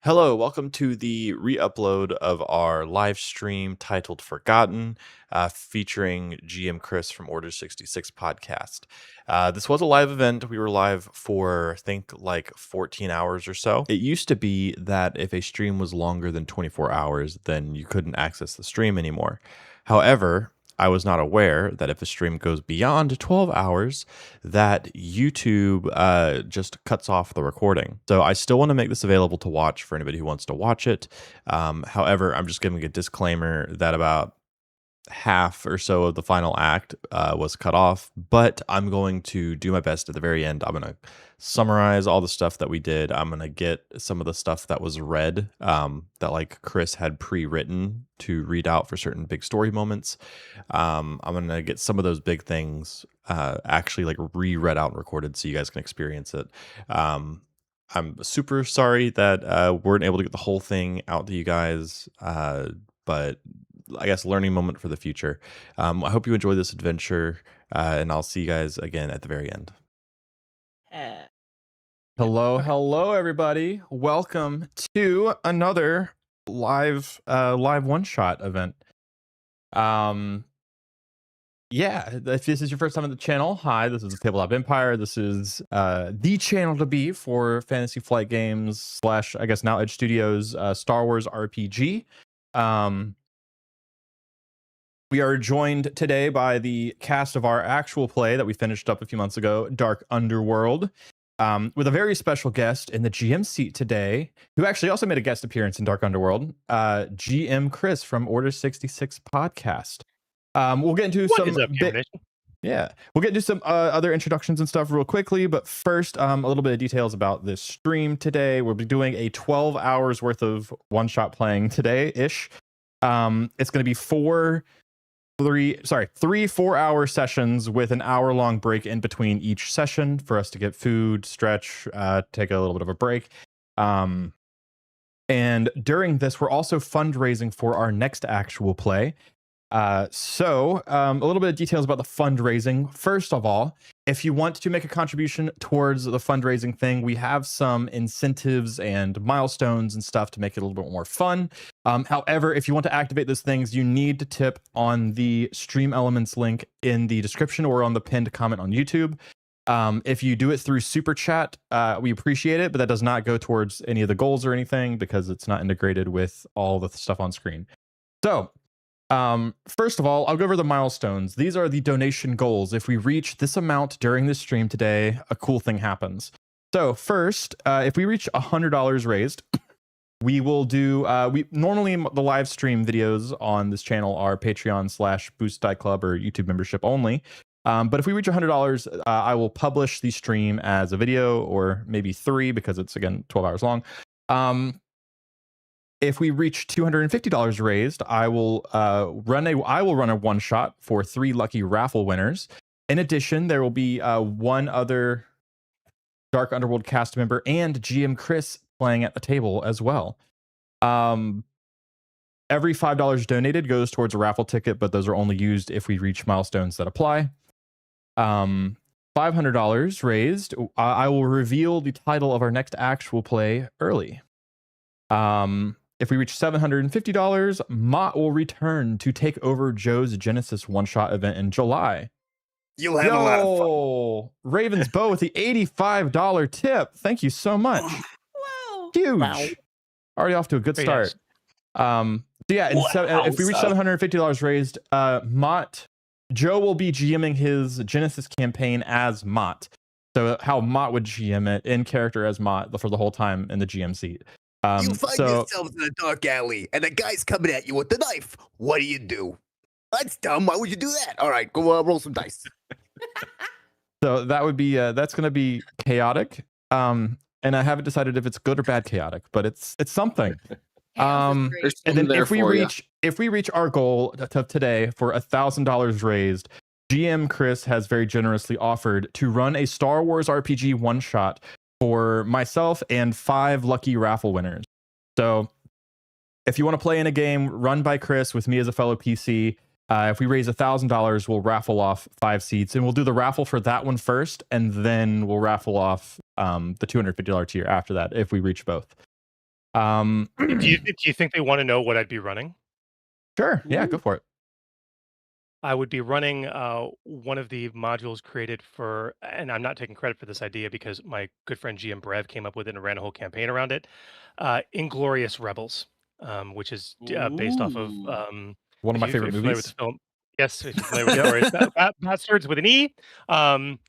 Hello, welcome to the re-upload of our live stream titled Forgotten, featuring GM Chris from Order 66 podcast. This was a live event. We were live for, I think, like 14 hours or so. It used to be that if a stream was longer than 24 hours, then you couldn't access the stream anymore. However, I was not aware that if a stream goes beyond 12 hours, that YouTube just cuts off the recording. So I still want to make this available to watch for anybody who wants to watch it. However, I'm just giving a disclaimer that about half or so of the final act was cut off, but I'm going to do my best at the very end. I'm going to summarize all the stuff that we did. I'm going to get some of the stuff that was read that like Chris had pre-written to read out for certain big story moments. I'm going to get some of those big things actually like re-read out and recorded so you guys can experience it. I'm super sorry that we weren't able to get the whole thing out to you guys, but I guess learning moment for the future. I hope you enjoy this adventure, and I'll see you guys again at the very end. Hello, everybody. Welcome to another live one shot event. Yeah, if this is your first time on the channel, hi, this is Tabletop Empire. This is the channel to be for Fantasy Flight Games / I guess now Edge Studios Star Wars RPG. We are joined today by the cast of our actual play that we finished up a few months ago, Dark Underworld, with a very special guest in the GM seat today, who actually also made a guest appearance in Dark Underworld, GM Chris from Order 66 podcast. We'll get into we'll get into some other introductions and stuff real quickly, but first, a little bit of details about this stream today. We'll be doing a 12 hours worth of one-shot playing today-ish. It's going to be three 4-hour sessions with an hour-long break in between each session for us to get food, stretch, take a little bit of a break. And during this, we're also fundraising for our next actual play. So a little bit of details about the fundraising. First of all, if you want to make a contribution towards the fundraising thing, we have some incentives and milestones and stuff to make it a little bit more fun. However, if you want to activate those things, you need to tip on the Stream Elements link in the description or on the pinned comment on YouTube. If you do it through Super Chat, we appreciate it, but that does not go towards any of the goals or anything because it's not integrated with all the stuff on screen. So first of all, I'll go over the milestones. These are the donation goals. If we reach this amount during this stream today, a cool thing happens. So first, if we reach $100 raised, we will do, normally the live stream videos on this channel are Patreon / Boost Die Club or YouTube membership only. But if we reach $100, I will publish the stream as a video or maybe 3 because it's, again, 12 hours long. If we reach $250 raised, I will run a one shot for 3 lucky raffle winners. In addition, there will be one other Dark Underworld cast member and GM Chris playing at the table as well. Every $5 donated goes towards a raffle ticket, but those are only used if we reach milestones that apply. $500 raised, I will reveal the title of our next actual play early. If we reach $750, Mott will return to take over Joe's Genesis one-shot event in July. You'll have a lot of fun. Ravens Bow with the $85 tip. Thank you so much. Wow. Huge. Wow. Already off to a good start. So yeah, if we reach $750 raised, Joe will be GMing his Genesis campaign as Mott. So how Mott would GM it in character as Mott for the whole time in the GM seat. You find yourselves in a dark alley, and a guy's coming at you with a knife. What do? That's dumb. Why would you do that? All right, go roll some dice. So that would be that's going to be chaotic. And I haven't decided if it's good or bad chaotic, but it's something. And then if we reach our goal of today for $1,000 raised, GM Chris has very generously offered to run a Star Wars RPG one shot for myself and 5 lucky raffle winners. So if you want to play in a game run by Chris with me as a fellow PC, if we raise $1,000, we'll raffle off 5 seats, and we'll do the raffle for that one first, and then we'll raffle off the $250 tier after that if we reach both. Do you think they want to know what I'd be running? Sure. Yeah, go for it. I would be running one of the modules created for, and I'm not taking credit for this idea because my good friend GM Brev came up with it and ran a whole campaign around it. Inglorious Rebels, which is based off of One of my if favorite you're familiar with movies. the film. Yes, if you're familiar with Inglorious Bastards with an E. Um,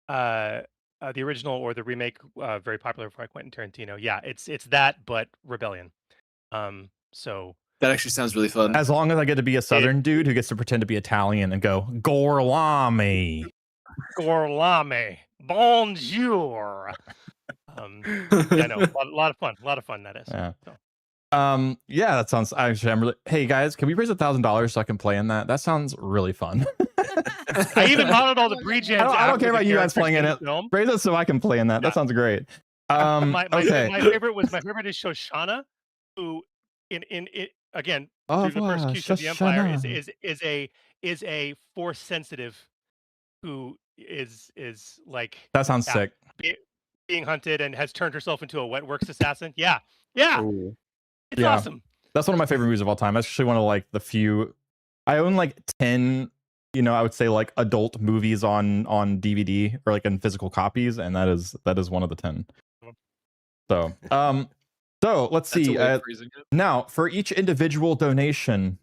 the original or the remake, very popular by Quentin Tarantino. Yeah, it's that, but rebellion. So That actually sounds really fun. As long as I get to be a Southern dude who gets to pretend to be Italian and go Gorlami. Gorlame, bonjour. Yeah, no, a lot of fun that is. Yeah. So. Yeah, that sounds actually. I'm really. Hey guys, can we raise $1,000 so I can play in that? That sounds really fun. I even modded all the breach ends. I don't care about you guys playing in it. Film. Raise it so I can play in that. That sounds great. My Okay. favorite is Shoshana, who in it again through the persecution of the Empire is a force sensitive who is like That sounds sick. Being hunted and has turned herself into a wetworks assassin. Yeah. It's awesome. That's one of my favorite movies of all time. That's actually one of like the few. I own like 10, I would say like adult movies on DVD or like in physical copies, and that is one of the 10. So so let's see. Now for each individual donation,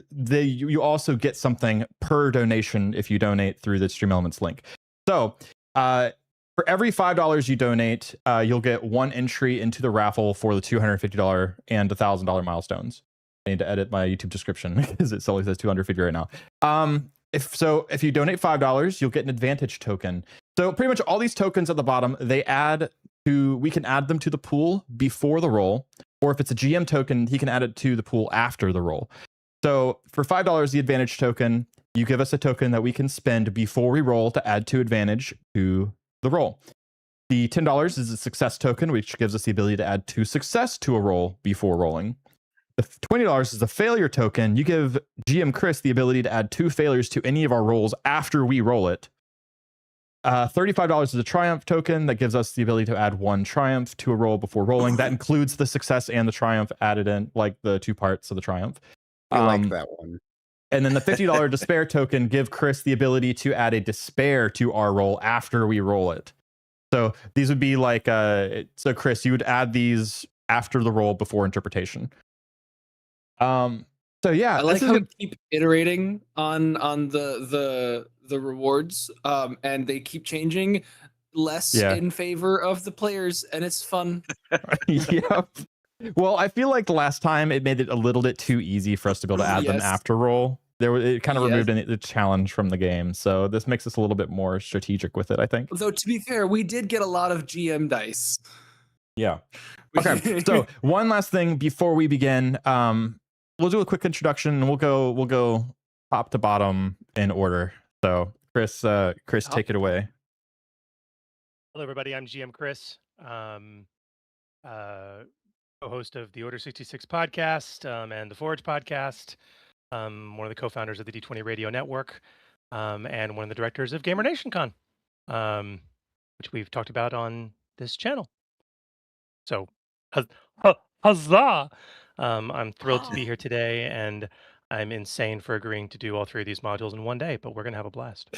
you also get something per donation if you donate through the Stream Elements link. So for every $5 you donate, you'll get one entry into the raffle for the $250 and $1,000 milestones. I need to edit my YouTube description because it only says 250 right now. If you donate $5, you'll get an advantage token. So pretty much all these tokens at the bottom, we can add them to the pool before the roll, or if it's a GM token, he can add it to the pool after the roll. So for $5, the advantage token, you give us a token that we can spend before we roll to add to advantage to the roll. The $10 is a success token, which gives us the ability to add 2 success to a roll before rolling. The $20 is a failure token. You give GM Chris the ability to add 2 failures to any of our rolls after we roll it. $35 is a triumph token that gives us the ability to add 1 triumph to a roll before rolling. That includes the success and the triumph added in, like the 2 parts of the triumph. I like that one. And then the $50 despair token give Chris the ability to add a despair to our roll after we roll it. So these would be like, so Chris, you would add these after the roll before interpretation. So yeah, I like how we keep iterating on the rewards, and they keep changing less in favor of the players, and it's fun. Yep. Well, I feel like the last time it made it a little bit too easy for us to be able to add them after roll. It kind of removed the challenge from the game, so this makes us a little bit more strategic with it, I think. Though to be fair, we did get a lot of GM dice. Yeah. Okay. So one last thing before we begin, we'll do a quick introduction, and we'll go top to bottom in order. So Chris, take it away. Hello, everybody. I'm GM Chris. Co-host of the Order 66 podcast and the Forge podcast. One of the co-founders of the D20 Radio Network, and one of the directors of GamerNationCon, which we've talked about on this channel. So, huzzah! I'm thrilled to be here today, and I'm insane for agreeing to do all 3 of these modules in one day, but we're going to have a blast.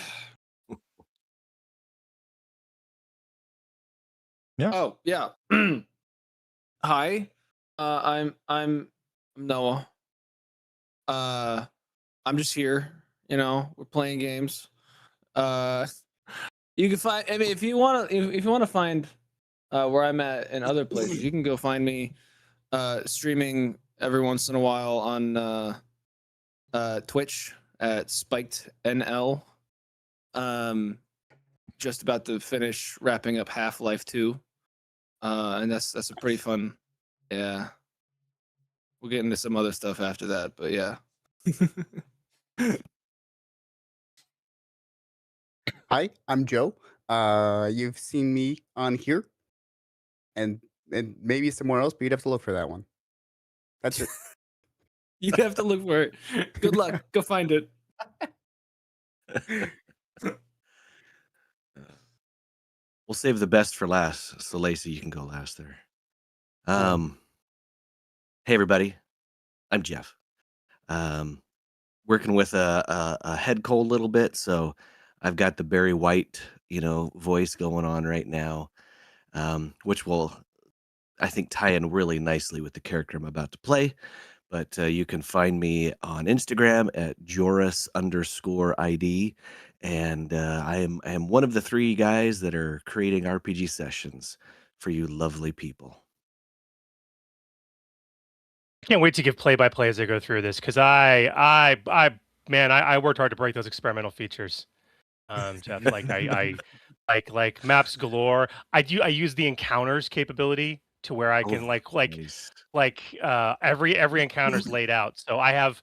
Yeah. Oh, yeah. Hi. I'm Noah. I'm just here, we're playing games. You can find, if you want to find where I'm at in other places, you can go find me streaming every once in a while on Twitch at SpikedNL. Just about to finish wrapping up Half-Life 2. And that's a pretty fun. Yeah. We'll get into some other stuff after that, but yeah. Hi, I'm Joe. You've seen me on here, and maybe somewhere else, but you'd have to look for that one. That's it. You'd have to look for it. Good luck. Go find it. We'll save the best for last. So Lacey, you can go last there. Hey everybody, I'm Jeff. Working with a head cold a little bit, so I've got the Barry White, voice going on right now, which will, I think, tie in really nicely with the character I'm about to play. But you can find me on Instagram at Joris_ID, and I am one of the 3 guys that are creating RPG sessions for you lovely people. Can't wait to give play-by-play as I go through this because man, I worked hard to break those experimental features. Jeff, like maps galore. I use the encounters capability to where I can Nice. every encounter is laid out. So I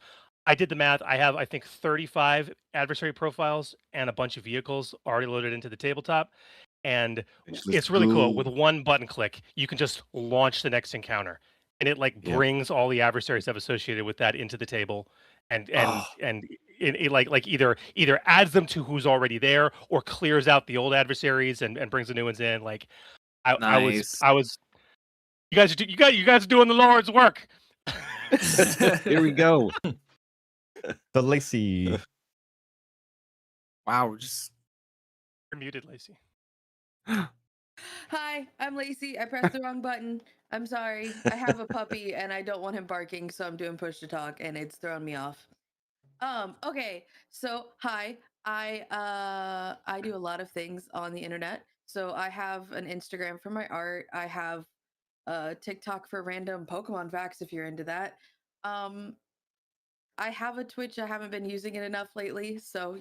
did the math. I have, I think, 35 adversary profiles and a bunch of vehicles already loaded into the tabletop. And it's really cool. With one button click, you can just launch the next encounter. And it brings all the adversaries that have associated with that into the table and it either adds them to who's already there or clears out the old adversaries and brings the new ones in. I was you guys are doing the Lord's work. Here we go. The Lacey. Wow, You're muted, Lacey. Hi, I'm Lacey. I pressed the wrong button. I'm sorry. I have a puppy and I don't want him barking, so I'm doing push to talk and it's throwing me off. Okay. So, hi. I do a lot of things on the internet. So, I have an Instagram for my art. I have TikTok for random Pokemon facts if you're into that. I have a Twitch. I haven't been using it enough lately, so,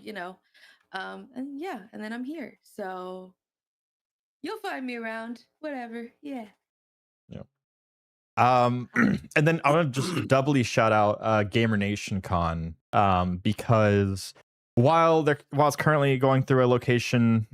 and yeah, and then I'm here. So, you'll find me around. Whatever. Yeah. And then I want to just doubly shout out GamerNationCon because while it's currently going through a location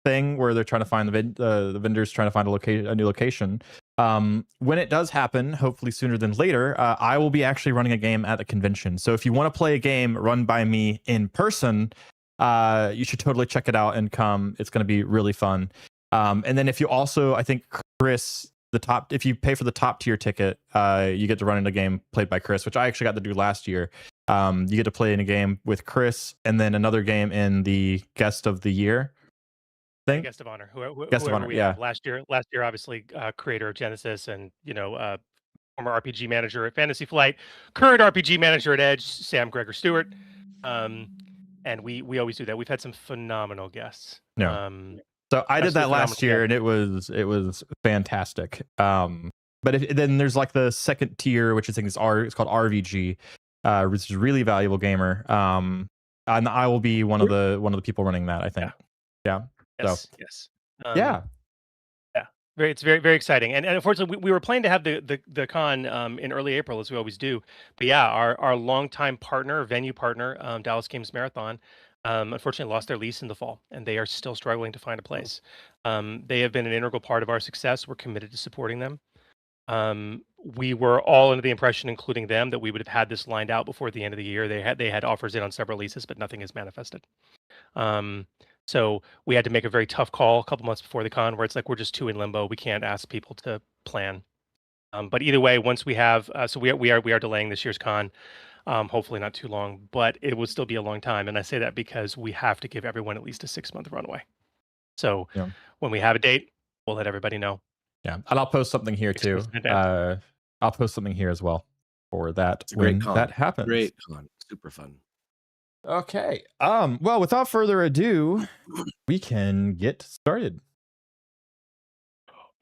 thing where they're trying to find the vendors trying to find a new location, when it does happen, hopefully sooner than later, I will be actually running a game at the convention. So if you want to play a game run by me in person, you should totally check it out and come. It's going to be really fun. And then if you also, I think Chris, if you pay for the top tier ticket, you get to run in a game played by Chris, which I actually got to do last year. You get to play in a game with Chris and then another game in the guest of the year thing. Guest of honor. Whoever Guest of honor, we yeah. have. Last year, obviously, creator of Genesis and, former RPG manager at Fantasy Flight, current RPG manager at Edge, Sam Gregor Stewart. And we always do that. We've had some phenomenal guests. Yeah. So I did that last year, and it was fantastic. But then there's like the second tier, which I think is it's called RVG, which is a really valuable gamer. And I will be one of the people running that, I think. Yeah. Yes. So, yes. Yeah. It's very, very exciting. And unfortunately, we were planning to have the con in early April, as we always do. But yeah, our longtime venue partner, Dallas Games Marathon, unfortunately lost their lease in the fall, and they are still struggling to find a place. They have been an integral part of our success. We're committed to supporting them. We were all under the impression, including them, that we would have had this lined out before the end of the year. They had offers in on several leases, but nothing has manifested. So we had to make a very tough call a couple months before the con, where it's like we're just too in limbo. We can't ask people to plan. But either way, once we have, so we are delaying this year's con. Hopefully not too long, but it will still be a long time. And I say that because we have to give everyone at least a 6-month runway. So when we have a date, we'll let everybody know. Yeah, and I'll post something here too. I'll post something here as well for that when that happens. Great con, super fun. Okay. Well, without further ado, we can get started.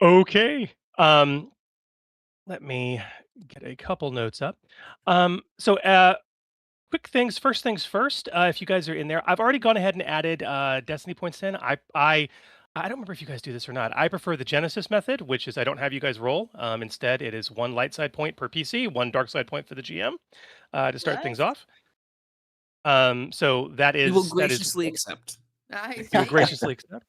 Okay. Let me get a couple notes up. So quick things. First things first. If you guys are in there, I've already gone ahead and added Destiny points in. I don't remember if you guys do this or not. I prefer the Genesis method, which is I don't have you guys roll. Instead, it is 1 light side point per PC, 1 dark side point for the GM to start things off. So that is. We will graciously accept. Nice. You will graciously accept.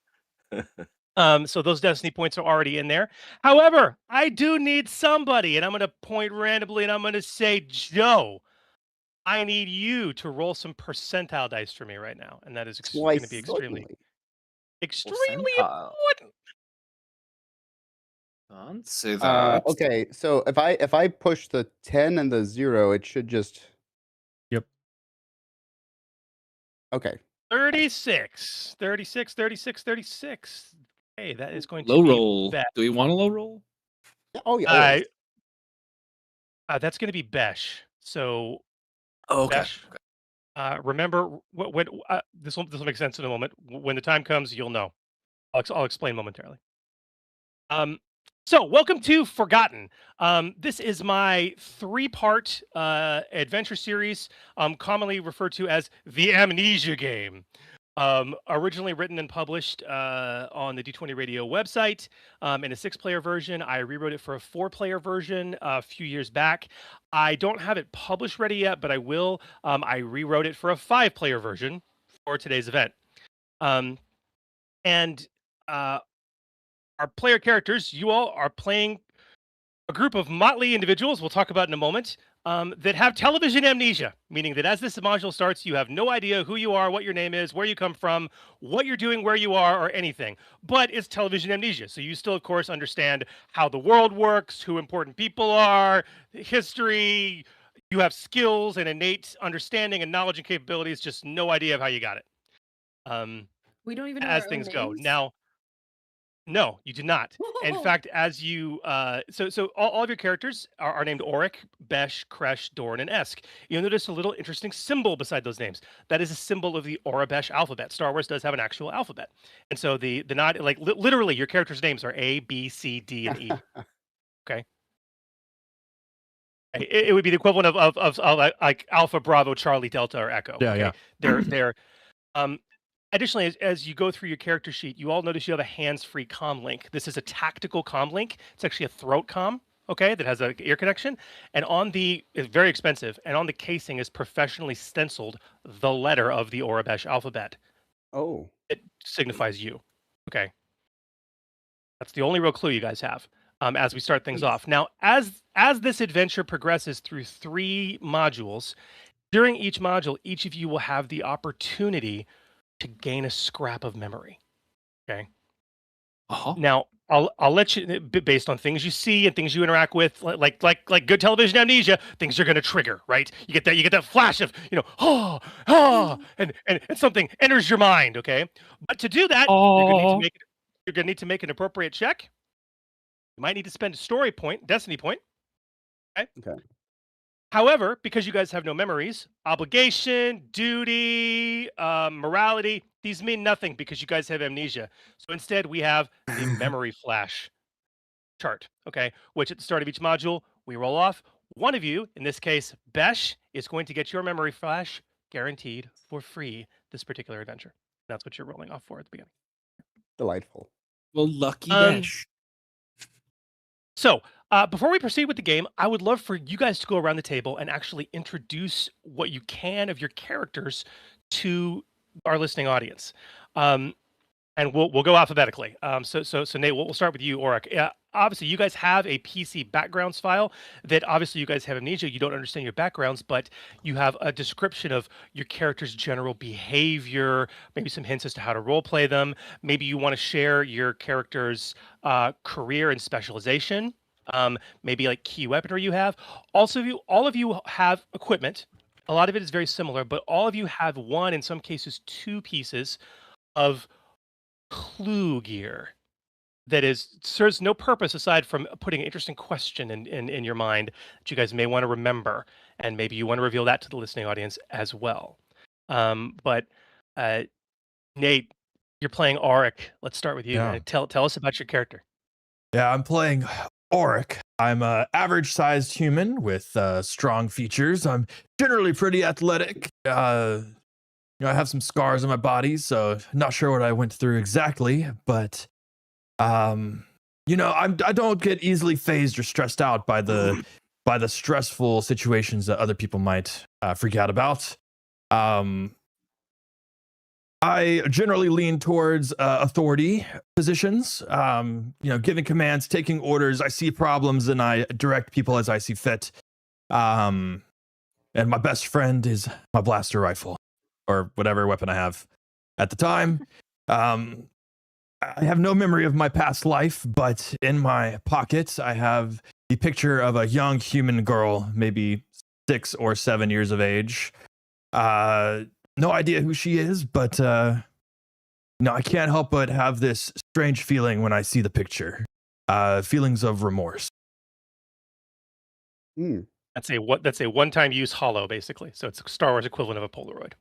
So those Destiny points are already in there. However, I do need somebody, and I'm going to point randomly, and I'm going to say, Joe, I need you to roll some percentile dice for me right now, and that is going to be extremely important. Can't say that. Okay, so if I push the 10 and the 0, it should just. Yep. Okay. 36, 36, 36, 36. Hey, that is going to Low be roll. Besh. Do we want a low roll? Yeah, oh yeah. Always. That's going to be Besh. So Oh, okay. Besh, remember when this will make sense in a moment. When the time comes, you'll know. I'll explain momentarily. So welcome to Forgotten. This is my 3-part adventure series, commonly referred to as the Amnesia game. Originally written and published on the D20 Radio website in a 6-player version. I rewrote it for a 4-player version a few years back. I don't have it published ready yet, but I will. I rewrote it for a 5-player version for today's event. And our player characters, you all are playing a group of motley individuals, we'll talk about in a moment, that have television amnesia, meaning that as this module starts, you have no idea who you are, what your name is, where you come from, what you're doing, where you are, or anything. But it's television amnesia. So you still, of course, understand how the world works, who important people are, history. You have skills and innate understanding and knowledge and capabilities, just no idea of how you got it. We don't even know As our own things go. names? Now, no, you do not. In fact, as you so all of your characters are named Auric, Besh, Kresh, Dorn, and Esk. You'll notice a little interesting symbol beside those names. That is a symbol of the Aurebesh alphabet. Star Wars does have an actual alphabet, and so the not like literally your characters' names are A, B, C, D, and E. Okay. It would be the equivalent of like Alpha, Bravo, Charlie, Delta, or Echo. Yeah, okay? yeah. They're additionally, as you go through your character sheet, you all notice you have a hands-free comm link. This is a tactical comm link. It's actually a throat comm, okay, that has an ear connection. And it's very expensive. And on the casing is professionally stenciled the letter of the Aurebesh alphabet. Oh. It signifies you. Okay. That's the only real clue you guys have as we start things off. Now, as this adventure progresses through 3 modules, during each module, each of you will have the opportunity to gain a scrap of memory. Okay. Now, I'll let you, based on things you see and things you interact with, like good television amnesia, things are going to trigger, right? You get that flash of, and something enters your mind. Okay. But to do that, you're going to need to make an appropriate check. You might need to spend a destiny point. Okay. However, because you guys have no memories, obligation, duty, morality, these mean nothing because you guys have amnesia. So instead, we have the memory flash chart, okay? Which at the start of each module, we roll off. One of you, in this case, Besh, is going to get your memory flash guaranteed for free this particular adventure. That's what you're rolling off for at the beginning. Delightful. Well, lucky Besh. So, before we proceed with the game, I would love for you guys to go around the table and actually introduce what you can of your characters to our listening audience. And we'll go alphabetically. So Nate, we'll start with you, Auric. Obviously, you guys have a PC backgrounds file that obviously you guys have amnesia. You don't understand your backgrounds, but you have a description of your character's general behavior, maybe some hints as to how to role play them. Maybe you want to share your character's career and specialization. Maybe like key weaponry you have. Also, all of you have equipment. A lot of it is very similar, but all of you have one, in some cases, 2 pieces of clue gear that serves no purpose aside from putting an interesting question in your mind that you guys may want to remember, and maybe you want to reveal that to the listening audience as well. But Nate, you're playing Auric. Let's start with you. Yeah. Tell us about your character. Yeah, I'm playing Auric. I'm an average-sized human with strong features. I'm generally pretty athletic. I have some scars on my body, so not sure what I went through exactly, but I don't get easily phased or stressed out by the stressful situations that other people might freak out about. I generally lean towards authority positions, giving commands, taking orders. I see problems and I direct people as I see fit. And my best friend is my blaster rifle, or whatever weapon I have at the time. I have no memory of my past life, but in my pocket, I have the picture of a young human girl, maybe 6 or 7 years of age. No idea who she is, but no, I can't help but have this strange feeling when I see the picture. Feelings of remorse. Hmm. That's a one-time use holo, basically. So it's a Star Wars equivalent of a Polaroid.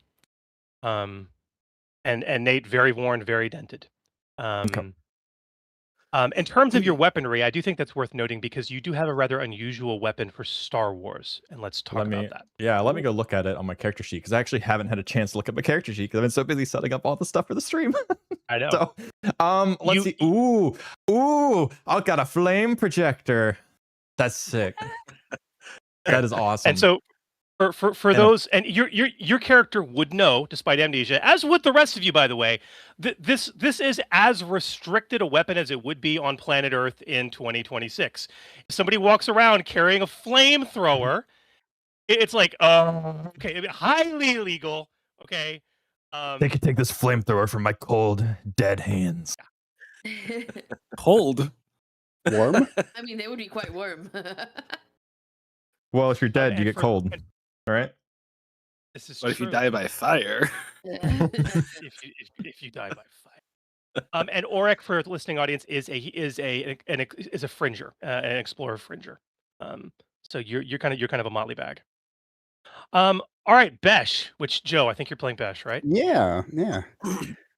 And Nate, very worn, very dented. In terms of your weaponry, I do think that's worth noting because you do have a rather unusual weapon for Star Wars, and let's talk about that. Yeah, let me go look at it on my character sheet because I actually haven't had a chance to look at my character sheet because I've been so busy setting up all the stuff for the stream. I know. So, let's see. Ooh, I've got a flame projector. That's sick. That is awesome. And so, for those, and your character would know, despite amnesia, as would the rest of you, by the way, this is as restricted a weapon as it would be on planet Earth in 2026. If somebody walks around carrying a flamethrower, it's like, okay, highly illegal. Okay, they could take this flamethrower from my cold, dead hands. Cold. Warm? I mean, they would be quite warm. Well, if you're dead, you get cold. All right. This is What if you true. die by fire? if you die by fire. And Auric, for the listening audience, is a fringer, an explorer fringer. So you're kind of a motley bag. All right, Besh, which Joe, I think you're playing Besh, right? Yeah.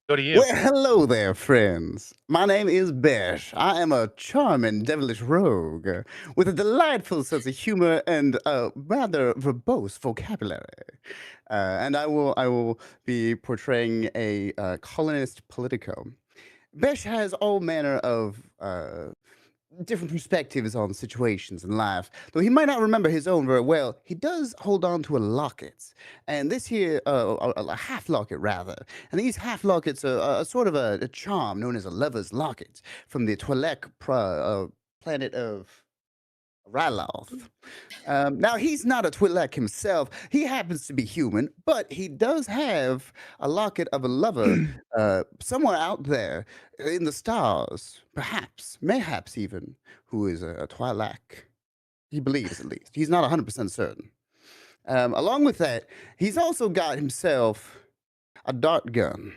Go to you. Well, hello there, friends. My name is Besh. I am a charming, devilish rogue with a delightful sense of humor and a rather verbose vocabulary. And I will be portraying a colonist politico. Besh has all manner of different perspectives on situations in life. Though he might not remember his own very well, he does hold on to a locket. And this here, a half locket rather. And these half lockets are sort of a charm known as a lover's locket from the Twi'lek planet of Ryloth. Now, he's not a Twi'lek himself. He happens to be human, but he does have a locket of a lover somewhere out there in the stars, perhaps, mayhaps even, who is a Twi'lek. He believes, at least. He's not 100% certain. Along with that, he's also got himself a dart gun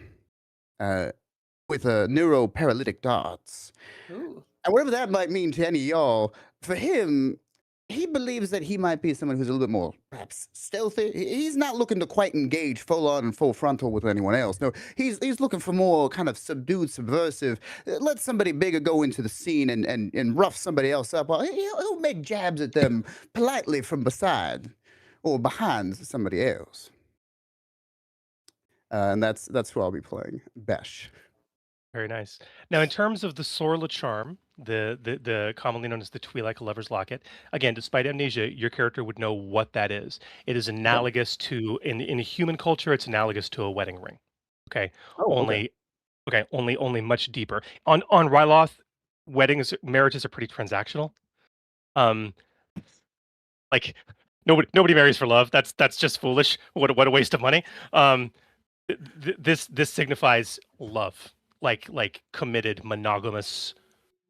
with neuroparalytic darts. Ooh. And whatever that might mean to any of y'all, for him, he believes that he might be someone who's a little bit more, perhaps, stealthy. He's not looking to quite engage full on and full frontal with anyone else. No, he's looking for more kind of subdued, subversive. Let somebody bigger go into the scene and rough somebody else up. Or he'll make jabs at them politely from beside or behind somebody else. And that's who I'll be playing, Besh. Very nice. Now, in terms of the Sorla charm, the commonly known as the Twi'lek Lover's Locket, again, despite amnesia, your character would know what that is. It is analogous to in human culture, it's analogous to a wedding ring. Okay, only much deeper. On Ryloth, marriages are pretty transactional. Like nobody marries for love. That's just foolish. What a waste of money. This signifies love. Like committed, monogamous,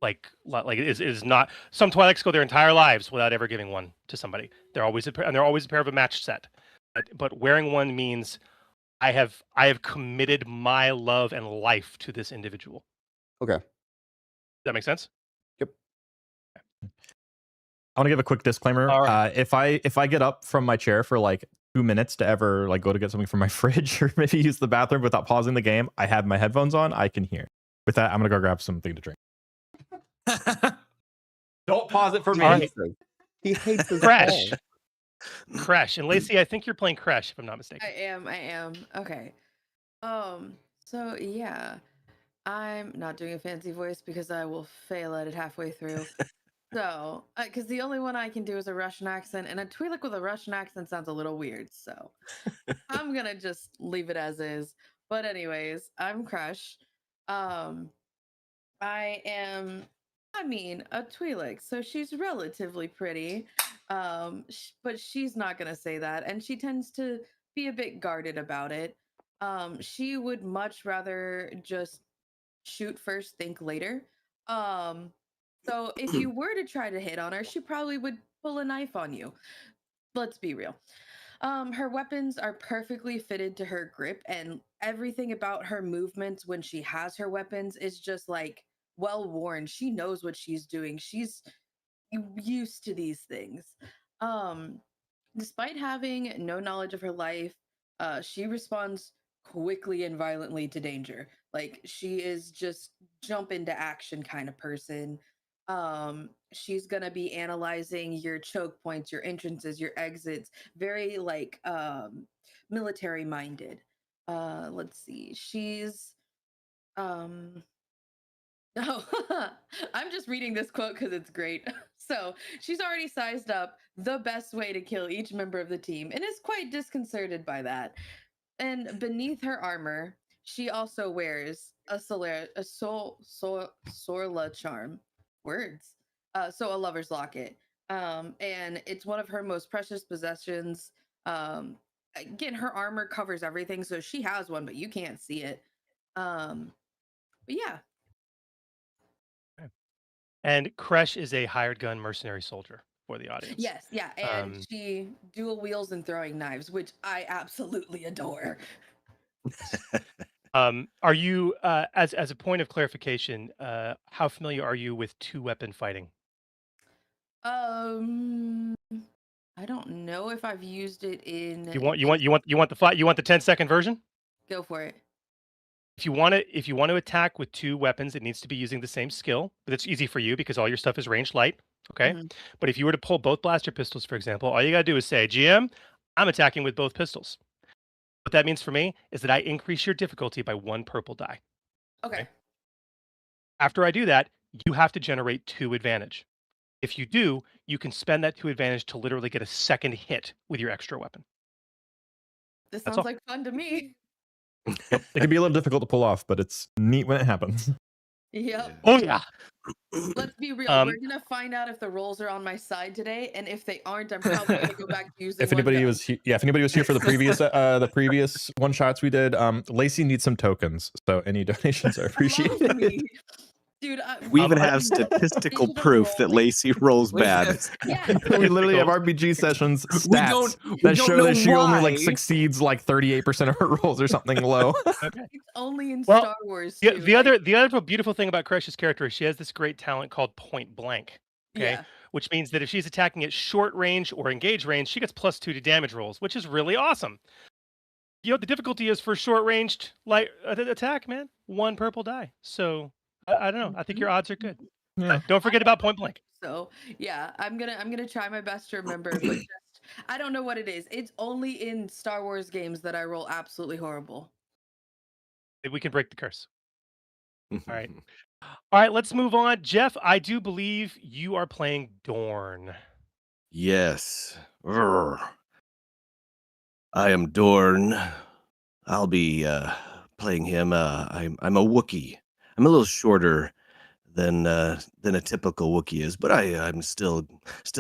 like it is not. Some Twi'leks go their entire lives without ever giving one to somebody. They're always a pair of a matched set. But wearing one means I have committed my love and life to this individual. Okay. Does that make sense? Yep. I want to give a quick disclaimer. Right. If I get up from my chair for like 2 minutes to ever like go to get something from my fridge or maybe use the bathroom without pausing the game, I have my headphones on. I can hear. With that, I'm gonna go grab something to drink. Don't pause it for me. Right. He hates his Crash. ball. Crash. And Lacey, I think you're playing Crash, if I'm not mistaken. I am. Okay. So yeah, I'm not doing a fancy voice because I will fail at it halfway through. So, because the only one I can do is a Russian accent, and a Twi'lek with a Russian accent sounds a little weird. So, I'm gonna just leave it as is. But anyways, I'm Crush. I am, I mean, a Twi'lek, so she's relatively pretty. But she's not gonna say that, and she tends to be a bit guarded about it. She would much rather just shoot first, think later. Um, so if you were to try to hit on her, she probably would pull a knife on you. Let's be real. Her weapons are perfectly fitted to her grip, and everything about her movements when she has her weapons is just like well worn. She knows what she's doing. She's used to these things. Um, Despite having no knowledge of her life, she responds quickly and violently to danger. Like she is just jump into action kind of person. She's gonna be analyzing your choke points, your entrances, your exits, very like military minded. Let's see. She's um Oh, I'm just reading this quote because it's great. So she's already sized up the best way to kill each member of the team and is quite disconcerted by that. And beneath her armor, she also wears Sorla charm. Words. So a lover's locket. And it's one of her most precious possessions. Again, her armor covers everything, so she has one, but you can't see it. But yeah, And Kresh is a hired gun mercenary soldier for the audience. yes, yeah, and Um, she dual wields and throwing knives, which I absolutely adore. Are you, as a point of clarification, how familiar are you with two-weapon fighting? Um, I don't know if I've used it in. You want the 10-second version? Go for it. If you want to attack with two weapons, it needs to be using the same skill, but it's easy for you because all your stuff is ranged light. Okay. Mhm. But if you were to pull both blaster pistols, for example, all you gotta do is say, GM, I'm attacking with both pistols. What that means for me is that I increase your difficulty by 1 purple die. Okay. After I do that, you have to generate 2 advantage. If you do, you can spend that 2 advantage to literally get a second hit with your extra weapon. This That's sounds all. like fun to me. It can be a little difficult to pull off, but it's neat when it happens. Yep. Oh yeah. Let's be real. Um, We're gonna find out if the rolls are on my side today, and if they aren't, I'm probably gonna go back to using. If anybody was if anybody was here for the previous one shots we did, Lacey needs some tokens, so any donations are appreciated. Dude, We even I- have statistical digital proof that rolling. Lacey rolls bad. Yeah. We literally have RPG sessions stats that show know that she only like why. succeeds like 38% of her rolls or something low. okay. It's only in Well, Star Wars. The, Too. the other beautiful thing about Kresh's character is she has this great talent called point blank. Okay. Yeah. Which means that if she's attacking at short range or engage range, she gets +2 to damage rolls, which is really awesome. You know what the difficulty is for short ranged like attack, man? 1 purple die. So I don't know. I think your odds are good. Yeah. Don't forget about point blank. So yeah, I'm gonna try my best to remember, but just I don't know what it is. It's only in Star Wars games that I roll absolutely horrible. We can break the curse. All right. All right, let's move on. Jeff, I do believe you are playing Dorn. Yes. Urgh. I am Dorn. I'll be playing him. I'm a Wookiee. I'm a little shorter than a typical Wookiee is, but I'm still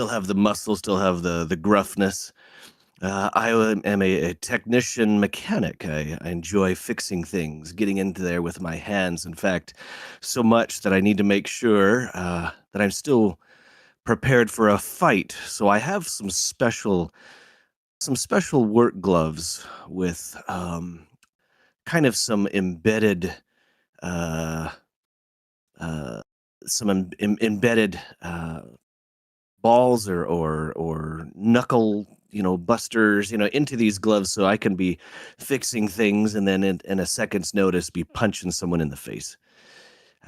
have the muscle, still have the gruffness. I am a technician mechanic. I enjoy fixing things, getting into there with my hands. In fact, so much that I need to make sure that I'm still prepared for a fight. So I have some special work gloves with kind of some embedded embedded balls or knuckle busters into these gloves, so I can be fixing things and then in a second's notice be punching someone in the face.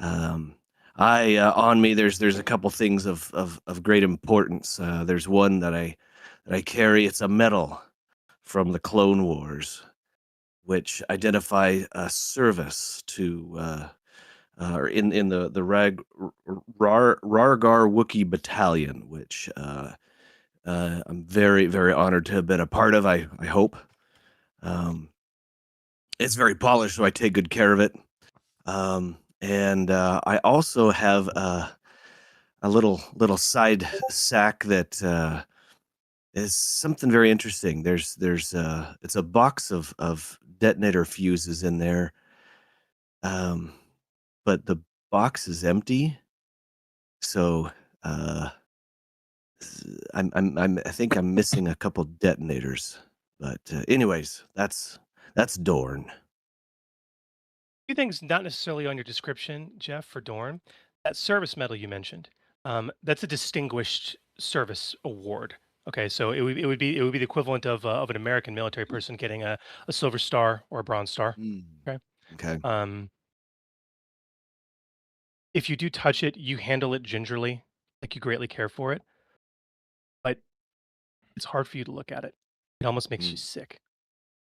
I on me there's a couple things of great importance. There's one that I carry. It's a medal from the Clone Wars, which identify a service to or in the Rargar Wookiee Battalion, which I'm very, very honored to have been a part of. I hope. It's very polished, so I take good care of it. And I also have a little side sack that is something very interesting. There's it's a box of detonator fuses in there. but the box is empty. So I think I'm missing a couple detonators. But anyways, that's Dorn. Few things not necessarily on your description, Jeff, for Dorn. That service medal you mentioned, that's a distinguished service award. Okay, so it would be the equivalent of an American military person getting a silver star or a bronze star. Okay. Okay. If you do touch it, you handle it gingerly, like you greatly care for it, but it's hard for you to look at it. It almost makes you sick.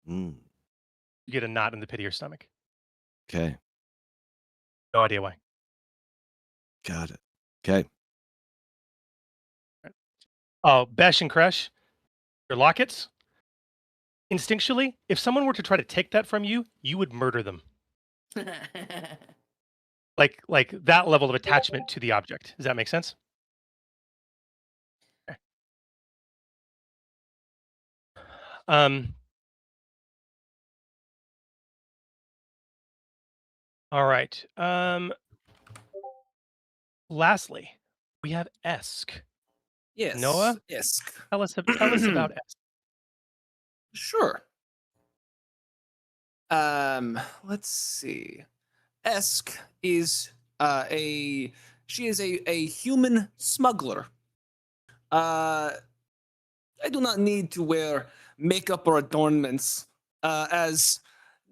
Mm. You get a knot in the pit of your stomach. Okay. No idea why. Got it. Okay. Oh, Besh and Crush, your lockets. Instinctually, if someone were to try to take that from you, you would murder them. Like that level of attachment to the object. Does that make sense? Okay. All right. Lastly, we have Esk. Yes. Noah? Esk. Tell us about Esk. Sure. Let's see. Esk is a human smuggler. I do not need to wear makeup or adornments, as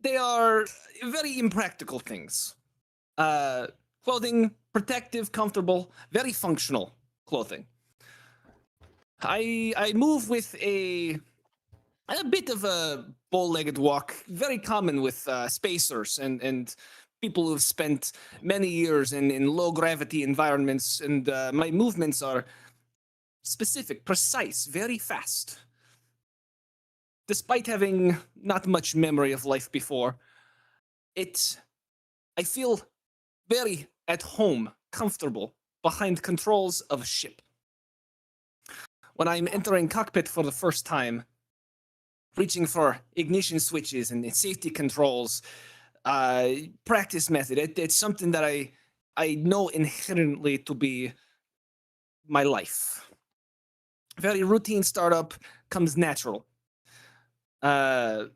they are very impractical things. Clothing, protective, comfortable, very functional clothing. I move with a bit of a bow-legged walk, very common with spacers and people who've spent many years in low-gravity environments, and my movements are specific, precise, very fast. Despite having not much memory of life before, I feel very at home, comfortable, behind controls of a ship. When I'm entering cockpit for the first time, reaching for ignition switches and safety controls, practice method, it's something that I know inherently to be my life. Very routine startup, comes natural. I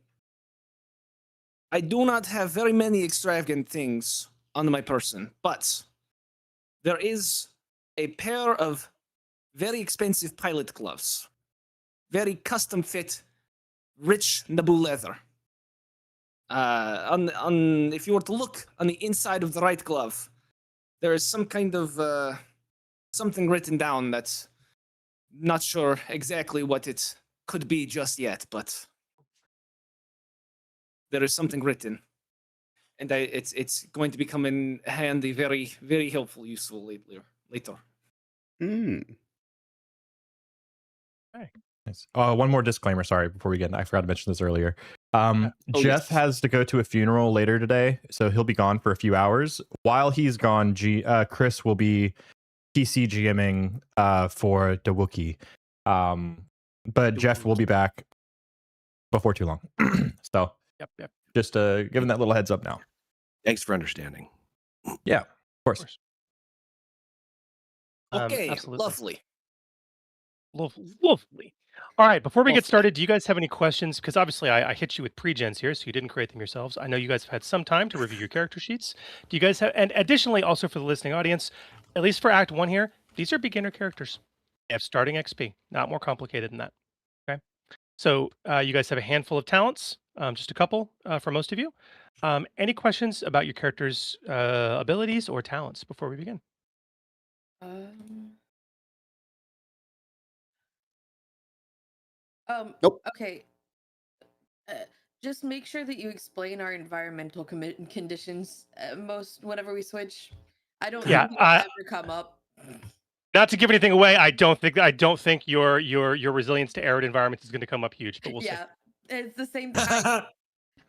do not have very many extravagant things on my person, but there is a pair of very expensive pilot gloves, very custom fit, rich Naboo leather. If you were to look on the inside of the right glove, there is some kind of something written down that's not sure exactly what it could be just yet, but there is something written, and it's going to become in handy, very, very helpful, useful later. Nice. One more disclaimer, sorry, before we get in. I forgot to mention this earlier. Oh, Jeff yes. has to go to a funeral later today, so he'll be gone for a few hours. While he's gone, Chris will be PC GMing for the Wookiee. But Jeff will be back before too long. So Yep. just giving that little heads up now. Thanks for understanding. Yeah, of course. Okay, Absolutely. Lovely. All right, before we get Lovely. started, do you guys have any questions? Because obviously I hit you with pre-gens here, so you didn't create them yourselves. I know you guys have had some time to review your character sheets. Do you guys have, and additionally, also for the listening audience, at least for Act 1 here, these are beginner characters. They have starting XP, not more complicated than that. Okay, so you guys have a handful of talents, just a couple for most of you. Any questions about your character's abilities or talents before we begin? Nope. Okay. Just make sure that you explain our environmental conditions whenever we switch. I don't Yeah, think it'll ever come up. Not to give anything away, I don't think your resilience to arid environments is going to come up huge, but we'll see. Yeah, it's the same thing.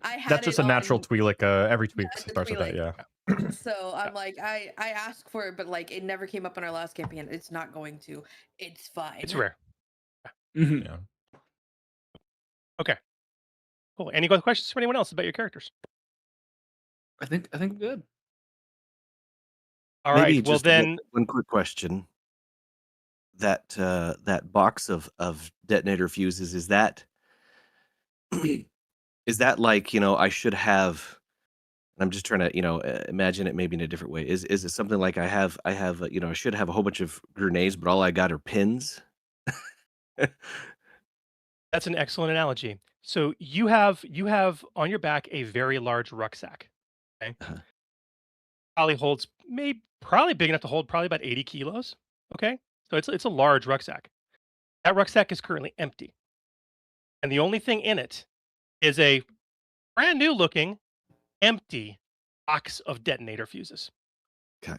I had That's just it a natural on- Twi'lek. Every tweak it's a starts with that, Twi'lek. yeah. So I'm like, I asked for it, but like it never came up in our last campaign. It's not going to. It's fine. It's rare. Mhm. Yeah. Okay. Cool. Any other questions from anyone else about your characters? I think good. All Maybe right. Well, just then, one quick question. That box of detonator fuses, is that is that like, I should have, I'm just trying to, imagine it maybe in a different way. Is it something like I have, I should have a whole bunch of grenades, but all I got are pins? that's an excellent analogy. So you have on your back a very large rucksack. Okay. Uh-huh. Probably big enough to hold probably about 80 kilos. Okay. So it's a large rucksack. That rucksack is currently empty. And the only thing in it is a brand new looking empty box of detonator fuses. Okay.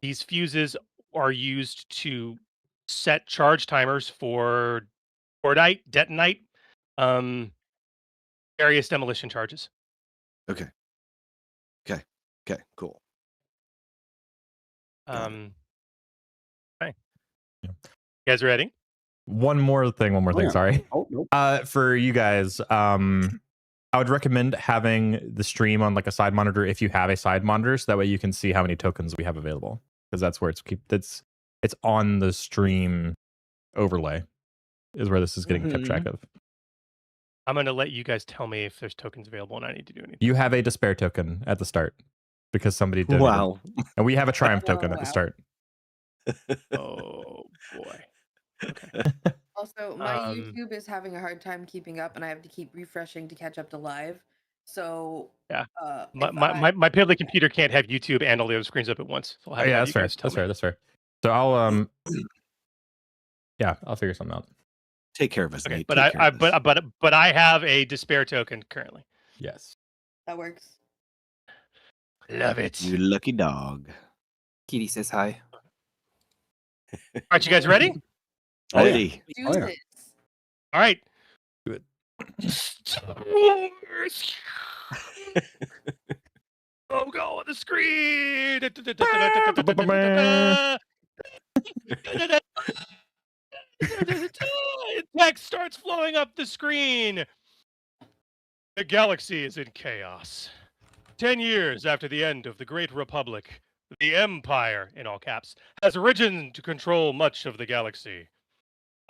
These fuses are used to set charge timers for cordite, detonite, um, various demolition charges. Okay. Okay. Okay. Cool. Got it. Okay. Yeah. You guys ready? One more thing. yeah. Sorry. Oh, nope. For you guys, I would recommend having the stream on like a side monitor if you have a side monitor, so that way you can see how many tokens we have available, because that's where it's on the stream overlay is where this is getting kept track of. I'm going to let you guys tell me if there's tokens available and I need to do anything. You have a despair token at the start because somebody donated. Wow. And we have a triumph token at the wow. start. Oh boy. Okay. Also, my Um, YouTube is having a hard time keeping up, and I have to keep refreshing to catch up to live. So Yeah. if My piddly computer can't have YouTube and all the other screens up at once. So I'll have to Yeah, have that's you fair. guys tell me. That's fair. So I'll yeah, I'll figure something out. Take care of us, Okay, Nate. but Take care of us. but I have a despair token currently. Yes. that works. Love it. You lucky dog. Kitty says hi. All right, you guys ready? Oh, yeah. Ready. Do Oh, yeah. this. All right. Do it. Star Wars. Logo on the screen. Text starts flowing up the screen. The galaxy is in chaos. 10 years after the end of the Great Republic, the Empire, in all caps, has risen to control much of the galaxy.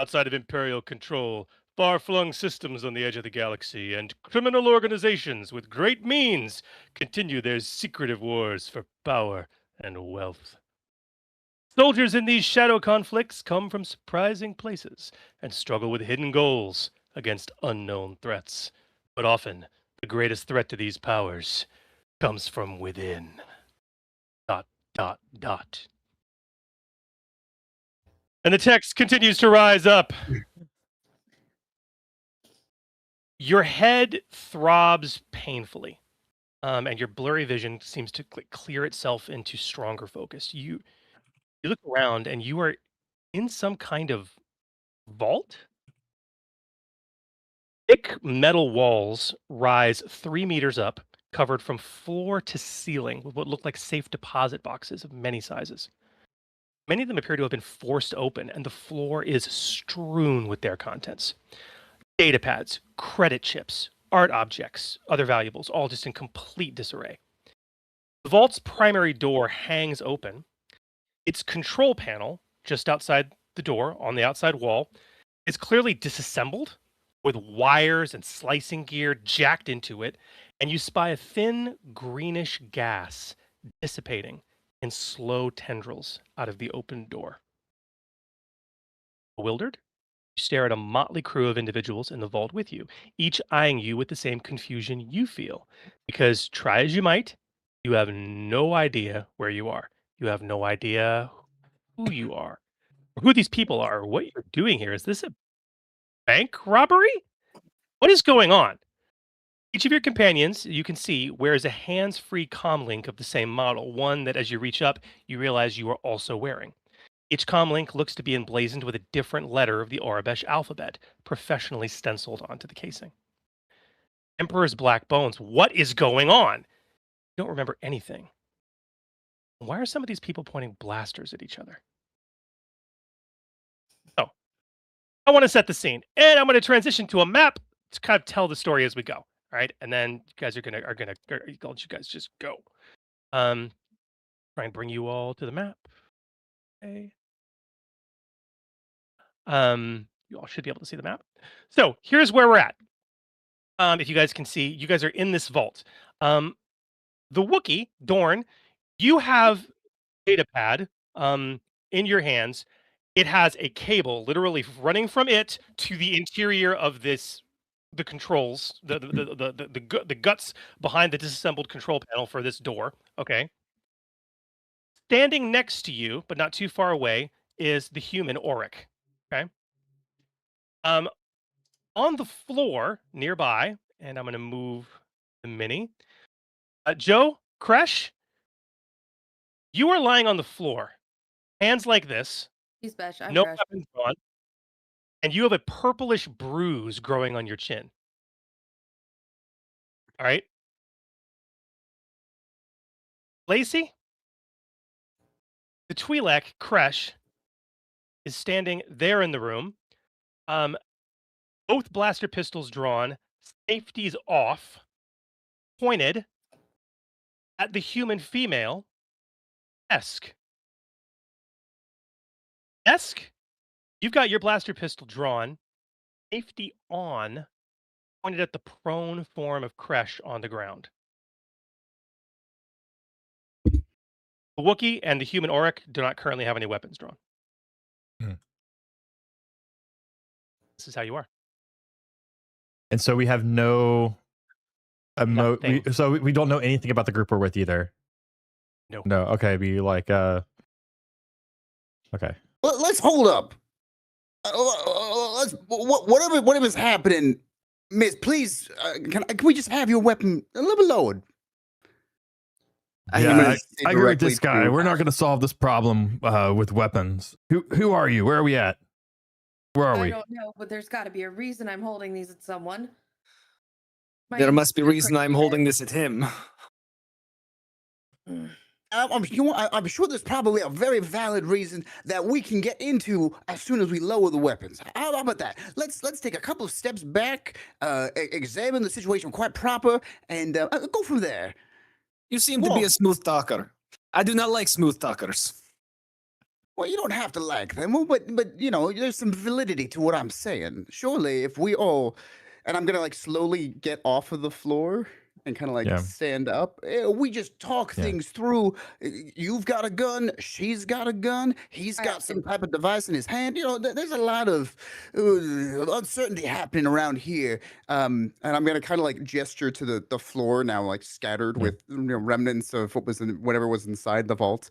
Outside of Imperial control, far-flung systems on the edge of the galaxy and criminal organizations with great means continue their secretive wars for power and wealth. Soldiers in these shadow conflicts come from surprising places and struggle with hidden goals against unknown threats. But often, the greatest threat to these powers comes from within. ... And the text continues to rise up. Your head throbs painfully, and your blurry vision seems to clear itself into stronger focus. You look around, and you are in some kind of vault. Thick metal walls rise 3 meters up, covered from floor to ceiling with what look like safe deposit boxes of many sizes. Many of them appear to have been forced open, and the floor is strewn with their contents. Data pads, credit chips, art objects, other valuables, all just in complete disarray. The vault's primary door hangs open. Its control panel, just outside the door on the outside wall, is clearly disassembled with wires and slicing gear jacked into it, and you spy a thin greenish gas dissipating in slow tendrils out of the open door. Bewildered, you stare at a motley crew of individuals in the vault with you, each eyeing you with the same confusion you feel. Because try as you might, you have no idea where you are. You have no idea who you are, or who these people are, or what you're doing here. Is this a bank robbery? What is going on? Each of your companions, you can see, wears a hands-free comlink of the same model, one that as you reach up, you realize you are also wearing. Each comlink looks to be emblazoned with a different letter of the Orabesh alphabet, professionally stenciled onto the casing. Emperor's Black Bones, what is going on? You don't remember anything. Why are some of these people pointing blasters at each other? So, I want to set the scene, and I'm going to transition to a map to kind of tell the story as we go. All right, and then you guys are gonna. I'll let you guys just go. Try and bring you all to the map. Okay. You all should be able to see the map. So here's where we're at. If you guys can see, you guys are in this vault. The Wookiee, Dorn, you have data pad in your hands. It has a cable literally running from it to the interior of the controls, the guts behind the disassembled control panel for this door. Okay. Standing next to you, but not too far away, is the human Auric. Okay. On the floor nearby, and I'm going to move the mini. Joe, Kresh, you are lying on the floor, hands like this, He's Besh. I'm no Crash. weapons drawn, and you have a purplish bruise growing on your chin. All right. Lacey, the Twi'lek, Kresh, is standing there in the room. Both blaster pistols drawn, safeties off, pointed at the human female. Esk, you've got your blaster pistol drawn, safety on, pointed at the prone form of Kresh on the ground. The Wookiee and the human Auric do not currently have any weapons drawn. This is how you are. And so we have no Nothing. we don't know anything about the group we're with either. No. Okay, we like okay. Let's hold up. Whatever's happening, Miss, please, can we just have your weapon a little bit lowered? Yeah, I agree with this guy. We're not going to solve this problem with weapons. Who are you? Where are we at? Where are I we? don't know, but there's got to be a reason I'm holding these at someone. There must be a reason I'm holding this at him. I'm sure there's probably a very valid reason that we can get into as soon as we lower the weapons. How about that? Let's take a couple of steps back, examine the situation quite proper, and go from there. You seem to be a smooth talker. I do not like smooth talkers. Well, you don't have to like them, but you know, there's some validity to what I'm saying. Surely, if we all, and I'm gonna like slowly get off of the floor and kind of like stand up, we just talk things through. You've got a gun, she's got a gun, he's got some type of device in his hand. You know, there's a lot of uncertainty happening around here. And I'm gonna kind of like gesture to the floor now, like scattered with remnants of whatever was inside the vault.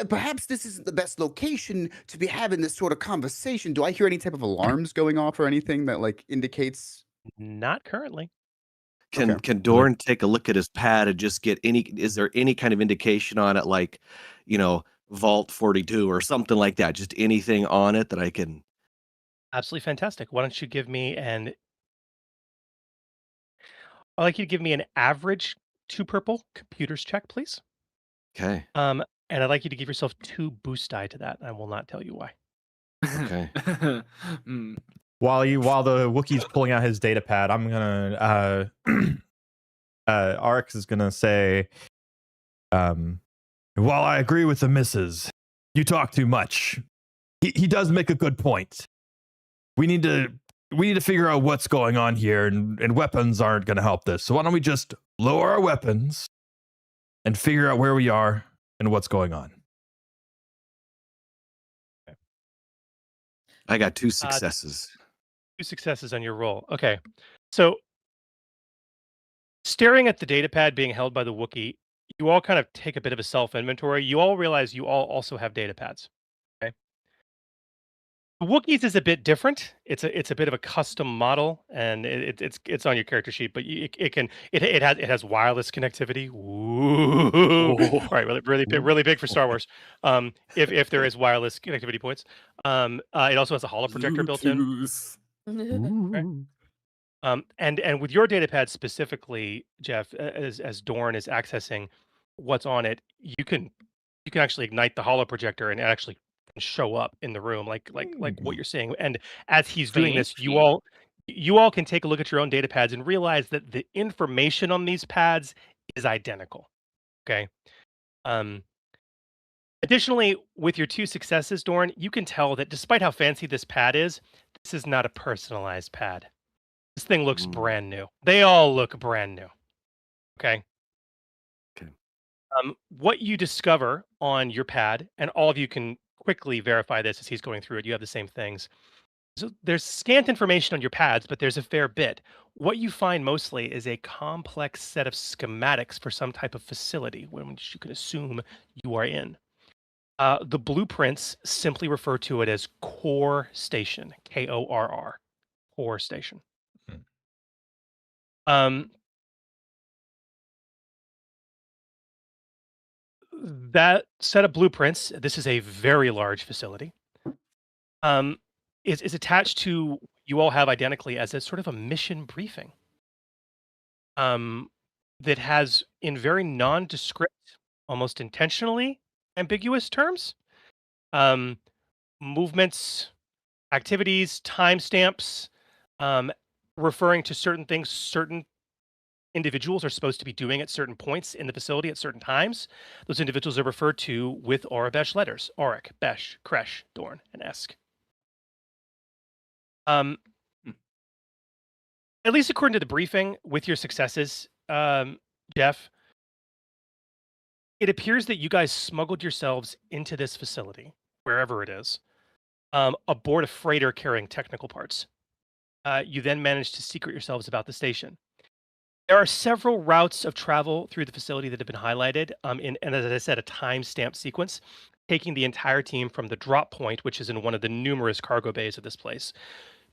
Perhaps this isn't the best location to be having this sort of conversation. Do I hear any type of alarms going off or anything that like indicates? Not currently. Can Dorn take a look at his pad and just get is there any kind of indication on it, like, you know, Vault 42 or something like that? Just anything on it that I can. Absolutely fantastic. Why don't you give me I'd like you to give me an average 2 purple computers check, please. Okay. And I'd like you to give yourself 2 boost die to that. I will not tell you why. Okay. While the Wookiee's pulling out his data pad, I'm gonna Arx is gonna say, while I agree with the missus, you talk too much. He does make a good point. We need to figure out what's going on here, and weapons aren't gonna help this. So why don't we just lower our weapons and figure out where we are and what's going on? I got 2 successes. 2 successes on your roll. Okay. So staring at the data pad being held by the Wookiee, you all kind of take a bit of a self-inventory. You all realize you all also have data pads. Okay. The Wookiees is a bit different. It's a bit of a custom model, and it's on your character sheet, but it has wireless connectivity. Ooh. All right, really big for Star Wars. If there is wireless connectivity points. It also has a holo projector built in. Okay. And with your data pad specifically, Jeff, as Dorn is accessing what's on it, you can actually ignite the holo projector and actually show up in the room like what you're seeing. And as he's doing this, you all can take a look at your own data pads and realize that the information on these pads is identical. Okay. Um, Additionally, with your 2 successes, Dorn, you can tell that despite how fancy this pad is, this is not a personalized pad. This thing looks Mm. brand new. They all look brand new. Okay. Okay. What you discover on your pad, and all of you can quickly verify this as he's going through it. You have the same things. So there's scant information on your pads, but there's a fair bit. What you find mostly is a complex set of schematics for some type of facility, which you can assume you are in. The blueprints simply refer to it as Core Station, KORR, Core Station. Hmm. That set of blueprints, this is a very large facility, um, is attached to you all have identically as a sort of a mission briefing um, that has, in very nondescript, almost intentionally ambiguous terms, um, movements, activities, timestamps, um, referring to certain things certain individuals are supposed to be doing at certain points in the facility at certain times. Those individuals are referred to with Aurebesh letters: Auric, Besh, Kresh, Dorn, and Esk. Um, at least according to the briefing, with your successes, Jeff, it appears that you guys smuggled yourselves into this facility, wherever it is, aboard a freighter carrying technical parts. You then managed to secret yourselves about the station. There are several routes of travel through the facility that have been highlighted, and as I said, a time-stamped sequence, taking the entire team from the drop point, which is in one of the numerous cargo bays of this place,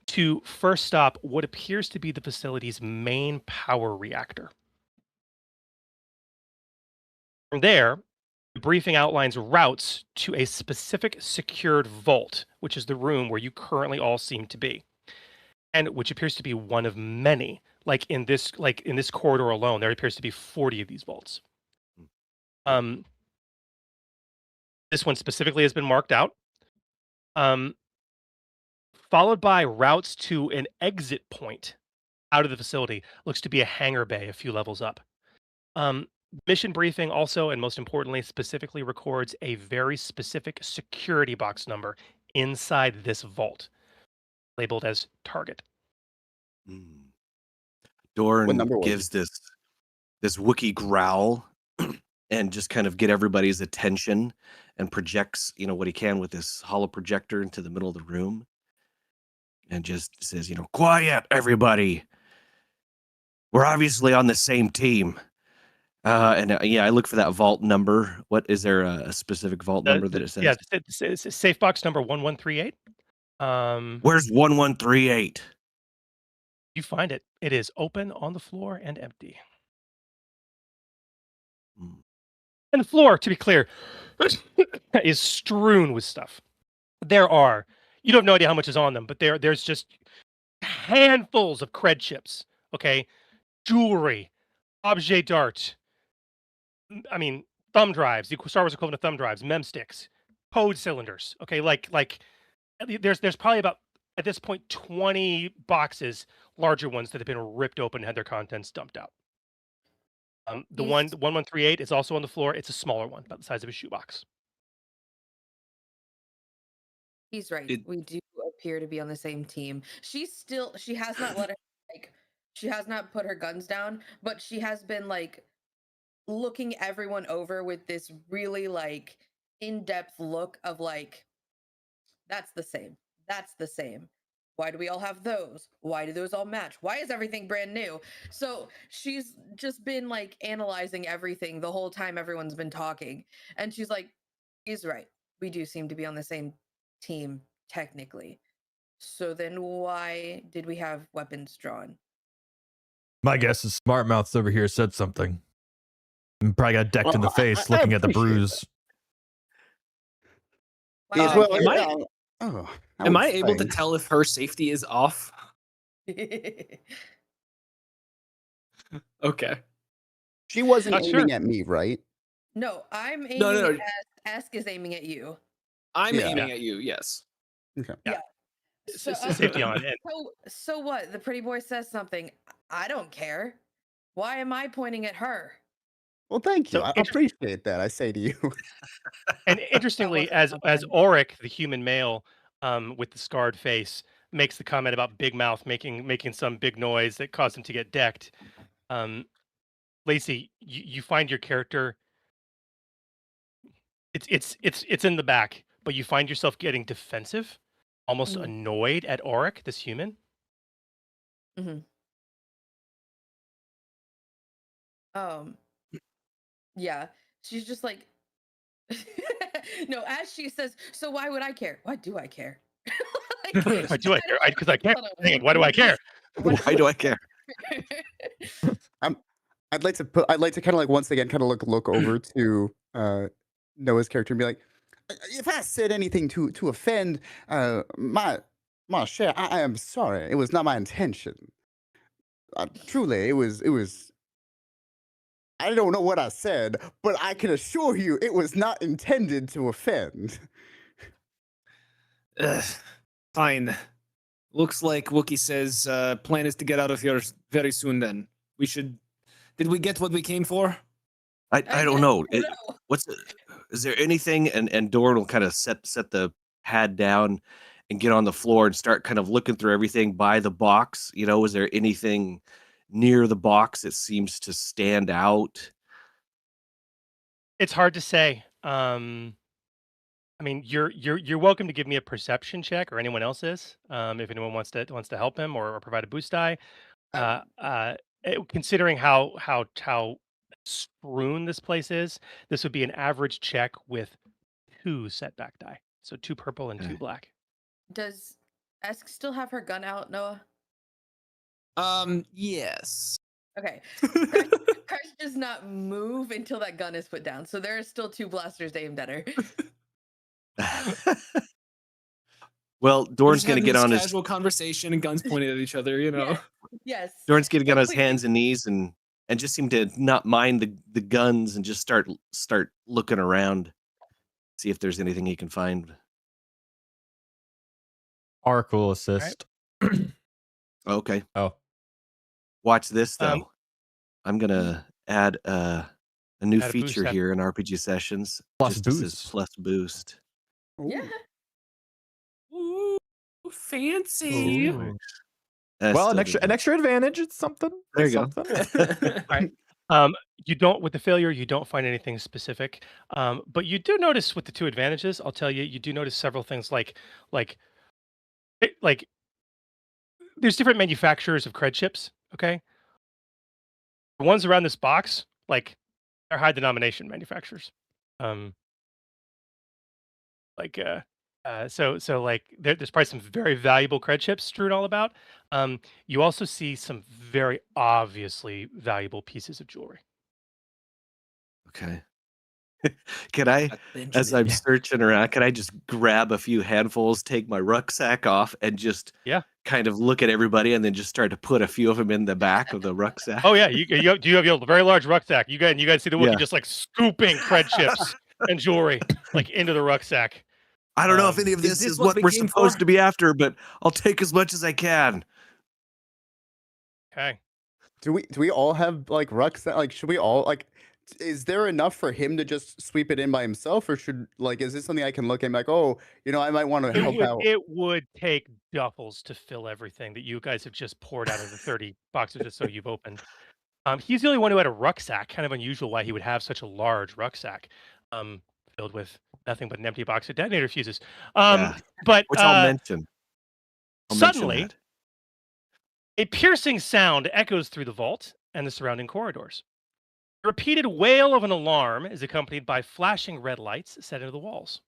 to first stop what appears to be the facility's main power reactor. From there, the briefing outlines routes to a specific secured vault, which is the room where you currently all seem to be, and which appears to be one of many. Like in this corridor alone, there appears to be 40 of these vaults. Um, this one specifically has been marked out. Followed by routes to an exit point out of the facility. Looks to be a hangar bay a few levels up. Mission briefing also, and most importantly, specifically records a very specific security box number inside this vault, labeled as target. Mm. What Dorn number was gives this Wookiee growl and just kind of get everybody's attention and projects, what he can with this hollow projector into the middle of the room and just says, quiet, everybody. We're obviously on the same team. Yeah, I look for that vault number. What is there a specific vault number that it says? Yeah, it's safe box number 1138. Where's 1138? You find it. It is open on the floor and empty. Mm. And the floor, to be clear, is strewn with stuff. You have no idea how much is on them, but there's just handfuls of cred chips, okay? Jewelry, objet d'art, thumb drives, the Star Wars equivalent of thumb drives, mem sticks, code cylinders, okay? Like there's probably about, at this point, 20 boxes, larger ones that have been ripped open and had their contents dumped out. The 1138 is also on the floor. It's a smaller one, about the size of a shoebox. He's right. We do appear to be on the same team. She has not let her, she has not put her guns down, but she has been looking everyone over with this really in-depth look of that's the same. That's the same. Why do we all have those? Why do those all match? Why is everything brand new? So she's just been analyzing everything the whole time everyone's been talking. And she's like, he's right. We do seem to be on the same team, technically. So then why did we have weapons drawn? My guess is Smart Mouths over here said something. And probably got decked in the face I looking at the appreciate bruise. Am I able to tell if her safety is off? Okay. She wasn't Not aiming sure. at me, right? No, I'm aiming No. at Esk is aiming at you. I'm aiming at you, yes. Okay. Yeah. So, Safety on. And so what? The pretty boy says something. I don't care. Why am I pointing at her? Well, thank you. So I appreciate that. I say to you. And interestingly, as Auric, the human male, with the scarred face, makes the comment about Big Mouth making some big noise that caused him to get decked. Lacey, you find your character. It's in the back, but you find yourself getting defensive, almost Mhm. annoyed at Auric, this human. Mhm. Yeah, she's just like, no. As she says, so why would I care? Why do I care? Like, Why do I care? Because I care. hold on. Dang it, why do I care? Why do I care? I'd like to kind of like once again kind of look over to Noah's character and be like, if I said anything to offend my share, I am sorry. It was not my intention. Truly, it was. I don't know what I said, but I can assure you it was not intended to offend. Fine. Looks like Wookie says plan is to get out of here very soon then. We should... Did we get what we came for? I don't know. No. Is there anything? And Doran will kind of set the pad down and get on the floor and start kind of looking through everything by the box. You know, is there anything near the box that seems to stand out? It's hard to say. I mean, you're welcome to give me a perception check, or anyone else is, if anyone wants to help him or provide a boost die. Considering how strewn this place is, this would be an average check with 2 setback die, so 2 purple and 2 Okay. black. Does Esk still have her gun out, Noah? Yes. Okay. Crush does not move until that gun is put down, so there are still 2 blasters aimed at her. Well, Doran's We're going to just get having on this his casual conversation and guns pointed at each other, you know. Yes. Doran's going to get on his completely. hands and knees and just seem to not mind the guns and just start looking around, see if there's anything he can find. Arc will assist. Okay. Oh, Watch this though. Um, I'm gonna add a new Add a boost feature die. here in RPG sessions. Plus just that says boost. plus boost. Yeah. Ooh, fancy. Ooh. well, an Still extra advantage. It's something. There It's you go. something. Right. You don't, with the failure, you don't find anything specific. But you do notice with the 2 advantages, I'll tell you, you do notice several things like there's different manufacturers of cred chips. Okay. The ones around this box, like, they're high denomination manufacturers. So like there's probably some very valuable cred chips strewn all about. You also see some very obviously valuable pieces of jewelry. Okay. Can I, as I'm searching around, can I just grab a few handfuls, take my rucksack off, and just kind of look at everybody, and then just start to put a few of them in the back of the rucksack? Oh yeah, you have a very large rucksack. You guys see the Wookiee just like scooping cred chips and jewelry like into the rucksack. I don't know if any of this is what we're supposed to be after, but I'll take as much as I can. Okay. Do we all have like rucksack? Like, should we all like? Is there enough for him to just sweep it in by himself, or should like? Is this something I can look at and be like, oh, you know, I might want to help out? It would take duffels to fill everything that you guys have just poured out of the 30 boxes or so you've opened. He's the only one who had a rucksack. Kind of unusual why he would have such a large rucksack, filled with nothing but an empty box of detonator fuses. But which I'll mention. Suddenly, a piercing sound echoes through the vault and the surrounding corridors. The repeated wail of an alarm is accompanied by flashing red lights set into the walls.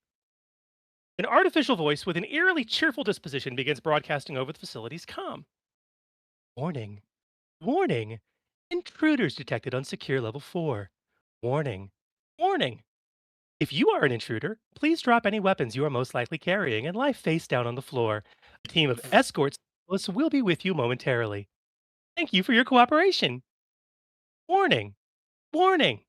An artificial voice with an eerily cheerful disposition begins broadcasting over the facility's comm. Warning. Warning. Intruders detected on secure level 4. Warning. Warning. If you are an intruder, please drop any weapons you are most likely carrying and lie face down on the floor. A team of escorts will be with you momentarily. Thank you for your cooperation. Warning. Warning.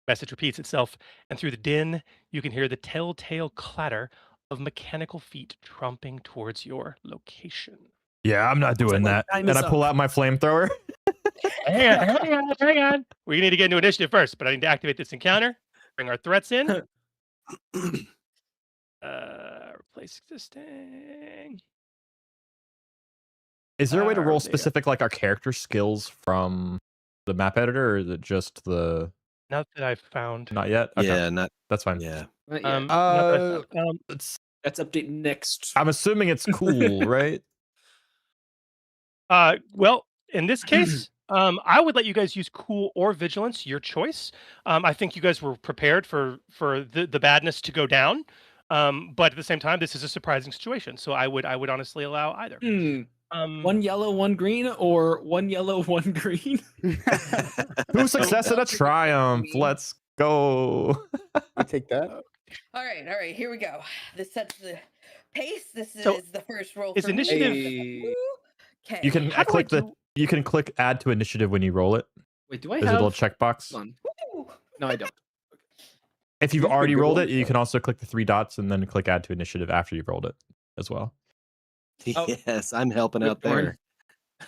Message repeats itself, and through the din, you can hear the telltale clatter of mechanical feet tromping towards your location. Yeah, I'm not doing that. And I pull out my flamethrower. Hang on. We need to get into initiative first, but I need to activate this encounter. Bring our threats in. Replace existing. Is there a way to roll There you go. specific like our character skills from the map editor, or is it just the? Not that I've found. Not yet. Okay. Yeah, not That's fine. yeah. Not yet. Not that I found. It's, That's update next. I'm assuming it's cool, right? Well, in this case, I would let you guys use cool or vigilance, your choice. I think you guys were prepared for the badness to go down. But at the same time, this is a surprising situation, so I would honestly allow either. One yellow, one green, or one yellow, one green. Two success and a triumph. Let's go. I take that. All right, here we go. This sets the pace. This So, is the first roll is for initiative- me. Okay. You can How do I click the. do- You can click add to initiative when you roll it. Wait, do I There's have a little checkbox. Hold on. Woo! No, I don't. If you've These are already good rolled ones, it, you though. can also click the 3 dots and then click add to initiative after you've rolled it as well. Oh. Yes, I'm helping out Darn.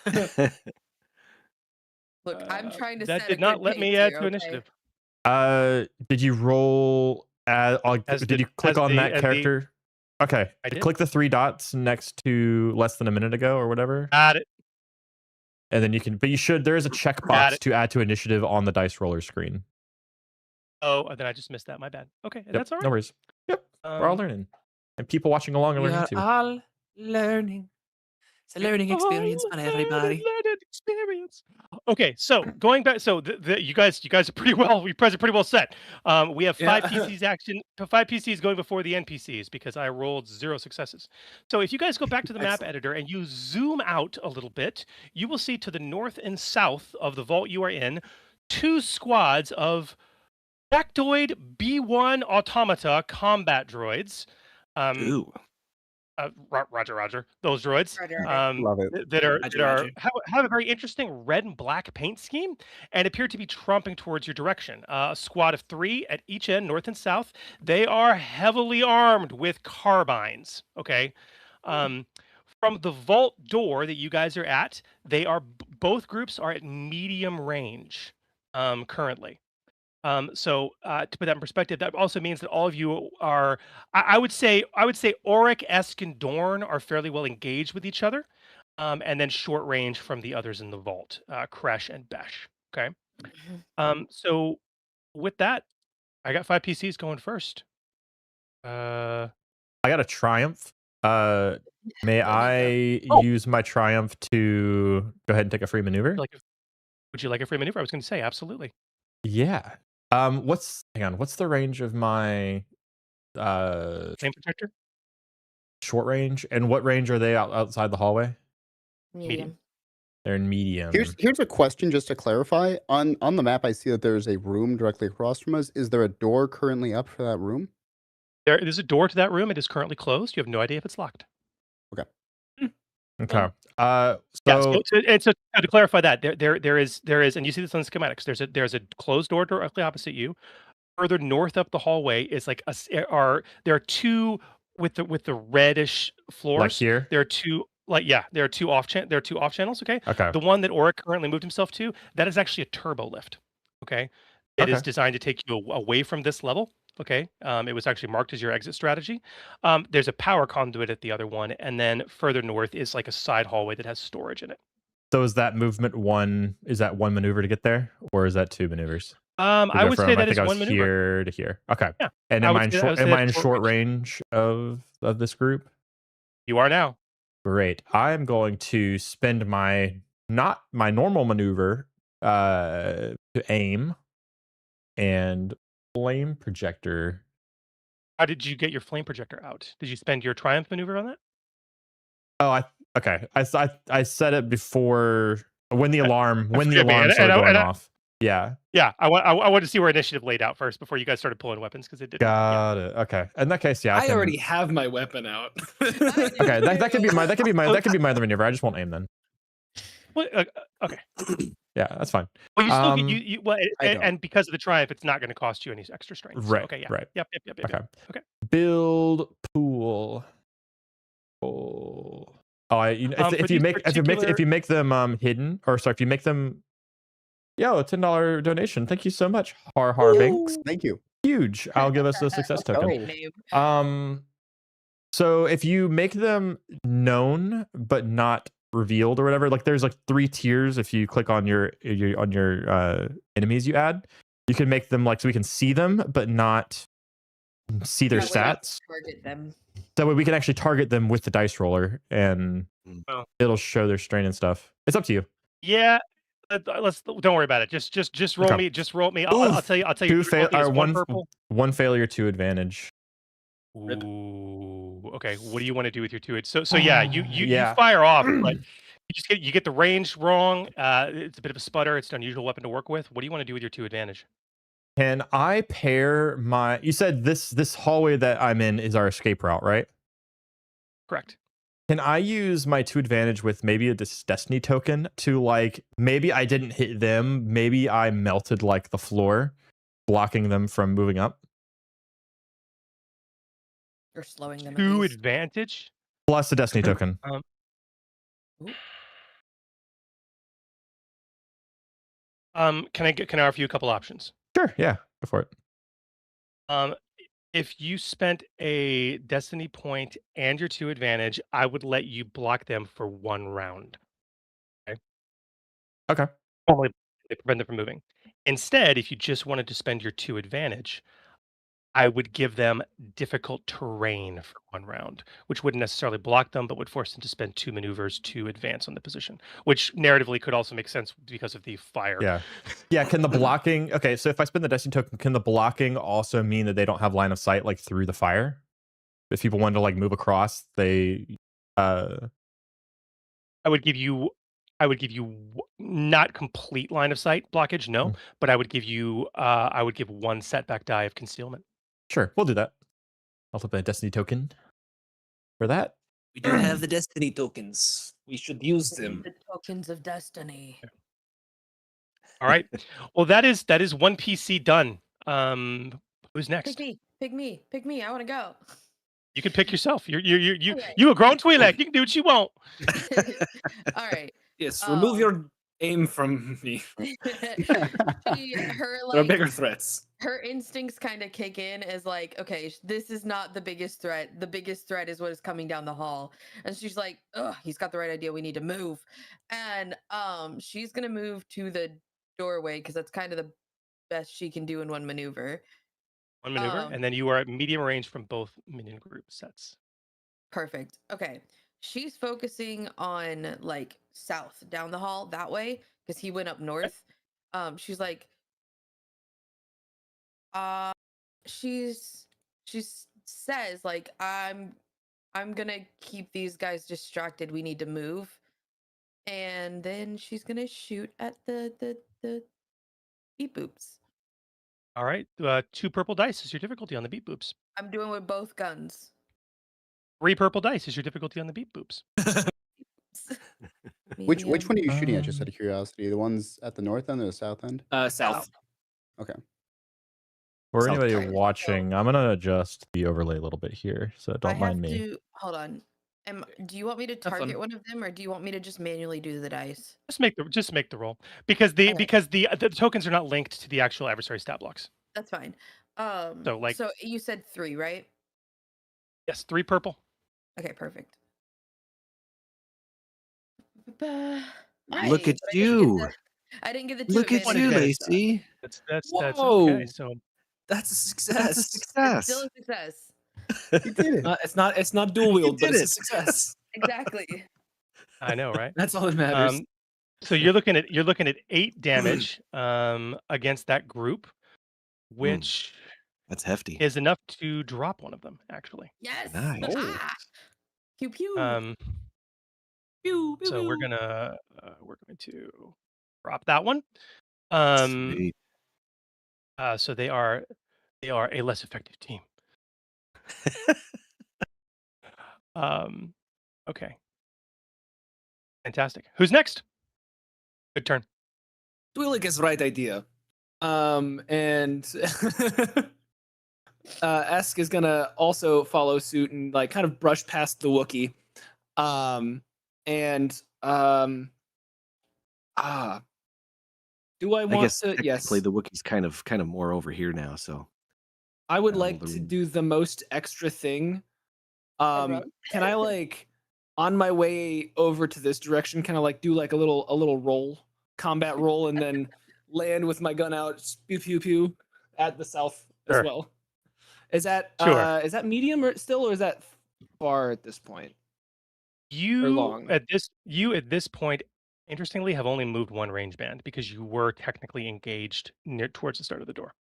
there. Look, I'm trying to that set did a not good let me pace add here, to okay? initiative. Did you roll? Did you click as on the- that as the- character? Okay. I did. Click the 3 dots next to less than a minute ago or whatever, Got it. and then you can. But you should. There is a Got checkbox it. to add to initiative on the dice roller screen. Oh, then I just missed that. My bad. Okay, Yep, that's all right. No worries. Yep. We're all Um, learning, and people watching along are We learning are too. all learning. It's a learning experience Oh, for everybody. learning experience. Okay, so going back, so you guys are pretty well. You guys are pretty well set. We have 5 Yeah. PCs action, 5 PCs going before the NPCs because I rolled 0 successes. So if you guys go back to the map Excellent. editor and you zoom out a little bit, you will see to the north and south of the vault you are in 2 squads of factoid B1 automata combat droids. Ooh. Roger. Those droids. Roger. Love it. That are Roger. have a very interesting red and black paint scheme and appear to be tromping towards your direction. A squad of 3 at each end, north and south. They are heavily armed with carbines. Okay. From the vault door that you guys are at, they are both groups are at medium range currently. So to put that in perspective, that also means that all of you are, I would say Auric, Esk, and Dorn are fairly well engaged with each other, and then short range from the others in the vault, Kresh and Besh. Okay. So with that, I got 5 PCs going first. I got a triumph. May Oh, I Oh. use my triumph to go ahead and take a free maneuver? Would you like a free maneuver? I was going to say absolutely. Yeah. What's the range of my Flame protector. short range, and what range are they outside the hallway? Medium. They're in medium. Here's a question just to clarify. On the map, I see that there's a room directly across from us. Is there a door currently up for that room? There's a door to that room. It is currently closed. You have no idea if it's locked. Okay. Yeah, So so to clarify that, there is, and you see this on the schematics. There's a closed door directly opposite you. Further north up the hallway is like there are 2 with the reddish floors. like here. There are 2 there are 2 off channels. Okay, Okay. the one that Auric currently moved himself to, that is actually a turbo lift. Okay, it is Okay. designed to take you away from this level. Okay, it was actually marked as your exit strategy. There's a power conduit at the other one, and then further north is like a side hallway that has storage in it. So is that movement one? Is that 1 maneuver to get there, or is that 2 maneuvers? I go would from, say that I is think I one was maneuver. here to here. Okay. Yeah. And I am would I in say- I short? would say Am I in that's short short range of this group? You are now. Great. I'm going to spend not my normal maneuver to aim and flame projector. How did you get your flame projector out? Did you spend your triumph maneuver on that? Oh, okay. I said it before when the Okay. alarm Forgive me, started going and off. Yeah. Yeah, I want to see where initiative laid out first before you guys started pulling weapons because it didn't. Got it. Okay. In that case, yeah. I already have my weapon out. Okay, that could be my other maneuver. I just won't aim then. Well, okay. Yeah, that's fine. Well, you still Um, you well, I don't. and because of the triumph, it's not going to cost you any extra strength. So, Right. okay. Yeah. Right. Yep. Okay. Okay. Build pool. Oh, For if you these make them hidden, or sorry, if you make them Yo, a $10 donation. Thank you so much, Har Banks. Thank you. Huge. I'll give us a success token. Great name. So if you make them known but not revealed or whatever, like there's like 3 tiers. If you click on your enemies you add, you can make them like so we can see them but not see their That way I can stats. Target them. That way we can actually target them with the dice roller and Oh. it'll show their strain and stuff. It's up to you. Yeah. Don't worry about it. Just roll Okay. me. Just roll me. I'll tell you. 2 fail or one purple. 1 failure, 2 advantage. Ooh. Okay. What do you want to do with your 2? So yeah, you Yeah. fire off, but you get the range wrong. It's a bit of a sputter. It's an unusual weapon to work with. What do you want to do with your 2 advantage? Can I pair my? You said this hallway that I'm in is our escape route, right? Correct. Can I use my 2 advantage with maybe a destiny token to like maybe I didn't hit them, maybe I melted like the floor, blocking them from moving up? Or slowing them. 2 at least. advantage. Plus a destiny token. Can I offer you a couple options? Sure, yeah, go for it. If you spent a destiny point and your 2 advantage, I would let you block them for 1 round. Okay. Only they prevent them from moving. Instead, if you just wanted to spend your 2 advantage, I would give them difficult terrain for 1 round, which wouldn't necessarily block them, but would force them to spend 2 maneuvers to advance on the position, which narratively could also make sense because of the fire. Yeah. Yeah, can the blocking okay, so if I spend the destiny token, can the blocking also mean that they don't have line of sight like through the fire? If people want to like move across, they I would give you not complete line of sight blockage, no, but I would give 1 setback die of concealment. Sure, we'll do that. I'll flip a destiny token for that. We do have the destiny tokens. We should use them. The tokens of destiny. All right. Well, that is 1 PC done. Who's next? Pick me. I want to go. You can pick yourself. Okay. You a grown Twi'lek. You can do what you want. All right. Yes, remove your aim from me. There are bigger threats. Her instincts kind of kick in as like, okay, this is not the biggest threat. The biggest threat is what is coming down the hall. And she's like, ugh, he's got the right idea. We need to move. And she's gonna move to the doorway because that's kind of the best she can do in 1 maneuver. 1 maneuver, and then you are at medium range from both minion group sets. Perfect. Okay. She's focusing on like south down the hall that way because he went up north. She's like, she says like, I'm gonna keep these guys distracted. We need to move, and then she's gonna shoot at the beep boops. All right, 2 purple dice is your difficulty on the beep boops. I'm doing with both guns. 3 purple dice is your difficulty on the beep boops. Which one are you shooting at, just out Um, of curiosity? The ones at the north end or the south end? South. Okay. For South anybody Carolina. watching, I'm gonna adjust the overlay a little bit here, so I don't have mind me. to hold on. Do you want me to fun. target one of them, or do you want me to just manually do the dice? Just make the roll because the Okay. tokens are not linked to the actual adversary stat blocks. That's fine. So you said 3, right? yes, 3 purple. Okay, perfect. Look Nice, at but I didn't get you. I didn't get the 2 Look at advantage you, dice, though. Lacey. That's Whoa. okay. So That's a That's a success. It's success. still a success. You did it. It's not dual wield, but did it's a it. success. Exactly. I know, right? That's all that matters. So you're looking at 8 damage against that group, which That's hefty. is enough to drop one of them, actually. Yes. Nice. Ah! Pew pew. Pew, pew, So we're pew. going to drop that one. Sweet. So they are a less effective team. Okay. Fantastic. Who's next? Good turn. Twi'lek has the right idea. And Esk is gonna also follow suit and like kind of brush past the Wookiee. Do I I want guess to? technically Yes. the Wookiee's kind of more over here now. So I would all like the to room. do the most extra thing. run? Can I like on my way over to this direction, kind of like do like a little roll, combat roll, and then land with my gun out, pew pew pew, at the south as Sure. well. Is that Sure. is that medium or still, or is that far at this point? You long. at this point, interestingly, have only moved one range band because you were technically engaged near towards the start of the door.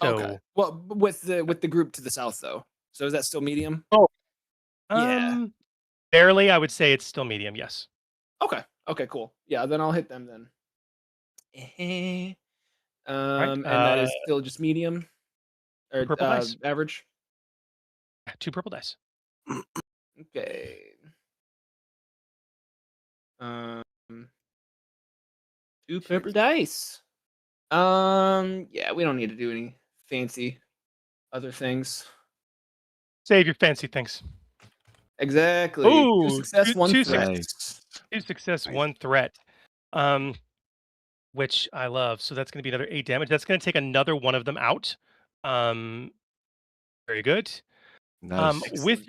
Okay. So, Well, with the group to the south though. So is that still medium? oh, Yeah. barely. I would say it's still medium. Yes. Okay. Okay. Cool. Yeah. Then I'll hit them then. All right. And that is still just medium or purple dice. average. 2 purple dice. Okay. 2 purple dice. Yeah, we don't need to do any fancy other things. Save your fancy things. Exactly. Ooh, 2 success, 1 2 threat. Nice. 2 success, Nice. 1 threat. Which I love. So that's going to be another 8 damage. That's going to take another one of them out. Very good. Nice. With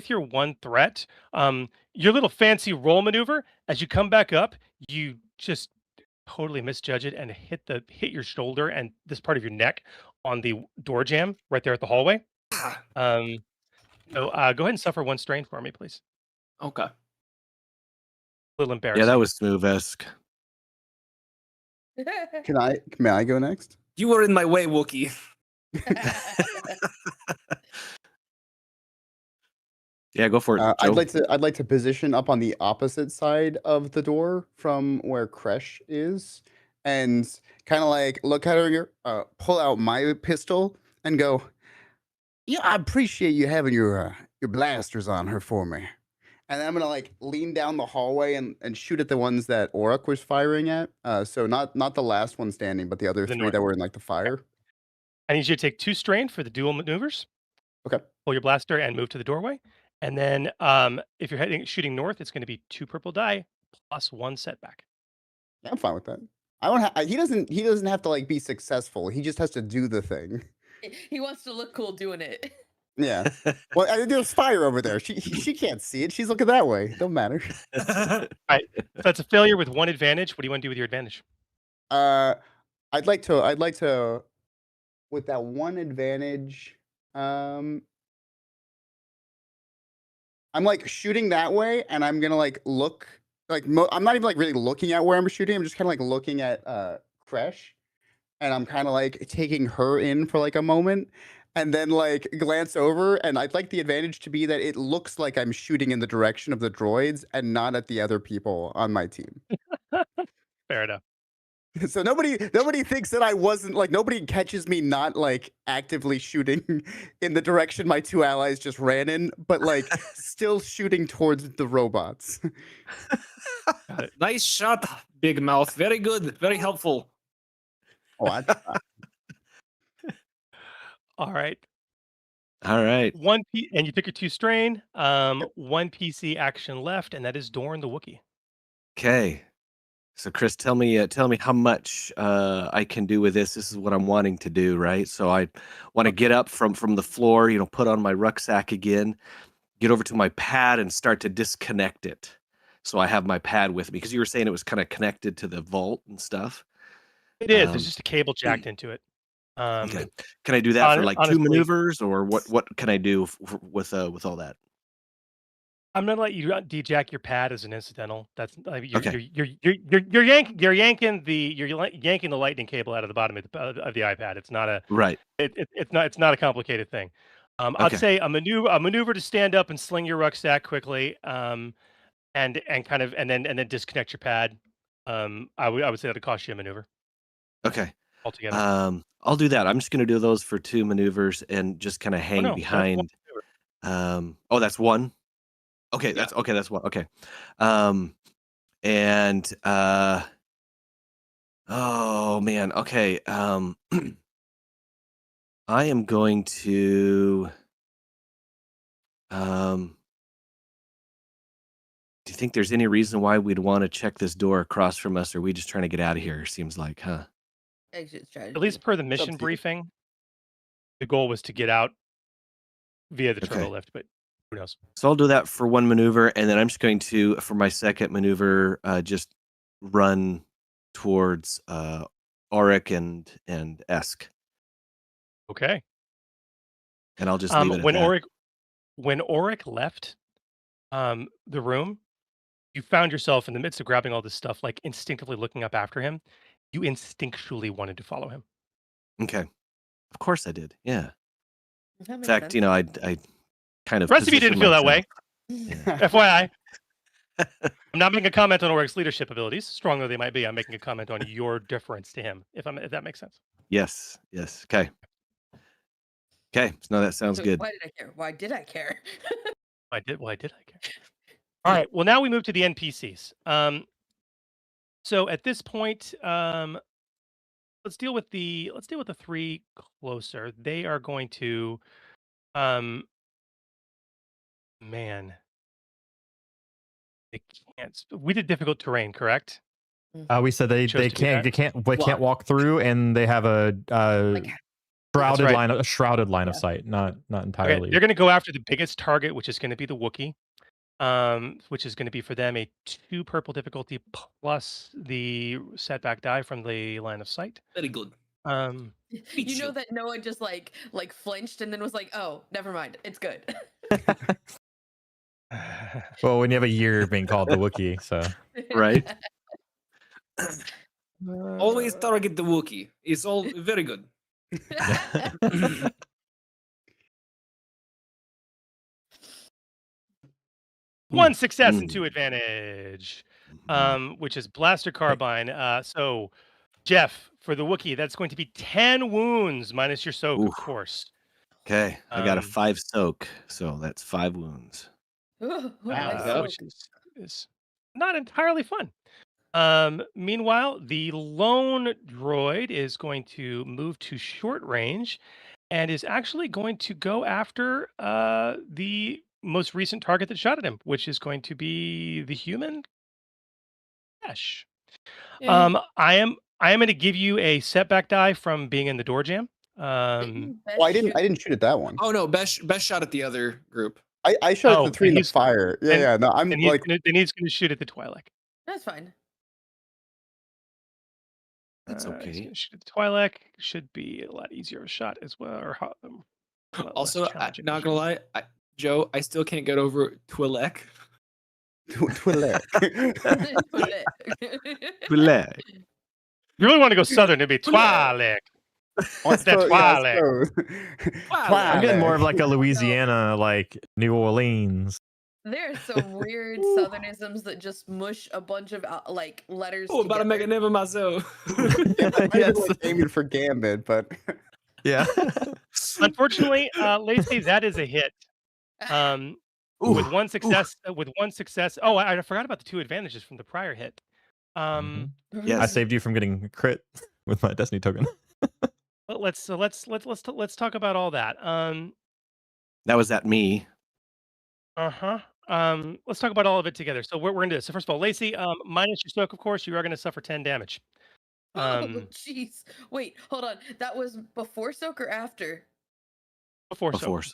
your 1 threat, your little fancy roll maneuver, as you come back up, you just totally misjudge it and hit your shoulder and this part of your neck on the door jamb right there at the hallway. So go ahead and suffer 1 strain for me, please. Okay. A little embarrassing. Yeah, that was Smooth-esque. May I go next? You were in my way, Wookie. Yeah, go for it, Joe. I'd like to position up on the opposite side of the door from where Kresh is, and kind of like look at her, pull out my pistol, and go, "Yeah, I appreciate you having your blasters on her for me." And then I'm gonna like lean down the hallway and shoot at the ones that Auroch was firing at. So not the last one standing, but the other The 3 north. that were in like the fire. I need you to take 2 strain for the dual maneuvers. Okay. Pull your blaster and move to the doorway. And then if you're shooting north, it's going to be 2 purple die plus 1 setback. Yeah, I'm fine with that. I don't. He doesn't have to like be successful. He just has to do the thing. He wants to look cool doing it. Yeah. Well, there's fire over there. She can't see it. She's looking that way. Don't matter. So that's a failure with 1 advantage. What do you want to do with your advantage? I'd like to, with that 1 advantage. I'm like shooting that way, and I'm gonna like look like I'm not even like really looking at where I'm shooting. I'm just kind of like looking at Kresh, and I'm kind of like taking her in for like a moment, and then like glance over, and I'd like the advantage to be that it looks like I'm shooting in the direction of the droids and not at the other people on my team. Fair enough. So nobody thinks that I wasn't like, nobody catches me not like actively shooting in the direction my 2 allies just ran in, but like still shooting towards the robots. Got it. Nice shot, Big Mouth. Very good. Very helpful. Oh, All right. All right. And you took your 2 strain. 1 PC action left, and that is Dorn the Wookiee. Okay. So, Chris, tell me how much I can do with this. This is what I'm wanting to do, right? So, I want to get up from the floor, put on my rucksack again, get over to my pad, and start to disconnect it. So, I have my pad with me because you were saying it was kind of connected to the vault and stuff. It is. There's just a cable jacked into it. Okay. Can I do that for like 2 honestly- maneuvers, or what can I do with all that? I'm gonna let you dejack your pad as an incidental. That's Okay. you're yanking the lightning cable out of the bottom of the iPad. It's not a Right. it's not a complicated thing. I'd Okay. say a maneuver to stand up and sling your rucksack quickly, and then disconnect your pad. I would say that'd cost you a maneuver Okay. altogether. I'll do that. I'm just gonna do those for 2 maneuvers and just kind of hang no, that's one behind. maneuver. Oh, that's 1. Okay, Yeah. that's 1. Okay. And oh man, okay. I am going to do you think there's any reason why we'd want to check this door across from us, or are we just trying to get out of here? Seems like, huh? Exit strategy. At least per the up mission to you. briefing, the goal was to get out via the turbo Okay. lift, but who knows? So I'll do that for one maneuver, and then I'm just going to, for my second maneuver, just run towards Auric and Esk, Okay. and I'll just leave it at When that. Auric left the room, you found yourself in the midst of grabbing all this stuff, like instinctively looking up after him. You instinctually wanted to follow him. Okay. Of course I did. Yeah. That In makes fact, sense. you know, I kind of The rest of you didn't positioned feel that way. myself. FYI. I'm not making a comment on Auric's leadership abilities, strong though they might be. I'm making a comment on your difference to him, if that makes sense. Yes. Yes. Okay. Okay. No, that sounds good. Why did I care? Why did I care? Why did I care? All right. Well, now we move to the NPCs. So at this point, let's deal with the three closer. They are going to, man, they can't. We did difficult terrain, correct? We said they Chose to do that. can't walk through, and they have a Like, shrouded right. line of Yeah. sight, not Okay, entirely. they're going to go after the biggest target, which is going to be the Wookiee, which is going to be for them a 2 purple difficulty plus the setback die from the line of sight. Very good. you know that Noah just like flinched and then was like, "Oh, never mind, it's good." Well, when you have a year being called the Wookiee, so Right. Always target the Wookiee. It's all very good. One success and Mm. 2 advantage, Mhm. which is blaster carbine. So, Jeff, for the Wookiee, that's going to be 10 wounds minus your soak, of Oof. course. Okay. I got a Um, 5 soak, so that's 5 wounds. Ooh, Wow. nice Yep. which soak. is not entirely fun. Meanwhile, the lone droid is going to move to short range and is actually going to go after the most recent target that shot at him, which is going to be the human Ash. Yeah. I am going to give you a setback die from being in the door jam. Didn't Beth Oh, I didn't shoot- shoot at that one. Oh no, best shot at the other group. I shot at Oh, the 3 in then the he's- fire. Yeah, then- yeah. No, I'm And he's like going to shoot at the Twi'lek. That's fine. That's He's okay. going to shoot at the Twi'lek. Should be a lot easier of a shot as well. Or a lot less Also, challenging. not gonna lie, Joe, I still can't get over Twi'lek. Twi'lek. Twi'lek. You really want to go southern? It'd be Twi'lek. Let's That's go- yeah, Twi'lek. let's go. I'm getting more of like a No. Louisiana, like New Orleans. There are some weird southernisms that just mush a bunch of like letters. Oh, about to make a together. name of myself. Yeah, I might have Yes. been, like, aiming for Gambit, but Yeah. Unfortunately, Lacey, that is a hit. With one success. Oh, I forgot about the 2 advantages from the prior hit. Yes. I saved you from getting crit with my Destiny token. But let's talk about all that. That was at me. Let's talk about all of it together. So we're into this. So first of all, Lacey, minus your soak, of course, you are going to suffer 10 damage. Oh, jeez. Wait, hold on. That was before soak or after? Before soak.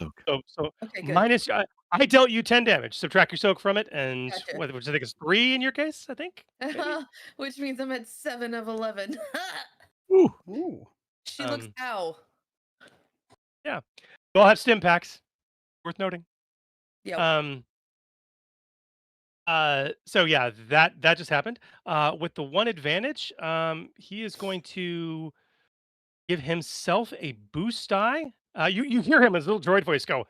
So Okay, good. minus. I dealt you 10 damage. Subtract your soak from it, and Gotcha. which I think is 3 in your case. I think. Maybe? Which means I'm at 7 of 11. ooh. She looks ow. They all have stim packs. Worth noting. Yeah. So yeah, that just happened. With the 1 advantage, he is going to give himself a boost die. You hear him, his little droid voice go,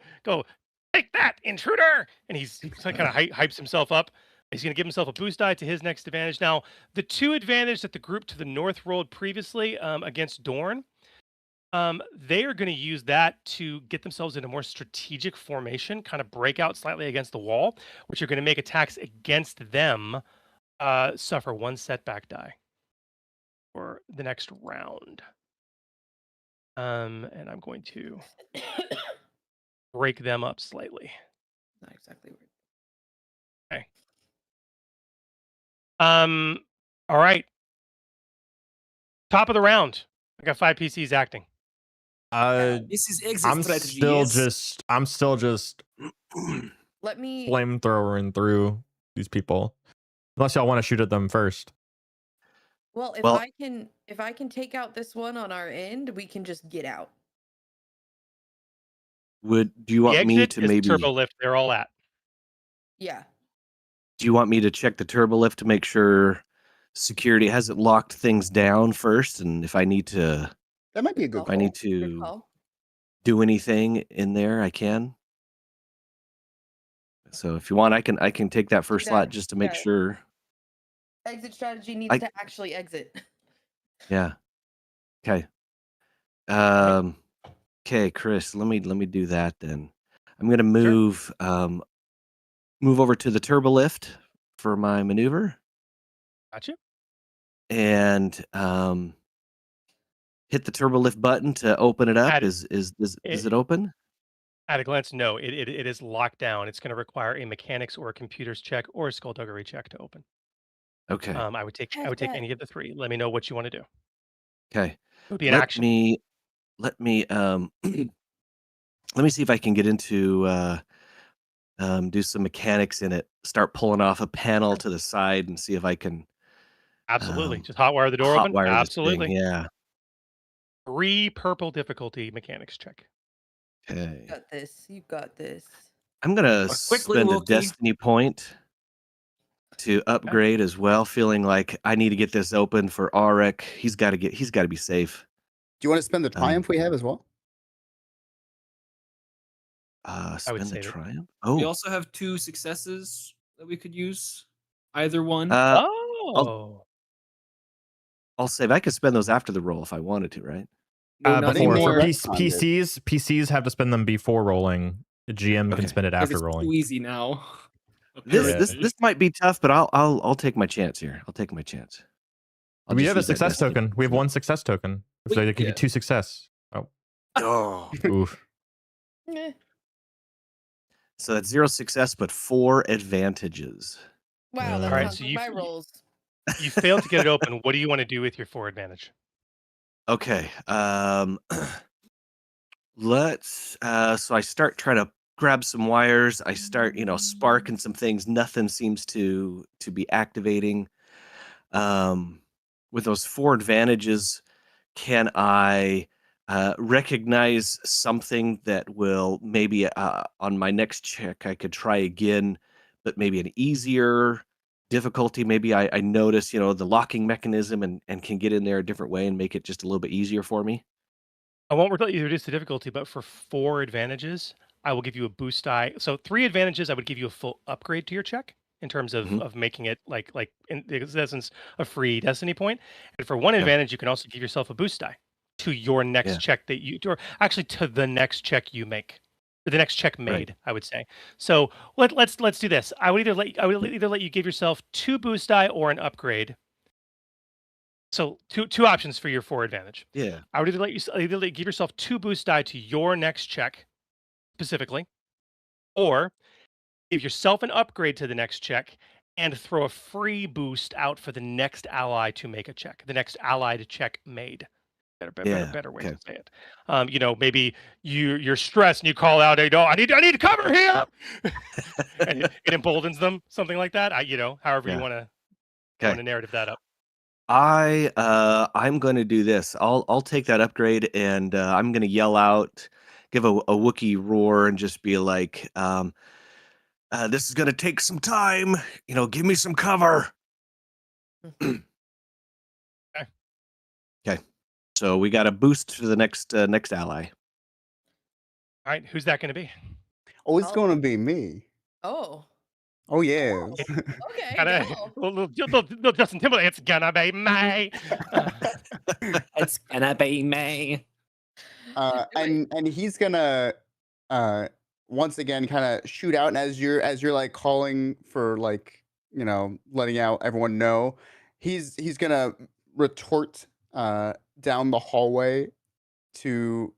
take that, intruder! And he's like kind of hypes himself up. He's going to give himself a boost die to his next advantage. Now, the 2 advantage that the group to the north rolled previously against Dorn, they are going to use that to get themselves in a more strategic formation, kind of break out slightly against the wall, which are going to make attacks against them suffer 1 setback die for the next round. And I'm going to break them up slightly. Not exactly weird. Okay. All right. Top of the round. I got 5 PCs acting. This is exit I'm strategy. still Yes. just Let me. flamethrowing through these people. Unless y'all want to shoot at them first. Well, Well- if I can take out this one on our end, we can just get out. Do you The want me exit to is maybe? turbo lift. They're all at. Yeah. Do you want me to check the turbo lift to make sure security hasn't locked things down first? And if I need to That might be a good If I need call. Good to call. do anything in there, I can. So if you want, I can take that first slot just to make yeah. sure. Exit strategy needs I- to actually exit. Yeah. Okay. Okay, Chris, let me do that then. I'm gonna move move over to the turbo lift for my maneuver Gotcha. and hit the turbo lift button to open it up. Add- Is it open? At a glance, no. It is locked down. It's going to require a mechanics or a computer's check or a skullduggery check to open. Okay. I would take Heck that. any of the 3. Let me know what you want to do. Okay. It would be an Let action. me let me see if I can get into do some mechanics in it. Start pulling off a panel to the side and see if I can Absolutely. Just hotwire the door open. hotwire this Absolutely. thing. Yeah. 3 purple difficulty mechanics check. Okay. You got this. You got this. I'm gonna Quickly, spend a Wookie. destiny point to upgrade as well, feeling like I need to get this open for Arik. He's got to be safe. Do you want to spend the triumph we have as well? would Spend the save it. triumph. We Oh, also have 2 successes that we could use. Either one. Oh. I'll save. I could spend those after the roll if I wanted to, right? No, not Before. For anymore. PCs have to spend them before rolling. The GM Okay. can spend it 'Cause after it's rolling. too easy now. This might be tough, but I'll take my chance here. I'll take my chance. I'll We just have a use that success destiny token. point We have for 1 success token. So they give you Yeah. 2 success. Oh, that. Oh, oof. Eh. so that's 0 success, but 4 advantages. Wow, that Alright, sounds so like you my f- rolls. You failed to get it open. What do you want to do with your 4 advantage? Okay. Let's so I start trying to grab some wires. I start, sparking some things. Nothing seems to be activating. With those 4 advantages, can I recognize something that will maybe on my next check I could try again, but maybe an easier difficulty? Maybe I notice, the locking mechanism and can get in there a different way and make it just a little bit easier for me. I won't let you reduce the difficulty, but for 4 advantages, I will give you a boost die. So 3 advantages, I would give you a full upgrade to your check in terms of, Mhm. of making it like in the essence a free destiny point. And for 1 Yeah. advantage, you can also give yourself a boost die to your next Yeah. check that you or actually to the next check you make. Or the next check Right. made, I would say. So let's do this. I would either let you give yourself 2 boost die or an upgrade. So two options for your 4 advantage. Yeah. I would either give yourself 2 boost die to your next check specifically, or give yourself an upgrade to the next check and throw a free boost out for the next ally to make a check. The next allied check made. Better way Okay. to say it. Maybe you're stressed and you call out, "Hey, no, I need cover here," and it emboldens them, something like that. However you Yeah. want Okay. to narrative that up. I'm going to do this. I'll take that upgrade and I'm going to yell out, give a Wookiee roar, and just be like, "This is going to take some time. Give me some cover." Okay. So we got a boost to the next ally. All right, who's that going to be? Oh, it's Oh. going to be me. Oh. Oh, yes. Okay. Gotta, Go. little Justin Timberlake. It's gonna be me. It's gonna be me. Do it. And he's gonna once again kind of shoot out, and as you're like calling for, like, letting out everyone know, he's gonna retort down the hallway to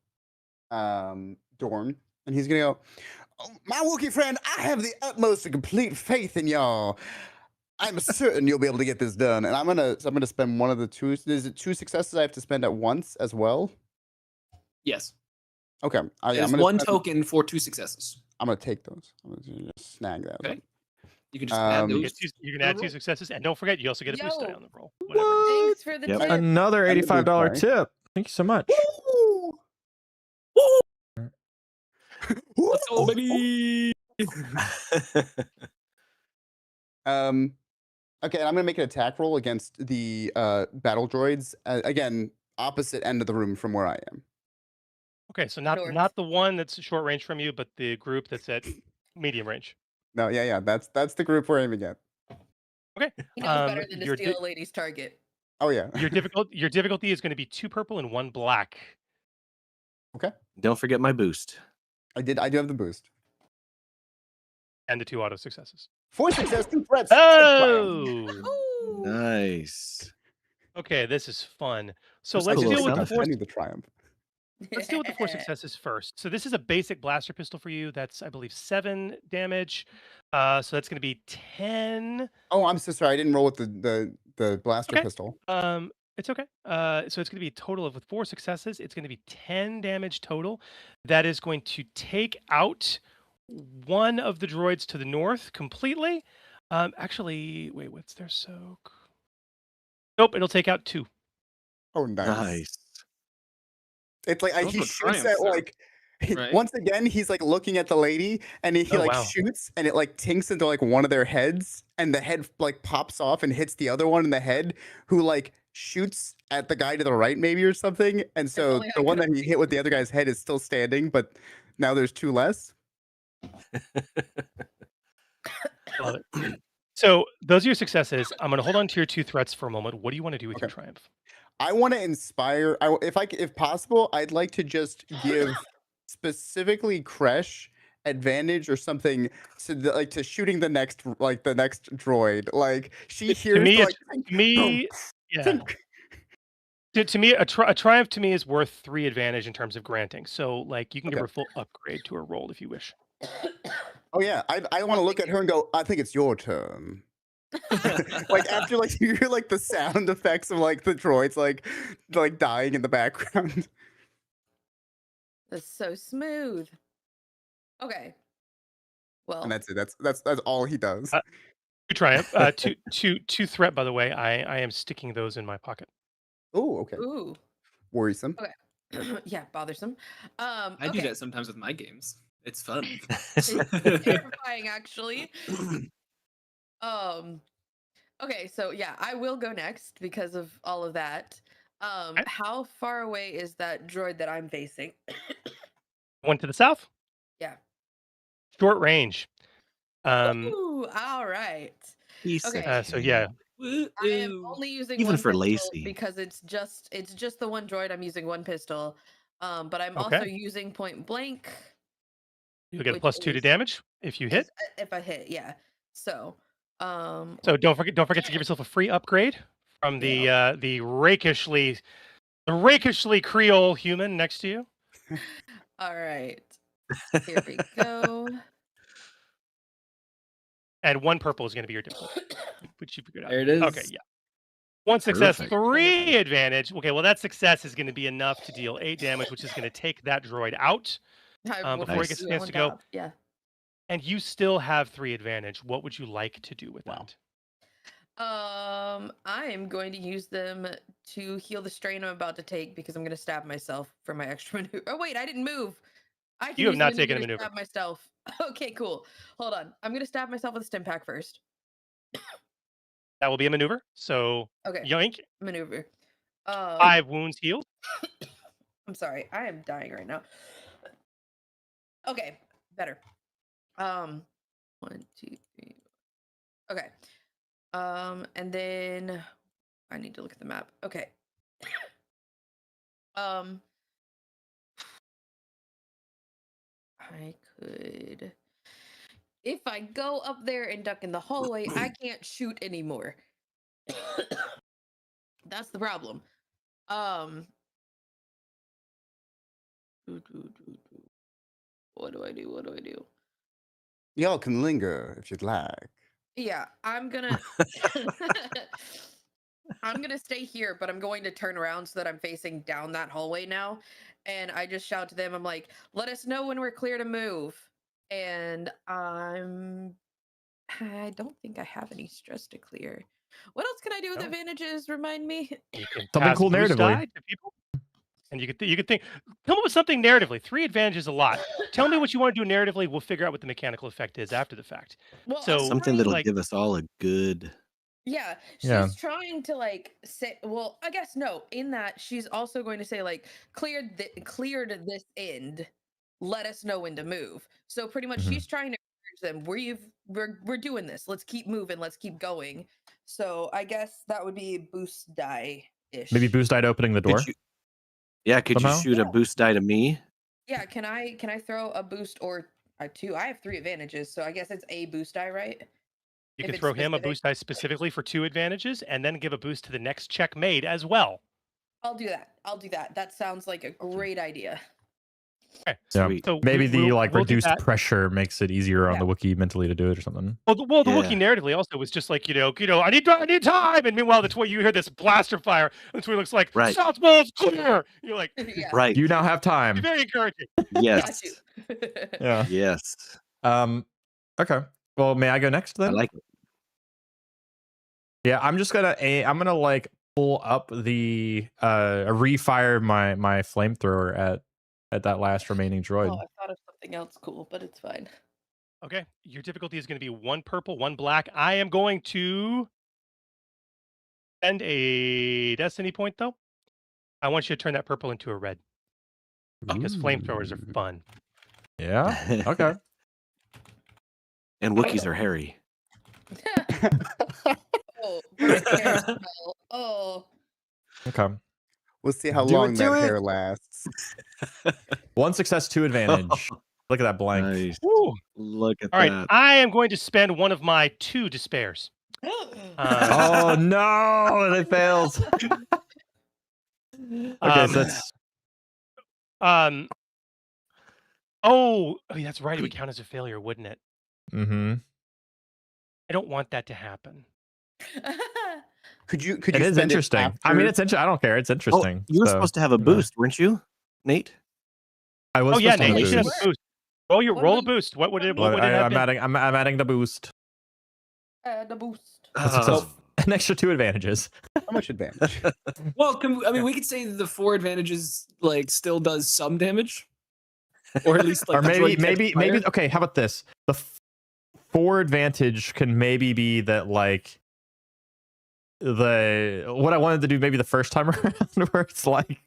Dorn, and he's gonna go, "Oh, my Wookiee friend, I have the utmost and complete faith in y'all. I'm certain you'll be able to get this done, and I'm gonna spend one of the two. Is it 2 successes I have to spend at once as well? Yes. Okay, I'm There's gonna one spend- token for 2 successes. I'm gonna take those. I'm gonna just snag that. Okay. You can just add Um, You, those. you can to the add 2 roll. successes, and don't forget, you also get a boost die Yo. on the roll. Whatever. Thanks for the Yep. tip. Another And the boost $85 die. tip. Thank you so much. Let's go, baby. Okay, I'm gonna make an attack roll against the battle droids. Again, opposite end of the room from where I am. Okay, so not North. not the one that's short range from you, but the group that's at medium range. No, yeah, that's the group we're aiming at. Okay. He knows better than to your, steal a lady's target. Oh yeah. your difficulty is going to be 2 purple and 1 black. Okay, Don't forget my boost. I do have the boost. And the 2 auto successes. 4 success, 2 threats. Oh, Ooh. Nice. okay, this is fun. So That's let's cool deal with the sound 4. I need the triumph. Let's deal with the 4 successes first. So this is a basic blaster pistol for you. That's, I believe, 7 damage. So that's going to be 10. Oh, I'm so sorry. I didn't roll with the blaster Okay. pistol. It's okay. So it's going to be a total of, with 4 successes, it's going to be 10 damage total. That is going to take out one of the droids to the north completely. Actually, wait, what's their soak? Nope, it'll take out 2. Oh, nice. Nice. It's like Those he were shoots triumphs at there, like right? once again he's like looking at the lady and he Oh, like wow. shoots and it like tinks into like one of their heads and the head like pops off and hits the other one in the head who like shoots at the guy to the right maybe or something, and so only I the one could've that he hit with the other guy's head is still standing, but now there's 2 less. Love it. So those are your successes. I'm going to hold on to your 2 threats for a moment. What do you want to do with your Okay. triumph? I want to inspire. If possible, I'd like to just give specifically Kresh advantage or something to shooting the next droid. Like she To hears me, the, it's like to me, yeah. think. To me, a triumph to me is worth 3 advantage in terms of granting. So, like, you can give Okay. her a full upgrade to her roll if you wish. Oh yeah, I want to look at her and go, I think it's your turn. Like after like you hear like the sound effects of like the droids like dying in the background. That's so smooth. Okay. Well, And that's it. That's all he does. 2 triumph, 2 threat. By the way, I am sticking those in my pocket. Oh, okay. ooh. Worrisome. Yeah, bothersome. I do Okay. that sometimes with my games. It's fun. It's terrifying, actually. Okay, so yeah, I will go next because of all of that. How far away is that droid that I'm facing? One to the south. Yeah. Short range. Ooh, all right. Piece of Okay. So yeah, I am only using Even one for pistol Lacey. because it's just the one droid. I'm using one pistol. But I'm Okay. also using point blank. you'll get a Which +2 to is- damage if you hit. If I hit, yeah. So, So don't forget to give yourself a free upgrade from the rakishly Creole human next to you. all right. Here we go. And 1 purple is going to be your difficulty, which you figured out. There it is. Okay, yeah. 1 success, Perfect. 3 advantage. Okay, well that success is going to be enough to deal 8 damage, which is going to take that droid out. Before he gets a chance to go. Yeah. And you still have 3 advantage. What would you like to do with Wow. that? I am going to use them to heal the strain I'm about to take because I'm going to stab myself for my extra maneuver. Oh wait, I didn't move. I can You have use not the taken a to maneuver. Stab myself. Okay, cool. Hold on. I'm going to stab myself with a stim pack first. That will be a maneuver. So Okay, yoink, maneuver. 5 wounds healed. I'm sorry. I am dying right now. Okay, better. 1, 2, 3. Okay. And then I need to look at the map. Okay. I could, if I go up there and duck in the hallway, I can't shoot anymore. That's the problem. What do I do? Y'all can linger if you'd like. Yeah, I'm gonna I'm gonna stay here, but I'm going to turn around so that I'm facing down that hallway now. And I just shout to them, I'm like, let us know when we're clear to move. And I don't think I have any stress to clear. What else can I do with No. advantages? Remind me. You can Something pass cool boost narratively. die to people. And you could think, come up with something narratively. 3 advantages is a lot. Tell me what you want to do narratively. We'll figure out what the mechanical effect is after the fact. Well, So, I'm Something trying, that'll like, give us all a good. yeah, Yeah. she's trying to like say, well, I guess no, in that she's also going to say like cleared this end. Let us know when to move. So pretty much Mhm. she's trying to encourage them. We're doing this. Let's keep moving. Let's keep going. So I guess that would be boost die ish. Maybe boost died opening the door. Could you somehow? shoot a boost die to me? Yeah, can I throw a boost or two? I have 3 advantages, so I guess it's a boost die, right? you If can it's throw him a specific. boost die specifically for 2 advantages and then give a boost to the next check made as well. I'll do that. That sounds like a great idea. Okay. Yeah. Sweet. So Maybe the we'll do reduced that. pressure makes it easier on Yeah. the Wookiee mentally to do it or something. Well, the Yeah. Wookiee narratively also was just like, I need time. And meanwhile, you hear this blaster fire. And the twin looks like, Right. South Ball's clear. You're like, Yeah. Right. You now have time. very encouraging. Got Yes. you. Yeah. Yes. Okay. Well, may I go next I then? like it. Yeah, I'm gonna like pull up the refire my flamethrower at that last remaining droid. Oh, I thought of something else cool, but it's fine. Okay. Your difficulty is going to be 1 purple, 1 black. I am going to spend a destiny point, though. I want you to turn that purple into a red because flamethrowers are fun. Yeah. Okay. And Wookiees are hairy. Oh, burnt hair smell. Oh, Okay. We'll see how Do it, long do that it. hair lasts. 1 success, 2 advantage. Look at that blank. Nice. Woo. Look at All right. that. I am going to spend one of my 2 despairs. Oh no! It fails. Okay, so that's Oh, that's right. It would count as a failure, wouldn't it? mm-hmm. I don't want that to happen. Could you It is spend interesting. after? I mean, it's interesting. I don't care. It's interesting. You were so, supposed to have a you know. boost, weren't you, Nate? I was. Oh yeah, supposed to have Nate, you a should have boost. a boost. Roll What a would- boost. What would it But have I'm been? I'm adding the boost. The boost. A success, an extra 2 advantages. How much advantage? Well, we could say the 4 advantages like still does some damage, or at least like Or the droid maybe catches fire. okay, how about this? The 4 advantage can maybe be that like what I wanted to do maybe the first time around where it's like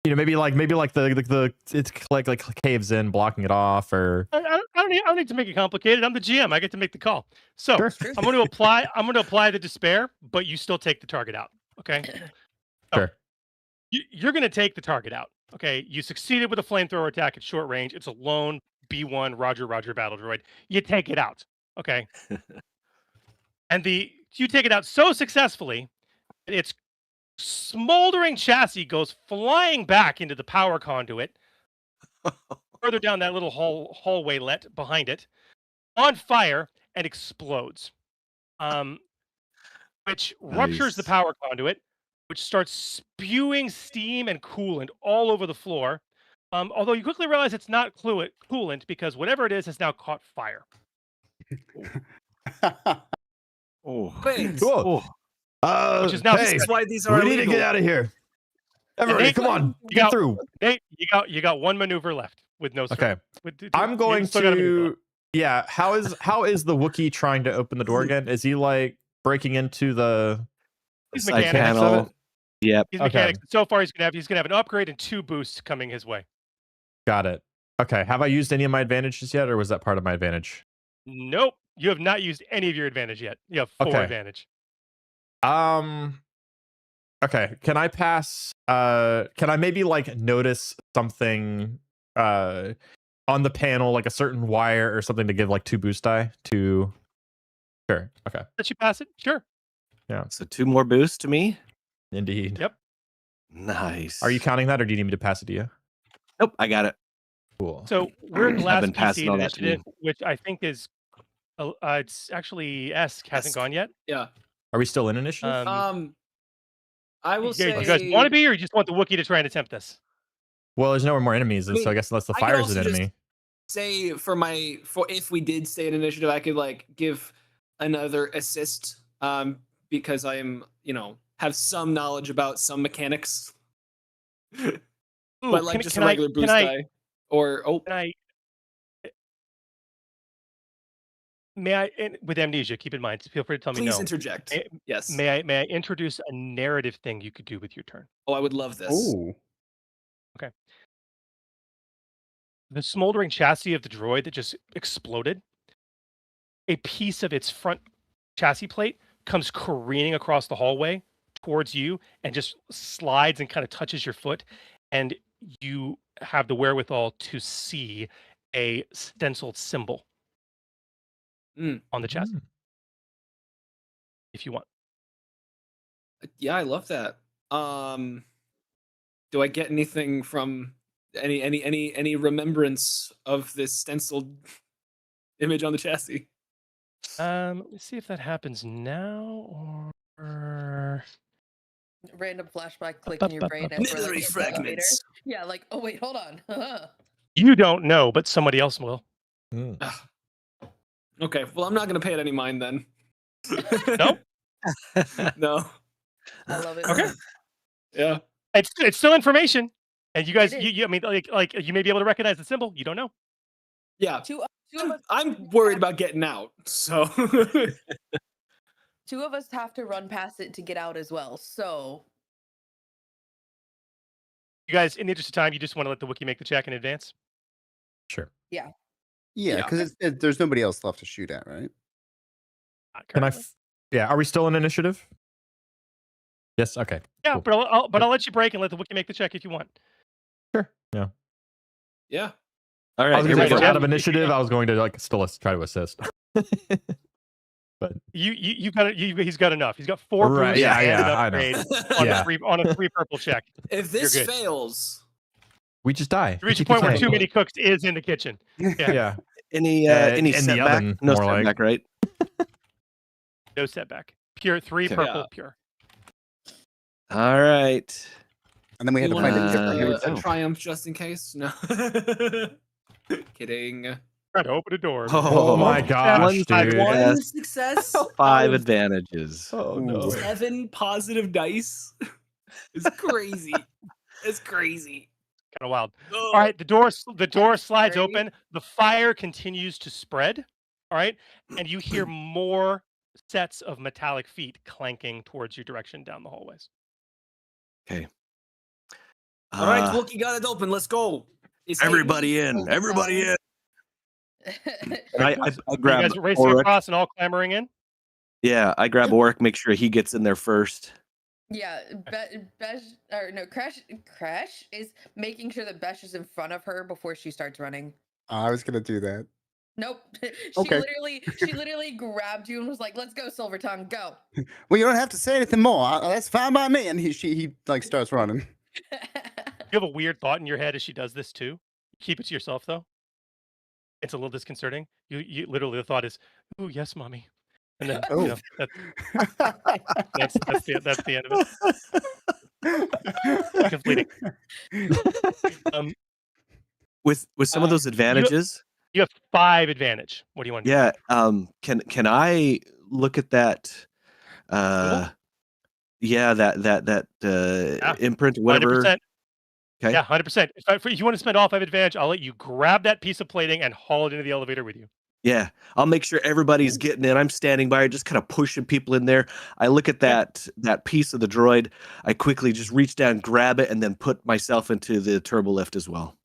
maybe like the it's like caves in blocking it off or I don't need to make it complicated. I'm the GM. I get to make the call. So Sure. I'm going to apply the despair, but you still take the target out. Okay. Sure. You're going to take the target out. Okay. You succeeded with a flamethrower attack at short range. It's a lone B1 Roger battle droid. You take it out. Okay. And you take it out so successfully that its smoldering chassis goes flying back into the power conduit further down that little hallway let behind it, on fire, and explodes. Which ruptures the Nice. power conduit, which starts spewing steam and coolant all over the floor. Although you quickly realize it's not coolant because whatever it is has now caught fire. Oh. Wait, Cool. Which is now hey, this is why these are we need to illegal. get out of here. Everybody, Nate, come on, you get got- through. Nate, you got 1 maneuver left with no strike. Okay, I'm going to. Yeah, how is the Wookiee trying to open the door again? Is he like breaking into the He's Side mechanics. mechanics of panel. it? Yep. He's Okay. mechanics. So far, he's gonna have an upgrade and 2 boosts coming his way. Got it. Okay, have I used any of my advantages yet, or was that part of my advantage? Nope, you have not used any of your advantage yet. You have 4 Okay. advantage. Okay, can I pass can I maybe like notice something on the panel, like a certain wire or something to give like 2 boost die to Sure. Okay. Let you pass it? Sure. So 2 more boosts to me. Indeed. Yep. Nice. Are you counting that or do you need me to pass it to you? Nope, I got it. Cool. So we're at the I've last been passing PC all that to me. initiative, which I think is It's actually Esk hasn't Esk. gone yet. Yeah. Are we still in initiative? I will Yeah, say. you guys want to be, or you just want the Wookiee to try and attempt this? Well, there's no more enemies, I mean, so I guess unless the I could fire is an also just enemy. say for if we did stay in initiative, I could like give another assist. Because I am, have some knowledge about some mechanics. Ooh, But like just a regular boost die. Or Can I? May I, with amnesia, keep in mind, feel free to tell me please no. interject. Yes. May I introduce a narrative thing you could do with your turn? Oh, I would love this. Oh, Okay. The smoldering chassis of the droid that just exploded, a piece of its front chassis plate comes careening across the hallway towards you and just slides and kind of touches your foot, and you have the wherewithal to see a stenciled symbol on the chassis, if you want. Yeah, I love that. Do I get anything from any remembrance of this stenciled image on the chassis? Let me see if that happens now or Random flashback click in your brain as we're like Nithary in the elevator. fragments. Yeah, like, oh wait, hold on. you don't know, but somebody else will. Okay, well I'm not gonna pay it any mind then. Nope. No. I love it. Okay. Yeah. It's still information, and you guys, It is. I mean, like you may be able to recognize the symbol. You don't know. Yeah. Two of us. I'm worried about getting out, so. Two of us have to run past it to get out as well. So You guys, in the interest of time, you just want to let the Wookiee make the check in advance. Sure. yeah, Yeah. because there's nobody else left to shoot at, right? Not Can I? currently. Yeah. Are we still in initiative? Yes. Okay. Yeah, cool. but I'll let you break and let the Wookiee make the check if you want. Sure. Yeah. Yeah. All I right, was here going we to go. break out of initiative. I was going to still try to assist. But You've got he's got enough. He's got 4 Right, boosts yeah, and yeah, an I know. upgrade on a 3 purple check. If this You're good. fails, we just die. You reach a PTPK. point where too many cooks is in the kitchen. Yeah, Yeah. Any in the setback? oven, No more like. setback, right? no setback. Pure 3 Okay. purple, Yeah. pure. All right. And then we had you to want find a Uh, different. here we a go. triumph just in case? No. Kidding. Try to open a door. Oh my gosh, one dude. success, One success. 5 out of advantages. Oh no. 7 positive dice. It's crazy. It's crazy. Kind of wild. Oh. All right, the door slides scary. open. The fire continues to spread. All right, and you hear more sets of metallic feet clanking towards your direction down the hallways. Okay. All right, Wookie got it open. Let's go. It's Everybody in. Everybody in. And I You grab guys racing Oric. across and all clamoring in. Yeah, I grab Oric, make sure he gets in there first. yeah, Crash is making sure that Besh is in front of her before she starts running. I was gonna do that. Nope. Okay. She literally grabbed you and was like, "Let's go, Silver Tongue, go." Well, you don't have to say anything more. That's fine by me. And he like starts running. You have a weird thought in your head as she does this too. Keep it to yourself though. It's a little disconcerting. You literally the thought is, "Ooh, yes, mommy," and then Oh. that's the end of it. Completing. With some of those advantages, You have 5 advantage. What do you want to do? can I look at that that imprint or whatever? 100%. Okay. Yeah, 100%. If you want to spend all 5 advantage, I'll let you grab that piece of plating and haul it into the elevator with you. Yeah, I'll make sure everybody's getting in. I'm standing by, just kind of pushing people in there. I look at that piece of the droid. I quickly just reach down, grab it, and then put myself into the turbo lift as well.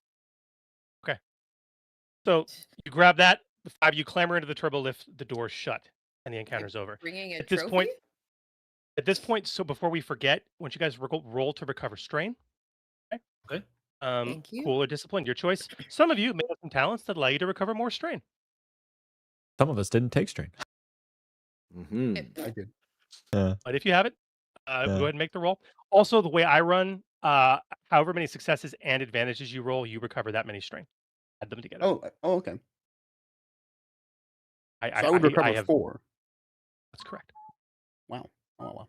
So you grab that, the 5 you clamber into the turbo lift, the door's shut, and the encounter's over. Bringing a At this trophy? point, so before we forget, once you guys roll to recover strain. Okay. Thank you. Cool or disciplined, your choice. Some of you may have some talents that allow you to recover more strain. Some of us didn't take strain. Mm-hmm. I did. But if you have it, go ahead and make the roll. Also, the way I run, however many successes and advantages you roll, you recover that many strain. Add them together. Oh, okay. So I would recover I have 4. that's correct. Wow. Oh, wow.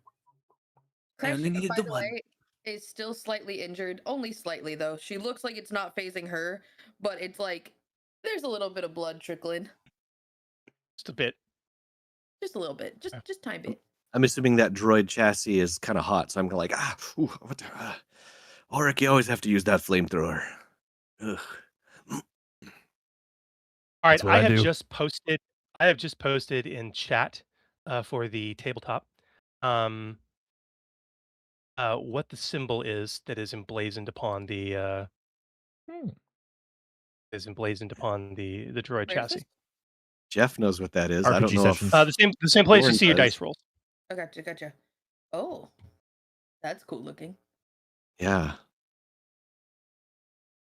I only Sasha, needed by the the one. way, is still slightly injured. Only slightly, though. She looks like it's not phasing her, but it's like there's a little bit of blood trickling. Just a bit. Just a little bit. Just tiny bit. I'm assuming that droid chassis is kind of hot, so I'm like, Auric, you always have to use that flamethrower. Ugh. All right, That's what I do. I have just posted in chat for the tabletop what the symbol is that is emblazoned upon the droid Where's chassis. this? Jeff knows what that is. I don't RPG know sessions. if The same place you Lauren see your does. dice rolls. Oh, gotcha. Oh, that's cool looking. Yeah.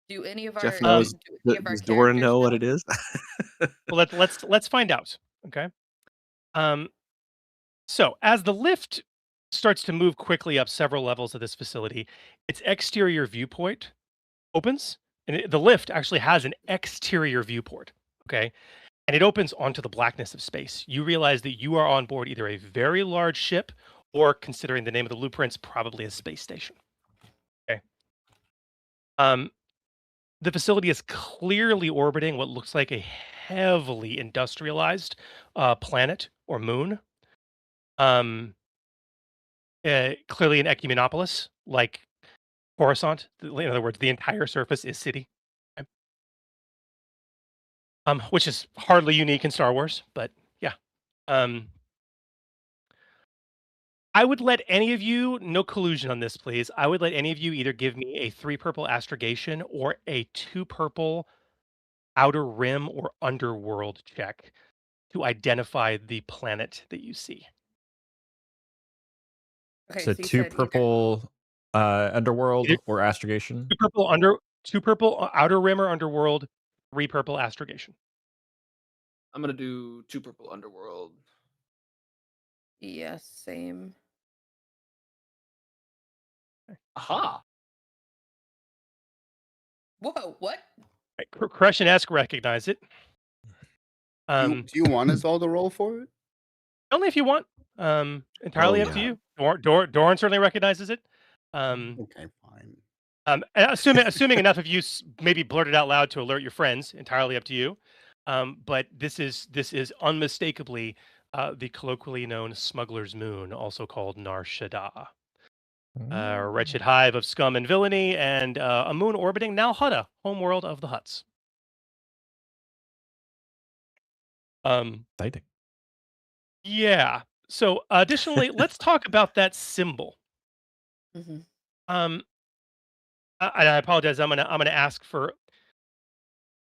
Do any of Jeff our knows. do any of our Does Doran characters know what it is? Well, let's find out. Okay. So as the lift starts to move quickly up several levels of this facility, its exterior viewport opens, and the lift actually has an exterior viewport. Okay. And it opens onto the blackness of space. You realize that you are on board either a very large ship or, considering the name of the blueprints, probably a space station. Okay. The facility is clearly orbiting what looks like a heavily industrialized planet or moon. Clearly an ecumenopolis, like Coruscant. In other words, the entire surface is city. Okay. Which is hardly unique in Star Wars, but yeah. I would let any of you, no collusion on this, please. I would let any of you either give me a 3 purple astrogation or a 2 purple outer rim or underworld check to identify the planet that you see. Okay, So so you 2 said purple underworld Either- or astrogation. 2 purple outer rim or underworld, 3 purple astrogation. I'm gonna do 2 purple underworld. yes, same. Aha! Whoa, what? Right, Crush-esque recognize it. Do you want us all to roll for it? Only if you want. Entirely Oh, up to yeah. you. Doran certainly recognizes it. Okay, fine. And assuming enough of you maybe blurted out loud to alert your friends, entirely up to you. But this is unmistakably the colloquially known Smuggler's Moon, also called Nar Shaddaa. A wretched hive of scum and villainy, and a moon orbiting Nal Hutta, homeworld of the Hutts. Exciting. Yeah. So, additionally, let's talk about that symbol. Mhm. I apologize. I'm gonna ask for.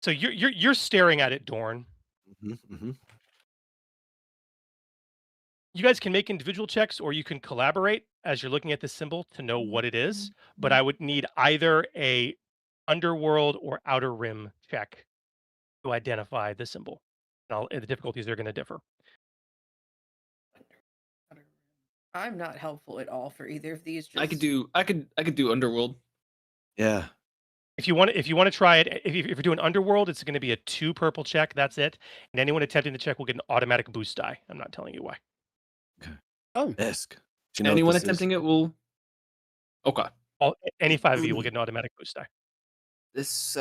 So you're staring at it, Dorn. Mm-hmm. You guys can make individual checks, or you can collaborate as you're looking at this symbol to know what it is. But I would need either a underworld or outer rim check to identify the symbol. And the difficulties are going to differ. I'm not helpful at all for either of these. I could do underworld. Yeah. If you want to try it, if you're doing underworld, it's going to be a 2 purple check. That's it. And anyone attempting the check will get an automatic boost die. I'm not telling you why. Oh, Esque. Do you know what Anyone this is? attempting it will. Okay. Any 5 of you will get an automatic boost die. This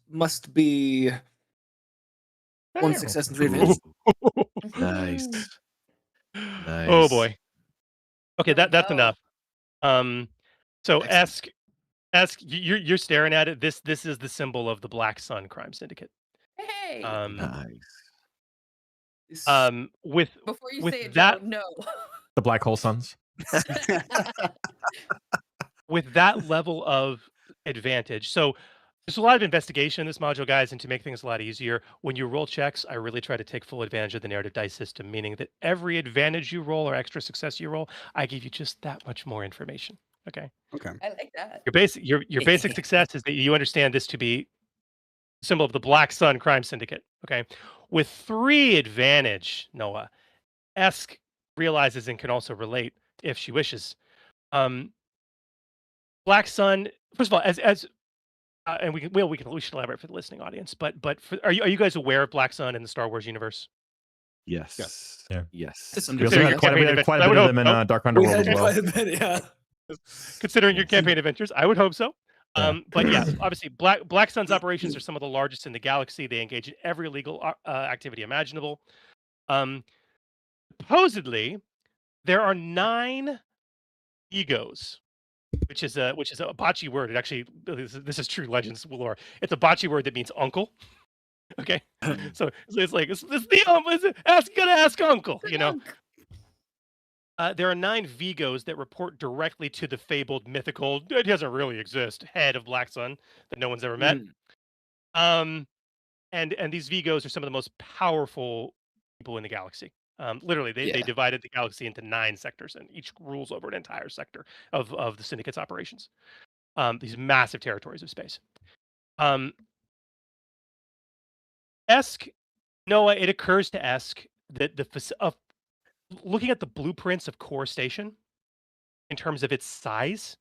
must be 1 success and 3 advantage. Nice. Oh boy. Okay, Here we that's go. enough. So Excellent. ask you're staring at it. This is the symbol of the Black Sun Crime Syndicate. Hey, Nice. This- before you with say it, that- Joe, no. The Black Hole Suns. with that level of advantage. So there's a lot of investigation in this module, guys, and to make things a lot easier, when you roll checks, I really try to take full advantage of the narrative dice system, meaning that every advantage you roll or extra success you roll, I give you just that much more information. Okay. okay. I like that. Your basic success is that you understand this to be symbol of the Black Sun Crime Syndicate. Okay. With 3 advantage, Noah, Esk realizes and can also relate if she wishes. Black Sun, first of all, as and we should elaborate for the listening audience. But are you guys aware of Black Sun in the Star Wars universe? Yes. Yeah. Yes. To some We also degree, had yeah. quite, we had quite a I bit would of hope them in so. Dark We Underworld had as well. quite a bit, yeah. Considering your Yes. campaign adventures, I would hope so. Yeah. But yes, obviously, Black Sun's operations are some of the largest in the galaxy. They engage in every illegal activity imaginable. Supposedly, there are 9 egos, which is a bocce word. It actually this is true Legends lore. It's a bocce word that means uncle. Okay, so it's like it's the gotta ask uncle. You know, there are 9 Vigos that report directly to the fabled mythical. It doesn't really exist. Head of Black Sun that no one's ever met. And these Vigos are some of the most powerful people in the galaxy. Literally, they Yeah. divided the galaxy into 9 sectors, and each rules over an entire sector of the syndicate's operations. These massive territories of space. Esk, Noah, it occurs to Esk that looking at the blueprints of Core Station, in terms of its size,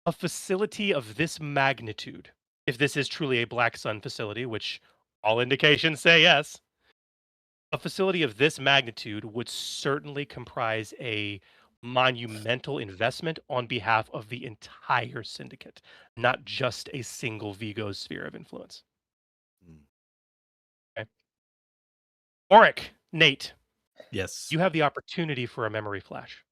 a facility of this magnitude, if this is truly a Black Sun facility, which all indications say yes, a facility of this magnitude would certainly comprise a monumental investment on behalf of the entire syndicate, not just a single Vigo's sphere of influence. Okay. Auric, Nate, Yes. you have the opportunity for a memory flash.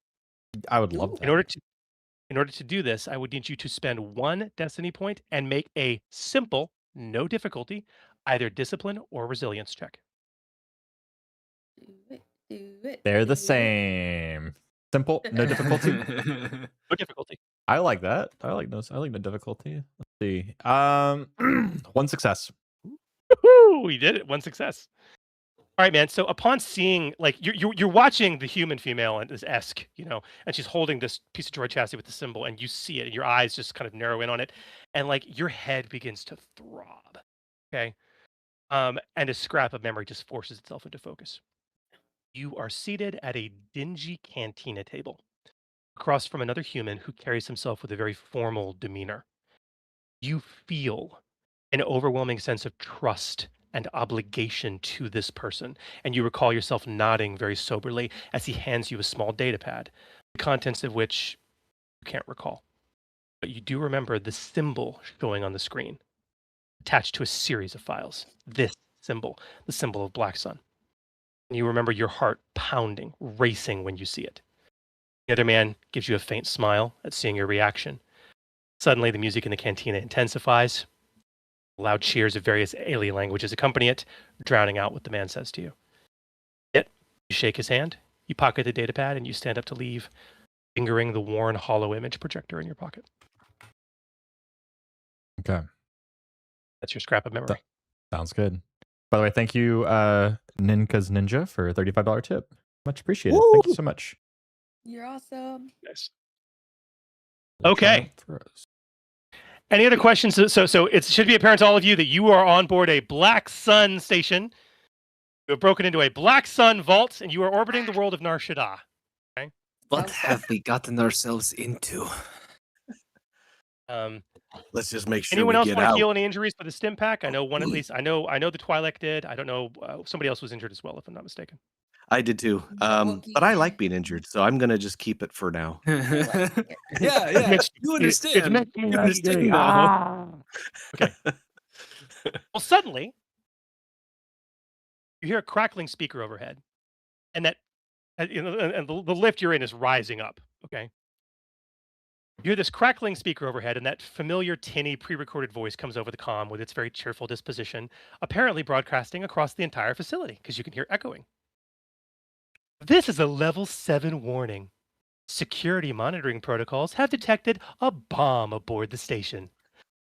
I would love that. In order to do this, I would need you to spend 1 destiny point and make a simple, no difficulty, either discipline or resilience check. Do it. They're the do it. same. Simple, no difficulty. No difficulty. I like that. I like those. I like the difficulty. Let's see. 1 success. Woohoo! You did it. 1 success. All right, man. So upon seeing, like, you're watching the human female and this Esk, you know, and she's holding this piece of droid chassis with the symbol, and you see it, and your eyes just kind of narrow in on it, and like your head begins to throb. Okay. And a scrap of memory just forces itself into focus. You are seated at a dingy cantina table, across from another human who carries himself with a very formal demeanor. You feel an overwhelming sense of trust and obligation to this person, and you recall yourself nodding very soberly as he hands you a small data pad, the contents of which you can't recall. But you do remember the symbol showing on the screen, attached to a series of files. This symbol, the symbol of Black Sun. And you remember your heart pounding, racing when you see it. The other man gives you a faint smile at seeing your reaction. Suddenly, the music in the cantina intensifies. Loud cheers of various alien languages accompany it, drowning out what the man says to you. Yet, you shake his hand, you pocket the datapad, and you stand up to leave, fingering the worn hollow image projector in your pocket. Okay. That's your scrap of memory. Sounds good. By the way, thank you, Ninka's Ninja, for a $35 tip. Much appreciated. Thank you so much. You're awesome. Nice. Okay. Any other questions? So it should be apparent to all of you that you are on board a Black Sun station. You have broken into a Black Sun vault, and you are orbiting the world of Nar Shaddaa. Okay. What have we gotten ourselves into? Let's just make sure Anyone we else get want to out. heal any injuries with a stim pack? I know one at least. I know the Twi'lek did. I don't know. Somebody else was injured as well, if I'm not mistaken. I did too. But I like being injured, so I'm gonna just keep it for now. Yeah. You understand. You understand now. Okay. Well, suddenly, you hear a crackling speaker overhead, and the lift you're in is rising up. Okay. You hear this crackling speaker overhead, and that familiar tinny pre-recorded voice comes over the comm with its very cheerful disposition, apparently broadcasting across the entire facility because you can hear echoing. This is a level 7 warning. Security monitoring protocols have detected a bomb aboard the station.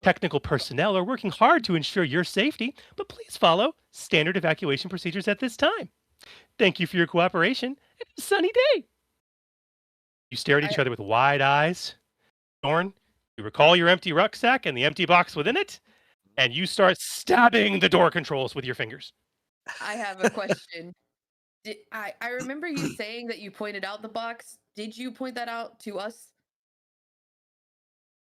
Technical personnel are working hard to ensure your safety, but please follow standard evacuation procedures at this time. Thank you for your cooperation. It's a sunny day. You stare at each other with wide eyes. Thorn, you recall your empty rucksack and the empty box within it, and you start stabbing the door controls with your fingers. I have a question. I remember you saying that you pointed out the box. Did you point that out to us?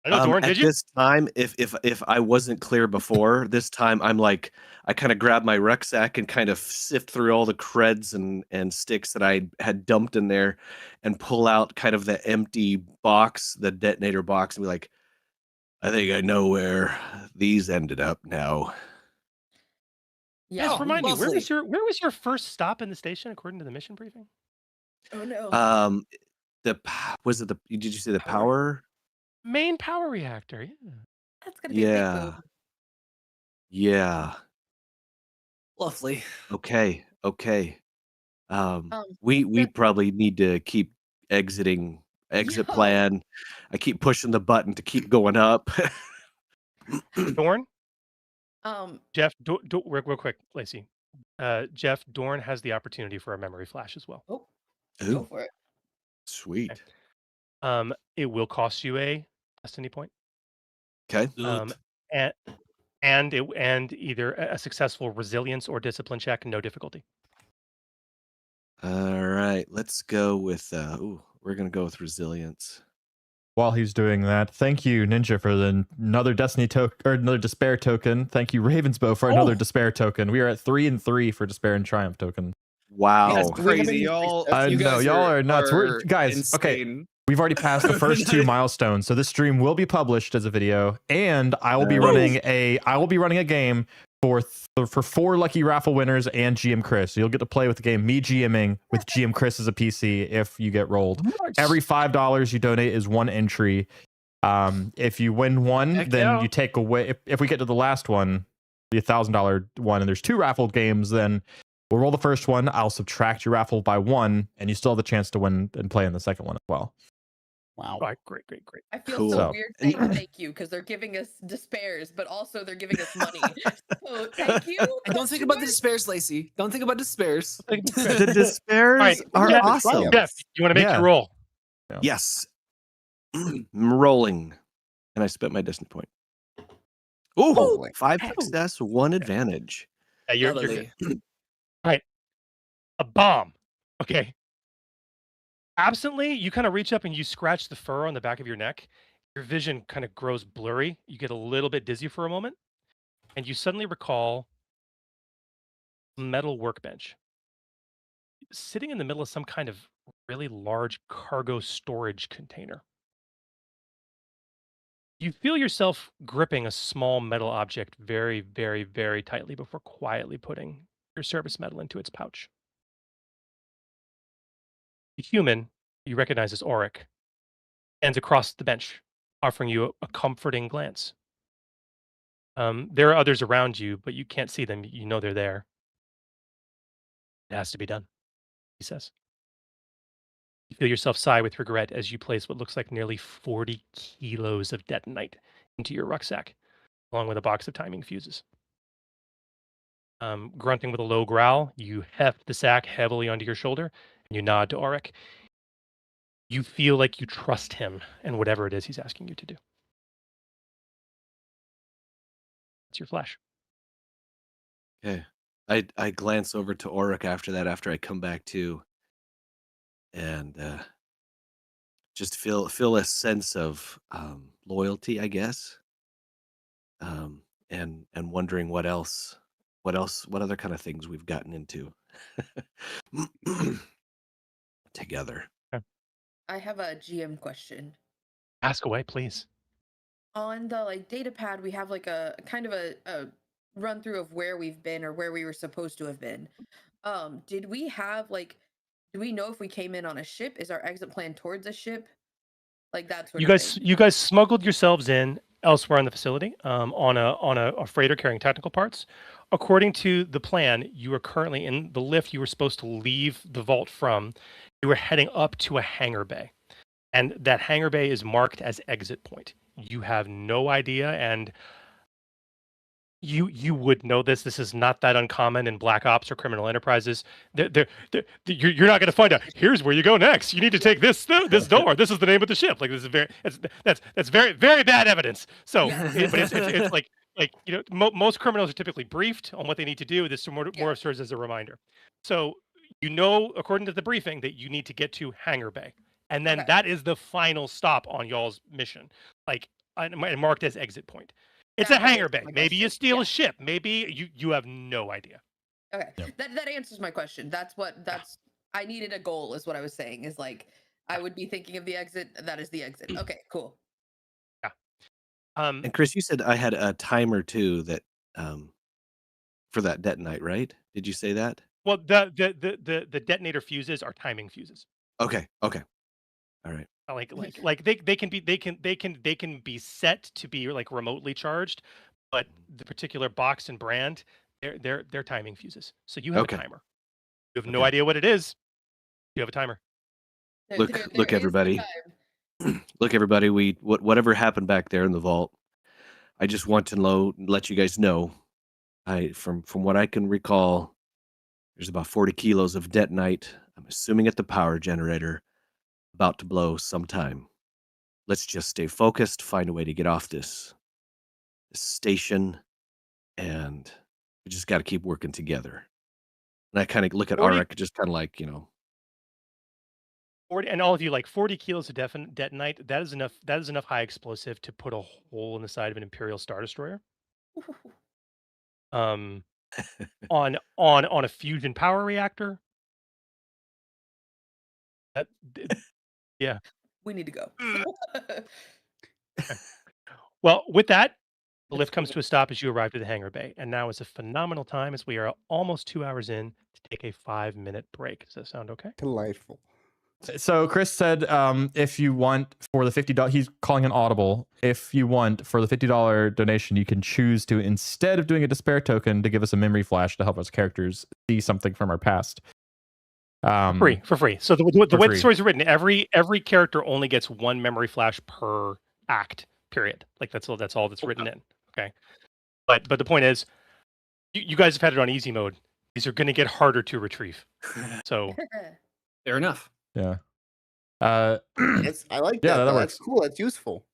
I know, Doran, At did you? this time, if I wasn't clear before, this time I'm like I kind of grab my rucksack and kind of sift through all the creds and sticks that I had dumped in there, and pull out kind of the empty box, the detonator box, and be like, I think I know where these ended up now. Yeah. Just remind me, where lovely. was your first stop in the station according to the mission briefing? Oh no. Was it the? Did you say the power? Main power reactor. Yeah. That's gonna be a big Yeah. move. Yeah. Lovely. Okay. Um, We probably need to keep exiting. Exit Yo. plan. I keep pushing the button to keep going up. Dorn, um, Jeff, real quick, Lacey. Jeff, Dorn has the opportunity for a memory flash as well. go Ooh, for it. sweet. It will cost you a destiny point. Okay. And either a successful resilience or discipline check, no difficulty. All right. Let's go with. We're gonna go with resilience. While he's doing that, thank you, Ninja, for another Destiny token or another Despair token. Thank you, Ravensbow, for another Despair token. We are at 3 and 3 for Despair and Triumph token. Wow. That's Do we have crazy, any y'all. success? You I know, guys y'all are nuts. We're guys. insane. Okay, we've already passed the first 2 milestones, so this stream will be published as a video, and I will be running a game for 4 lucky raffle winners and GM Chris. So you'll get to play with the game, me GMing with GM Chris as a PC if you get rolled. Every $5 you donate is 1 entry. If you win one, Heck then yeah. you take away. If we get to the last one, the $1,000 one, and there's 2 raffled games, then we'll roll the first one. I'll subtract your raffle by 1, and you still have the chance to win and play in the second one as well. Wow. All right, great. I feel Cool. so weird saying thank you because they're giving us despairs, but also they're giving us money. So thank you. And don't think about the despairs, Lacey. Don't think about despairs. The despairs All right, are Jeff, awesome. Jeff, you want to make Yeah. your roll? Yes. I'm rolling. And I spent my destiny point. Ooh, Holy 5 cow. success, 1 advantage. Yeah, you're Lovely. good. All right, a bomb. Okay. Absently, you kind of reach up and you scratch the fur on the back of your neck. Your vision kind of grows blurry. You get a little bit dizzy for a moment, and you suddenly recall a metal workbench sitting in the middle of some kind of really large cargo storage container. You feel yourself gripping a small metal object very, very, very tightly before quietly putting your service medal into its pouch. The human you recognize as Auric stands across the bench, offering you a comforting glance. There are others around you, but you can't see them. You know they're there. It has to be done, he says. You feel yourself sigh with regret as you place what looks like nearly 40 kilos of detonite into your rucksack, along with a box of timing fuses. Grunting with a low growl, you heft the sack heavily onto your shoulder, and you nod to Auric. You feel like you trust him and whatever it is he's asking you to do. It's your flash. Okay. I glance over to Auric after that, after I come back to, and just feel a sense of loyalty, I guess. And wondering what other kind of things we've gotten into together. I have a GM question. Ask away, please. On the data pad, we have a kind of a run through of where we've been or where we were supposed to have been. Did we have do we know if we came in on a ship? Is our exit plan towards a ship? Like that sort You of guys, thing. you guys smuggled yourselves in elsewhere in the facility on a freighter carrying technical parts. According to the plan, you are currently in the lift you were supposed to leave the vault from. You were heading up to a hangar bay, and that hangar bay is marked as exit point. You have no idea, and you would know this. This is not that uncommon in Black Ops or criminal enterprises. You're not going to find out. Here's where you go next. You need to take this door. This is the name of the ship. Like this is that's very very bad evidence. So, but it's like most criminals are typically briefed on what they need to do. This more serves as a reminder. So according to the briefing, that you need to get to Hangar Bay, and then that is the final stop on y'all's mission. Like and marked as exit point. It's a That hangar answers bay. my Maybe you question. steal Yeah. a ship. Maybe you have no idea. Okay, Yep. that answers my question. That's I needed a goal, is what I was saying. Is like I would be thinking of the exit. That is the exit. Okay, cool. Um, And Chris, you said I had a timer too that for that detonite, right? Did you say that? well, the detonator fuses are timing fuses. Okay. Okay. All right. Like they can be set to be like remotely charged, but the particular box and brand, they're timing fuses. So you have Okay. a timer. You have no Okay. idea what it is. You have a timer. Look, There look, is the everybody. time. Look, everybody. Whatever happened back there in the vault, I just want to let you guys know. From what I can recall, there's about 40 kilos of detonite. I'm assuming at the power generator, about to blow sometime. Let's just stay focused, find a way to get off this station, and we just got to keep working together. And I kind of look at 40 Arik, just kind of like, 40, and all of you, like 40 kilos of detonite. That is enough high explosive to put a hole in the side of an Imperial Star Destroyer. On a fusion power reactor. That, yeah. We need to go. Well, with that, the lift comes to a stop as you arrive to the hangar bay, and now is a phenomenal time as we are almost 2 hours in to take a 5-minute break. Does that sound okay? Delightful. So Chris said, if you want for the $50, he's calling an audible. If you want for the $50 donation, you can choose to, instead of doing a despair token, to give us a memory flash to help us characters see something from our past. For free. So the way the stories are written, every character only gets one memory flash per act. Period. Like that's all that's written in. Okay. But the point is, you guys have had it on easy mode. These are going to get harder to retrieve. So Fair enough. Yeah. I like that. Yeah, that though. works. That's cool. That's useful.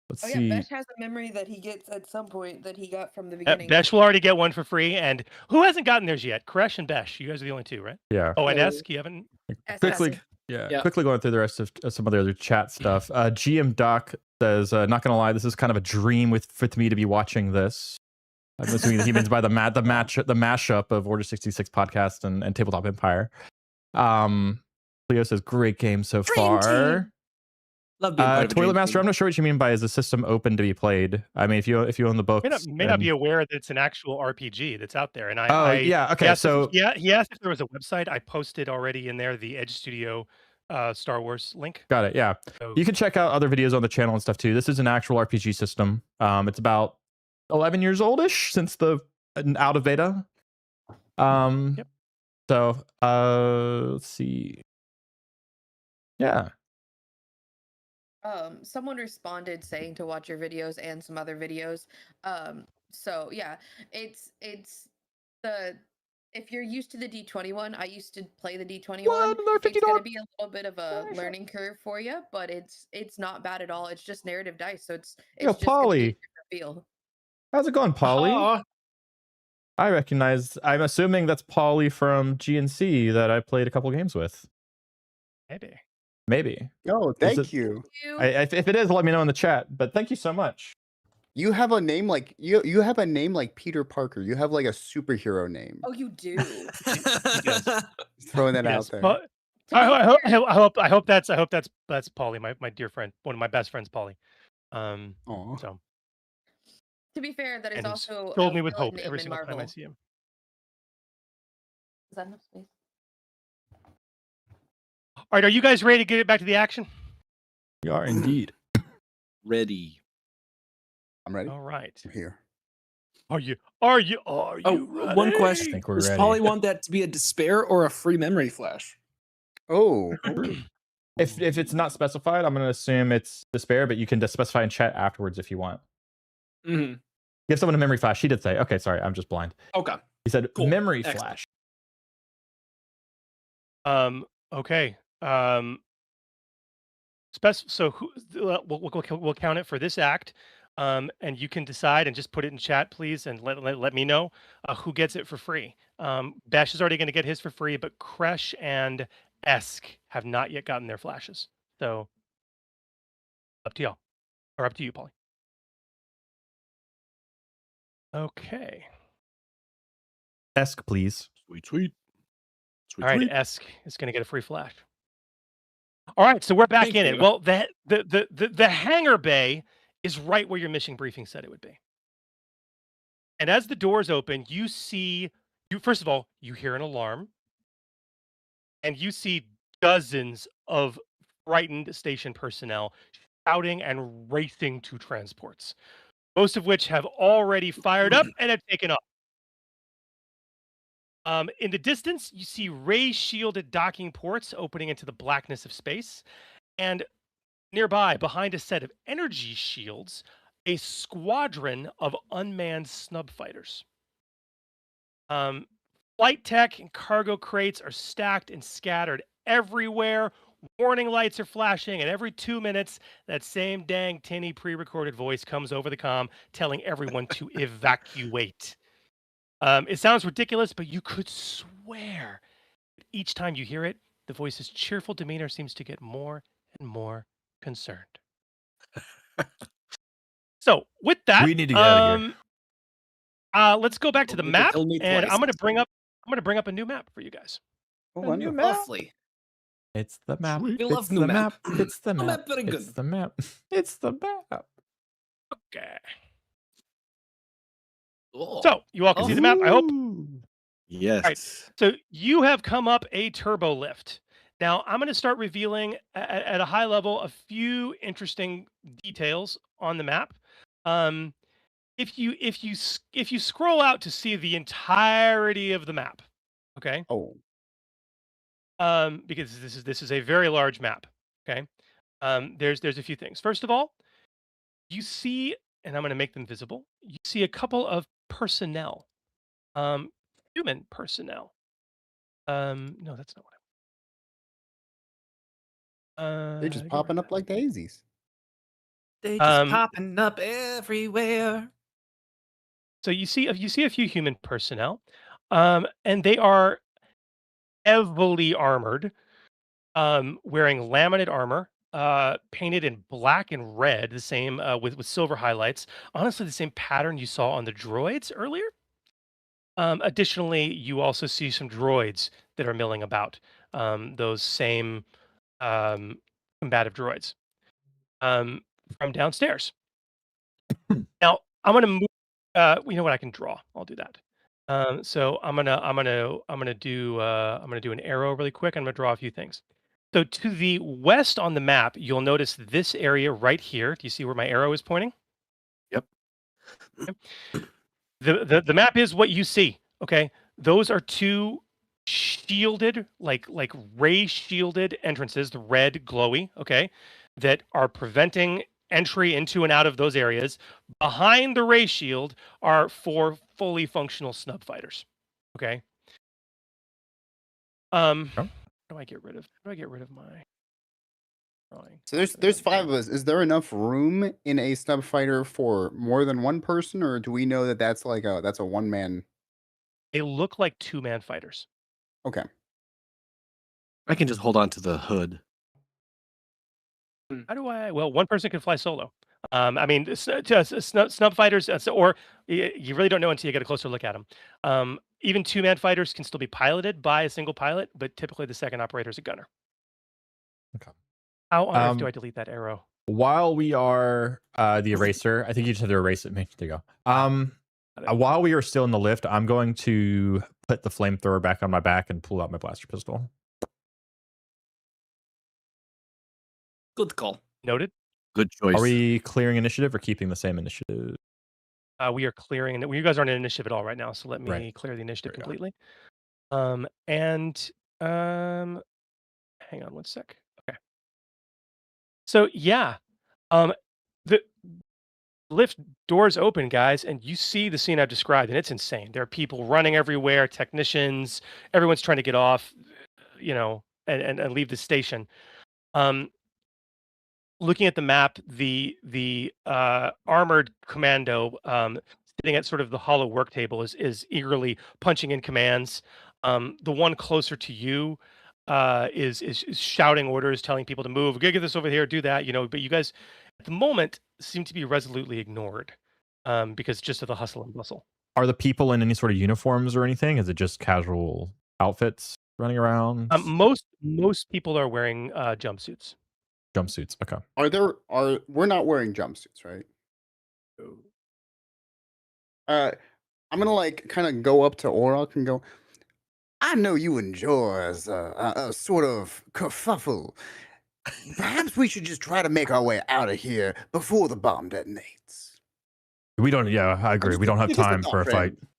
Let's Oh yeah, see. Besh has a memory that he gets at some point that he got from the beginning. Besh will already get one for free, and who hasn't gotten theirs yet? Koresh and Besh. You guys are the only two, right? Yeah. Oh, and Oh. Esk, you haven't. Quickly, quickly going through the rest of some of the other chat stuff. GM Doc says, not gonna lie, this is kind of a dream for me to be watching this. I'm assuming that he means by the mashup of Order 66 podcast and Tabletop Empire. Leo says, great game so Dream far. team. Love being part of a Toilet dream Master, team. I'm not sure what you mean by is the system open to be played. I mean, if you own the books, May not be aware that it's an actual RPG that's out there. And yeah, okay. He asked if there was a website. I posted already in there the Edge Studio Star Wars link. Got it. Yeah, So, you can check out other videos on the channel and stuff too. This is an actual RPG system. It's about 11 years oldish since the out of beta. Yep. So let's see. Yeah. Someone responded saying to watch your videos and some other videos. So yeah, it's the if you're used to the D21, I used to play the D21. It's gonna be a little bit of a learning curve for you, but it's not bad at all. It's just narrative dice, so it's just gonna be a different feel. How's it going, Polly? I'm assuming that's Polly from GNC that I played a couple games with. Maybe. Oh, thank you. If it is, let me know in the chat. But thank you so much. You have a name like you have a name like Peter Parker. You have like a superhero name. Oh, you do. Throwing that out there. But I hope that's Polly, my dear friend, one of my best friends, Polly. So to be fair, that is also filled me with hope every single Marvel. time I see him. Is that enough space? All right, are you guys ready to get back to the action? We are indeed. Ready. I'm ready. All right. I'm here. Are you ready? One question. I think we're Does ready. Polly want that to be a despair or a free memory flash? Oh. If it's not specified, I'm going to assume it's despair, but you can specify in chat afterwards if you want. Mm-hmm. Give someone a memory flash. He did say, okay, sorry, I'm just blind. Okay. He said Cool. memory Excellent. flash. Okay. So we'll count it for this act, and you can decide and just put it in chat, please, and let me know who gets it for free. Bash is already going to get his for free, but Kresh and Esk have not yet gotten their flashes. So up to y'all. Or up to you, Polly. Okay. Esk, please. Sweet, sweet. Sweet, All right, sweet. Esk is going to get a free flash. All right, so we're back Thank in it. you. Well, the hangar bay is right where your mission briefing said it would be. And as the doors open, you see first of all, you hear an alarm, and you see dozens of frightened station personnel shouting and racing to transports, most of which have already fired up and have taken off. In the distance, you see ray-shielded docking ports opening into the blackness of space, and nearby, behind a set of energy shields, a squadron of unmanned snub fighters. Flight tech and cargo crates are stacked and scattered everywhere. Warning lights are flashing, and every 2 minutes, that same dang tinny pre-recorded voice comes over the comm telling everyone to evacuate. It sounds ridiculous, but you could swear each time you hear it, the voice's cheerful demeanor seems to get more and more concerned. So, with that, We need to get out of here. let's go back to the Don't need to map, kill me and twice. I'm gonna bring up a new map for you guys. Oh, A new wonderful. map. Lovely. It's the map. Sweet. We It's love new the map. map. It's the New map. map, very It's good. the map. It's the map. Okay. Oh. So, you all can see the map, I hope. Ooh. Yes. So, you have come up a turbo lift. Now, I'm gonna start revealing at a high level a few interesting details on the map. If you scroll out to see the entirety of the map, okay? Oh, Because this is a very large map, okay? There's a few things. First of all, you see, and I'm going to make them visible. You see a couple of personnel, human personnel. No, that's not what they're just get rid popping of up like daisies. They just popping up everywhere. So you see a few human personnel, and they are heavily armored, wearing laminate armor, painted in black and red, the same with silver highlights. Honestly, the same pattern you saw on the droids earlier. Additionally, you also see some droids that are milling about. Those same combative droids from downstairs. Now I'm gonna move. You know what? I can draw. I'll do that. So I'm gonna do an arrow really quick. I'm gonna draw a few things. So to the west on the map, you'll notice this area right here. Do you see where my arrow is pointing? Yep. The map is what you see. Okay, those are two shielded, like ray shielded entrances, the red glowy. Okay, that are preventing entry into and out of those areas. Behind the ray shield are 4 fully functional snub fighters. Okay. Oh. How do I get rid of my drawing? So there's 5 of us. Is there enough room in a snub fighter for more than one person, or do we know that that's a one man? They look like 2-man fighters. Okay. I can just hold on to the hood. How do I? Well, one person can fly solo. I mean, snub fighters, or you really don't know until you get a closer look at them. Even 2-man fighters can still be piloted by a single pilot, but typically the second operator is a gunner. Okay. How on earth do I delete that arrow? While we are the eraser, I think you just have to erase it. There you go. While we are still in the lift, I'm going to put the flamethrower back on my back and pull out my blaster pistol. Good call. Noted. Good choice. Are we clearing initiative or keeping the same initiative? We are clearing. You guys aren't in initiative at all right now, so let me Right. clear the initiative There we go. completely. Hang on one sec. Okay. So yeah, the lift doors open, guys, and you see the scene I've described, and it's insane. There are people running everywhere, technicians, everyone's trying to get off, and leave the station. Looking at the map, the armored commando sitting at sort of the hollow work table is eagerly punching in commands. The one closer to you is shouting orders, telling people to move. Go get this over here, do that. But you guys, at the moment seem to be resolutely ignored because just of the hustle and bustle. Are the people in any sort of uniforms or anything? Is it just casual outfits running around? Most people are wearing jumpsuits. Jumpsuits. Okay. We're not wearing jumpsuits, right? I'm gonna like kind of go up to Orok and go, I know you enjoy a sort of kerfuffle. Perhaps we should just try to make our way out of here before the bomb detonates. We don't. Yeah, I agree. We don't have Just a time thought, for a friend. fight.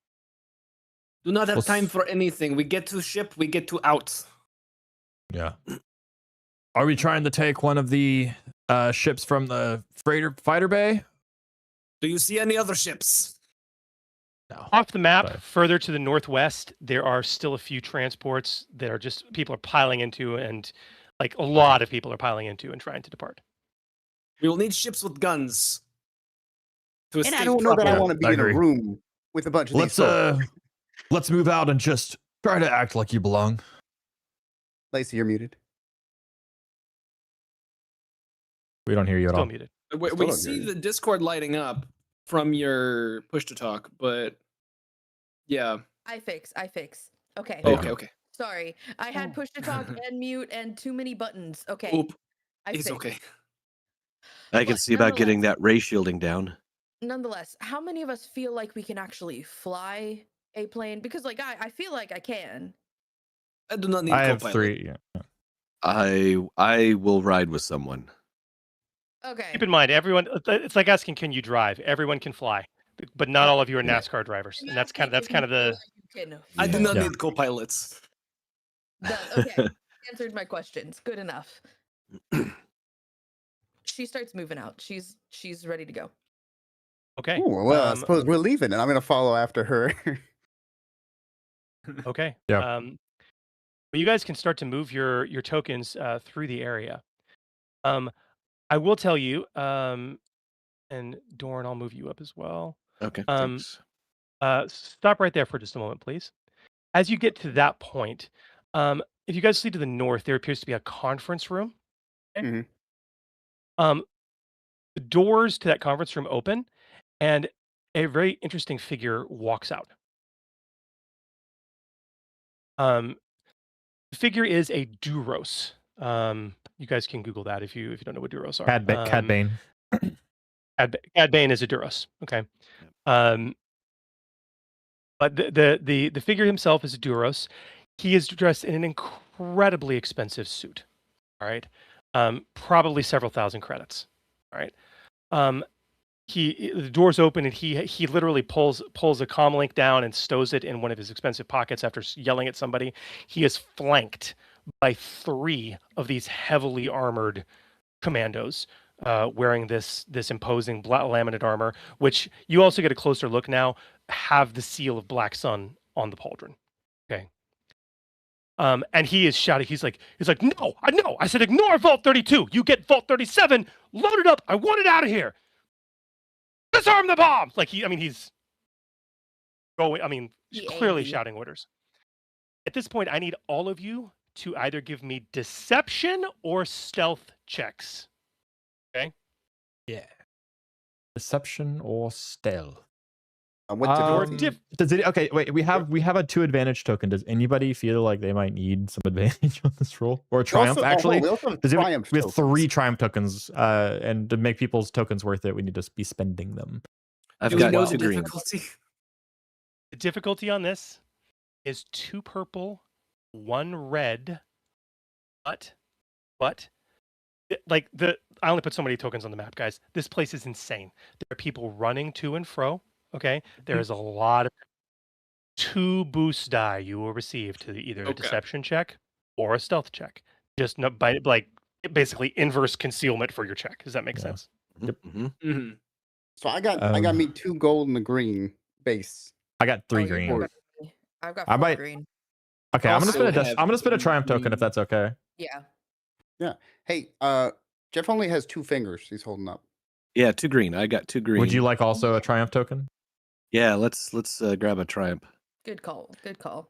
Do not have Well, time for anything. We get to ship, we get to out. Yeah. Are we trying to take one of the ships from the fighter bay? Do you see any other ships? No. Off the map, Sorry. further to the northwest, there are still a few transports that are just people are piling into, and like a lot of people are piling into and trying to depart. We will need ships with guns. To And I escape don't know that I Yeah, want to be I in a agree. room with a bunch of Let's these folks. let's move out and just try to act like you belong. Lacey, you're muted. We don't hear you at Still all. muted. We Still don't see hear you. the Discord lighting up from your push to talk, but yeah. I fix. Okay. There you Okay, go. okay. Sorry. I had push to talk and mute and too many buttons. Okay. Oop, I it's fixed. okay. I can But see about getting nonetheless- that ray shielding down. Nonetheless, how many of us feel like we can actually fly a plane? Because like I feel like I can. I do not need I have co-pilot. 3. Yeah. I will ride with someone. Okay. Keep in mind, everyone. It's like asking, "Can you drive?" Everyone can fly, but not all of you are NASCAR drivers, and that's kind of the. I do not Yeah. need co-pilots. Okay. Answered my questions. Good enough. She starts moving out. She's ready to go. Okay. Ooh, well, I suppose we're leaving, and I'm gonna follow after her. Okay. Yeah. Well, you guys can start to move your tokens through the area. I will tell you, and Doran, I'll move you up as well. Okay, Um, thanks. Stop right there for just a moment, please. As you get to that point, if you guys see to the north, there appears to be a conference room. Okay? Mhm. The doors to that conference room open, and a very interesting figure walks out. The figure is a Duros. You guys can Google that if you don't know what Duros are. Cad Bane. Cad Bane is a Duros. Okay. But the figure himself is a Duros. He is dressed in an incredibly expensive suit. All right. Probably several thousand credits. All right. The doors open and he literally pulls a comm link down and stows it in one of his expensive pockets after yelling at somebody. He is flanked by 3 of these heavily armored commandos wearing this imposing black laminate armor, which you also get a closer look now, have the seal of Black Sun on the pauldron. Okay. And he is shouting. He's like, no, I know. I said, ignore Vault 32. You get Vault 37 loaded up. I want it out of here. Disarm the bomb. Like he's going. He clearly angry. shouting orders. At this point, I need all of you to either give me deception or stealth checks. Okay. Yeah. Deception or stealth. What difficulty? Does it? Okay, wait. We have a 2 advantage token. Does anybody feel like they might need some advantage on this roll or a triumph? Actually, we also have we triumph have tokens. 3 triumph tokens. And to make people's tokens worth it, we need to be spending them. I've Do we know got the 2 green. difficulty? The difficulty on this is 2 purple, 1 red, but I only put so many tokens on the map, guys. This place is insane. There are people running to and fro. Okay, there is a lot of 2 boost die you will receive to either a Okay. deception check or a stealth check. Just by basically inverse concealment for your check. Does that make Yeah. sense? Yep. Mm-hmm. Mm-hmm. So I got me 2 gold and a green base. I got 3 Oh, you're green. better than me. I've got I 4 might- green. Okay, I'm Also gonna have spend a triumph token green. if that's okay. Yeah. Hey, Jeff only has 2 fingers he's holding up. Yeah, 2 green. I got 2 green. Would you like also a triumph token? Yeah, let's grab a triumph. Good call.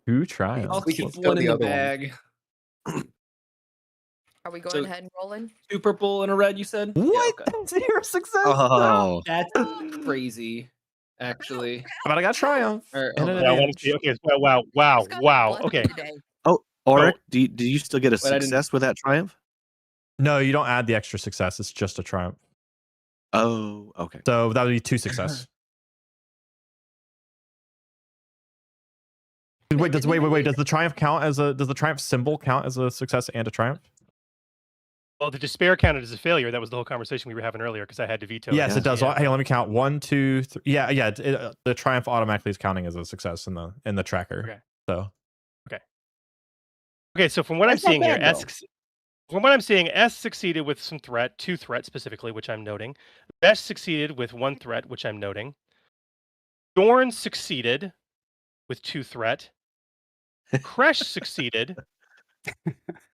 2 triumphs. I'll We can keep steal one the in the other one. bag. Are we going So- ahead and rolling? 2 purple and a red, you said? What? Yeah, okay. That's your success. Oh, That's crazy, actually. But I got triumph Alright, and hold an on. Yeah, I want to see. advantage. Okay, wow. Who's got a Okay. blessing today? Auric, do you still get a Wait, I didn't- success with that triumph? No, you don't add the extra success. It's just a triumph. Oh, okay. So that would be 2 success. Wait, does the triumph count as a? Does the triumph symbol count as a success and a triumph? Well, the despair counted as a failure. That was the whole conversation we were having earlier because I had to veto. Yes, it does. Yeah. Hey, let me count. 1, 2, 3. Yeah. The triumph automatically is counting as a success in the tracker. Okay. So Okay, so from what That's I'm not seeing here, bad, though. from what I'm seeing, S succeeded with some threat, 2 threats specifically, which I'm noting. Besh succeeded with 1 threat, which I'm noting. Dorn succeeded with 2 threat. Kresh succeeded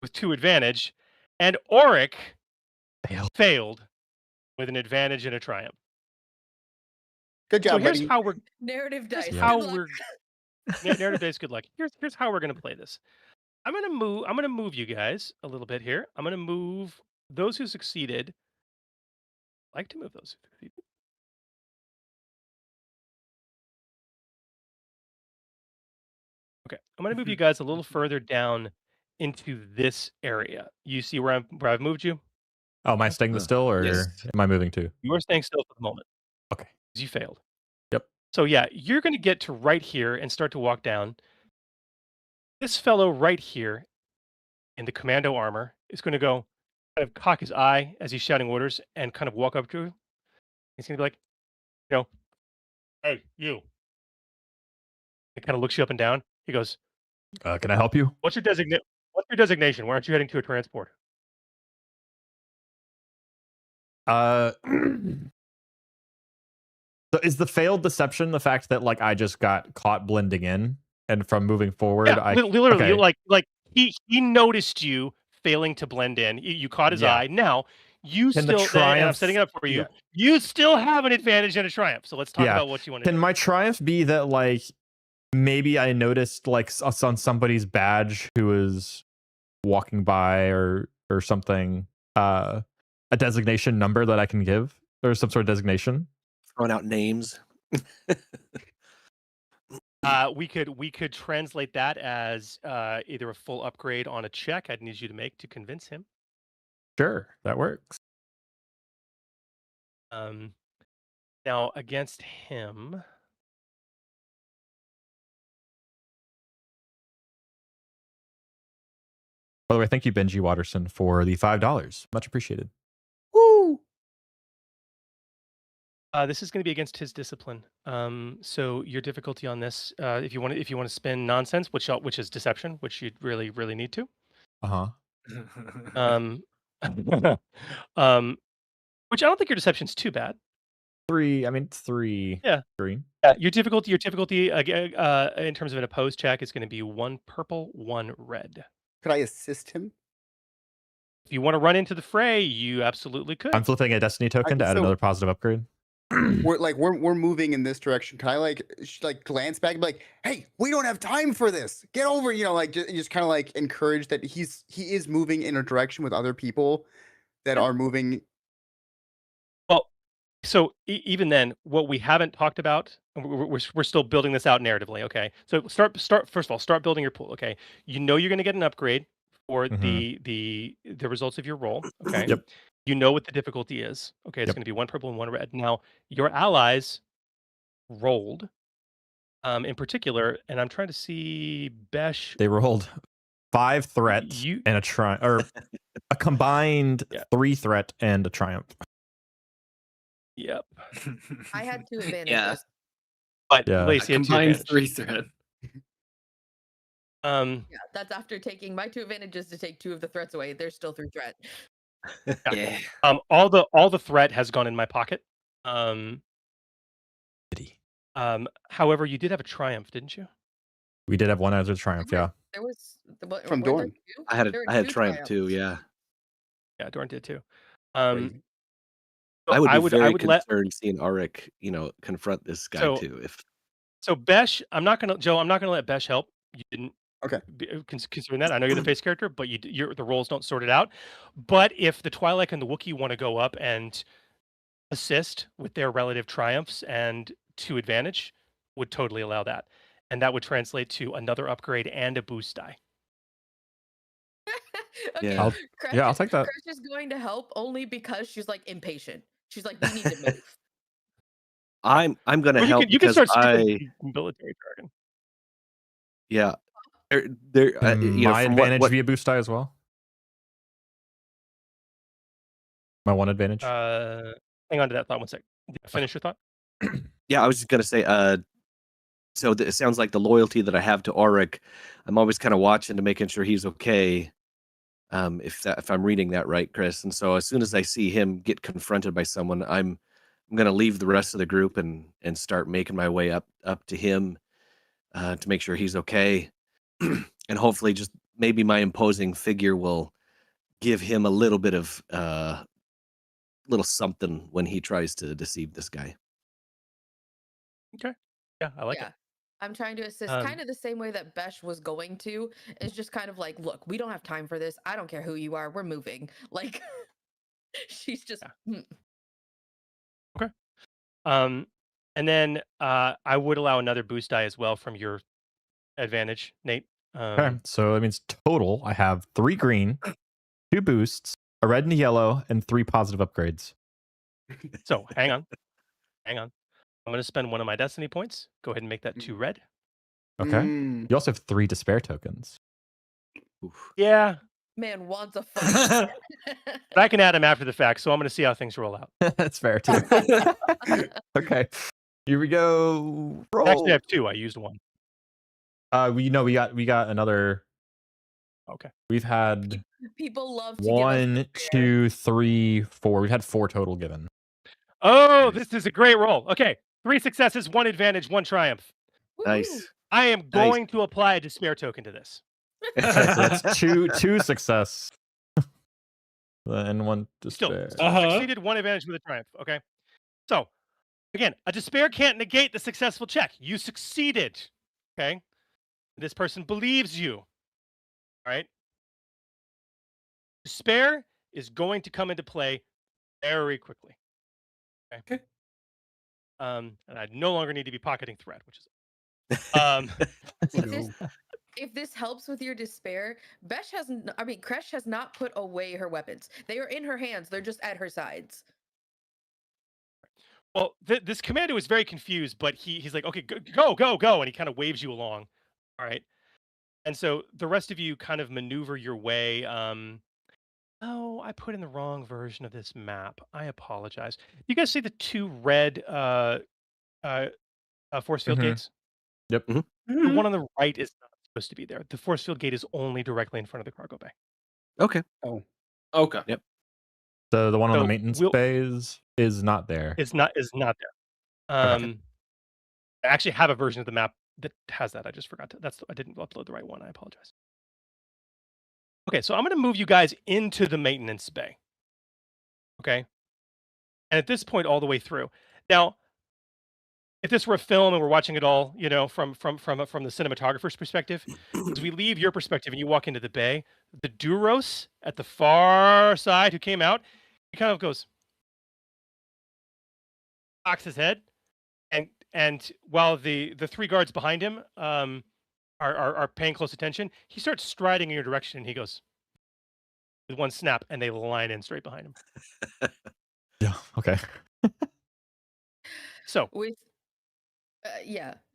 with 2 advantage, and Auric failed with an advantage and a triumph. Good So job, here's buddy. how we're Narrative dice. Yeah. how Good luck. we're narrative dice. Good luck. Here's how we're gonna play this. I'm gonna move you guys a little bit here. I'm gonna move those who succeeded. I like to move those who succeeded. Okay, I'm gonna move you guys a little further down into this area. You see where I've moved you? Oh, am I staying still or Yes. am I moving too? You are staying still for the moment. Okay. 'Cause you failed. Yep. So yeah, you're gonna get to right here and start to walk down. This fellow right here in the commando armor is gonna go kind of cock his eye as he's shouting orders and kind of walk up to him. He's gonna be like, hey, you. He kind of looks you up and down. He goes, Can I help you? What's your designation? Why aren't you heading to a transport? So is the failed deception the fact that like I just got caught blending in, and from moving forward, Yeah, I literally, okay. like he noticed you failing to blend in. You caught his Yeah. eye. Now you Can the still, and I'm triumph- setting it up for you. yeah. You still have an advantage and a triumph. So let's talk Yeah. about what you want to Can do. my triumph be that like maybe I noticed like on somebody's badge who was walking by or something, a designation number that I can give, or some sort of designation? Throwing out names. We could translate that as either a full upgrade on a check I'd need you to make to convince him. Sure, that works. Now against him, By the way, thank you, Benji Watterson, for the $5. Much appreciated. Woo! this is going to be against his discipline. So your difficulty on this, if you want to spin nonsense, which is deception, which you really need to. Uh-huh. Which I don't think your deception's too bad. 3, I mean 3 Yeah. green. Your difficulty in terms of an opposed check is going to be 1 purple, 1 red. Could I assist him? If you want to run into the fray, you absolutely could. I'm flipping a destiny token to add so- another positive upgrade. We're moving in this direction. Can I like glance back and be like, hey, we don't have time for this. Get over, like just kind of like encourage that he is moving in a direction with other people that are moving. Well, so even then, what we haven't talked about, and we're still building this out narratively. Okay, so start first of all, start building your pool. Okay, you know you're going to get an upgrade for the results of your roll. Okay. Yep. You know what the difficulty is. Okay, it's Yep. going to be 1 purple and 1 red. Now your allies rolled, in particular, and I'm trying to see Besh. They rolled 5 threats You- and a triumph, or a combined Yeah. 3 threat and a triumph. Yep. I had 2 advantages. Yeah. But Yeah. Lacey had 2 Combined advantage. 3 thread. Yeah, that's after taking my 2 advantages to take 2 of the threats away. There's still 3 threat. Yeah. All the threat has gone in my pocket. However, you did have a triumph, didn't you? We did have 1 other triumph, yeah. There was From were there Dorn. 2? I had There were I had 2 triumph too. triumphs. Yeah, Yeah, Dorn did too. Crazy. I would be very let concerned seeing Auric, confront this guy So- too. If so Besh. I'm not gonna let Besh help. You didn't Okay. Considering that, I know you're the face character, but the roles don't sort it out. But if the Twi'lek and the Wookiee want to go up and assist with their relative triumphs and to advantage, would totally allow that, and that would translate to another upgrade and a boost die. Okay, Yeah. I'll take that. Crush is going to help only because she's like impatient. She's like, we need to move. I'm gonna Or help you can because start I speaking military jargon. yeah. My from advantage what via boost die as well. My one advantage. Hang on to that thought 1 sec. Finish your thought. yeah, I was just gonna say so it sounds like the loyalty that I have to Auric, I'm always kind of watching to making sure he's okay. If I'm reading that right, Chris. And so as soon as I see him get confronted by someone, I'm gonna leave the rest of the group and start making my way up to him to make sure he's okay. And hopefully just maybe my imposing figure will give him a little bit of little something when he tries to deceive this guy. Okay. Yeah, I like it. I'm trying to assist kind of the same way that Besh was going to. It's just kind of like, look, we don't have time for this. I don't care who you are. We're moving. Like, she's just. Yeah. Okay. And then I would allow another boost die as well from your advantage, Nate. Okay, so that means total I have 3 green, 2 boosts, a red and a yellow, and 3 positive upgrades. So hang on. I'm going to spend one of my destiny points. Go ahead and make that 2 red. Okay. You also have 3 despair tokens. Oof. Man wants a fight. But I can add them after the fact, so I'm going to see how things roll out. That's fair too. Okay, here we go. Roll. Actually, I have 2. I used 1. We got another. Okay. We've had People love to 1, give us 2, 3, 4. We've had 4 total given. Oh, this is a great roll. Okay. 3 successes, 1 advantage, 1 triumph. Nice. I am going to apply a despair token to this. Okay, so that's two success. And 1 despair. Still succeeded, 1 advantage with a triumph. Okay. So again, a despair can't negate the successful check. You succeeded. Okay. This person believes you. All right. Despair is going to come into play very quickly. Okay. And I no longer need to be pocketing threat, which is If this helps with your despair, Kresh has not put away her weapons. They are in her hands. They're just at her sides. well, this commando is very confused, but he's like, okay, go, and he kind of waves you along. All right. And so the rest of you kind of maneuver your way. Oh, I put in the wrong version of this map. I apologize. You guys see the 2 red force field gates? Yep. The one on the right is not supposed to be there. The force field gate is only directly in front of the cargo bay. Okay. Oh. Okay. Yep. So the one on So the maintenance bay is not there. Is not there. I actually have a version of the map that has that. I just forgot to. I didn't upload the right one. I apologize. Okay, so I'm going to move you guys into the maintenance bay. Okay, and at this point, all the way through. Now, if this were a film and we're watching it all, from the cinematographer's perspective, as we leave your perspective and you walk into the bay, the Duros at the far side who came out, he kind of goes, cocks his head, and while the 3 guards behind him are paying close attention, he starts striding in your direction, and he goes with 1 snap, and they line in straight behind him. Yeah. Okay. So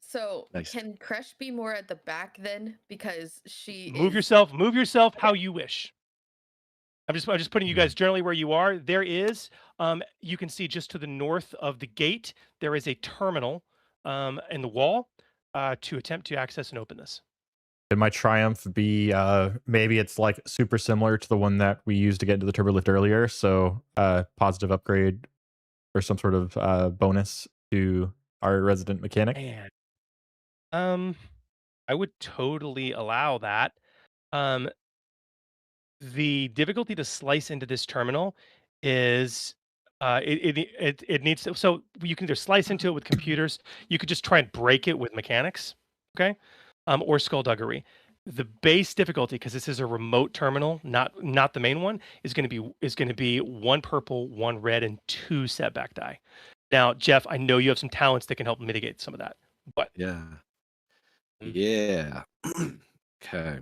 So Nice. can Kresh be more at the back then, because she move yourself how you wish. I'm just putting you guys generally where you are. There is you can see just to the north of the gate there is a terminal in the wall to attempt to access and open this. Could my triumph be maybe it's like super similar to the one that we used to get into the turbolift earlier, so positive upgrade or some sort of bonus to our resident mechanic? Man. I would totally allow that. The difficulty to slice into this terminal is it needs to, so you can either slice into it with computers, you could just try and break it with mechanics, okay, or skullduggery. The base difficulty, because this is a remote terminal, not the main one, is going to be 1 purple, 1 red, and 2 setback die. Now, Jeff, I know you have some talents that can help mitigate some of that, but Yeah. Yeah. Okay.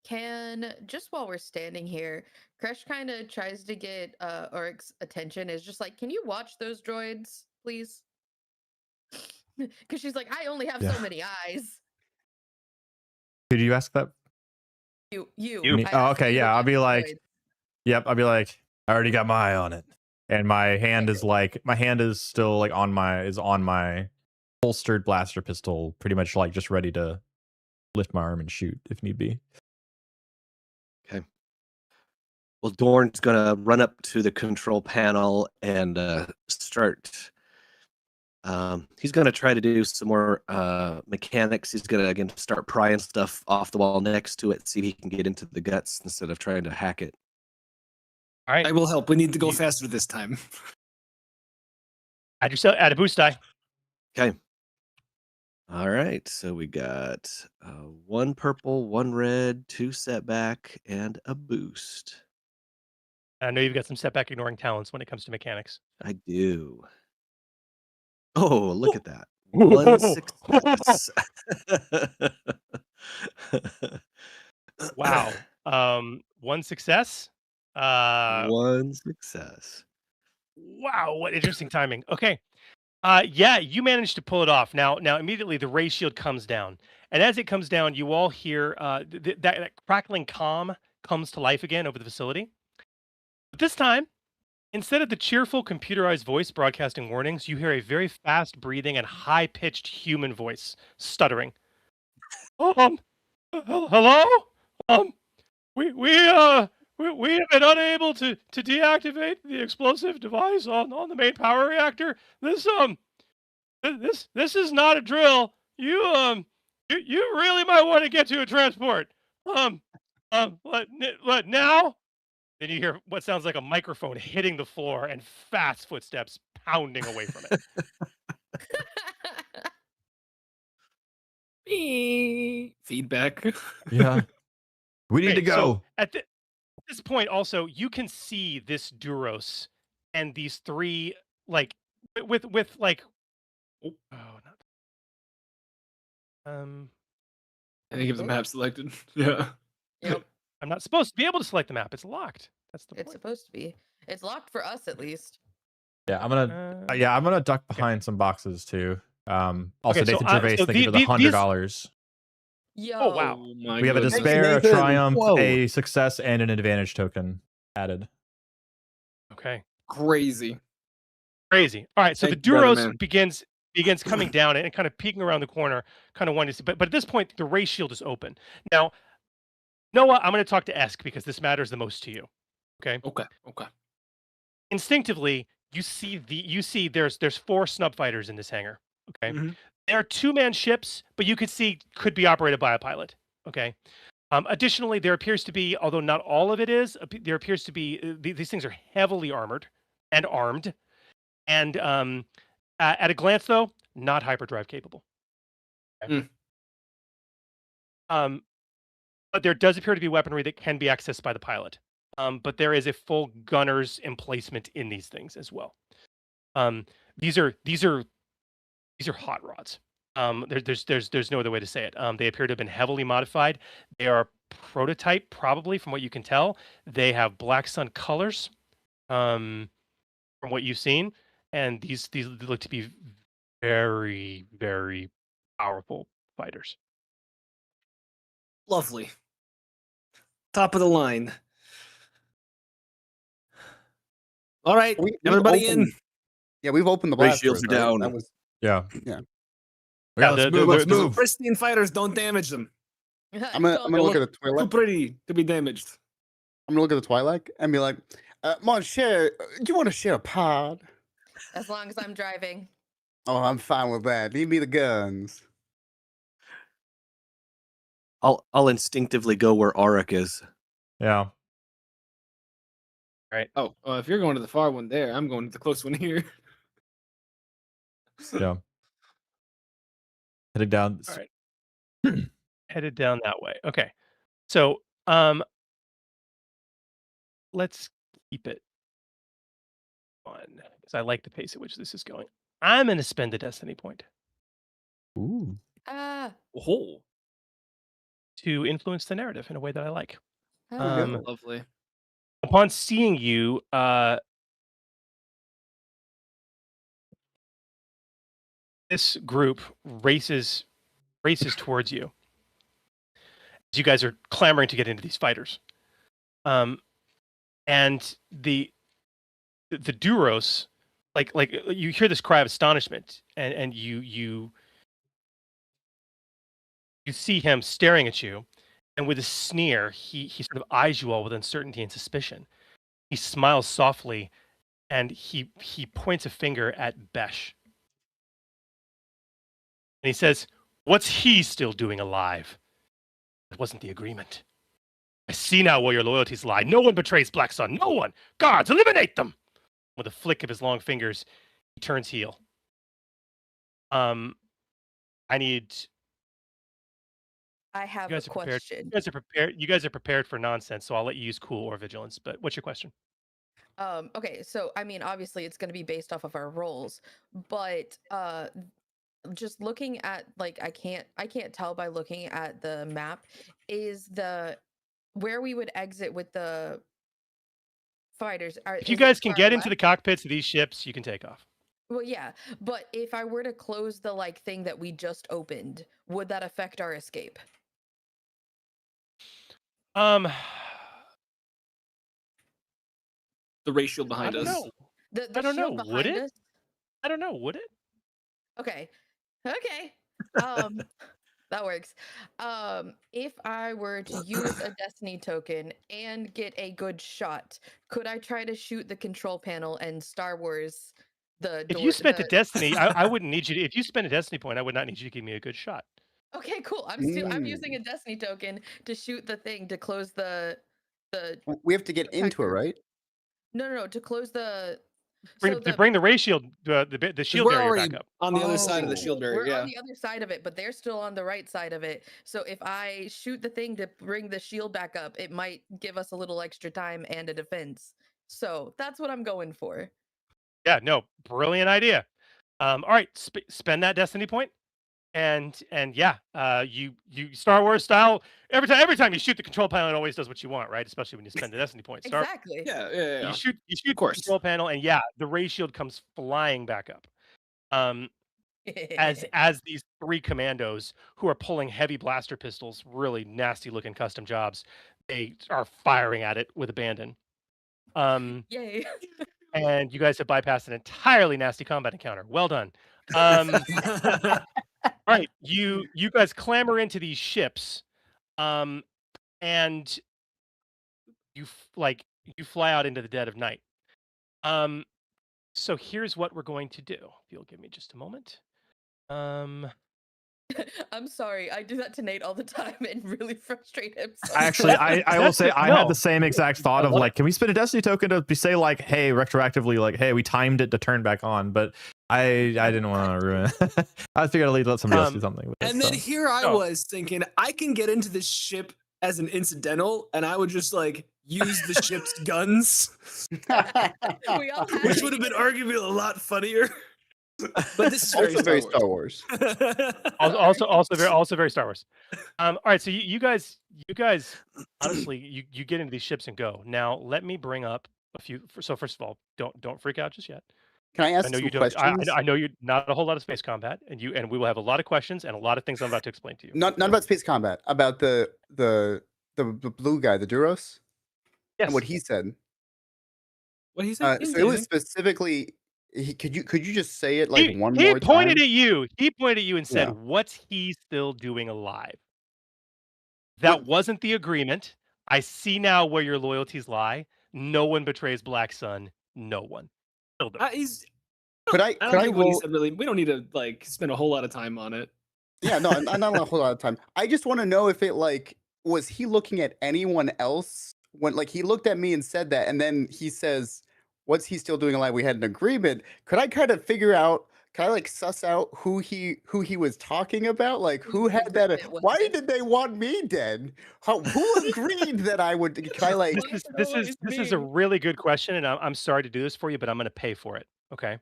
Can just while we're standing here, Crush kind of tries to get Oric's attention. Is just like, can you watch those droids, please? Because she's like, I only have Yeah. so many eyes. Who do you ask that? You. Me? I Oh, asked okay. you to Yeah, I'll watch be the like, droids. yep. I'll be like, I already got my eye on it, and my hand is still like on my holstered blaster pistol, pretty much like just ready to lift my arm and shoot if need be. Okay. Well, Dorn's gonna run up to the control panel and start. He's gonna try to do some more mechanics. He's gonna again start prying stuff off the wall next to it, see if he can get into the guts instead of trying to hack it. all right. I will help. We need to go faster this time. Add a boost die. Okay. All right. So we got 1 purple, 1 red, 2 setback, and a boost. I know you've got some setback ignoring talents when it comes to mechanics. I do. Oh, look at that. 1 success. Wow. 1 success. 1 success. Wow, what interesting timing. Okay. Yeah, you managed to pull it off. Now immediately the ray shield comes down. And as it comes down, you all hear that crackling comm comes to life again over the facility. But this time, instead of the cheerful computerized voice broadcasting warnings, you hear a very fast breathing and high-pitched human voice stuttering. Hello? We have been unable to deactivate the explosive device on the main power reactor. This is not a drill. You really might want to get to a transport. What now? Then you hear what sounds like a microphone hitting the floor and fast footsteps pounding away from it. Feedback. Yeah, we need Okay, to go. so at this point, also you can see this Duros and these 3 like with like oh not I think he has a map selected. Yeah. Yep, I'm not supposed to be able to select the map. It's locked. That's the it's point. supposed to be. It's locked for us at least. Yeah, I'm gonna duck behind some boxes too. Also, Okay, so, Nathan Gervais, so thank you for the $100. Yo. Oh wow. My We have a goodness. despair, a Nathan. triumph, Whoa. a success, and an advantage token added. Okay. Crazy. Crazy. All right, so Thank the you, brother, Duros man. begins coming down and kind of peeking around the corner, kind of wanting to see. But at this point, the ray shield is open. Now, Noah, I'm going to talk to Esk because this matters the most to you. Okay. Okay. Instinctively, you see there's 4 snub fighters in this hangar. Okay. Mhm. There are 2-man ships, but you could be operated by a pilot. Okay. Additionally, there appears to be, although not all of it is, there appears to be these things are heavily armored and armed, and at a glance, though, not hyperdrive capable. Okay. But there does appear to be weaponry that can be accessed by the pilot. But there is a full gunner's emplacement in these things as well. These are hot rods. There's no other way to say it. They appear to have been heavily modified. They are prototype, probably from what you can tell. They have Black Sun colors, from what you've seen, and these look to be very, very powerful fighters. Lovely. Top of the line. All right, We've everybody opened- in. Yeah, we've opened the Ray blast shields doors, are right? down. That was Yeah. Yeah. Yeah, let's move. Let's move. Pristine fighters, don't damage them. I'm gonna look at the Too Twi'lek. pretty to be damaged. I'm gonna look at the Twi'lek and be like, Monsieur, do you want to share a pod? As long as I'm driving. Oh, I'm fine with that. Leave me the guns. I'll instinctively go where Auric is. Yeah. Oh, if you're going to the far one there, I'm going to the close one here. Yeah. Heading down. All right. headed down that way. Okay. So, let's keep it fun because I like the pace at which this is going. I'm going to spend a destiny point Ooh. Ah, Oh, to influence the narrative in a way that I like. we Um, go. lovely. upon seeing you, this group races towards you as you guys are clamoring to get into these fighters. And the Duros, like you hear this cry of astonishment, and you see him staring at you, and with a sneer, he sort of eyes you all with uncertainty and suspicion. He smiles softly, and he points a finger at Besh, and he says, "What's he still doing alive? That wasn't the agreement. I see now where your loyalties lie. No one betrays Black Sun. No one. Guards, eliminate them!" With a flick of his long fingers, he turns heel. I need. I have You a guys are prepared. question. You guys are prepared. You guys are prepared for nonsense, so I'll let you use cool or vigilance. But what's your question? Okay, so I mean, obviously, it's going to be based off of our roles, but just looking at like I can't tell by looking at the map is the where we would exit with the fighters. If you Is it guys can far get into left? the cockpits of these ships, you can take off. Well, yeah, but if I were to close the like thing that we just opened, would that affect our escape? Um, The ray shield I behind don't us. know. The I don't know. shield Would behind it? us. I don't know. Would it? Okay. Okay. Um that works. If I were to use a destiny token and get a good shot, could I try to shoot the control panel and Star Wars the If door you spent a the destiny, I wouldn't need you to. If you spent a destiny point, I would not need you to give me a good shot. Okay, cool. I'm Mm. using a destiny token to shoot the thing to close the We have to get into it, protector. right? No, to close the To bring the ray shield, the 'Cause shield we're barrier already back up. on the other side of the Oh. shield barrier. we're Yeah. on the other side of it, but they're still on the right side of it. So if I shoot the thing to bring the shield back up, it might give us a little extra time and a defense. So that's what I'm going for. Yeah. No. Brilliant idea. All right. Spend that destiny point, and yeah. You Star Wars style. Every time you shoot the control panel, it always does what you want, right? Especially when you spend the destiny point. Exactly. Yeah. Yeah. Yeah. You shoot the course. control panel, and yeah, the ray shield comes flying back up. As these three commandos who are pulling heavy blaster pistols, really nasty looking custom jobs, they are firing at it with abandon. Yay. And you guys have bypassed an entirely nasty combat encounter. Well done. All right, you guys clamber into these ships, and you fly out into the dead of night. So here's what we're going to do. If you'll give me just a moment. I'm sorry. I do that to Nate all the time and really frustrate him. So Actually, I will say I had No. the same exact thought of love like, can we spend a destiny token to say like, hey, retroactively, like, hey, we timed it to turn back on, but I didn't want to ruin it. I figured I'd let somebody else do something with it. And then so. here I No. was thinking I can get into this ship as an incidental, and I would just like use the ship's guns, we all have which to would have been get- arguably a lot funnier. But this is Also very Star Star Wars. Also very Star Wars. All right, so you guys honestly you get into these ships and go. Now let me bring up a few. So first of all, don't freak out just yet. Can I ask I know some you don't. questions? I know you're not a whole lot of space combat, and we will have a lot of questions and a lot of things I'm about to explain to you. Not about space combat. About the blue guy, the Duros, Yes. and what he said. What he said? So it was specifically. Could you just say it like one he more pointed time? at you. He pointed at you and said, Yeah. "What's he still doing alive?" That wasn't the agreement. I see now where your loyalties lie. No one betrays Black Sun. No one. Still don't. Could I don't think what he roll? said really. We don't need to like spend a whole lot of time on it. Yeah, no, not a whole lot of time. I just want to know if it like was he looking at anyone else when like he looked at me and said that, and then he says, "What's he still doing alive? We had an agreement." Could I kind of figure out? like suss out who he was talking about? Like who had that? agreement was Why it? did they want me dead? Who agreed that I would? Can I like? This is a really good question, and I'm sorry to do this for you, but I'm going to pay for it. Okay,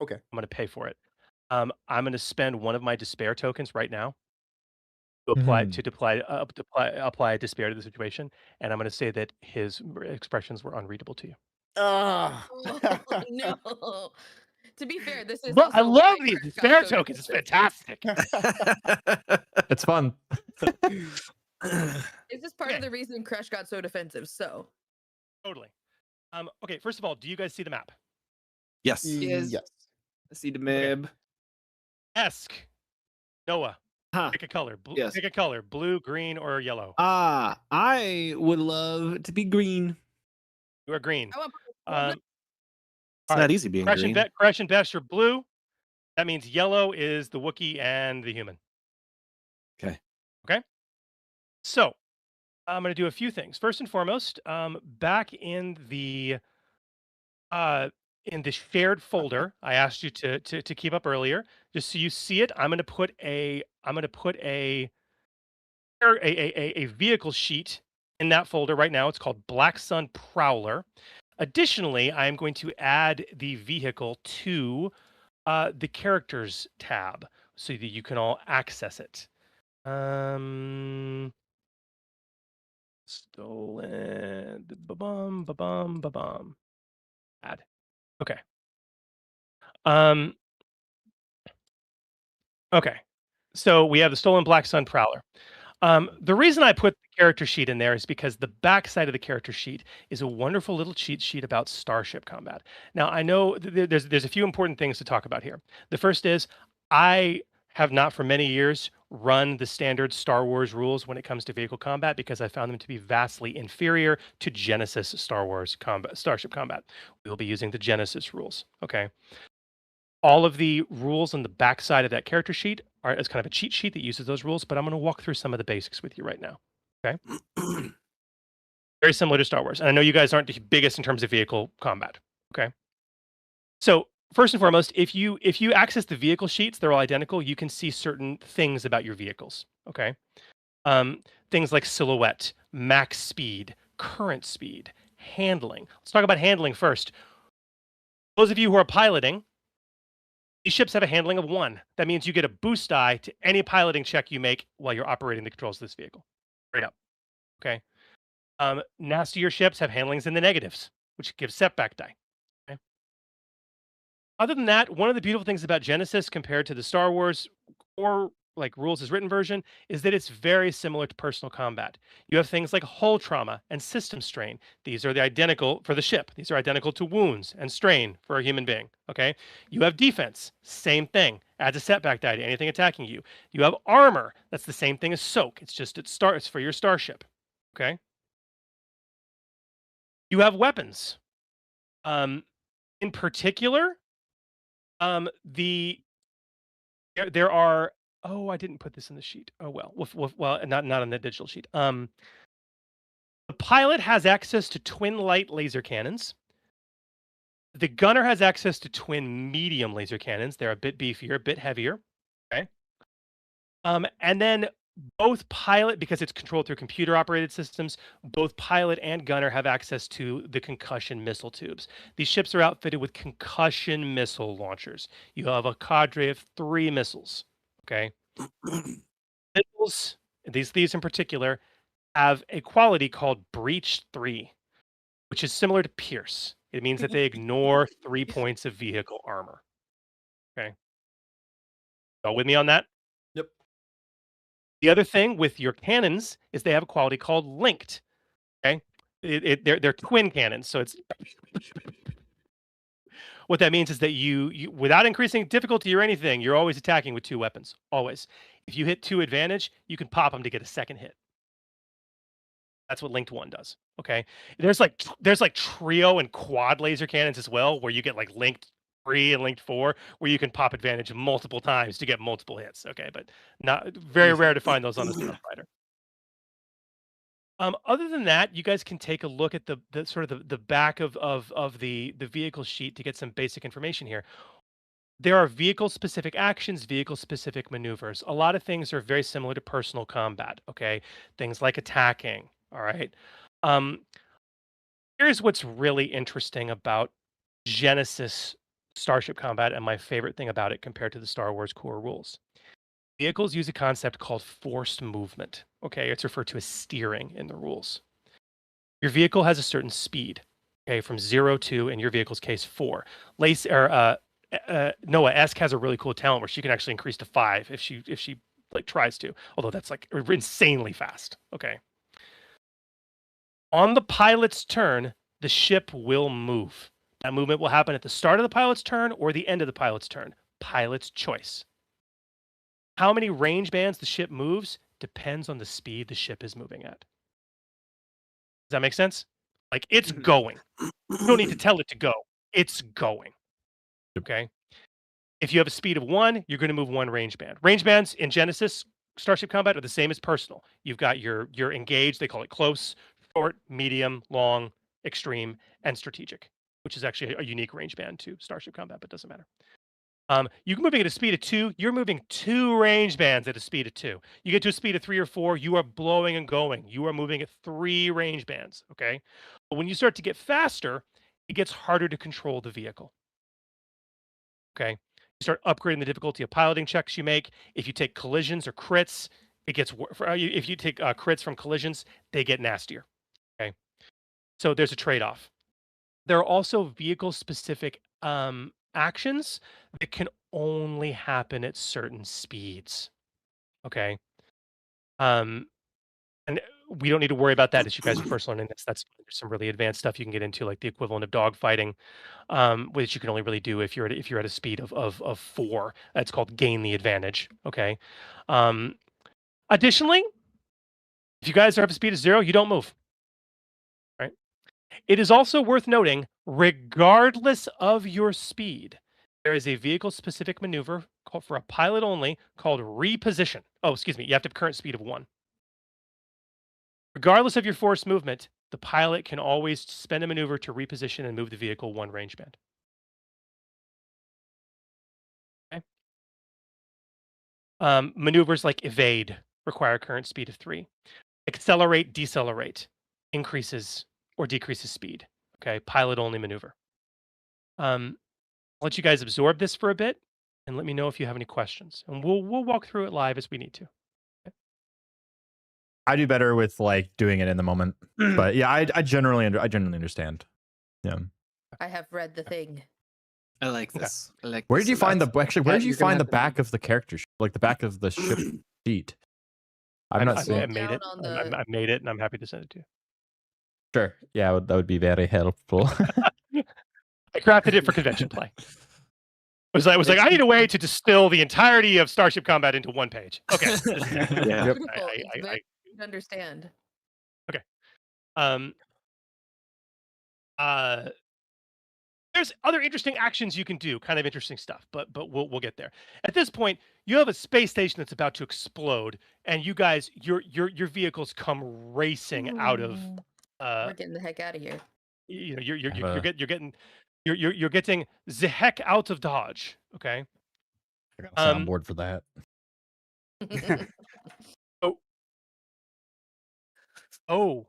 Okay. I'm going to pay for it. I'm going to spend one of my despair tokens right now to apply despair to the situation, and I'm going to say that his expressions were unreadable to you. Ah. Oh, no. To be fair, this is I also love why these Crash got despair so tokens. It's defensive. fantastic. It's fun. Is this part Okay. of the reason Crash got so defensive? So Totally. Okay, first of all, do you guys see the map? Yes. Yes. Yes. I see the mib. Ask Noah. Huh. Pick a color. Yes. Pick a color: blue, green, or yellow. I would love to be green. You are green. I want Um, It's not easy being Crash green. and Best are blue. That means yellow is the Wookiee and the human. Okay. Okay. So I'm going to do a few things. First and foremost, back in the shared folder I asked you to keep up earlier, just so you see it, I'm going to put a vehicle sheet in that folder right now. It's called Black Sun Prowler. Additionally, I am going to add the vehicle to the characters tab so that you can all access it. Stolen. Ba-bum, ba-bum, ba-bum. Add. Okay. Okay. So we have the Stolen Black Sun Prowler. The reason I put the character sheet in there is because the back side of the character sheet is a wonderful little cheat sheet about starship combat. Now, I know there's a few important things to talk about here. The first is I have not for many years run the standard Star Wars rules when it comes to vehicle combat because I found them to be vastly inferior to Genesis starship combat. We will be using the Genesis rules. Okay. All of the rules on the back side of that character sheet are as kind of a cheat sheet that uses those rules, but I'm going to walk through some of the basics with you right now. Okay. Very similar to Star Wars. And I know you guys aren't the biggest in terms of vehicle combat. Okay. So first and foremost, if you access the vehicle sheets, they're all identical. You can see certain things about your vehicles. Okay. Things like silhouette, max speed, current speed, handling. Let's talk about handling first. Those of you who are piloting, these ships have a handling of 1. That means you get a boost die to any piloting check you make while you're operating the controls of this vehicle. Straight up. Okay. Nastier ships have handlings in the negatives, which gives setback die. Okay. Other than that, one of the beautiful things about Genesis compared to the Star Wars or like rules as written version is that it's very similar to personal combat. You have things like hull trauma and system strain. These are the identical for the ship. These are identical to wounds and strain for a human being. Okay. You have defense, same thing. Adds a setback die to anything attacking you. You have armor. That's the same thing as soak. It's just it's for your starship. Okay. You have weapons. In particular, there are. Oh, I didn't put this in the sheet. Oh well. Well, not on the digital sheet. The pilot has access to twin light laser cannons. The gunner has access to twin medium laser cannons. They're a bit beefier, a bit heavier. Okay. And then both pilot, because it's controlled through computer operated systems, both pilot and gunner have access to the concussion missile tubes. These ships are outfitted with concussion missile launchers. You have a cadre of 3 missiles. Okay. Missiles, these in particular, have a quality called Breach 3, which is similar to Pierce. It means that they ignore 3 points of vehicle armor. Okay. Y'all with me on that? Yep. The other thing with your cannons is they have a quality called linked. Okay. They're twin cannons. So it's what that means is that you without increasing difficulty or anything, you're always attacking with 2 weapons. Always. If you hit 2 advantage, you can pop them to get a second hit. That's what linked 1 does. Okay. There's like trio and quad laser cannons as well, where you get like linked 3 and linked 4, where you can pop advantage multiple times to get multiple hits. Okay, but not very rare to find those on a starfighter. Other than that, you guys can take a look at the sort of the back of the vehicle sheet to get some basic information here. there are vehicle-specific actions, vehicle-specific maneuvers. A lot of things are very similar to personal combat, okay? Things like attacking, all right? Um, here's what's really interesting about Genesis Starship Combat and my favorite thing about it compared to the Star Wars core rules. Vehicles use a concept called forced movement, okay? It's referred to as steering in the rules. Your vehicle has a certain speed, okay, from 0 to, in your vehicle's case, 4. Noah Esk has a really cool talent where she can actually increase to 5 if she like tries to, although that's like insanely fast. Okay. On the pilot's turn, the ship will move. That movement will happen at the start of the pilot's turn or the end of the pilot's turn. Pilot's choice. How many range bands the ship moves depends on the speed the ship is moving at. Does that make sense? Like, it's going. You don't need to tell it to go. It's going. Okay. If you have a speed of 1, you're going to move 1 range band. Range bands in Genesis Starship Combat are the same as personal. You've got your engaged, they call it close, short, medium, long, extreme, and strategic, which is actually a unique range band to Starship Combat, but doesn't matter. You're moving at a speed of 2. You're moving 2 range bands at a speed of 2. You get to a speed of 3 or 4, you are blowing and going. You are moving at 3 range bands, okay? But when you start to get faster, it gets harder to control the vehicle. Okay? You start upgrading the difficulty of piloting checks you make. If you take collisions or crits, it gets if you take crits from collisions, they get nastier. Okay? So there's a trade-off. There are also vehicle-specific actions that can only happen at certain speeds. Okay. And we don't need to worry about that as you guys are first learning this. There's some really advanced stuff you can get into, like the equivalent of dogfighting, which you can only really do if you're at a speed of 4. It's called gain the advantage. Okay. Additionally, if you guys have a speed of 0, you don't move. Right. It is also worth noting, regardless of your speed, there is a vehicle-specific maneuver called for a pilot only called reposition. Oh, excuse me. You have to have current speed of 1. Regardless of your forced movement, the pilot can always spend a maneuver to reposition and move the vehicle 1 range band. Okay. Maneuvers like evade require current speed of 3. Accelerate, decelerate increases or decreases speed. Okay, pilot only maneuver. I'll let you guys absorb this for a bit and let me know if you have any questions. And we'll walk through it live as we need to. I do better with like doing it in the moment, but yeah, I generally understand. Yeah. I have read the thing. I like this. I like Where this did you a find lot. the actually? Where Yeah, did you you're gonna find the have to back of the character, like the back of the ship sheet? I've not I seen it. made it. Down on I made it, and I'm happy to send it to you. Sure. Yeah, that would be very helpful. I crafted it for convention play. I was like, I need a way to distill the entirety of Starship Combat into 1 page. Okay. Yeah. Beautiful. I- It's very easy to understand. Um, there's other interesting actions you can do, kind of interesting stuff, but we'll get there. At this point, you have a space station that's about to explode, and you guys, your vehicles come racing out of. We're getting the heck out of here. You know, you're getting the heck out of Dodge. Okay. I got a soundboard for that. Oh.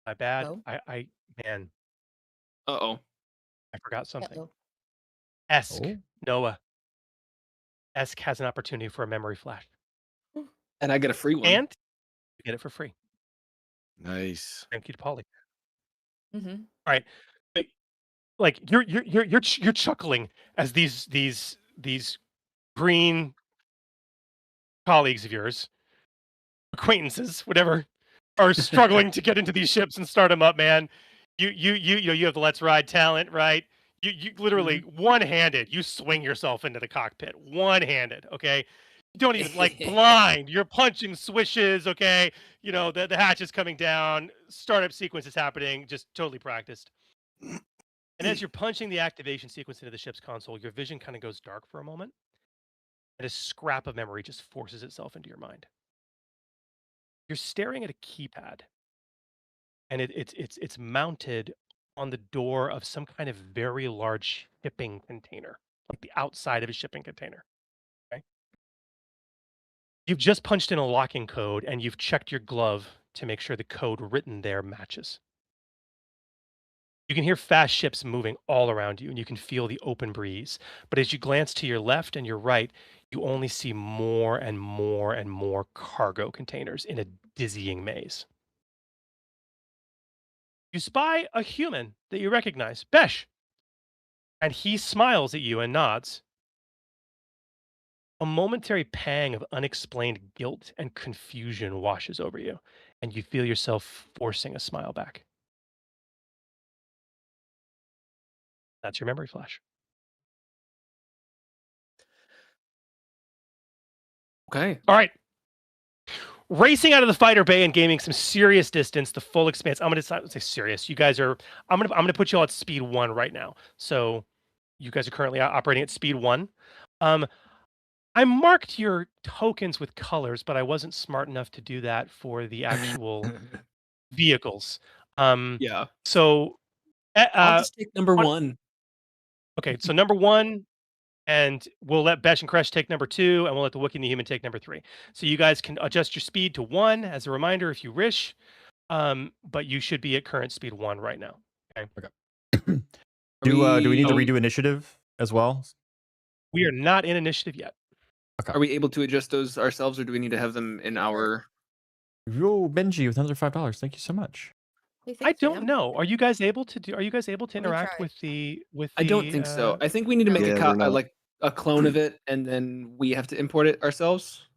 My bad. Oh. Man, Uh-oh. I forgot something. Uh-oh. Esk, Oh. Noah. Esk has an opportunity for a memory flash. And I get a free one. And you get it for free. Nice. Thank you to Polly. Mm-hmm. All right. Like you're chuckling as these green colleagues of yours, acquaintances, whatever, are struggling to get into these ships and start them up, man. You have the Let's Ride talent, right? You literally one-handed, you swing yourself into the cockpit, one-handed, okay? You don't even like blind. You're punching swishes, okay? You know, the hatch is coming down, startup sequence is happening, just totally practiced. And as you're punching the activation sequence into the ship's console, your vision kind of goes dark for a moment. And a scrap of memory just forces itself into your mind. You're staring at a keypad. And it's mounted on the door of some kind of very large shipping container, like the outside of a shipping container. Okay. You've just punched in a locking code and you've checked your glove to make sure the code written there matches. You can hear fast ships moving all around you and you can feel the open breeze. But as you glance to your left and your right, you only see more and more and more cargo containers in a dizzying maze. You spy a human that you recognize, Besh, and he smiles at you and nods. A momentary pang of unexplained guilt and confusion washes over you, and you feel yourself forcing a smile back. That's your memory flash. Okay. All right. Racing out of the fighter bay and gaining some serious distance, the full expanse. I'm gonna say serious. You guys are. I'm gonna put you all at speed 1 right now. So you guys are currently operating at speed 1. I marked your tokens with colors, but I wasn't smart enough to do that for the actual vehicles. Yeah. So I'll just take number what- 1. okay, so number 1, and we'll let Besh and Kresh take number 2, and we'll let the Wookiee and the Human take number 3. So you guys can adjust your speed to 1 as a reminder if you wish, but you should be at current speed 1 right now. Okay. Do we need to Are redo initiative as well? We are not in initiative yet. Are we able to adjust those ourselves, or do we need to have them in our? Yo, Benji with another $5. Thank you so much. Hey, I thanks, don't Sam. know. Are you guys able to me interact try. with the I don't think so. I think we need to make Yeah, they're not. like a clone of it, and then we have to import it ourselves.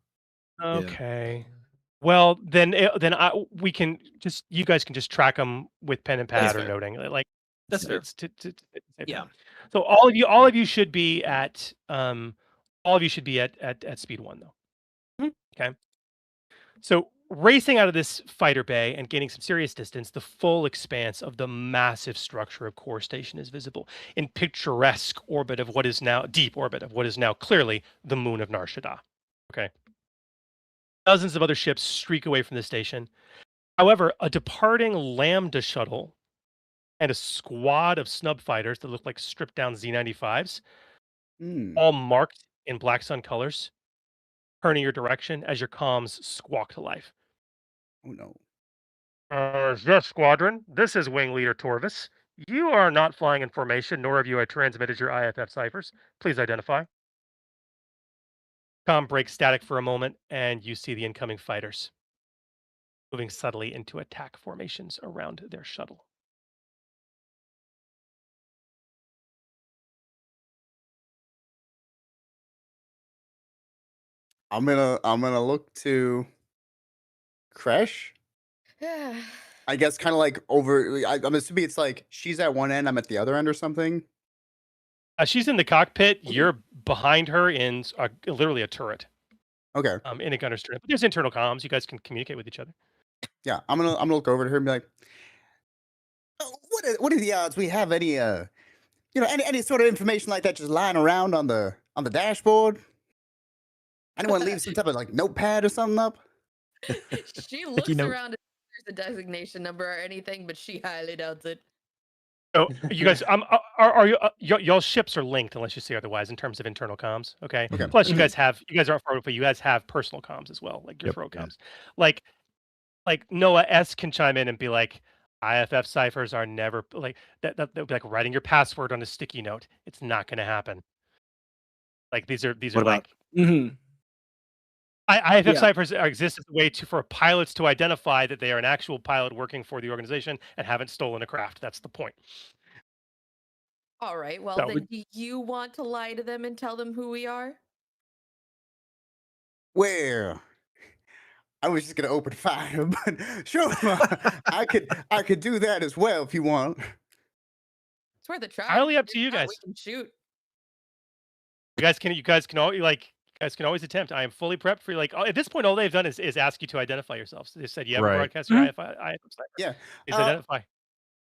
Okay. Well, then we can just you guys can just track them with pen and That's pad or fair. noting like That's fair. it's to Yeah. So all of you should be at at speed 1 though. Okay. So racing out of this fighter bay and gaining some serious distance, the full expanse of the massive structure of Core Station is visible in picturesque orbit of what is now deep orbit of what is now clearly the moon of Nar Shaddaa. Okay. Dozens of other ships streak away from the station. However, a departing Lambda shuttle and a squad of snub fighters that look like stripped down Z95s, all marked in Black Sun colors, turning your direction as your comms squawk to life. Oh no. Yes, Squadron. This is Wing Leader Torvis. You are not flying in formation, nor have you transmitted your IFF ciphers. Please identify. Comm breaks static for a moment, and you see the incoming fighters moving subtly into attack formations around their shuttle. I'm gonna look to Kresh. I guess kind of like over. I'm assuming it's like she's at one end, I'm at the other end, or something. She's in the cockpit. You're behind her in literally a turret. Okay. In a gunner's turret. But there's internal comms. You guys can communicate with each other. Yeah, I'm gonna look over to her and be like, "Oh, what are the odds we have any any sort of information like that just lying around on the dashboard? Anyone leave some type of like notepad or something up?" She looks note. around if there's a designation number or anything, but she highly doubts it. So you guys, are you y'all's ships are linked unless you say otherwise in terms of internal comms. Okay. Okay. Plus, you guys aren't far, but you guys have personal comms as well, like your throat comms. Like Noah S can chime in and be like, IFF ciphers are never like that. That would be like writing your password on a sticky note. It's not going to happen. Like these are What like. Mm-hmm. IFF Yeah. ciphers exist as a way for pilots to identify that they are an actual pilot working for the organization and haven't stolen a craft. That's the point. All right. Well, So then do you want to lie to them and tell them who we are? Well, I was just gonna open fire, but sure, I could do that as well if you want. It's worth a try. Entirely up to If you not, guys. We can shoot. You guys can always attempt. I am fully prepped for you. Like at this point, all they've done is ask you to identify yourselves. They said you haven't Right. broadcast your IFF cipher. Yeah. Please identify.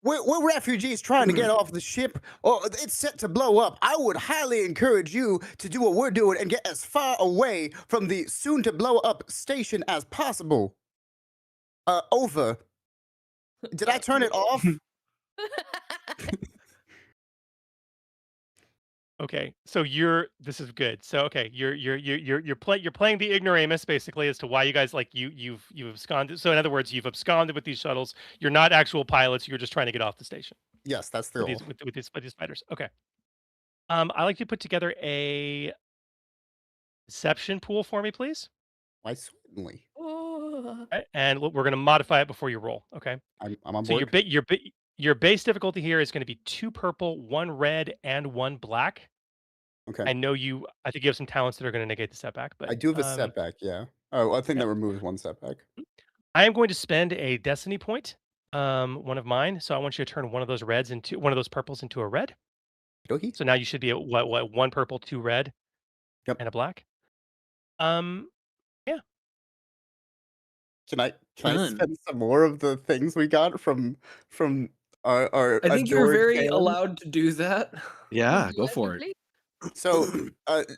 We're refugees trying to get off the ship, or it's set to blow up. I would highly encourage you to do what we're doing and get as far away from the soon-to-blow-up station as possible. Over. Did I turn it off? Okay, so this is good. So okay, you're playing the ignoramus basically as to why you guys like you've absconded. So in other words, you've absconded with these shuttles. You're not actual pilots. You're just trying to get off the station Yes, that's the with goal. these fighters. Okay. I like to put together a deception pool for me, please. Why, certainly. Oh. Okay, and we're going to modify it before you roll. Okay. I'm on So board. your base difficulty here is going to be 2 purple, 1 red, and 1 black. Okay. I think you have some talents that are going to negate the setback, but I do have a setback, yeah. Oh, I think Yep. that removes one setback. I am going to spend a destiny point, one of mine. So I want you to turn one of those purples into a red. Okey. So now you should be at what 1 purple, 2 red, Yep. and a black. Yeah. Can I Done. spend some more of the things we got from our I think you're adored very fans? allowed to do that. Yeah, go for it. So,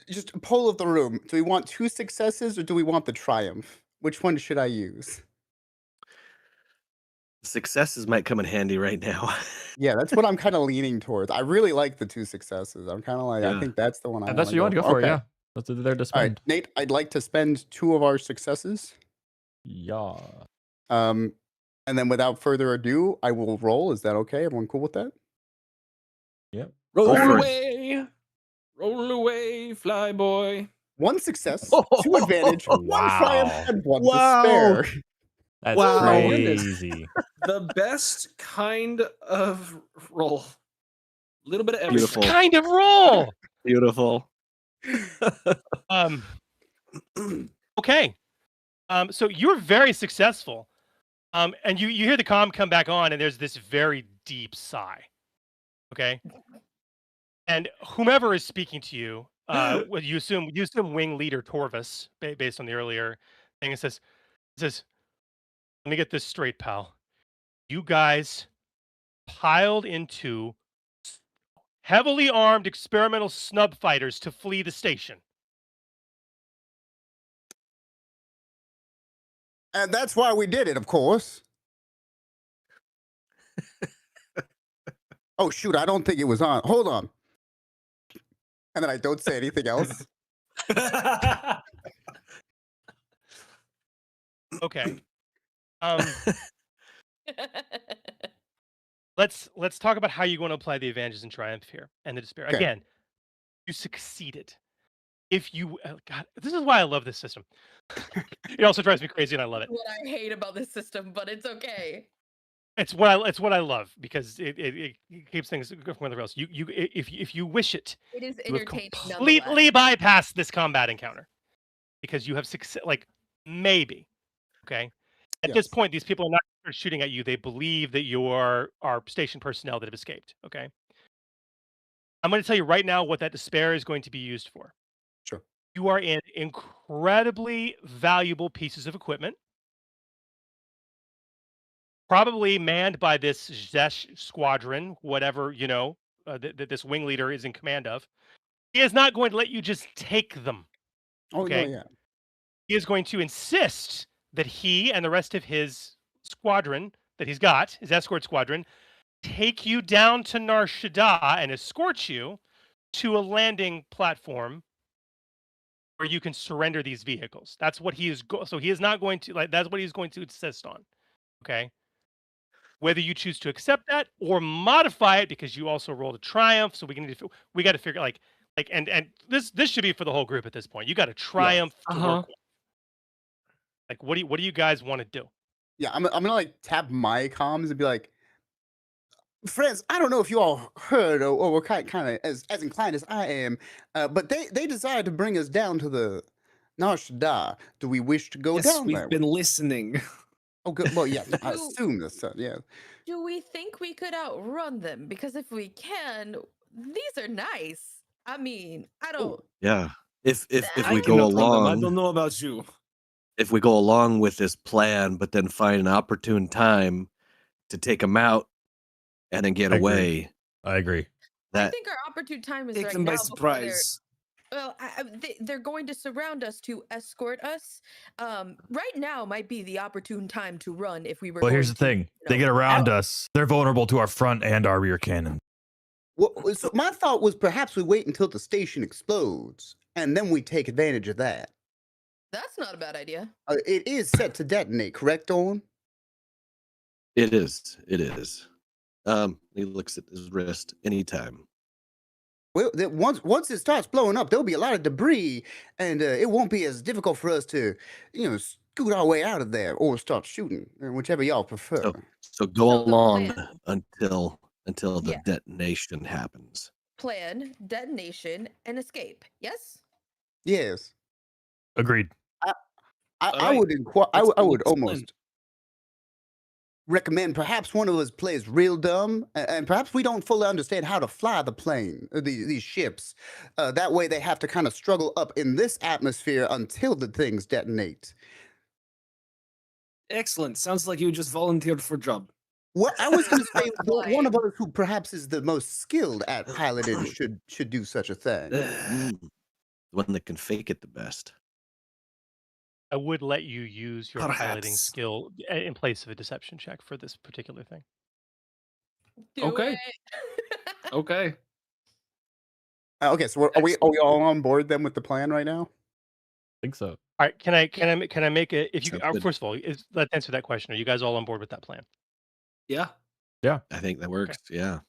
just a poll of the room. Do we want 2 successes or do we want the triumph? Which one should I use? Successes might come in handy right now. Yeah, that's what I'm kinda leaning towards. I really like the 2 successes. I'm kinda like, I Yeah. think that's the one I If wanna that's what you want to go for, Okay. yeah. That's what they're to All right, spend. Nate, I'd like to spend 2 of our successes. Yeah. And then without further ado, I will roll. Is that okay? Everyone cool with that? Yep. Roll for it. away. Roll away, fly boy. 1 success, 2 advantage, 1 triumph, Wow. and 1 Wow. despair. That's Wow. Oh my goodness. crazy. The best kind of roll. A little bit of everything. Beautiful. Kind of roll. Beautiful. Okay. So you're very successful. And you hear the comm come back on, and there's this very deep sigh. Okay. And whomever is speaking to you, well, you assume wing leader Torvis, based on the earlier thing, it says, "Let me get this straight, pal. You guys piled into heavily armed experimental snub fighters to flee the station." And that's why we did it, of course. Oh, shoot, I don't think it was on. Hold on. And then I don't say anything else. Okay. Let's talk about how you're going to apply the advantages and triumph here and the despair. Okay. Again, you succeeded. If you God, this is why I love this system. It also drives me crazy, and I love it. What I hate about this system, but it's okay. It's what I love because it keeps things from the rails. If you wish it, It is you have entertaining. completely bypassed this combat encounter because you have success. Like maybe, okay. At this Yes. point, these people are not shooting at you. They believe that you are station personnel that have escaped. Okay. I'm going to tell you right now what that despair is going to be used for. Sure. You are in incredibly valuable pieces of equipment, probably manned by this Zesh squadron, whatever, that this wing leader is in command of. He is not going to let you just take them. Oh, Okay. no, yeah. He is going to insist that he and the rest of his squadron that he's got, his escort squadron, take you down to Nar Shaddaa and escort you to a landing platform where you can surrender these vehicles. That's what he is. So he is not going to that's what he's going to insist on. Okay. Whether you choose to accept that or modify it because you also rolled a triumph, so we got to figure and this should be for the whole group at this point. You got a triumph to work with. Like, what do you guys want to do? Yeah, I'm gonna like tap my comms and be like, friends, I don't know if you all heard or were kind of as inclined as I am, but they desire to bring us down to the Nar Shaddaa. Do we wish to go Yes, down we've there? been listening. Oh, good. Well, yeah, I assume this. Yeah. Do we think we could outrun them? Because if we can, these are nice. I mean, I don't. Yeah. If I we can go outrun them. I along, don't know about you. if we go along with this plan, but then find an opportune time to take them out and then get I agree. away, I agree. I that think our opportune time is Take right them by now before they're surprise. Well, they're going to surround us to escort us. Right now might be the opportune time to run if we were. Well, going here's the to, thing: they get around us, they're vulnerable to our front and our rear cannon. Well, so my thought was perhaps we wait until the station explodes, and then we take advantage of that. That's not a bad idea. It is set to detonate, correct, Owen? It is. It is. He looks at his wrist anytime. Well, once it starts blowing up, there'll be a lot of debris, and it won't be as difficult for us to, scoot our way out of there or start shooting, whichever y'all prefer. So go So the along plan- until the Yeah. detonation happens. Plan, detonation, and escape. Yes. Yes, Agreed. I Alright. would inquire. I Let's would plan. almost recommend perhaps one of us plays real dumb, and perhaps we don't fully understand how to fly the plane, these ships. That way, they have to kind of struggle up in this atmosphere until the things detonate. Excellent. Sounds like you just volunteered for a job. Well, I was going to say Why? one of us who perhaps is the most skilled at piloting should do such a thing. The one that can fake it the best. I would let you use your piloting Perhaps. skill in place of a deception check for this particular thing. Do Okay. it. Okay. Okay, so are we all on board then with the plan right now? I think so. All right, can I make a if you Sounds good. first of all, let's answer that question. Are you guys all on board with that plan? Yeah. I think that works. Yeah.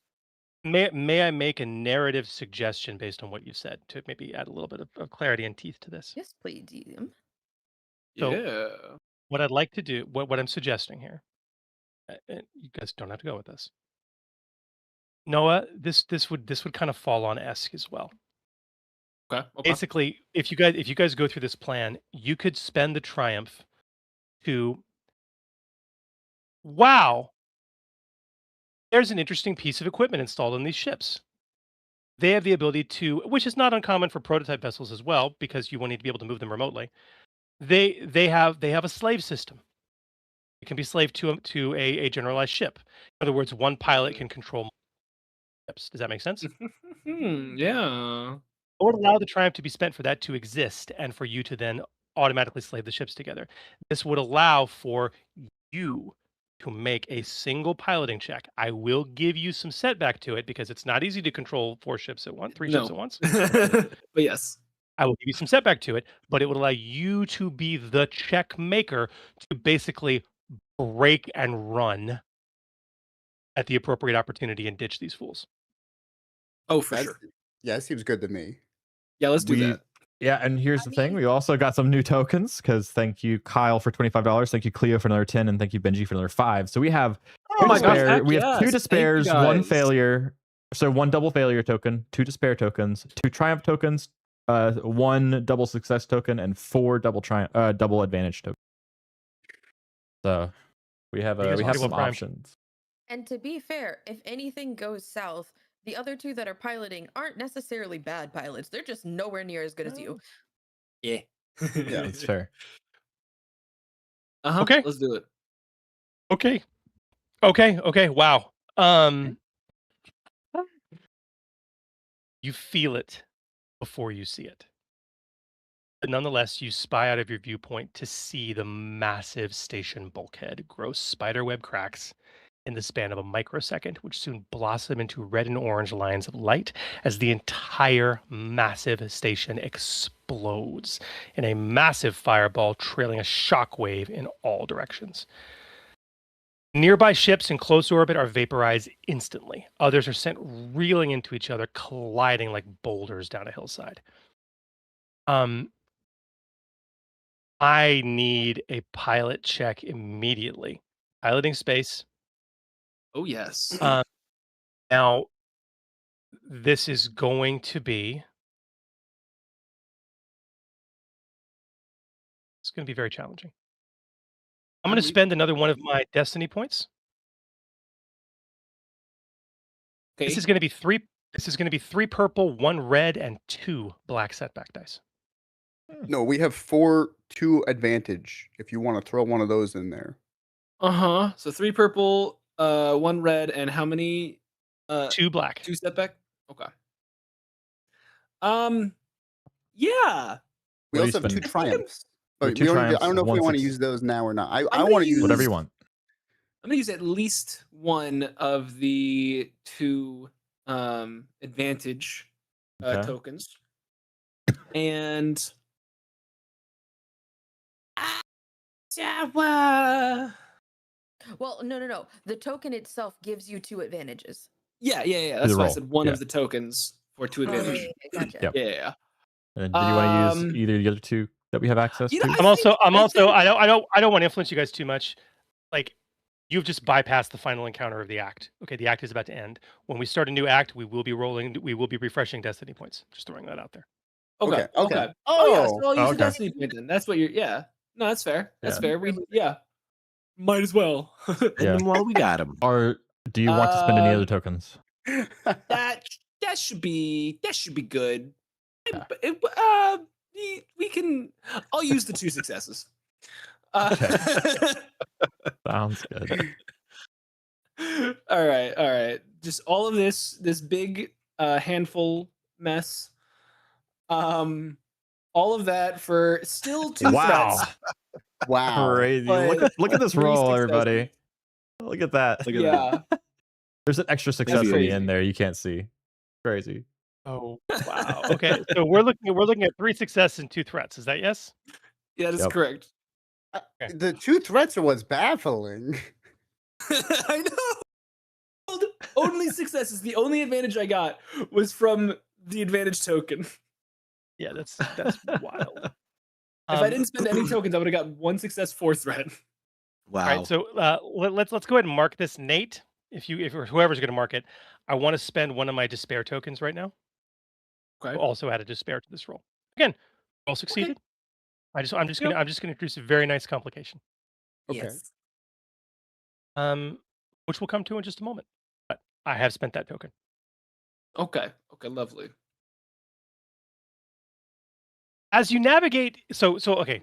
May I make a narrative suggestion based on what you said to maybe add a little bit of clarity and teeth to this? Yes, please, DM. So- Yeah. What I'd like to do, what I'm suggesting here, and you guys don't have to go with this. Noah, this would kind of fall on Esk as well. Okay. Basically, if you guys go through this plan, you could spend the triumph to, wow, there's an interesting piece of equipment installed on these ships. They have the ability to, which is not uncommon for prototype vessels as well, because you will need to be able to move them remotely. They have a slave system. It can be slave to a generalized ship. In other words, one pilot can control ships. Does that make sense? Yeah. It would allow the triumph to be spent for that to exist and for you to then automatically slave the ships together. This would allow for you to make a single piloting check. I will give you some setback to it because it's not easy to control three ships at once. But yes. I will give you some setback to it, but it would allow you to be the check maker to basically break and run at the appropriate opportunity and ditch these fools. Oh, for That's- sure. Yeah, it seems good to me. Yeah, let's do that. Yeah, and here's I the thing: mean- we also got some new tokens because thank you Kyle for $25, thank you Cleo for another 10, and thank you Benji for another 5. So we have Oh my gosh, despair. heck We have yes. 2 Thank you despairs, 1 guys. failure. So 1 double failure token, 2 despair tokens, 2 triumph tokens, 1 double success token, and 4 double advantage tokens. So we have You guys we are have pretty some well primed. options. And to be fair, if anything goes south, the other 2 that are piloting aren't necessarily bad pilots. They're just nowhere near as good as you. Yeah. Yeah, That's fair. Okay. Let's do it. Okay. Wow. You feel it before you see it. But nonetheless, you spy out of your viewpoint to see the massive station bulkhead grow spiderweb cracks in the span of a microsecond, which soon blossom into red and orange lines of light as the entire massive station explodes in a massive fireball trailing a shockwave in all directions. Nearby ships in close orbit are vaporized instantly. Others are sent reeling into each other, colliding like boulders down a hillside. I need a pilot check immediately. Piloting space. Oh, yes. Now, this is going to be. It's going to be very challenging. I'm going to spend another one of my destiny points. Okay. This is going to be 3. This is going to be 3 purple, 1 red, and 2 black setback dice. No, we have 4 2 advantage. If you want to throw one of those in there. So 3 purple, 1 red, and how many? 2 black. 2 setback. Okay. Yeah. We What do also you have 2 spend? triumphs. Your But 2 we don't, I triumphs, don't know if we 1 want to success. use those now or not. I gonna want to use Whatever you want. I'm gonna use at least one of the 2 advantage Okay. tokens. And Well, no. The token itself gives you 2 advantages. yeah. the That's why I roll, said one yeah. of the tokens for 2 Oh, yeah, advantage. gotcha. Yep. Yeah. And did you want to use either of the other 2 that we have access You know, to? I'm also I think- I don't want to influence you guys too much. Like, you've just bypassed the final encounter of the act. Okay, the act is about to end. When we start a new act, we will be refreshing destiny points. Just throwing that out there. Okay. Okay. Oh yeah, Oh, so I'll use a okay. destiny point then. That's what you're. Yeah. No, that's fair. That's Yeah. fair. Might as well. Spend them while we got them. Or do you want to spend any other Um, tokens? that should be good. Yeah. We can. I'll use the 2 successes. Sounds good. All right. Just all of this big handful mess. All of that for still 2 Wow. threats. wow. Crazy. But Look at this 3 roll, successes. everybody. Look at that. Look at Yeah. There's an extra success in the crazy. end there you can't see. Crazy. Oh wow. Okay, so we're looking at 3 successes and 2 threats. Is that yes? Yeah, that's Yep. correct. The 2 threats are what's baffling. I know. Only successes. The only advantage I got was from the advantage token. Yeah, that's wild. If I didn't spend any tokens, I would have got 1 success, 4 threat. Wow. All right, so let's go ahead and mark this, Nate. If whoever's going to mark it, I want to spend one of my despair tokens right now. Okay. Also add a despair to this roll. Again, roll succeeded. I'm just gonna introduce a very nice complication. Okay. Yes. Which we'll come to in just a moment. But I have spent that token. Okay. Lovely. As you navigate, so okay,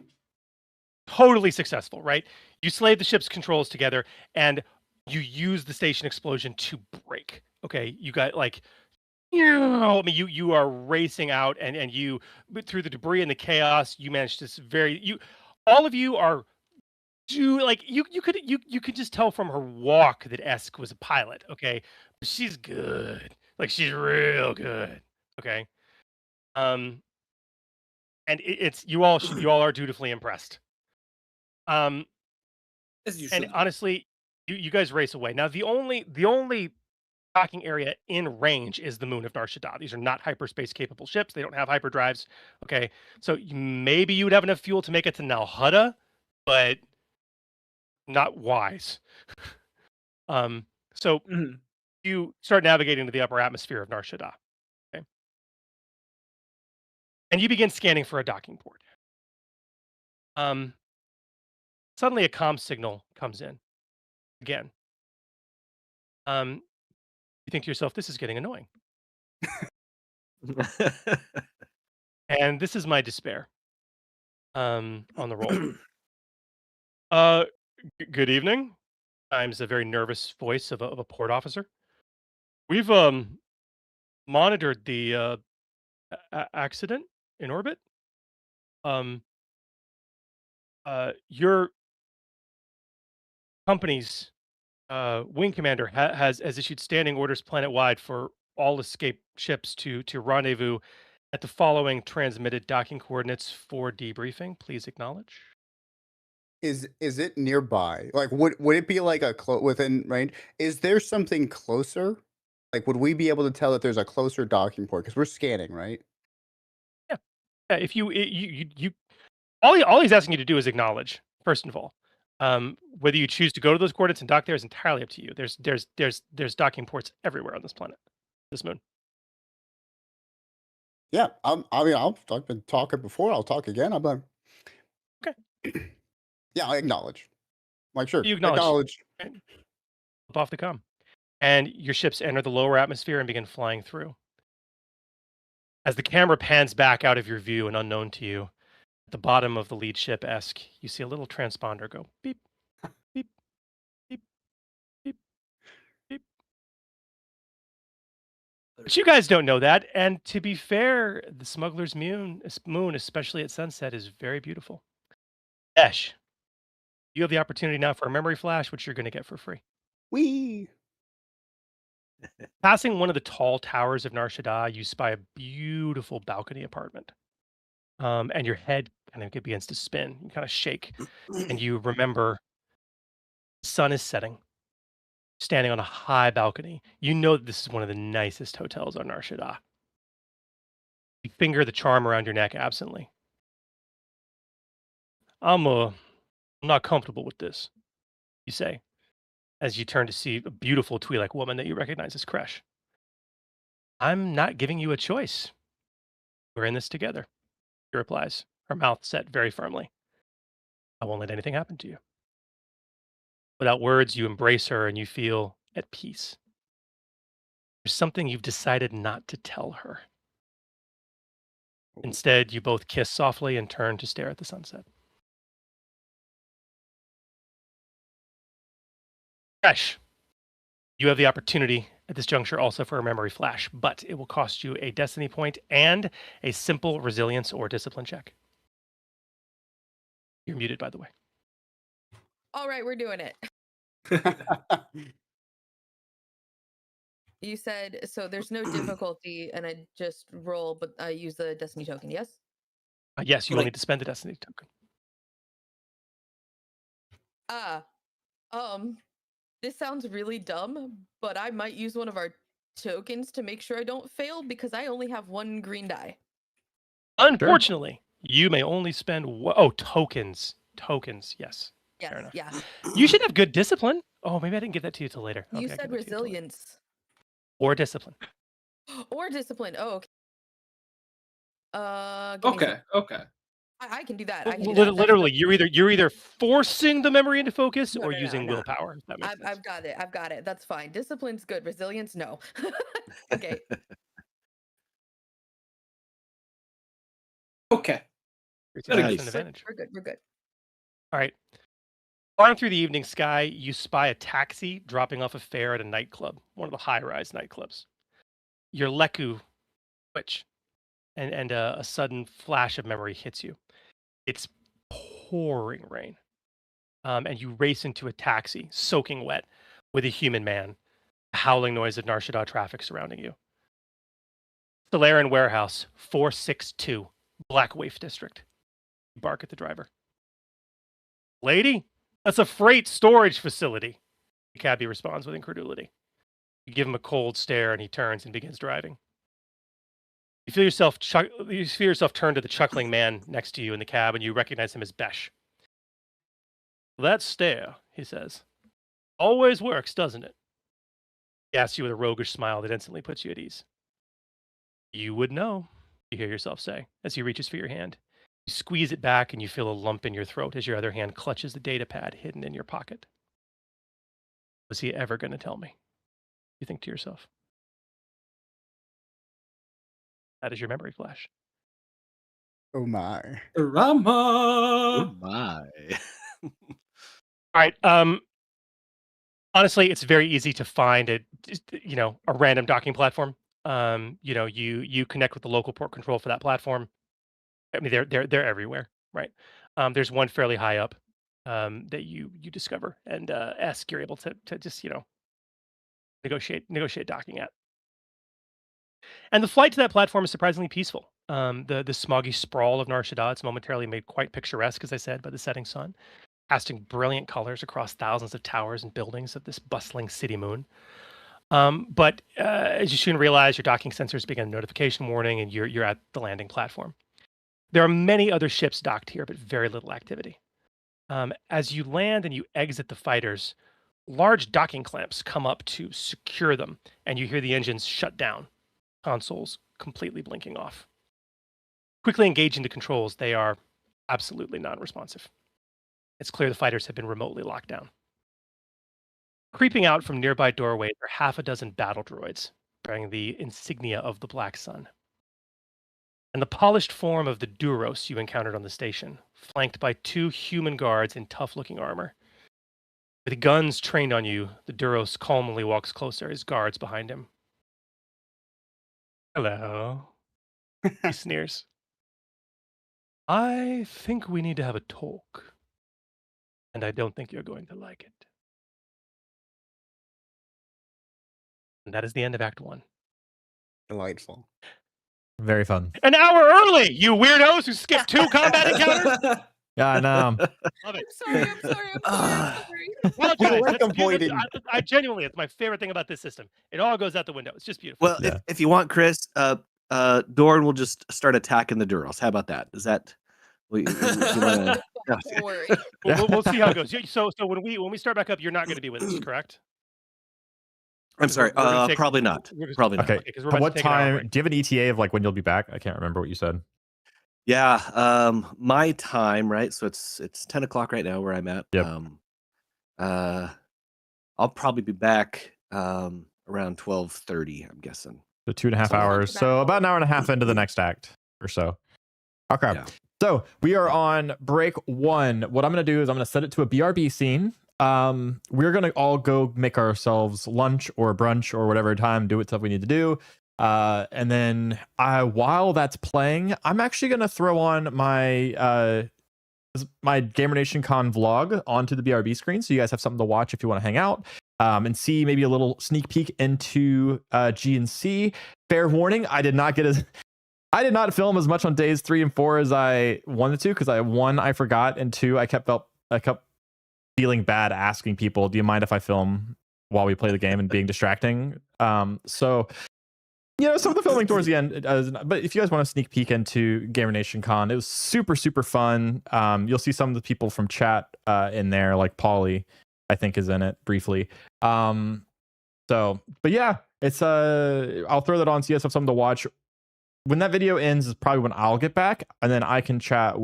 totally successful, right? You slave the ship's controls together, and you use the station explosion to break. Okay, you got like, I mean, you are racing out, and you, but through the debris and the chaos, you managed to all of you are. You could just tell from her walk that Esk was a pilot, okay? But she's good. Like, she's real good. Okay. And it's you all are dutifully impressed. As you should. And honestly, you guys race away. Now the only docking area in range is the moon of Nar Shaddaa. These are not hyperspace capable ships. They don't have hyperdrives. Okay. So maybe you would have enough fuel to make it to Nalhutta, but not wise. So Mhm. you start navigating to the upper atmosphere of Nar Shaddaa. Okay. And you begin scanning for a docking port. Suddenly a comm signal comes in again. You think to yourself, this is getting annoying. And this is my despair. On the roll. Good evening. Times a very nervous voice of a port officer. We've monitored the accident in orbit. Your company's wing commander has issued standing orders planet-wide for all escape ships to rendezvous at the following transmitted docking coordinates for debriefing. Please acknowledge. Is it nearby? Like, would it be like within range? Is there something closer? Like, would we be able to tell that there's a closer docking port? Because we're scanning, right? Yeah. If you all he's asking you to do is acknowledge, first of all. Whether you choose to go to those coordinates and dock there is entirely up to you. There's docking ports everywhere on this planet, this moon. Yeah. I've been talking before. I'll talk again. I'm like, Okay. Yeah, I acknowledge. Like, sure. You acknowledge. Acknowledge. Up off the comm. And your ships enter the lower atmosphere and begin flying through. As the camera pans back out of your view and unknown to you, at the bottom of the lead ship Esk, you see a little transponder go beep, beep, beep, beep, beep. But you guys don't know that. And to be fair, the smuggler's moon, especially at sunset, is very beautiful. Esh, you have the opportunity now for a memory flash, which you're going to get for free. Wee. Passing one of the tall towers of Nar Shaddaa, you spy a beautiful balcony apartment. And your head kind of begins to spin. You kind of shake, and you remember the sun is setting, standing on a high balcony. You know that this is one of the nicest hotels on Nar Shaddaa. You finger the charm around your neck absently. I'm not comfortable with this, you say, as you turn to see a beautiful Twi'lek woman that you recognize as Kresh. I'm not giving you a choice. We're in this together, she replies, her mouth set very firmly. I won't let anything happen to you. Without words, you embrace her and you feel at peace. There's something you've decided not to tell her. Instead, you both kiss softly and turn to stare at the sunset. Fresh. You have the opportunity at this juncture also for a memory flash, but it will cost you a destiny point and a simple resilience or discipline check. You're muted, by the way. All right, we're doing it. You said so. There's no difficulty, and I just roll, but I use the destiny token. Yes. Yes, you will need to spend the destiny token. This sounds really dumb, but I might use one of our tokens to make sure I don't fail because I only have one green die. Unfortunately, you may only spend tokens. Tokens, yes. Yes, Fair enough. yeah. You should have good discipline. Oh, maybe I didn't give that to you till later. You Okay, I'll said give that to you till later. resilience. Or discipline. Or discipline. Oh, okay. Give me a Okay. sec. I can do that. I can do that. Literally, you're either forcing the memory into focus or using No. willpower. If that makes sense. I've got it. That's fine. Discipline's good. Resilience, no. Okay. Okay. That's an advantage. We're good. All right. Flying through the evening sky, you spy a taxi dropping off a fare at a nightclub, one of the high-rise nightclubs. Your Leku twitch, and a sudden flash of memory hits you. It's pouring rain, and you race into a taxi, soaking wet, with a human man, a howling noise of Nar Shaddaa traffic surrounding you. Solarian Warehouse, 462, Black Waif District. You bark at the driver. Lady? That's a freight storage facility. The cabbie responds with incredulity. You give him a cold stare and he turns and begins driving. You feel yourself turn to the chuckling man next to you in the cab and you recognize him as Besh. That stare, he says, always works, doesn't it? He asks you with a roguish smile that instantly puts you at ease. You would know, you hear yourself say as he reaches for your hand. You squeeze it back and you feel a lump in your throat as your other hand clutches the data pad hidden in your pocket. Was he ever going to tell me? You think to yourself. That is your memory flash. Oh my. Rama. Oh my. All right. Honestly, it's very easy to find a random docking platform. You connect with the local port control for that platform. I mean, they're everywhere, right? There's one fairly high up that you discover and ask you're able to just negotiate docking at. And the flight to that platform is surprisingly peaceful. The smoggy sprawl of Nar Shaddaa, it's momentarily made quite picturesque, as I said, by the setting sun, casting brilliant colors across thousands of towers and buildings of this bustling city moon. But as you soon realize, your docking sensors begin a notification warning, and you're at the landing platform. There are many other ships docked here, but very little activity. As you land and you exit the fighters, large docking clamps come up to secure them, and you hear the engines shut down, consoles completely blinking off. Quickly engaging the controls, they are absolutely non-responsive. It's clear the fighters have been remotely locked down. Creeping out from nearby doorways are half a dozen battle droids, bearing the insignia of the Black Sun. And the polished form of the Duros you encountered on the station, flanked by two human guards in tough-looking armor. With guns trained on you, the Duros calmly walks closer, his guards behind him. Hello. He sneers. I think we need to have a talk. And I don't think you're going to like it. And that is the end of Act 1. Delightful. Very fun. An hour early, you weirdos who skipped 2 combat encounters. Yeah, I know. Love it. I'm sorry. Apologize. like That's avoiding. I genuinely, it's my favorite thing about this system. It all goes out the window. It's just beautiful. Well, Yeah. if you want, Chris, Dorn will just start attacking the Durals. How about that? Is that? You wanna... Don't worry. We'll see how it goes. So when we start back up, you're not going to be with us, correct? I'm sorry. We're gonna take- Probably not. Probably not. Okay. 'cause we're about What to take an hour time? break. Do you have an ETA of like when you'll be back? I can't remember what you said. Yeah. My time, right? So it's 10 o'clock right now where I'm at. Yep. I'll probably be back around 12:30. I'm guessing. So 2.5 So not hours. too So bad. about an hour and a half into the next act or so. Okay. Yeah. So we are on break 1. What I'm going to do is I'm going to set it to a BRB scene. We're going to all go make ourselves lunch or brunch or whatever time, do what stuff we need to do. And then while that's playing, I'm actually going to throw on my GamerNationCon vlog onto the BRB screen. So you guys have something to watch if you want to hang out. And see maybe a little sneak peek into GNC. Fair warning, I did not film as much on days 3 and 4 as I wanted to, because I forgot, and 2, I kept feeling bad asking people, do you mind if I film while we play the game, and being distracting. So some of the filming towards the end, but if you guys want to sneak peek into GamerNationCon, it was super, super fun. You'll see some of the people from chat in there, like Pauly, I think, is in it briefly. But yeah, it's I'll throw that on so you guys have something to watch. When that video ends is probably when I'll get back, and then I can chat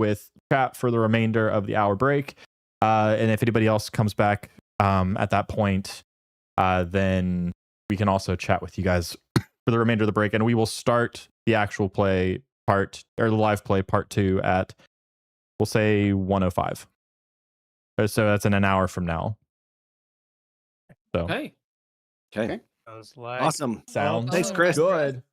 for the remainder of the hour break. And if anybody else comes back at that point, then we can also chat with you guys for the remainder of the break, and we will start the actual play part, or the live play part 2 at, we'll say, 1:05. So that's in an hour from now. So Okay. Okay. Sounds like Awesome. sounds Thanks, Chris. good.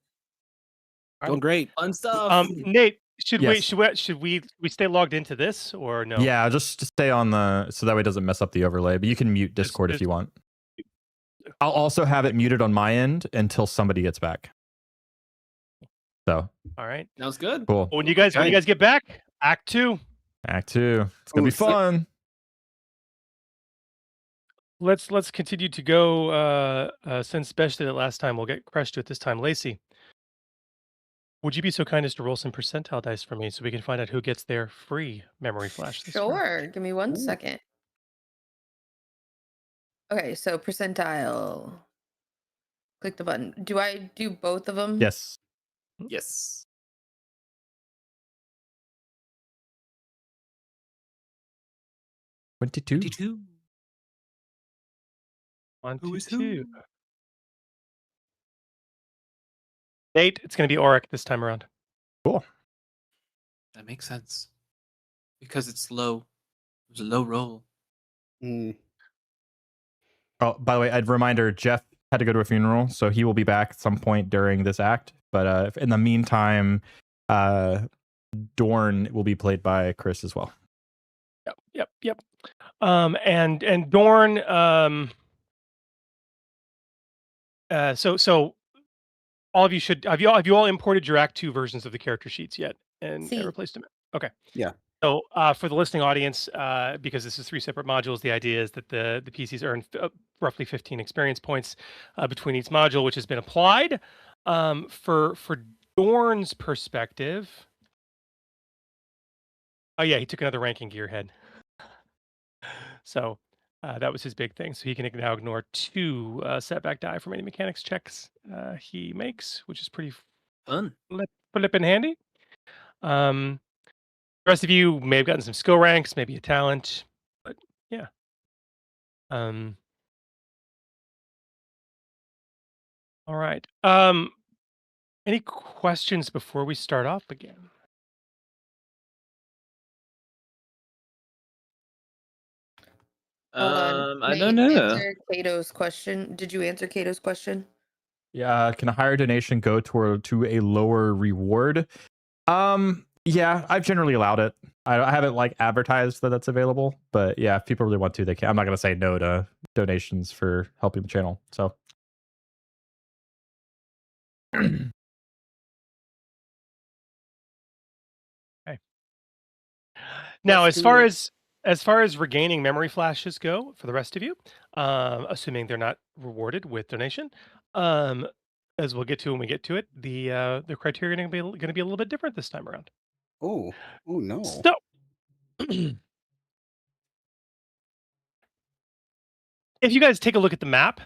Doing great. Fun stuff. Nate, should Yes. we stay logged into this or no? Yeah, just stay on so that way it doesn't mess up the overlay. But you can mute Discord if you want. I'll also have it muted on my end until somebody gets back. So All right. Sounds good. cool. When you guys get back, Act 2. Act 2. It's gonna be fun. Let's continue to go. Since Besh did it last time, we'll get Crush to it this time. Lacey, would you be so kind as to roll some percentile dice for me so we can find out who gets their free memory flash this round? Sure. Give me 1 second. Okay, so percentile. Click the button. Do I do both of them? Yes. Yes. Twenty-two. 22. 1, Who 2, is 2. who? Nate, it's going to be Auric this time around. Cool. That makes sense. Because it's low. It was a low roll. Mm. Oh, by the way, a reminder: Jeff had to go to a funeral, so he will be back at some point during this act. But in the meantime, Dorn will be played by Chris as well. Yep. And Dorn. So all of you should have you all imported your Act 2 versions of the character sheets yet and See. replaced them? Okay. Yeah. So for the listening audience, because this is 3 separate modules, the idea is that the PCs earn roughly 15 experience points between each module, which has been applied. For Dorn's perspective, oh yeah, he took another ranking gearhead. So that was his big thing. So he can now ignore 2 setback die from any mechanics checks he makes, which is pretty Fun. flippin' handy. The rest of you may have gotten some skill ranks, maybe a talent, but yeah. All right. Any questions before we start off again? Hold on. I Nate, don't know. Answer Kato's question. Did you answer Kato's question? Yeah, can a higher donation go to a lower reward? Yeah, I've generally allowed it. I haven't like advertised that that's available, but yeah, if people really want to, they can. I'm not gonna say no to donations for helping the channel. So Now, Let's as do far it. as regaining memory flashes go for the rest of you, assuming they're not rewarded with donation, um, as we'll get to when we get to it, the criteria are going to be a little bit different this time around. Oh, oh no. So, if you guys take a look at the map,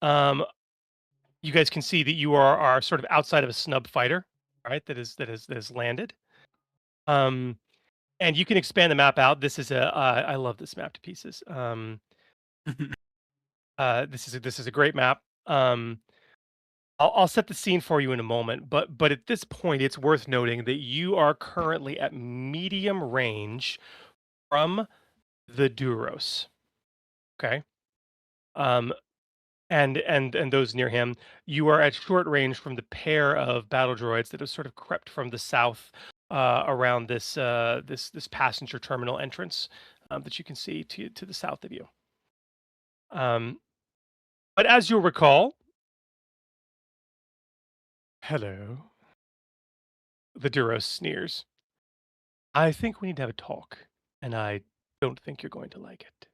you guys can see that you are sort of outside of a snub fighter, right? That is landed. And you can expand the map out. This is I love this map to pieces. This is a great map. I'll set the scene for you in a moment, but at this point, it's worth noting that you are currently at medium range from the Duros. Okay. Um, and those near him. You are at short range from the pair of battle droids that have sort of crept from the south around this passenger terminal entrance that you can see to the south of you. But as you'll recall, hello, the Duros sneers. I think we need to have a talk, and I don't think you're going to like it.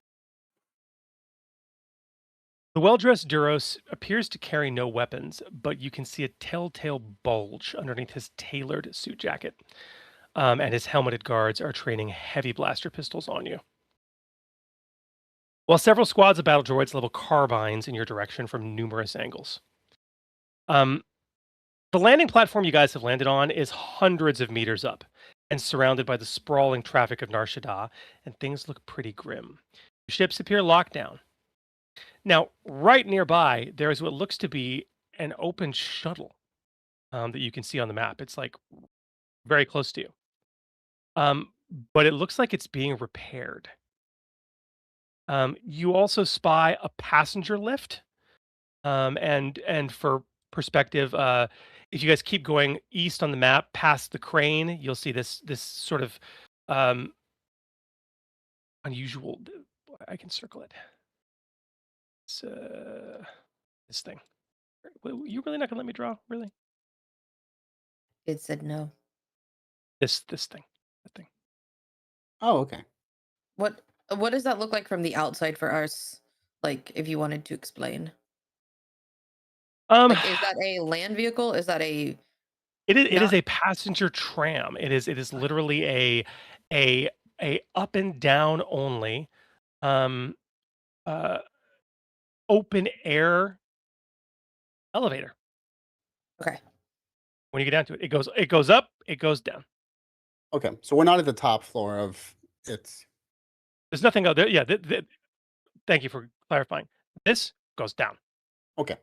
The well-dressed Duros appears to carry no weapons, but you can see a telltale bulge underneath his tailored suit jacket, and his helmeted guards are training heavy blaster pistols on you. While several squads of battle droids level carbines in your direction from numerous angles. The landing platform you guys have landed on is hundreds of meters up and surrounded by the sprawling traffic of Nar Shaddaa, and things look pretty grim. Your ships appear locked down. Now, right nearby, there is what looks to be an open shuttle that you can see on the map. It's like very close to you. But it looks like it's being repaired. You also spy a passenger lift. And for perspective, if you guys keep going east on the map past the crane, you'll see this sort of unusual. I can circle it. It's this thing. You really not gonna let me draw? Really? It said no. This thing. That thing. Oh, okay. What does that look like from the outside for us? Like, if you wanted to explain. Like, is that a land vehicle? Is that a It is not- a passenger tram. It is literally a up and down only uh open air elevator. Okay. When you get down to it, it goes up, it goes down. Okay. So we're not at the top floor of it. There's nothing out there. Yeah, thank you for clarifying. This goes down. Okay.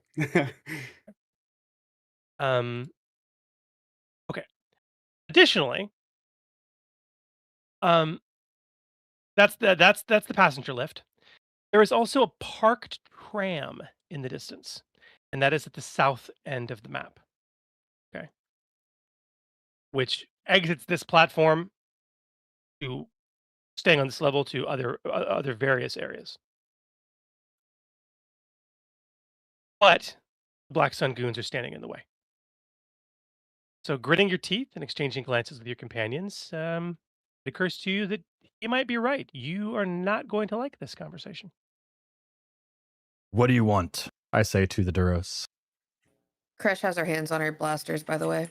Okay. Additionally, that's the passenger lift. There is also a parked tram in the distance, and that is at the south end of the map. Okay. Which exits this platform to staying on this level to other various areas. But Black Sun goons are standing in the way. So gritting your teeth and exchanging glances with your companions, it occurs to you that you might be right. You are not going to like this conversation. what do you want? I say to the Duros. Crash has her hands on her blasters, by the way.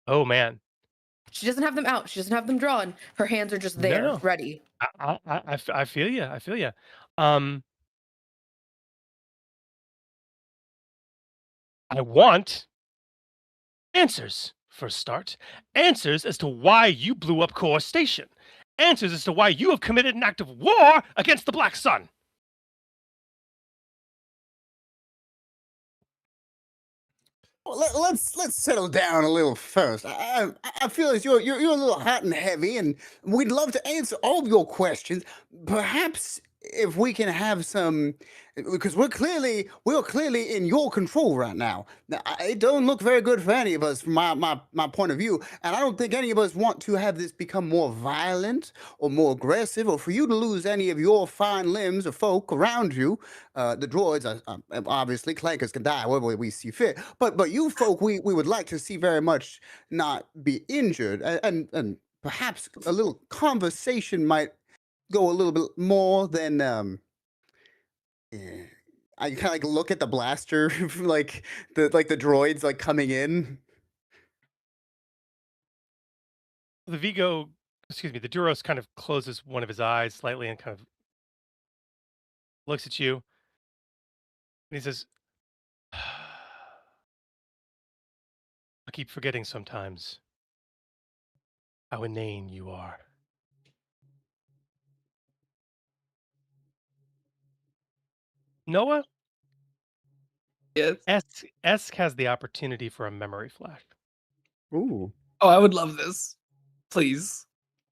Oh man, She doesn't have them out. She doesn't have them drawn. Her hands are just there, No. ready. I feel you. I feel you. I want answers for a start. Answers as to why you blew up Core Station. Answers as to why you have committed an act of war against the Black Sun. Well, let's settle down a little first. I feel as you're a little hot and heavy, and we'd love to answer all of your questions. Perhaps if we can have some, because we're clearly in your control right now. It don't look very good for any of us from my point of view, and I don't think any of us want to have this become more violent or more aggressive, or for you to lose any of your fine limbs or folk around you. The droids, obviously, clankers can die wherever we see fit, but you folk, we would like to see very much not be injured, and perhaps a little conversation might go a little bit more than I kind of like look at the blaster, like the droids like coming in. The the Duros kind of closes one of his eyes slightly and kind of looks at you. And he says, I keep forgetting sometimes how inane you are. Noah, Yes. Esk has the opportunity for a memory flash. Ooh. Oh, I would love this. Please.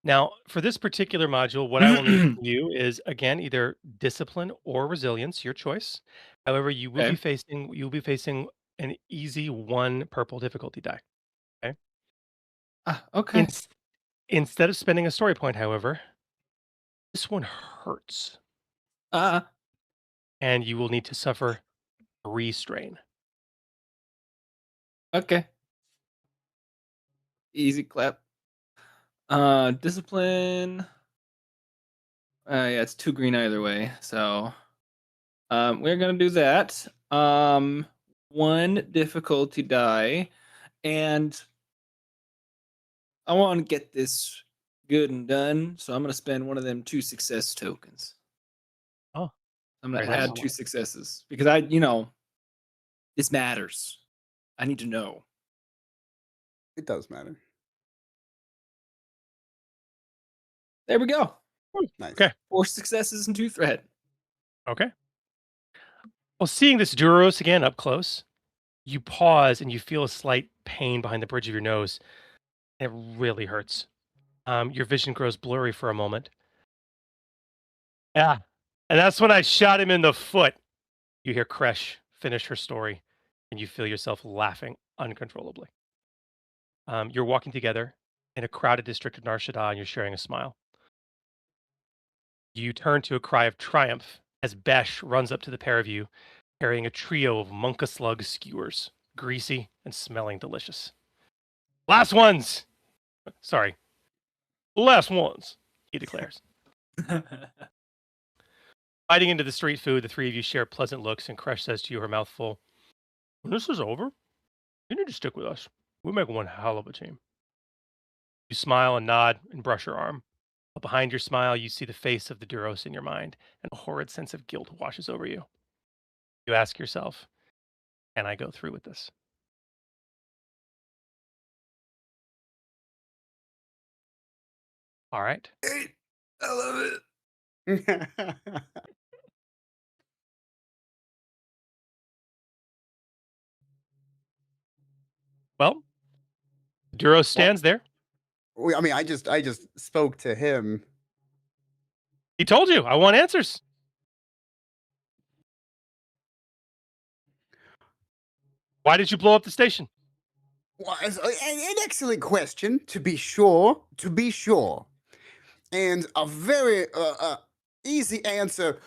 Now, for this particular module, what I will need from you is, again, either discipline or resilience, your choice. However, you will be facing an easy 1 purple difficulty die. Okay. Okay. Instead of spending a story point, however, this one hurts, and you will need to suffer 3 strain. Okay. Easy clap. Discipline. Yeah, it's 2 green either way. So, we're gonna do that. 1 difficulty die, and I want to get this good and done. So I'm gonna spend one of them 2 success tokens. Oh, I'm gonna very nice. add 2 successes because this matters. I need to know. It does matter. There we go. Nice. Okay. 4 successes and 2 threat. Okay. Well, seeing this Duros again up close, you pause and you feel a slight pain behind the bridge of your nose. It really hurts. Your vision grows blurry for a moment. Yeah. And that's when I shot him in the foot. You hear Kresh finish her story, and you feel yourself laughing uncontrollably. You're walking together in a crowded district of Nar Shaddaa, and you're sharing a smile. You turn to a cry of triumph as Besh runs up to the pair of you, carrying a trio of Monka Slug skewers, greasy and smelling delicious. Last ones! Sorry. Last ones, he declares. Biting into the street food, the 3 of you share pleasant looks, and Kresh says to you, her mouth full, when this is over, you need to stick with us. We make one hell of a team. You smile and nod and brush her arm. But behind your smile, you see the face of the Duros in your mind, and a horrid sense of guilt washes over you. You ask yourself, can I go through with this? All right. I love it. Well, Duros stands there. I mean, I just spoke to him. He told you, I want answers. Why did you blow up the station? Well, an excellent question, to be sure. And a very easy answer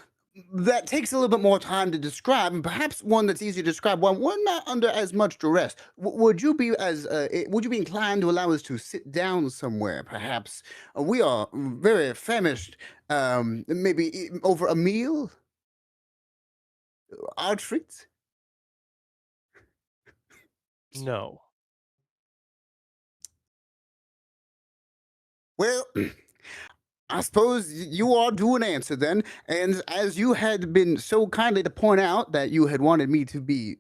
that takes a little bit more time to describe, and perhaps one that's easy to describe, one not under as much duress. Would you be inclined to allow us to sit down somewhere, perhaps? We are very famished. Maybe over a meal? Our treats? No. Well, I suppose you are due an answer then. And as you had been so kindly to point out that you had wanted me to be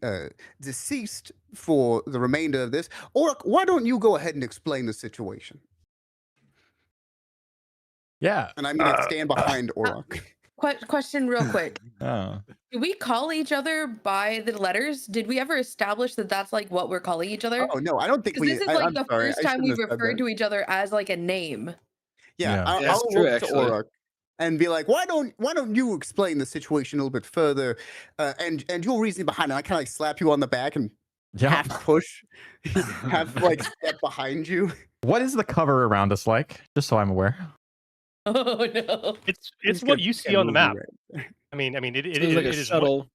deceased for the remainder of this, Orc, why don't you go ahead and explain the situation? Yeah. And I'm going to stand behind Orc. Question real quick. Oh. Do we call each other by the letters? Did we ever establish that that's like what we're calling each other? Oh, no, I don't think Because we... this is like I'm the sorry, first I time shouldn't we've have said referred that. to each other as like a name. Yeah, Yeah. I'll That's true, look to actually. Orc. and be like, why don't you explain the situation a little bit further, and your reasoning behind it. I kind of like slap you on the back and half push, half like step behind you. What is the cover around us like? Just so I'm aware. Oh no. It's what you see on the map. I mean, it It's like a is shuttle.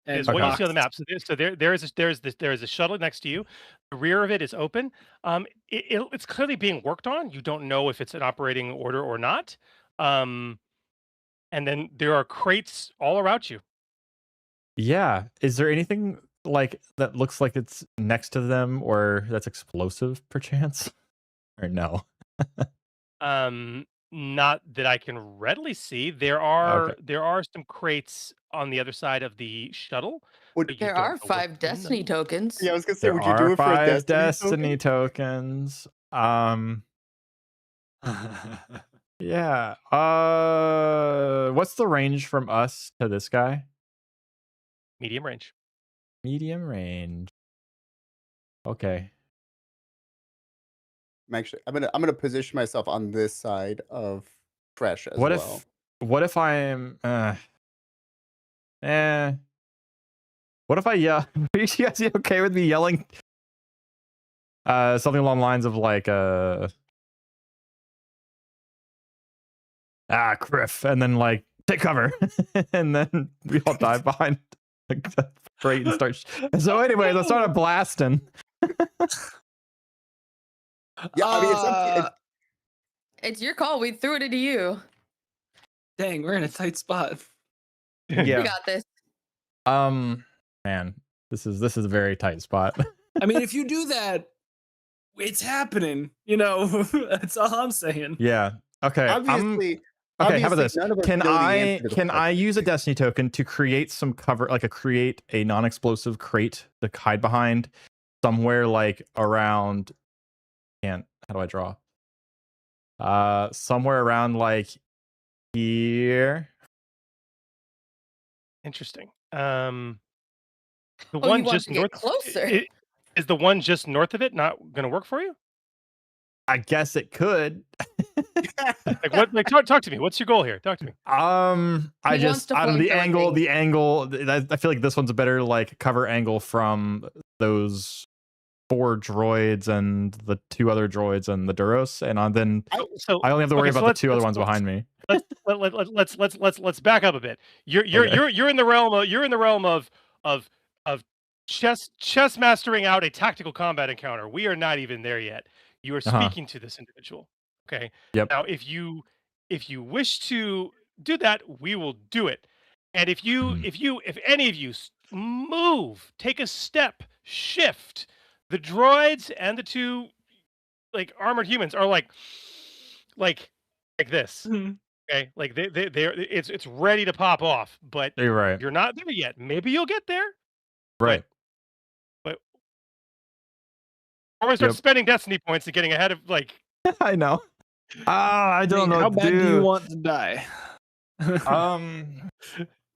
What, is what you see on the map. So there is a shuttle next to you. The rear of it is open. It's clearly being worked on. You don't know if it's an operating order or not. And then there are crates all around you. Yeah. Is there anything like that looks like it's next to them or that's explosive perchance? Or no? Not that I can readily see. There are some crates on the other side of the shuttle. There are 5 destiny tokens. Yeah, I was gonna say, There would you do are it for a 5 destiny tokens. Yeah. What's the range from us to this guy? Medium range. Medium range. Okay. I'm gonna position myself on this side of Fresh as well. What if I'm what if I yell? Are you guys okay with me yelling something along the lines of like Criff, and then like take cover, and then we all dive behind the crate and start. So anyways, I started blasting. Yeah, I mean, it's your call. We threw it into you. Dang, we're in a tight spot. Yeah, We got this. Man, this is a very tight spot. I mean, if you do that, it's happening. You know, that's all I'm saying. Yeah. Okay. obviously, Okay, how about this? none of us Can know the answer to the I question. use a destiny token to create some cover, like create a non-explosive crate to hide behind somewhere like around? How do I draw? Somewhere around like here. Interesting. The Oh, one you want just to get north closer. Is the one just north of it not going to work for you? I guess it could. Like what? Like talk to me. What's your goal here? Talk to me. I He just wants to I don't know the flamethrower angle. I feel like this one's a better like cover angle from those 4 droids and the 2 other droids and the Duros, and then I only have to worry about the 2 other ones behind me. Let's back up a bit. You're in the realm of chess mastering out a tactical combat encounter. We are not even there yet. You are speaking to this individual. Okay. Yep. Now, if you wish to do that, we will do it. And if any of you move, take a step, shift, the droids and the 2 like armored humans are like this. Okay, like it's ready to pop off, but You're right. you're not there yet. Maybe you'll get there. Right. But or start spending destiny points and getting ahead of like. I know. I don't know. How what to bad do you do. want to die?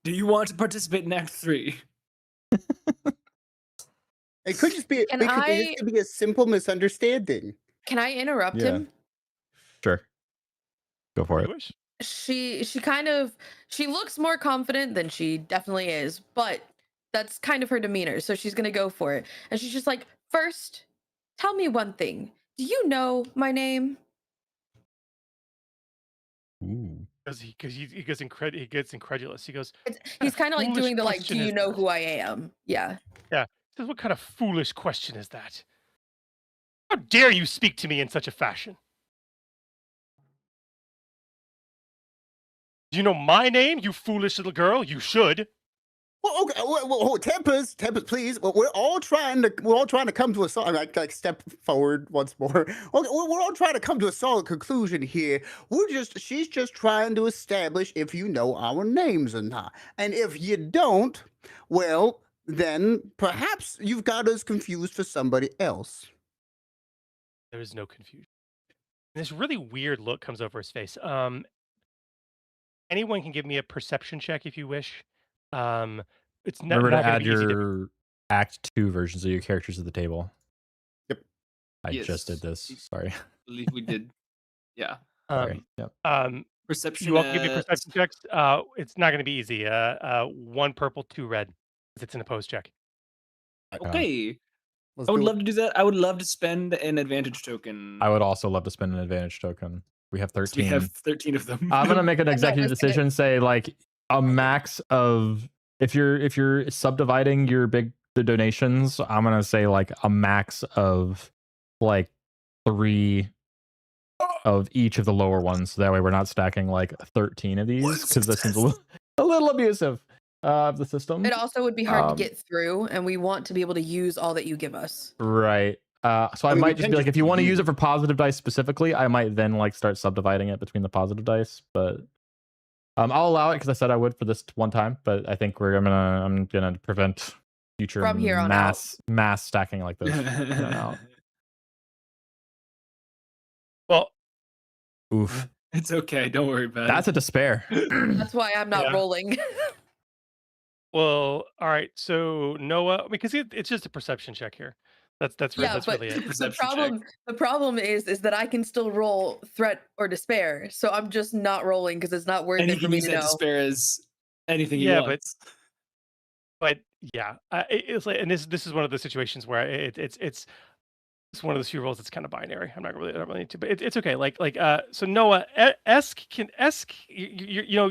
Do you want to participate in Act 3? It could just be. It could be a simple misunderstanding. Can I interrupt him? Sure. Go for it. She looks more confident than she definitely is, but that's kind of her demeanor. So she's gonna go for it, and she's just like, first, tell me one thing. Do you know my name? Ooh. Because he gets incredulous. He goes. He's kind of like doing the like, do you know that? who I am? Yeah. Yeah. He says, what kind of foolish question is that? How dare you speak to me in such a fashion? Do you know my name, you foolish little girl? You should. Well, okay. Well, tempers, please. Well, we're all trying to come to a solid. Like step forward once more. Okay, we're all trying to come to a solid conclusion here. She's just trying to establish if you know our names or not. And if you don't, well, then perhaps you've got us confused for somebody else. There is no confusion. And this really weird look comes over his face. Anyone can give me a perception check if you wish. It's not. Remember not to gonna add be easy to- your Act 2 versions of your characters at the table. Yep. I just did this. Sorry. I believe we did. Yeah. Sorry. Yep. Perception. You all give me perception checks. It's not going to be easy. One purple, two red. 'Cause it's an opposed check. Okay. Let's I would do it. love to do that. I would love to spend an advantage token. I would also love to spend an advantage token. We have 13. We have 13 of them. I'm gonna make an not executive risking it. decision. Say like a max of if you're subdividing the donations. I'm gonna say like a max of like 3 of each of the lower ones. So that way we're not stacking like 13 of these because that seems a little abusive of the system. It also would be hard to Um, get through, and we want to be able to use all that you give us. Right. So I I mean, we might just can be like, just if you want to use use it for positive dice specifically, I might then like start subdividing it between the positive dice. But I'll allow it because I said I would for this one time. But I think I'm gonna prevent future From here on mass stacking like this. from here on out. Well, Oof. It's okay. Don't worry about That's it. a despair. That's why I'm not Yeah. rolling. all right. So Noah, because it's just a perception check here. That's Yeah, but really it. Perception the problem is that I can still roll threat or despair. So I'm just not rolling because it's not worth it for Anything me you to said know. despair is anything you Yeah, want. But yeah, it's like, and this is one of the situations where it's one of those few rolls that's kind of binary. I don't really need to, but it's okay. So Noah, Esk, you know,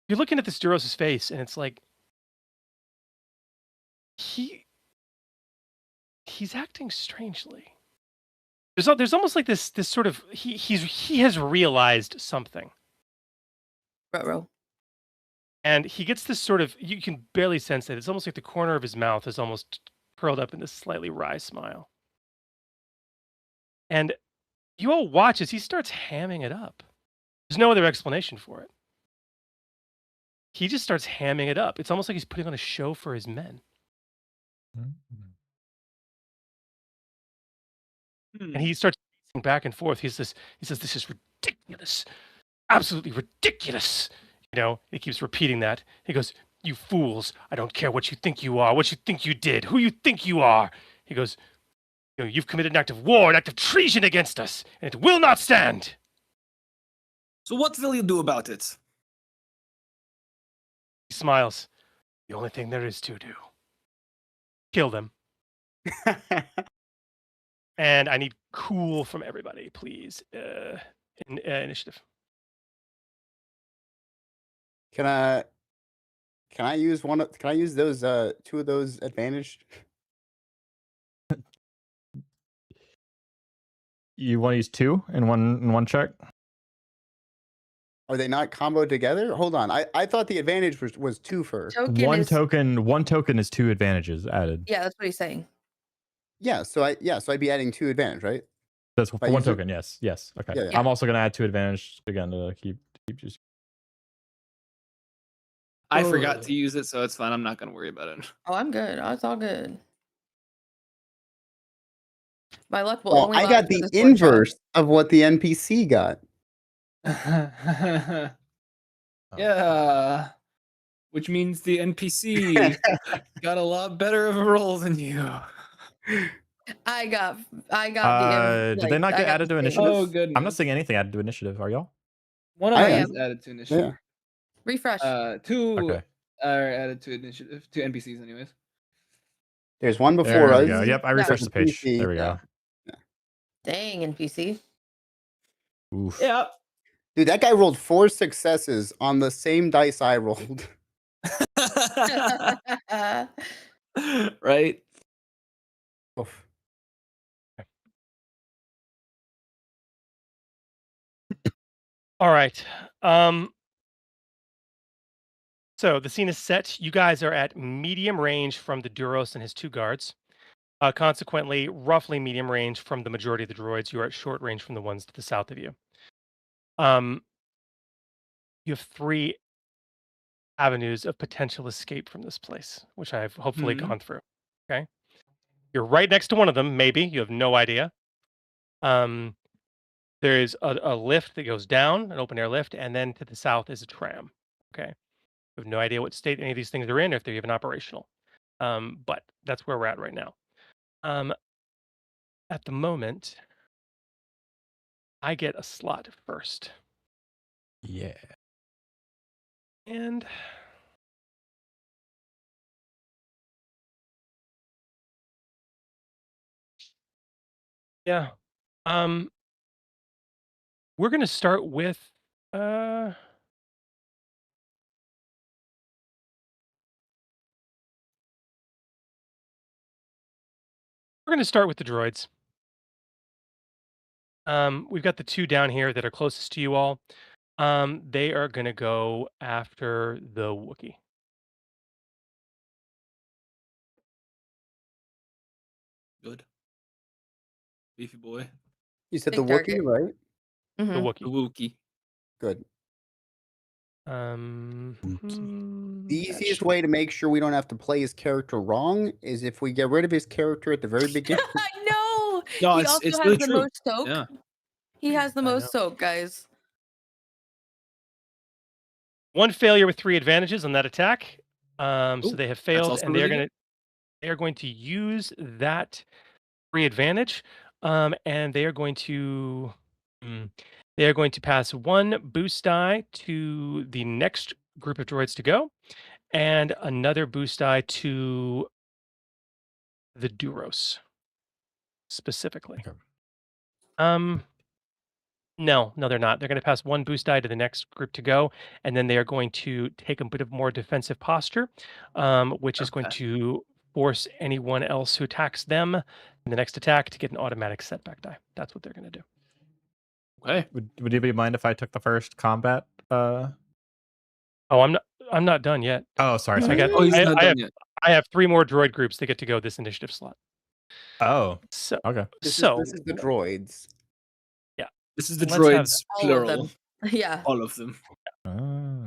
you're looking at this Duros' face, and it's like he's acting strangely. There's almost like this sort of he has realized something, Ruh-roh. and he gets this sort of, you can barely sense it. It's almost like the corner of his mouth is almost curled up in this slightly wry smile. And you all watch as he starts hamming it up. There's no other explanation for it. He just starts hamming it up. It's almost like he's putting on a show for his men. And he starts pacing back and forth. He says, "This is ridiculous. Absolutely ridiculous." You know, he keeps repeating that. He goes, "You fools. I don't care what you think you are, what you think you did, who you think you are." He goes, "You know, you've committed an act of war, an act of treason against us, and it will not stand." So what will you do about it? He smiles. "The only thing there is to do. Kill them." And I need cool from everybody, please. Initiative. Can I use can I use those 2 of those advantage? You want to use 2 in one check? Are they not comboed together? Hold on. I thought the advantage was 2 for. One token is 2 advantages added. Yeah, that's what he's saying. Yeah, so I'd be adding 2 advantage, right? That's for If I one use it- token. Yes. Okay. Yeah, yeah. I'm also gonna add 2 advantage again to keep just. I forgot to use it, so it's fine. I'm not going to worry about it. Oh, I'm good. Oh, it's all good. My luck will Well, only I last got for the this one shot. inverse of what the NPC got. Yeah. Which means the NPC got a lot better of a roll than you. I got the. Did they not get added to initiative? Oh, goodness. I'm not seeing anything added to initiative. Are y'all? One of I them am. is added to initiative. Refresh. 2 Okay. are added to initiative. 2 NPCs, anyways. There's one before There us. we go. Yep, I refreshed the page. PC, There we yeah. go. Dang, NPC. Oof. Yeah. Dude, that guy rolled 4 successes on the same dice I rolled. Right? Oof. All right. So the scene is set. You guys are at medium range from the Duros and his 2 guards. Consequently, roughly medium range from the majority of the droids. You are at short range from the ones to the south of you. You have 3 avenues of potential escape from this place, which I've hopefully Mhm. gone through. Okay. You're right next to one of them, maybe. You have no idea. There is a lift that goes down, an open air lift, and then to the south is a tram. Okay. We have no idea what state any of these things are in, or if they're even operational. But that's where we're at right now. At the moment, I get a slot first. Yeah. And yeah. We're gonna start with uh we're gonna start with the droids. We've got the two down here that are closest to you all. They are gonna go after the Wookiee. Good. Beefy boy. You said the Big Wookiee, target. right? The Mhm. Wookiee. The Wookiee. Good. The That easiest should- way to make sure we don't have to play his character wrong is if we get rid of his character at the very beginning. I know. No, He it's also has really the true. most soak. Yeah. He has the I know. most soak, guys. One failure with 3 advantages on that attack. So Ooh, they have failed, also and really they are going to use that 3 advantage, and they are going to pass 1 boost die to the next group of droids to go, and another boost die to the Duros specifically. Okay. No, they're not. They're going to pass 1 boost die to the next group to go, and then they are going to take a bit of more defensive posture, which is going Okay. to force anyone else who attacks them in the next attack to get an automatic setback die. That's what they're going to do. Okay. Would anybody mind if I took the first combat? Oh, I'm not done yet. Oh, sorry. I sorry. got Oh, he's not I done have yet. I have 3 more droid groups that get to go this initiative slot. Oh, So okay. This so is the droids. This is the Let's have droids, All of plural. them. Yeah. All of them. all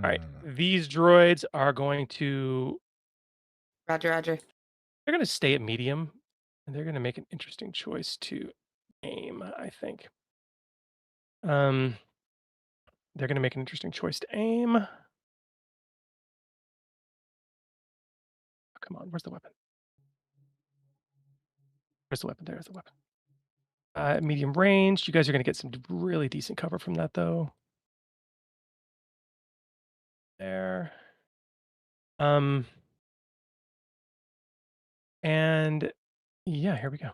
right, these droids are going to Roger, Roger. they're going to stay at medium, and they're going to make an interesting choice to aim, I think. They're going to make an interesting choice to aim. Oh, come on, where's the weapon? Where's the weapon? There's the weapon. Medium range. You guys are going to get some really decent cover from that, though. There. And yeah, here we go.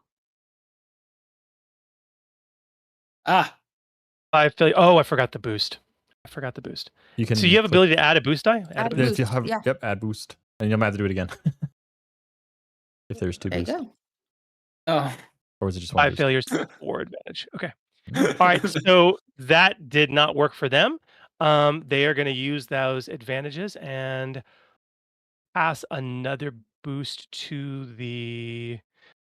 Ah, 5 failure. Oh, I forgot the boost. You can. So you have click- ability to add a boost die? Add a If boost. you have, Yeah. yep, add boost, and you'll have to do it again. If there's 2 There you boosts, go. oh, or was it just 1 5 boost? failures, 4 advantage. Okay. All right. So that did not work for them. They are going to use those advantages and pass another boost to the.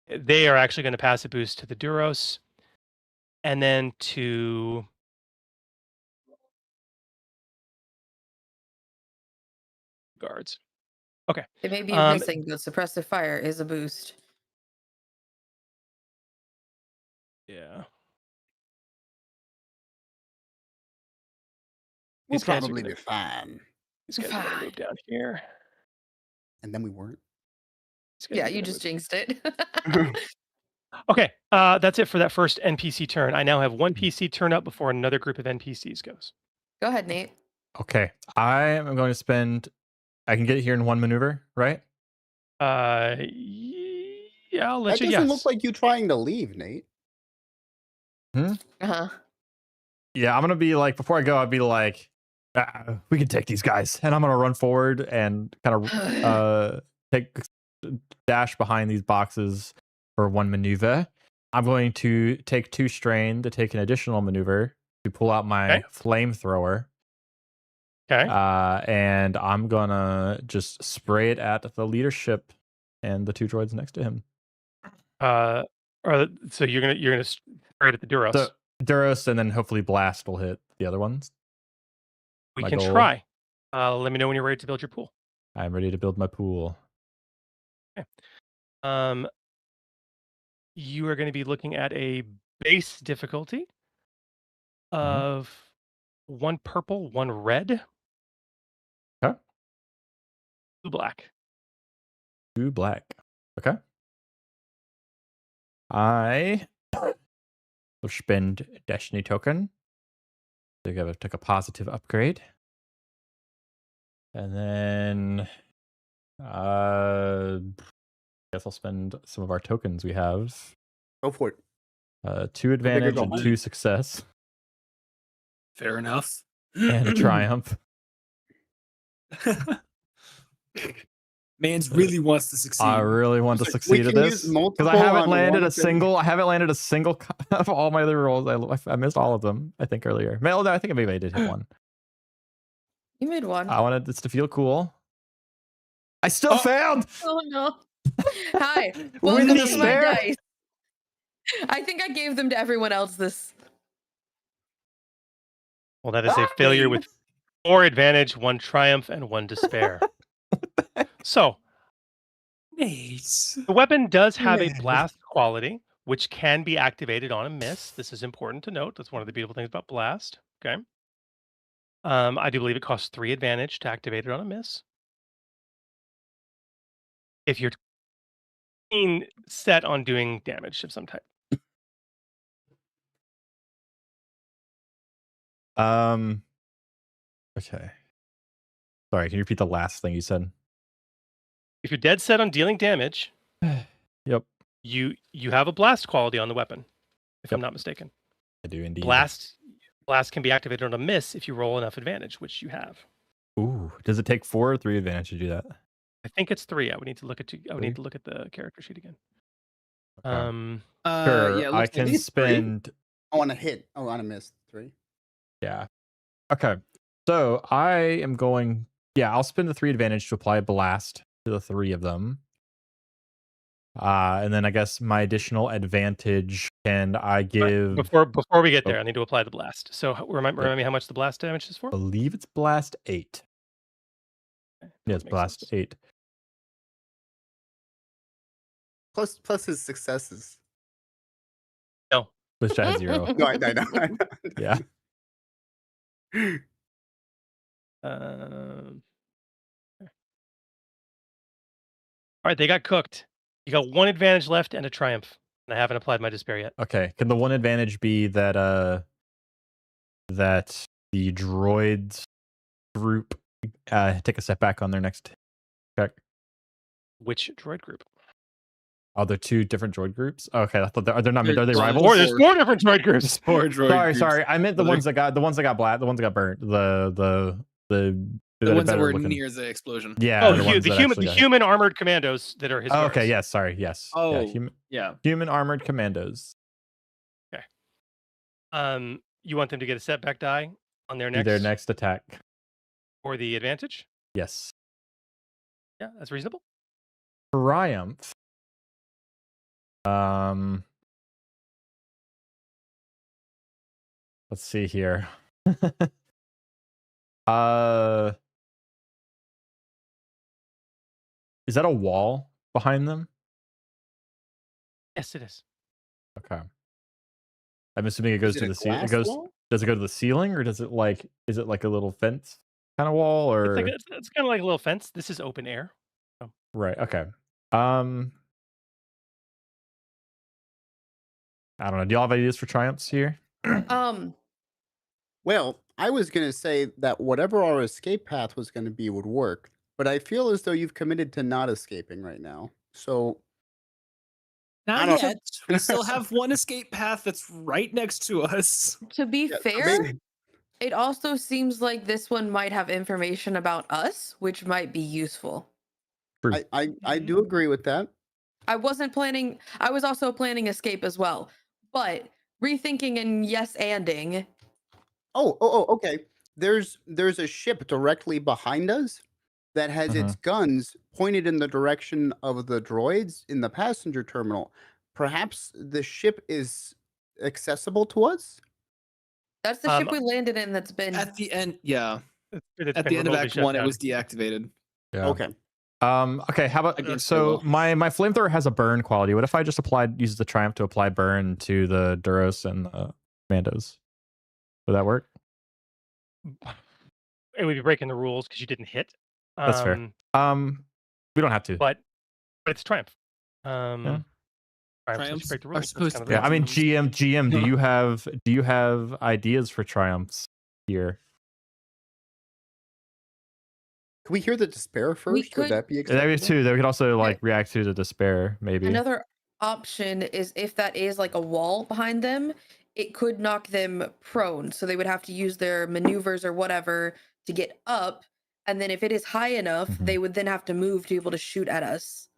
They are actually going to pass a boost to the Duros, and then to guards. Okay. It may be Um, missing, but suppressive fire is a boost. Yeah. We'll These guys are probably gonna- be fine. These guys are going to move down here. And then we weren't. These guys Yeah, are you gonna just move- jinxed it. Okay. That's it for that first NPC turn. I now have 1 PC turn up before another group of NPCs goes. Go ahead, Nate. Okay, I am going to spend. I can get here in 1 maneuver, right? Yeah, I'll let That you doesn't guess. look like you trying to leave, Nate. Uh-huh. Yeah, I'm gonna be like before I go. I'd be like, we can take these guys, and I'm gonna run forward and kind of take dash behind these boxes for 1 maneuver. I'm going to take 2 strain to take an additional maneuver to pull out my Okay. flamethrower. Okay. And I'm gonna just spray it at the leadership and the 2 droids next to him. So you're gonna spray it at the Duros. So Duros, and then hopefully blast will hit the other ones. We my can goal. try. Let me know when you're ready to build your pool. I'm ready to build my pool. You are going to be looking at a base difficulty of 1 purple, 1 red, Okay. 2 black. 2 black. Okay. I will spend Destiny token took a positive upgrade. And then I guess I'll spend some of our tokens we have. Go for it. 2 bigger, advantage go and home. 2 success. Fair enough. And a triumph. Mans really wants to succeed. I really want to So we succeed at can this use because I multiple haven't on landed one a of them. single. I haven't landed a single of all my other rolls. I missed all of them. I think earlier. No, I think maybe I did hit one. You made one. I wanted this to feel cool. I still failed. Oh no. Hi. With Welcome the to my despair. dice. I think I gave them to everyone else this. Well, that is a failure with 4 advantage, 1 triumph, and 1 despair. So Nice. the weapon does have a blast quality, which can be activated on a miss. This is important to note. That's one of the beautiful things about blast. Okay. I do believe it costs 3 advantage to activate it on a miss. If you're set on doing damage of some type. Okay. Sorry, can you repeat the last thing you said? If you're dead set on dealing damage, Yep, you have a blast quality on the weapon, if I'm Yep. not mistaken. I do indeed. Blast can be activated on a miss if you roll enough advantage, which you have. Ooh, does it take 4 or 3 advantage to do that? I think it's 3. I would need to look at Three? the character sheet again. Okay. Sure, Sure, I can spend. I want to hit. Oh, on a miss. 3. Yeah. Okay. So I am going. Yeah, I'll spend the 3 advantage to apply blast to the 3 of them. And then I guess my additional advantage can I give? Before we get there, Oh. I need to apply the blast. So remind me how much the blast damage is for? I believe it's blast 8. Okay, Yeah, it's makes blast sense. 8. Plus his successes. No. Which has 0. No, I know. Yeah. All right, they got cooked. You got 1 advantage left and a triumph, and I haven't applied my despair yet. Okay. Can the 1 advantage be that that the droids group take a step back on their next check? Which droid group? Oh, they're 2 different droid groups. Okay, I thought they're not. Are they There's rivals? There's 4 different droid groups. 4 droid Sorry. groups. I meant the Brother. ones that got the ones that got burnt. The The ones that better were looking. near the explosion. Yeah. Oh, the ones that actually got hit. human armored commandos that are his. Oh, okay. guards. Yes. Sorry. Yes. Oh, Yeah, yeah. human armored commandos. You want them to get a setback die on their next Their next attack. for the advantage? Yes. Yeah, that's reasonable. Triumph. Let's see here. Is that a wall behind them? Yes, it is. Okay. I'm assuming it goes to the ceiling. It goes. Does it go to the ceiling, or does it like? Is it like a little fence kind of wall, or? It's kind of like a little fence. This is open air. Right. Okay. I don't know. Do y'all have ideas for triumphs here? Well, I was going to say that whatever our escape path was going to be would work, but I feel as though you've committed to not escaping right now. So I Not don't- yet. We still have 1 escape path that's right next to us. To be yeah, fair, maybe- it also seems like this one might have information about us, which might be useful. True. I do agree with that. I was also planning escape as well, but rethinking and yes-anding. Oh, okay. There's a ship directly behind us that has its guns pointed in the direction of the droids in the passenger terminal. Perhaps the ship is accessible to us? That's the ship we landed in that's been At the end, yeah. It's At been the end of remotely Act shut 1, it down. was deactivated. Yeah. Okay. Okay. How about Against so the will. my flamethrower has a burn quality. What if I just uses the triumph to apply burn to the Duros and the Commandos? Would that work? It would be breaking the rules because you didn't hit. That's fair. We don't have to. But it's triumph. Yeah. Triumphs Triumphs break the are rules. That's supposed kind of to the Yeah, I mean rules. GM, do you have ideas for triumphs? here. Can we hear the despair first? could- Would that be And that'd be acceptable? two. They could also like react to the despair, maybe. Another option is if that is like a wall behind them, it could knock them prone. So they would have to use their maneuvers or whatever to get up. And then if it is high enough, Mhm. they would then have to move to be able to shoot at us.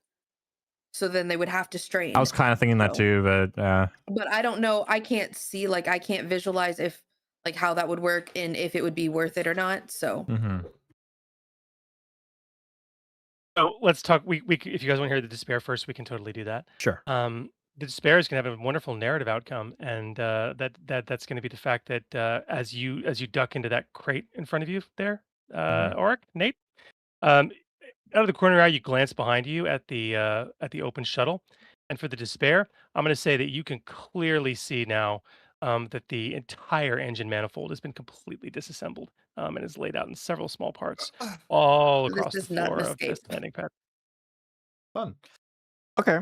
So then they would have to strain. I was kind of thinking that So- too, but But I don't know. I can't see, like, I can't visualize if, like, how that would work and if it would be worth it or not. So mhm. So let's talk. If you guys want to hear the despair first, we can totally do that. Sure. The despair is going to have a wonderful narrative outcome, and that's going to be the fact that as you duck into that crate in front of you there, Oric, Nate, out of the corner of your eye, you glance behind you at the open shuttle, and for the despair, I'm going to say that you can clearly see now that the entire engine manifold has been completely disassembled and is laid out in several small parts all This across the is not an floor of escape. this landing pad. Fun. Okay.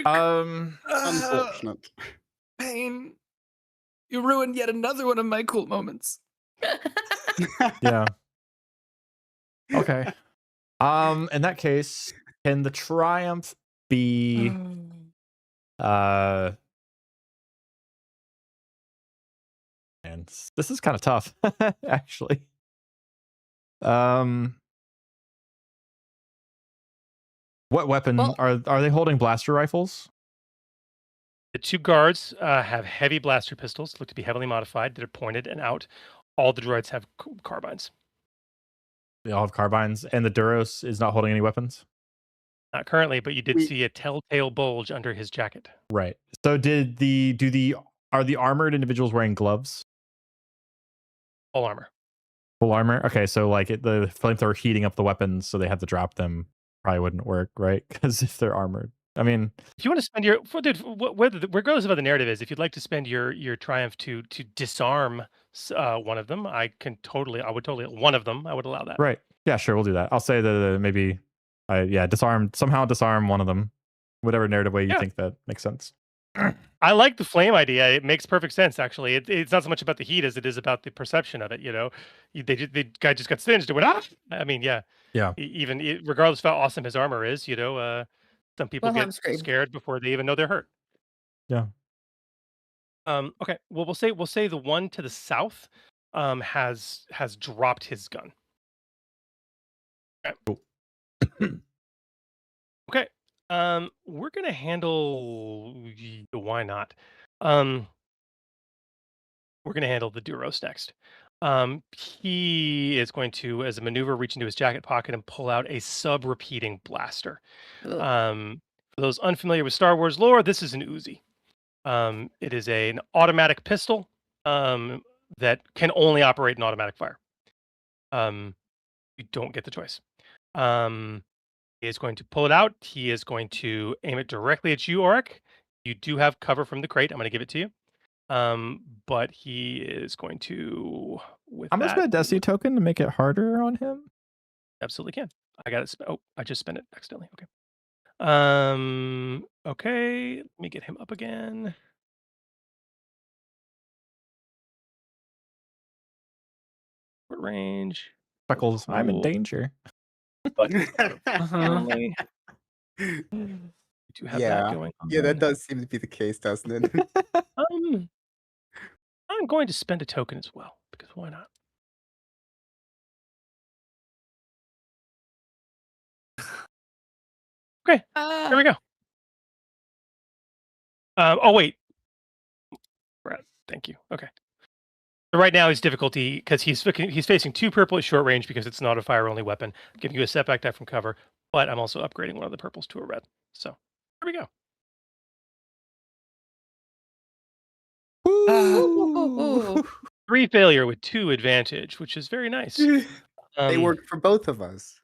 Unfortunate. Pain. You ruined yet another one of my cool moments. Yeah. Okay. In that case, can the triumph be and this is kind of tough, actually. What weapon Well- are they holding? Blaster rifles? The two guards have heavy blaster pistols, look to be heavily modified, that are pointed and out. All the droids have carbines. They all have carbines, and the Duros is not holding any weapons. Not currently, but you did We- see a telltale bulge under his jacket. Right. So are the armored individuals wearing gloves? Full armor. Full armor. Okay, so like the flamethrower heating up the weapons, so they have to drop them. Probably wouldn't work, right? Because if they're armored, I mean, If you want to spend your, regardless of what the narrative is, if you'd like to spend your triumph to disarm one of them, I would totally one of them. I would allow that. right? Yeah, sure, we'll do that. I'll say that maybe, disarm one of them, whatever narrative way you Yeah. think that makes sense. I like the flame idea. It makes perfect sense, actually. It's not so much about the heat as it is about the perception of it. You know, the guy just got singed. It went ah. I mean, yeah. Regardless of how awesome his armor is, some people Wilhelm get scream. scared before they even know they're hurt. Yeah. Okay. Well, we'll say the one to the south has dropped his gun. Okay. Cool. Okay. We're gonna handle. Why not? We're gonna handle the Duros next. He is going to, as a maneuver, reach into his jacket pocket and pull out a sub-repeating blaster. Ugh. For those unfamiliar with Star Wars lore, this is an Uzi. It is an automatic pistol that can only operate in automatic fire. You don't get the choice. He is going to pull it out. He is going to aim it directly at you, Oric. You do have cover from the crate. I'm going to give it to you. But he is going to. I'm gonna spend a Destiny token to make it harder on him. Absolutely can. I got it. I just spent it accidentally. Okay. Okay. Let me get him up again. Short range. Freckles, I'm in Cool. danger. But Uh-huh. only to have that going on. Yeah, that does seem to be the case, doesn't it? I'm going to spend a token as well, because why not? Okay, there we go. Oh wait, Brad, thank you. Okay. So right now his difficulty, because he's facing 2 purple at short range because it's not a fire only weapon. I'm giving you a setback die from cover, but I'm also upgrading one of the purples to a red. So there we go. Ooh. 3 failure with 2 advantage, which is very nice. They work for both of us.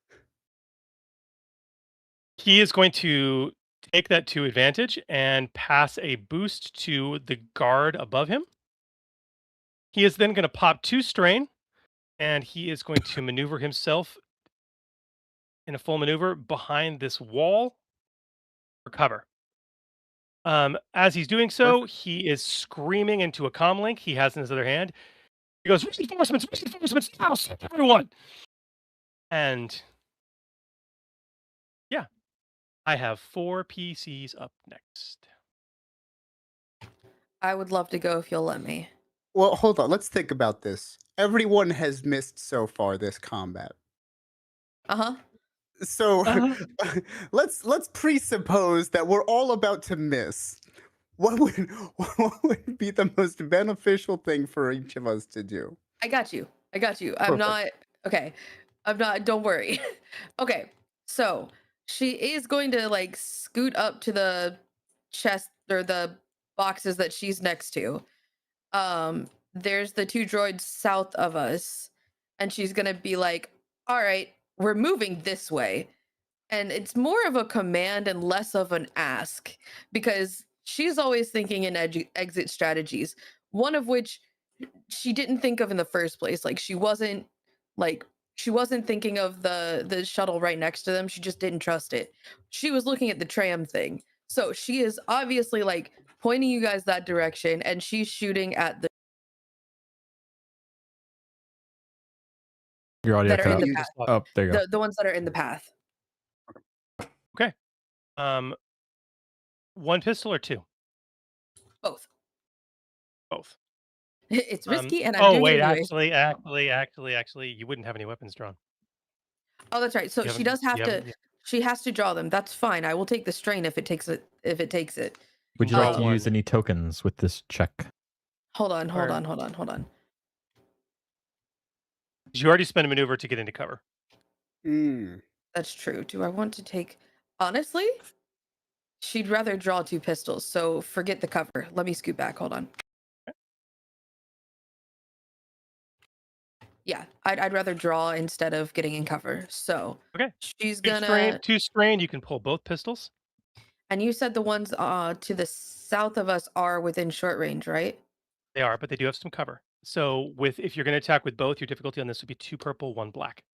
He is going to take that 2 advantage and pass a boost to the guard above him. He is then going to pop 2 strain, and he is going to maneuver himself in a full maneuver behind this wall for cover. As he's doing so, he is screaming into a comm link he has in his other hand. He goes, reinforcements, now, send everyone. And yeah, I have 4 PCs up next. I would love to go if you'll let me. Well, hold on. Let's think about this. Everyone has missed so far this combat. Uh-huh. So let's presuppose that we're all about to miss. What would be the most beneficial thing for each of us to do? I got you. I'm Perfect. not okay. I'm not, don't worry. Okay. So she is going to like scoot up to the chest or the boxes that she's next to. There's the 2 droids south of us, and she's gonna be like, all right, we're moving this way. And it's more of a command and less of an ask, because she's always thinking in exit strategies, one of which she didn't think of in the first place. Like she wasn't thinking of the shuttle right next to them. She just didn't trust it. She was looking at the tram thing. So she is obviously like pointing you guys that direction, and she's shooting at the Your audio that are cut in out. the You path. just- Oh, there you go. The ones that are in the path. Okay. 1 pistol or 2? Both. Both. It's risky, and I'm doing wait, it anyway. actually, you wouldn't have any weapons drawn. Oh, that's right. So You she haven't- does have you to. haven't- She has to draw them. That's fine. I will take the strain if it takes it. If it takes it. Would you draw like to use one. any tokens with this check? Hold on. Or- You already spent a maneuver to get into cover. Mm. That's true. Do I want to take? Honestly, she'd rather draw 2 pistols. So forget the cover. Let me scoot back. Hold on. Yeah, I'd rather draw instead of getting in cover. So Okay. she's 2 gonna. strain, 2 strain. You can pull both pistols. And you said the ones to the south of us are within short range, right? They are, but they do have some cover. So if you're going to attack with both, your difficulty on this would be 2 purple, 1 black.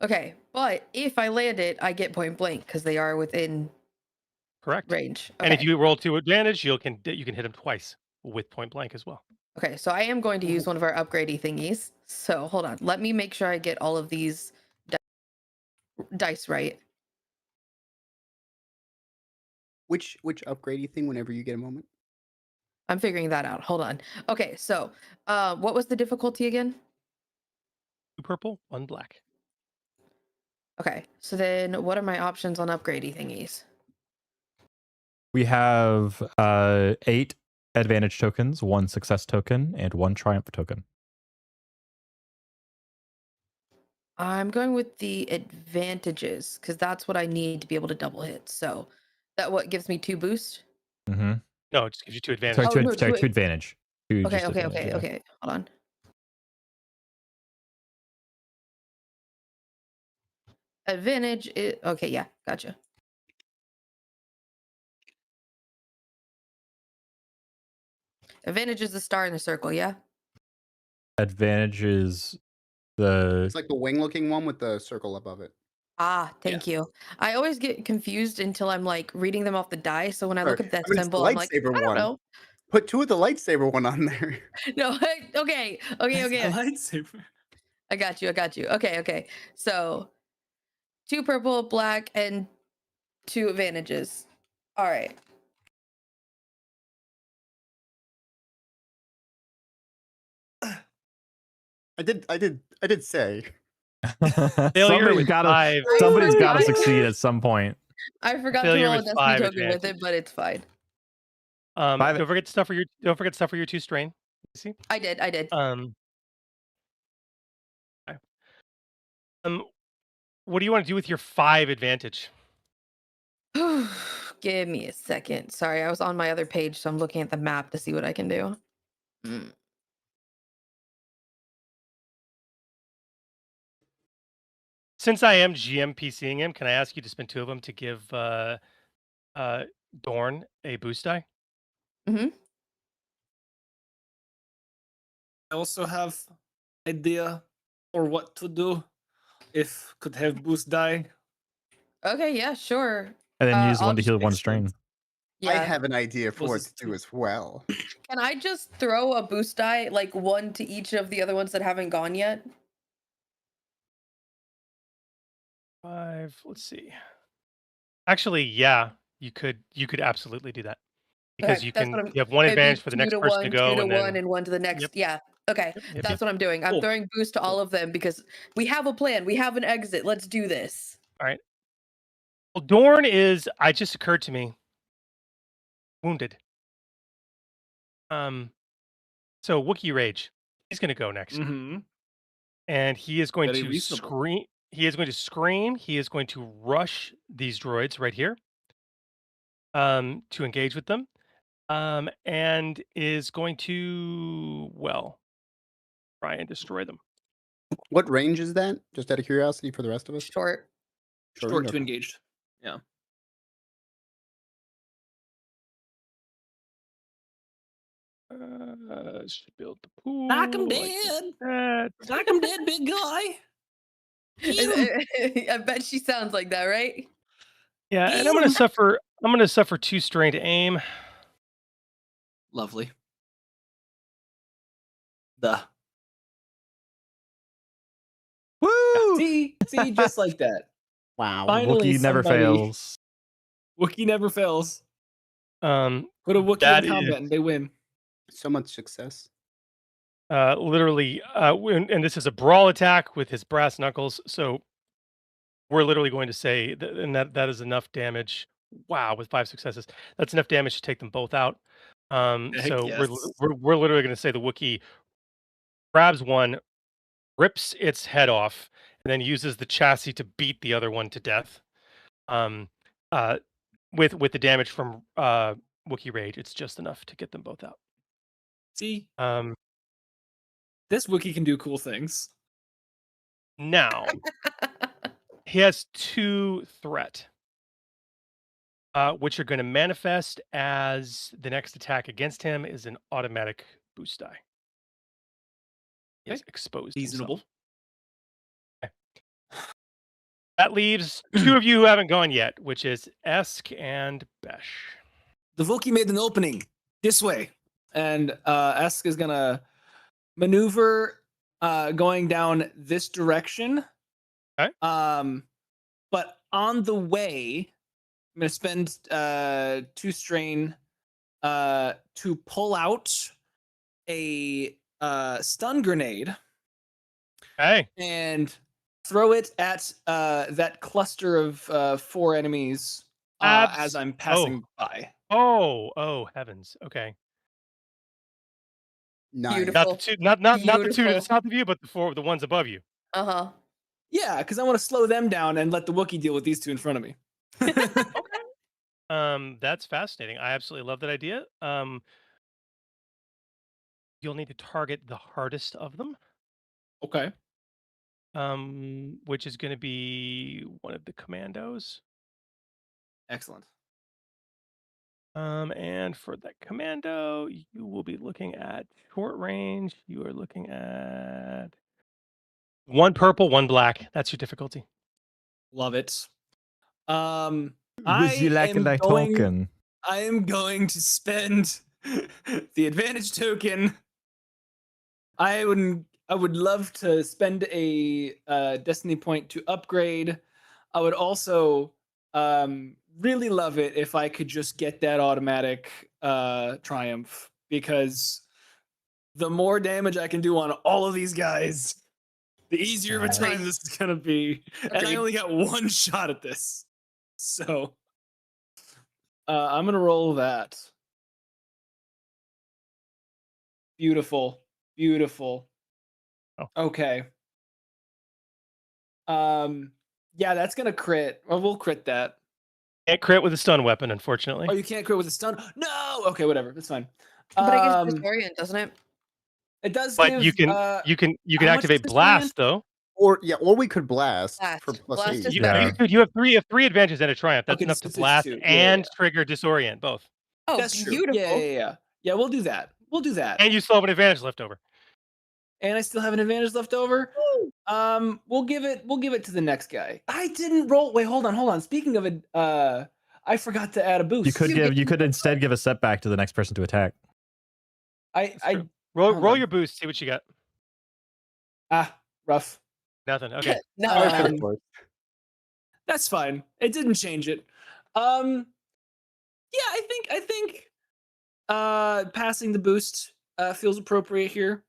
Okay, but if I land it, I get point blank because they are within Correct. range. Okay. And if you roll 2 advantage, you can hit them twice with point blank as well. Okay, so I am going to use one of our upgradey thingies. So hold on. Let me make sure I get all of these dice right. Which upgradey thing whenever you get a moment? I'm figuring that out. Hold on. Okay, so what was the difficulty again? 2 purple, 1 black. Okay, so then what are my options on upgradey thingies? We have 8 advantage tokens, 1 success token, and 1 triumph token. I'm going with the advantages because that's what I need to be able to double hit. So that what gives me 2 boost? Mm-hmm. No, it just gives you 2 advantage. Sorry, Oh, no, two advantage. Two Okay, just okay, advantage, yeah. okay. Hold on. Advantage is okay, yeah, gotcha. Advantage is the star in the circle, yeah? Advantage is the It's like the wing-looking one with the circle above it. Ah, thank you. I always get confused until I'm like reading them off the die. So when I look Or- at that I mean, it's the symbol, I'm like, I lightsaber don't one. know. Put 2 of the lightsaber one on there. No, okay. A lightsaber. I got you. Okay. So 2 purple, black, and 2 advantages. All right. I did say. somebody's got to I- succeed at some point. I forgot to Failure roll a is destiny 5 token with advantage. it, but it's fine. Don't forget stuff for your 2 strain. See? I did. Okay. What do you want to do with your 5 advantage? Give me a second. Sorry, I was on my other page, so I'm looking at the map to see what I can do. Since I am GM PCing him, can I ask you to spend 2 of them to give Dorn a boost die? Mm-hmm. I also have idea for what to do if could have boost die. Okay, yeah, sure. And then use I'll one to just heal 1 excellent. strain. I Yeah. have an idea for Was what this to do as well. Can I just throw a boost die, like one to each of the other ones that haven't gone yet? 5. Let's see. Actually, yeah, you could absolutely do that because Okay, you that's what I'm. you have one It'd advantage be for the 2 next to person to 1, 2 go, to and 1, then and 1 to the next. yep, Yeah. Okay, yep. that's what I'm doing. I'm Cool. throwing boost to all of them because we have a plan. We have an exit. Let's do this. All right. Well, Dorn is. I just occurred to me. Wounded. So Wookiee Rage. He's going to go next, Mm-hmm. and he is going Very to reasonable. scream. He is going to scream. He is going to rush these droids right here. To engage with them. And is going to try and destroy them. What range is that? Just out of curiosity for the rest of us. Short. Short Short range, to okay. engaged. Yeah. Should build the pool. Knock him like dead. that. Knock him dead, big guy. I bet she sounds like that, right? Yeah, and I'm gonna suffer. I'm gonna suffer 2 strain to aim. Lovely. Woo! See, just like that. Wow. Finally, Wookiee never somebody- fails. Wookiee never fails. Um, Put a Wookiee That in combat and they win. So much success. literally, and this is a brawl attack with his brass knuckles. So we're literally going to say that, and that is enough damage. Wow, with 5 successes, that's enough damage to take them both out. Heck So yes. we're literally going to say the Wookiee grabs one, rips its head off, and then uses the chassis to beat the other one to death. With the damage from Wookiee Rage, it's just enough to get them both out. See, Um, this Wookiee can do cool things. now he has 2 threat, which are going to manifest as the next attack against him is an automatic boost die. He has exposed Reasonable. himself. That leaves 2 of you who haven't gone yet, which is Esk and Besh. The Wookiee made an opening this way, and Esk is gonna maneuver going down this direction. Okay. But on the way, I'm gonna spend 2 strain to pull out a stun grenade Hey, and throw it at that cluster of 4 enemies as I'm passing by. oh heavens. Okay, Nice. Beautiful. not the 2, not the 2 to the Beautiful. south of you, but the ones above you. Uh-huh. Yeah, because I want to slow them down and let the Wookiee deal with these 2 in front of me. That's fascinating. I absolutely love that idea. You'll need to target the hardest of them, Okay. which is going to be one of the commandos. Excellent. And for that commando, you will be looking at short range. You are looking at 1 purple, 1 black. That's your difficulty. Love it. I Would you like am a going- token? I am going to spend the advantage token. I would love to spend a destiny point to upgrade. I would also really love it if I could just get that automatic triumph, because the more damage I can do on all of these guys, the easier of a time Agreed. this is gonna be. And I Agreed. only got 1 shot at this, so I'm gonna roll that. Beautiful. Oh. Okay. Yeah, that's gonna crit. Or we'll crit that. Can't crit with a stun weapon, unfortunately. Oh, you can't crit with a stun. No. Okay, whatever. That's fine. But I guess disorient, doesn't it? It does. But give, you can how much activate does blast though. Or we could blast Blast. for plus Blast 8. is You, Yeah. you have 3 advantages and a triumph. That's Okay, enough to this is blast 2. Yeah, and yeah. trigger disorient both. Oh, That's true. beautiful. Yeah. Yeah, we'll do that. And you still have an advantage left over. And I still have an advantage left over. We'll give it to the next guy. I didn't roll. Wait, hold on. Speaking of it, I forgot to add a boost. You could instead give a setback to the next person to attack. I roll hold roll on. your boost. See what you got. Rough. Nothing. Okay. No. Um, That's fine. It didn't change it. Yeah, I think passing the boost feels appropriate here.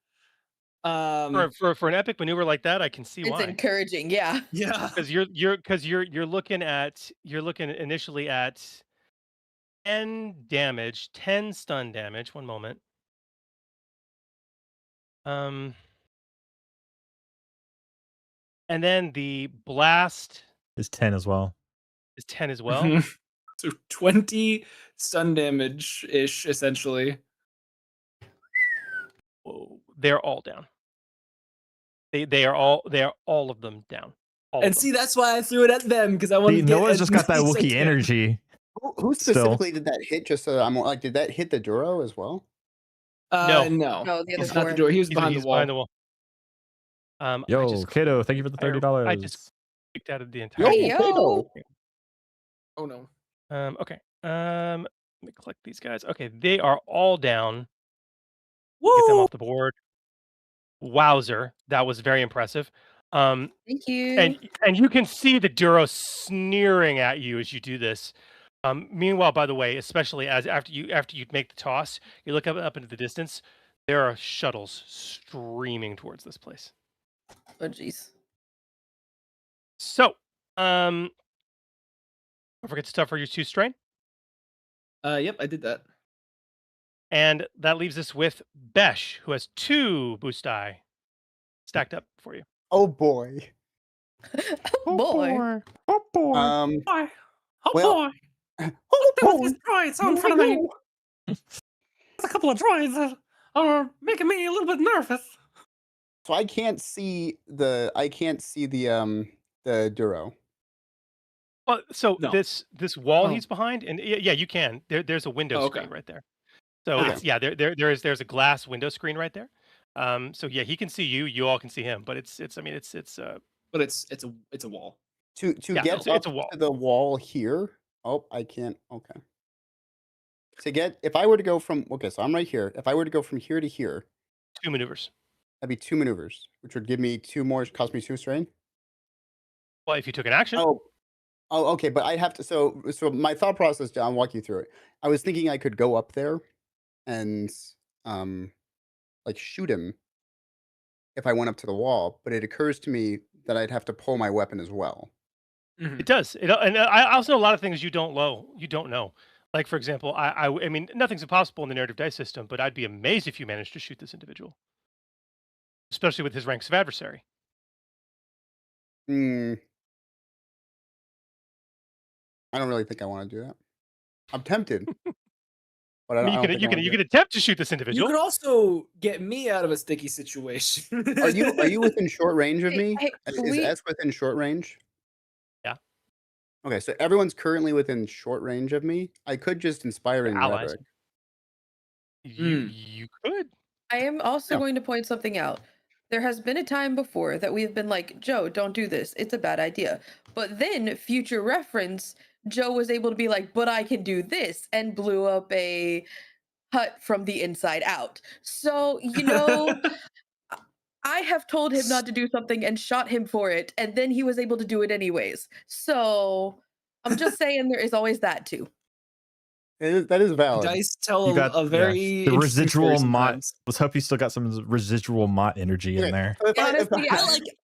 For an epic maneuver like that, I can see It's why. encouraging, yeah. Yeah. Because you're looking initially at 10 damage, 10 stun damage. One moment. And then the blast Is 10 as well. is 10 as well. Mhm. So 20 stun damage ish, essentially. Whoa, they're all down. They are all of them down. All of And them. see, that's why I threw it at them, because I wanted See, to get Noah's as just got that many as I Wookiee can. energy. Who Still. specifically did that hit? Just so I'm like, did that hit the Duro as well? No. No. No, the other It's not the four. door. He was He's behind the wall. behind the wall. I Yo, just Kato, thank you for the $30. I just kicked out of the entire. Hey, yo. Kato. Oh no. Okay. Let me collect these guys. Okay, they are all down. Woo! Get them off the board. Wowzer, that was very impressive. Thank you. And you can see the Duro sneering at you as you do this. Meanwhile, by the way, especially as after you make the toss, you look up into the distance. There are shuttles streaming towards this place. Oh, jeez. So, don't forget to stuff for your 2 strain. Yep, I did that. And that leaves us with Besh, who has 2 boost die stacked up for you. Oh boy. Oh, boy. Oh boy. Boy. Oh Well- boy. Oh Look at boy. these droids out in front of me. There's a couple of droids that are making me a little bit nervous. So I can't see the Duro. Well, so No. this wall Oh. he's behind, and yeah, you can. There's a window Oh, okay. screen right there. So Okay. it's there's a glass window screen right there. So yeah, he can see you. You all can see him. But it's But it's a wall. To Yeah, get it's up a wall. to the wall here. Oh, I can't. Okay. If I were to go from so I'm right here. If I were to go from here to here, 2 maneuvers. that'd be 2 maneuvers, which would give me 2 more, cost me 2 strain. Well, if you took an action, Oh, okay. But I'd have to. So my thought process. I'll walk you through it. I was thinking I could go up there, and like shoot him if I went up to the wall. But it occurs to me that I'd have to pull my weapon as well. it does. And I also know a lot of things you don't know. Like for example, I mean nothing's impossible in the narrative dice system, but I'd be amazed if you managed to shoot this individual, especially with his ranks of adversary. Hmm. I don't really think I want to do that. I'm tempted, but I I don't, mean, I don't think I wanna you do can attempt to shoot this You individual. could also get me out of a sticky situation. it. Are you within short range of me? Hey, Is S within short range? Yeah. Okay, so everyone's currently within short range of me. I could just inspiring Allies. rhetoric. You could. I am also Yeah. going to point something out. There has been a time before that we have been like, Joe, don't do this. It's a bad idea. But then, future reference, Joe was able to be like, but I can do this, and blew up a hut from the inside out. So, I have told him not to do something and shot him for it, and then he was able to do it anyways. So, I'm just saying there is always that too. That is valid. Dice tell You got a very the interesting residual story mott. sometimes. Let's hope you still got some residual mott energy in Okay, there. so if Honestly,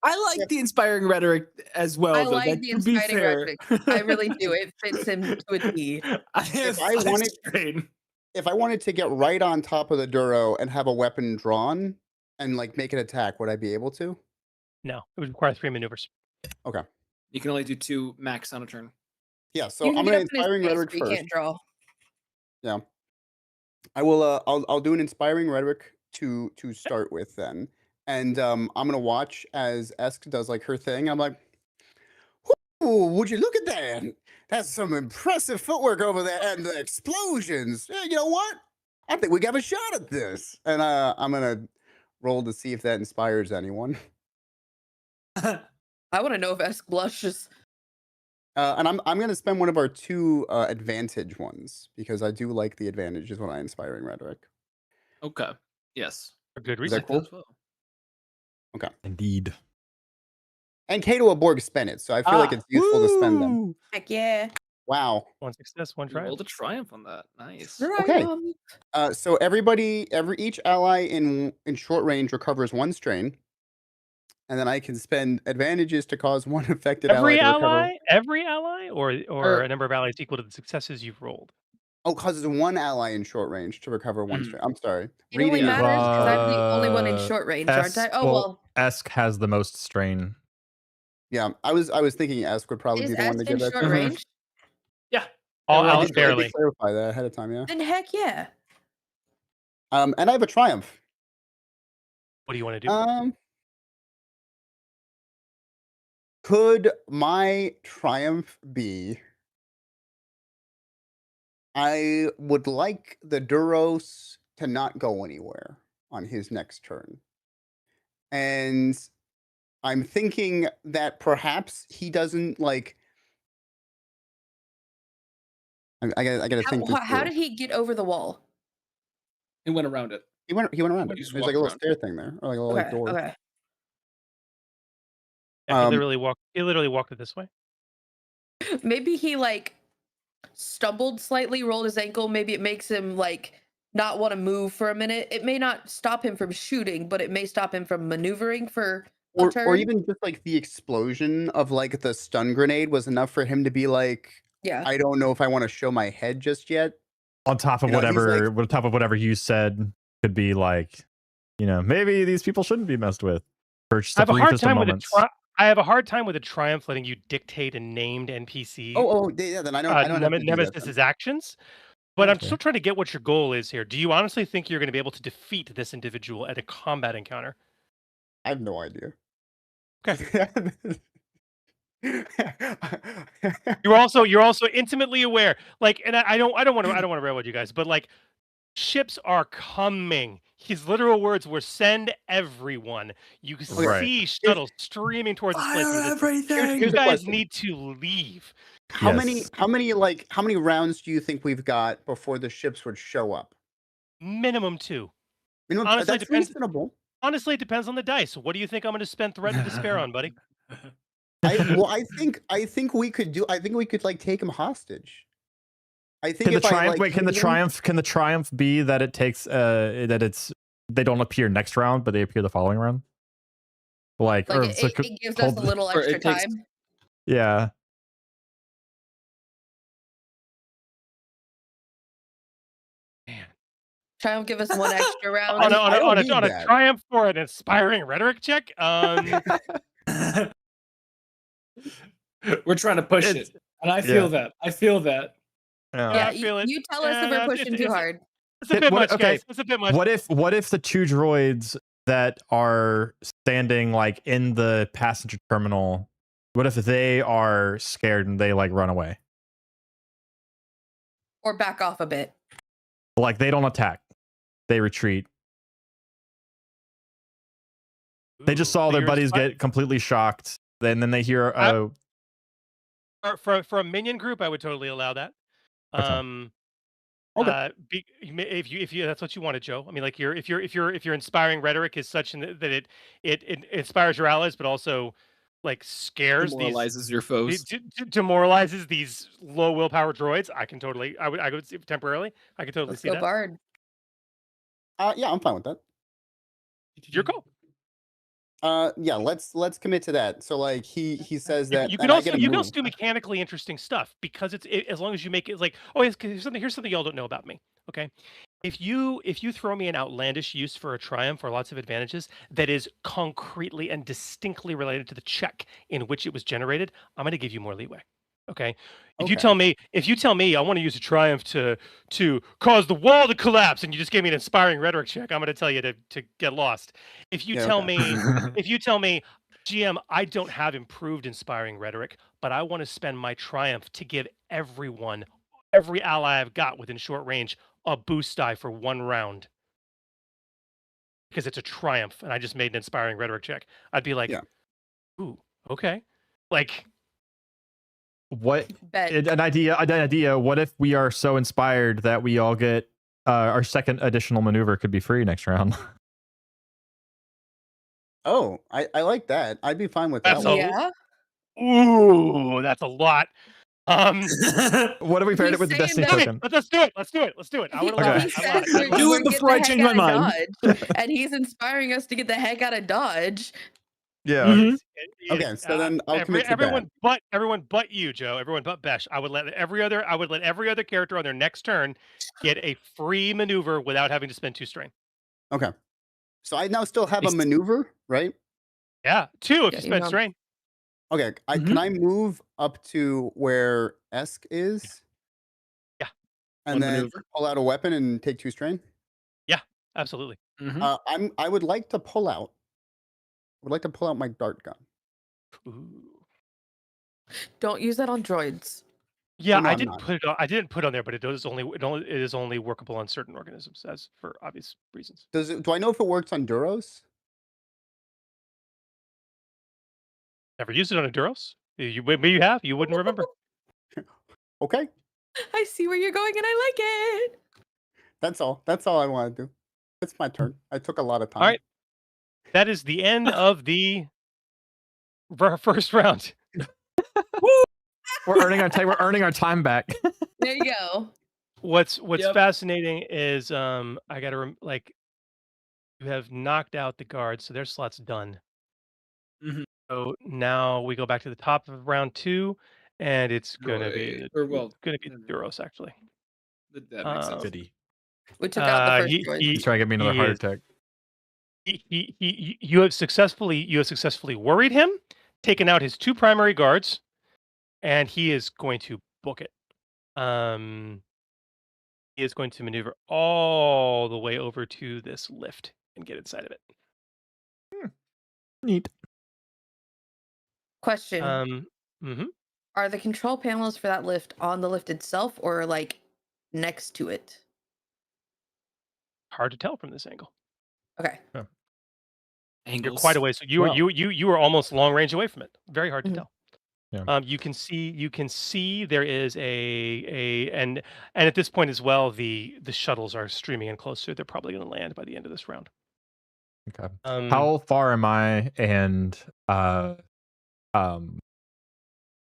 I like the inspiring rhetoric as well. I though. like That, the to be inspiring fair. rhetoric. I really do. It fits him to a T. I have If I 5 wanted- strain. if I wanted to get right on top of the Duro and have a weapon drawn and like make an attack, would I be able to? No, it would require 3 maneuvers. You can only do 2 max on a turn. Yeah, so You can I'm get gonna up in his inspiring face, rhetoric but you first. can't draw. I will. I'll do an inspiring rhetoric to start with then, and I'm gonna watch as Esk does like her thing. I'm like, "Ooh, would you look at that? That's some impressive footwork over there, and the explosions. Yeah, you know what? I think we got a shot at this." And I'm gonna roll to see if that inspires anyone. I want to know if Esk blushes. And I'm gonna spend one of our 2 advantage ones because I do like the advantages when I inspiring rhetoric. Okay. Yes. For good Is reason. that cool? As well. Indeed. And Kato Borg spent it, so I feel like it's useful to spend them. Woo! Heck yeah. Wow. One success, one You triumph. rolled a triumph on that. Nice. Okay. Triumph. So each ally in short range recovers 1 strain, and then I can spend advantages to cause 1 affected ally to recover. Every ally, or Or- a number of allies equal to the successes you've rolled. Oh, causes 1 ally in short range to recover 1 strain. I'm sorry. It only Reading Yeah. matters because I'm the only one in Uh, short range, aren't I? Oh well. Esk has the most strain. Yeah, I was thinking Esk would probably Is be the one to Esk in give that. short range? Yeah. All I allies did I did barely. clarify that ahead of time, yeah. Then heck yeah. And I have a triumph. What do you want to do? Could my triumph be I would like the Duros to not go anywhere on his next turn. And I'm thinking that perhaps he doesn't like I gotta think this How through. did he get over the wall? He went around it. He went around it. He just There's like a walked little around. stair thing there, or like a little like Okay. door. Okay. Yeah, um, he literally walked it this way. Maybe he like stumbled slightly, rolled his ankle. Maybe it makes him like not want to move for a minute. It may not stop him from shooting, but it may stop him from maneuvering for a or turn. even just like the explosion of like the stun grenade was enough for him to be like, Yeah. I don't know if I want to show my head just yet. On top of You know, he's whatever you said could be like, maybe these people shouldn't be messed with for just I have a hard briefest of time with moments. I have a hard time with a triumph letting you dictate a named NPC. Yeah, then I don't have to do that Nemesis's then. actions. But I'm Okay. still trying to get what your goal is here. Do you honestly think you're going to be able to defeat this individual at a combat encounter? I have no idea. Okay. You're also intimately aware, like, and I don't want to railroad you guys, but like, ships are coming. His literal words were "send everyone." You Right. see shuttles streaming towards this place. Fire everything! You the guys question. need to leave. How Yes. many rounds do you think we've got before the ships would show up? Minimum 2. Honestly, Honestly, that's reasonable. Honestly, it depends on the dice. What do you think I'm going to spend Threat and Despair on, buddy? I think we could like take him hostage. I think Can the if I triumph like wait? Can the hit him- triumph? Can the triumph be that it takes they don't appear next round, but they appear the following round? Like, or Like it's like it gives us a little or it extra takes- time. yeah. Try and give us one extra round. On I don't a need that. triumph for an inspiring rhetoric check. We're trying to push It's- it. And I feel that. I feel that. Yeah, I feel it. you tell us if Yeah, we're pushing too hard. It's a bit What- much, okay. guys. It's a bit much. What if the 2 droids that are standing like in the passenger terminal, what if they are scared and they like run away? Or back off a bit. Like they don't attack. They retreat. They just Ooh, saw so their you're buddies inspi- get completely shocked. Then they hear for a minion group. I would totally allow that. Okay. Okay. If you that's what you wanted, Joe. I mean, like if your inspiring rhetoric is such that it inspires your allies, but also like scares Demoralizes your foes. demoralizes these low willpower droids. I would see temporarily. I could totally Let's see go that. Bard. Yeah, I'm fine with that. Your goal. Yeah, let's commit to that. So like he says that You and can I also get a you can move. also do mechanically interesting stuff because as long as you make it like, oh, here's something y'all don't know about me. Okay, if you throw me an outlandish use for a triumph or lots of advantages that is concretely and distinctly related to the check in which it was generated, I'm going to give you more leeway. Okay. If you tell me I want to use a triumph to cause the wall to collapse, and you just gave me an inspiring rhetoric check, I'm going to tell you to get lost. If you tell me, GM, I don't have improved inspiring rhetoric, but I want to spend my triumph to give every ally I've got within short range a boost die for 1 round because it's a triumph, and I just made an inspiring rhetoric check. I'd be like, Yeah. ooh, okay, like. what Bet. an idea. What if we are so inspired that we all get our second additional maneuver could be free next round? Oh, I like that. I'd be fine with that That's one. Yeah. Ooh, that's a lot. What if we paired He's it with the saying Destiny that- token? Let's do it. Let's do it. Let's do it. I would allow Okay. it. He I allow says it. we're, Do we're it before getting I the change heck my out of mind. Dodge, and he's inspiring us to get the heck out of Dodge. Yeah. Mhm. Okay, so then I'll commit to everyone but you, Joe. Everyone but Besh. I would let every other character on their next turn get a free maneuver without having to spend 2 strain. Okay. So I now still have a Ex- maneuver, right? Yeah, 2 if Yeah, you you spend know. strain. Okay. Mhm. Can I move up to where Esk is? Yeah. And One then maneuver. pull out a weapon and take 2 strain? Absolutely. I would like to pull out. I would like to pull out my dart gun. Ooh. Don't use that on droids. Yeah, no, I I'm didn't not. put it on. I didn't put on there, but it is only workable on certain organisms, as for obvious reasons. Do I know if it works on Duros? Never used it on a Duros. Maybe you have. You wouldn't remember. Okay. I see where you're going, and I like it. That's all. That's all I want to do. It's my turn. I took a lot of time. All right. That is the end of the first round. We're earning our time back. There you go. What's Yep. fascinating is I gotta you have knocked out the guards, so their slot's done. Mhm. So now we go back to the top of round 2, and it's gonna be Droid. Or, well, it's gonna be never mind. Duros actually. That makes sense. Goody. We took out the first He- droid. he- He's trying to give me another he heart is- attack. You have successfully worried him, taken out his 2 primary guards, and he is going to book it. He is going to maneuver all the way over to this lift and get inside of it. Neat. Question: Mhm. Are the control panels for that lift on the lift itself, or like next to it? Hard to tell from this angle. Okay. You're Angles. quite a ways. So you Well- are almost long range away from it. Very hard to Mhm. tell. Yeah. You can see there is and at this point as well, the shuttles are streaming in closer. They're probably going to land by the end of this round. Okay. Um, How far am I and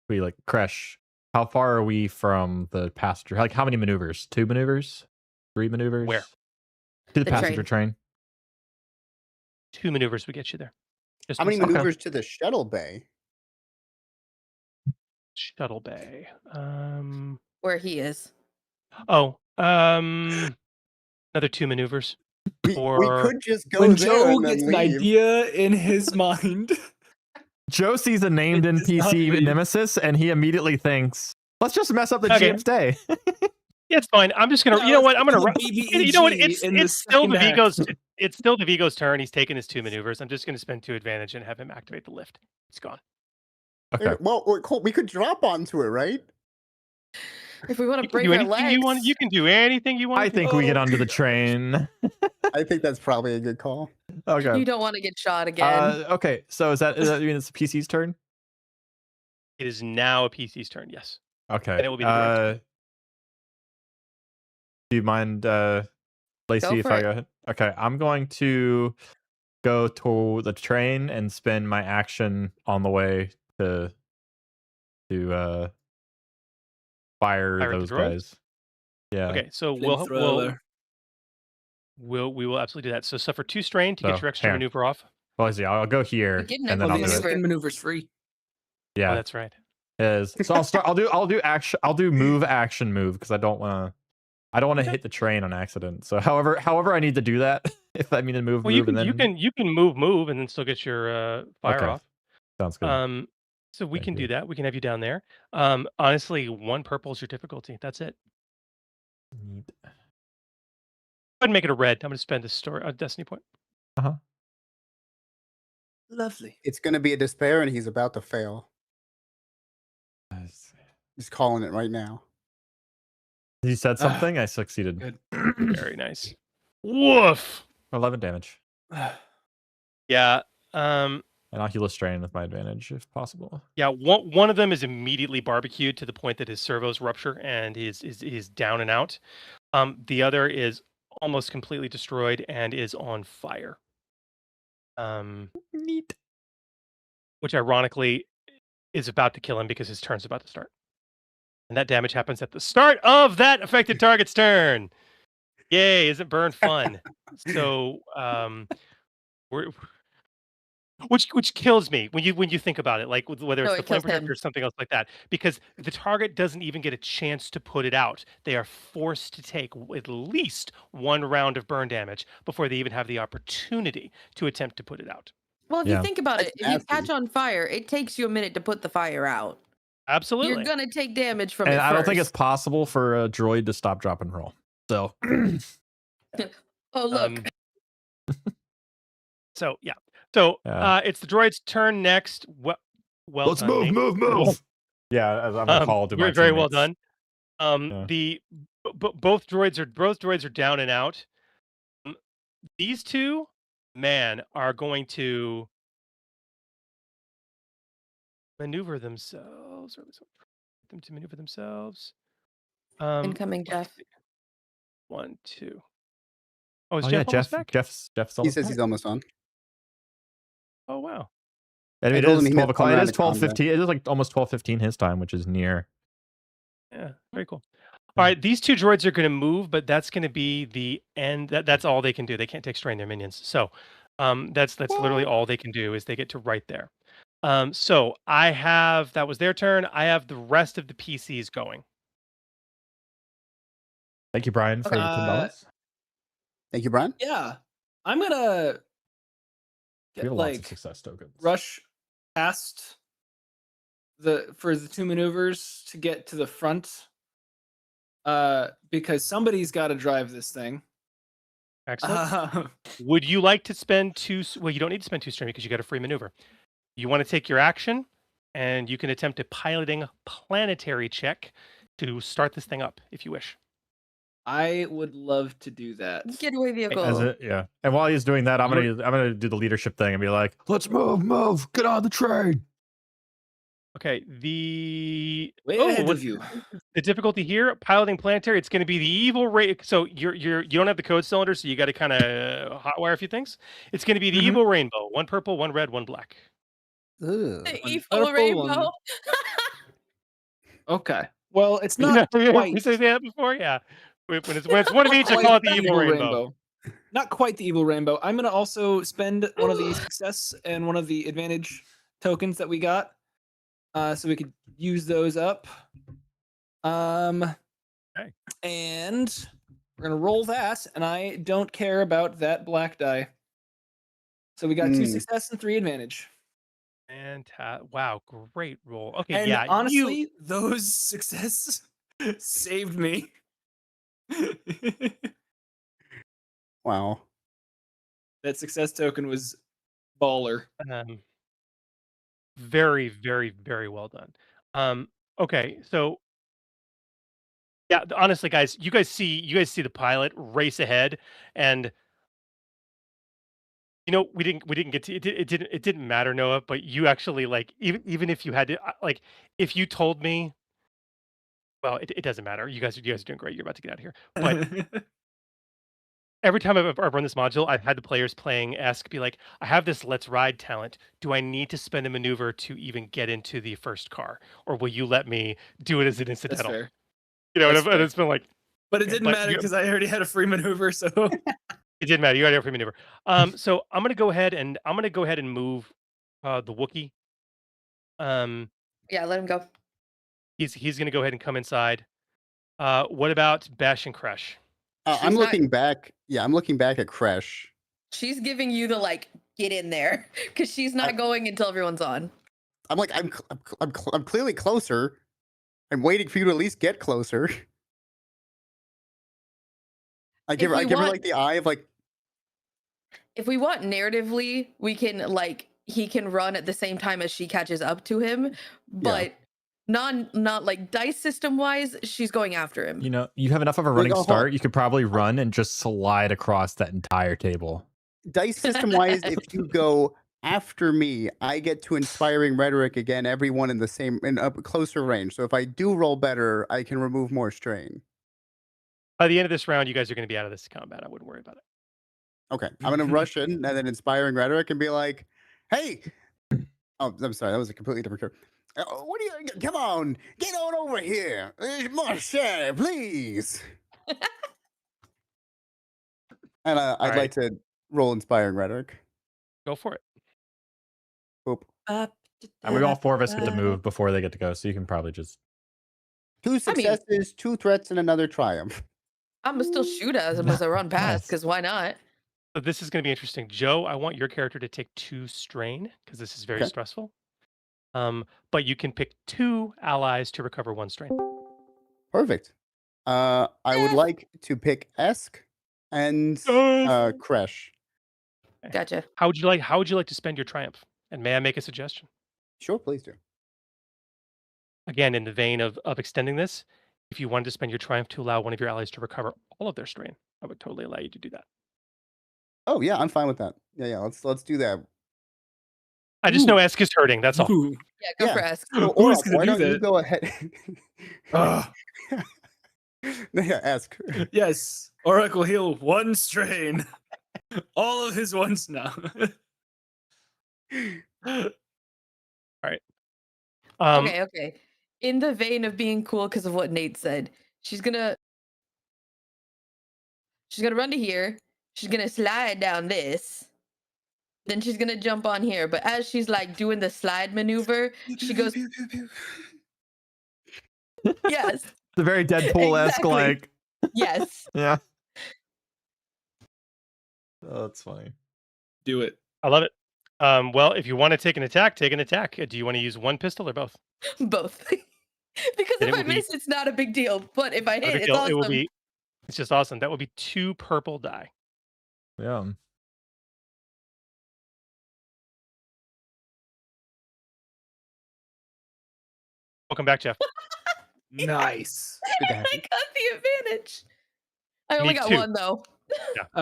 we like Kresh? How far are we from the passenger? Like how many maneuvers? 2 maneuvers? 3 maneuvers? Where? To the The passenger train. 2 maneuvers would get you there. Just How many inside. maneuvers to the shuttle bay? Shuttle bay. Where he is. Another 2 maneuvers. We Or- could just go When there Joe and then gets an leave. idea in his mind, Joe sees a named It does not NPC leave. nemesis and he immediately thinks, let's just mess up the Okay. GM's day. Yeah, it's fine. I'm just gonna. No, You know it's what? I'm gonna. called You know what? BBEG in the It's still the second act. Vigo's. It's still the Vigo's turn. He's taken his 2 maneuvers. I'm just gonna spend 2 advantage and have him activate the lift. It's gone. Okay. Well, we could drop onto it, right? If we want You to can break do our anything legs, you want. You can do anything you want. I think we get Oh, onto the train. I think that's probably a good call. Okay. you don't want to get shot again. Okay. So is that you mean it's the PC's turn? It is now a PC's turn. Yes. Okay. And it will be the director. Do you mind, Lacey, if for I it. go ahead? Okay, I'm going to go to the train and spend my action on the way to fire Fire at the those droids? guys. Yeah. Okay. So Flamethrower. we will absolutely do that. So suffer 2 strain to get So, your extra here. maneuver off. Well, see, I'll go here get an and then extra I'll the do maneuver. it. second maneuver's free. Oh, Yeah. that's right. Is so I'll start. I'll do action. I'll do move action move because I don't want to. I don't want to Okay. hit the train on accident. So however I need to do that. If I mean to move, Well, move, and then you can move and then still get your fire Okay. off. sounds good. So we Thank can do you. that. We can have you down there. Honestly, 1 purple is your difficulty. That's it. Neat. Go ahead and make it a red. I'm going to spend this destiny point. Lovely. It's going to be a despair, and he's about to fail. He's calling it right now. You said Ah, something. I succeeded. good. Very nice. Woof. 11 damage. Yeah. And I'll heal a strain with my advantage if possible. Yeah, one of them is immediately barbecued to the point that his servos rupture and he's down and out. The other is almost completely destroyed and is on fire. Neat. Which ironically is about to kill him because his turn's about to start. And that damage happens at the start of that affected target's turn. Yay, isn't burn fun? So we're which kills me when you think about it, like whether it's No, the it flame kills him. projector or something else like that, because the target doesn't even get a chance to put it out. They are forced to take at least one round of burn damage before they even have the opportunity to attempt to put it out. Well, if Yeah. you think about it, That's if you nasty. catch on fire, it takes you a minute to put the fire out. Absolutely. You're gonna take damage from And it I don't think it's first. possible for a droid to stop, drop, and roll. So Oh look, So yeah. So Yeah. it's the droid's turn next. Well done, Nate. move. Yeah, as I'm gonna call to my Very well teammates. done. Yeah. The both droids are down and out. These two, man, are going to maneuver themselves. Or them to maneuver themselves. incoming let's Jeff. see. 1, 2. Oh, is Oh Jeff yeah, almost back? Jeff's He almost says back. he's almost on. Oh wow. And I it told is him he missed 12 one o'clock. It round is of combat. 12:15. It is like almost 12:15 his time, which is near. Yeah, very cool. All right, these two droids are going to move, but that's going to be the end. That's all they can do. They can't take strain their minions. So, that's literally all they can do is they get to right there. So that was their turn. I have the rest of the PCs going. Thank you, Brian, for the $10. Thank you, Brian. Yeah, I'm gonna We get have lots of like success tokens. rush past for the two maneuvers to get to the front. Because somebody's got to drive this thing. Excellent. Would you like to spend well, you don't need to spend 2 strain because you got a free maneuver. You want to take your action, and you can attempt a piloting planetary check to start this thing up if you wish. I would love to do that. Getaway vehicle. As it, yeah. And while he's doing that, I'm gonna do the leadership thing and be like, "Let's move, get on the train." Okay. Way ahead of you. The difficulty here, piloting planetary, it's going to be the evil ray. So you don't have the code cylinder, so you got to kind of hotwire a few things. It's going to be the evil rainbow: 1 purple, 1 red, 1 black. Ugh. The One evil purple, rainbow. one- Okay. Well, it's not quite. We said that before, yeah. When it's one of each, I call it the evil rainbow. Not quite the evil rainbow. I'm gonna also spend one of the success and one of the advantage tokens that we got, so we could use those up. Okay. And we're gonna roll that, and I don't care about that black die. So we got 2 success and 3 advantage. Wow, great roll. Okay, And yeah. honestly, those successes saved me. Wow. That success token was baller. Very, very, very well done. Okay, so yeah, honestly, guys, you guys see the pilot race ahead, and we didn't get to it didn't matter, Noah, but you actually, like, even if you had to, like, if you told me, well, it doesn't matter. You guys are doing great. You're about to get out of here. But every time I've run this module, I've had the players playing be like, I have this let's ride talent. Do I need to spend a maneuver to even get into the first car? Or will you let me do it as an That's incidental? fair. And it's been like, But it didn't matter because I already had a free maneuver, so it didn't matter. You already have a free maneuver. So I'm gonna go ahead and move the Wookiee. Yeah, let him go. He's gonna go ahead and come inside. What about Bash and Crash? I'm looking back. Yeah, I'm looking back at Crash. She's giving you the like get in there because she's not going until everyone's on. I'm like, I'm clearly closer. I'm waiting for you to at least get closer. I give her like the eye of like. If we want narratively, we can like he can run at the same time as she catches up to him, but not like dice system wise, she's going after him. You have enough of a running start. You could probably run and just slide across that entire table. Dice system wise, if you go after me, I get to inspiring rhetoric again. Everyone in a closer range. So if I do roll better, I can remove more strain. By the end of this round, you guys are going to be out of this combat. I wouldn't worry about it. Okay, I'm gonna rush in and then inspiring rhetoric and be like, "Hey, oh, I'm sorry, that was a completely different character. What do you? Come on, get on over here, Marshall, please." And I'd right. like to roll inspiring rhetoric. Go for it. Oop. And we all four of us get to move before they get to go, so you can probably just. 2 successes, 2 threats, and another triumph. I'm gonna still shoot at him as I run past, Nice. because why not? So this is going to be interesting. Joe, I want your character to take 2 strain because this is very Okay. stressful. But you can pick 2 allies to recover 1 strain. Perfect. I would like to pick Esk and Kresh. Gotcha. How would you like to spend your triumph? And may I make a suggestion? Sure, please do. Again, in the vein of extending this, if you wanted to spend your triumph to allow one of your allies to recover all of their strain, I would totally allow you to do that. Oh yeah, I'm fine with that. Yeah. Let's do that. I just know Esk is hurting. That's all. Ooh. Yeah, go Yeah. for Esk. So, Who's Orok, gonna why do don't you that? go ahead? Ugh. Yeah, ask. Yes, Oracle will heal 1 strain. All of his ones now. Okay. In the vein of being cool because of what Nate said, she's gonna run to here. She's gonna slide down this. Then she's gonna jump on here. But as she's like doing the slide maneuver, she goes, yes, It's a very Deadpool-esque, Exactly. like. yes. Yeah. Oh, that's funny. Do it. I love it. Well, if you want to take an attack, take an attack. Do you want to use 1 pistol or both? Both. Because Then if it I will be- miss, it's not a big deal. But if I Not a hit, big it's deal. awesome. It will be. It's just awesome. That will be 2 purple die. Yeah. Welcome back, Jeff. Nice. Good to I have got you. the advantage. I You only need got 2. 1 though.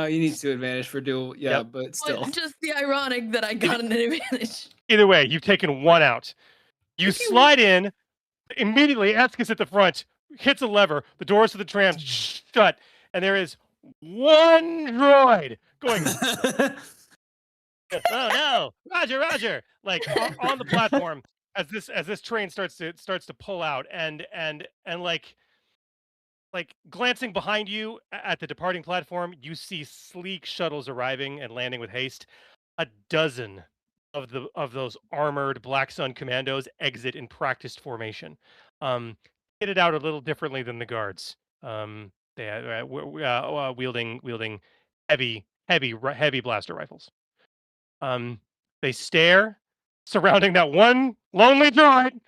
You need 2 advantage for dual. Yeah, Yep. but still. But just the ironic that I got an advantage. Either way, you've taken 1 out. You slide in. Immediately, Esk is at the front, hits a lever. The doors to the tram shut, and there is 1 droid going. Oh no, Roger! Like on the platform as this train starts to pull out, and like glancing behind you at the departing platform, you see sleek shuttles arriving and landing with haste. A dozen of those armored Black Sun commandos exit in practiced formation, kitted out a little differently than the guards. They wielding heavy blaster rifles. They stare, surrounding that 1 lonely droid,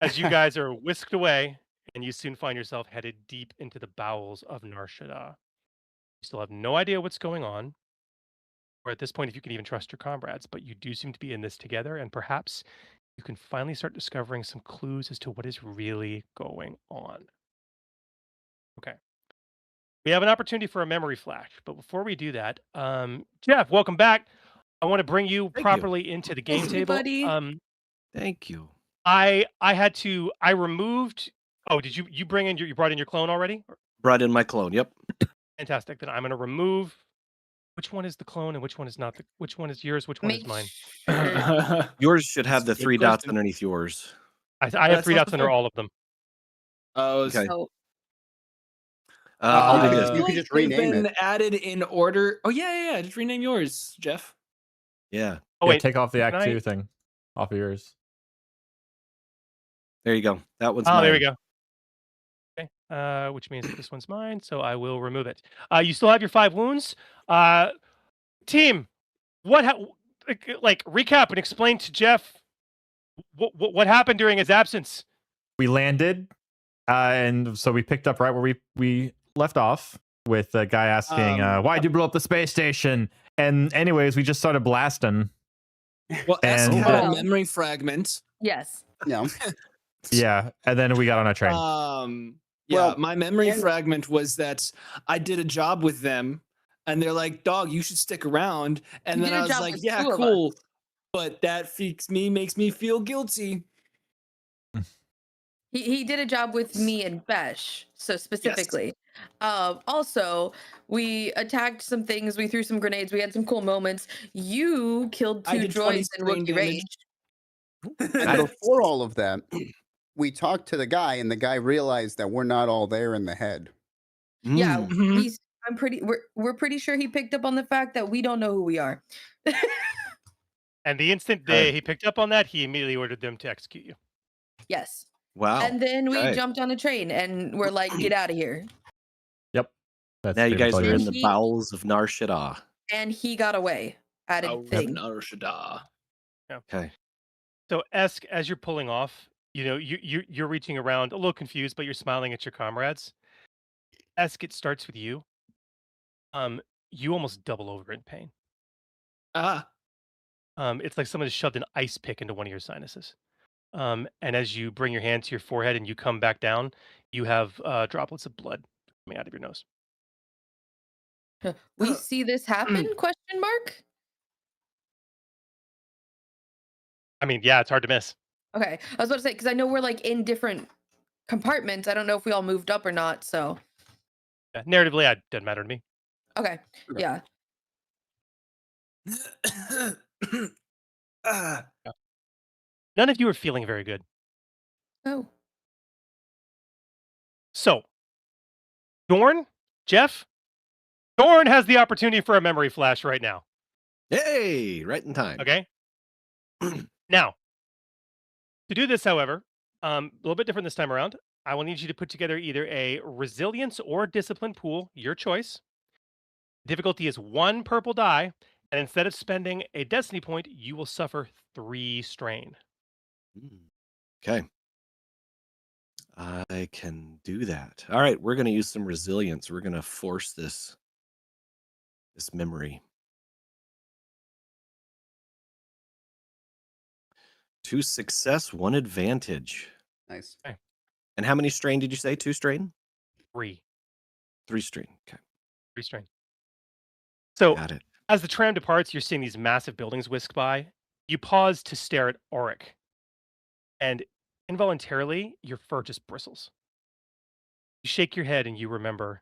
as you guys are whisked away, and you soon find yourself headed deep into the bowels of Nar Shaddaa. You still have no idea what's going on, or at this point, if you can even trust your comrades, but you do seem to be in this together, and perhaps you can finally start discovering some clues as to what is really going on. Okay. We have an opportunity for a memory flash, but before we do that, Jeff, welcome back. I want to bring you Thank you. properly into the game Thank you, table. buddy. Thank you. I removed. Oh, did you bring in you brought in your clone already? Brought in my clone. Yep. Fantastic. Then I'm going to remove. Which one is the clone and which one is not? Which one is yours? Which one is Make mine? sure. Yours should have the That's a good 3 dots question. underneath yours. I have That's 3 not dots the under first- all of them. Okay. So, I'll do You this. could- you could just they've rename been it. added in order. Oh yeah. Just rename yours, Jeff. Yeah. Oh Yeah, wait, take off the can Act I- 2 thing off of yours. There you go. That one's Oh, mine. there we go. Okay, which means that this one's mine, so I will remove it. You still have your 5 wounds. Team, recap and explain to Jeff what happened during his absence. We landed, and so we picked up right where we left off with the guy asking, "Why'd you blow up the space station?" And anyways, we just started blasting. Well, Esk And- had a memory fragment. yes. Yeah. Yeah, and then we got on a train. Yeah, Well, my memory and- fragment was that I did a job with them, and they're like, "Dog, you should stick around." And You then did a I was job like, with "Yeah, 2 of cool." but that makes me feel guilty. He did a job with me and Besh, so specifically. Also, we attacked some things. We threw some grenades. We had some cool moments. You killed I 2 did 20 droids in strain rookie damage. rage. And before all of that, we talked to the guy, and the guy realized that we're not all there in the head. Yeah, Mm. Mhm. we're pretty sure he picked up on the fact that we don't know who we are. And the instant Okay. he picked up on that, he immediately ordered them to execute you. Yes. Wow. And then we Okay. jumped on a train and we're like, get out of here. Yep. That's Now you pretty much guys all are yours. in the He- bowels of Nar Shaddaa. And he got away. Added Oh, thing. Shaddaa. Okay. So Esk, as you're pulling off, you're reaching around a little confused, but you're smiling at your comrades. Esk, it starts with you. You almost double over in pain. Ah. It's like someone has shoved an ice pick into one of your sinuses. And as you bring your hand to your forehead and you come back down, you have droplets of blood coming out of your nose. We see this happen? Question mark. I mean, yeah, it's hard to miss. Okay, I was about to say because I know we're like in different compartments. I don't know if we all moved up or not. So Yeah, narratively, it doesn't matter to me. okay, yeah. Ah. None of you are feeling very good. Oh, So, Dorn, Jeff, Dorn has the opportunity for a memory flash right now. Hey, right in time. Okay. Now, to do this, however, a little bit different this time around. I will need you to put together either a resilience or discipline pool, your choice. Difficulty is 1 purple die, and instead of spending a destiny point, you will suffer 3 strain. Okay. I can do that. All right, we're going to use some resilience. We're going to force this memory. 2 success, 1 advantage. Nice. And how many strain did you say? 2 strain? 3. 3 strain. Okay. 3 strain. So, Got it. as the tram departs, you're seeing these massive buildings whisk by. You pause to stare at Auric, and involuntarily, your fur just bristles. You shake your head and you remember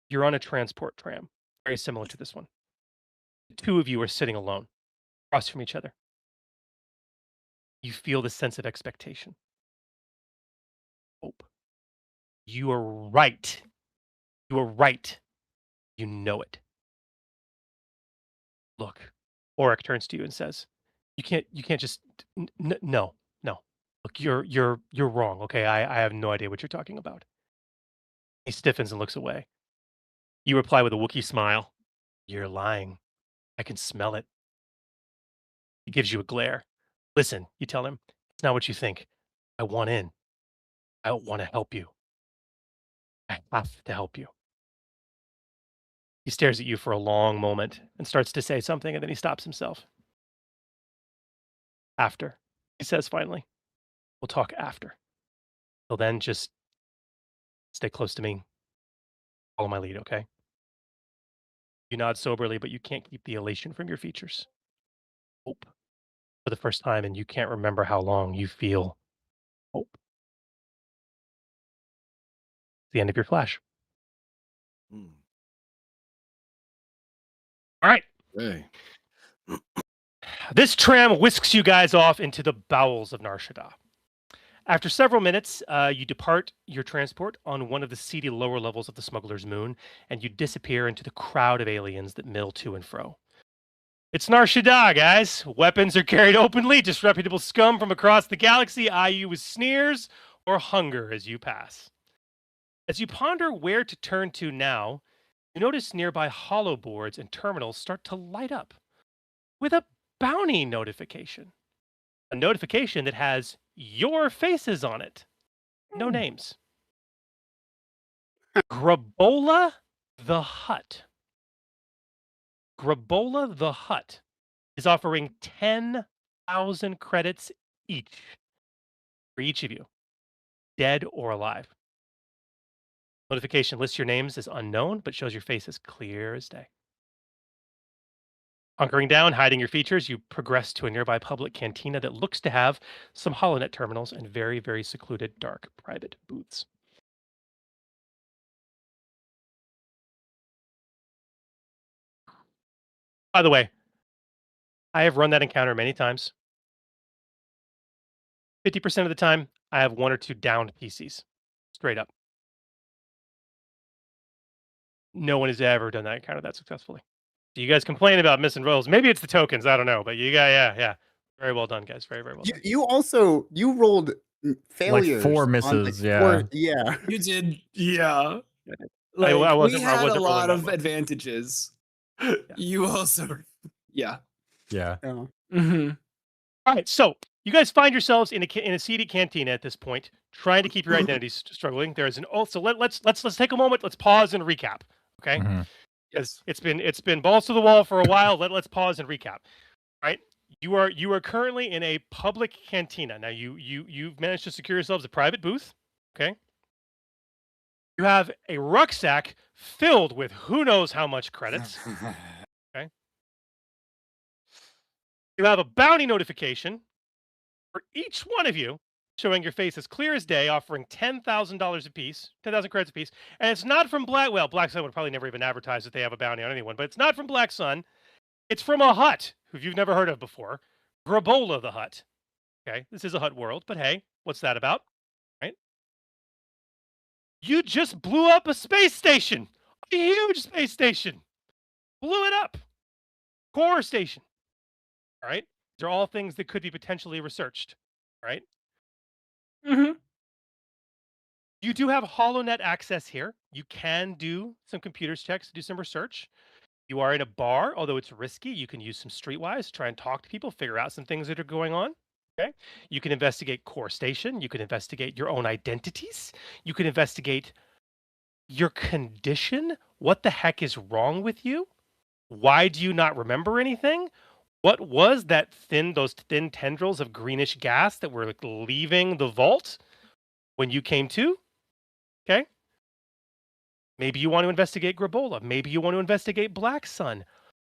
you're on a transport tram, very similar to this one. The 2 of you are sitting alone, across from each other. You feel the sense of expectation. Hope. You are right. You are right. You know it. Look, Auric turns to you and says, "You can't just no. Look, you're wrong. Okay, I have no idea what you're talking about." He stiffens and looks away. You reply with a Wookiee smile. "You're lying. I can smell it." He gives you a glare. "Listen," you tell him, "it's not what you think. I want in. I want to help you. I have to help you." He stares at you for a long moment and starts to say something, and then he stops himself. "After," he says finally. "We'll talk after. Till then, just stay close to me. Follow my lead, okay?" You nod soberly, but you can't keep the elation from your features. Hope. For the first time, and you can't remember how long, you feel hope. The end of your flash. Hmm. All right. Okay. This tram whisks you guys off into the bowels of Nar Shaddaa. After several minutes, you depart your transport on one of the seedy lower levels of the smuggler's moon, and you disappear into the crowd of aliens that mill to and fro. It's Nar Shaddaa, guys. Weapons are carried openly. Disreputable scum from across the galaxy eye you with sneers or hunger as you pass. As you ponder where to turn to now, you notice nearby hollow boards and terminals start to light up with a bounty notification. A notification that has your faces on it. No names. Grabola the Hutt. Grabola the Hutt is offering 10,000 credits each for each of you, dead or alive. Notification lists your names as unknown, but shows your face as clear as day. Hunkering down, hiding your features, you progress to a nearby public cantina that looks to have some HoloNet terminals and very, very secluded, dark, private booths. By the way, I have run that encounter many times. 50% of the time, I have 1 or 2 downed PCs. Straight up. No one has ever done that encounter that successfully. Do you guys complain about missing rolls? Maybe it's the tokens. I don't know. But you got, yeah. Very well done, guys. Very, very well done. You rolled failures. Like 4 on, misses, like, yeah. 4 yeah. You did, yeah. I Like, we wasn't had a rolling lot that of well. advantages. You also, yeah. Yeah. Mm-hmm. All right, so you guys find yourselves in a seated cantina at this point, trying to keep your identities struggling. There's an so let's take a moment. Let's pause and recap. Okay, Mhm. yes, it's been balls to the wall for a while. Let's pause and recap. All right, you are currently in a public cantina. Now you've managed to secure yourselves a private booth. Okay, you have a rucksack filled with who knows how much credits. Okay, you have a bounty notification for each one of you, showing your face as clear as day, offering $10,000 apiece, 10,000 credits apiece. And it's not from Black Sun would probably never even advertise that they have a bounty on anyone, but it's not from Black Sun. It's from a hut who you've never heard of before, Grabola the Hut. Okay, this is a hut world, but hey, what's that about? Right? You just blew up a space station, a huge space station. Blew it up. Core station. All right? These are all things that could be potentially researched. Right? Mm-hmm. You do have HoloNet access here. You can do some computers checks, do some research. You are in a bar, although it's risky. You can use some streetwise, try and talk to people, figure out some things that are going on. Okay. You can investigate Core Station. You can investigate your own identities. You can investigate your condition. What the heck is wrong with you? Why do you not remember anything? What was those thin tendrils of greenish gas that were leaving the vault when you came to? Okay. Maybe you want to investigate Grabola. Maybe you want to investigate Black Sun.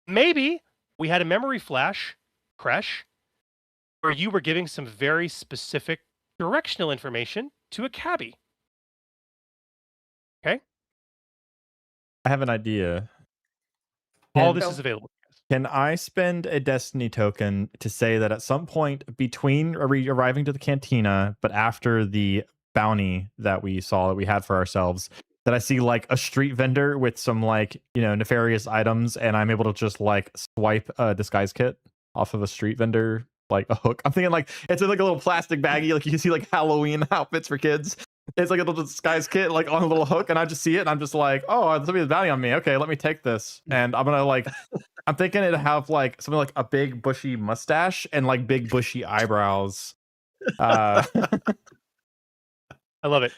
Maybe we had a memory flash, Kresh, where you were giving some very specific directional information to a cabbie. Okay? I have an idea. All this is available. Can I spend a destiny token to say that at some point between arriving to the cantina, but after the bounty that we saw that we had for ourselves, that I see like a street vendor with some like, nefarious items, and I'm able to just like swipe a disguise kit off of a street vendor, like a hook. I'm thinking like it's like a little plastic baggie, like you can see like Halloween outfits for kids. It's like a little disguise kit, like on a little hook, and I just see it, and I'm just like, oh, somebody has bounty on me. Okay, let me take this, and I'm gonna like, I'm thinking it'd have like something like a big bushy mustache and like big bushy eyebrows. I love it.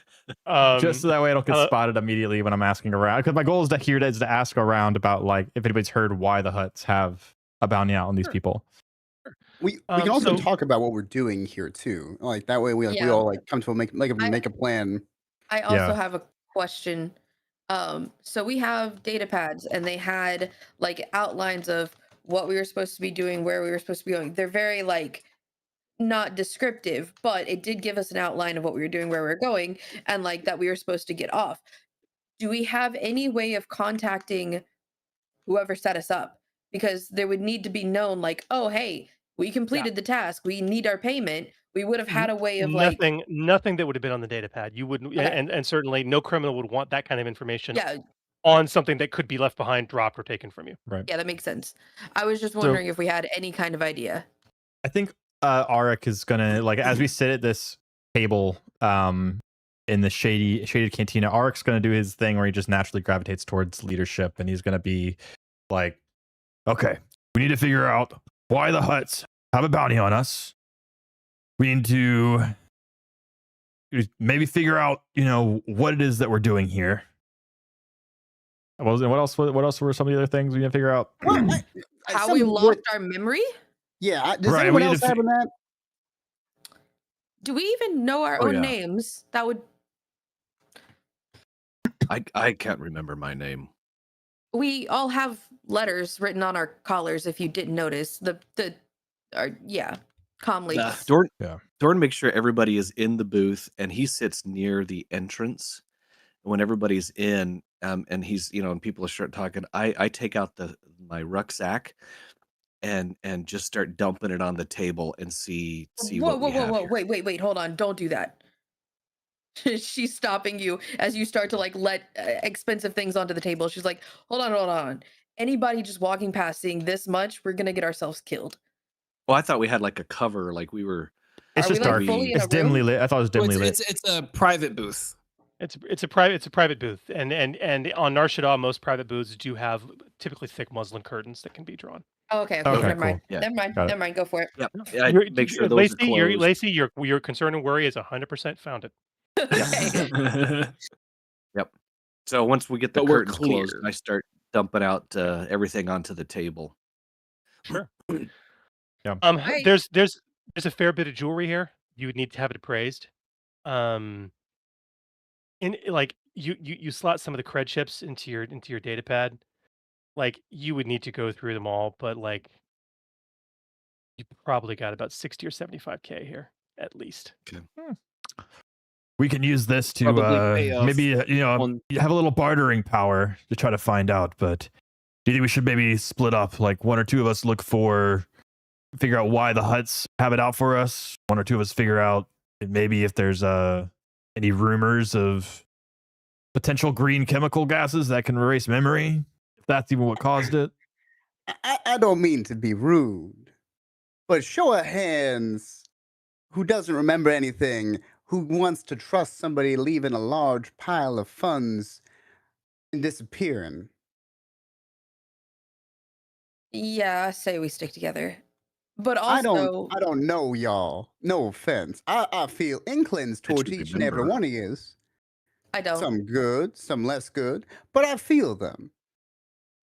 Just so that way I don't get spotted immediately when I'm asking around. Because my goal is to ask around about like if anybody's heard why the huts have a bounty out on these people. We can also talk about what we're doing here too. Like that way we all like come to make a plan. I also have a question. So we have data pads, and they had like outlines of what we were supposed to be doing, where we were supposed to be going. They're very like not descriptive, but it did give us an outline of what we were doing, where we were going, and like that we were supposed to get off. Do we have any way of contacting whoever set us up? Because there would need to be known, like, oh, hey, we completed the task. We need our payment. We would have had a way of nothing that would have been on the data pad. You wouldn't, and certainly no criminal would want that kind of information yeah, on something that could be left behind, dropped, or taken from you. Right. Yeah, that makes sense. I was just wondering if we had any kind of idea. I think Arik is gonna, like, as we sit at this table in the shaded cantina, Arik's gonna do his thing where he just naturally gravitates towards leadership, and he's gonna be like, okay, we need to figure out why the huts have a bounty on us. We need to maybe figure out, what it is that we're doing here. What else were some of the other things we need to figure out? How we lost our memory? Yeah, does anyone else have that? Do we even know our own names? That would... I can't remember my name. We all have letters written on our collars. If you didn't notice, comm Nah. leaks. Dorn makes sure everybody is in the booth, and he sits near the entrance. When everybody's in, and he's, and people start talking, I take out my rucksack and just start dumping it on the table and see Whoa, what we have here. wait, hold on, don't do that. She's stopping you as you start to like let expensive things onto the table. She's like, hold on. Anybody just walking past seeing this much, we're gonna get ourselves killed. Well, I thought we had like a cover, like we were. It's Are we, just like, dark. fully in It's a room? dimly lit. I thought it was dimly lit. It's a private booth. It's a private booth, and on Nar Shaddaa, most private booths do have typically thick muslin curtains that can be drawn. Oh, okay, Okay, never mind. cool. Yeah. Never mind. Go for it. Yep. Yeah, I make sure those Lacey, are closed. Lacey, your concern and worry is 100% founded. Okay. Yep. So once we get the But we're curtains closed, clear. I start dumping out everything onto the table. Sure. Yeah. Right. There's a fair bit of jewelry here. You would need to have it appraised. In like you slot some of the cred chips into your data pad. Like you would need to go through them all, but like you probably got about 60 or 75K here at least. We can use this to Probably pay off maybe one- you have a little bartering power to try to find out. But do you think we should maybe split up? Like one or two of us figure out why the huts have it out for us. One or two of us figure out maybe if there's any rumors of potential green chemical gases that can erase memory. If that's even what caused it. I don't mean to be rude, but show of hands who doesn't remember anything, who wants to trust somebody leaving a large pile of funds and disappearing. Yeah, I say we stick together. But also, I don't know y'all. No offense. I feel inclines towards you each and every remember. one of you. I don't. Some good, some less good, but I feel them.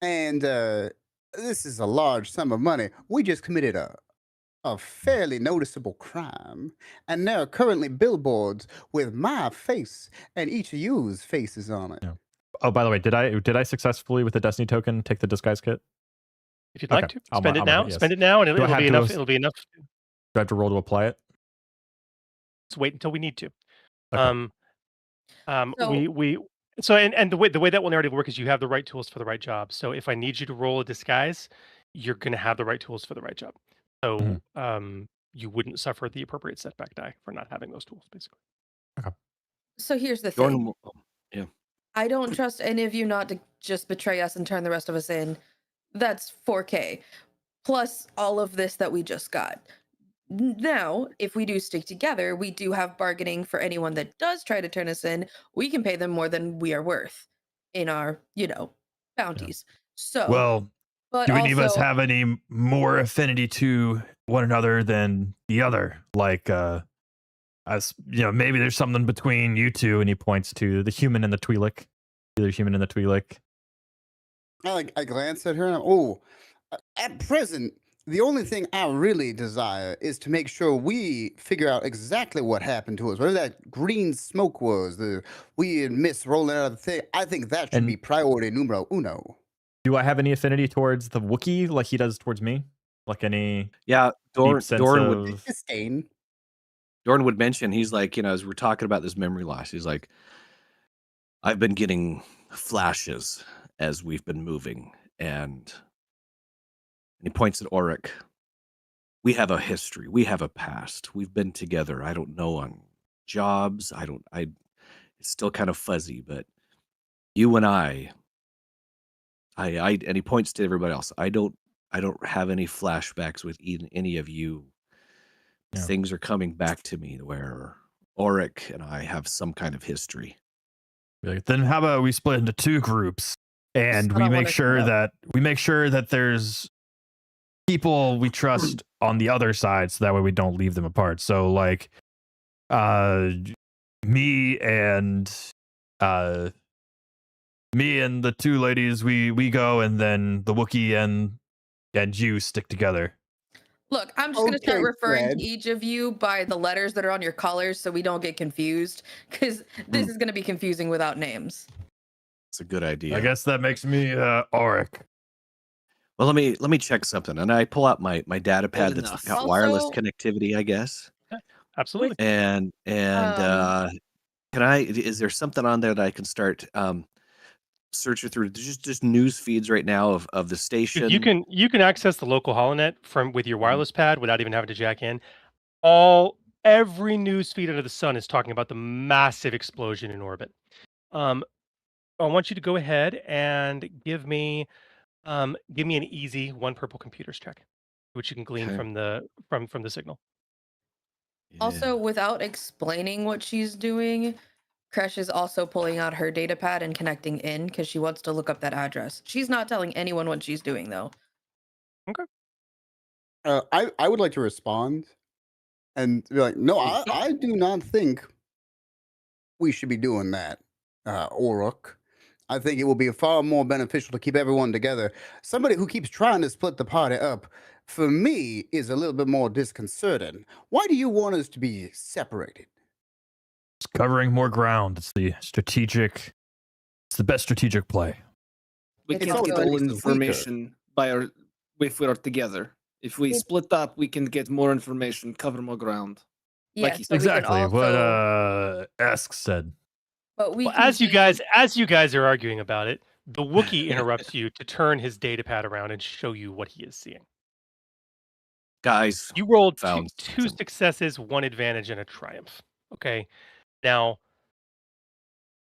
And this is a large sum of money. We just committed a fairly noticeable crime, and there are currently billboards with my face and each of you's faces on it. Yeah. Oh, by the way, did I successfully with the Destiny token take the disguise kit? If you'd like Okay. to I'll spend it mark now, it, yes. spend it now, and Do I it'll have be to enough. as- It'll be enough. Do I have to roll to apply it? Let's wait until we need to. Okay. So and the way that will narrative work is you have the right tools for the right job. So if I need you to roll a disguise, you're going to have the right tools for the right job. So you wouldn't suffer the appropriate setback die for not having those tools, basically. So here's the thing. Dorn, yeah. I don't trust any of you not to just betray us and turn the rest of us in. That's 4K. Plus all of this that we just got. Now, if we do stick together, we do have bargaining for anyone that does try to turn us in. We can pay them more than we are worth in our, bounties. So, Well, but do any of us also- have any more affinity to one another than the other? Like, as maybe there's something between you two, and he points to the human and the Twi'lek. The other human and the Twi'lek. I glance at her and at present, the only thing I really desire is to make sure we figure out exactly what happened to us. Whatever that green smoke was, the weird mist rolling out of the thing, I think that should And- be priority numero uno. Do I have any affinity towards the Wookiee like he does towards me? Like any Yeah, deep sense Dorn would of... Disdain. Dorn would mention, he's like, as we're talking about this memory loss, he's like, I've been getting flashes as we've been moving, and he points at Auric. We have a history. We have a past. We've been together. I don't know on jobs. It's still kind of fuzzy, but you and I, and he points to everybody else. I don't have any flashbacks with any of you. Yeah. Things are coming back to me where Auric and I have some kind of history. Then how about we split into two groups, and I we don't make wanna- sure that there's people we trust on the other side, so that way we don't leave them apart. So like, me and the two ladies, we go, and then the Wookiee and you stick together. Look, I'm just going to start Okay, referring Fred. to each of you by the letters that are on your collars so we don't get confused, because this is going to be confusing without names. It's a good idea. I guess that makes me Auric. Well, let me check something, and I pull out my data pad that's enough. got wireless Also- connectivity, I guess. Absolutely. And can I? Is there something on there that I can start searching through? Just news feeds right now of the station. You can access the local holonet with your Mhm. wireless pad without even having to jack in. Every news feed under the sun is talking about the massive explosion in orbit. I want you to go ahead and give me an easy 1 purple computers check, which you can glean Okay. from the signal. Also, Yeah. without explaining what she's doing, Kresh is also pulling out her data pad and connecting in because she wants to look up that address. She's not telling anyone what she's doing, though. Okay. I would like to respond and be like, no, I do not think we should be doing that, Oruk. I think it will be far more beneficial to keep everyone together. Somebody who keeps trying to split the party up, for me, is a little bit more disconcerting. Why do you want us to be separated? It's covering more ground. It's the best strategic play. We It's can't also get all makes us weaker. information if we are together. If we split up, we can get more information, cover more ground. Yes, he but we can Exactly also, what Esk said. but we Well, can as you be- guys are arguing about it, the Wookiee interrupts you to turn his data pad around and show you what he is seeing. Guys, You rolled found two something. successes, 1 advantage, and a triumph. Okay. Now,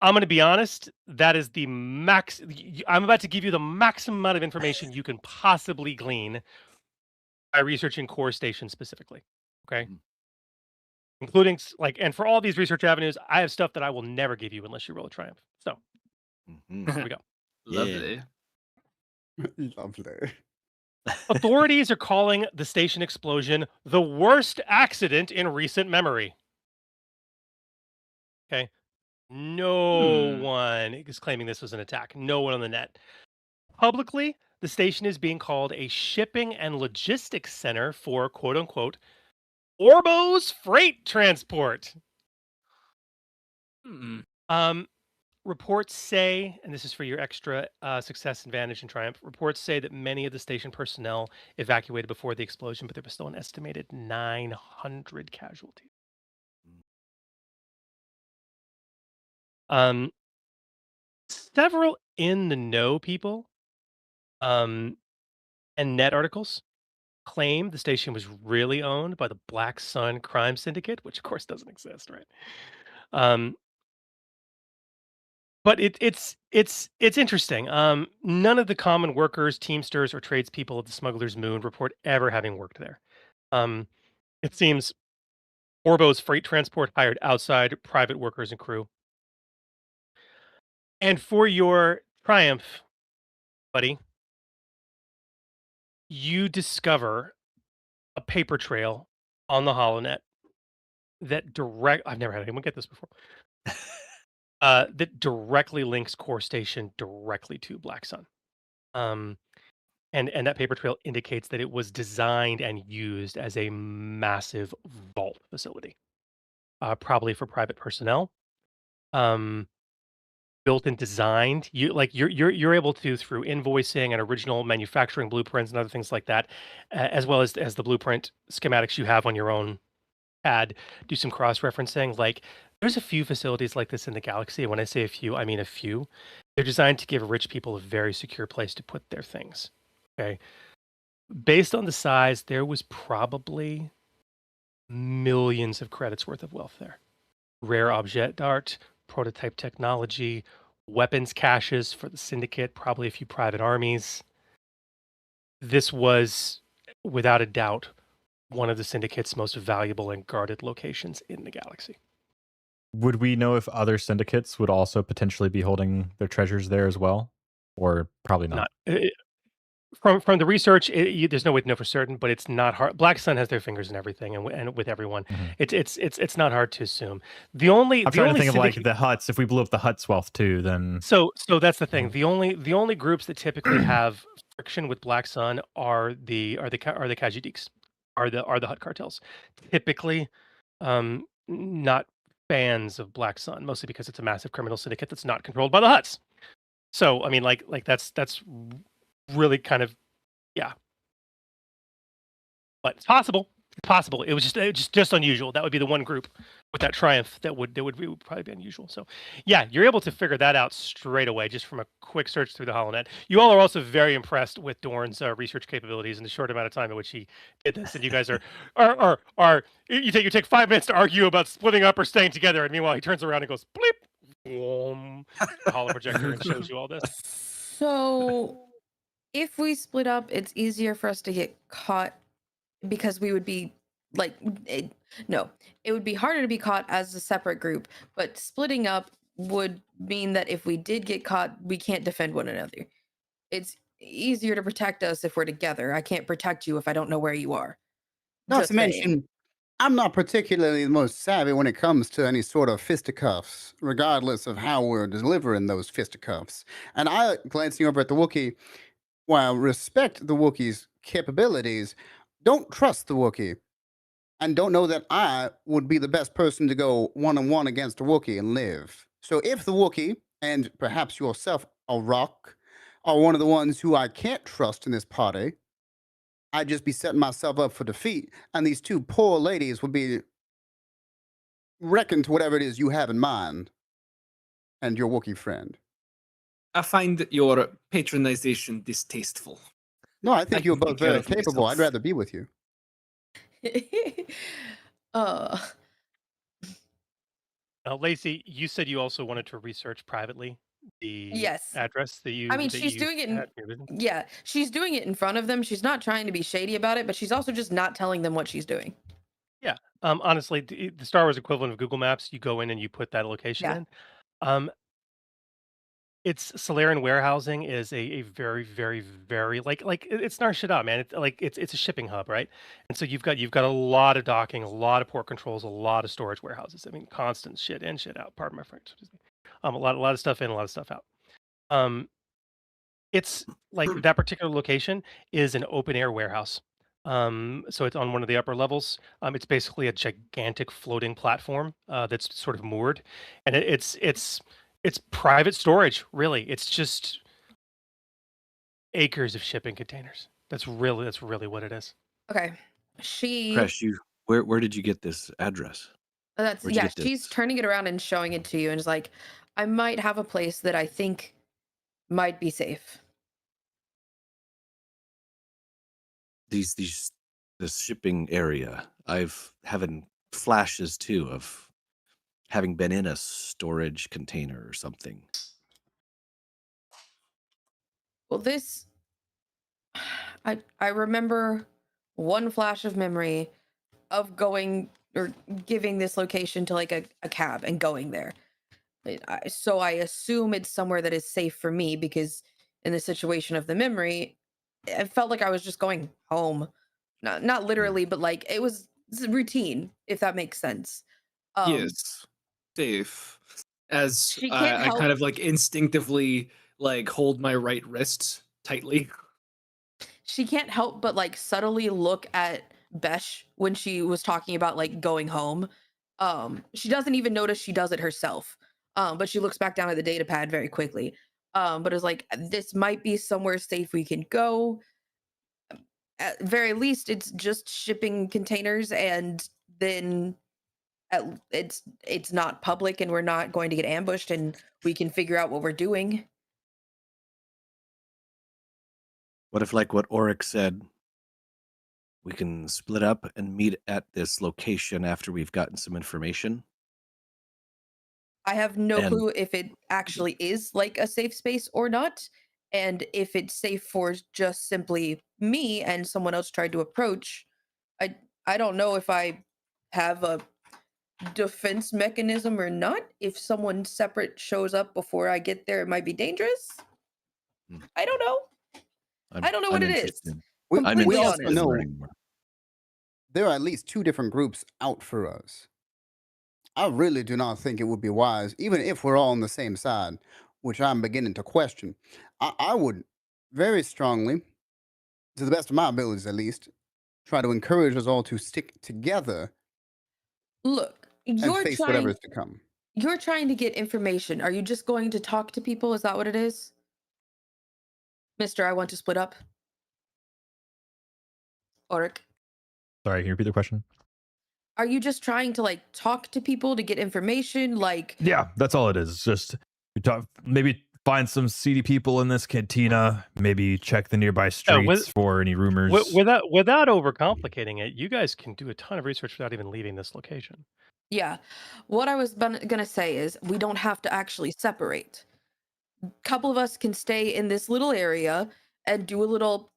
I'm going to be honest. That is the max. I'm about to give you the maximum amount of information you can possibly glean by researching core station specifically. Okay. Mhm. Including and for all these research avenues, I have stuff that I will never give you unless you roll a triumph. So Mhm. here we go. Lovely. Lovely. Authorities are calling the station explosion the worst accident in recent memory. Okay. No one is claiming this was an attack. No one on the net. Publicly, the station is being called a shipping and logistics center for quote unquote Orbo's freight transport. Reports say, and this is for your extra success, advantage, and triumph. Reports say that many of the station personnel evacuated before the explosion, but there was still an estimated 900 casualties. Several in the know people and net articles claim the station was really owned by the Black Sun crime syndicate, which of course doesn't exist, right? But it's interesting. None of the common workers, teamsters, or tradespeople of the Smuggler's Moon report ever having worked there. It seems Orbo's freight transport hired outside private workers and crew. And for your triumph, buddy, you discover a paper trail on the HoloNet that I've never had anyone get this before. That directly links Core Station directly to Black Sun. And that paper trail indicates that it was designed and used as a massive vault facility, probably for private personnel. Built and designed, you're able to, through invoicing and original manufacturing blueprints and other things like that, as well as the blueprint schematics you have on your own pad, do some cross referencing. Like, there's a few facilities like this in the galaxy. And when I say a few, I mean a few. They're designed to give rich people a very secure place to put their things. Okay. Based on the size, there was probably millions of credits worth of wealth there. Rare object art, prototype technology, weapons caches for the syndicate, probably a few private armies. This was, without a doubt, one of the syndicate's most valuable and guarded locations in the galaxy. Would we know if other syndicates would also potentially be holding their treasures there as well? Or probably not? From the research, there's no way to know for certain, but it's not hard. Black Sun has their fingers in everything, and with everyone, it's not hard to assume. I'm trying to think of like the huts. If we blew up the huts wealth too, then so that's the thing. The only groups that typically have friction with Black Sun are the Kajidiks, are the hut cartels. Typically, not fans of Black Sun, mostly because it's a massive criminal syndicate that's not controlled by the huts. So I mean, that's really kind of yeah, but it's possible. It's possible. It was just unusual. That would be the one group with that triumph that would probably be unusual. So yeah, you're able to figure that out straight away just from a quick search through the HoloNet. You all are also very impressed with Dorn's research capabilities in the short amount of time in which he did this, and you guys are you take 5 minutes to argue about splitting up or staying together, and meanwhile he turns around and goes bleep, boom, the holo projector and shows you all this. So if we split up, it's easier for us to get caught because we would be like no, it would be harder to be caught as a separate group, but splitting up would mean that if we did get caught, we can't defend one another. It's easier to protect us if we're together. I can't protect you if I don't know where you are. Not Just to saying. mention, I'm not particularly the most savvy when it comes to any sort of fisticuffs, regardless of how we're delivering those fisticuffs. And I, glancing over at the Wookiee, while respect the Wookiee's capabilities, don't trust the Wookiee, and don't know that I would be the best person to go one-on-one against a Wookiee and live. So if the Wookiee, and perhaps yourself, a Rock, are one of the ones who I can't trust in this party, I'd just be setting myself up for defeat, and these two poor ladies would be reckoned to whatever it is you have in mind, and your Wookiee friend. I find your patronization distasteful. No, I I think you're can take both care very of capable. I'd myself. rather be with you. uh Lacey, you said you also wanted to research privately the yes. address that you I mean, she's doing it in, had in your business? yeah, she's doing it in front of them. She's not trying to be shady about it, but she's also just not telling them what she's doing. Yeah. Honestly, the Star Wars equivalent of Google Maps, you go in and you put that location Yeah. in. Um, it's Solarian warehousing is a very, very, very it's nar shit up, man. It's a shipping hub, right? And so you've got a lot of docking, a lot of port controls, a lot of storage warehouses. I mean, constant shit in, shit out. Pardon my French. Excuse me. A lot of stuff in, a lot of stuff out. Um, It's like that particular location is an open air warehouse. So it's on one of the upper levels. It's basically a gigantic floating platform that's sort of moored, and it's private storage. Really, it's just acres of shipping containers. That's really what it is. Okay. She Crash, where did you get this address? that's Where'd you yeah, get she's this? turning it around and showing it to you and is like, I might have a place that I think might be safe. This shipping area. I've having flashes too of having been in a storage container or something. Well, this I remember one flash of memory of going or giving this location to like a cab and going there. So I assume it's somewhere that is safe for me because in the situation of the memory, it felt like I was just going home. Not literally, but like it's a routine, if that makes sense. Yes, safe. As She can't I kind help of like instinctively like hold my right wrist tightly. she can't help but like subtly look at Besh when she was talking about like going home. She doesn't even notice she does it herself. But she looks back down at the data pad very quickly. But it's like this might be somewhere safe we can go. At very least, it's just shipping containers, and then it's not public, and we're not going to get ambushed, and we can figure out what we're doing. What if, like what Oryx said, we can split up and meet at this location after we've gotten some information? I have no And clue if it actually is like a safe space or not, and if it's safe for just simply me and someone else tried to approach. I don't know if I have a defense mechanism or not. If someone separate shows up before I get there, it might be dangerous. Hmm. I don't know. I don't know what I'm it is. interested. We, I'm Completely we interested also honest. in know learning more. there are at least two different groups out for us. I really do not think it would be wise, even if we're all on the same side, which I'm beginning to question. I would very strongly, to the best of my abilities at least, try to encourage us all to stick together Look, and face whatever is to come. you're trying to get information. Are you just going to talk to people? Is that what it is? Mister, I want to split up. Oric, Sorry, can you repeat the question? are you just trying to like talk to people to get information? Like, Yeah, that's all it is. Just we talk, maybe find some seedy people in this cantina. Maybe check the nearby streets for any rumors. Without overcomplicating it, you guys can do a ton of research without even leaving this location. yeah, what I was gonna say is we don't have to actually separate. Couple of us can stay in this little area and do a little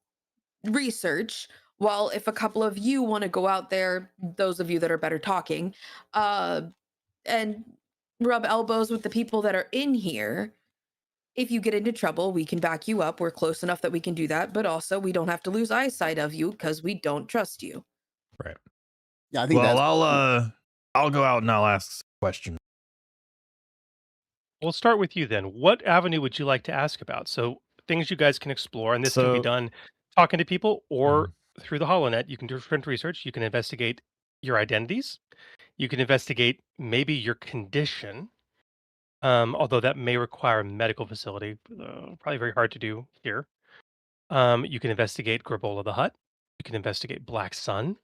research, while if a couple of you want to go out there, those of you that are better talking, and rub elbows with the people that are in here. If you get into trouble, we can back you up. We're close enough that we can do that, but also we don't have to lose eyesight of you because we don't trust you. Right. Yeah, I think Well, I'll go out and I'll ask questions. We'll start with you then. What avenue would you like to ask about? So things you guys can explore, and this can be done talking to people or through the HoloNet. You can do different research. You can investigate your identities. You can investigate maybe your condition, although that may require a medical facility. Probably very hard to do here. You can investigate Grabola the Hutt. You can investigate Black Sun.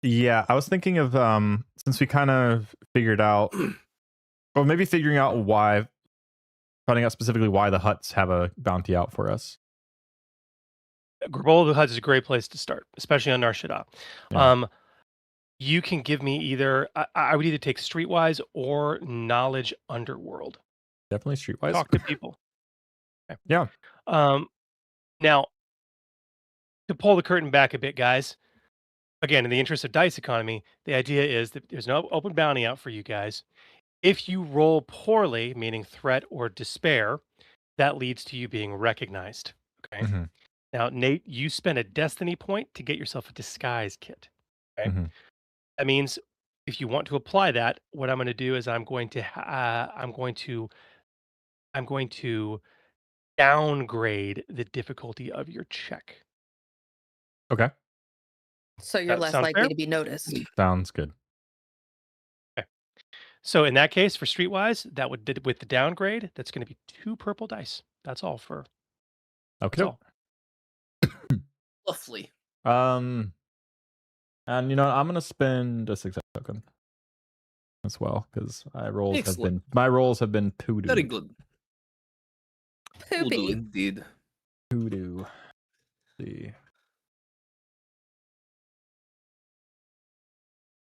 Yeah, I was thinking of since we kind of figured out, or maybe figuring out finding out specifically why the Hutts have a bounty out for us. Grabola the Hutt is a great place to start, especially on Nar Shaddaa. Yeah. You can give me either, I would either take Streetwise or Knowledge Underworld. Definitely Streetwise. Talk to people. Okay. Yeah. Now, to pull the curtain back a bit, guys, again, in the interest of dice economy, the idea is that there's no open bounty out for you guys. If you roll poorly, meaning threat or despair, that leads to you being recognized. Okay. Mm-hmm. Now, Nate, you spend a destiny point to get yourself a disguise kit. Okay. Mm-hmm. That means if you want to apply that, what I'm going to do is I'm going to downgrade the difficulty of your check. Okay. So you're That less sound likely fair? to be noticed. Sounds good. Okay. So in that case, for Streetwise, that would with the downgrade, that's going to be 2 purple dice. That's all for. Okay. That's all. Lovely. And you know, I'm gonna spend a success token as well because my rolls have been poodoo. Very good. Will do Poopy. indeed. Poodoo. Let's see.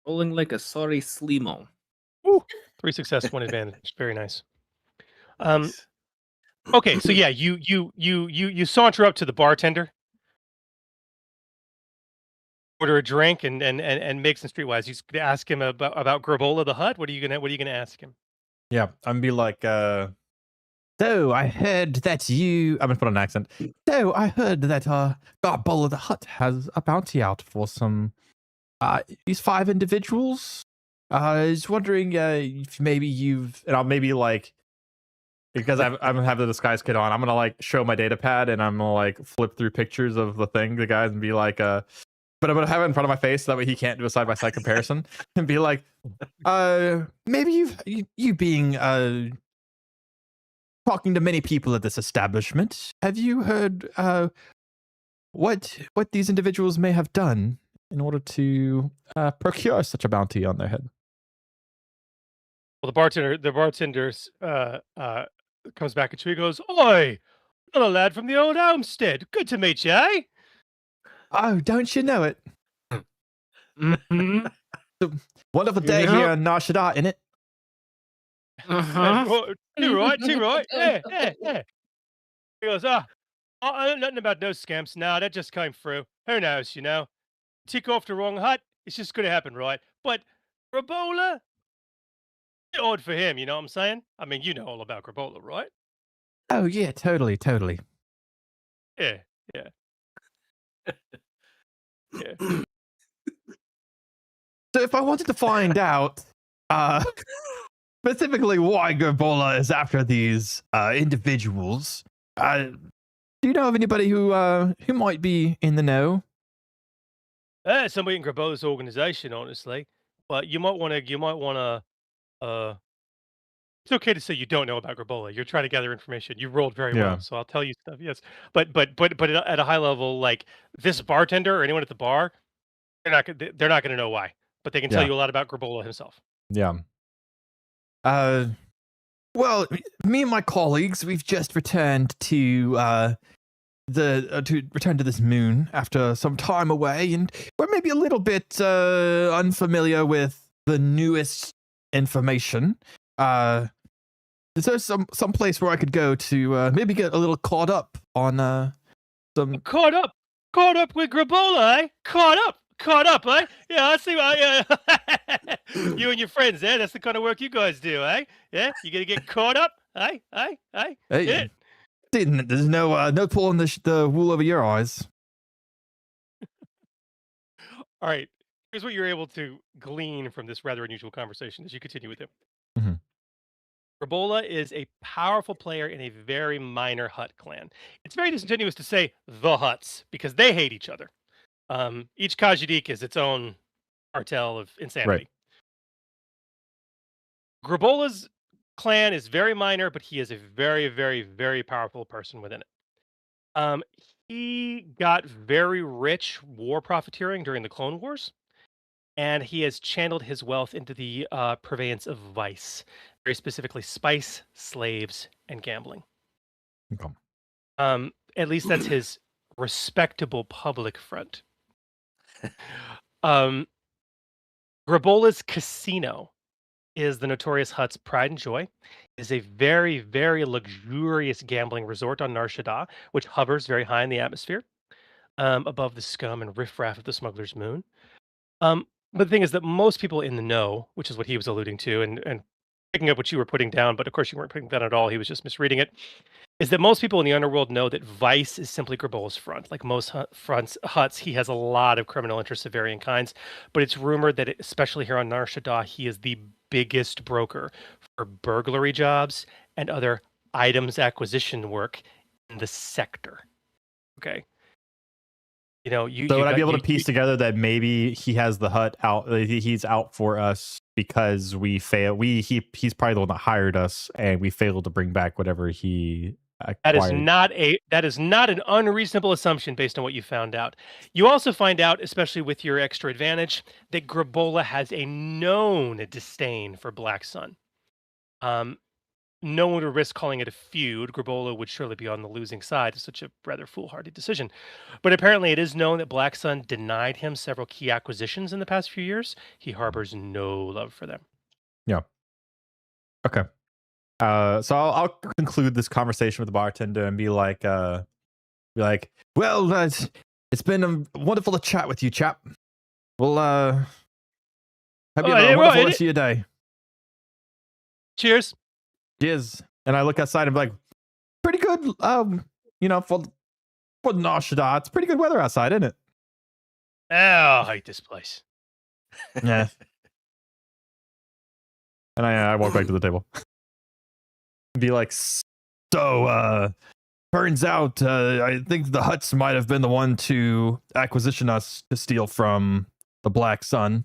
Rolling like a sorry Slimo. 3 success, 1 advantage. Very nice. Nice. Okay, so yeah, you saunter up to the bartender, order a drink, and make some Streetwise. You ask him about Grabola the Hutt. What are you gonna ask him? Yeah, I'm gonna be like, so I heard that I'm gonna put on an accent. So I heard that Garbola the Hutt has a bounty out for some these 5 individuals. I was wondering if maybe and I'll maybe like, because I'm gonna have the disguise kit on, I'm gonna like show my data pad and I'm gonna like flip through pictures of the guys, and be like, but I'm gonna have it in front of my face so that way he can't do a side-by-side comparison, and be like, maybe you being talking to many people at this establishment, have you heard what these individuals may have done in order to procure such a bounty on their head? Well, the bartender comes back at you. He goes, "Oi, another lad from the old homestead. Good to meet you, eh?" Oh, don't you know it? Mm-hmm. Wonderful day here in Nar Shaddaa, innit? Too right. Yeah. He goes, I don't know nothing about those scamps. Nah, that just came through. Who knows, you know? Tick off the wrong hut, it's just gonna happen, right? But Grabola, odd for him, you know what I'm saying? I mean, you know all about Grabola, right? Oh yeah, totally. Yeah. So if I wanted to find out specifically why Garbola is after these individuals, do you know of anybody who might be in the know? Somebody in Grabola's organization, honestly. But you might want to It's okay to say you don't know about Grabola. You're trying to gather information. You rolled very Yeah. well, so I'll tell you stuff. Yes, but at a high level, like this bartender or anyone at the bar, they're not gonna know why, but they can tell Yeah. you a lot about Grabola himself. Yeah. Well, me and my colleagues, we've just returned to return to this moon after some time away, and we're maybe a little bit unfamiliar with the newest information. Is there some place where I could go to maybe get a little caught up on some? Caught up with Grabola, eh? Caught up, eh? Yeah, I see. You and your friends, eh? That's the kind of work you guys do, eh? Yeah, you gonna get caught up, eh? Hey, Yeah. there's no pulling the wool over your eyes. All right. Here's what you're able to glean from this rather unusual conversation as you continue with him. Mhm. Grabola is a powerful player in a very minor Hut clan. It's very disingenuous to say the Huts because they hate each other. Each Kajidik is its own cartel of insanity. Grabola's clan is very minor, but he is a very, very, very powerful person within it. He got very rich war profiteering during the Clone Wars, and he has channeled his wealth into the purveyance of vice, very specifically spice, slaves, and gambling. Okay. At least that's his respectable public front. Grabola's casino is the notorious Hut's pride and joy. It is a very, very luxurious gambling resort on Nar Shaddaa, which hovers very high in the atmosphere, above the scum and riffraff of the smuggler's moon. But the thing is that most people in the know, which is what he was alluding to, and picking up what you were putting down, but of course you weren't putting that at all. He was just misreading it. Is that most people in the underworld know that Vice is simply Grabola's front. Like most Huts, he has a lot of criminal interests of varying kinds. But it's rumored that, especially here on Nar Shaddaa, he is the biggest broker for burglary jobs and other items acquisition work in the sector. Okay. You know, So would I be able to piece together that maybe he has the Hut out? He's out for us because we fail. He's probably the one that hired us, and we failed to bring back whatever he acquired. That is not an unreasonable assumption based on what you found out. You also find out, especially with your extra advantage, that Grabola has a known disdain for Black Sun. No one would risk calling it a feud. Grabola would surely be on the losing side of such a rather foolhardy decision. But apparently it is known that Black Sun denied him several key acquisitions in the past few years. He harbors no love for them. Yeah. Okay. So I'll conclude this conversation with the bartender and be like, well, it's been wonderful to chat with you, chap. Well, have you have a wonderful rest of your day. Cheers. Cheers. And I look outside and be like, pretty good. For Nar Shaddaa, it's pretty good weather outside, isn't it? Oh, I hate this place. Yeah. And I walk back to the table. Be like, so turns out I think the Huts might have been the one to acquisition us to steal from the Black Sun,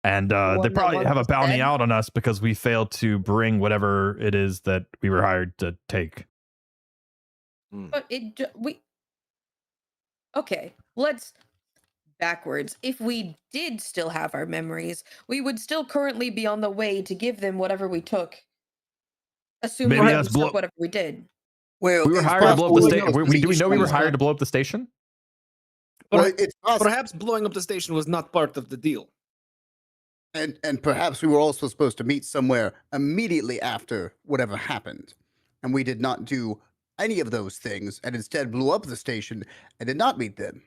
and they probably have a bounty out on us because we failed to bring whatever it is that we were hired to take. But okay, let's backwards. If we did still have our memories, we would still currently be on the way to give them whatever we took. Assuming that we took whatever we did. Well, we were hired to blow up the station. Do we know we were hired to blow up the station? Well, it's perhaps blowing up the station was not part of the deal. And perhaps we were also supposed to meet somewhere immediately after whatever happened. And we did not do any of those things and instead blew up the station and did not meet them.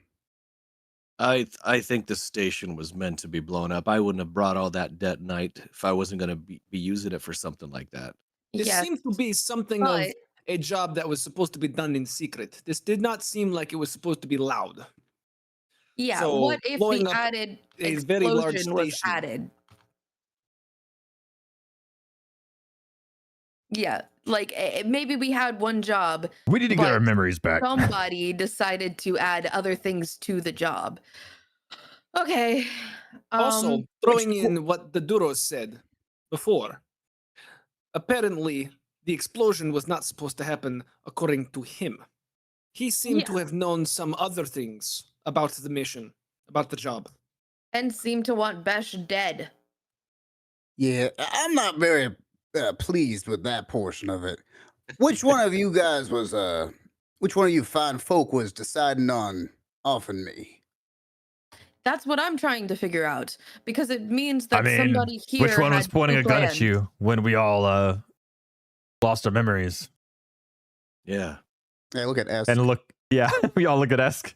I think the station was meant to be blown up. I wouldn't have brought all that detonite if I wasn't going to be using it for something like that. This seemed to be something of a job that was supposed to be done in secret. This did not seem like it was supposed to be loud. Yeah, so what if the added explosion was added? Yeah, like maybe we had one job. We need to get our memories back. Somebody decided to add other things to the job. Okay. Also, throwing in what the Duros said before. apparently the explosion was not supposed to happen according to him. He seemed to have known some other things about the mission, about the job. And seem to want Besh dead. Yeah, I'm not very pleased with that portion of it. Which one of you guys was which one of you fine folk was deciding on offing me? That's what I'm trying to figure out, because it means that I mean, somebody here which one was had pointing two a gun at plans. you when we all lost our memories? Yeah. Hey, look at S. And look, yeah, we all look at Esk.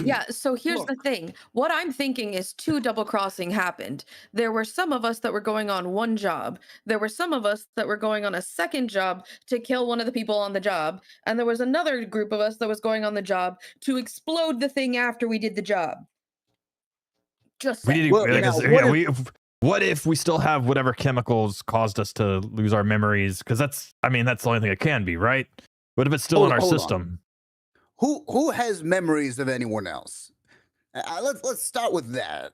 Yeah, so here's the Look. thing. What I'm thinking is two double crossing happened. There were some of us that were going on one job. There were some of us that were going on a second job to kill one of the people on the job. And there was another group of us that was going on the job to explode the thing after we did the job. Just We saying. need Well, like, now, what if we still have whatever chemicals caused us to lose our memories? Because that's the only thing it can be, right? What if it's still in our Hold on. system? Who has memories of anyone else? Let's start with that.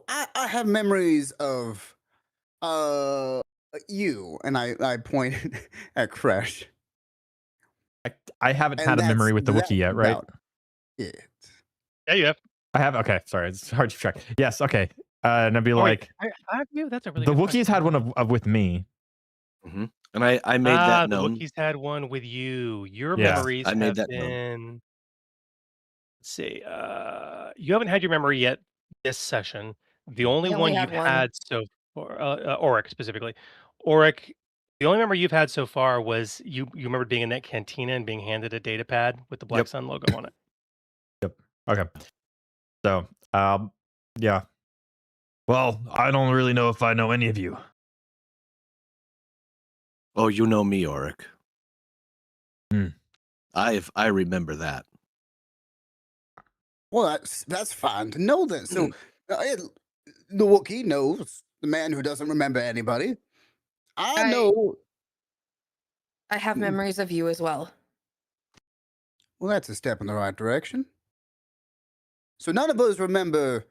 I have memories of you, and I pointed at Crash. I haven't And had a memory with the that's Wookiee yet, right? about it. Yeah, you have. I have. Okay, sorry, it's hard to track. Yes, okay. And I'd be Oh, like, wait, have you? That's a really the good Wookiees question. had one of with me. And I made that the known. Wookiees had one with you. Your Yeah, memories I made have that known. been. Let's see. You haven't had your memory yet this session. The only I only one had you've one. had so far, Auric specifically. Auric, the only memory you've had so far was you remember being in that cantina and being handed a data pad with the Black Yep. Sun logo on it. Okay. So, yeah. Well, I don't really know if I know any of you. Oh, you know me, Auric. Hmm. I remember that. Well, that's fine to know then. So the Wookiee knows the man who doesn't remember anybody. I know. I have memories of you as well. Well, that's a step in the right direction. So none of us remember,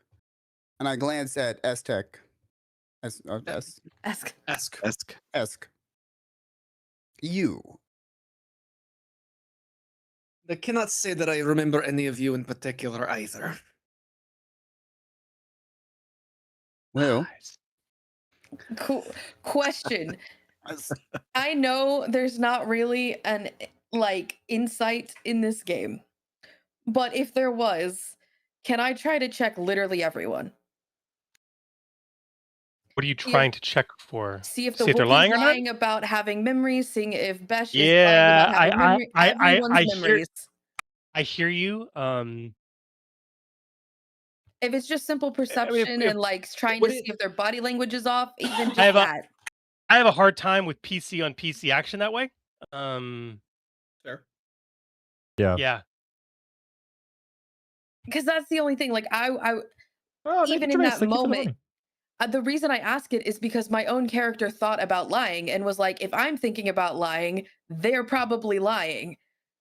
and I glance at Aztec. Ask. Esk. You. I cannot say that I remember any of you in particular either. Well, Cool. Question. I know there's not really an insight in this game, but if there was, can I try to check literally everyone? What are you trying to check for? See if the they're Wookiee's lying or not? lying about having memories, seeing if Besh is lying Yeah, about having everyone's memories. I hear you. If it's just simple perception and trying to see if their body language is off, even just that. I have a hard time with PC on PC action that way. Fair. Yeah. Yeah. Because that's the only thing. Even in that moment, the reason I ask it is because my own character thought about lying and was like, if I'm thinking about lying, they're probably lying.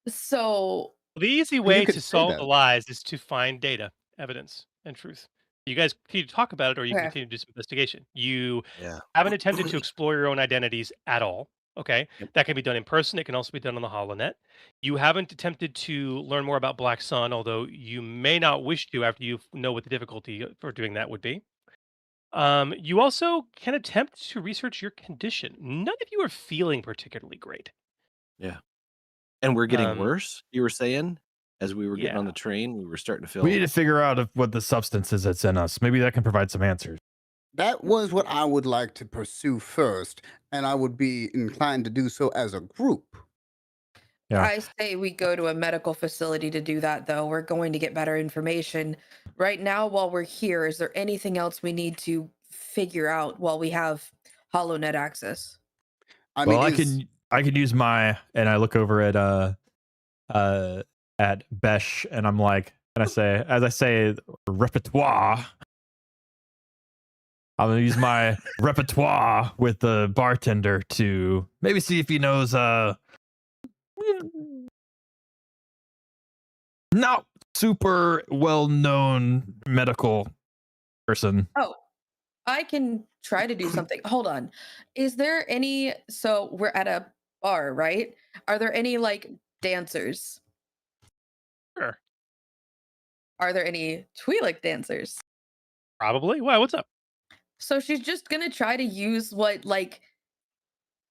So the easy way to solve the lies is to find data, evidence, and truth. You guys continue to talk about it, or you continue to do some investigation. You haven't attempted to explore your own identities at all. Okay, that can be done in person. It can also be done on the HoloNet. You haven't attempted to learn more about Black Sun, although you may not wish to after you know what the difficulty for doing that would be. You also can attempt to research your condition. None of you are feeling particularly great. Yeah. And we're getting worse, you were saying? As we were getting on the train, we were starting to feel... We need to figure out what the substance is that's in us. Maybe that can provide some answers. That was what I would like to pursue first, and I would be inclined to do so as a group. Yeah. I say we go to a medical facility to do that, though. We're going to get better information. Right now, while we're here, is there anything else we need to figure out while we have HoloNet access? I mean, I can use my, and I look over at Besh, and I'm like, and I say, as I say, repertoire. I'm gonna use my repertoire with the bartender to maybe see if he knows not super well known medical person. Oh, I can try to do something. Hold on. Is there any so we're at a bar, right? Are there any like dancers? Sure. Are there any Twi'lek dancers? Probably. Why? What's up? So she's just gonna try to use what like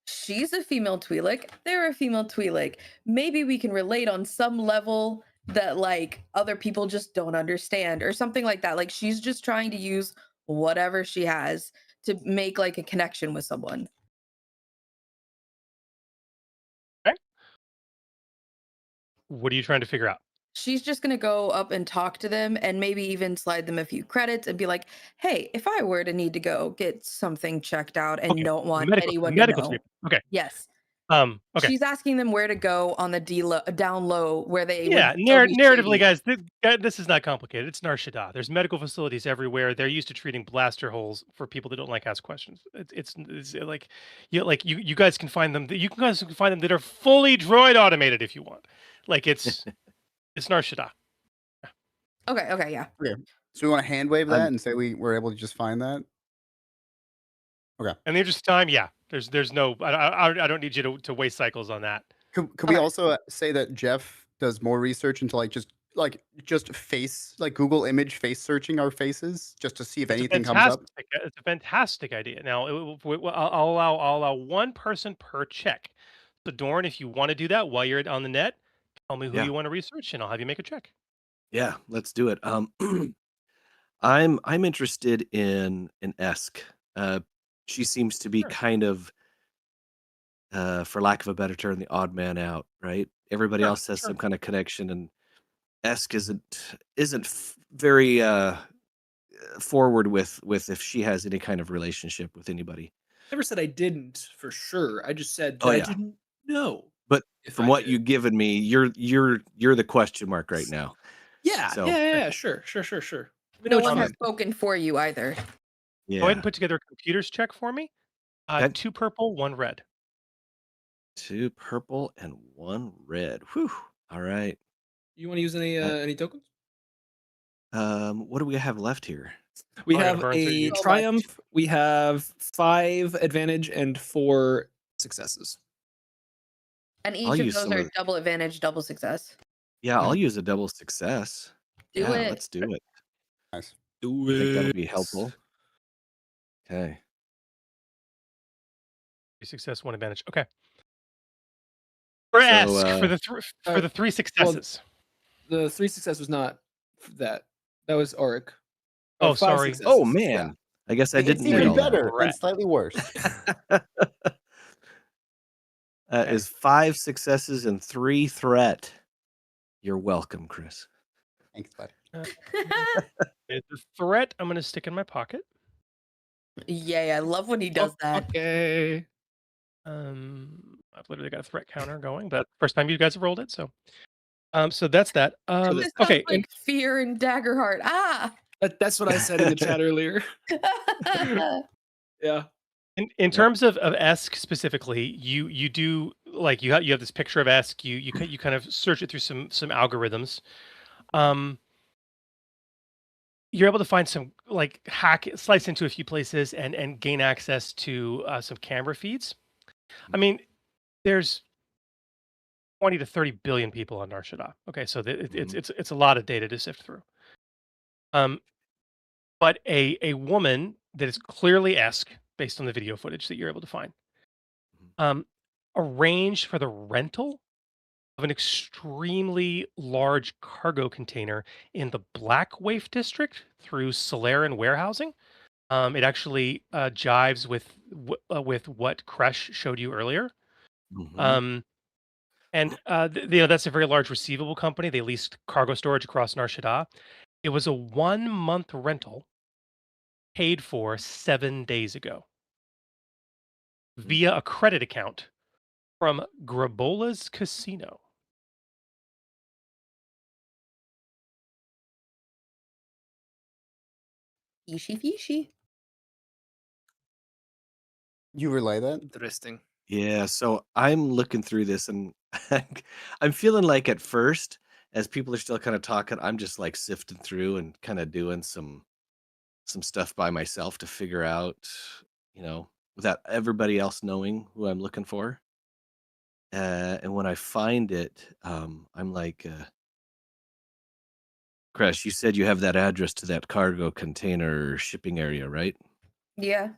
she's a female Twi'lek, they're a female Twi'lek. Maybe we can relate on some level that like other people just don't understand or something like that. Like she's just trying to use whatever she has to make like a connection with someone. What are you trying to figure out? She's just going to go up and talk to them and maybe even slide them a few credits and be like, hey, if I were to need to go get something checked out and Okay. don't want Medical anyone to medical know. treatment. Okay. Yes. Okay. She's asking them where to go on the down low where they Yeah, would still be narratively, shady. guys, this is not complicated. It's Nar Shaddaa. There's medical facilities everywhere. They're used to treating blaster holes for people that don't like ask questions. It's like you guys can find them. You guys can find them that are fully droid automated if you want. Like it's Nar Shaddaa. Okay, yeah. Okay. So we want to hand wave that I'm- and say we were able to just find that? Okay. In the interest of time, yeah. There's no. I don't need you to waste cycles on that. Could we Okay. also say that Jeff does more research into just face Google image face searching our faces just to see if anything comes up? It's a fantastic idea. Now, I'll allow one person per check. So, Dorn, if you want to do that while you're on the net, tell me who Yeah. you want to research, and I'll have you make a check. Yeah, let's do it. I'm interested in an Esk. She seems to be Sure. kind of, for lack of a better term, the odd man out, right? Everybody Sure, else has sure. some kind of connection, and Esk isn't very forward with if she has any kind of relationship with anybody. Never said I didn't for sure. I just said that Oh, I yeah. didn't know. But if from I what did. you've given me, you're the question mark right now. Yeah, So- yeah, sure. We No know one what has you spoken for you either. Yeah. Go ahead and put together a computers check for me. Okay. 2 purple, 1 red. 2 purple and 1 red. Whew. All right. You want to use any tokens? What do we have left here? We Oh, I gotta have burn through a you. So much. triumph. We have 5 advantage and 4 successes. And I'll each of use those some are of- double advantage, double success. Yeah, I'll use a double success. Do Yeah, it. let's do it. Nice. Do I think that'll be helpful. Okay. 3 success, 1 advantage. Okay. For So, Esk, for the uh, 3 successes. The 3 success was not that. That was Auric. Oh, 5 sorry. successes. Oh man. I guess I It's didn't read even all that. better and Correct. slightly worse. Is 5 successes and 3 threat. You're welcome, Chris. Thanks, bud. The threat I'm going to stick in my pocket. Yay, I love when he does that. Okay. I've literally got a threat counter going, but first time you guys have rolled it, so that's that. This sounds Okay, like Fear and Daggerheart. Ah. That's what I said in the chat earlier. Yeah. in terms of Esk specifically, you do like you have this picture of Esk. You kind of search it through some algorithms. You're able to find some like slice into a few places and gain access to some camera feeds. I mean, there's 20 to 30 billion people on Nar Shaddaa. Okay, so it's a lot of data to sift through. But a woman that is clearly Esk based on the video footage that you're able to find, arranged for the rental of an extremely large cargo container in the Black Waif district through Solaren warehousing. It actually jives with what Kresh showed you earlier. Mhm. That's a very large receivable company. They leased cargo storage across Nar Shaddaa. It was a 1-month rental paid for 7 days ago via a credit account from Grabola's Casino. Fishy. You relay that? Interesting. Yeah, so I'm looking through this and I'm feeling like at first, as people are still kind of talking, I'm just like sifting through and kind of doing some some stuff by myself to figure out, without everybody else knowing who I'm looking for. And when I find it, I'm like, Crash, you said you have that address to that cargo container shipping area, right? Yeah.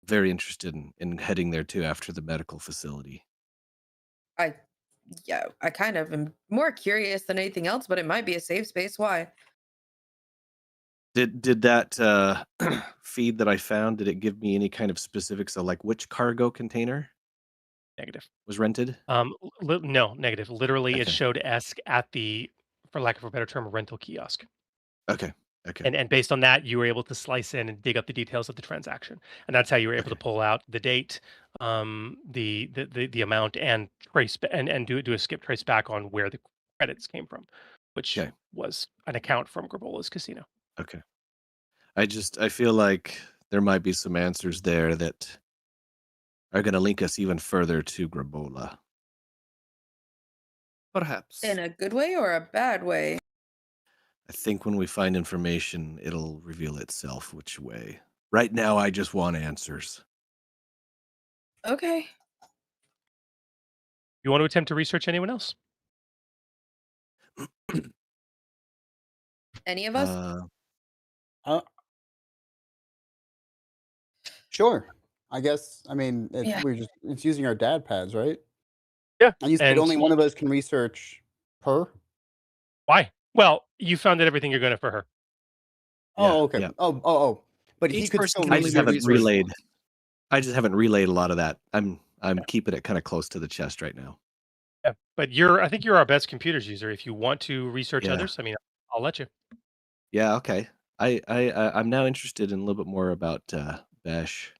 Very interested in heading there too after the medical facility. I kind of am more curious than anything else, but it might be a safe space. Why? Did that feed that I found, did it give me any kind of specifics of like which cargo container Negative. was rented? No, negative. Literally, it Okay. showed Esk at the, for lack of a better term, rental kiosk. Okay. And based on that, you were able to slice in and dig up the details of the transaction, and that's how you were able to Okay. pull out the date, the amount, and and do a skip trace back on where the credits came from, which Okay. was an account from Grabola's casino. Okay. I feel like there might be some answers there that are going to link us even further to Grabola. Perhaps. In a good way or a bad way? I think when we find information, it'll reveal itself which way. Right now, I just want answers. Okay. You want to attempt to research anyone else? Any of us? Sure. I guess. I mean, Yeah. it's using our dad pads, right? Yeah. And you said And only one of us can research her. why? Well, you found out everything you're going to for her. Oh, okay. Yeah. Oh. But he Each could person still can I only just be haven't resourceful. relayed. I just haven't relayed a lot of that. I'm keeping it kind of close to the chest right now. Yeah, but I think you're our best computers user. If you want to research Yeah. others, I mean, I'll let you. Yeah. Okay. I'm now interested in a little bit more about Besh.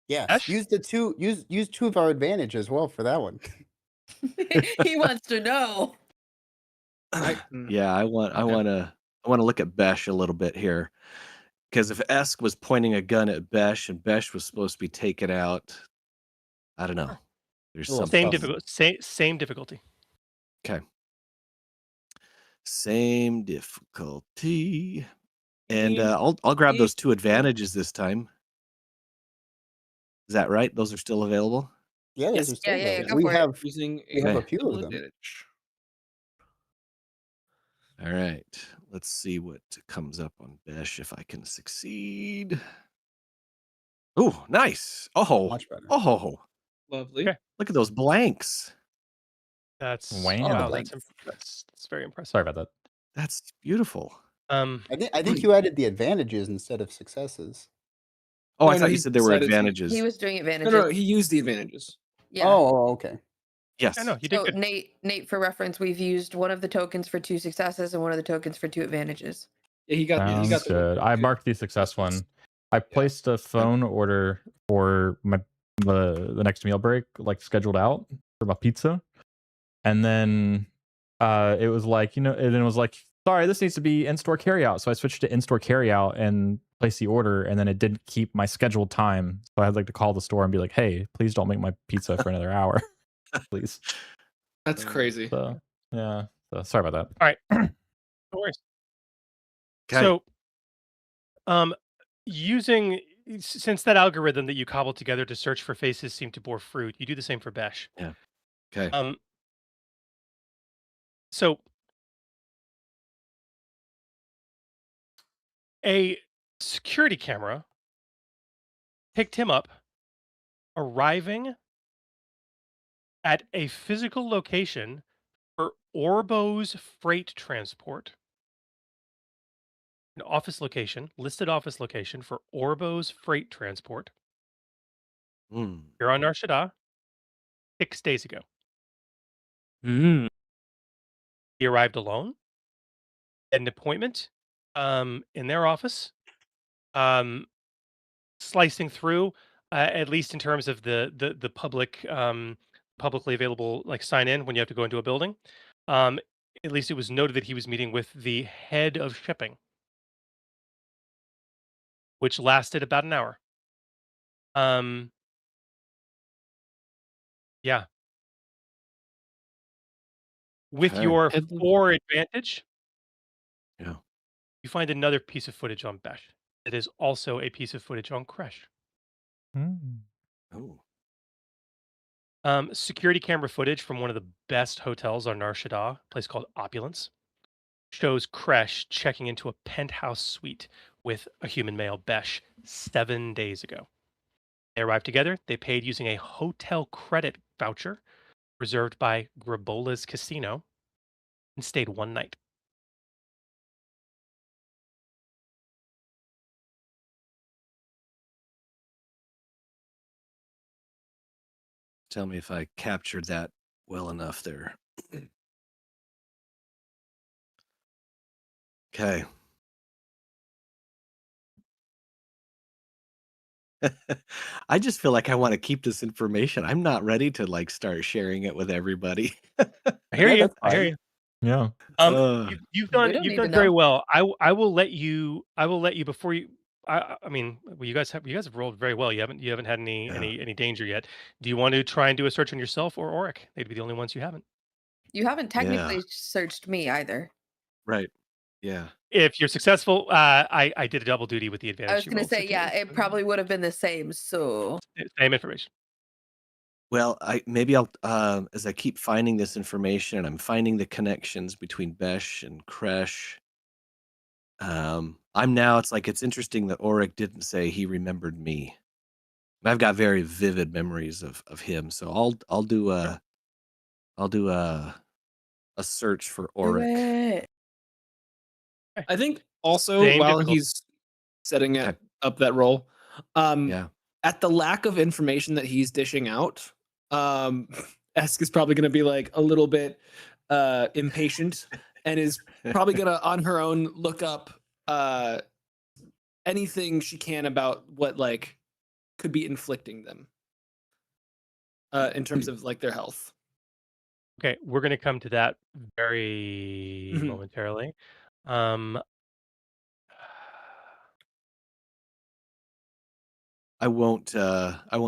Yes. Ash? Use two of our advantage as well for that one. He wants to know. Yeah, I want to look at Besh a little bit here, because if Esk was pointing a gun at Besh and Besh was supposed to be taken out, I don't know. There's A little something. Same difficulty. Okay. Same difficulty, and I'll grab those two advantages this time. Is that right? Those are still available. Yeah, those Yes. are still Yeah, available. go we for it. have Using we have a Okay. few double of them. advantage. All right. Let's see what comes up on Besh if I can succeed. Oh, nice. Oh, Much better. Lovely. Okay. look at those blanks. That's Wow. that's very impressive. Sorry about that. That's beautiful. I think you added the advantages instead of successes. Oh, I No, thought he you said there were decided to- advantages. He was doing No, advantages. he used the advantages. Yeah. Oh, okay. Yes. I know you did So good. Nate, for reference, we've used one of the tokens for 2 successes and one of the tokens for 2 advantages. Yeah, he got Sounds the good. I marked the success one. I placed a phone order for the next meal break, like scheduled out for my pizza, and then it was like, and then it was like, sorry, this needs to be in-store carryout. So I switched to in-store carryout and placed the order, and then it didn't keep my scheduled time. So I had like to call the store and be like, hey, please don't make my pizza for another hour, please. That's crazy. So yeah, so sorry about that. All right. No worries. Okay. So, using since that algorithm that you cobbled together to search for faces seemed to bore fruit, you do the same for Besh. Yeah. Okay. So a security camera picked him up, arriving at a physical location for Orbo's freight transport. An office location, listed office location for Orbo's freight transport. Mm. Here on Nar Shaddaa, 6 days ago. Mm. He arrived alone, had an appointment in their office, slicing through, at least in terms of the public publicly available like sign in when you have to go into a building. At least it was noted that he was meeting with the head of shipping, which lasted about an hour. Yeah. With Okay. your Head- 4 advantage, Yeah. You find another piece of footage on Besh. It is also a piece of footage on Kresh. Oh. Security camera footage from one of the best hotels on Nar Shaddaa, a place called Opulence, shows Kresh checking into a penthouse suite with a human male, Besh, 7 days ago. They arrived together. They paid using a hotel credit voucher reserved by Grabola's Casino and stayed one night. Tell me if I captured that well enough there. Okay. I just feel like I want to keep this information. I'm not ready to like start sharing it with everybody. I hear Yeah, you. that's I hear fine. you. Yeah. You've We done don't you've need done to very know. well. I will let you before you. I mean, well, you guys have rolled very well. You haven't had any Yeah. any danger yet. Do you want to try and do a search on yourself or Auric? They'd be the only ones you haven't. You haven't technically Yeah. searched me either. Right. Yeah. If you're successful, I did a double duty with the advantage. I was you gonna rolled, say, so yeah, it probably would have been the same. So same information. Well, maybe I'll as I keep finding this information and I'm finding the connections between Besh and Kresh. It's interesting that Auric didn't say he remembered me. I've got very vivid memories of him, so I'll do a search for do Auric. it. I think also Same while difficulty. he's setting Okay. up that roll, Yeah. at the lack of information that he's dishing out, Esk is probably going to be like a little bit impatient and is probably going to on her own look up anything she can about what like could be inflicting them in terms of like their health. Okay, we're going to come to that very Mhm. momentarily. Um, I won't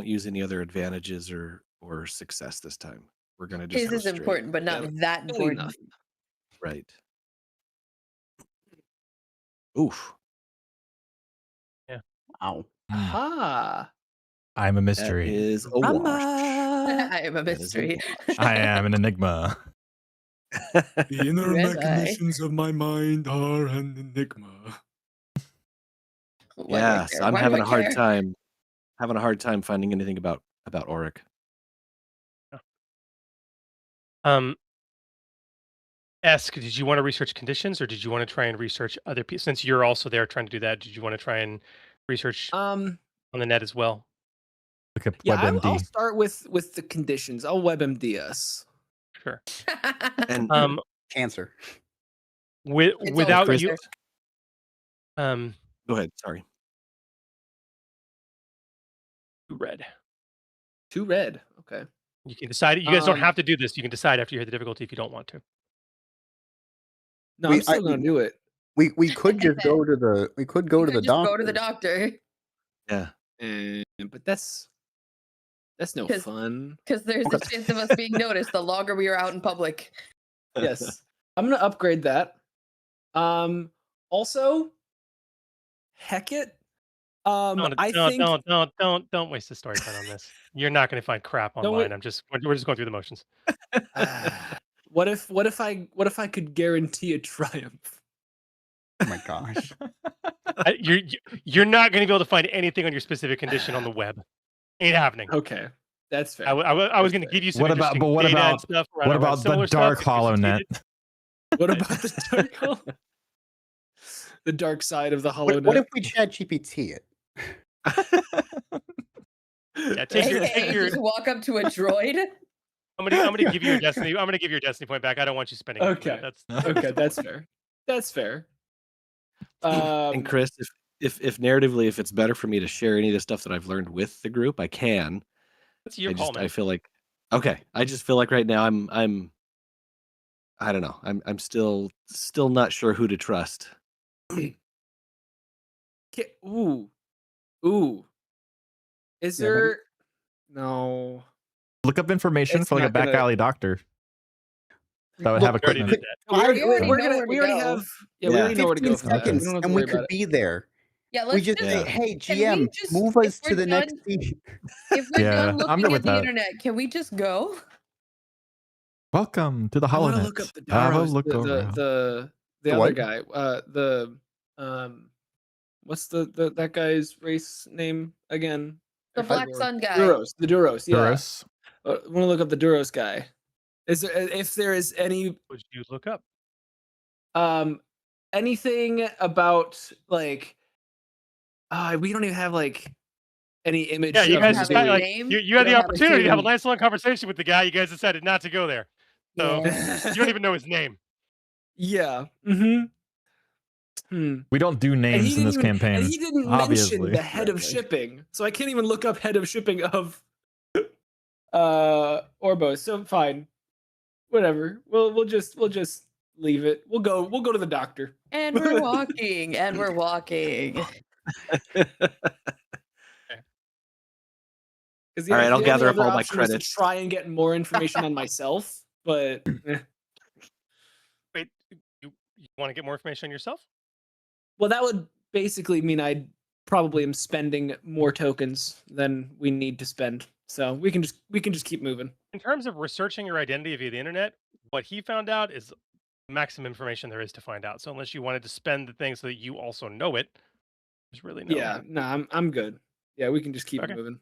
use any other advantages or success this time. We're gonna just His go is straight. important, but not Yeah, that Fair important. enough. Right. Oof. Ow. Aha. I'm a That mystery. is a wash. I am a That is a mystery. wash. I am an enigma. The inner Red eye. machinations of my mind are an enigma. Why do I Yes, care? I'm Why do having I a hard care? time. Having a hard time finding anything about Auric. Esk, did you want to research conditions or did you want to try and research other people? Since you're also there trying to do that, did you want to try and research on the net as well? Look up Yeah, I'll WebMD. start with the conditions. I'll WebMD us. Sure. And Cancer. With, It's without always you, cancer. go ahead. Sorry. red. 2 red. Okay. You can decide. You guys don't Um, have to do this. You can decide after you hear the difficulty if you don't want to. No, We- I'm still I- gonna do it. We could just go to the You doctor. could just go to the doctor Yeah. But that's no 'Cause- fun. because there's a chance of us being noticed the longer we are out in public. Yes. I'm gonna upgrade that. Also, heck it. I think Don't waste the story time on this. You're not going to find crap Don't online. wait. We're just going through the motions. what if I could guarantee a triumph? Oh my gosh. You're not going to be able to find anything on your specific condition on the web. Ain't happening. Okay, that's fair. I was going to fair. give you some What about- interesting but what data and about- stuff. What about the dark hollow net? What about the dark hole? The dark side of the hollow What net. if we chat GPT it? Yeah, take AKA your. just walk up to a droid. I'm gonna give you your destiny. I'm gonna give your destiny point back. I don't want you spending. it. Okay. That's Okay, that's fair. That's fair. And Chris, if narratively, if it's better for me to share any of the stuff that I've learned with the group, I can. that's your call, man. I feel like okay. I just feel like right now I'm I don't know. I'm still not sure who to trust. Ooh. Is Yeah, buddy. there no? Look up information It's for like a not back gonna- alley doctor. that would Well, have We already equipment. did that. We already, We already we're know gonna, where to we already go. have. Yeah, we Yeah. already know where to go 15 from that. We seconds don't have to and worry we could about it. be there. Yeah, We let's just just. say, Yeah. hey, Can we GM, just- move if us we're to the next done- scene. If we're Yeah, done I'm good looking with at the that. internet, can we just go? Welcome to the I want HoloNet. to look up the Have a Daros, look the around. the The other what? guy. What's the that guy's race name again? The I Black forgot. Sun guy. Duros, the Duros. Yeah, Doris. I want to look up the Duros guy. Is there, if there is any Would you look up? anything about like we don't even have like any image Yeah, you of guys him have just a like name. you had We the don't have a opportunity to have a name. nice long conversation with the guy. You guys decided not to go there. So Yeah. you don't even know his name. Yeah. Mm-hmm. We don't do And names he in didn't this even, campaign. and he didn't obviously. mention the head of Exactly. shipping, so I can't even look up head of shipping of Orbo. So fine, whatever. We'll just leave it. We'll go to the doctor. And we're walking, and we're walking. Because All right, I'll the gather only up other all my option was to credits. try and get more information on myself, but Wait, you want to get more information on yourself? well, that would basically mean I probably am spending more tokens than we need to spend. So we can just keep moving. In terms of researching your identity via the internet, what he found out is maximum information there is to find out. So unless you wanted to spend the thing so that you also know it, there's really no. Yeah, no, I'm good. Yeah, we can just keep Okay. moving.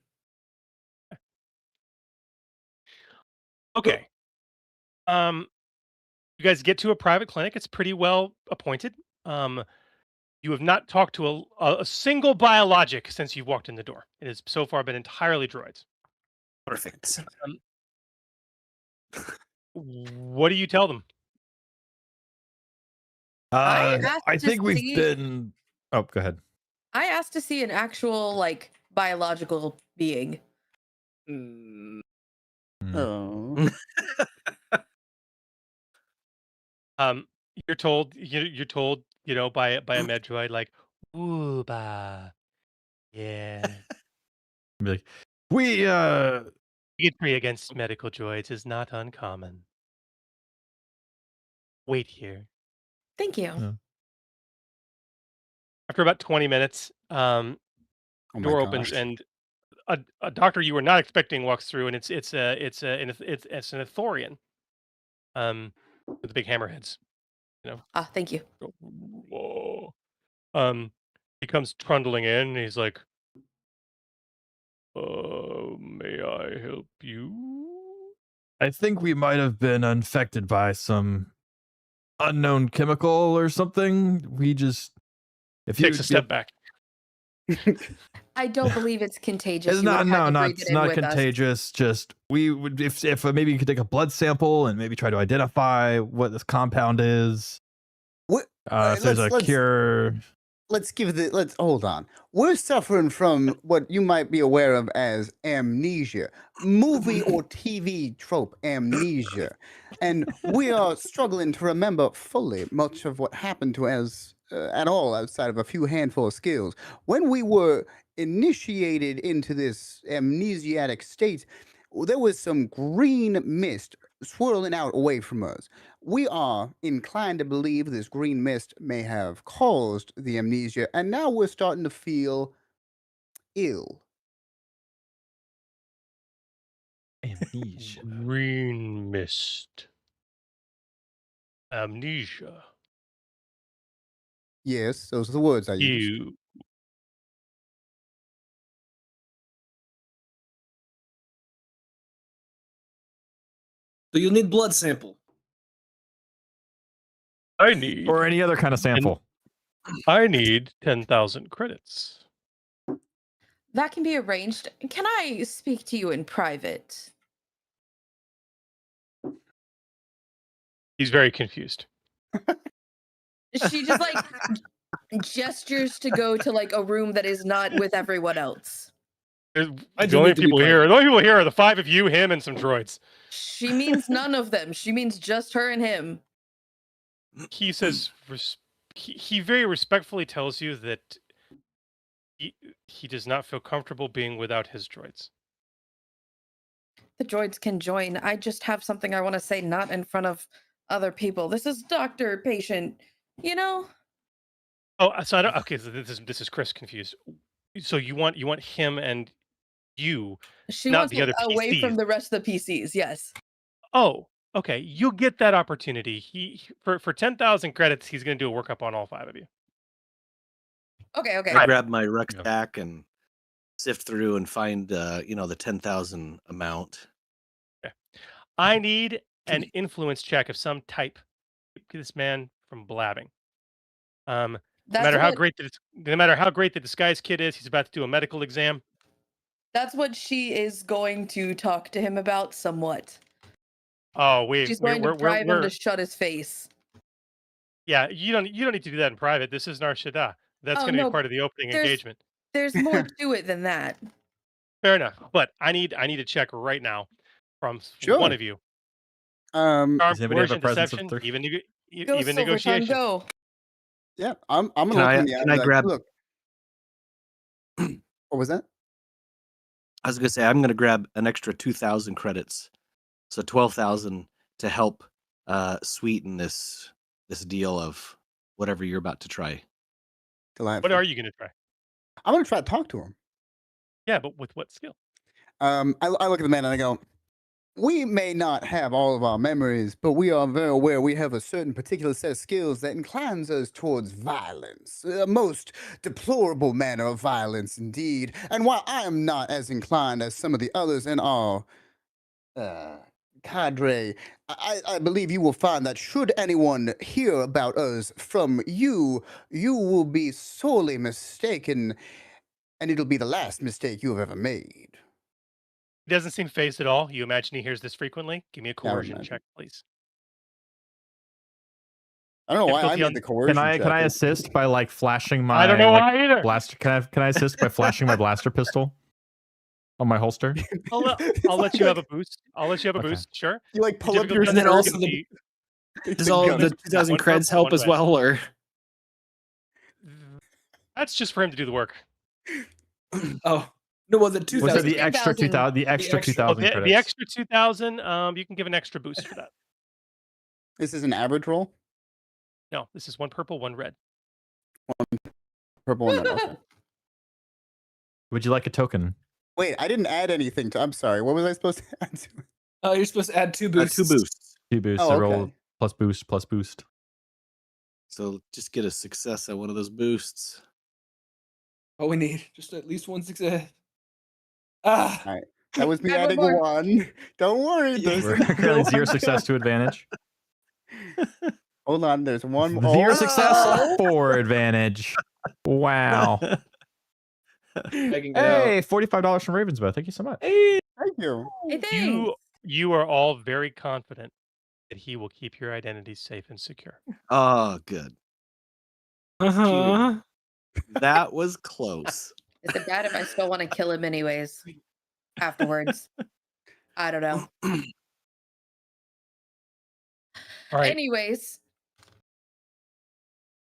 Okay. You guys get to a private clinic. It's pretty well appointed. You have not talked to a single biologic since you've walked in the door. It has so far been entirely droids. Perfect. What do you tell them? I asked I to think we've see- been. Oh, go ahead. I asked to see an actual like biological being. Mm, Oh. You're told you're told, by a medroid like, ooh, bah. Yeah. Be like, we Bigotry against medical droids is not uncommon. Wait here. Thank you. Yeah. After about 20 minutes, Oh my door opens gosh. and a doctor you were not expecting walks through, and it's an Ithorian, with the big hammerheads. Ah, thank you. Whoa. He comes trundling in, and he's like, may I help you? I think we might have been infected by some unknown chemical or something. We just if you Takes a step back. I don't believe it's contagious. It's You not would've had to no, breathe it's it in not with us. contagious. Just we would if maybe you could take a blood sample and maybe try to identify what this compound is. What? If there's a let's- cure. Let's hold on. We're suffering from what you might be aware of as amnesia, movie or TV trope amnesia, and we are struggling to remember fully much of what happened to us at all outside of a few handful of skills. When we were initiated into this amnesiatic state, there was some green mist swirling out away from us. We are inclined to believe this green mist may have caused the amnesia, and now we're starting to feel ill. Amnesia. Green mist. Amnesia. Yes, those are the words I used. You. so you'll need blood sample. I need. Or any other kind of sample. I need 10,000 credits. That can be arranged. Can I speak to you in private? He's very confused. She just like gestures to go to like a room that is not with everyone else. The I do only need to be people here, private. the only people here are the 5 of you, him, and some droids. She means none of them. She means just her and him. He says, he very respectfully tells you that he does not feel comfortable being without his droids. The droids can join. I just have something I want to say, not in front of other people. This is doctor patient, you know? Oh, so I don't. Okay, so this is Chris confused. So you want him and you, She not wants the other away PCs. from the rest of the PCs. Yes. Oh, okay. You'll get that opportunity. For 10,000 credits, he's going to do a workup on all 5 of you. Okay. Okay. I grab my rucksack and sift through and find the 10,000 amount. Okay. I need an influence check of some type to keep this man from blabbing. No matter how great the disguise kit is, he's about to do a medical exam. That's what she is going to talk to him about somewhat. Oh, She's going to bribe him to shut his face. Yeah, you don't need to do that in private. This is Narshada. That's Oh, going to no, be part of the opening engagement. There's more to it than that. Fair enough, but I need a check right now from Sure. one of you. Um, Charm, Does anybody have a coercion, presence of deception, 30? even Go, even Silvertongue, negotiation. go. yeah, I'm gonna Can look I- in the eye can and I be like, grab- look. What was that? I was gonna say I'm gonna grab an extra 2,000 credits, so 12,000 to help sweeten this deal of whatever you're about to try. Delightful. What are you going to try? I'm gonna try to talk to him. Yeah, but with what skill? I look at the man and I go, we may not have all of our memories, but we are very aware we have a certain particular set of skills that inclines us towards violence, a most deplorable manner of violence indeed. And while I am not as inclined as some of the others in our cadre, I believe you will find that should anyone hear about us from you, you will be sorely mistaken, and it'll be the last mistake you have ever made. He doesn't seem phased at all. You imagine he hears this frequently? Give me a Yeah, I would coercion imagine. check, please. I don't know why I Difficulty made on- the coercion Can I check. assist by like flashing my I don't know like, why either. blaster? Can I assist by flashing my blaster pistol on my holster? I'll let you have a boost. I'll let you have a Okay. boost. Sure. You like pull up your difficulty And then on skirt this is also gonna the- be- Does all gun. the 2,000 One creds purple, help one as red. well, or? That's just for him to do the work. Oh no, was it Was 2,000? there the extra 2,000? The extra extra- 2,000 credits. The extra 2,000. You can give an extra boost for that. This is an average roll? No, this is one purple, one red. Purple and red. Okay. Would you like a token? Wait, I didn't add anything to. I'm sorry. What was I supposed to add to it? Oh, you're supposed to add 2 boosts. 2 boosts. 2 boosts. Oh, I roll okay. plus boost, plus boost. So just get a success at one of those boosts. Oh, we need just at least 1 success. Ah, That was me Add one adding more. 1. Don't worry. Yeah. There's We're another currently one 0 success to advantage. Hold on. There's one more. 0 Oh! success, 4 advantage. Wow. I can get out. Hey, $45 from Ravensbow. Thank you so much. Thank you. Hey, thanks. You are all very confident that he will keep your identities safe and secure. Oh, good. Uh-huh. That was close. Is it bad if I still want to kill him anyways? Afterwards. I don't know. All right. Anyways,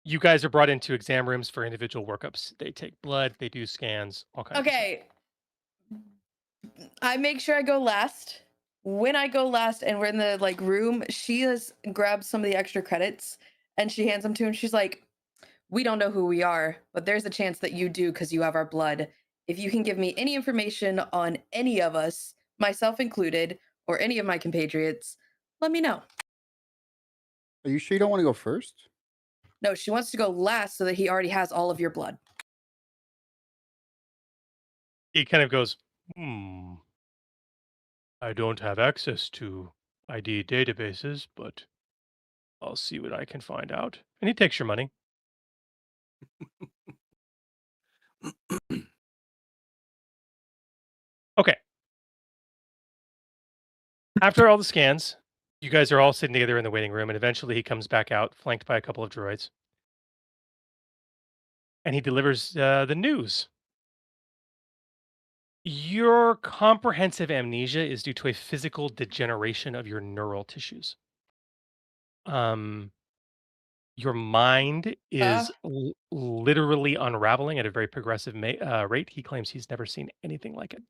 You guys are brought into exam rooms for individual workups. They take blood, they do scans, all kinds of stuff. okay. I make sure I go last. When I go last and we're in the like room, she has grabbed some of the extra credits and she hands them to him. She's like, we don't know who we are, but there's a chance that you do because you have our blood. If you can give me any information on any of us, myself included, or any of my compatriots, let me know. Are you sure you don't want to go first? No, she wants to go last so that he already has all of your blood. He kind of goes, I don't have access to ID databases, but I'll see what I can find out. And he takes your money. Okay. After all the scans, you guys are all sitting together in the waiting room, and eventually he comes back out, flanked by a couple of droids. And he delivers the news. Your comprehensive amnesia is due to a physical degeneration of your neural tissues. Your mind is literally unraveling at a very progressive rate. He claims he's never seen anything like it.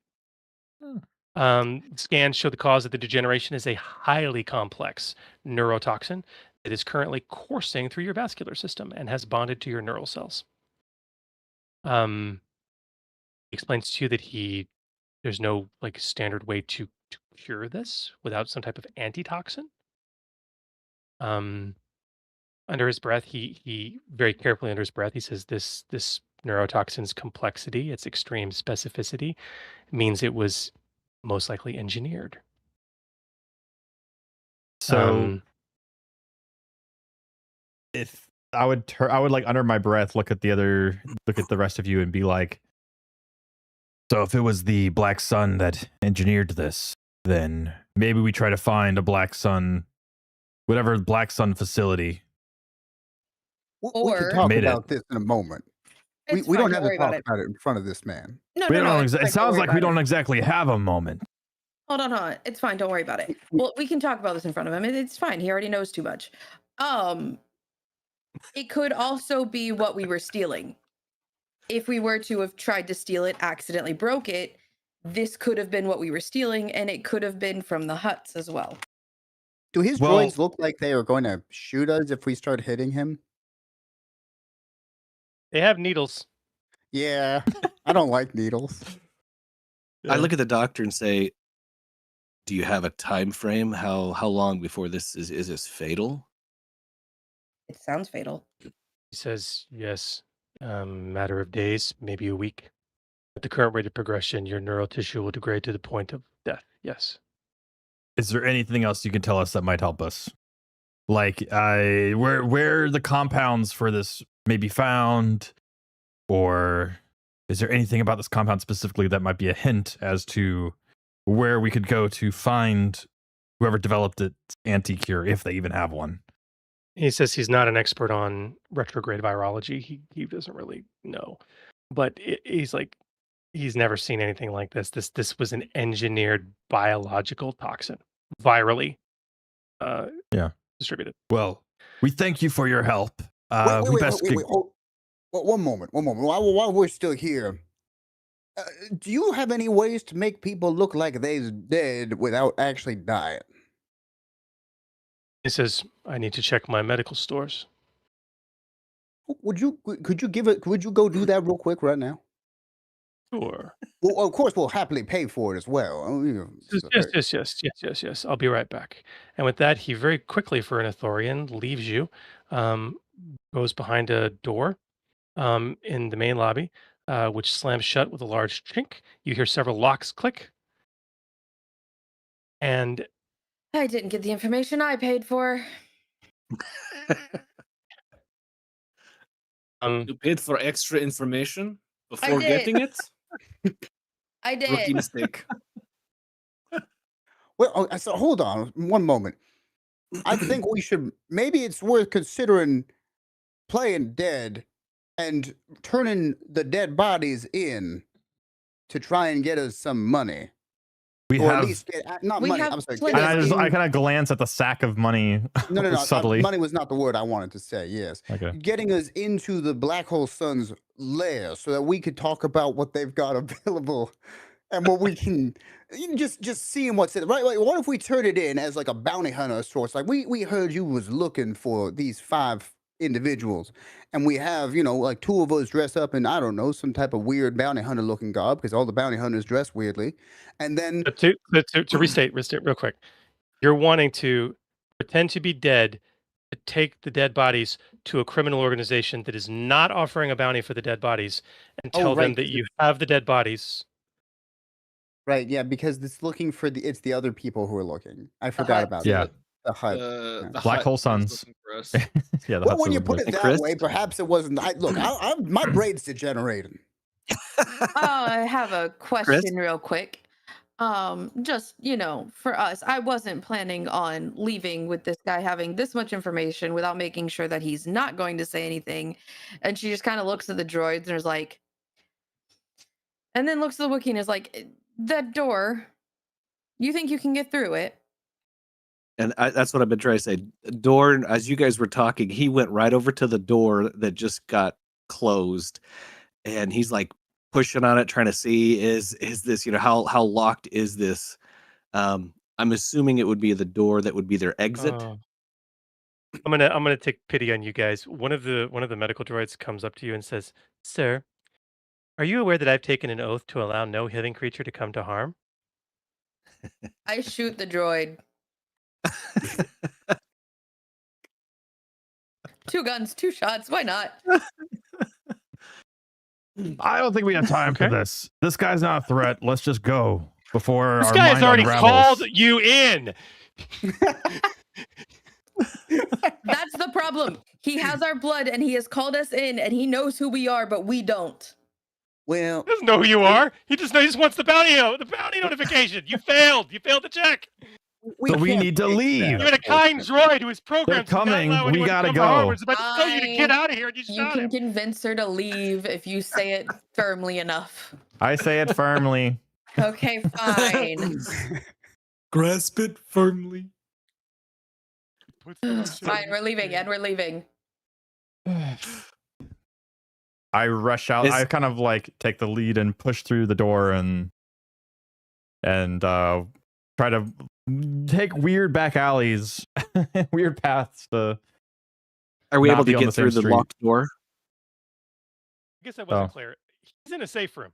Scans show the cause of the degeneration is a highly complex neurotoxin that is currently coursing through your vascular system and has bonded to your neural cells. He explains to you that there's no like standard way to cure this without some type of antitoxin. Um, Under his breath, he very carefully under his breath, he says this neurotoxin's complexity, its extreme specificity, means it was most likely engineered. So if I would I would like under my breath look at the rest of you and be like, so if it was the Black Sun that engineered this, then maybe we try to find a Black Sun, whatever Black Sun facility. We Or- can talk Made it. about this in a moment. It's We fine, don't have to worry about talk it. about it in front of this man. No, We no, don't no. know it's it fine, don't sounds worry like we about don't it. exactly have a moment. Hold on. It's fine. Don't worry about it. Well, we can talk about this in front of him. It's fine. He already knows too much. It could also be what we were stealing. If we were to have tried to steal it, accidentally broke it, this could have been what we were stealing, and it could have been from the huts as well. Do his Well- droids look like they are going to shoot us if we start hitting him? They have needles. Yeah, I don't like needles. I look at the doctor and say, "Do you have a time frame? How long before this is this fatal?" It sounds fatal. He says, yes, matter of days, maybe a week. At the current rate of progression, your neural tissue will degrade to the point of death. Yes. Is there anything else you can tell us that might help us? Like where the compounds for this may be found, or is there anything about this compound specifically that might be a hint as to where we could go to find whoever developed its anti-cure, if they even have one? He says he's not an expert on retrograde virology. He doesn't really know, but he's like, he's never seen anything like this. This was an engineered biological toxin, virally distributed. Well, we thank you for your help. Wait, hold. One moment. While we're still here, do you have any ways to make people look like they're dead without actually dying? He says, I need to check my medical stores. Could you go do that real quick right now? Sure. Well, of course, we'll happily pay for it as well. Yes. I'll be right back. And with that, he very quickly, for an Ithorian, leaves you, goes behind a door in the main lobby, which slams shut with a large chink. You hear several locks click. And I didn't get the information I paid for. You paid for extra information before did. getting it? I Rookie did. mistake. Well, so hold on one moment. I think maybe it's worth considering playing dead and turning the dead bodies in to try and get us some money. We Or have. at least get, not We money. have I'm sorry. plenty get And us I in- kind of glance at the sack of money no. subtly. Money was not the word I wanted to say. Yes. Okay. Getting us into the Black Hole Sun's lair so that we could talk about what they've got available and what we can just seeing what's in it. Right? Like, what if we turn it in as like a bounty hunter of sorts? Like we heard you was looking for these 5 individuals, and we have like 2 of us dress up in, I don't know, some type of weird bounty hunter looking garb because all the bounty hunters dress weirdly, and then But to restate real quick, you're wanting to pretend to be dead, to take the dead bodies to a criminal organization that is not offering a bounty for the dead bodies, and Oh, tell them right, that 'cause you have the dead bodies. right, yeah, because it's looking for it's the other people who are looking. I forgot hut. about Yeah. that. The hut. The Black hut Hole was Suns. looking for us. Yeah. Well, when you put it And that Chris? way, perhaps it wasn't. My brain's degenerating. I have a question real quick. Just, for us, I wasn't planning on leaving with this guy having this much information without making sure that he's not going to say anything. And she just kind of looks at the droids and is like, and then looks at the Wookiee and is like, that door, you think you can get through it? And that's what I've been trying to say. Door, as you guys were talking, he went right over to the door that just got closed, and he's like pushing on it, trying to see is this, how locked is this? I'm assuming it would be the door that would be their exit. I'm gonna take pity on you guys. One of the medical droids comes up to you and says, "Sir, are you aware that I've taken an oath to allow no living creature to come to harm?" I shoot the droid. 2 guns, 2 shots. Why not? I don't think we have time for this. This guy's not a threat. Let's just go before This our guy has mind already unravels. called you in. That's the problem. He has our blood and he has called us in and he knows who we are, but we don't. Well, He doesn't know who you are. He just wants the bounty notification. You failed. You failed to check. So we can't need to fix leave. that, You had a kind droid who was programmed. They're coming. To not allow We anyone to gotta come to harm. go. Was about to tell you to get out of here, and you You shot can him. convince her to leave if you say it firmly enough. I say it firmly. Okay, fine. Grasp it firmly. Fine, we're leaving and we're leaving. I rush out. I kind of like take the lead and push through the door and try to take weird back alleys, weird paths to. Are we not able be to on the get same through the street. locked door? I guess that wasn't Oh. clear. He's in a safe room.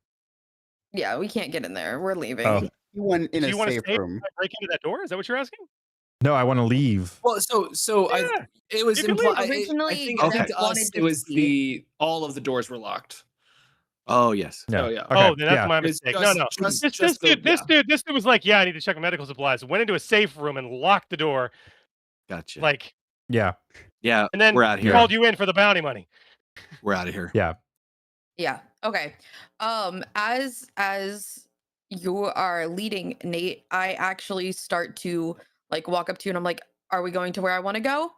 Yeah, we can't get in there. We're leaving. Oh. you went in Do a you want to safe stay? room. Break into that door? Is that what you're asking? No, I want to leave. Well, so Yeah, it was you can leave. implied. I Originally, think, Okay. to wanted us, to it was see. all of the doors were locked. Oh yes. Yeah. Oh, yeah. Okay, Oh, then that's yeah. my It's mistake. just- No. just- This just the- dude was like, yeah, I need to check my medical supplies. Went into a safe room and locked the door. Gotcha. Like, Yeah. yeah, and then we're out here. called you in for the bounty money. We're out of here. Yeah. Yeah. Okay. As you are leading, Nate, I actually start to like walk up to you and I'm like, "Are we going to where I want to go?"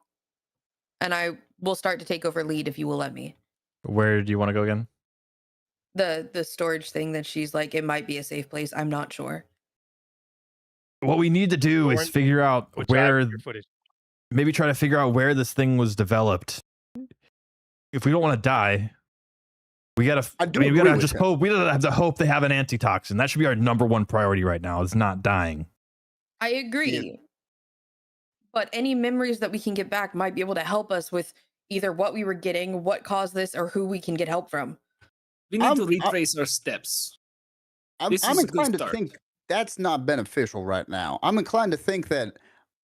And I will start to take over lead if you will let me. Where do you want to go again? The storage thing that she's like, it might be a safe place. I'm not sure. What we need to do is Lauren, figure out Which where, your footage. maybe try to figure out where this thing was developed. If we don't want to die, we gotta. I do we agree gotta with just that. hope. We gotta have to hope they have an antitoxin. That should be our number one priority right now. Is not dying. I agree. But any memories that we can get back might be able to help us with either what we were getting, what caused this, or who we can get help from. We need I'm- to retrace our steps. I'm This is a good inclined to start. think that's not beneficial right now. I'm inclined to think that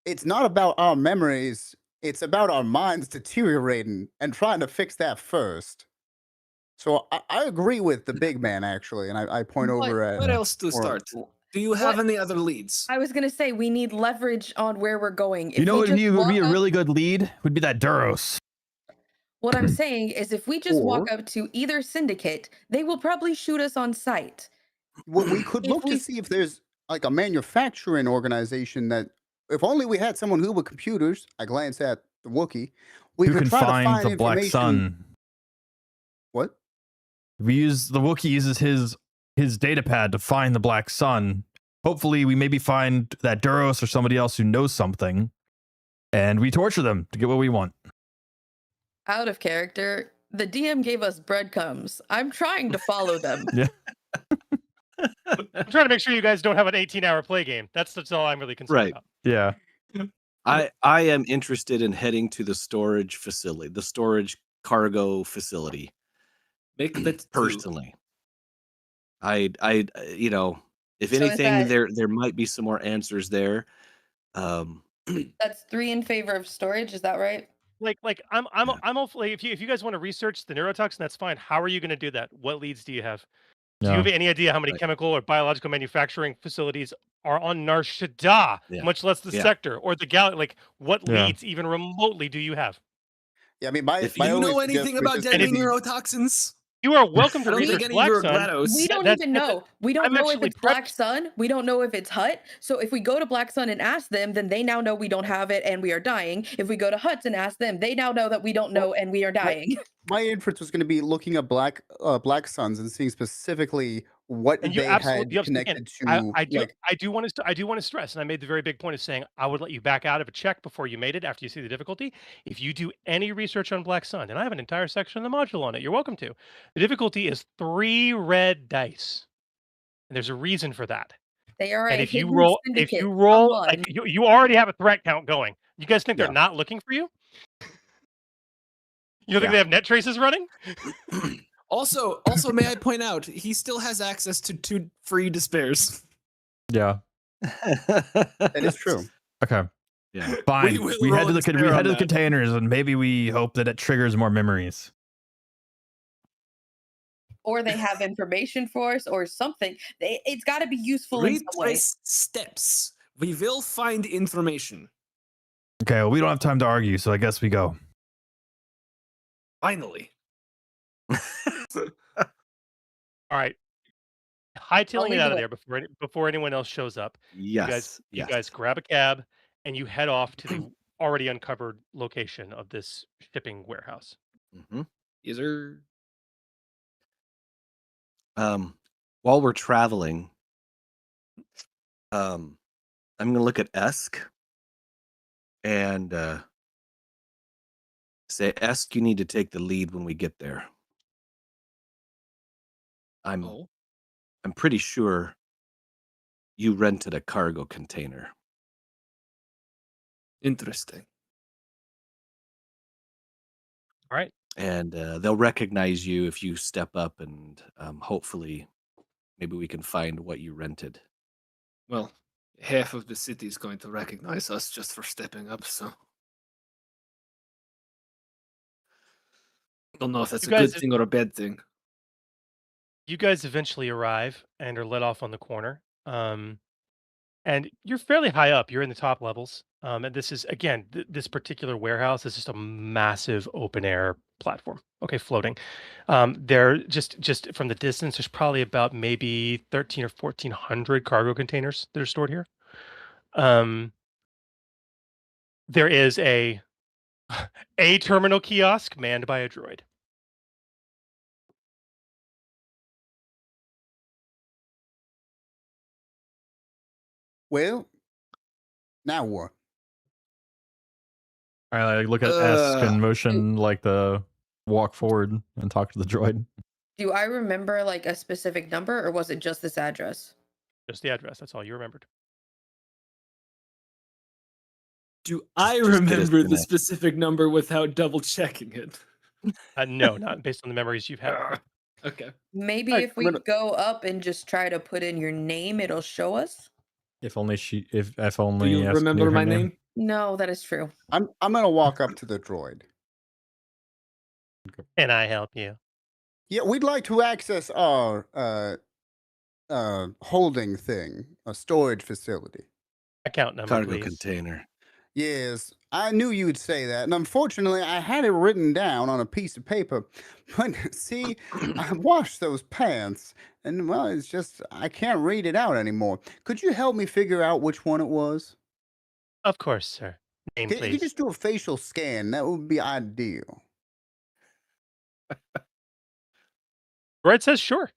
it's not about our memories, it's about our minds deteriorating and trying to fix that first. So I agree with the big man actually, and I point But over at What else to or- start? Do you have What- any other leads? I was gonna say we need leverage on where we're going. You know we what would be, just would be a walk up- really good lead? Would be that Duros. What I'm saying is if we just walk Or- up to either syndicate, they will probably shoot us on sight. what we could If look we- to see if there's like a manufacturing organization that if only we had someone who with computers, I glance at the Wookiee, we Who could can try find to find the Black information. Sun? What? We use the Wookiee uses his data pad to find the Black Sun. Hopefully, we maybe find that Duros or somebody else who knows something, and we torture them to get what we want. Out of character, the DM gave us breadcrumbs. I'm trying to follow them. I'm trying to make sure you guys don't have an 18-hour play game. That's all I'm really concerned Right. about. Yeah. I am interested in heading to the storage facility, the storage cargo facility. Make that Personally, I if So is anything, that- there might be some more answers there. That's 3 in favor of storage. Is that right? Like I'm hopefully if you guys want to research the neurotoxin, that's fine. How are you going to do that? What leads do you have? Do you Yeah. have any idea how many Right. chemical or biological manufacturing facilities are on Nar Shaddaa, Yeah. much less the Yeah. sector or the galaxy? Like, what Yeah. leads even remotely do you have? Yeah, I mean, my, If my Do you only know anything suggestion about would just deadly be- neurotoxins? You are welcome I to don't think research any Black of you are Sun. GLaDOS. We don't that's- even know. We don't I'm know if actually it's Black prepped- Sun. We don't know if it's Hut. So if we go to Black Sun and ask them, then they now know we don't have it and we are dying. If we go to Huts and ask them, they now know that we don't know and we are dying. My inference was going to be looking at Black Suns and seeing specifically what And you they absolutely, had again, connected to, I do, like, I do want to stress, and I made the very big point of saying I would let you back out of a check before you made it after you see the difficulty. If you do any research on Black Sun, and I have an entire section of the module on it, you're welcome to. The difficulty is 3 red dice, and there's a reason for that. They are And a if you hidden roll, syndicate. Someone. you already have a threat count going. You guys think they're Yeah. not looking for you? You don't think Yeah. they have net traces running? Also, may I point out, he still has access to 2 free despairs. Yeah. That is true. Okay. Yeah. Fine. will We roll head to a the despair we on head to the that. containers, and maybe we hope that it triggers more memories. Or they have information for us or something. It's got to be useful in some way. Retrace steps. We will find information. Okay. Well, we don't have time to argue, so I guess we go. Finally. All right. Hightailing lead it the out of way. there before anyone else shows up. Yes. You guys grab a cab and you head off to the already uncovered location of this shipping warehouse. Mhm. Is there... While we're traveling, I'm gonna look at Esk and say, Esk, you need to take the lead when we get there. I'm pretty sure you rented a cargo container. Interesting. All right. And they'll recognize you if you step up, and hopefully maybe we can find what you rented. Well, half of the city is going to recognize us just for stepping up, so... Don't know if that's You a guys- good thing or a bad thing. You guys eventually arrive and are let off on the corner. And you're fairly high up. You're in the top levels. And this is, again, this particular warehouse is just a massive open air platform. Okay, floating. There, just from the distance, there's probably about maybe 13 or 1400 cargo containers that are stored here. There is a terminal kiosk manned by a droid. Well, now what? I look at Esk and motion like the walk forward and talk to the droid. Do I remember like a specific number or was it just this address? Just the address. That's all you remembered. Do I just get us remember the connected. specific number without double checking it? No, not based on the memories you've had. Okay. Maybe Alright, if we go up and just try to put in your name, it'll show us. If only if Do only you Esk remember knew her my name? No, that is true. I'm gonna walk up to the droid. Can I help you? Yeah, we'd like to access our holding thing, a storage facility. Account number, Cargo please. container. Yes, I knew you would say that, and unfortunately, I had it written down on a piece of paper. But see, I washed those pants, and well, it's just I can't read it out anymore. Could you help me figure out which one it was? Of course, sir. Name, Can you please. just do a facial scan? That would be ideal. Droid says sure.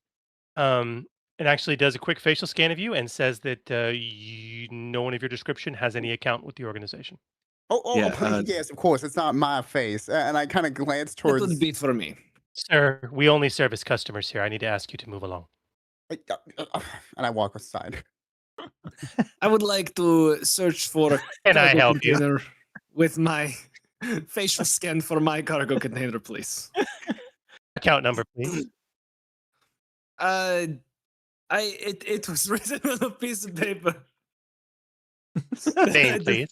It actually does a quick facial scan of you and says that no one of your description has any account with the organization. Yeah, Yes, of course, it's not my face. And I kind of glance That towards. would be for me. Sir, we only service customers here. I need to ask you to move along. And I walk aside. I would like to search for a Can I cargo help you? container with my facial scan for my cargo container, please. Account number, please. It was written on a piece of paper. Name, please.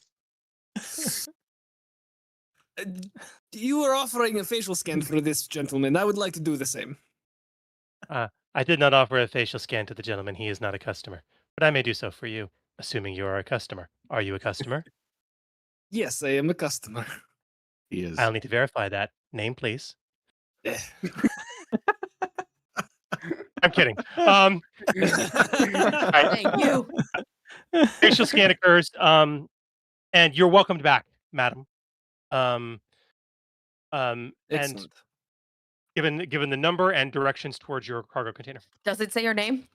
You were offering a facial scan for this gentleman. I would like to do the same. I did not offer a facial scan to the gentleman. He is not a customer, but I may do so for you, assuming you are a customer. Are you a customer? Yes, I am a customer. he is. I'll need to verify that. Name, please. I'm kidding. Alright, Thank you. facial scan occurs, and you're welcomed back, madam. And Excellent. given the number and directions towards your cargo container. Does it say your name?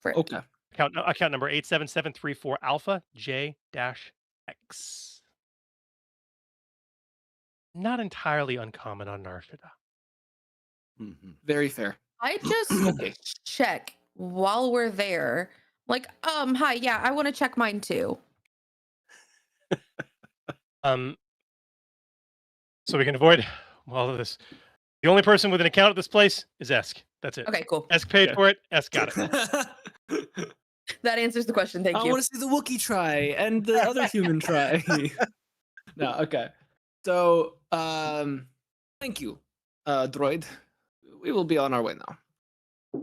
Okay. Account number 87734 Alpha J-X. Not entirely uncommon on Narshada. Very fair. I just Okay. check while we're there. Like, hi, yeah, I want to check mine too. So we can avoid all of this. The only person with an account at this place is Esk. That's it. Okay, cool. Esk paid Okay. for it. Esk got it. That answers the question. Thank I you. want to see the Wookiee try and the other human try. No, okay. So, thank you, droid. We will be on our way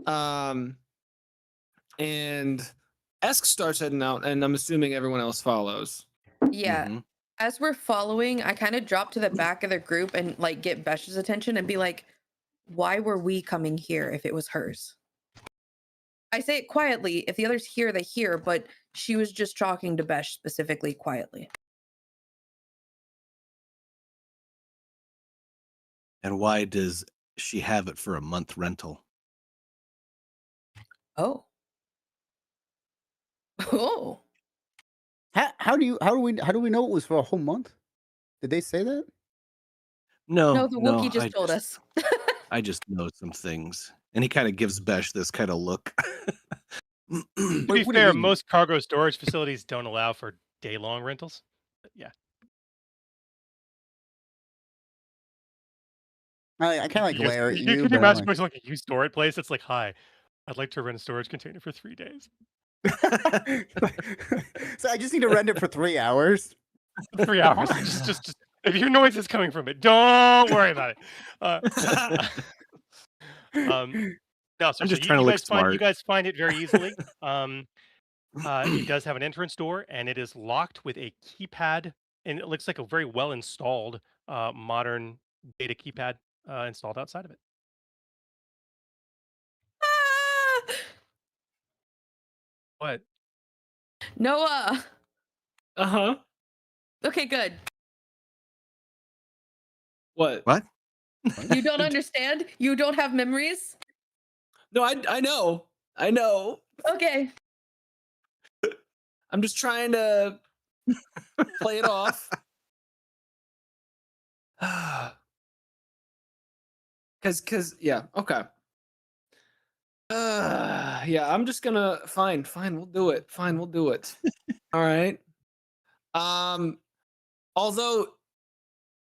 now. And Esk starts heading out, and I'm assuming everyone else follows. Yeah. As we're following, I kind of drop to the back of the group and like get Besh's attention and be like, why were we coming here if it was hers? I say it quietly. If the others hear, they hear, but she was just talking to Besh specifically quietly. And why does she have it for a month rental? Oh. Oh. How do we know it was for a whole month? Did they say that? No, the Wookiee just told us. I just know some things. And he kind of gives Besh this kind of look. To Wait, be what do you fair, mean? most cargo storage facilities don't allow for day-long rentals. But yeah. I kind of like glare at you, Could you but I'm imagine like, going to like a used storage place? It's like, hi, I'd like to rent a storage container for 3 days. so I just need to rent it for 3 hours. 3 hours. just if your noise is coming from it, don't worry about it. No, so I'm just you trying to look guys smart. you guys find it very easily. It does have an entrance door, and it is locked with a keypad, and it looks like a very well installed modern data keypad installed outside of it. Ah! What? Noah. Uh-huh. Okay, good. What? What? You don't understand? You don't have memories? No, I know. I know. Okay. I'm just trying to play it off. Cause yeah, okay. Yeah, I'm just gonna fine, we'll do it. Fine, we'll do it. All right. Although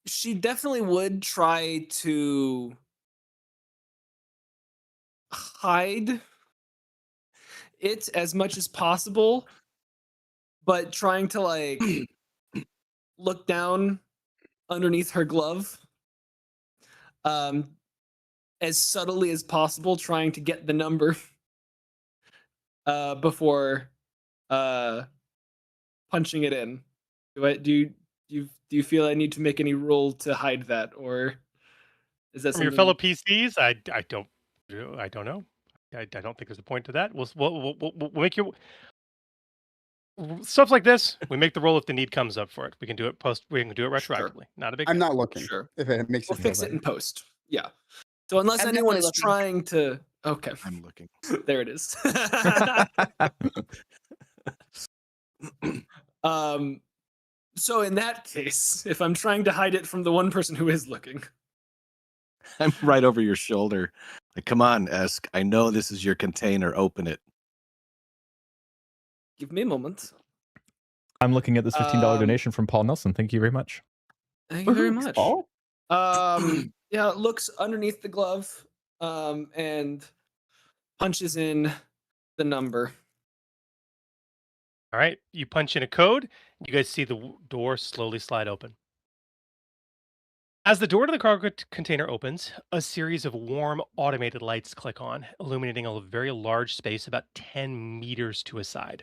she definitely would try to hide it as much as possible, but trying to like look down underneath her glove as subtly as possible, trying to get the number before punching it in. Do you feel I need to make any roll to hide that, or is that From your something fellow PCs, I don't know. I don't think there's a point to that. We'll make your stuff like this. We make the roll if the need comes up for it. We can do it retroactively. Not a big I'm deal. not looking. Sure. If it makes We'll you feel fix it better. in post. Yeah. So unless I'm anyone definitely is looking. trying to, okay, I'm looking. there it is. So in that case, if I'm trying to hide it from the one person who is looking, I'm right over your shoulder. Like, come on, Esk. I know this is your container. Open it. give me a moment. I'm looking at this $15 donation from Paul Nelson. Thank you very much. Thank you very much. Paul? Yeah, it looks underneath the glove, and punches in the number. All right, you punch in a code. You guys see the door slowly slide open. As the door to the cargo container opens, a series of warm automated lights click on, illuminating a very large space about 10 meters to a side.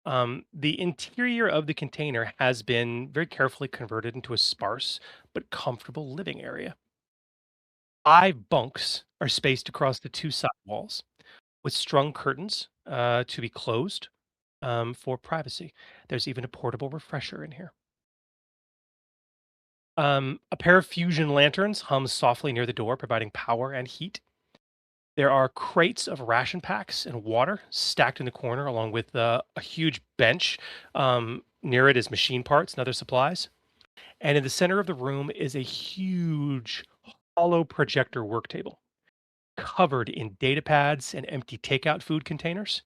The interior of the container has been very carefully converted into a sparse but comfortable living area. 5 bunks are spaced across the 2 side walls, with strung curtains to be closed for privacy. There's even a portable refresher in here. A pair of fusion lanterns hums softly near the door, providing power and heat. There are crates of ration packs and water stacked in the corner, along with a huge bench. Near it is machine parts and other supplies. And in the center of the room is a huge hollow projector work table covered in data pads and empty takeout food containers.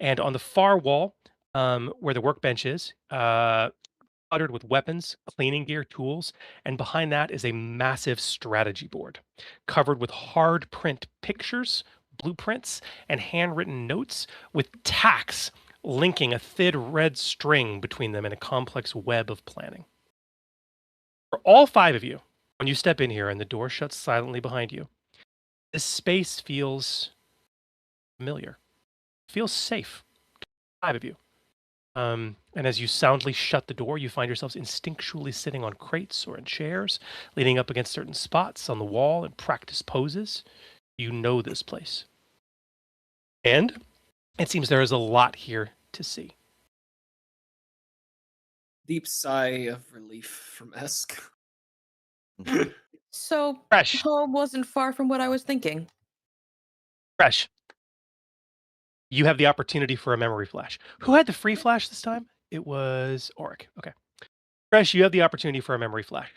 And on the far wall, where the workbench is, cluttered with weapons, cleaning gear, tools, and behind that is a massive strategy board covered with hard print pictures, blueprints, and handwritten notes with tacks linking a thin red string between them in a complex web of planning. For all 5 of you, when you step in here and the door shuts silently behind you, this space feels familiar, feels safe. 5 of you. And as you soundly shut the door, you find yourselves instinctually sitting on crates or in chairs, leaning up against certain spots on the wall in practice poses. You know this place. And it seems there is a lot here to see. Deep sigh of relief from Esk. So Fresh. home wasn't far from what I was thinking. Fresh. You have the opportunity for a memory flash. Who had the free flash this time? It was Auric. Okay. Fresh, you have the opportunity for a memory flash.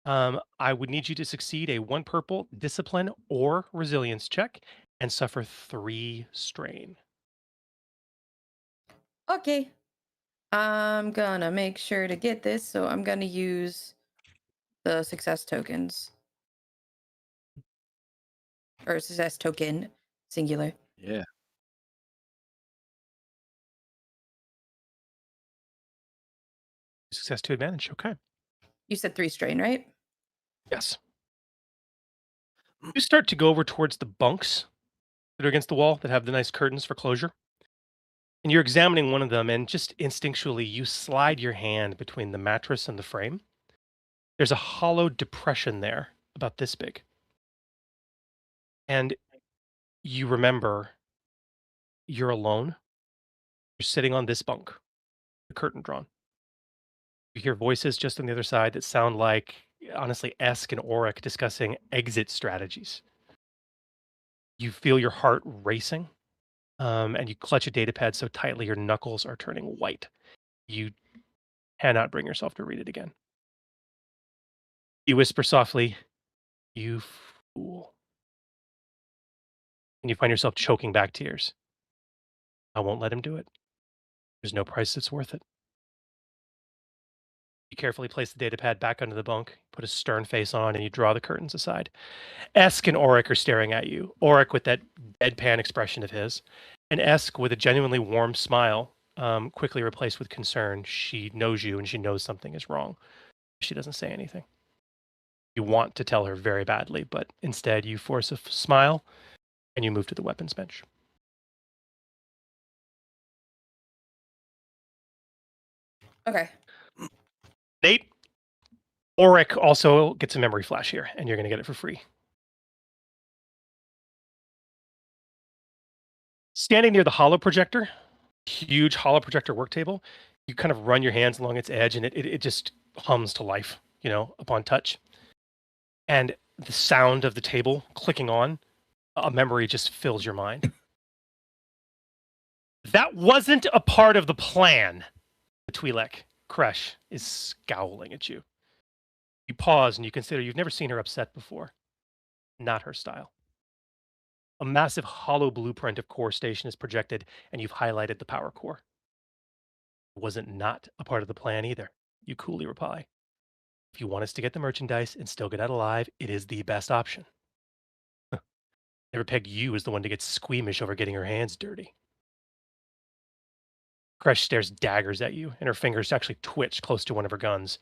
I would need you to succeed a 1 purple discipline or resilience check and suffer 3 strain. Okay. I'm gonna make sure to get this, so I'm gonna use the success tokens. Or success token, singular. Yeah. Success to advantage. Okay. You said 3 strain, right? Yes. You start to go over towards the bunks that are against the wall that have the nice curtains for closure. And you're examining one of them, and just instinctually, you slide your hand between the mattress and the frame. There's a hollow depression there, about this big. And you remember you're alone. You're sitting on this bunk, the curtain drawn. You hear voices just on the other side that sound like, honestly, Esk and Auric discussing exit strategies. You feel your heart racing, and you clutch a data pad so tightly your knuckles are turning white. You cannot bring yourself to read it again. You whisper softly, "You fool." And you find yourself choking back tears. I won't let him do it. There's no price that's worth it. You carefully place the data pad back under the bunk, put a stern face on, and you draw the curtains aside. Esk and Auric are staring at you. Auric with that deadpan expression of his, and Esk with a genuinely warm smile, quickly replaced with concern. She knows you and she knows something is wrong. She doesn't say anything. You want to tell her very badly, but instead you force a smile and you move to the weapons bench. Okay. Nate, Auric also gets a memory flash here, and you're going to get it for free. Standing near the hollow projector, huge hollow projector work table, you kind of run your hands along its edge, and it just hums to life, upon touch. And the sound of the table clicking on, a memory just fills your mind. That wasn't a part of the plan. Twi'lek, Kresh, is scowling at you. You pause and you consider you've never seen her upset before. Not her style. A massive hollow blueprint of core station is projected, and you've highlighted the power core. It wasn't not a part of the plan either. You coolly reply. If you want us to get the merchandise and still get out alive, it is the best option. Never pegged you as the one to get squeamish over getting her hands dirty. Kresh stares daggers at you, and her fingers actually twitch close to one of her guns,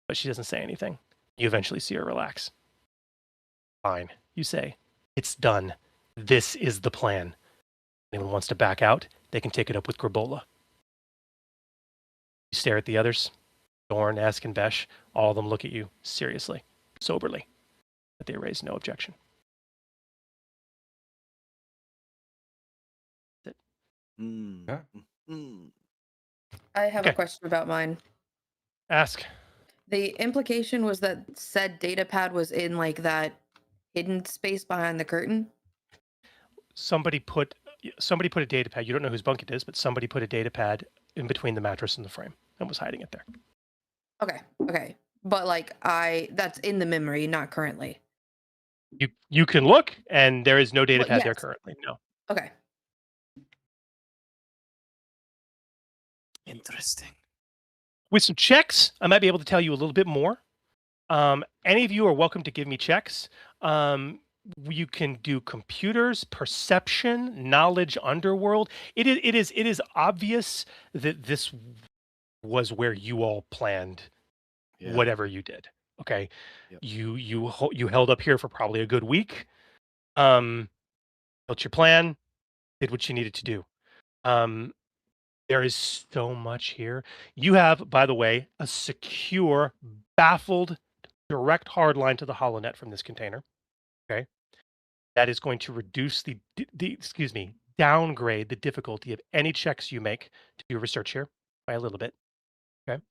but she doesn't say anything. You eventually see her relax. Fine, you say. It's done. This is the plan. Anyone wants to back out, they can take it up with Grabola. You stare at the others. Dorn, Esk, and Besh. All of them look at you, seriously, soberly. But they raise no objection. Mm. Yeah. Mm. I have Okay. a question about mine. Ask. The implication was that said data pad was in like that hidden space behind the curtain. Somebody put a data pad. You don't know whose bunk it is, but somebody put a data pad in between the mattress and the frame and was hiding it there. Okay. But like that's in the memory, not currently. You can look, and there is no data pad there yes. currently. No. Okay. Interesting. With some checks, I might be able to tell you a little bit more. Any of you are welcome to give me checks. You can do computers, perception, knowledge, underworld. It is obvious that this was where you all planned Yeah. whatever you did. Okay, Yep. you held up here for probably a good week. Built your plan, did what you needed to do. There is so much here. You have, by the way, a secure, baffled, direct hard line to the HoloNet from this container. Okay, that is going to reduce downgrade the difficulty of any checks you make to do research here by a little bit. Okay.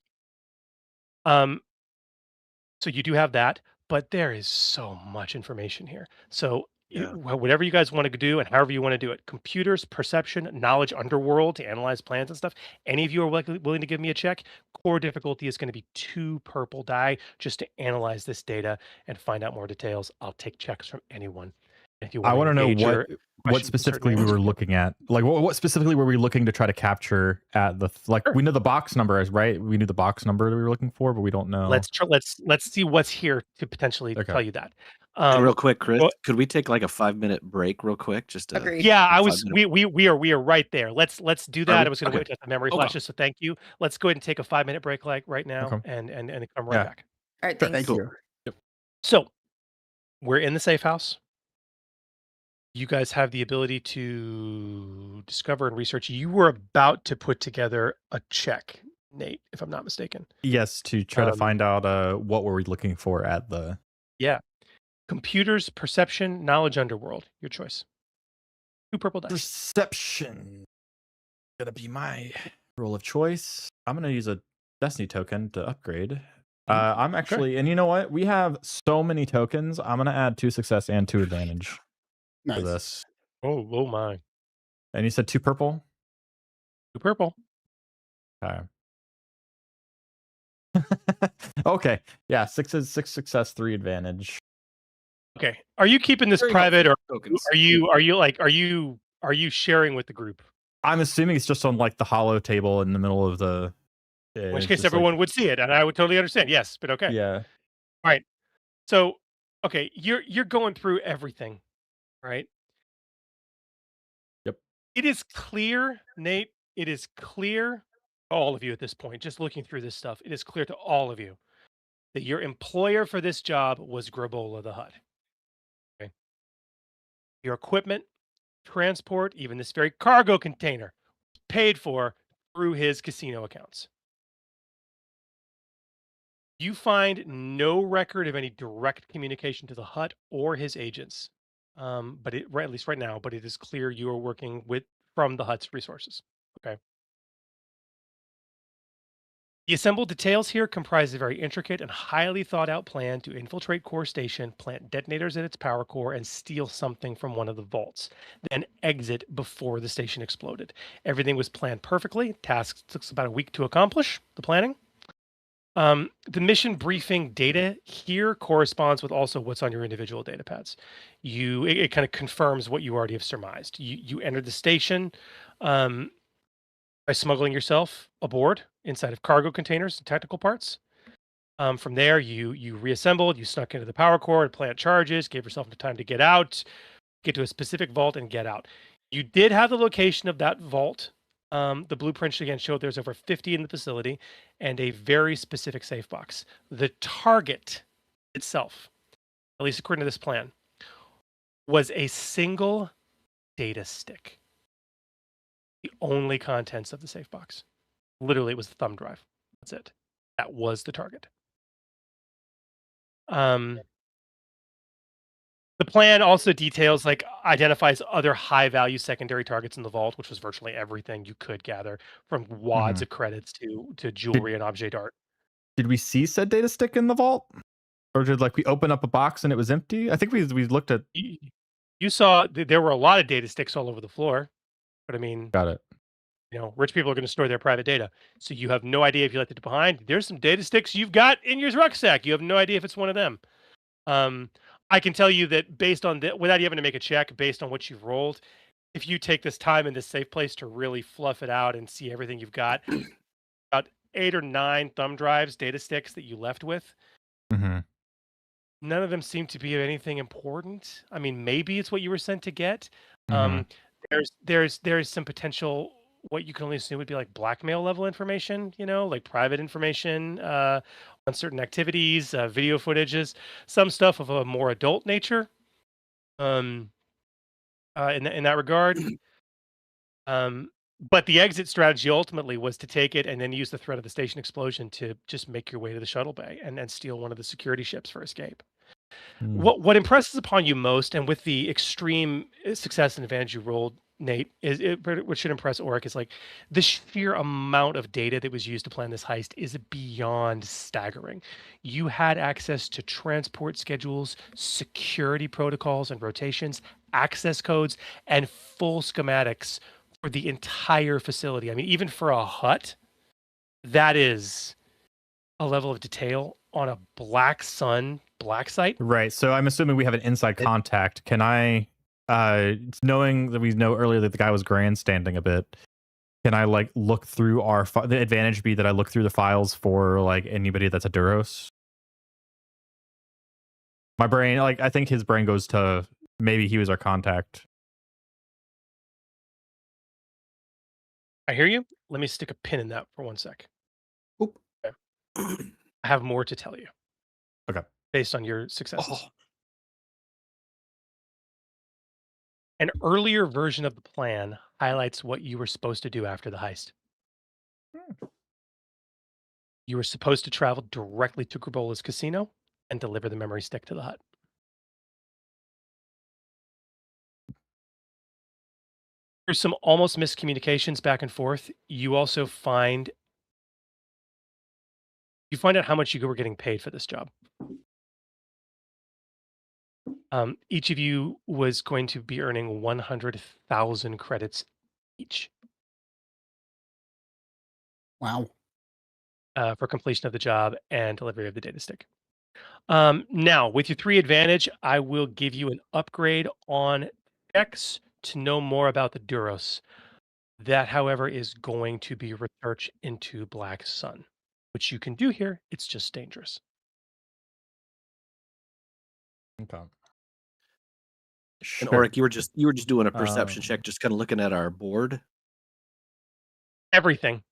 So you do have that, but there is so much information here. So Yeah. whatever you guys want to do and however you want to do it, computers, perception, knowledge, underworld to analyze plans and stuff. Any of you are willing to give me a check? Core difficulty is going to be 2 purple die just to analyze this data and find out more details. I'll take checks from anyone. If you I want to know engage your what questions in certain specifically we areas. were looking at. Like, what specifically were we looking to try to capture at the like? Sure. We know the box number is right. We knew the box number that we were looking for, but we don't know. Let's see what's here to potentially Okay. tell you that. And real quick, Chris, well- could we take like a 5-minute break real quick? Just to, Agreed. Yeah, I 5 was. minute- We are right there. Let's do that. we? I was going to Okay. wait till the memory Okay. flashes. So thank you. Let's go ahead and take a 5-minute break, like right now, Okay. and come right Yeah. back. All right, Sure. thanks. Thank Cool. you. So we're in the safe house. You guys have the ability to discover and research. You were about to put together a check, Nate, if I'm not mistaken. Yes, to try to Um, find out what were we looking for at the. Yeah. Computers, perception, knowledge, underworld. Your choice. 2 purple dice. Perception. Gonna be my roll of choice. I'm gonna use a Destiny token to upgrade. I'm actually, and you know what? We have so many tokens. I'm gonna add 2 success and 2 advantage for Nice. this. Oh my. And you said 2 purple. 2 purple. Okay. Okay. Yeah, 6 success, 3 advantage. Okay. Are you keeping this Very private, or Tokens. are you sharing with the group? I'm assuming it's just on like the hollow table in the middle of the. In which case everyone would see it, and I would totally understand. Yes, but okay. Yeah. So, okay, you're going through everything, right? Yep. It is clear, Nate. It is clear to all of you at this point, just looking through this stuff. It is clear to all of you that your employer for this job was Grabola the Hutt. Okay. Your equipment, transport, even this very cargo container, paid for through his casino accounts. You find no record of any direct communication to the Hutt or his agents, but at least right now. But it is clear you are working from the Hutt's resources. Okay. The assembled details here comprise a very intricate and highly thought out plan to infiltrate core station, plant detonators at its power core, and steal something from one of the vaults, then exit before the station exploded. Everything was planned perfectly. Task took about a week to accomplish the planning. The mission briefing data here corresponds with also what's on your individual data pads. It kind of confirms what you already have surmised. You entered the station by smuggling yourself aboard inside of cargo containers and technical parts. From there, you reassembled, you snuck into the power core to plant charges, gave yourself the time to get out, get to a specific vault, and get out. You did have the location of that vault. The blueprint again showed there's over 50 in the facility and a very specific safe box. The target itself, at least according to this plan, was a single data stick. The only contents of the safe box. Literally, it was the thumb drive. That's it. That was the target. The plan also details, identifies other high-value secondary targets in the vault, which was virtually everything you could gather, from wads of credits to jewelry and objet d'art. did we see said data stick in the vault? Or did like we open up a box and it was empty? I think we looked at. You saw there were a lot of data sticks all over the floor, but I mean, Got it. rich people are going to store their private data, so you have no idea if you left it behind. There's some data sticks you've got in your rucksack. You have no idea if it's one of them. I can tell you that based on without you having to make a check, based on what you've rolled, if you take this time in this safe place to really fluff it out and see everything you've got, about 8 or 9 thumb drives, data sticks that you left with. Mm-hmm. None of them seem to be of anything important. I mean, maybe it's what you were sent to get. Mhm. There's some potential. What you can only assume would be like blackmail level information, like private information on certain activities, video footages, some stuff of a more adult nature. In that regard. But the exit strategy ultimately was to take it and then use the threat of the station explosion to just make your way to the shuttle bay and then steal one of the security ships for escape. Mm. What impresses upon you most, and with the extreme success and advantage you rolled, Nate, what should impress Oric is like the sheer amount of data that was used to plan this heist is beyond staggering. You had access to transport schedules, security protocols and rotations, access codes, and full schematics for the entire facility. I mean, even for a hut, that is a level of detail on a black site. Right. So I'm assuming we have an inside contact. Can I, knowing that we know earlier that the guy was grandstanding a bit, can I like look through the advantage be that I look through the files for like anybody that's a Duros? My brain, like, I think his brain goes to maybe he was our contact. I hear you. Let me stick a pin in that for 1 sec. Oop. Okay. I have more to tell you. Okay. Based on your successes. An earlier version of the plan highlights what you were supposed to do after the heist. You were supposed to travel directly to Grabola's casino and deliver the memory stick to the hut. Through some almost miscommunications back and forth, you also find out how much you were getting paid for this job. Each of you was going to be earning 100,000 credits each. Wow. For completion of the job and delivery of the data stick. Now, with your 3 advantage, I will give you an upgrade on X to know more about the Duros. That, however, is going to be research into Black Sun, which you can do here. It's just dangerous. Okay. And Oric, you were just doing a perception check, just kind of looking at our board. Everything.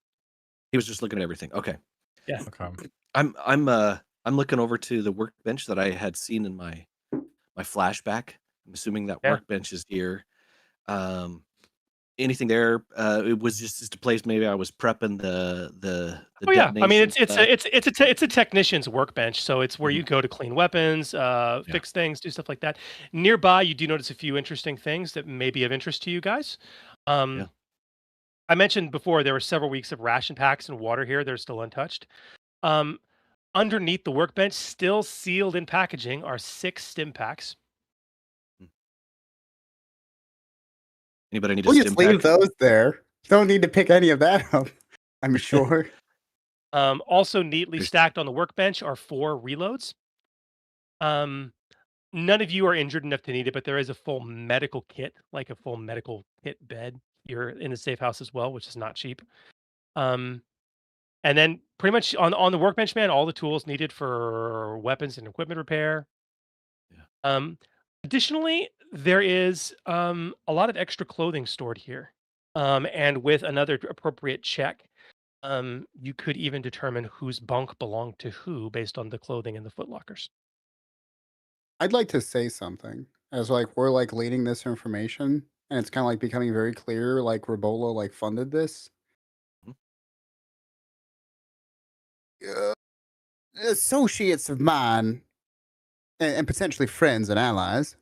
He was just looking at everything. Okay. Yeah. Okay. I'm looking over to the workbench that I had seen in my flashback. I'm assuming that workbench is here. Anything there? It was just a place maybe I was prepping the Oh yeah, I mean detonation it's a technician's workbench, so it's where you go to clean weapons, fix things, do stuff like that. Nearby, you do notice a few interesting things that may be of interest to you guys. I mentioned before there were several weeks of ration packs and water here. They're still untouched. Underneath the workbench, still sealed in packaging, are 6 stim packs. Anybody need a We'll stim just leave pack? those there. Don't need to pick any of that up, I'm sure. Also neatly stacked on the workbench are 4 reloads. None of you are injured enough to need it, but there is a full medical kit, like a full medical kit bed here in the safe house as well, which is not cheap. And then pretty much on the workbench, man, all the tools needed for weapons and equipment repair. Additionally, there is a lot of extra clothing stored here. And with another appropriate check, you could even determine whose bunk belonged to who based on the clothing in the footlockers. I'd like to say something as like we're like leading this information and it's kind of like becoming very clear like Rabola like funded this. Associates of mine and potentially friends and allies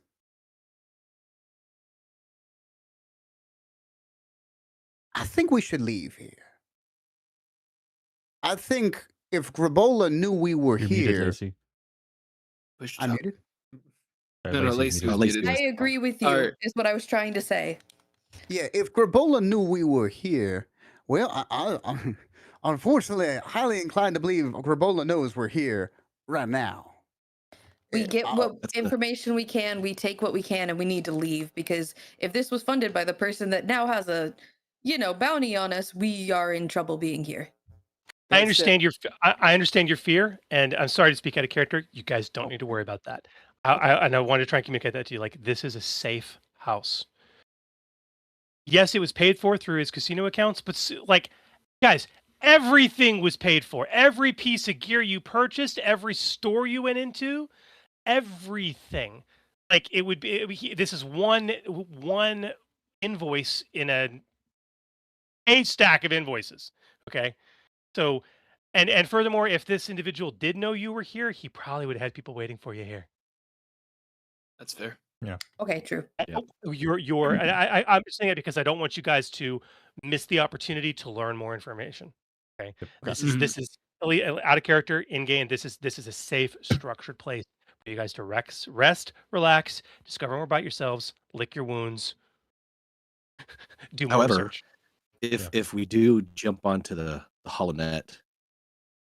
I think we should leave here. I think if Grabola knew we were You're muted, here, Lacey. Push I'm talk. muted. No, no, Lacey was Lacey muted. I agree with you. Alright. Is what I was trying to say. Yeah, if Grabola knew we were here, well, I'm unfortunately highly inclined to believe Grabola knows we're here right now. We Yeah, get what That's a- information we can, we take what we can, and we need to leave, because if this was funded by the person that now has a, bounty on us, we are in trouble being here. I that's understand I understand your fear, and I'm sorry to speak out of character. You guys don't need to worry about that. And I want to try and communicate that to you. Like, this is a safe house. Yes, it was paid for through his casino accounts, but like, guys, everything was paid for. Every piece of gear you purchased, every store you went into, everything. Like, this is one invoice in a stack of invoices. Okay, so. And furthermore, if this individual did know you were here, he probably would have had people waiting for you here. That's fair. Okay, true. Yeah. And I'm just saying it because I don't want you guys to miss the opportunity to learn more information. Okay, this is really out of character in game. This is a safe, structured place for you guys to rest, relax, discover more about yourselves, lick your wounds, do more However, research. if we do jump onto the HoloNet,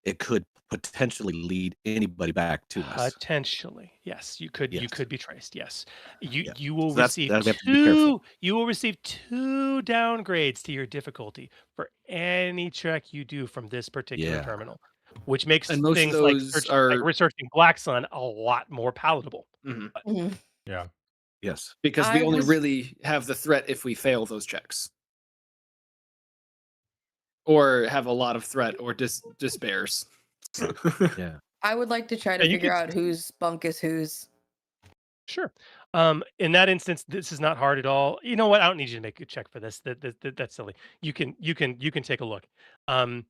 it could potentially lead anybody back to us. Potentially, yes, you could Yes. be traced. Yes, Yeah. you will So that's- receive that we have to be careful. You will receive 2 downgrades to your difficulty for any check you do from this particular Yeah. terminal, which makes And most of things like those are researching Black Sun a lot more palatable. Mhm. Mhm. Yeah. Yes. because we I only was- really have the threat if we fail those checks. Or have a lot of threat or despairs. Yeah. I would like to try to Yeah, you figure could- out whose bunk is whose. Sure. In that instance, this is not hard at all. You know what? I don't need you to make a check for this. That's silly. You can take a look. Are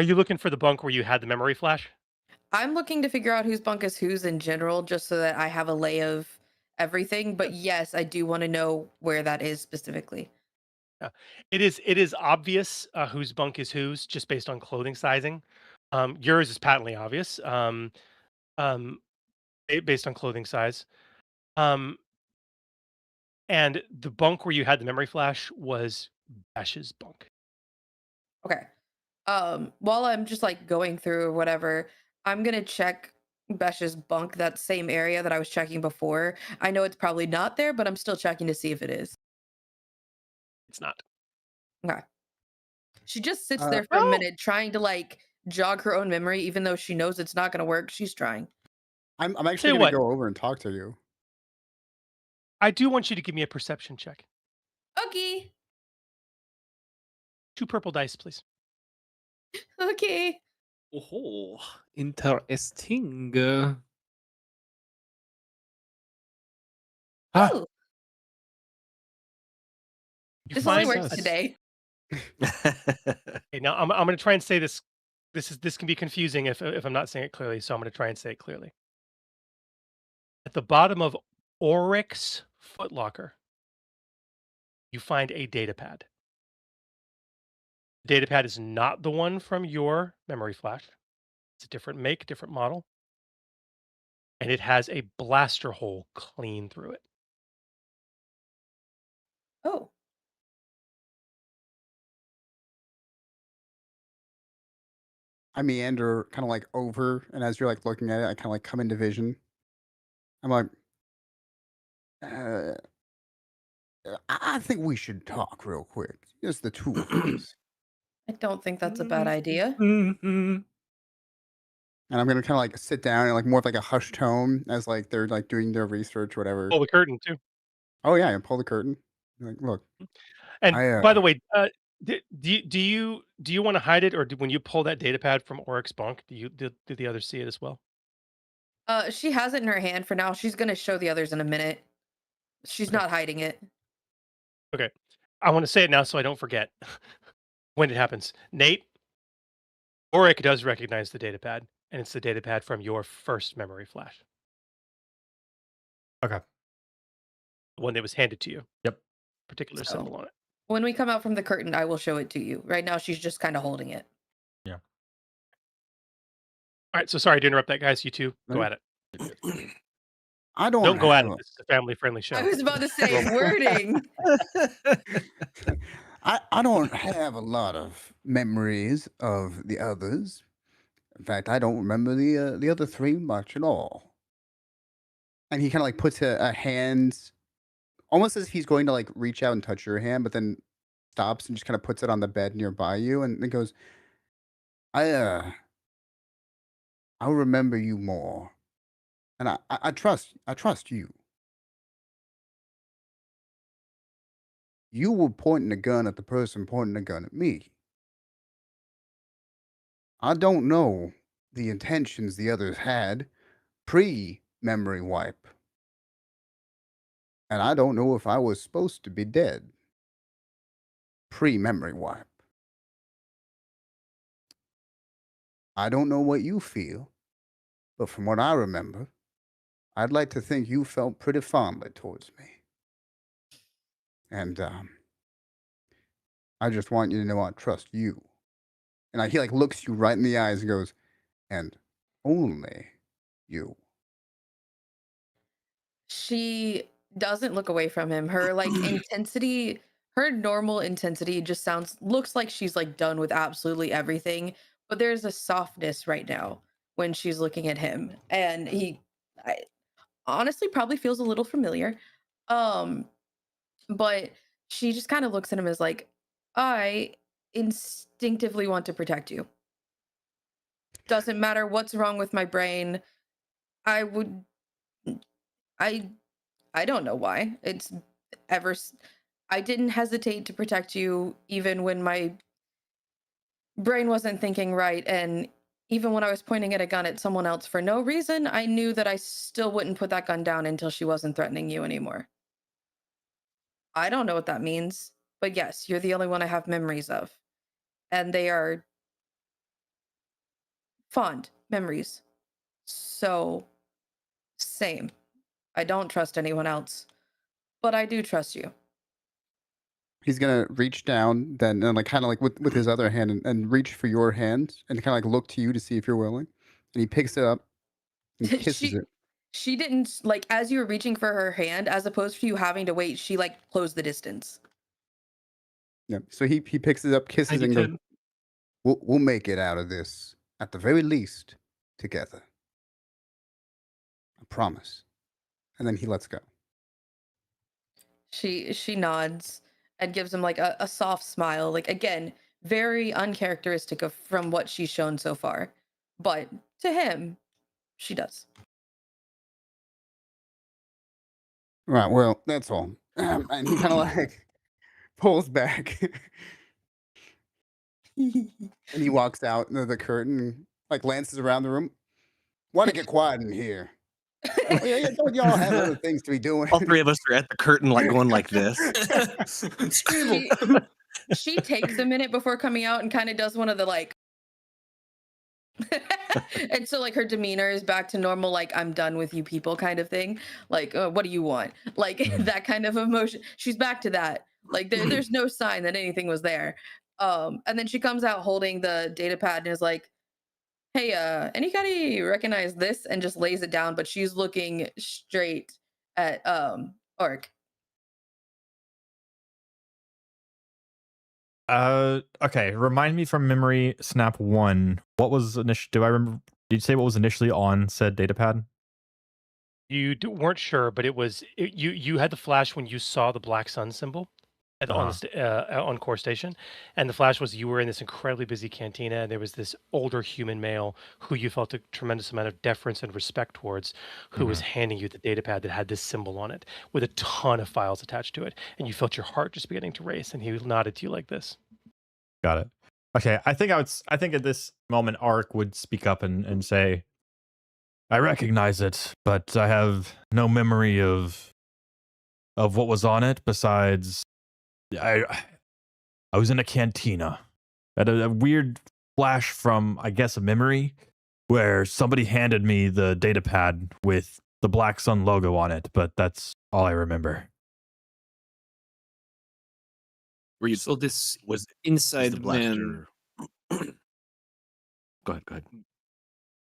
you looking for the bunk where you had the memory flash? I'm looking to figure out whose bunk is whose in general, just so that I have a lay of everything. But yes, I do want to know where that is specifically. It is obvious whose bunk is whose just based on clothing sizing. Yours is patently obvious. Based on clothing size. And the bunk where you had the memory flash was Bash's bunk. Okay. While I'm just like going through or whatever, I'm gonna check Besh's bunk, that same area that I was checking before. I know it's probably not there, but I'm still checking to see if it is. It's not. Okay. She just sits Uh, there for a Oh. minute trying to like jog her own memory, even though she knows it's not gonna work. She's trying. I'm Tell actually you gonna what. go over and talk to you. I do want you to give me a perception check. Okay. 2 purple dice, please. Okay. Oh, interesting. Ah. Oh, You this only find works us. today. Okay, now I'm going to try and say this. This can be confusing if I'm not saying it clearly, so I'm going to try and say it clearly. At the bottom of Oryx Footlocker, you find a data pad. The data pad is not the one from your memory flash. It's a different make, different model, and it has a blaster hole clean through it. Oh. I meander kind of like over, and as you're like looking at it, I kind of like come into vision. I'm like, I think we should talk real quick. Just the two of us. I don't think that's a bad idea. Mhm. And I'm gonna kind of like sit down and like more of like a hushed tone as like they're like doing their research, or whatever. Pull the curtain too. Oh yeah, and pull the curtain. Like, look, And I, by the way, do you want to hide it, or when you pull that data pad from Oryx bunk, did the others see it as well? She has it in her hand for now. She's gonna show the others in a minute. She's Okay. not hiding it. Okay, I want to say it now so I don't forget when it happens. Nate, Oryx does recognize the data pad, and it's the data pad from your first memory flash, Okay. the one that was handed to you. Yep. Particular So- symbol on it. When we come out from the curtain, I will show it to you. Right now, she's just kind of holding it. All right, so sorry to interrupt that, guys. You two, go Right. at it. I Don't go at have it. This is a family-friendly show. I was about to say wording. I don't have a lot of memories of the others. In fact, I don't remember the other three much at all. And he kind of like puts a hand, almost as if he's going to like reach out and touch your hand, but then stops and just kind of puts it on the bed nearby you, and then goes, I'll remember you more, and I trust you. You were pointing a gun at the person pointing a gun at me. I don't know the intentions the others had pre-memory wipe. And I don't know if I was supposed to be dead pre-memory wipe. I don't know what you feel, but from what I remember, I'd like to think you felt pretty fondly towards me. And I just want you to know I trust you. And he like looks you right in the eyes and goes, and only you. She doesn't look away from him. Her like intensity, her normal intensity just looks like she's like done with absolutely everything. But there's a softness right now when she's looking at him, and I, honestly probably feels a little familiar. Um, but she just kind of looks at him as like, I instinctively want to protect you. Doesn't matter what's wrong with my brain. I would, I I don't know why. I didn't hesitate to protect you even when my brain wasn't thinking right, and even when I was pointing at a gun at someone else for no reason, I knew that I still wouldn't put that gun down until she wasn't threatening you anymore. I don't know what that means, but yes, you're the only one I have memories of, and they are fond memories. So, same. I don't trust anyone else, but I do trust you. He's gonna reach down then and like kind of like with his other hand and reach for your hand and kind of like look to you to see if you're willing. And he picks it up and kisses she it. she didn't like as you were reaching for her hand, as opposed to you having to wait, she like closed the distance. Yeah. So he picks it up, kisses it, and goes, we'll make it out of this at the very least together. I promise. And then he lets go. She nods and gives him like a soft smile, like again, very uncharacteristic of from what she's shown so far. But to him, she does. Right. Well, that's all. And he kind of like pulls back and he walks out into the curtain and like glances around the room. Want to get quiet in here? Oh, yeah, don't y'all have other things to be doing? All three of us are at the curtain, like going like this. she, she takes a minute before coming out and kind of does one of the like and so like her demeanor is back to normal, like I'm done with you people kind of thing, like what do you want, like that kind of emotion. She's back to that, like there's no sign that anything was there. And then she comes out holding the data pad and is like, hey, anybody recognize this, and just lays it down, but she's looking straight at Orc. Okay. Remind me from memory, Snap 1. What was do I remember? Did you say what was initially on said datapad? You weren't sure, but you had the flash when you saw the black sun symbol on core station, and the flash was you were in this incredibly busy cantina, and there was this older human male who you felt a tremendous amount of deference and respect towards, who was handing you the datapad that had this symbol on it with a ton of files attached to it, and you felt your heart just beginning to race, and he nodded to you like this. Got it. Okay. I think at this moment, Ark would speak up and say, I recognize it, but I have no memory of what was on it besides I was in a cantina. Had a weird flash from, I guess, a memory where somebody handed me the data pad with the Black Sun logo on it, but that's all I remember. Were you So this was the inside man. blaster? Go ahead.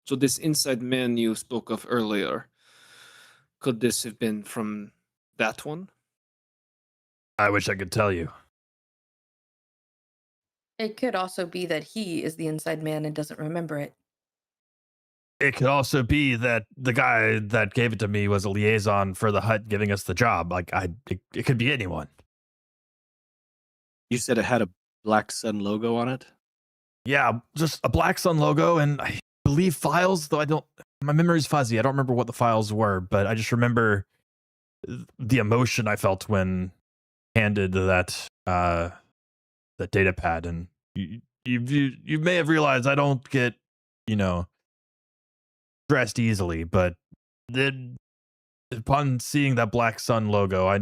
So this inside man you spoke of earlier, could this have been from that one? I wish I could tell you. It could also be that he is the inside man and doesn't remember it. It could also be that the guy that gave it to me was a liaison for the hut giving us the job. Like it could be anyone. You said it had a Black Sun logo on it? Yeah, just a Black Sun logo, and I believe files, though my memory's fuzzy. I don't remember what the files were, but I just remember the emotion I felt when handed that data pad. And you may have realized I don't get, stressed easily, but then upon seeing that Black Sun logo, I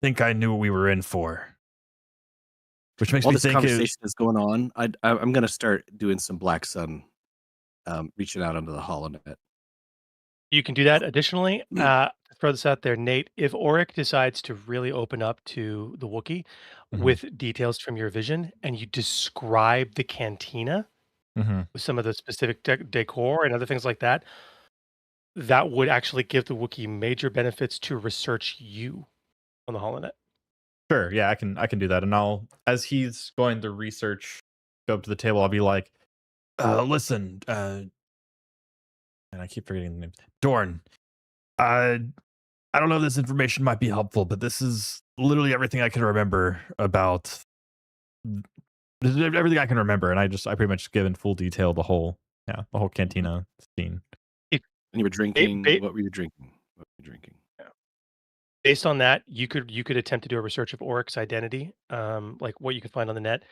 think I knew what we were in for. Which makes While me this think conversation is going on, I'm going to start doing some Black Sun, reaching out onto the HoloNet. You can do that. Additionally, throw this out there, Nate. If Auric decides to really open up to the Wookiee Mhm. with details from your vision, and you describe the cantina with some of the specific decor and other things like that, that would actually give the Wookiee major benefits to research you on the HoloNet. Sure, yeah, I can do that. And as he's going to research, go up to the table, I'll be like, listen, and I keep forgetting the name. Dorn. I don't know if this information might be helpful, but this is literally everything I can remember about everything I can remember, and I pretty much give in full detail the whole cantina scene. And you were drinking. What were you drinking? Based on that, you could attempt to do a research of Auric's identity, like what you can find on the net.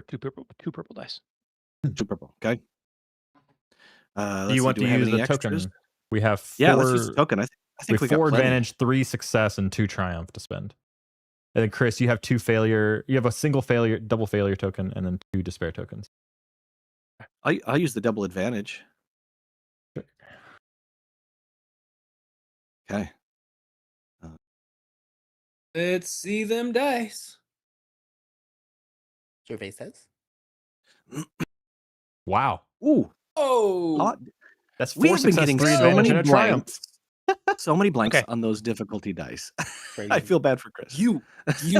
Two purple dice. 2 purple. Okay. Do you want to use the token? We have 4, let's use the token. I think we got 4 plenty. advantage, 3 success, and 2 triumph to spend. And then Chris, you have 2 failure. You have a single failure, double failure token, and then 2 despair tokens. I'll use the double advantage. Sure. Okay. Let's see them dice. Survey says. Wow. Ooh. Oh, That's 4 We have been success, getting 3 so advantage, many and a triumph. blanks. So many blanks Okay. on those difficulty dice. Crazy. I feel bad for Chris. you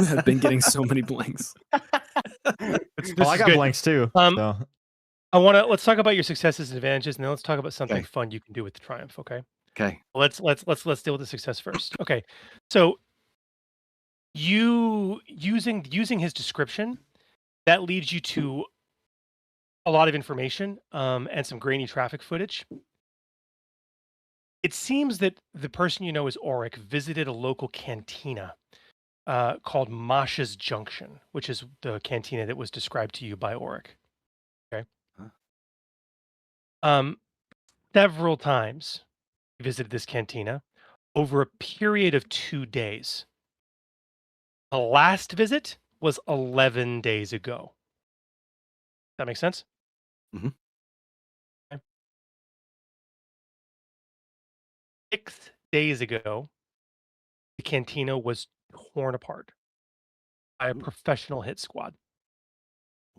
have been getting so many blanks. This Well, I is got good. blanks too. Um, So let's talk about your successes and advantages, and then let's talk about something Okay. fun you can do with the triumph. Okay. Okay. Let's deal with the success first. Okay. So you using his description, that leads you to a lot of information and some grainy traffic footage. It seems that the person you know as Auric visited a local cantina called Masha's Junction, which is the cantina that was described to you by Auric. Okay. Huh. Several times he visited this cantina over a period of 2 days. The last visit was 11 days ago. That makes sense? Mhm. Okay. 6 days ago, the cantina was torn apart by a Ooh. professional hit squad.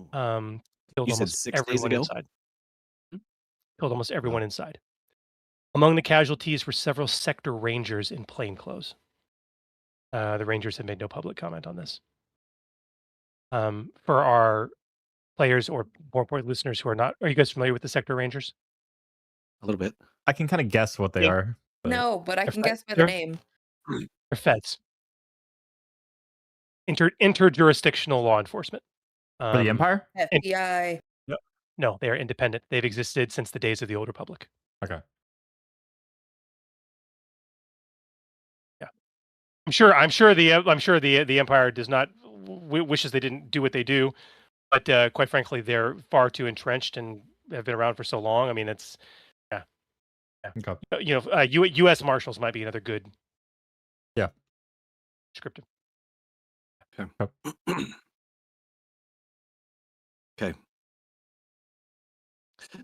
Ooh. Killed You said almost 6 days everyone ago? inside. Killed almost everyone Wow. inside. Among the casualties were several sector rangers in plainclothes. The rangers have made no public comment on this. For our players or more important listeners who are not, are you guys familiar with the sector rangers? A little bit. I can kind of guess what they Yeah. are. But No, but I They're can fe- guess by the they're- name. They're feds. Interjurisdictional law enforcement. for the Empire? FBI. No, they are independent. They've existed since the days of the Old Republic. Okay. I'm sure the Empire does not wishes they didn't do what they do, but quite frankly, they're far too entrenched and have been around for so long. I mean, it's Okay. U.S. Marshals might be another good. Yeah. Descriptive. Okay.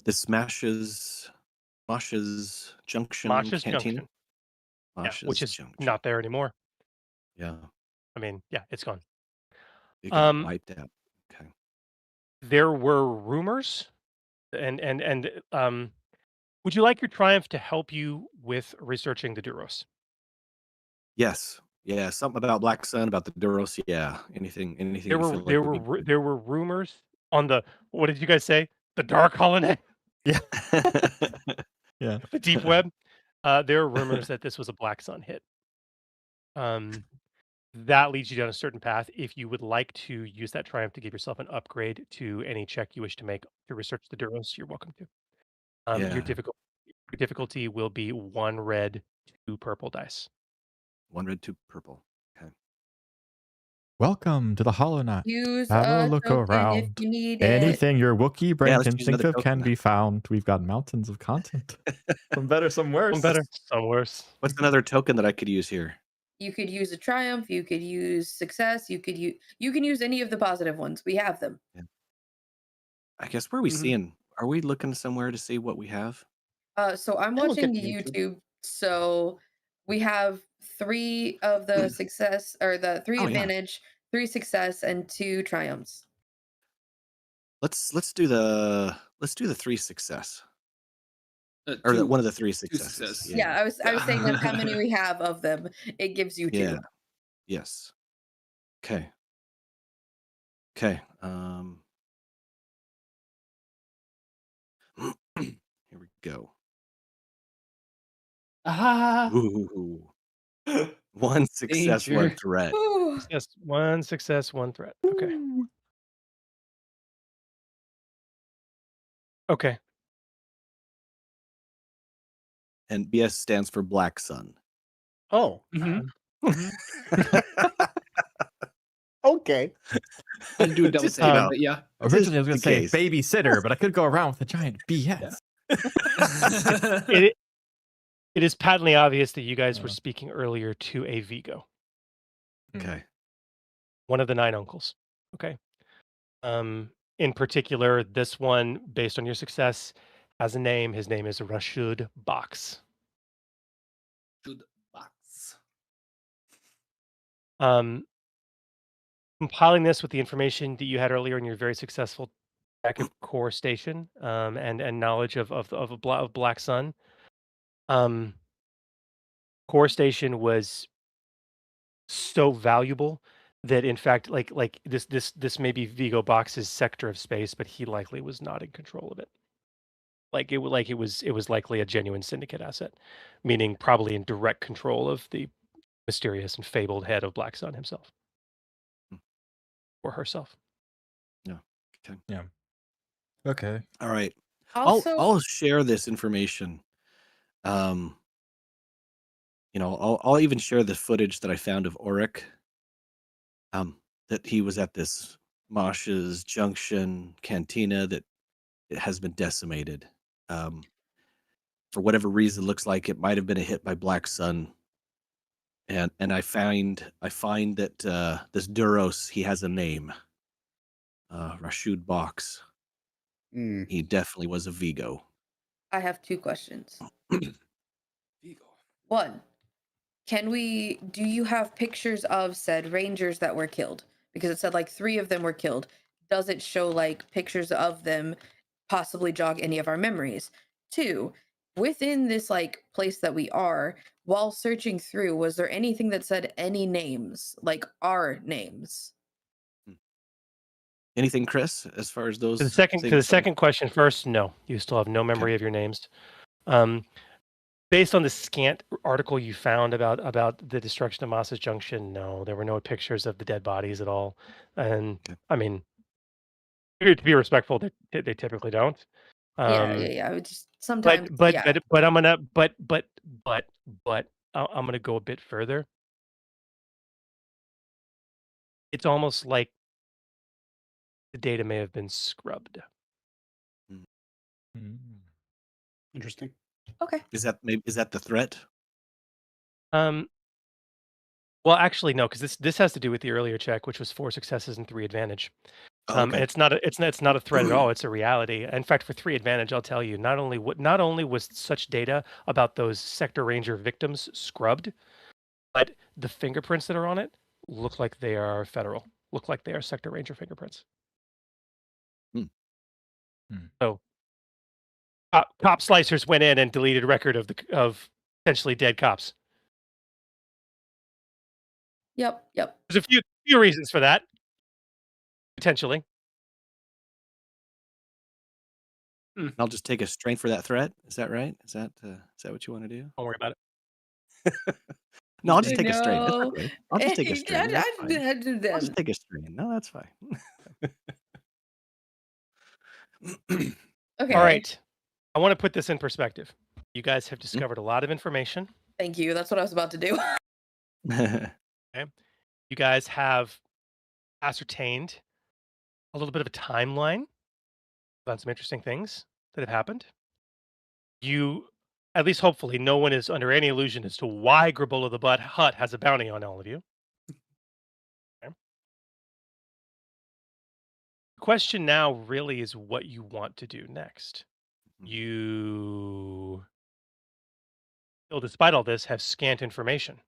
The Masha's Junction Masha's Cantina. Junction, Masha's which is Junction. not there anymore. Yeah. I mean, yeah, it's gone. It got wiped out. Okay. There were rumors, and Would you like your triumph to help you with researching the Duros? Yes. Yeah, something about Black Sun, about the Duros. Yeah, anything you feel like would be good. There were rumors on the, what did you guys say? The dark holonet, Yeah. Yeah. the deep web. There are rumors that this was a Black Sun hit. That leads you down a certain path. If you would like to use that triumph to give yourself an upgrade to any check you wish to make to research the Duros, you're welcome to. Your Yeah, difficulty will be 1 red, 2 purple dice. 1 red, 2 purple. Okay. Welcome to the Hollow Knight. Use Have a a look token if around. you need it. Anything your Wookiee brain let's can use think another of can token. be found. We've got mountains of content. Some better, some worse. Some better, some worse. What's another token that I could use here? You could use a triumph. You could use success. You can use any of the positive ones. We have them. I guess where are we Mhm. seeing? Are we looking somewhere to see what we have? So I'm I look watching at YouTube. YouTube. So we have 3 of the success or the 3 Oh, yeah. advantage, 3 success, and 2 triumphs. Let's do the 3 success. Or Two. one of the 3 Two successes. success. Yeah, I was saying that's how many we have of them. It gives you 2. Yeah. Yes. Okay. Okay. Here we go. Ah, Ooh. 1 success, 1 Danger. threat. Ooh. Yes, 1 success, 1 threat. Okay. Okay. And BS stands for Black Sun. Oh, Mhm. okay. I had to do a double Just, take, you know, but yeah. Originally, I was going just to in say case. babysitter, but I could go around with a giant BS. It is patently obvious that you guys were Uh. speaking earlier to a Vigo, Okay. one of the 9 uncles. Okay. In particular, this one, based on your success, has a name. His name is Rashud Box. Good box. Compiling this with the information that you had earlier in your very successful back at core station, and knowledge of Black Sun. Core station was so valuable that, in fact, like this may be Vigo Box's sector of space, but he likely was not in control of it. It was likely a genuine syndicate asset, meaning probably in direct control of the mysterious and fabled head of Black Sun himself. Or herself. Yeah. Okay. Yeah. Okay. All right. Also, I'll share this information. I'll even share the footage that I found of Auric. That he was at this Mosh's Junction cantina that it has been decimated. For whatever reason, looks like it might have been a hit by Black Sun. And I find that this Duros, he has a name. Rashud Box. Mm. He definitely was a Vigo. I have 2 questions. Vigo. 1, do you have pictures of said rangers that were killed? Because it said like 3 of them were killed. Does it show like pictures of them possibly jog any of our memories? 2, within this like place that we are, while searching through, was there anything that said any names, like our names? Anything, Chris, as far as those To the things? second question first, no. You still have no memory of your names. Based on the scant article you found about the destruction of Moss's Junction, no, there were no pictures of the dead bodies at all. And Okay. I mean, to be respectful, they typically don't. Yeah. I would just sometimes. But yeah. I'm gonna I'm gonna go a bit further. It's almost like the data may have been scrubbed. Mm. Interesting. Okay. Is that the threat? Well, actually, no, because this has to do with the earlier check, which was 4 successes and 3 advantage. Oh, And it's not a threat at all. It's a reality. In fact, for 3 advantage, I'll tell you, not only was such data about those Sector Ranger victims scrubbed, but the fingerprints that are on it look like they are federal. Look like they are Sector Ranger fingerprints. Hmm. Hmm. So cop slicers went in and deleted record of potentially dead cops. Yep. There's a few reasons for that, potentially. I'll just take a strength for that threat. Is that right? Is that what you want to do? Don't worry about it. No, I'll just take a strain. That's No. okay. I'll just take a strain. That's fine. I'll just take a strain. No, that's fine. Okay. All right. I want to put this in perspective. You guys have discovered a lot of information. Thank you. That's what I was about to do. You guys have ascertained a little bit of a timeline about some interesting things that have happened. You, at least hopefully, no one is under any illusion as to why Grabola the Hut has a bounty on all of you. Okay. The question now really is what you want to do next. You, still, despite all this, have scant information.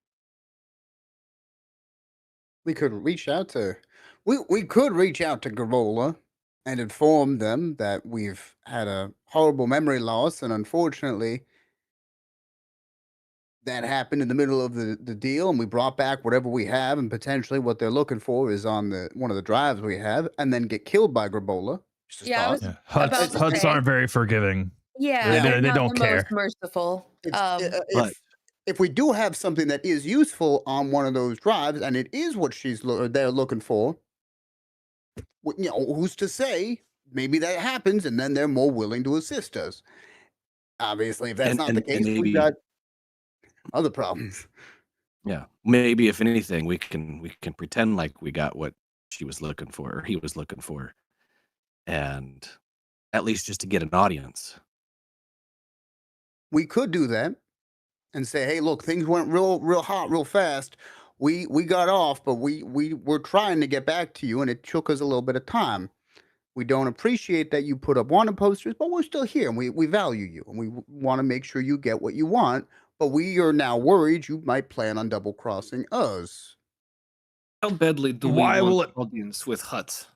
We could reach out to Grabola and inform them that we've had a horrible memory loss, and unfortunately, that happened in the middle of the deal, and we brought back whatever we have, and potentially what they're looking for is on one of the drives we have, and then get killed by Grabola. Just a Yeah, I thought. was Yeah. about to Huts say. aren't very forgiving. Yeah, They they're don't not the care. most merciful. It's, But- if we do have something that is useful on one of those drives, and it is what they're looking for, who's to say? Maybe that happens, and then they're more willing to assist us. Obviously, if that's And- not and- the case, and maybe- we've got other problems. Yeah, maybe if anything, we can pretend like we got what she was looking for, or he was looking for, and at least just to get an audience. We could do that and say, "Hey, look, things went real hot, real fast. We got off, but we were trying to get back to you, and it took us a little bit of time. We don't appreciate that you put up wanted posters, but we're still here, and we value you, and we want to make sure you get what you want. But we are now worried you might plan on double crossing us." How badly do Why we will want it- audience with Huts?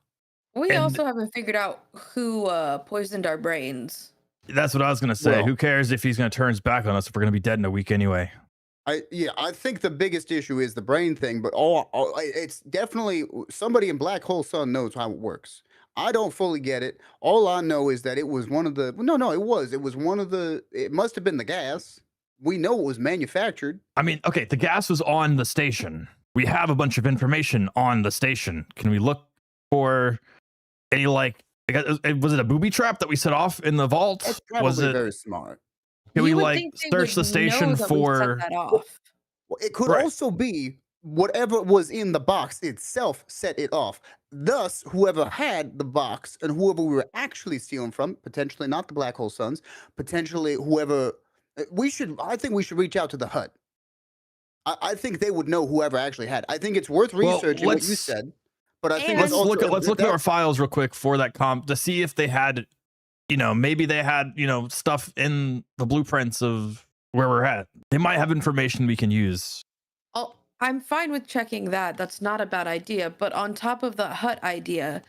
We And- also haven't figured out who poisoned our brains. That's what I was gonna say. Well- Who cares if he's gonna turn his back on us if we're gonna be dead in a week anyway? I think the biggest issue is the brain thing, but it's definitely somebody in Black Hole Sun knows how it works. I don't fully get it. All I know is that it was one of the it must have been the gas. We know it was manufactured. I mean, okay, the gas was on the station. We have a bunch of information on the station. Can we look for any was it a booby trap that we set off in the vault? That's Was probably it? very smart. Can we You would like think they search the would station know that we set for? that off. Well, it could Right. also be whatever was in the box itself set it off. Thus, whoever had the box and whoever we were actually stealing from, potentially not the Black Hole Suns, potentially whoever I think we should reach out to the Hut. I think they would know whoever actually had. I think it's worth Well, researching what you let's- said. But I think And- Let's it's also, look at our files real quick for that comp to see if they had, maybe they had, stuff in the blueprints of where we're at. They might have information we can use. Oh, I'm fine with checking that. That's not a bad idea. But on top of the Hut idea,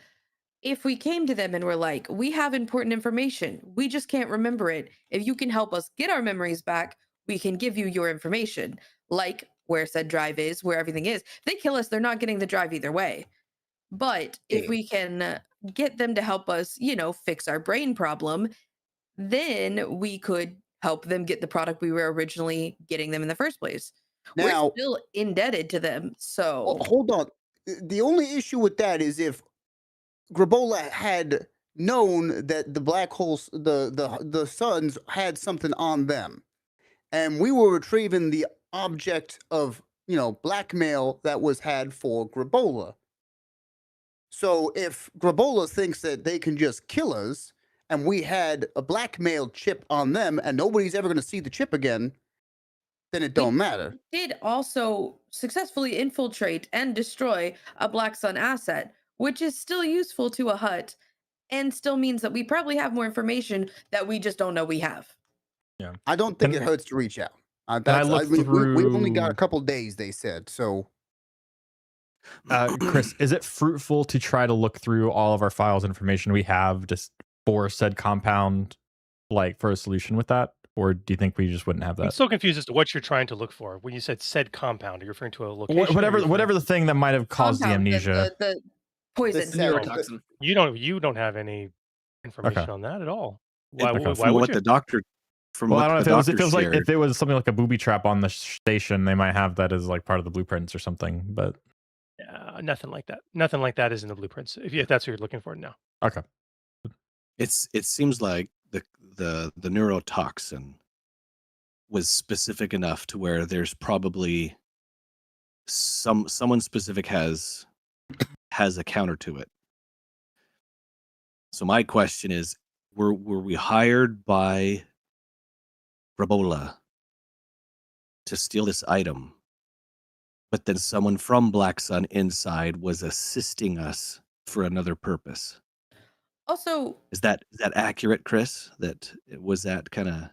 if we came to them and were like, we have important information, we just can't remember it. If you can help us get our memories back, we can give you your information, like where said drive is, where everything is. If they kill us, they're not getting the drive either way. But if Yeah. we can get them to help us, fix our brain problem, then we could help them get the product we were originally getting them in the first place. Now- We're still indebted to them. So Well, hold on. The only issue with that is if Grabola had known that the black holes, the suns had something on them, and we were retrieving the object of blackmail that was had for Grabola. So if Grabola thinks that they can just kill us, and we had a blackmail chip on them, and nobody's ever going to see the chip again, then it don't matter. did also successfully infiltrate and destroy a Black Sun asset, which is still useful to a Hut and still means that we probably have more information that we just don't know we have. I don't think And- it hurts to reach out. I That's, looked we only got a through- couple days, they said. So Chris, is it fruitful to try to look through all of our files and information we have just for said compound like for a solution with that, or do you think we just wouldn't have I'm that? so confused as to what you're trying to look for. When you said said compound, are you referring to a location? or are you Whatever referring- the thing that might have caused the Compound, amnesia. the poison. The The Seven. neurotoxin. You don't have any information on that at all. Why, Okay. why From would what you? the doctor, from Well, I what don't know the if it was. It doctor feels like shared, if it was something like a booby trap on the station, they might have that as like part of the blueprints or something. But Nothing like that. Nothing like that is in the blueprints. If that's what you're looking for, no. okay, it seems like the neurotoxin was specific enough to where there's probably someone specific has a counter to it. So my question is, were we hired by Rabola to steal this item, but then someone from Black Sun inside was assisting us for another purpose? Also, Is that accurate, Chris? That was that kind of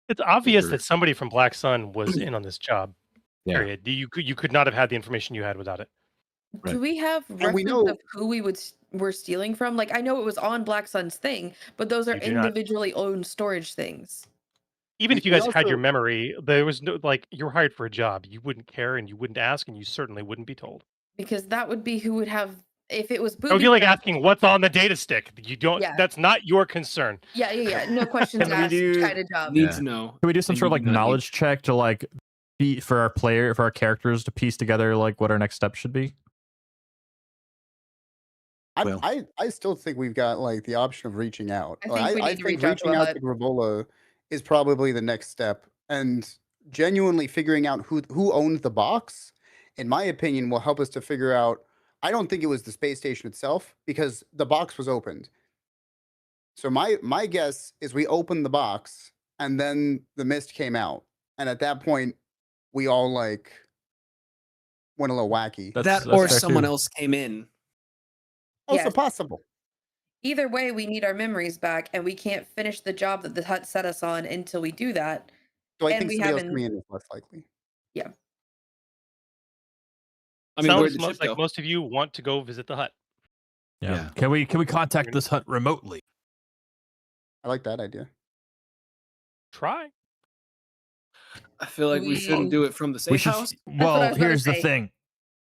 It's obvious Over- that somebody from Black Sun was in on this job. Yeah. Period. You could not have had the information you had without it. Right. do we have we reference know- of who were stealing from? Like, I know it was on Black Sun's thing, but those are You do not. individually owned storage things. Even if you We guys had your also- memory, there was no like you were hired for a job. You wouldn't care and you wouldn't ask and you certainly wouldn't be told. Because that would be who would have if it was It would be like asking what's on the data stick. You don't. Yeah. That's not your concern. Yeah. No questions Can we asked do- kind of job. Need Yeah. to know. can we do some And sort of you like do not need- knowledge check to like for our characters to piece together like what our next step should be? Well- I still think we've got like the option of reaching out. I think we need to reach out to reaching a out hut. to Gravola is probably the next step, and genuinely figuring out who owns the box, in my opinion, will help us to figure out. I don't think it was the space station itself because the box was opened. So my guess is we opened the box and then the mist came out, and at that point, we all like went a little wacky. That's That or fair, someone too. else came in. Also Yes. possible. Either way, we need our memories back, and we can't finish the job that the hut set us on until we do that. So I And think we somebody else haven't- coming in is less likely. I mean, where'd Sounds the most ship like go? most of you want to go visit the hut. Yeah. Can we contact this hut remotely? I like that idea. Try. I feel like we shouldn't We- do it from the safe house. what I Well, was gonna here's the say. thing.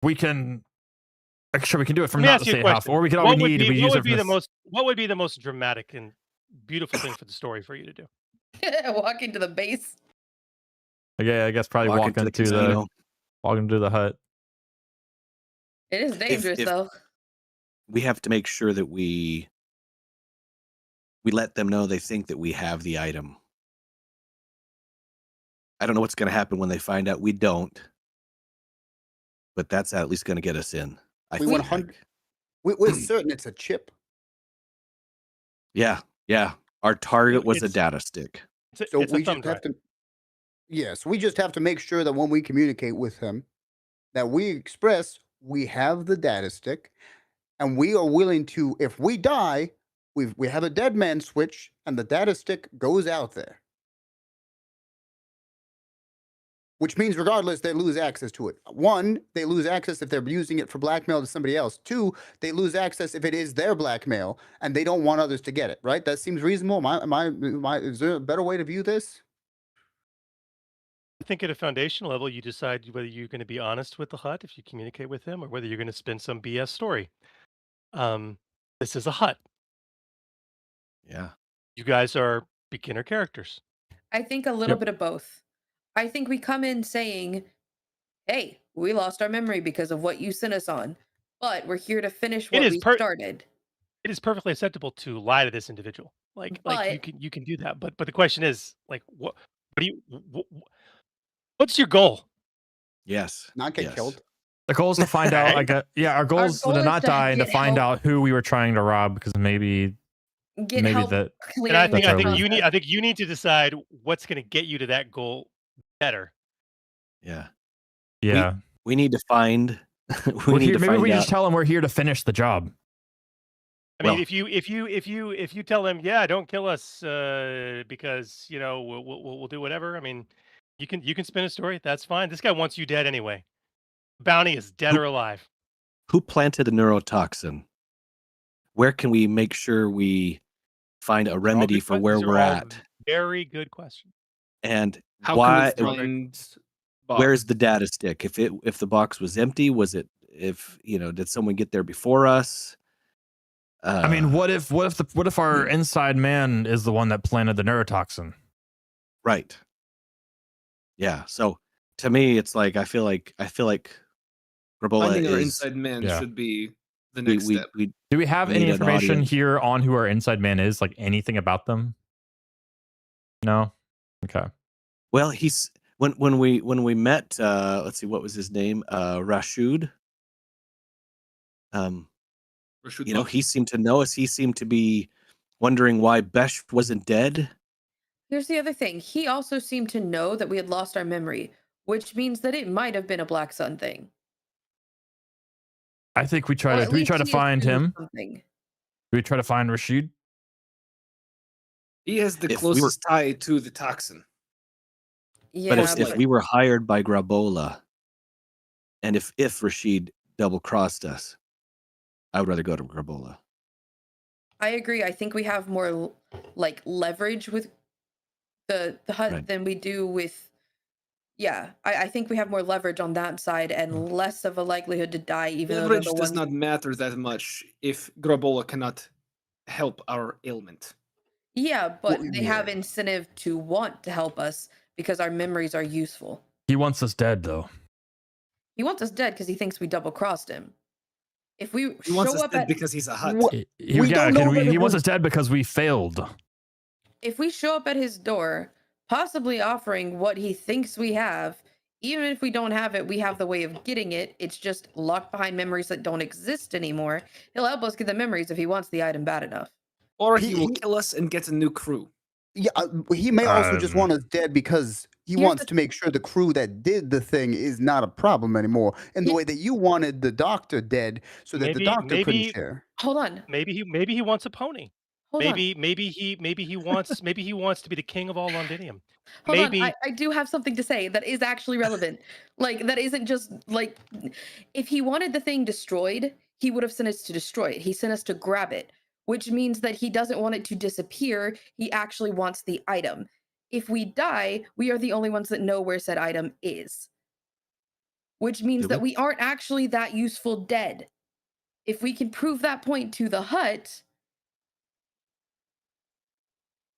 We can. Sure, we can do it from Let me not ask the you a safe house, question. or we can all What we would need. be, We what use would it be from the this- most what would be the most dramatic and beautiful thing for the story for you to do? Walk into the base. Yeah, I guess probably Walk walking into to the casino. walking to the hut. It is dangerous if- though. We have to make sure that we let them know they think that we have the item. I don't know what's going to happen when they find out we don't, but that's at least going to get us in. I We think. 100 we're certain it's a chip. Yeah. Our target was a It's- data stick. So It's we a thumb just have drive. to. Yes, we just have to make sure that when we communicate with him, that we express we have the data stick, and we are willing to. If we die, we have a dead man switch, and the data stick goes out there. Which means, regardless, they lose access to it. One, they lose access if they're using it for blackmail to somebody else. Two, they lose access if it is their blackmail, and they don't want others to get it. Right? That seems reasonable. Is there a better way to view this? I think at a foundational level, you decide whether you're going to be honest with the hut if you communicate with him, or whether you're going to spin some BS story. This is a hut. Yeah. You guys are beginner characters. I think a little bit of both. I think we come in saying, "Hey, we lost our memory because of what you sent us on, but we're here to finish It what is we started." It is perfectly acceptable to lie to this individual. Like you can do that. But the question is, like, what do you what's your goal? Yes. Not get yes. killed. The goal is to find out. Right. Our goal is goal to is not to die and to get find help. out who we were trying to rob, because maybe Get maybe help that. And I clearing think the That's our I think you need to decide what's going to get you to that goal better. Yeah. Yeah. We need to find. Maybe we find just out. tell them we're here to finish the job. I mean, Well- if you tell them, yeah, don't kill us because we'll do whatever. I mean, you can spin a story. That's fine. This guy wants you dead anyway. Bounty is dead or alive. Who planted a neurotoxin? Where can we make sure we find a remedy good for que- where these are we're all at? very good question. And How why? can we find Where's box? the data stick? If the box was empty, was it? If did someone get there before us? I mean, what if our inside man is the one that planted the neurotoxin? Right. Yeah. So to me, it's like I feel like Grabola Finding our is. inside man Yeah. should be the We, next we, step. we Do we have We any need an information audience. here on who our inside man is? Like anything about them? No. Okay. Well, he's when we met. Let's see, what was his name? Rashid. Rashid He Buck. seemed to know us. He seemed to be wondering why Besh wasn't dead. Here's the other thing. He also seemed to know that we had lost our memory, which means that it might have been a Black Sun thing. I think we Or try to. at Do we try to least he find assumed him? something. Do we try to find Rashid? He has the If we were- closest tie to the toxin. Yeah, But if we were hired by Grabola, and if Rashid double crossed us, I would rather go to Grabola. I agree. I think we have more like leverage with the hut Right. than we do with. Yeah, I think we have more leverage on that side and less of a likelihood to die, even though they're Leverage the does ones. not matter that much if Grabola cannot help our ailment. Yeah, but Well, they have yeah. incentive to want to help us because our memories are useful. He wants us dead, though. He wants us dead because he thinks we double crossed him. If we He wants show us up dead at because he's a hut. What? We don't know that He it wants was- us dead because we failed. if we show up at his door, possibly offering what he thinks we have, even if we don't have it, we have the way of getting it. It's just locked behind memories that don't exist anymore. He'll help us get the memories if he wants the item bad enough. Or He- he will he- kill us and get a new crew. Yeah, he may also just Um, want us dead because he Here's wants the- to make sure the crew that did the thing is not a problem anymore. And the Yeah. way that you wanted the doctor dead so that the Maybe- doctor couldn't maybe- share. Hold on. Maybe he wants a pony. Hold on. Maybe he wants to be the king of all Londinium. Hold maybe on. I do have something to say that is actually relevant. Like, that isn't just like, if he wanted the thing destroyed, he would have sent us to destroy it. He sent us to grab it, which means that he doesn't want it to disappear. He actually wants the item. If we die, we are the only ones that know where said item is, which means Do that we? we aren't actually that useful dead. If we can prove that point to the hut,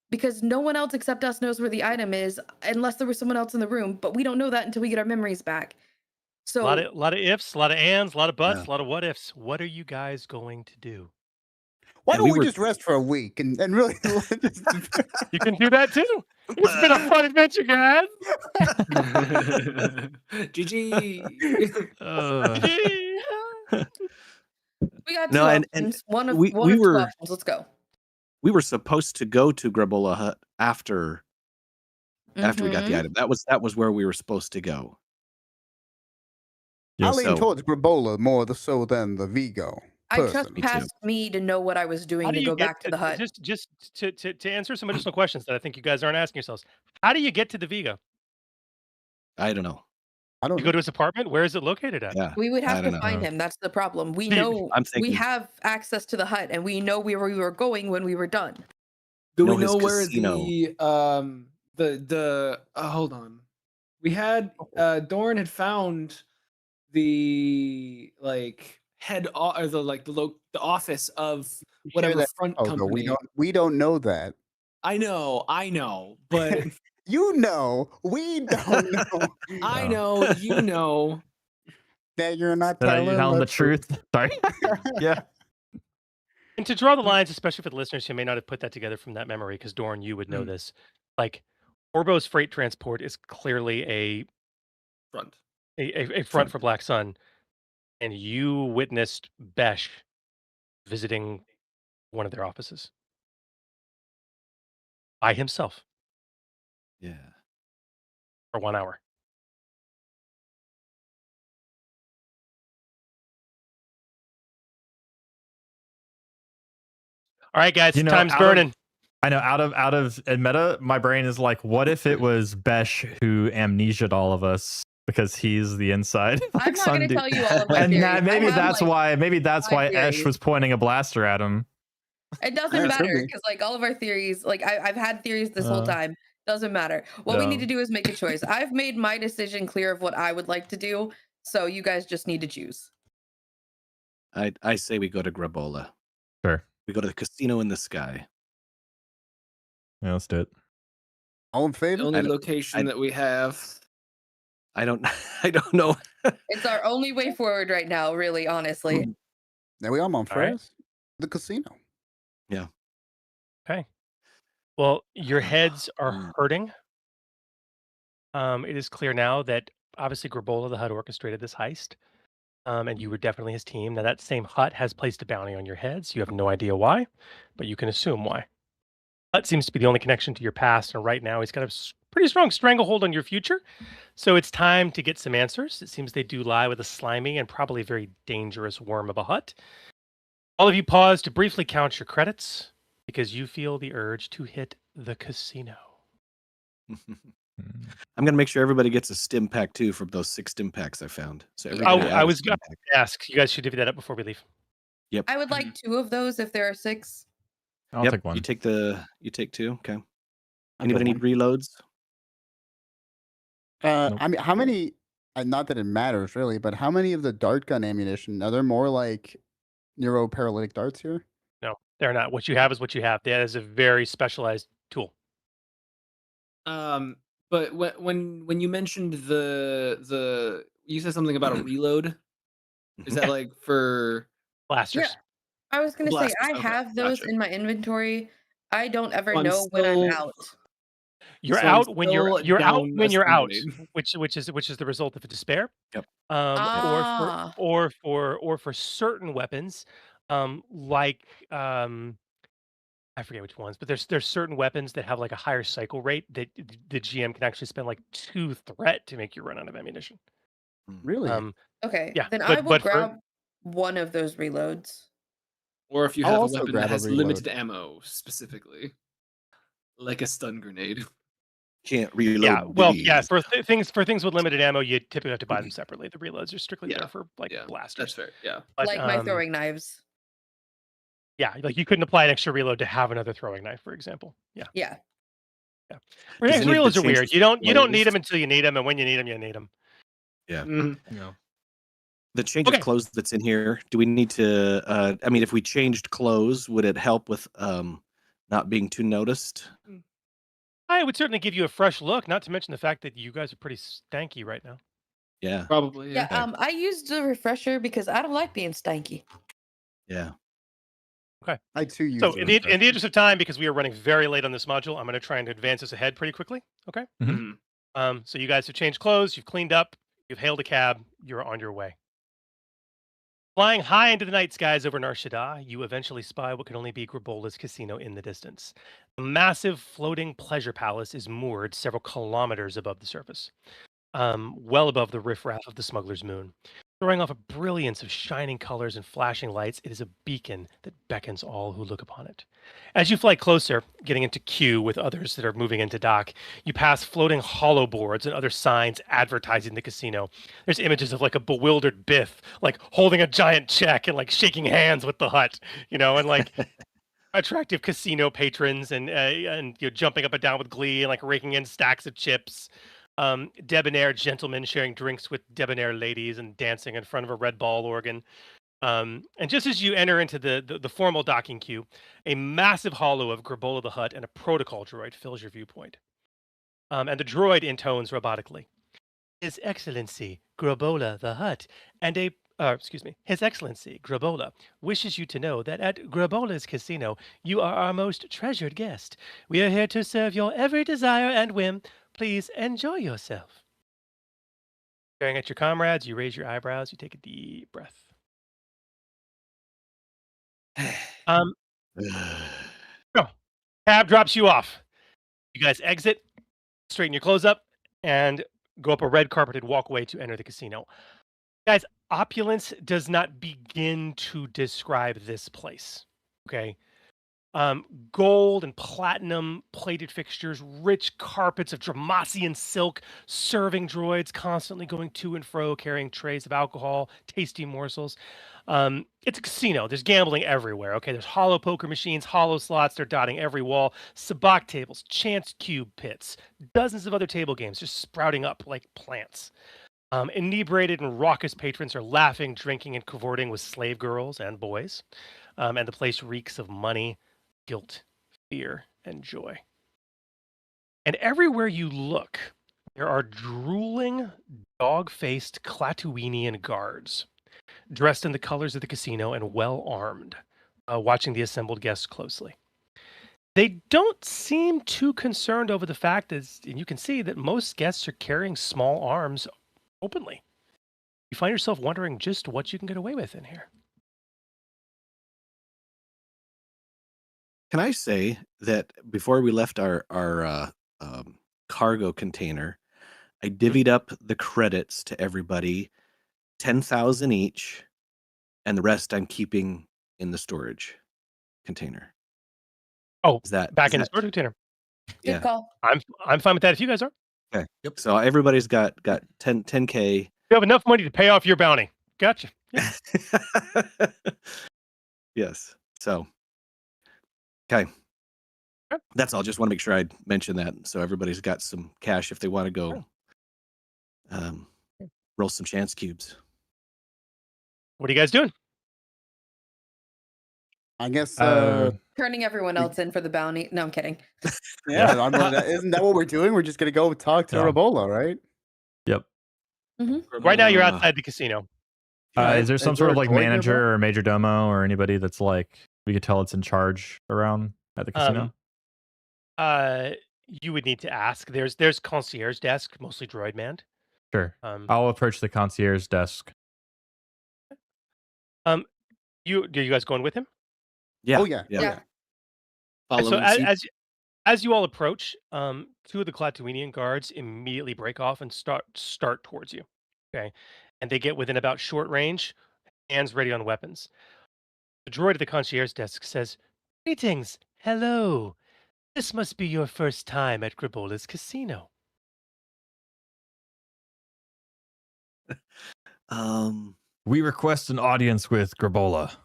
because no one else except us knows where the item is, unless there was someone else in the room, but we don't know that until we get our memories back. So a lot of ifs, a lot of ands, a lot of buts, Yeah. a lot of what ifs. What are you guys going to do? Why And don't we we were- just rest for a week and really You can do that too. It's been a fun adventure, guys. GG. we got two No, and options. One of we two were- options. Let's go. We were supposed to go to Grabola Hut after we got the Mhm. item. That was where we were supposed to go. I Yes. lean So- towards Grabola more so than the Vigo. I trust person. Me too. past me to know what I was doing How do to you go get back to the hut. Just to answer some additional questions that I think you guys aren't asking yourselves? How do you get to the Vigo? I don't know. I don't You know. go to his apartment. Where is it located at? Yeah. We would I have to don't find know. him. That's the problem. We See, know I'm we thinking- have access to the hut, and we know where we were going when we were done. Do know we his know where casino. the hold on. We had Doran had found the like head or the office of whatever that- front Oh, company. no, we don't know that. I know, but You know, we don't know. I Oh. know, you know. That you're not That telling you're telling the truth. Sorry. Yeah. And to draw the lines, especially for the listeners who may not have put that together from that memory, because Dorn, you would know this. Like, Orbo's freight transport is clearly a Front. front for Black Sun, and you witnessed Besh visiting one of their offices by himself Yeah. for 1 hour. All right, guys, You know, time's out of- burning. I know out of meta, my brain is like, what if it was Besh who amnesia'd all of us because he's the inside? I'm not going to tell you all of my And theories. that, I maybe have, that's like, why maybe that's five why Esh theories. was pointing a blaster at him. It doesn't Yeah, it matter could be. because like all of our theories, like I've had theories this whole time. Doesn't matter. What we need to No. do is make a choice. I've made my decision clear of what I would like to do, so you guys just need to choose. I say we go to Grabola. Sure. We go to the casino in the sky. Yeah, let's do it. All in The favor? only I don't- location I- that we have. I don't I don't know. It's our only way forward right now, really, honestly. There we are, right. Monfrez. The casino. Okay. Well, your heads are Mm. hurting. It is clear now that obviously Grabola the Hut orchestrated this heist, and you were definitely his team. Now that same hut has placed a bounty on your heads. You have no idea why, but you can assume why. Hut seems to be the only connection to your past, and right now he's got a pretty strong stranglehold on your future. So it's time to get some answers. It seems they do lie with a slimy and probably very dangerous worm of a hut. All of you pause to briefly count your credits because you feel the urge to hit the casino. I'm gonna make sure everybody gets a stim pack too from those 6 stim packs I found. So Oh, everybody I has a was stim going pack. to ask. You guys should divvy that up before we leave. Yep. I would like 2 of those if there are 6. I'll Yep. take one. You take 2. Okay. I'll Anybody go need reloads? Nope. I mean, how many? Not that it matters really, but how many of the dart gun ammunition? Are there more like neuroparalytic darts here? No, they're not. What you have is what you have. That is a very specialized tool. But when you mentioned the you said something about a reload. Is that like for Blasters. Yeah. I was gonna say blasters? I Okay, have those gotcha. in my inventory. I don't ever So I'm know when I'm still- out. You're So I'm out when you're still out down when a you're stun out, grenade. which is the result of a despair. Yep. Ah. Or for certain weapons, like I forget which ones, but there's certain weapons that have like a higher cycle rate that the GM can actually spend like 2 threat to make you run out of ammunition. Really? Okay. Yeah, Then I will but for grab one of those reloads. Or if you I'll have a also weapon grab that a has reload. limited ammo, specifically, like a stun grenade. Can't reload. yeah, well, these. yeah, for things with limited ammo, you typically have to buy them separately. The reloads are strictly Yeah, there for like Yeah, blasters. that's fair. Yeah. But, Like my throwing knives. Yeah, like you couldn't apply an extra reload to have another throwing knife, for example. Yeah. Yeah. Does any of the Reloads are weird. changes You don't need clothes- them until you need them, and when you need them, you need them. Yeah. Mhm. No. The change of Okay. clothes that's in here. Do we need to? I mean, if we changed clothes, would it help with not being too noticed? I would certainly give you a fresh look. Not to mention the fact that you guys are pretty stanky right now. Yeah. Probably. Yeah. Yeah. I used a refresher because I don't like being stanky. Yeah. I too use. So the in the refresher. interest of time, because we are running very late on this module, I'm going to try and advance this ahead pretty quickly. Okay. Mhm. Mhm. So you guys have changed clothes, you've cleaned up, you've hailed a cab, you're on your way. Flying high into the night skies over Nar Shaddaa, you eventually spy what can only be Grabola's casino in the distance. The massive floating pleasure palace is moored several kilometers above the surface, well above the riffraff of the smuggler's moon. Throwing off a brilliance of shining colors and flashing lights, it is a beacon that beckons all who look upon it. As you fly closer, getting into queue with others that are moving into dock, you pass floating hollow boards and other signs advertising the casino. There's images of like a bewildered Biff, like holding a giant check and like shaking hands with the hut, and like attractive casino patrons and jumping up and down with glee and like raking in stacks of chips. Debonair gentlemen sharing drinks with debonair ladies and dancing in front of a red ball organ. And just as you enter into the formal docking queue, a massive hollow of Grabola the Hut and a protocol droid fills your viewpoint. And the droid intones robotically. His Excellency, Grabola the Hut, and His Excellency, Grabola, wishes you to know that at Grabola's casino, you are our most treasured guest. We are here to serve your every desire and whim. Please enjoy yourself. Staring at your comrades, you raise your eyebrows, you take a deep breath. Cab drops you off. You guys exit, straighten your clothes up, and go up a red carpeted walkway to enter the casino. Guys, opulence does not begin to describe this place. Okay. Gold and platinum plated fixtures, rich carpets of Dramasian silk, serving droids constantly going to and fro, carrying trays of alcohol, tasty morsels. It's a casino. There's gambling everywhere. Okay, there's hollow poker machines, hollow slots. They're dotting every wall. Sabacc tables, chance cube pits, dozens of other table games just sprouting up like plants. Inebriated and raucous patrons are laughing, drinking, and cavorting with slave girls and boys. And the place reeks of money, guilt, fear, and joy. And everywhere you look, there are drooling, dog-faced Klatooinian guards, dressed in the colors of the casino and well-armed, watching the assembled guests closely. They don't seem too concerned over the fact that, and you can see that most guests are carrying small arms openly. You find yourself wondering just what you can get away with in here. Can I say that before we left our cargo container, I divvied up the credits to everybody, 10,000 each, and the rest I'm keeping in the storage container. Oh, Is that back is in the that- storage container. Good Yeah. call. I'm fine with that if you guys are. Okay. Yep. So everybody's got 10K. You have enough money to pay off your bounty. Gotcha. Yeah. Yes. So, okay. Sure. That's all. Just want to make sure I mention that so everybody's got some cash if they want to go roll some chance cubes. What are you guys doing? I guess. Turning everyone else in for the bounty. No, I'm kidding. Yeah, I mean, isn't that what we're doing? We're just gonna go talk to Yeah. Rabola, right? Yep. Right now, you're outside the casino. Is there some sort of a like droid manager nearby? or major domo or anybody that's like we could tell it's in charge around at the casino? You would need to ask. There's concierge desk, mostly droid manned. Sure. Um, I'll approach the concierge desk. are you guys going with him? Yeah. Oh yeah. Yeah. Yeah. Follow So him, see? as you all approach, two of the Klatooinian guards immediately break off and start towards you. Okay, and they get within about short range, hands ready on weapons. The droid at the concierge desk says, "Greetings, hello. This must be your first time at Grabola's casino." We request an audience with Grabola.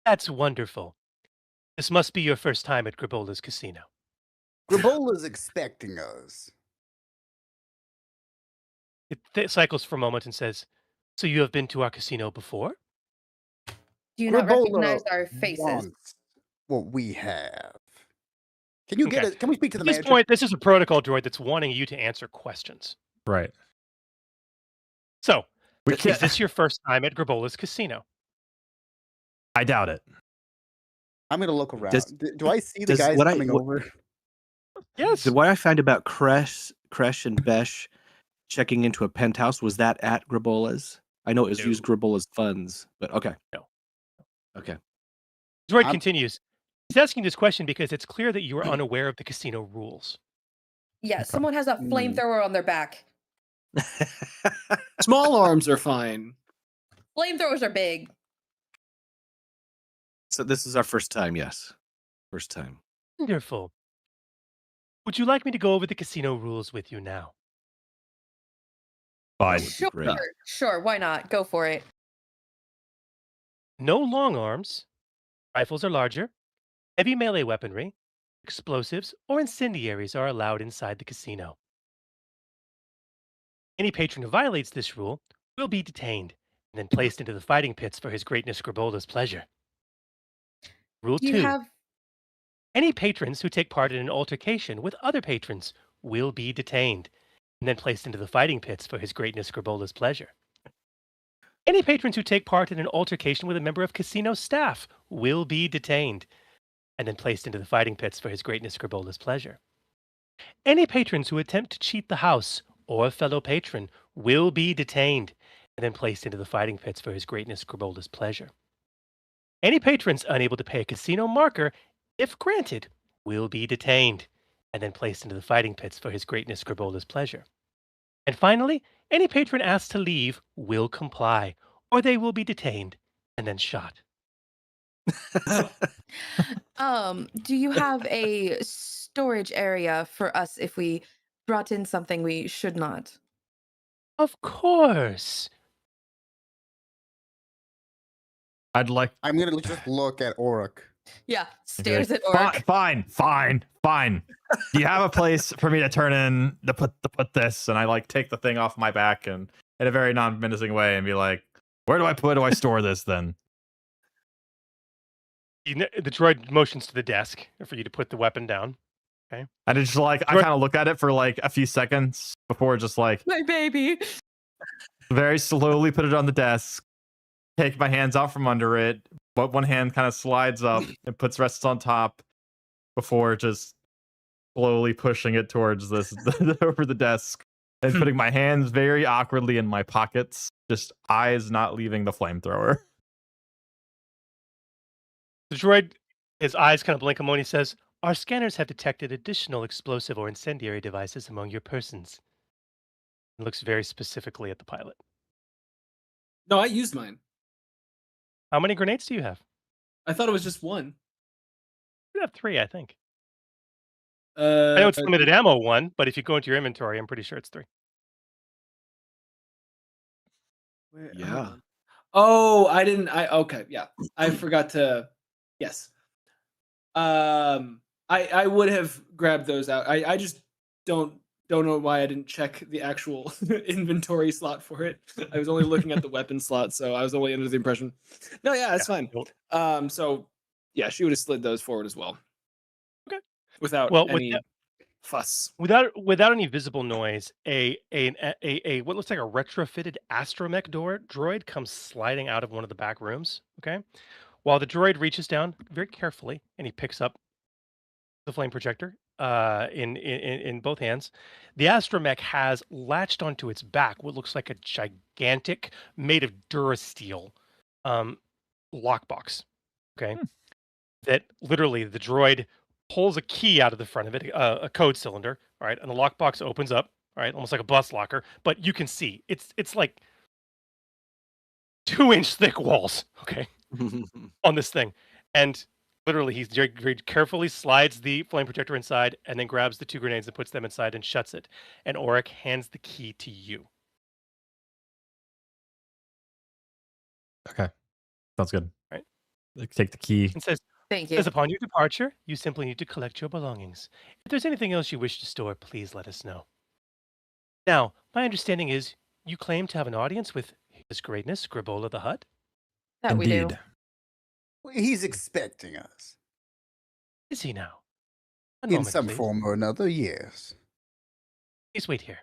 That's wonderful. This must be your first time at Grabola's casino. Grabola's expecting us. It cycles for a moment and says, "So you have been to our casino before?" Do you not Grabola recognize our faces? wants what we have. Can you get Okay. it? Can we speak to the At this manager? point, this is a protocol droid that's wanting you to answer questions. Right. So, We is can't. this your first time at Grabola's casino? I doubt it. I'm gonna look around. Does- Do I see the does guys what I- coming what- over? Yes. What I find about Kresh and Besh checking into a penthouse, was that at Grabola's? I know it was No. used Grabola's funds, but okay. No. Okay. Droid I'm- continues. He's asking this question because it's clear that you are unaware of the casino rules. Yeah, someone has a flamethrower on their back. Small arms are fine. Flamethrowers are big. So this is our first time, yes. First time. Wonderful. Would you like me to go over the casino rules with you now? Fine. would be Sure, great. sure. Why not? Go for it. No long arms. Rifles are larger. Heavy melee weaponry, explosives, or incendiaries are allowed inside the casino. Any patron who violates this rule will be detained and then placed into the fighting pits for His Greatness Grabola's pleasure. Rule Do you 2. have Any patrons who take part in an altercation with other patrons will be detained and then placed into the fighting pits for His Greatness Grabola's pleasure. Any patrons who take part in an altercation with a member of casino staff will be detained and then placed into the fighting pits for His Greatness Grabola's pleasure. Any patrons who attempt to cheat the house or a fellow patron will be detained and then placed into the fighting pits for His Greatness Grabola's pleasure. Any patrons unable to pay a casino marker, if granted, will be detained and then placed into the fighting pits for His Greatness Grabola's pleasure. And finally, any patron asked to leave will comply, or they will be detained and then shot. Do you have a storage area for us if we brought in something we should not? Of course. I'd like. I'm gonna just look at Oric. Yeah, I'd be like, stares at Orc. Fine. Do you have a place for me to turn in to put this? And I like take the thing off my back and in a very non-menacing way and be like, where do I store this then? The droid motions to the desk for you to put the weapon down. Okay. And it's just like I Droid- kind of look at it for like a few seconds before just like My baby. very slowly put it on the desk, take my hands out from under it, but one hand kind of slides up and rests on top before just slowly pushing it towards this over the desk and putting my hands very awkwardly in my pockets, just eyes not leaving the flamethrower. The droid, his eyes kind of blink a moment. He says, "Our scanners have detected additional explosive or incendiary devices among your persons." He looks very specifically at the pilot. No, I used mine. How many grenades do you have? I thought it was just one. You have 3, I think. I know it's Uh, limited ammo 1, but if you go into your inventory, I'm pretty sure it's 3. Where, Yeah. hold on. Oh, I didn't. Okay, yeah. I forgot to. Yes. I would have grabbed those out. I just don't know why I didn't check the actual inventory slot for it. I was only looking at the weapon slot, so I was only under the impression. No, yeah, that's fine. So yeah, she would have slid those forward as well. Okay. Without Well, with any that- fuss. Without any visible noise, a what looks like a retrofitted astromech droid comes sliding out of one of the back rooms. Okay, while the droid reaches down very carefully and he picks up the flame projector in both hands, the astromech has latched onto its back what looks like a gigantic, made of durasteel, lockbox. Okay, that literally the droid pulls a key out of the front of it, a code cylinder, all right, and the lockbox opens up, all right, almost like a bus locker, but you can see it's like 2-inch thick walls, okay, on this thing, and literally he very carefully slides the flame projector inside, and then grabs the 2 grenades and puts them inside and shuts it, and Oric hands the key to you. Okay. Sounds good. Right. Take the key. And says, Thank you. As upon your departure, you simply need to collect your belongings. If there's anything else you wish to store, please let us know. Now, my understanding is you claim to have an audience with His Greatness, Grabola the Hutt? That we do. Indeed. He's expecting us. Is he now? One In moment, some please. form or another, yes. Please wait here.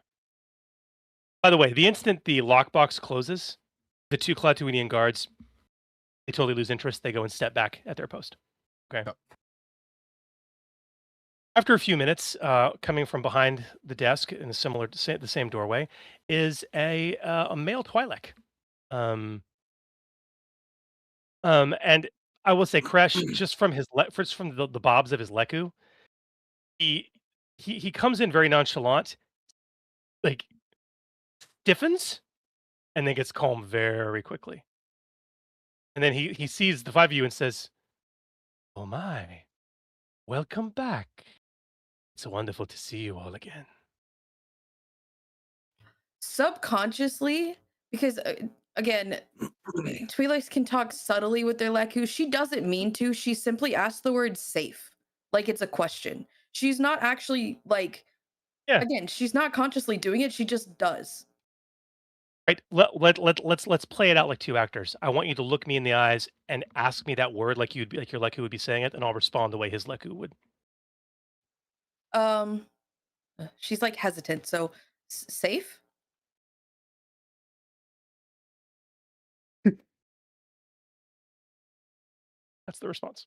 By the way, the instant the lockbox closes, the 2 Klaatuinian guards, they totally lose interest. They go and step back at their post. Okay. Yep. After a few minutes, coming from behind the desk in the same doorway, is a male Twi'lek. And I will say, Crash, just from the bobs of his leku, he comes in very nonchalant, like stiffens, and then gets calm very quickly. And then he sees the 5 of you and says, "Oh my, welcome back. It's wonderful to see you all again." Subconsciously, because again, Twi'leks can talk subtly with their leku. She doesn't mean to. She simply asks the word safe, like it's a question. She's not actually like, Yeah. again, she's not consciously doing it. She just does. Right. Let's play it out like 2 actors. I want you to look me in the eyes and ask me that word like you'd be like your leku would be saying it, and I'll respond the way his leku would. She's like hesitant. So safe. That's the response.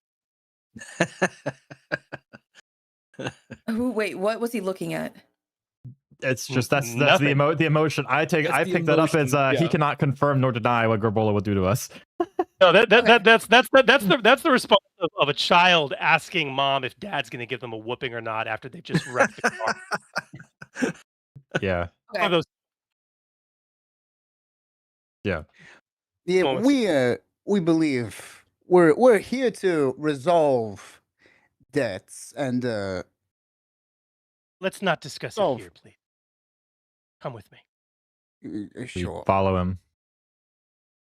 Wait, what was he looking at? It's just that's Nothing. the emotion. I That's the picked that up as emotion, he yeah. cannot confirm nor deny what Grabola would do to us. No, that's Okay. that's the response of a child asking mom if dad's going to give them a whooping or not after they just wrecked the car. Yeah. One of those Yeah, moments. we believe we're here to resolve debts and Let's not discuss it solve. here, please. Come with me. We Sure. follow him.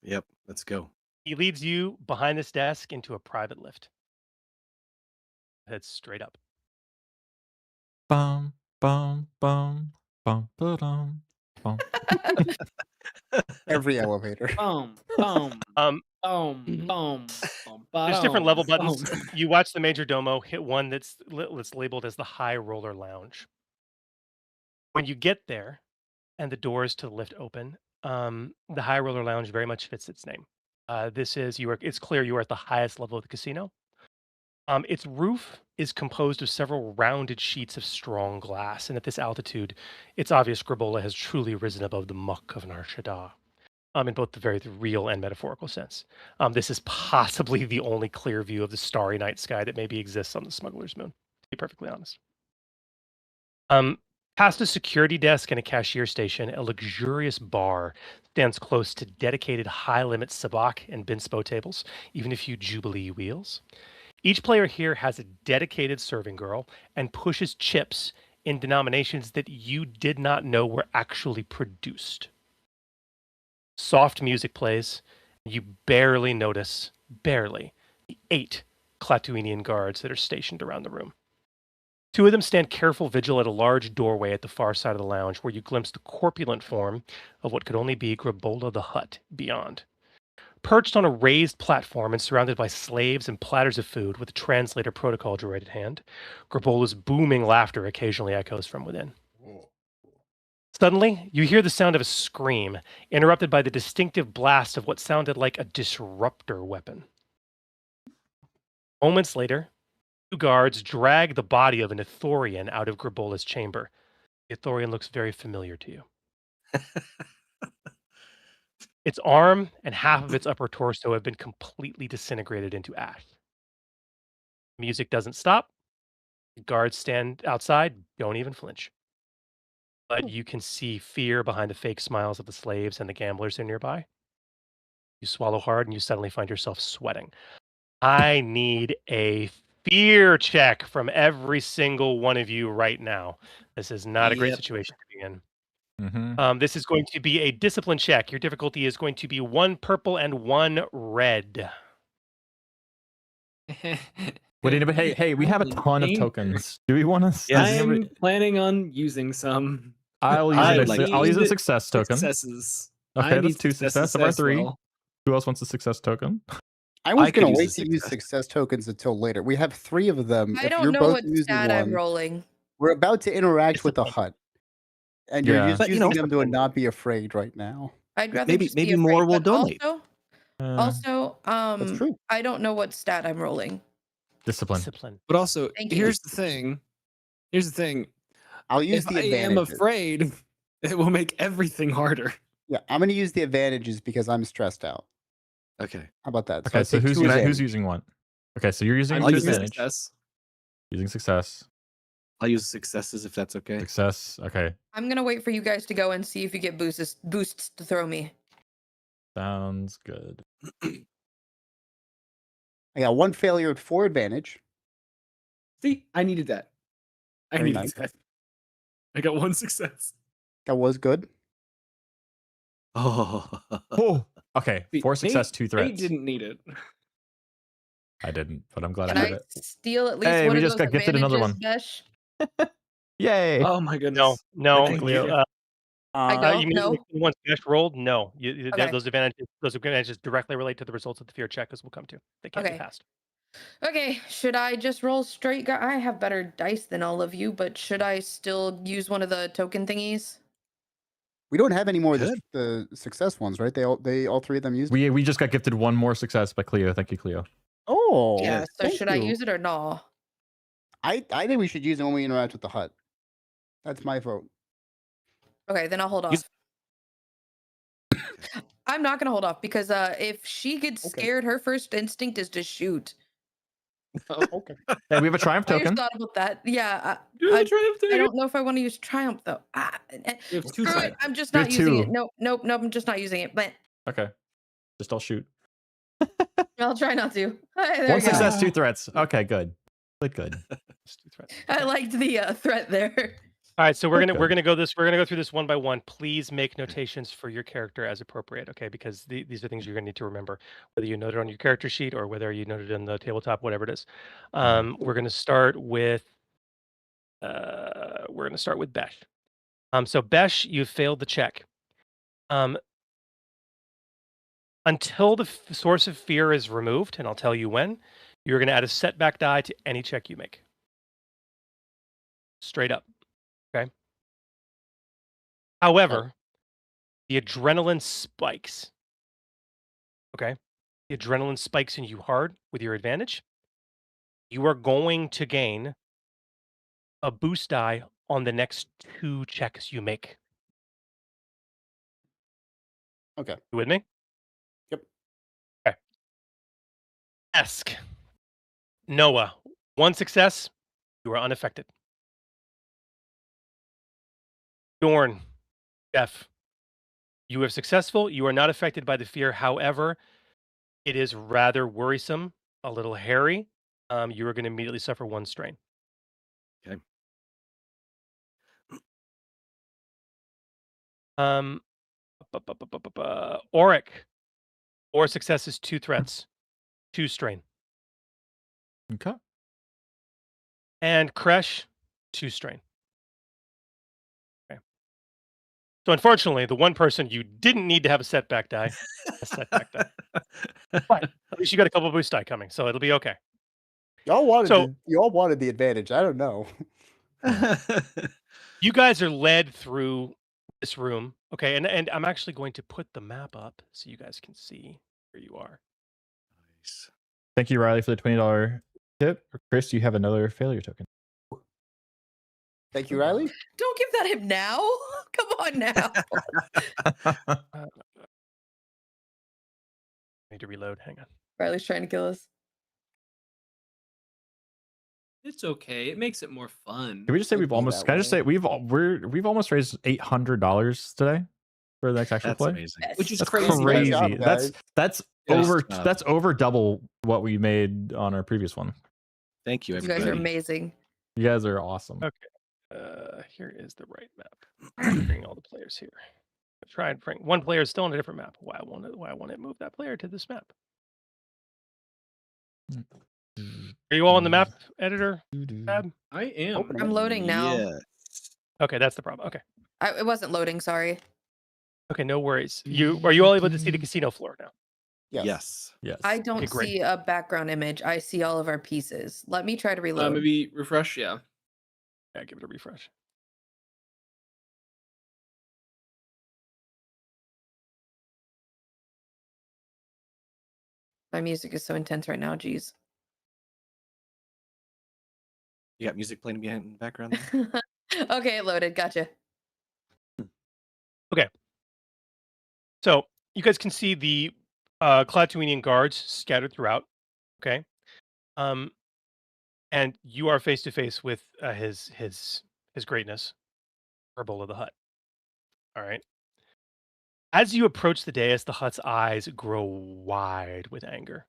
Yep, let's go. He leads you behind this desk into a private lift. Heads straight up. Bum, bum, bum, bum, ba-dum, bum. Every elevator. Boom, boom, Um, boom, Mhm. boom, boom. There's different level buttons. boom. You watch the major domo hit one that's labeled as the High Roller Lounge. When you get there and the doors to the lift open, the High Roller Lounge very much fits its name. It's clear you are at the highest level of the casino. Its roof is composed of several rounded sheets of strong glass, and at this altitude, it's obvious Grabola has truly risen above the muck of Nar Shaddaa, in both the very real and metaphorical sense. This is possibly the only clear view of the starry night sky that maybe exists on the Smuggler's Moon, to be perfectly honest. Past a security desk and a cashier station, a luxurious bar stands close to dedicated high-limit sabacc and binspo tables, even a few jubilee wheels. Each player here has a dedicated serving girl and pushes chips in denominations that you did not know were actually produced. Soft music plays, and you barely notice, the 8 Clatuinian guards that are stationed around the room. 2 of them stand careful vigil at a large doorway at the far side of the lounge, where you glimpse the corpulent form of what could only be Grabola the Hutt beyond. Perched on a raised platform and surrounded by slaves and platters of food with a translator protocol droid at hand, Grabola's booming laughter occasionally echoes from within. Suddenly, you hear the sound of a scream, interrupted by the distinctive blast of what sounded like a disruptor weapon. Moments later, 2 guards drag the body of an Ithorian out of Grabola's chamber. The Ithorian looks very familiar to you. Its arm and half of its upper torso have been completely disintegrated into ash. Music doesn't stop. The guards stand outside, don't even flinch. But you can see fear behind the fake smiles of the slaves and the gamblers that are nearby. You swallow hard and you suddenly find yourself sweating. I need a fear check from every single one of you right now. This is not a great Yep. situation to be in. Mm-hmm. This is going to be a discipline check. Your difficulty is going to be 1 purple and 1 red. Hey, we have a ton of tokens. Do we want to? Yes. I'm planning on using some. I'll use I'd a, like I'll to. use a success token. Successes. Okay, I that's need 2 success of our as 3. well. Who else wants a success token? I was I could gonna use a wait to use success. success tokens until later. We have 3 of them. I If don't you're know both what using stat I'm one, rolling. we're about to interact with the Discipline. hut, and you're Yeah. just But, you using know- them to not be afraid right now. I'd rather Maybe- just maybe be afraid, more will but donate. Also, That's true. I don't know what stat I'm rolling. Discipline. Discipline. But also, Thank you. here's the thing. Here's the thing. I'll use If the I am advantages. afraid, it will make everything harder. Yeah, I'm gonna use the advantages because I'm stressed out. Okay. How about that? Okay, I so take who's 2 using, advantage. who's using what? Okay, so you're using I'm I'll two use using advantage. success. Using success. I'll use successes if that's okay. Success. Okay. I'm gonna wait for you guys to go and see if you get boosts to throw me. Sounds good. I got 1 failure at 4 advantage. See, I needed that. I Very needed nice. that. I got 1 success. That was good. Oh. Oh. Okay. See, 4 success, Nate- 2 Nate threats. didn't need it. I didn't, but I'm glad Can I had I it. steal at least Hey, one we of just those got gifted another advantages, one. Besh? Yay. Oh my No, goodness. no. Thank You, you. I don't you mean know. the ones Besh rolled? No. Okay. Those advantages directly relate to the results of the fear check, as we'll come to. They can't be Okay. passed. Okay, should I just roll straight? I have better dice than all of you, but should I still use one of the token thingies? We don't have any more of Good. the success ones, right? They all 3 of them used. We just got gifted 1 more success by Cleo. Thank you, Cleo. Oh, Yeah, so thank should I you. use it or no? I think we should use it when we interact with the hut. That's my vote. Okay, then I'll hold Use- off. I'm not gonna hold off because if she gets Okay. scared, her first instinct is to shoot. Oh, okay. Hey, we have a triumph I just token. thought about that. Yeah, Do I the triumph I token. don't know if I want to use triumph though. You have 2 Screw it, triumphs. I'm just You not have using 2. it. Nope, I'm just not using it. But Okay. Just I'll shoot. I'll try not to. Hi, there One we go. success, 2 threats. Okay, good. Good. I liked the threat there. All right, so we're Good. gonna go through this one by one. Please make notations for your character as appropriate, okay? Because these are things you're gonna need to remember, whether you note it on your character sheet or whether you note it in the tabletop, whatever it is. We're gonna start with Besh. So Besh, you failed the check. Until the source of fear is removed, and I'll tell you when, you're gonna add a setback die to any check you make. Straight up. Okay. However, the adrenaline spikes. Okay. The adrenaline spikes in you hard with your advantage. You are going to gain a boost die on the next 2 checks you make. Okay. You with me? Yep. Okay. Esk. Noah. 1 success. You are unaffected. Dorn. Jeff. You are successful. You are not affected by the fear. However, it is rather worrisome, a little hairy. You are going to immediately suffer 1 strain. Okay. Auric. 4 successes, 2 threats, 2 strain. Okay. And Kresh, 2 strain. Okay. So unfortunately, the one person you didn't need to have a setback die, a setback die. But at least you got a couple boost die coming, so it'll be okay. Y'all wanted So- y'all wanted the advantage. I don't know. You guys are led through this room, okay? And I'm actually going to put the map up so you guys can see where you are. Nice. Thank you, Riley, for the $20 tip. Chris, you have another failure token. Thank you, Riley. Don't give that him now. Come on now. I need to reload. Hang on. Riley's trying to kill us. It's okay. It makes it more fun. Can we just say It'd we've be almost? that Can I just say way. we've almost raised $800 today for the next actual That's play? amazing. Which is That's crazy. crazy. Good job, guys. That's Nice over. job. That's over double what we made on our previous one. Thank you, You everybody. guys are amazing. You guys are awesome. Okay. Here is the right map. Bring all the players here. Try and bring one player is still on a different map. Why won't it move that player to this map? Are you all in the map editor tab? I am. I'm loading now. Yeah. Okay, that's the problem. Okay. It wasn't loading, sorry. Okay, no worries. Are you all able to see the casino floor now? Yes. Yes. I don't Okay, great. see a background image. I see all of our pieces. Let me try to reload. Maybe refresh. Yeah. Yeah, give it a refresh. My music is so intense right now, jeez. You got music playing behind in the background there? Okay, it loaded. Gotcha. So you guys can see the Clatuinian guards scattered throughout. Okay. And you are face to face with his greatness, Herbal of the Hut. All right. As you approach the dais, the Hut's eyes grow wide with anger.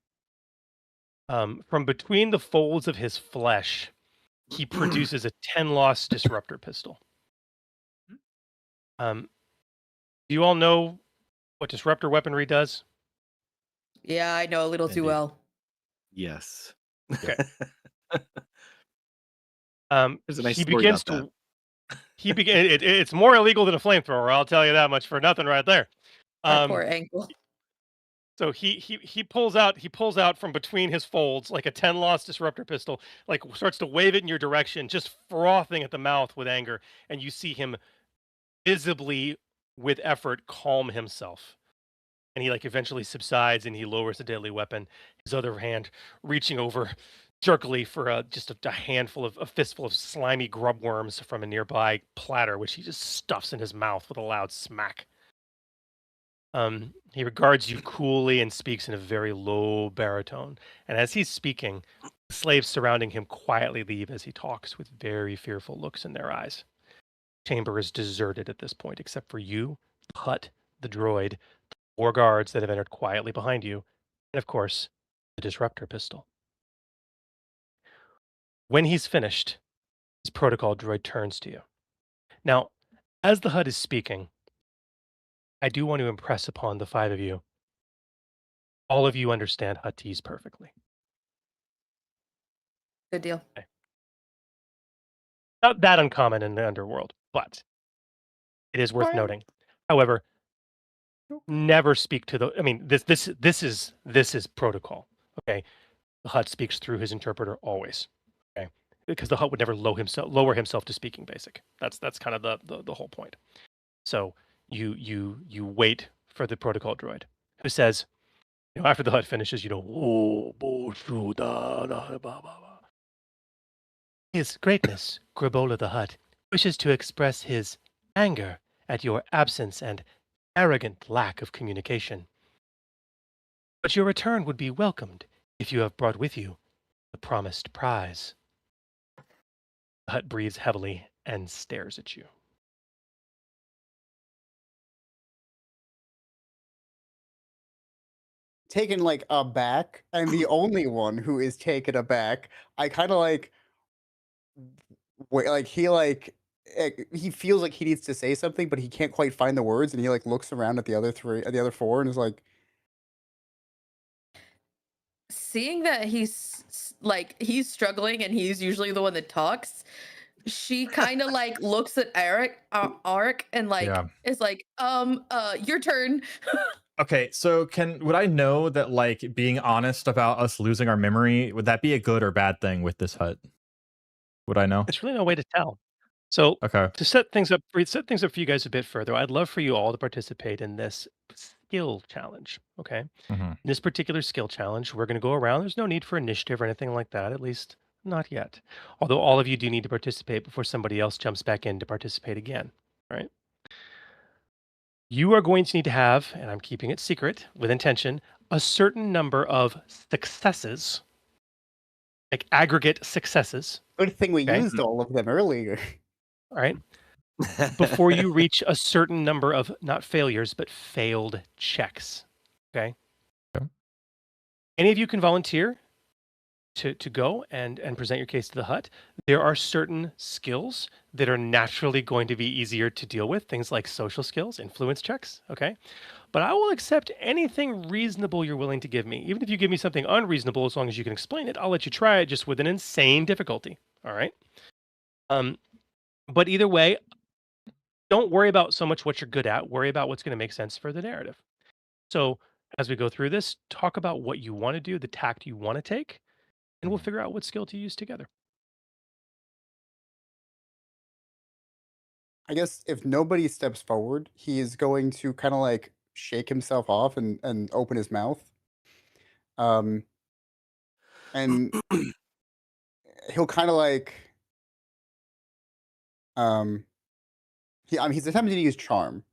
From between the folds of his flesh, he produces a 10-loss disruptor pistol. Do you all know what disruptor weaponry does? Yeah, I know a little I too do. well. Yes. Okay. There's a nice He story begins about to. It's more illegal than a flamethrower. I'll tell you that much for nothing right there. Our poor ankle. So he pulls out from between his folds like a 10-loss disruptor pistol, like starts to wave it in your direction, just frothing at the mouth with anger, and you see him visibly with effort calm himself. And he like eventually subsides and he lowers the deadly weapon, his other hand reaching over jerkily for just a handful of a fistful of slimy grub worms from a nearby platter, which he just stuffs in his mouth with a loud smack. He regards you coolly and speaks in a very low baritone. And as he's speaking, the slaves surrounding him quietly leave as he talks with very fearful looks in their eyes. Chamber is deserted at this point, except for you, the Hut, the droid, the 4 guards that have entered quietly behind you, and of course, the disruptor pistol. When he's finished, his protocol droid turns to you. Now, as the HUD is speaking, I do want to impress upon the 5 of you. All of you understand Huttese perfectly. Good deal. Okay. Not that uncommon in the underworld, but it is worth noting. However, never speak to the. I mean, this is protocol. Okay, the HUD speaks through his interpreter always. Okay, because the HUD would never lower himself to speaking basic. That's kind of the whole point. So you wait for the protocol droid who says, after the HUD finishes, His Greatness, Grabola the Hutt, wishes to express his anger at your absence and arrogant lack of communication. But your return would be welcomed if you have brought with you the promised prize. The Hutt breathes heavily and stares at you. Taken like aback, and the only one who is taken aback, I kind of like, wait, like he feels like he needs to say something, but he can't quite find the words, and he like looks around at the other four, and is like, Seeing that he's struggling and he's usually the one that talks, she kind of like looks at Arik and like Yeah. is like, your turn. Okay, so would I know that like being honest about us losing our memory, would that be a good or bad thing with this hut? Would I know? There's really no way to tell. So Okay. to set things up for you guys a bit further, I'd love for you all to participate in this skill challenge. Okay. Mhm. In this particular skill challenge, we're going to go around. There's no need for initiative or anything like that, at least not yet. Although all of you do need to participate before somebody else jumps back in to participate again. Right? You are going to need to have, and I'm keeping it secret with intention, a certain number of successes, like aggregate successes. good thing we Okay. used all of them earlier. All right. Before you reach a certain number of not failures, but failed checks. Okay. Okay. Any of you can volunteer to go and present your case to the hut. There are certain skills that are naturally going to be easier to deal with, things like social skills, influence checks. Okay. But I will accept anything reasonable you're willing to give me. Even if you give me something unreasonable, as long as you can explain it, I'll let you try it just with an insane difficulty. All right. But either way, don't worry about so much what you're good at. Worry about what's going to make sense for the narrative. So as we go through this, talk about what you want to do, the tact you want to take, and we'll figure out what skill to use together. I guess if nobody steps forward, he is going to kind of like shake himself off and open his mouth. And he'll kind of like, he's attempting to use charm,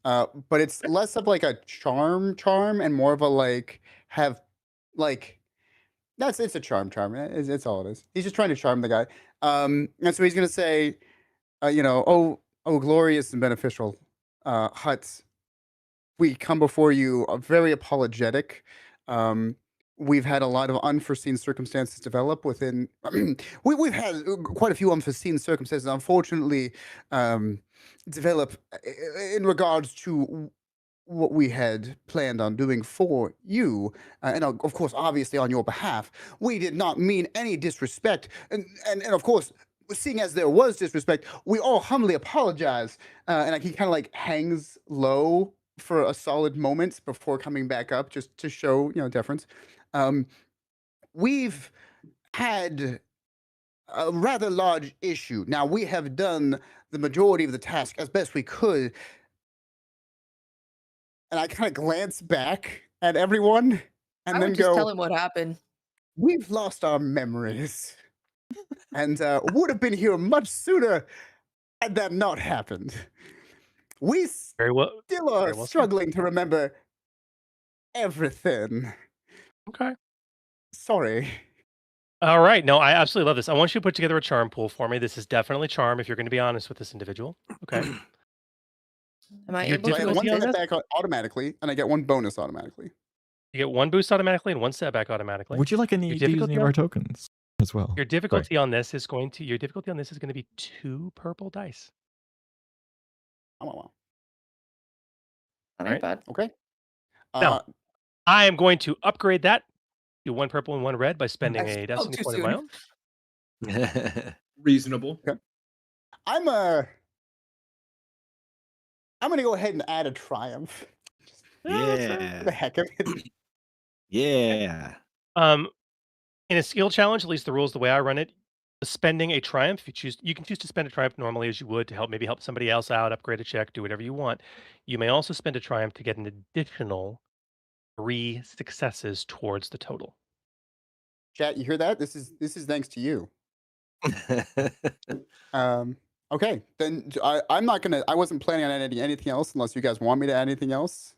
but it's less of like a charm, and more of a like it's a charm. It's all it is. He's just trying to charm the guy. And so he's gonna say, oh glorious and beneficial huts, we come before you very apologetic. We've had a lot of unforeseen circumstances develop within. We've had quite a few unforeseen circumstances, unfortunately, develop in regards to what we had planned on doing for you, and of course, obviously, on your behalf. We did not mean any disrespect, and of course, seeing as there was disrespect, we all humbly apologize. And he kind of like hangs low for a solid moment before coming back up, just to show deference. We've had a rather large issue. Now, we have done the majority of the task as best we could. And I kind of glance back at everyone and I then would just go, tell him what happened. we've lost our memories. And would have been here much sooner had that not happened. We Very well. still are very well said. struggling to remember everything. Okay. Sorry. All right. No, I absolutely love this. I want you to put together a charm pool for me. This is definitely charm if you're going to be honest with this individual. Okay. Am I Your able So I to get one difficulty on hit this? back automatically, and I get one bonus automatically. You get one boost automatically and one setback automatically. Would you like Your to use any difficulty of on our tokens as well? your Sorry. difficulty on this is going to be 2 purple dice. Oh, wow. All Not right. bad. Okay. Now, I am going to upgrade that to 1 purple and 1 red by spending That's a still destiny too point of my soon. own. Reasonable. I'm gonna go ahead and add a triumph. For the Yeah. heck of it. Yeah. In a skill challenge, at least the rules the way I run it, spending a triumph, you can choose to spend a triumph normally as you would to maybe help somebody else out, upgrade a check, do whatever you want. You may also spend a triumph to get an additional 3 successes towards the total. Chat, you hear that? This is thanks to you. Okay, then I'm not gonna. I wasn't planning on adding anything else unless you guys want me to add anything else.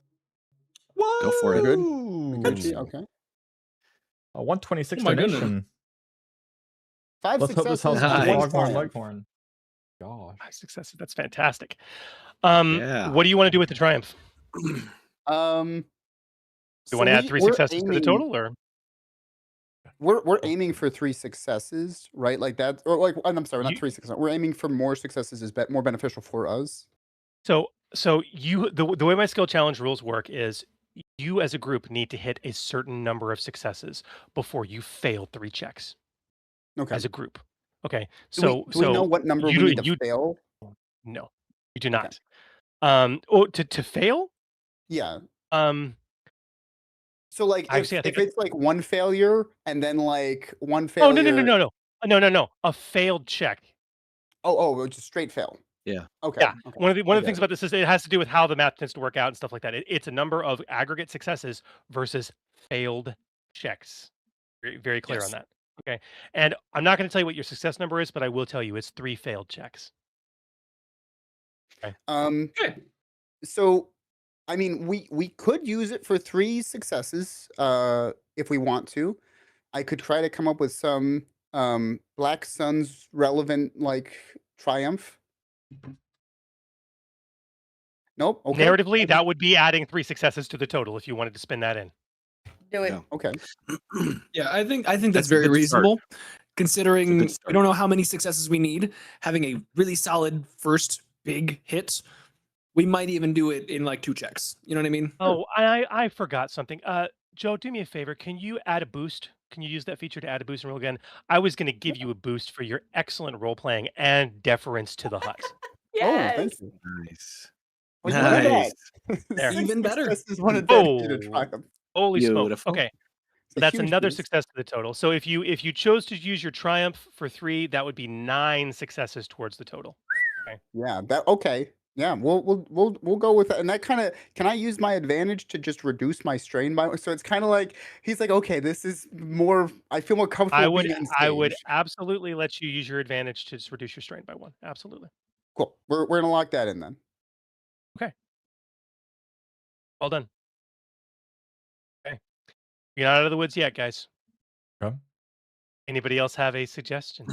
Go for it. Good. Whoa! Gucci, okay. A 126 Oh my goodness. donation. 5 Let's hope this helps successes, Nice. one Foghorn triumph. Leghorn. Gosh. 5 successes. That's fantastic. Yeah. What do you want to do with the triumph? Um, Do you want to add 3 successes to the total, or We're aiming for 3 successes, right? Like that, or like I'm sorry, not You- 3 successes. We're aiming for more successes is more beneficial for us. so the way my skill challenge rules work is you as a group need to hit a certain number of successes before you fail 3 checks Okay. as a group. Okay, Do we know what number you we do- need to fail? No, you do Okay. not. To fail, Yeah. um, So like Actually, I think if it's like 1 failure and then like 1 oh failure. no, a failed check. Oh, it's a straight fail. Yeah. Okay. Yeah. Okay. One of the I things get about this is it has to do with how the math tends to work out and stuff like that. It's a number of aggregate successes versus failed checks. Very, very clear on Yes. that. Okay. And I'm not going to tell you what your success number is, but I will tell you it's 3 failed checks. Okay. So, I mean, we could use it for 3 successes, if we want to. I could try to come up with some Black Sun's relevant like triumph. Nope. Okay. Narratively, that would be adding 3 successes to the total if you wanted to spin that in. Do it. Yeah. Okay. Yeah, I think that's That's a very good start. reasonable. Considering we start. don't know how many successes we need, having a really solid first big hit, we might even do it in like 2 checks. You know what I mean? Oh, I forgot something. Joe, do me a favor. Can you add a boost? Can you use that feature to add a boost and roll again? I was going to give you a boost for your excellent role playing and deference to the hut. Oh, thank you. Nice. Well, look at Nice. that. There. 6 Even better. successes, 1 advantage, and a Oh. triumph. Holy smoke. Beautiful. Okay. It's a That's huge another boost. success to the total. So if you chose to use your triumph for 3, that would be 9 successes towards the total. Yeah. That okay. Yeah. We'll go with that. And that kind of can I use my advantage to just reduce my strain by? So it's kind of like he's like, okay, this is more. I feel more comfortable. being on I would stage. absolutely let you use your advantage to just reduce your strain by 1. Absolutely. Cool. We're gonna lock that in then. Well done. Okay. You're not out of the woods yet, guys. Okay. Anybody else have a suggestion?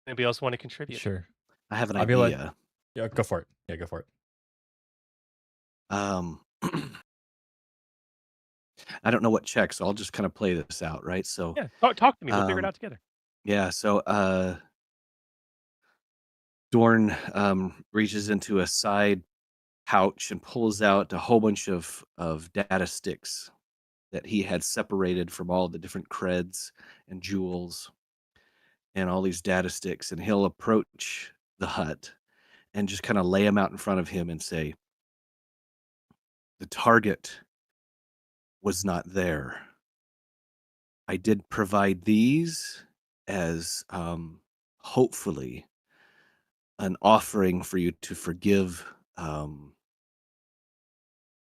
Anybody else want to contribute? Sure. I have an I'll be like- idea. Yeah, go for it. Yeah, go for it. I don't know what check, so I'll just kind of play this out, right? So Yeah, talk to me. We'll figure it Um, out together. yeah, so Dorn reaches into a side pouch and pulls out a whole bunch of data sticks that he had separated from all the different creds and jewels and all these data sticks, and he'll approach the hut and just kind of lay them out in front of him and say, the target was not there. I did provide these as hopefully an offering for you to forgive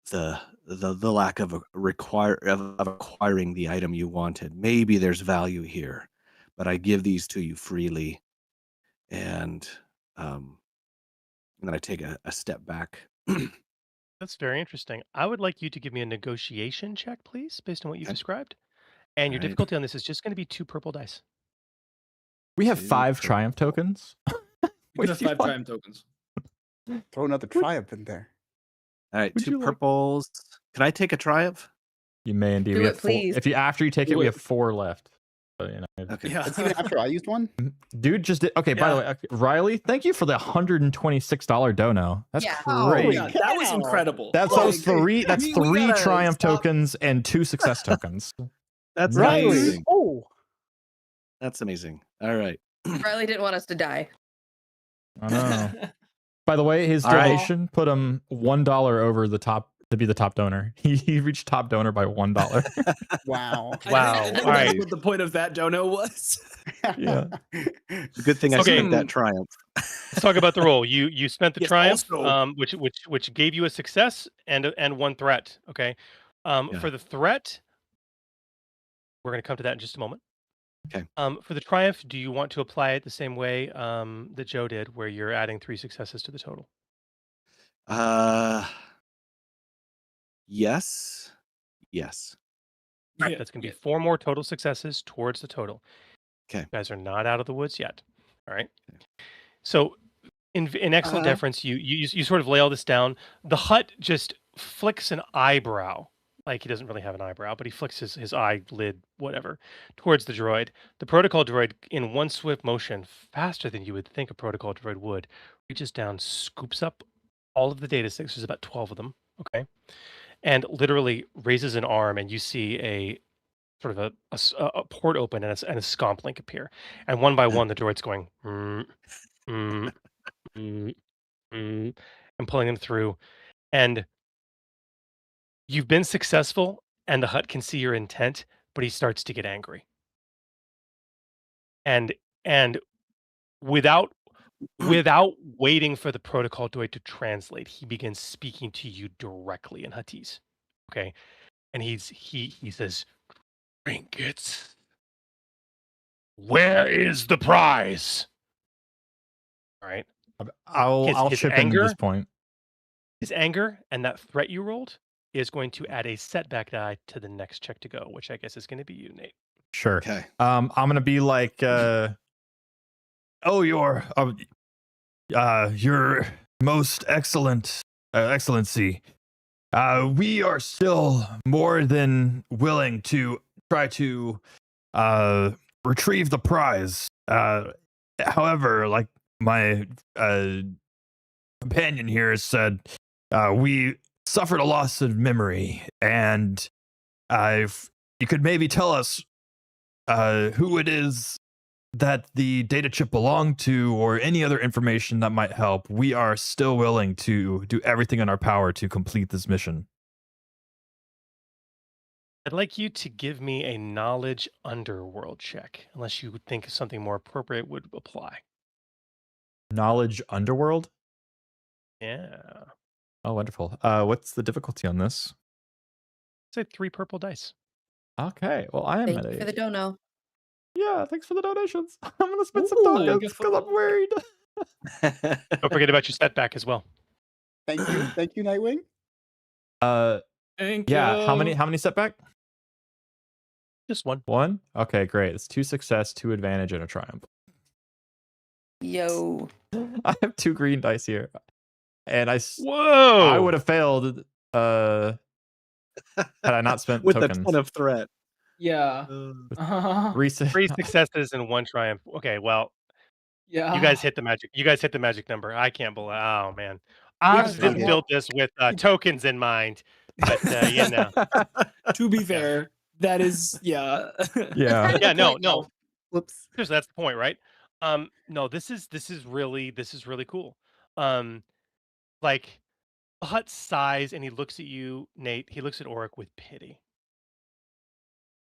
the lack of acquiring the item you wanted. Maybe there's value here, but I give these to you freely, and then I take a step back. That's very interesting. I would like you to give me a negotiation check, please, based on what you've Okay. described. And your Alright. difficulty on this is just going to be 2 purple dice. We have 2 5 purple. triumph tokens. We Would have you 5 like- triumph tokens. Throw another triumph in there. All right, Would 2 you like- purples. Can I take a triumph? You may indeed. Do We it, have four. please. If you after you take it, Do we it. have 4 left. So, Okay. Yeah. That's even after I used one. Dude just did. Okay, by the way, Riley, thank you for the $126 dono. That's Yeah. Oh, great. yeah, that was incredible. That's Like, those 3. That's we 3 gotta triumph stop- tokens and 2 success tokens. That's Nice. amazing. Oh, That's amazing. All right. Riley didn't want us to die. I know. By the way, his All right. donation put him $1 over the top to be the top donor. He reached top donor by $1. wow. Wow. I think All that's right. what the point of that dono was. Yeah. It's a good thing I Okay. spent that triumph. Let's talk about the roll. You spent the Yes, triumph, also- which gave you a success and 1 threat. Okay. Yeah. For the threat, we're going to come to that in just a moment. Okay. For the triumph, do you want to apply it the same way that Joe did, where you're adding 3 successes to the total? Yes. Yes. All right, Yeah, that's going to be yeah. 4 more total successes towards the total. Okay. You guys are not out of the woods yet. All right. So, in excellent deference, you sort of lay all this down. The hut just flicks an eyebrow, like he doesn't really have an eyebrow, but he flicks his eyelid, whatever, towards the droid. The protocol droid, in one swift motion, faster than you would think a protocol droid would, reaches down, scoops up all of the data sticks. There's about 12 of them. Okay. And literally raises an arm, and you see a sort of a port open and a scomp link appear. And one by one, the droid's going, and pulling them through. And you've been successful, and the hut can see your intent, but he starts to get angry. And without waiting for the protocol droid to translate, he begins speaking to you directly in Huttese. Okay. And he says, "Trinkets. Where is the prize?" All right. I'll his chip in at anger- this point. His anger and that threat you rolled is going to add a setback die to the next check to go, which I guess is going to be you, Nate. Sure. Okay. I'm gonna be like, oh, your most excellent excellency. We are still more than willing to try to retrieve the prize. However, like my companion here has said, we suffered a loss of memory, and if you could maybe tell us who it is that the data chip belonged to, or any other information that might help, we are still willing to do everything in our power to complete this mission. I'd like you to give me a knowledge underworld check, unless you think something more appropriate would apply. Knowledge underworld? Yeah. Oh, wonderful. What's the difficulty on this? Say 3 purple dice. Okay, well, I am Thank at you for the a... dono. Yeah, thanks for the donations. I'm gonna spend some Ooh, tokens good because I'm worried. Don't forget about your setback as well. Thank you, Nightwing. Thank Yeah, you. how many setback? Just 1. 1? Okay, great. It's 2 success, 2 advantage, and a triumph. Yo. I have 2 green dice here, and Whoa! I would have failed had I not spent With a tokens. ton of threat. Yeah. Uh, 3 3 successes and 1 triumph. Okay, well, Yeah. you guys hit the magic. You guys hit the magic number. I can't believe. Oh man, I guys didn't did it. build this with tokens in mind, but you know, To be fair, that is yeah. Yeah. yeah, no. Whoops. Seriously, that's the point, right? No, this is really cool. Like the hut sighs and he looks at you, Nate. He looks at Oric with pity,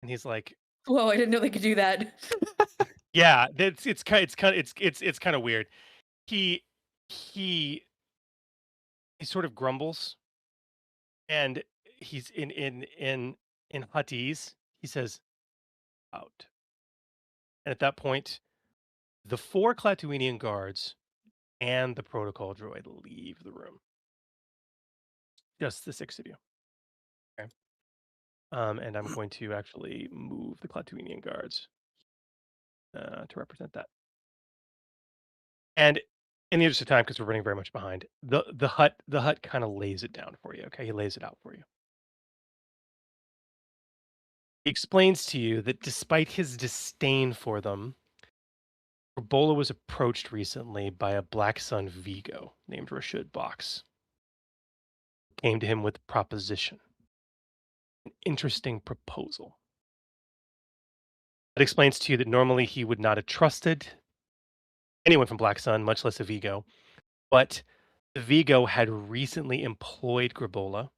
and he's like, Whoa, I didn't know they could do that. "Yeah, it's kind of weird." He sort of grumbles, and he's in Huttese. He says, "Out." And at that point, the 4 Klatooinian guards and the protocol droid leave the room. Just the 6 of you. Okay. And I'm going to actually move the Klatooinian guards to represent that. And in the interest of time, because we're running very much behind, the hut kind of lays it down for you. Okay, he lays it out for you. He explains to you that despite his disdain for them, Grabola was approached recently by a Black Sun Vigo named Rashid Box. Came to him with a proposition, an interesting proposal. It explains to you that normally he would not have trusted anyone from Black Sun, much less a Vigo, but the Vigo had recently employed Grabola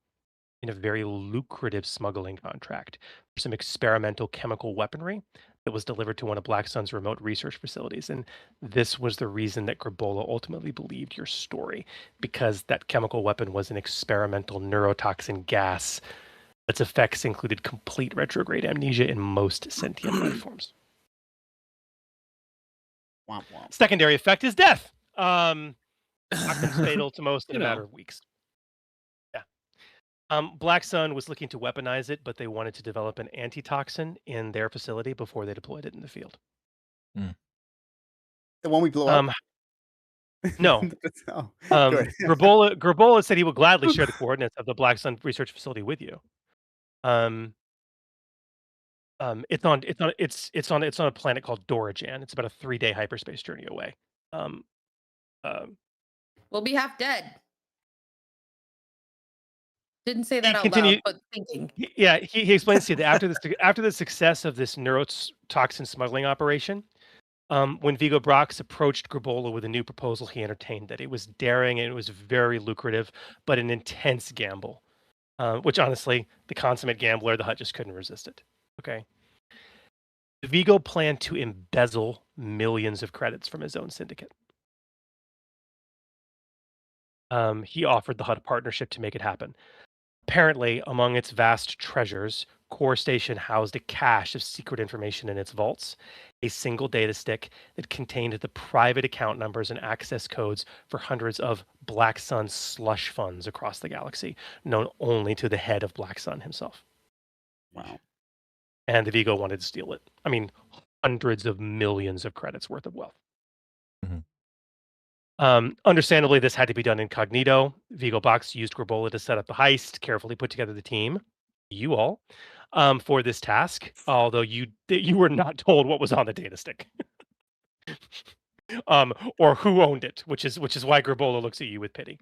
in a very lucrative smuggling contract for some experimental chemical weaponry that was delivered to one of Black Sun's remote research facilities. And this was the reason that Grabola ultimately believed your story, because that chemical weapon was an experimental neurotoxin gas. Its effects included complete retrograde amnesia in most sentient life forms. Womp womp. Secondary effect is death. Toxin's fatal to most in a matter of weeks. Black Sun was looking to weaponize it, but they wanted to develop an antitoxin in their facility before they deployed it in the field. The one we blew up? No. Oh, good. Grabola said he would gladly share the coordinates of the Black Sun research facility with you. It's on a planet called Dorijan. It's about a 3-day hyperspace journey away. We'll be half dead. Didn't say that out continued- loud, but thinking. He explains to you that after the success of this neurotoxin smuggling operation, when Vigo Brox approached Grabola with a new proposal, he entertained that. It was daring and it was very lucrative, but an intense gamble, which honestly, the consummate gambler, the Hutt just couldn't resist it. Okay. Vigo planned to embezzle millions of credits from his own syndicate. He offered the Hutt a partnership to make it happen. Apparently, among its vast treasures, Core Station housed a cache of secret information in its vaults, a single data stick that contained the private account numbers and access codes for hundreds of Black Sun slush funds across the galaxy, known only to the head of Black Sun himself. Wow. And the Vigo wanted to steal it. I mean, hundreds of millions of credits worth of wealth. Understandably, this had to be done incognito. Vigo Box used Grabola to set up the heist, carefully put together the team, you all, for this task, although you were not told what was on the data stick. Or who owned it, which is why Grabola looks at you with pity.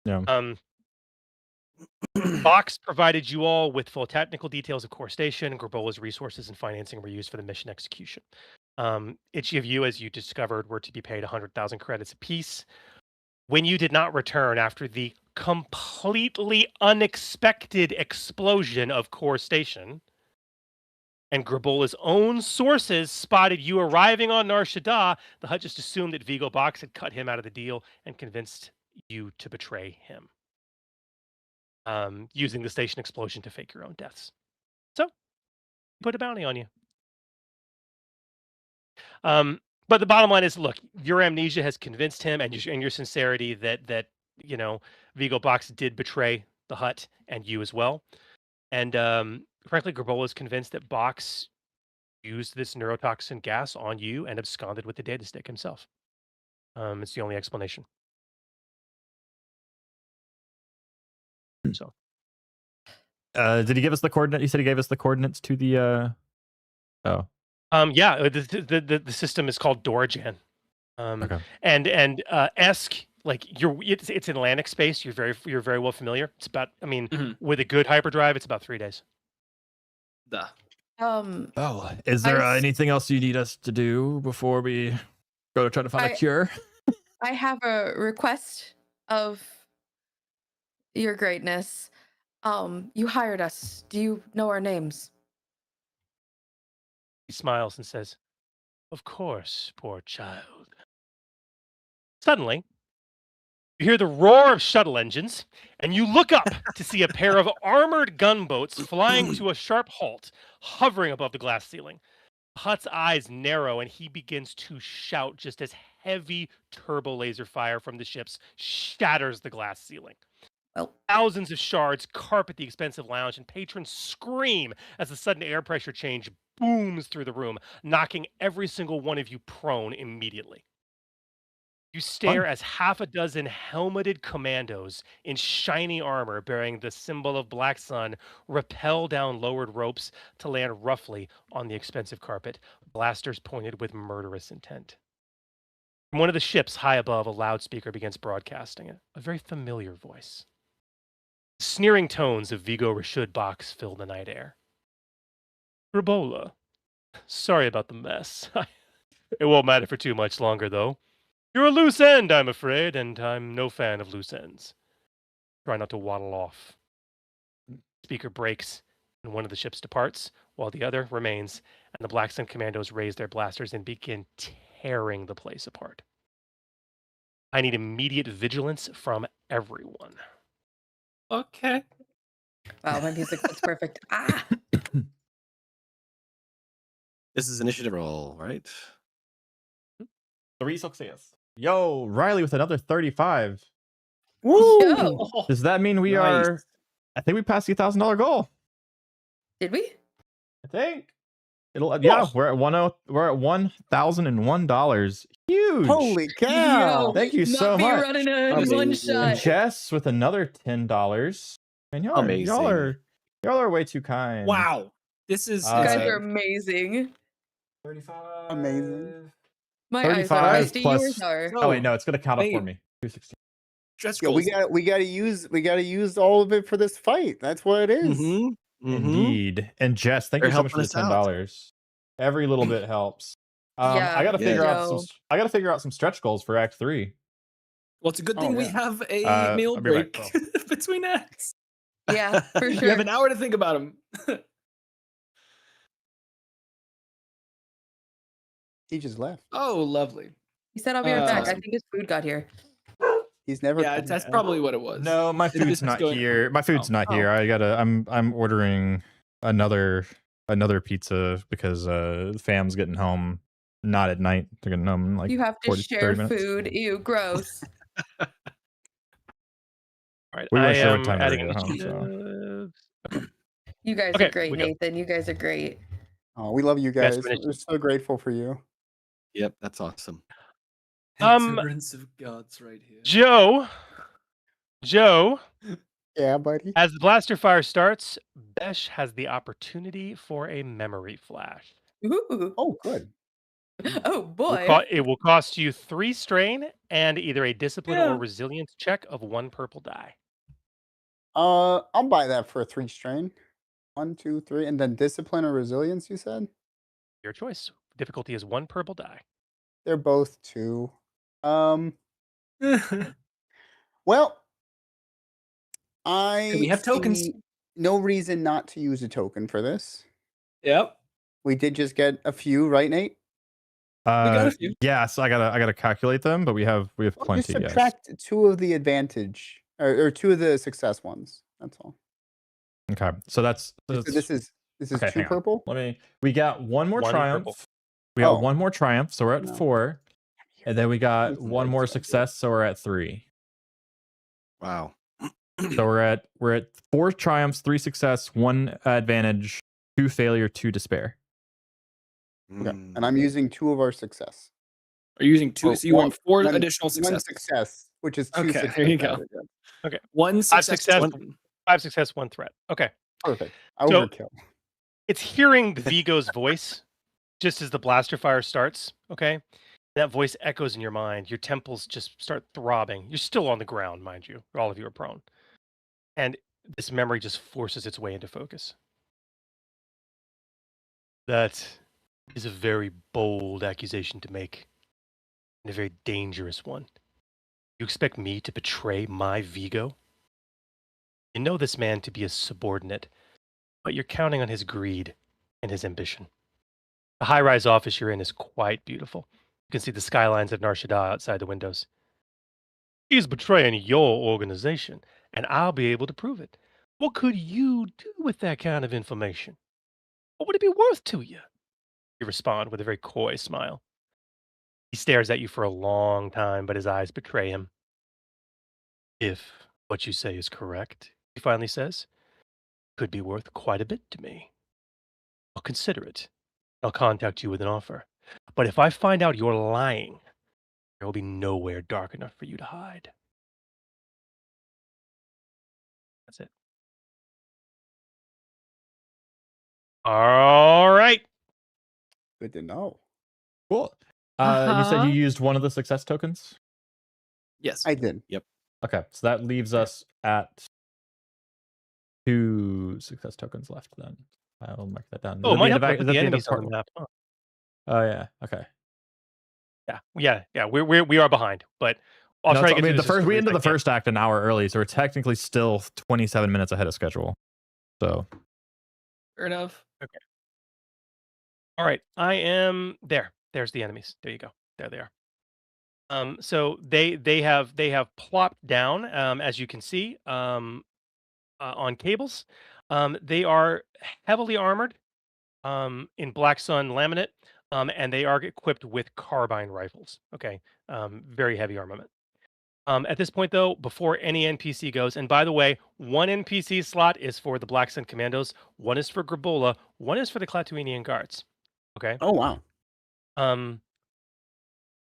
Yeah. Box provided you all with full technical details of Core Station. Grabola's resources and financing were used for the mission execution. Each of you, as you discovered, were to be paid 100,000 credits apiece. When you did not return after the completely unexpected explosion of Core Station, and Grabola's own sources spotted you arriving on Nar Shaddaa, the Hutt just assumed that Vigo Box had cut him out of the deal and convinced you to betray him, using the station explosion to fake your own deaths. So, put a bounty on you. But the bottom line is, look, your amnesia has convinced him, and your sincerity that Vigo Box did betray the Hutt and you as well. And frankly, Grabola is convinced that Box used this neurotoxin gas on you and absconded with the data stick himself. It's the only explanation. So, did he give us the coordinate? He said he gave us the coordinates to the. Oh. Yeah, the system is called Dorijan. Okay. And Esk, like it's Atlantic space. You're very well familiar. It's about, with a good hyperdrive, it's about 3 days. Duh. Oh, is there anything else you need us to do before we go to try to find a cure? I have a request of your greatness. You hired us. Do you know our names? He smiles and says, "Of course, poor child." Suddenly, you hear the roar of shuttle engines, and you look up to see a pair of armored gunboats flying to a sharp halt, hovering above the glass ceiling. Hutt's eyes narrow, and he begins to shout just as heavy turbo laser fire from the ships shatters the glass ceiling. Well, thousands of shards carpet the expensive lounge, and patrons scream as the sudden air pressure change booms through the room, knocking every single one of you prone immediately. You stare as half a dozen helmeted commandos in shiny armor bearing the symbol of Black Sun rappel down lowered ropes to land roughly on the expensive carpet, blasters pointed with murderous intent. From one of the ships high above, a loudspeaker begins broadcasting it, a very familiar voice. Sneering tones of Vigo Rashud Box fill the night air. Rabola, sorry about the mess. It won't matter for too much longer, though. You're a loose end, I'm afraid, and I'm no fan of loose ends. Try not to waddle off. Speaker breaks, and one of the ships departs, while the other remains, and the Black Sun commandos raise their blasters and begin tearing the place apart. I need immediate vigilance from everyone. Okay. Wow, my music fits perfect. Ah, This is initiative roll, right? 3 success. Yo, Riley with another 35. yo, Does that mean we Nice. are? I think we passed the $1,000 goal. did we? I think it'll. Yeah, we're at $1,001. Huge. Holy cow! Yo, Thank you not so me much. running a Amazing. one And shot. Jess with another $10. And y'all Amazing. are way too kind. Wow. This is You guys Uh, are amazing. 35. Amazing. My eyes 35 are misty. plus- Yours are. Oh wait, no, it's gonna count up for Wait. me. 216. stretch Yeah, goals. we gotta use all of it for this fight. That's what it is. Mm-hmm. Indeed. And Jess, thank They're you so much helping for the us out. $10. Every little bit helps. Yeah, I gotta figure out yo. some. I gotta figure out some stretch goals for Act 3. Well, it's a good Oh, thing we yeah. have a meal I'll be right break back, between acts. Yeah, for You sure. have an hour to think about them. He just left. Oh, lovely. He said I'll be right back. I Awesome. think his food got here. He's never. Yeah, come that's back. probably what it was. No, my This food's is not going- here. My food's Oh. not here. I'm ordering another pizza because fam's getting home not at night. They're getting home in like You have to 40, share 30 minutes. food. Ew, gross. All right, We weren't I sure what am time they adding were home, so. initiatives. You guys Okay, are great, we go. Nathan. You guys are great. Oh, we love you Yes, guys. finish. We're so grateful for you. Yep, that's awesome. Endurance of gods right here. Joe, Yeah, buddy. as the blaster fire starts, Besh has the opportunity for a memory flash. Ooh. Oh, good. Oh boy. It will cost you 3 strain and either a discipline Yeah. or resilience check of 1 purple die. I'll buy that for a 3 strain. 1, 2, 3, and then discipline or resilience. You said Your choice. Difficulty is 1 purple die. they're both 2. Well, I we have tokens. see no reason not to use a token for this. Yep. We did just get a few, right, Nate? got a few. Yeah, so I gotta calculate them, but we have Well, plenty. just Yes. subtract 2 of the advantage or 2 of the success ones. That's all. Okay, so that's So this is okay, 2 hang on. purple. We got one more 1 triumph. purple. We got Oh. one more triumph, so we're at No. 4, and then we got Listen, one more that's what I did. success, so we're at 3. Wow. So we're at 4 triumphs, 3 success, 1 advantage, 2 failure, 2 despair. Okay. Mm. And I'm using 2 of our success. Are you using 2? Oh, So you want 4 one- additional One successes. success, which is 2 Okay, success. there you go. Good. 1 5 success. success, one- 5 success, 1 threat. Okay. Perfect. So- Overkill. It's hearing Vigo's voice just as the blaster fire starts, okay? That voice echoes in your mind. Your temples just start throbbing. You're still on the ground, mind you. All of you are prone. And this memory just forces its way into focus. That is a very bold accusation to make, and a very dangerous one. You expect me to betray my Vigo? You know this man to be a subordinate, but you're counting on his greed and his ambition. The high-rise office you're in is quite beautiful. You can see the skylines of Nar Shaddaa outside the windows. He's betraying your organization, and I'll be able to prove it. What could you do with that kind of information? What would it be worth to you? You respond with a very coy smile. He stares at you for a long time, but his eyes betray him. If what you say is correct, he finally says, could be worth quite a bit to me. I'll consider it. I'll contact you with an offer. But if I find out you're lying, There will be nowhere dark enough for you to hide. That's it. All right. Good to know. Cool. And you said you Uh-huh. used one of the success tokens? Yes. I did. Okay, so that leaves us at 2 success tokens left then. I'll mark that down. Oh, it Is might that help to is put that the the end of enemies on part? the map. Huh? Oh yeah. Okay. Yeah. We are behind, but I'll No, try to I get mean, through the this as first we quickly as ended I the can. first act an hour early, so we're technically still 27 minutes ahead of schedule. So Fair enough. All right, I am there. There's the enemies. There you go. There they are. So they have plopped down, as you can see, on cables. They are heavily armored, in Black Sun laminate, and they are equipped with carbine rifles. Okay, very heavy armament. At this point, though, before any NPC goes, and by the way, one NPC slot is for the Black Sun Commandos, one is for Grabola, one is for the Klatooinian Guards. Okay. Oh wow. Um,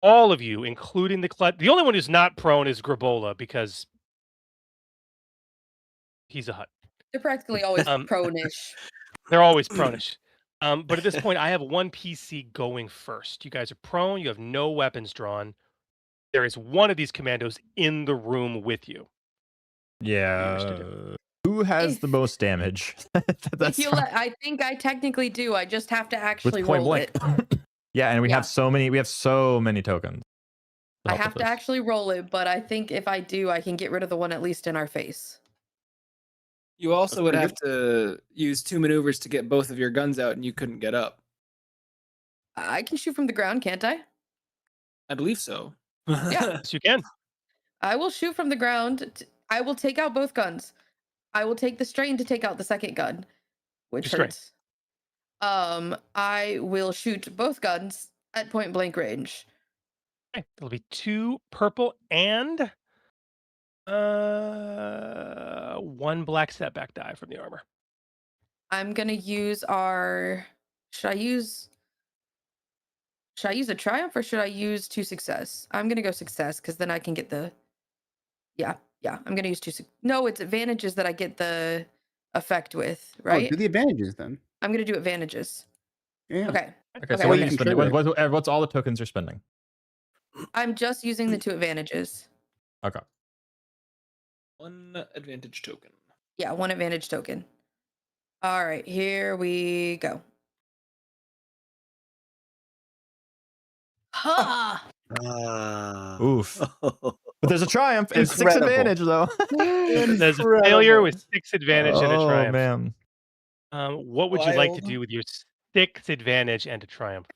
all of you, including the only one who's not prone is Grabola because he's a hut. They're practically always Um, prone-ish. They're always prone-ish. But at this point, I have one PC going first. You guys are prone. You have no weapons drawn. There is one of these commandos in the room with you. yeah, wish to do? who has the If- most damage? If you let, I think I technically do. I just have to with actually point roll blank. it. Yeah, and we Yeah. have so many tokens. I help have with to this. actually roll it, but I think if I do, I can get rid of the one at least in our face. You also That's would pretty have to use 2 maneuvers to get both of your guns out, and you couldn't get up. I can shoot from the ground, can't I? I believe so. Yeah. Yes, you can. I will shoot from the ground. I will take out both guns. I will take the strain to take out the second gun, which Strain. hurts. I will shoot both guns at point blank range. Okay, there'll be 2 purple and 1 black setback die from the armor. I'm gonna use our. Should I use a triumph or should I use 2 success? I'm gonna go success because then I can get the. Yeah. I'm gonna use 2. No, it's advantages that I get the effect with, Oh, right? do the advantages then. I'm gonna do advantages. Yeah. Okay. Okay, Okay, so what okay. are you spending? Trigger What's all the tokens you're spending? I'm just using the 2 advantages. Okay. 1 advantage token. Yeah, 1 advantage token. All right, here we go. Ha! Oof. But there's a triumph and 6 Incredible. advantage though. There's a failure with 6 advantage and a Oh triumph. man. What would you like to Wild. do with your 6 advantage and a triumph?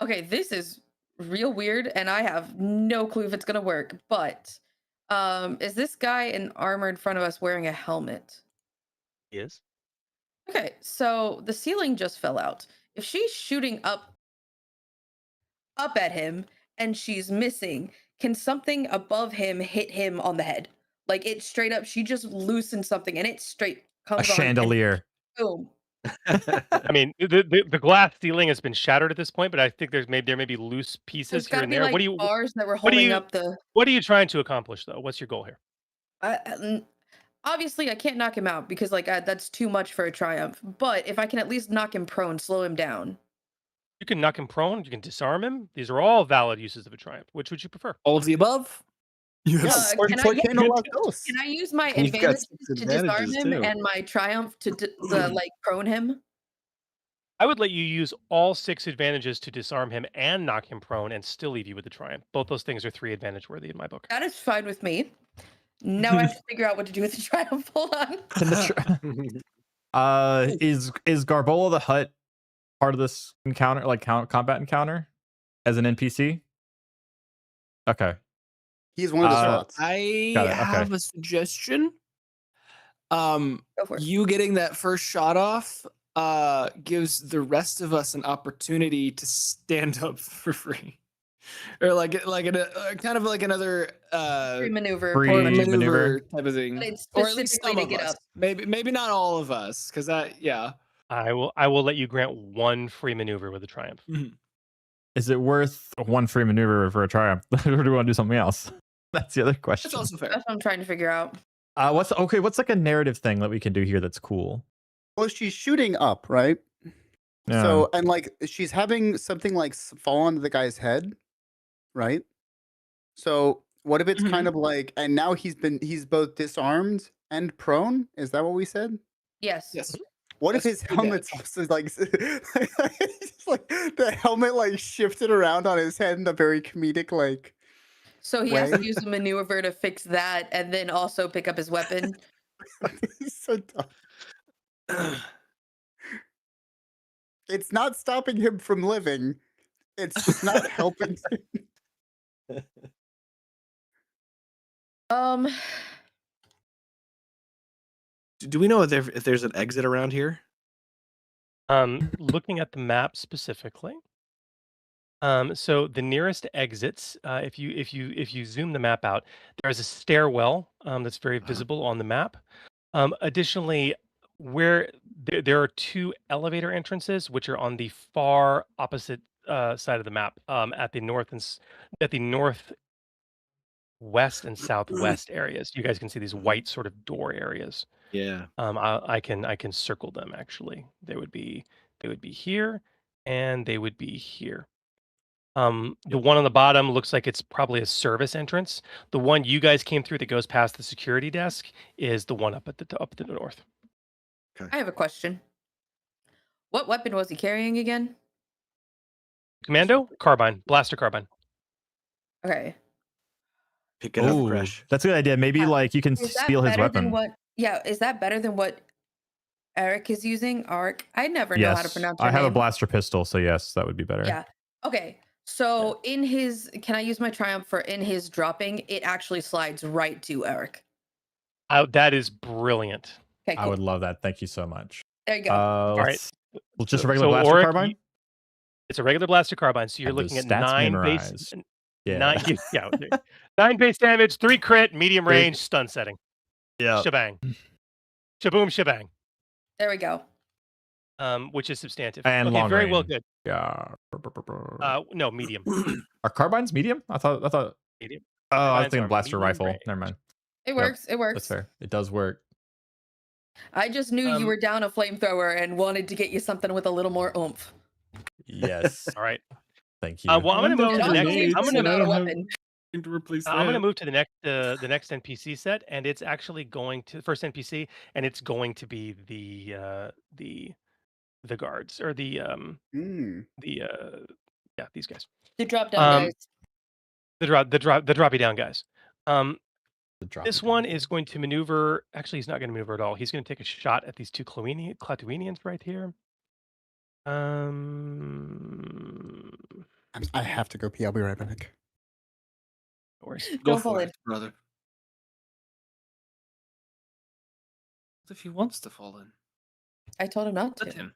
Okay, this is real weird, and I have no clue if it's gonna work. But, is this guy in armor in front of us wearing a helmet? Is Okay, so the ceiling just fell out. If she's shooting up at him and she's missing, can something above him hit him on the head? Like it straight up, she just loosened something and it straight A comes on. and chandelier. boom. I mean, the glass ceiling has been shattered at this point, but I think there may be loose pieces There's here gotta and be there. like What do you bars that were what do holding you- up the. what are you trying to accomplish though? What's your goal here? Obviously, I can't knock him out because like that's too much for a triumph. But if I can at least knock him prone, slow him down. You can knock him prone. You can disarm him. These are all valid uses of a triumph. Which would you prefer? All of the above? Yeah, Can I- can't know about those. Can I use my And you've got advantage 6 to disarm advantages, him too. and my triumph to like prone him? I would let you use all 6 advantages to disarm him and knock him prone and still leave you with the triumph. Both those things are 3 advantage worthy in my book. That is fine with me. Now I have to figure out what to do with the triumph. Hold on. Can the is Garbola the Hut part of this encounter, like combat encounter, as an NPC? Okay. He's one of the Uh, slots. I Got it, okay. have a suggestion. Go for it. You getting that first shot off gives the rest of us an opportunity to stand up for free, or like kind of like another Free maneuver. free for- maneuver. type of thing, But it's or at least specifically some to of get us. up. Maybe not all of us, because that I will let you grant 1 free maneuver with a triumph. is it worth one free maneuver for a triumph, or do we want to do something else? That's the other question. That's also fair. That's what I'm trying to figure out. What's like a narrative thing that we can do here that's cool? Well, she's shooting up, right? Yeah. So, and like she's having something like fall onto the guy's head, right? So, what if it's kind of like, and now he's both disarmed and prone? Is that what we said? Yes. Yes. What if That's his good helmet's damage. also like, it's like the helmet like shifted around on his head in a very comedic like. So he has to Way. use a maneuver to fix that, and then also pick up his weapon. It's so dumb. It's not stopping him from living. It's just not helping him. Do we know if there's an exit around here? Looking at the map specifically. So the nearest exits, if you zoom the map out, there is a stairwell that's very visible on the map. Additionally, where there are two elevator entrances, which are on the far opposite side of the map, at the northwest and southwest areas. You guys can see these white sort of door areas. Yeah. I can circle them actually. They would be here, and they would be here. The one on the bottom looks like it's probably a service entrance. The one you guys came through that goes past the security desk is the one up at the north. I have a question. What weapon was he carrying again? Commando carbine, blaster carbine. Okay. Pick it up Ooh, fresh. that's a good idea. Maybe Yeah. like you can Is that steal his better than weapon. what? Yeah, is that better than what Eric is using? Arc. I never know how to Yes, pronounce her I have a name. blaster pistol, so yes, that would be better. Yeah. Okay. So in his, can I use my triumph for in his dropping? It actually slides right to Eric. That is brilliant. Okay, I cool. would love that. Thank you so much. There you go. right. Well, just a So- regular so blaster Oric, carbine. It's a regular blaster carbine, so you're Have those looking at stats 9 memorized. base. Yeah. 9 base damage, 3 crit, medium Great. range, stun setting. Yeah. Shebang. Shaboom, shebang. There we go. Which is substantive. And okay, long very well range. good. Yeah. No, medium. Are carbines medium? I thought. Medium. Oh, I was Carbines thinking are blaster medium rifle. range. Never mind. It Yep, works. It works. That's fair. It does work. I just knew you were down a flamethrower and wanted to get you something with a little more oomph. Yes. All right. Thank you. Well, I'm gonna move to And the also, next. you're I'm talking gonna about a weapon. To replace I'm gonna that. move to the next NPC set, and it's actually going to first NPC, and it's going to be the guards or the these guys. The drop down guys. The droppy down guys. The drop This it down. one is going to maneuver. Actually, he's not going to maneuver at all. He's going to take a shot at these two Clatuinians right here. I have to go pee. I'll be right back. No worries. Go Don't fall for in. it, brother. What if he wants to fall in? I told him not Let to. him.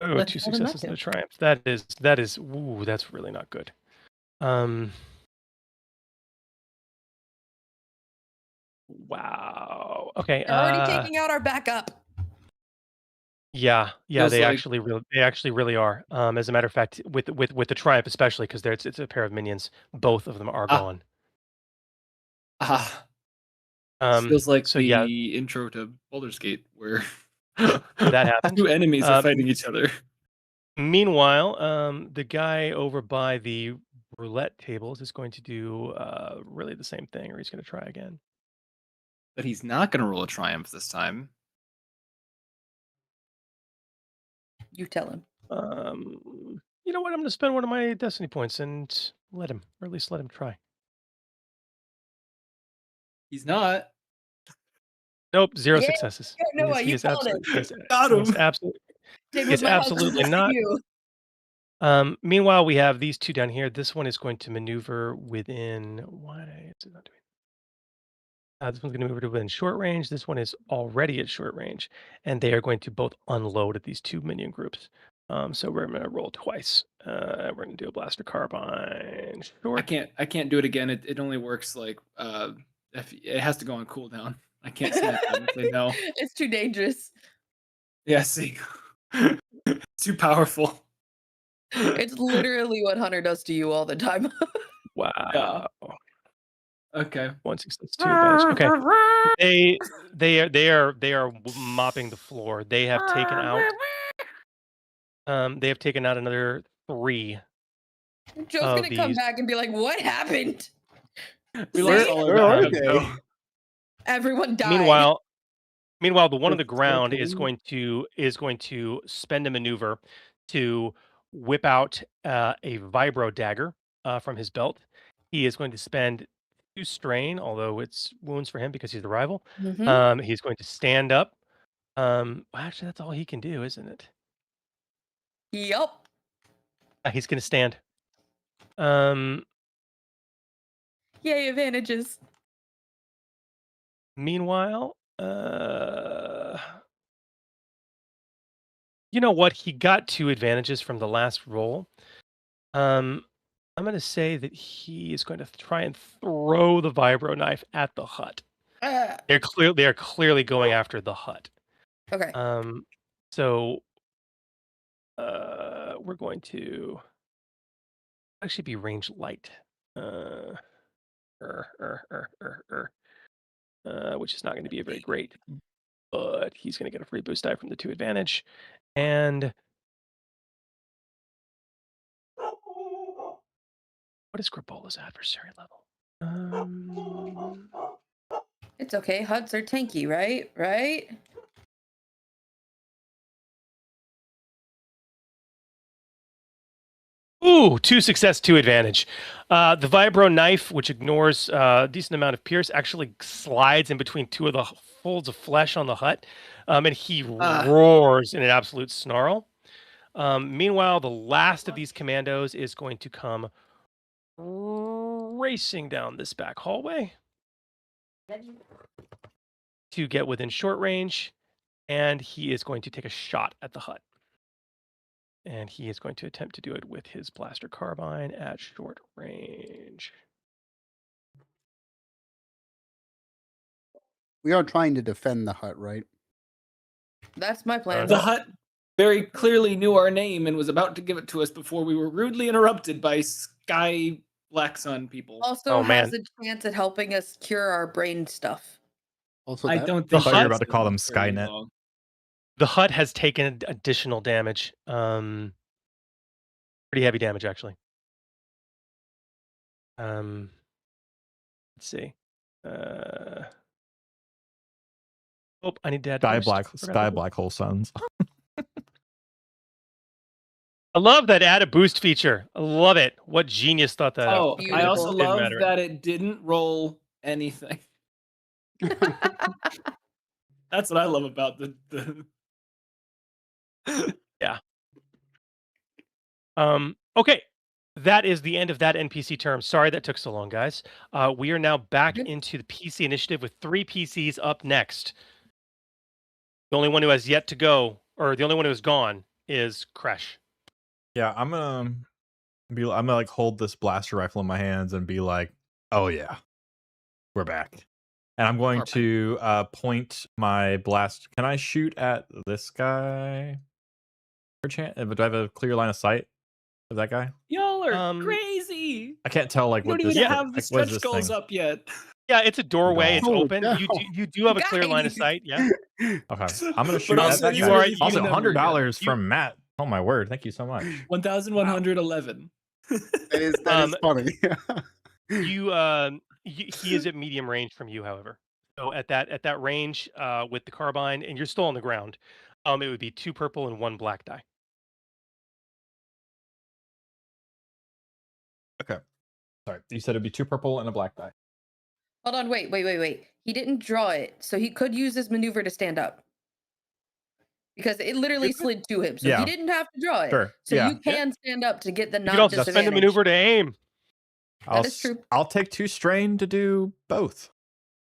Oh, Let's 2 tell them not successes and a to. triumph. That is. Ooh, that's really not good. Wow. Okay. They're already taking out our backup. Yeah, Feels they like- actually really are. As a matter of fact, with the triumph especially, because it's a pair of minions. Both of them are gone. Feels like so the yeah, intro to Baldur's Gate where that happened. two enemies are Um, fighting each other. Meanwhile, the guy over by the roulette tables is going to do really the same thing, or he's going to try again. But he's not going to roll a triumph this time. You tell him. You know what? I'm going to spend one of my destiny points and let him, or at least let him try. He's not. Nope, 0 Yeah, successes. no, He you is called it. Got he is him. absolutely. Did It's what my husband absolutely did to not. you. Meanwhile, we have these two down here. This one is going to maneuver within. Why is it not doing? This one's going to maneuver within short range. This one is already at short range, and they are going to both unload at these two minion groups. So we're going to roll twice. We're going to do a blaster carbine. Short. I can't do it again. It only works like if it has to go on cooldown. I can't snipe them if they know. It's too dangerous. Yeah, see. It's too powerful. It's literally what Hunter does to you all the time. Wow. Okay. 1 success, 2 advantage. Okay. They are mopping the floor. They have taken out another 3 Joe's of gonna come these. back and be like, "What happened?" We lost See? all our Where are backup, they? though. Everyone died. Meanwhile, the one on the That's so ground is cool. going to spend a maneuver to whip out a vibro dagger from his belt. He is going to spend 2 strain, although it's wounds for him because he's the rival. Mhm. He's going to stand up. Actually, that's all he can do, isn't it? Yup. He's going to stand. Um, Yay, advantages. Meanwhile, you know what? He got 2 advantages from the last roll. I'm going to say that he is going to try and throw the vibro knife at the hut. They are clearly going after the hut. Okay. So we're going to actually be range light. Which is not going to be a very great, but he's going to get a free boost die from the 2 advantage. And what is Grabola's adversary level? It's okay. Huts are tanky, right? Right? Ooh, 2 success, 2 advantage. The vibro knife, which ignores a decent amount of pierce, actually slides in between 2 of the folds of flesh on the hut, and he roars in an absolute snarl. Meanwhile, the last of these commandos is going to come racing down this back hallway to get within short range, and he is going to take a shot at the hut. And he is going to attempt to do it with his blaster carbine at short range. We are trying to defend the hut, right? That's my plan. The hut very clearly knew our name and was about to give it to us before we were rudely interrupted by Sky Black Sun people. Also Oh, has man. a chance at helping us cure our brain stuff. Also, I that- don't The think I thought you were hut- about to call them very Skynet. long. The hut has taken additional damage. Pretty heavy damage, actually. Let's see. I need to add boost. Forgot the Sky boost. Black Hole Suns. I love that add a boost feature. I love it. What genius thought that Oh, up? Beautiful. I also Didn't love matter. that it didn't roll anything. That's what I love about the Okay. That is the end of that NPC term. Sorry that took so long, guys. We are now back Good. into the PC initiative with 3 PCs up next. The only one who has yet to go, or the only one who is gone, is Kresh. Yeah, I'm gonna like hold this blaster rifle in my hands and be like, "Oh yeah, we're back." And I'm going to point my blast. Can I shoot at this guy? Do I have a clear line of sight of that guy? Y'all are Um, crazy. I can't tell like You what don't this. even have the what is stretch this goals thing? up yet. Yeah, it's a doorway. It's Oh, open. no. You do have a clear line of Guys. sight. Yeah. Okay, I'm gonna But shoot at also, that you guy. are- really you- Also, need a number $100 You- from Matt. Oh my word! Thank you so much. 1,111. That is funny. He is at medium range from you, however. So at that range, with the carbine, and you're still on the ground, it would be 2 purple and 1 black die. Okay. Sorry, you said it'd be 2 purple and a black die. Hold on, wait. He didn't draw it, so he could use his maneuver to stand up. Because it literally slid to him, so Yeah. he didn't have to draw it. Sure. So Yeah. you can stand up to get the You can not also spend a disadvantage. maneuver to aim. That is true. I'll take 2 strain to do both.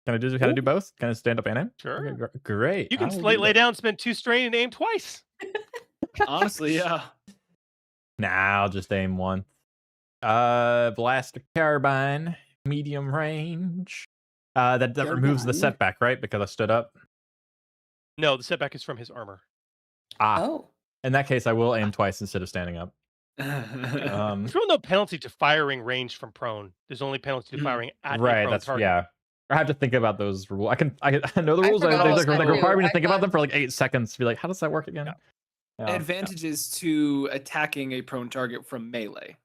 Can I do both? Can I stand up and aim? Sure. Okay, great. You can I will lay do that. down, spend 2 strain, and aim twice. Honestly, yeah. Nah, I'll just aim one. Blaster carbine, medium range. That removes the Carbine? setback, right? Because I stood up. No, the setback is from his armor. Ah, Oh. in that case, I will aim twice instead of standing up. Um, There's really no penalty to firing range from prone. There's only penalty to Mhm. firing at a right. prone That's target. yeah. I have to think about those rules. I know the I rules. forgot They all like, that require me too. to think I about thought- them for like 8 seconds to be like, how does that work again? Yeah. Advantages to attacking a prone target from melee.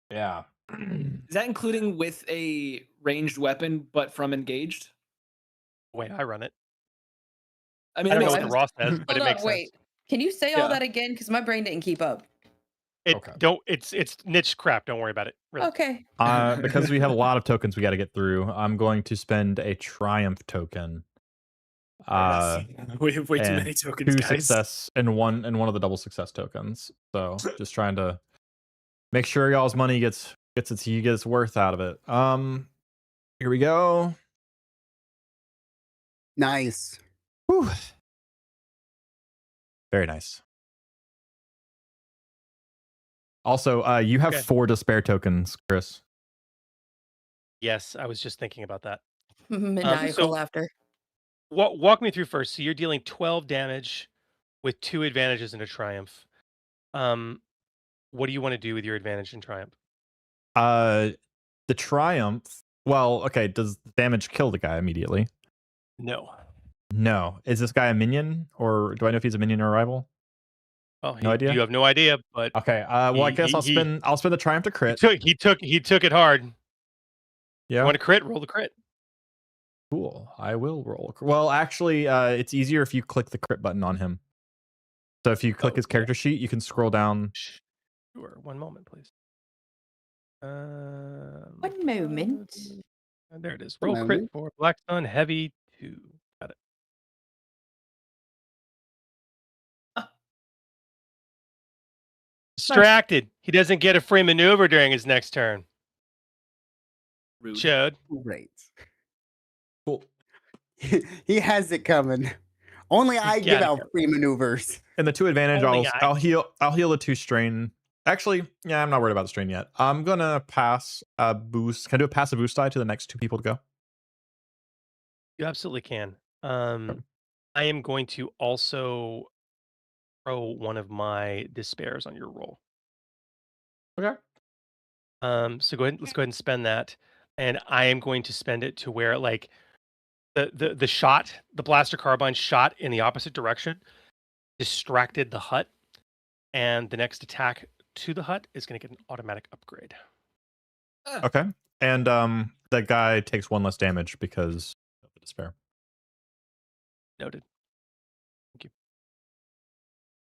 Yeah. Is that including with a ranged weapon, but from engaged? Wait, I run it. I mean, I that don't know makes what the sense. Raw says, but Hold it up, makes wait. sense. Can you say Yeah. all that again? Because my brain didn't keep up. It Okay. don't. It's niche crap. Don't worry about it. Really. Okay. Because we have a lot of tokens we got to get through, I'm going to spend a triumph token. We have way too and many tokens, 2 guys. success and one of the double success tokens. So just trying to make sure y'all's money gets its worth out of it. Here we go. Nice. Whew. Very nice. Also, you have Okay. 4 despair tokens, Chris. Yes, I was just thinking about that. Maniacal so- laughter. Walk me through first. So you're dealing 12 damage with 2 advantages and a triumph. What do you want to do with your advantage and triumph? The triumph. Well, okay. Does damage kill the guy immediately? No. No. Is this guy a minion, or do I know if he's a minion or a rival? Oh, No idea? You have no idea, but Okay. Well, I guess I'll spend the triumph to crit. he took it hard. Yeah. You want to crit? Roll the crit. Cool. I will roll. Well, actually, it's easier if you click the crit button on him. So if you click his character sheet, you can scroll down. Sure. One moment, please. 1 moment. There it is. One Roll crit moment. for Black Sun Heavy 2. Got it. Distracted. He doesn't get a free maneuver during his next turn. Rude. Chode. Great. Cool. He has it coming. Only I got give it out coming. free maneuvers. And the 2 advantage, Only I'll heal the 2 strain. Actually, yeah, I'm not worried about the strain yet. I'm gonna pass a boost. Can I do a passive boost die to the next 2 people to go? You absolutely can. I am going to also throw one of my despairs on your roll. Okay. So let's go ahead and spend that. And I am going to spend it to where like the shot, the blaster carbine shot in the opposite direction, distracted the hut, and the next attack to the hut is going to get an automatic upgrade. Okay. And that guy takes 1 less damage because of the despair. Noted.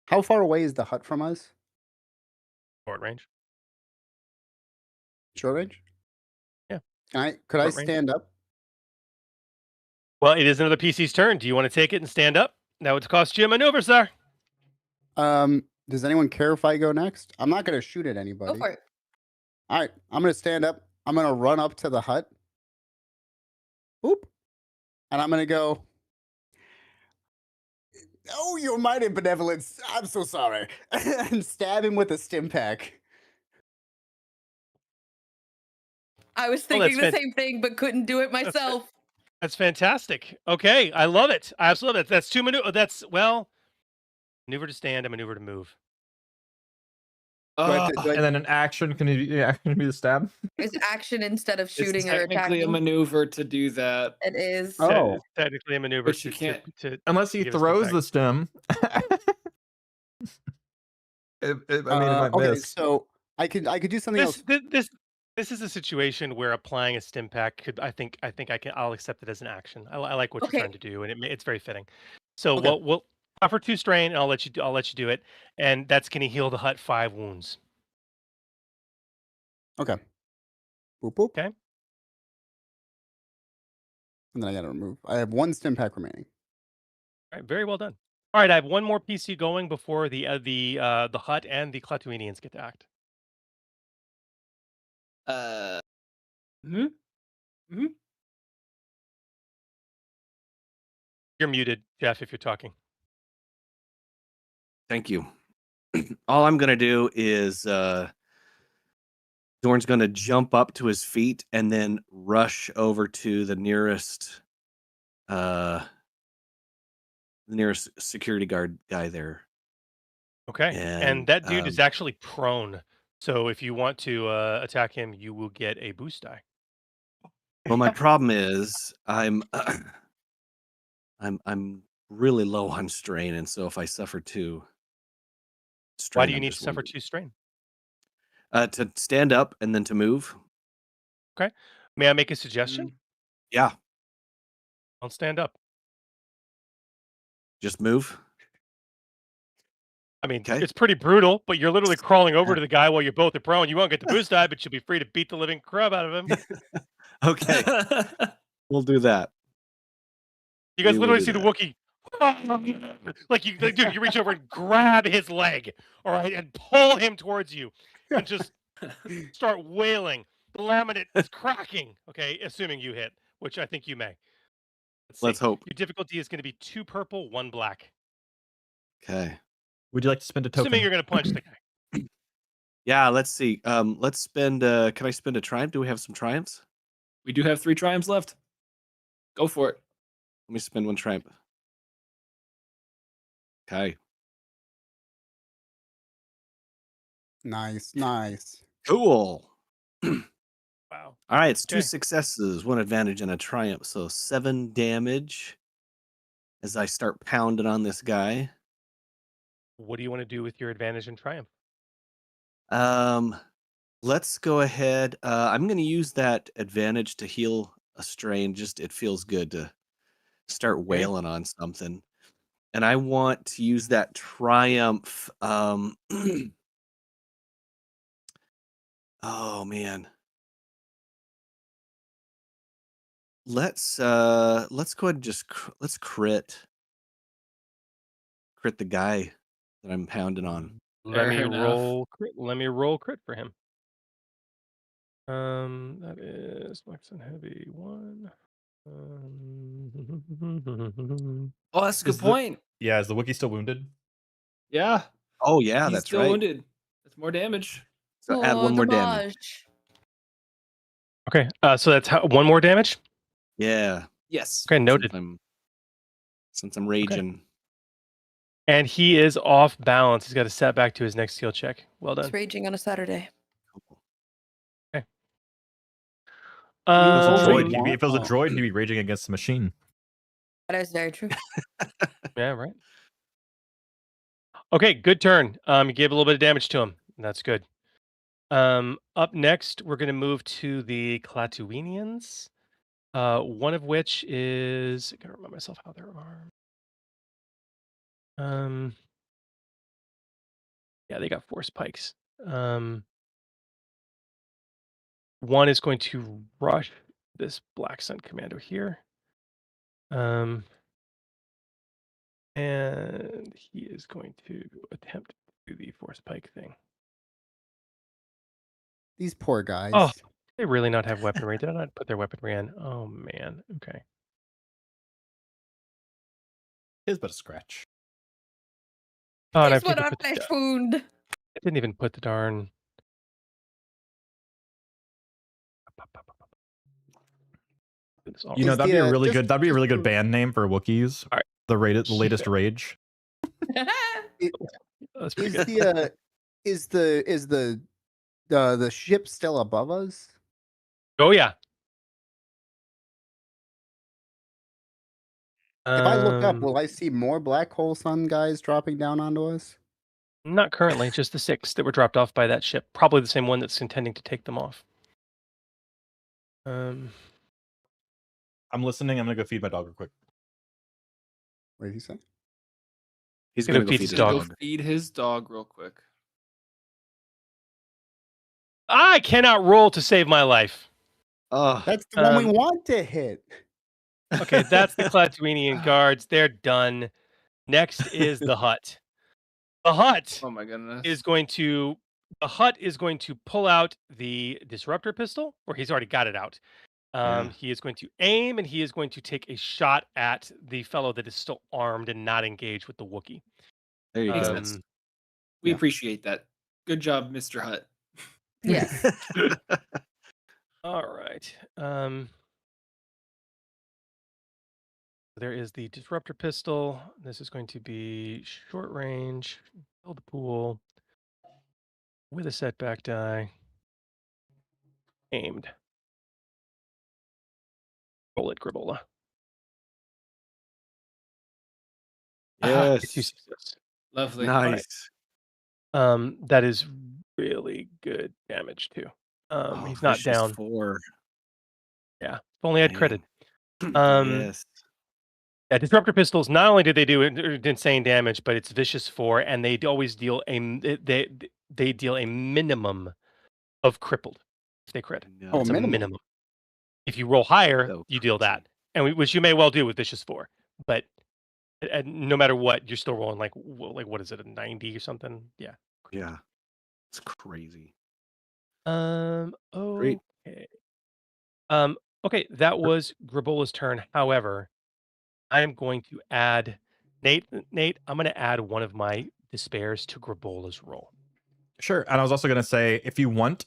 How far away is the hut from us? Short range. Short range? Yeah. Could I Short range. stand up? Well, it is another PC's turn. Do you want to take it and stand up? That would cost you a maneuver, sir. Does anyone care if I go next? I'm not gonna shoot at Go anybody. for it. All right, I'm gonna stand up. I'm gonna run up to the hut. Oop. And I'm gonna go. Oh, your mighty benevolence. I'm so sorry. And stab him with a stim pack. I was Oh, that's thinking the same thing, but couldn't do it myself. That's fantastic. Okay, I love it. I absolutely love it. That's 2 maneuver. That's maneuver to stand and maneuver to move. Do I have to- do I- And then an action can be the stab. It's action instead of It's shooting or technically a attacking. maneuver to do that. It is. Oh. Technically a maneuver But you to- can't- to Unless he give us throws feedback. the stem. I mean, it might okay, miss. so I could do something else. This is a situation where applying a stim pack could I'll accept it as an action. I like what Okay. you're trying to do, and it's very fitting. So Okay. we'll offer 2 strain, and I'll let you do it, and that's going to heal the hut 5 wounds. Okay. Boop boop. Okay. And then I gotta remove. I have 1 stim pack remaining. All right, very well done. All right, I have 1 more PC going before the hut and the Clatuinians get to act. You're muted, Jeff, if you're talking. Thank you. All I'm gonna do is Dorn's gonna jump up to his feet and then rush over to the nearest security guard guy there. Okay. And that dude is um, actually prone. So if you want to attack him, you will get a boost die. Well, my problem is I'm really low on strain, and so if I suffer 2 strain, Why do you I'm need to just suffer wondering. 2 strain? To stand up and then to move. Okay. May I make a suggestion? Yeah, Don't stand up. just move. I mean, Okay. it's pretty brutal, but you're literally crawling over to the guy while you're both are prone. You won't get the boost die, but you'll be free to beat the living crap out of him. Okay, we'll do that. You guys We will literally do see the that. Wookiee. Like, dude, you reach over and grab his leg, all right, and pull him towards you, and just start wailing. The laminate is cracking. Okay, assuming you hit, which I think you may. Let's See. hope. Your difficulty is going to be 2 purple, 1 black. Okay. Would you like to spend a token? Assuming you're going to punch the guy. Yeah, let's see. Let's spend. Can I spend a triumph? Do we have some triumphs? We do have 3 triumphs left. Go for it. Let me spend 1 triumph. Okay. Nice, nice. Cool. Wow. All right, it's 2 Okay. successes, 1 advantage, and a triumph. So 7 damage as I start pounding on this guy. What do you want to do with your advantage and triumph? Let's go ahead. I'm going to use that advantage to heal a strain. Just it feels good to start wailing on something, and I want to use that triumph. Oh man. Let's go ahead and just let's crit the guy that I'm pounding on. Let me Fair enough. roll crit. Let me roll crit for him. That is Flex and Heavy 1. Oh, that's a Is good the- point. Yeah, is the Wookiee still wounded? Yeah, Oh yeah, he's that's still right. wounded. That's more damage. So add 1 more damage. Damage. Okay, so that's 1 more damage. Yeah, Yes. Okay, noted. since I'm raging. And he is off balance. He's got to set back to his next skill check. Well It's done. raging on a Saturday. If it was a droid, Um, if it was a droid, he'd be raging against the machine. That is very true. yeah, right. Okay, good turn. You gave a little bit of damage to him. That's good. Up next, we're going to move to the Clatuinians. One of which is, I gotta remind myself how they're armed. Yeah, they got force pikes. One is going to rush this Black Sun Commando here. And he is going to attempt to do the force pike thing. These poor guys. Oh, they really not have weaponry. Did I not put their weaponry in? Oh man. Okay. It's but a scratch. Oh, and I It's what forgot to our put the flesh wound. I didn't even put the darn. This all- You know, Is that'd be a the, really just- good. That'd be a just really to- good band name for Wookiees. All right. The latest rage. That's pretty Is good. the ship still above us? Oh yeah. If I look up, will I see more black hole sun guys dropping down onto us? Not currently, just the 6 that were dropped off by that ship. Probably the same one that's intending to take them off. I'm listening. I'm gonna go feed my dog real quick. What did he say? He's Gonna gonna go feed feed his his dog. dog. Feed his dog real quick. I cannot roll to save my life. Oh, That's the one we Um, want to hit. Okay, that's the Clatuinian guards. They're done. Next is the hut. The hut Oh my goodness. is going to pull out the disruptor pistol, or he's already got it out. Yeah. He is going to aim, and he is going to take a shot at the fellow that is still armed and not engaged with the Wookiee. There you Makes go. sense. We Yeah. appreciate that. Good job, Mr. Hutt. Yes. All right. There is the disruptor pistol. This is going to be short range. Build the pool. with a setback die. Aimed. Roll it, Gribola. Yes. Two success. Lovely. Nice. That is really good damage too. Oh, He's not vicious down. 4. Yeah, if only I had critted. Yes. Yeah, disruptor pistols. Not only do they do insane damage, but it's vicious 4, and they always deal they deal a minimum of crippled if they crit. Oh, It's a minimum. minimum. If you roll higher, So you deal crazy. that, and which you may well do with vicious 4. But no matter what, you're still rolling like what is it, a 90 or something? Yeah. Yeah. It's crazy. Okay. Great. Okay, that was Gribola's turn. However, I am going to add Nate, I'm going to add one of my despairs to Gribola's roll. Sure. And I was also going to say, if you want,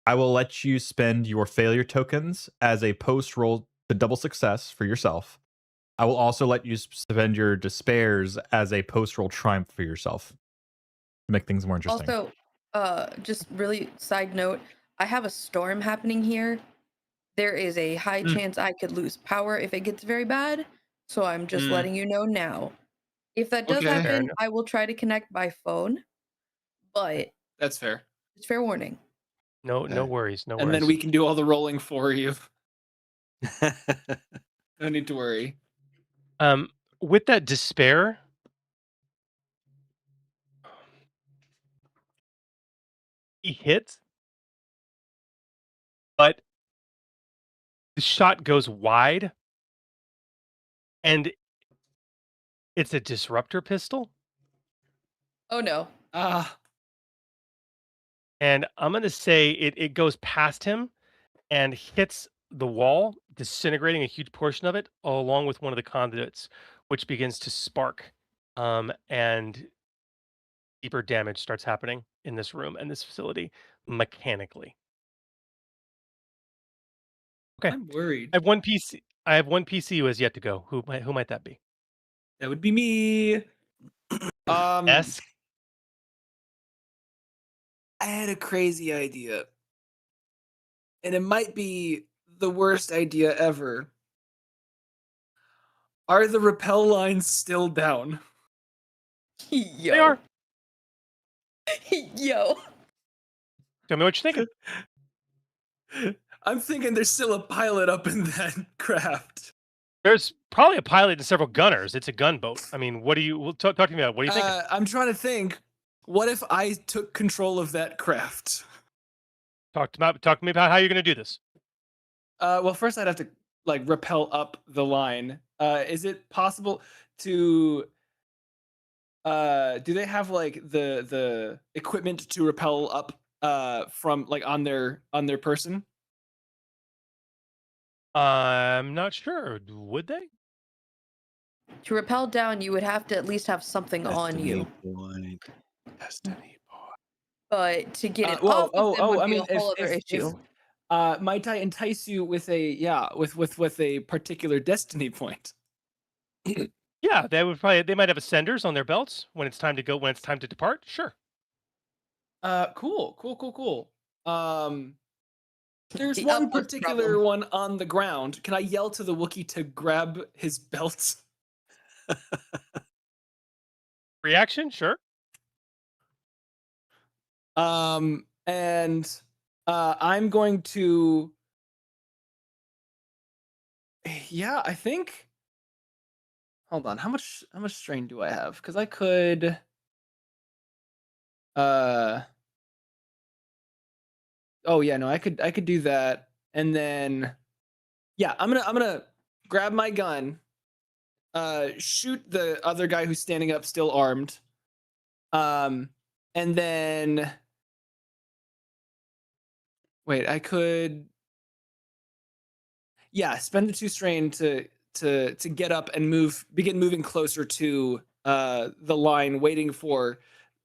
I will let you spend your failure tokens as a post roll to double success for yourself. I will also let you spend your despairs as a post roll triumph for yourself to make things more interesting. Also, just really side note, I have a storm happening here. There is a high chance I could lose power if it gets very bad. So I'm just letting you know now. If that does Okay. Fair happen, enough. I will try to connect by phone. But That's fair. it's fair warning. No Okay. worries. No And worries. then we can do all the rolling for you. No need to worry. With that despair, he hits, but the shot goes wide, and it's a disruptor pistol. Oh no. And I'm going to say it goes past him and hits the wall, disintegrating a huge portion of it, along with one of the conduits, which begins to spark. And deeper damage starts happening in this room and this facility mechanically. Okay. I'm worried. I have one PC. I have one PC who has yet to go. Who might that be? That would be me. S. I had a crazy idea. And it might be the worst idea ever. Are the rappel lines still down? Yo. They are. Yo. Tell me what you're thinking. I'm thinking there's still a pilot up in that craft. There's probably a pilot and several gunners. It's a gunboat. I mean, what do you talk to me about? What are you thinking? I'm trying to think. What if I took control of that craft? Talk to me about how you're going to do this. Well, first I'd have to like rappel up the line. Is it possible to? Do they have like the equipment to rappel up from like on their person? I'm not sure. Would they? To rappel down, you would have to at least have something on you. Destiny boy. But to get it Well, off of them would I be mean, a whole other issue. Might I entice you with a particular destiny point? Yeah, they might have ascenders on their belts when it's time to go. When it's time to depart. Sure. Cool. There's The one utmost particular problem. one on the ground. Can I yell to the Wookiee to grab his belt? Reaction. Sure. And I'm going to. Yeah, I think. Hold on. How much strain do I have? Because I could. Oh yeah, no, I could do that, and then. Yeah, I'm gonna grab my gun. Shoot the other guy who's standing up, still armed. And then. Wait, I could. Yeah, spend the 2 strain to get up and begin moving closer to the line, waiting for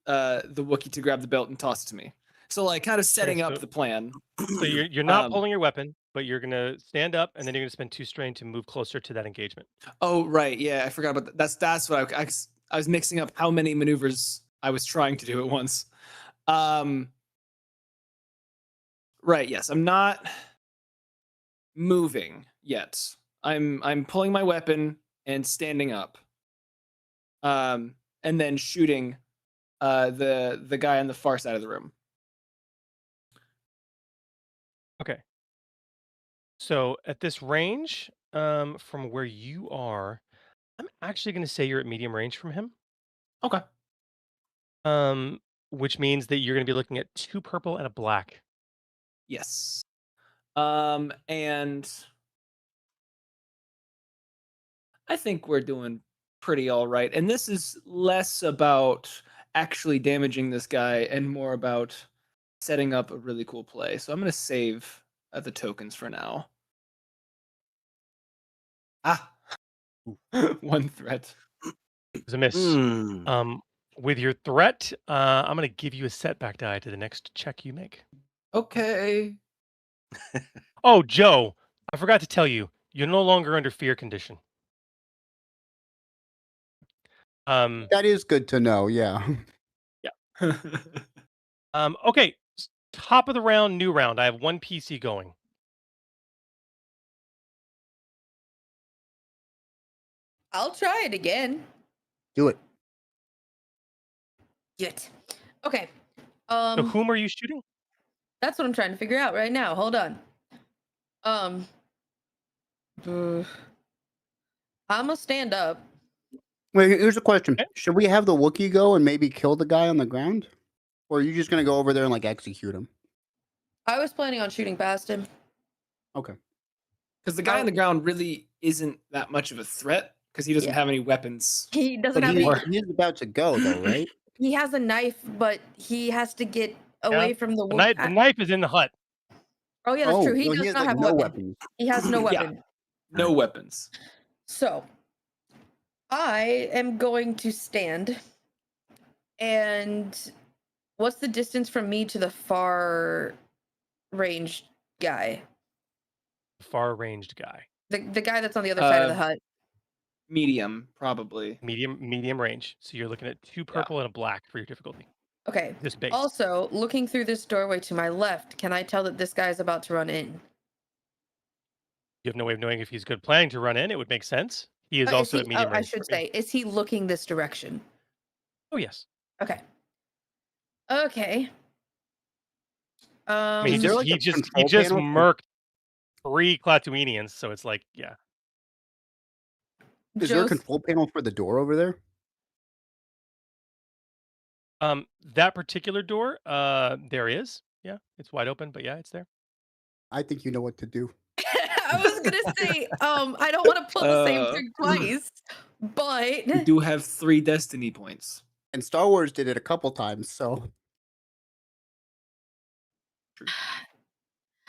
the Wookiee to grab the belt and toss it to me. So like kind of setting up so- the plan. So you're not pulling your weapon, but you're gonna stand up, and then you're gonna spend 2 strain to move closer to that engagement. Oh right, yeah, I forgot about that. That's what I was mixing up how many maneuvers I was trying to do at once. Right. Yes, I'm not moving yet. I'm pulling my weapon and standing up. And then shooting the guy on the far side of the room. Okay. So at this range, from where you are, I'm actually going to say you're at medium range from him. Okay. Which means that you're going to be looking at 2 purple and a black. Yes. And I think we're doing pretty all right. And this is less about actually damaging this guy and more about setting up a really cool play. So I'm going to save the tokens for now. Ah, one threat. It's a miss. With your threat, I'm going to give you a setback die to the next check you make. Okay. Oh, Joe, I forgot to tell you, you're no longer under fear condition. That is good to know. Yeah. Okay. Top of the round, new round. I have 1 PC going. I'll try it again. Do it. Yet. Okay. So whom are you shooting? That's what I'm trying to figure out right now. Hold on. I'ma stand up. Wait, here's a question. Okay. Should we have the Wookiee go and maybe kill the guy on the ground? Or are you just going to go over there and, like, execute him? I was planning on shooting past him. Okay. Because the guy on the ground really isn't that much of a threat because he doesn't Yeah. have any weapons. He doesn't But have he's about to go, though, right? He has a knife, but he has to get away from the The knife is in the hut. Oh yeah, that's true. He so does he has, not like, have no weapon. weapons. He has no Yeah. weapon. No weapons. So I am going to stand. And what's the distance from me to the far ranged guy? Far ranged guy. The guy that's on the other side of the hut. Medium, probably. Medium range. So you're looking at 2 purple and a black for your difficulty. Okay. This base. Also, looking through this doorway to my left, can I tell that this guy's about to run in? You have no way of knowing if he's good planning to run in. It would make sense. He is Is also he- at medium I range. should for you. say, is he looking this direction? Oh yes. Okay. Okay. I mean, Is there, like, he a just control panel? murked 3 Klaatuinians, so it's like, yeah. Is there a Joe's- control panel for the door over there? That particular door, there is. Yeah, it's wide open, but yeah, it's there. I think you know what to do. I was gonna say, I don't want to pull the same trick twice, but We do have 3 destiny points. And Star Wars did it a couple times, so.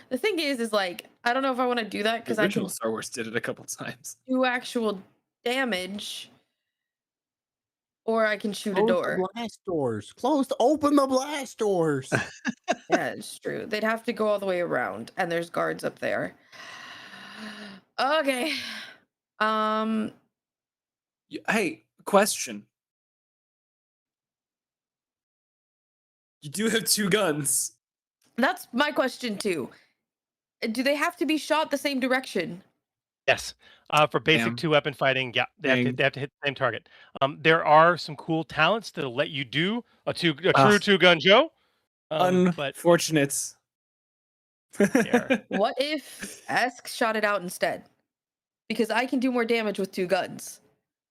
the thing is like, I don't know if I want to do that because The I original can Star Wars did it a couple times. do actual damage, or I can shoot a Close door. the blast doors. Open the blast doors. Yeah, it's true. They'd have to go all the way around, and there's guards up there. Okay. Hey, question. You do have 2 guns. That's my question too. Do they have to be shot the same direction? Yes. For basic Damn. 2-weapon fighting, yeah, Dang. they have to hit the same target. There are some cool talents that'll let you do a true Ugh. 2-gun Joe. But Unfortunate. There. What if Esk shot it out instead? Because I can do more damage with 2 guns.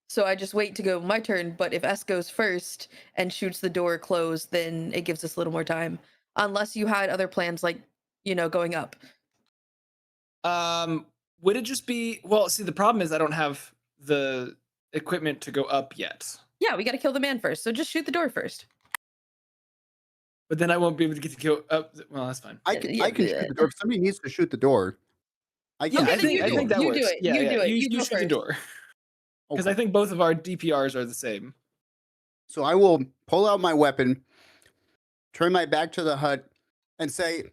So I just wait to go my turn, but if Esk goes first and shoots the door closed, then it gives us a little more time. Unless you had other plans like, going up. Would it just be, well, see, the problem is I don't have the equipment to go up yet. Yeah, we got to kill the man first. So just shoot the door first. But then I won't be able to get to go up. Well, that's fine. I can Yeah, shoot the door. If somebody needs to shoot the door, I can. Okay, I then think, you I do think it. that You works. do it. Yeah, You yeah. do it. You You go shoot the first. door. Because Okay. I think both of our DPRs are the same. So I will pull out my weapon, turn my back to the hut, and say,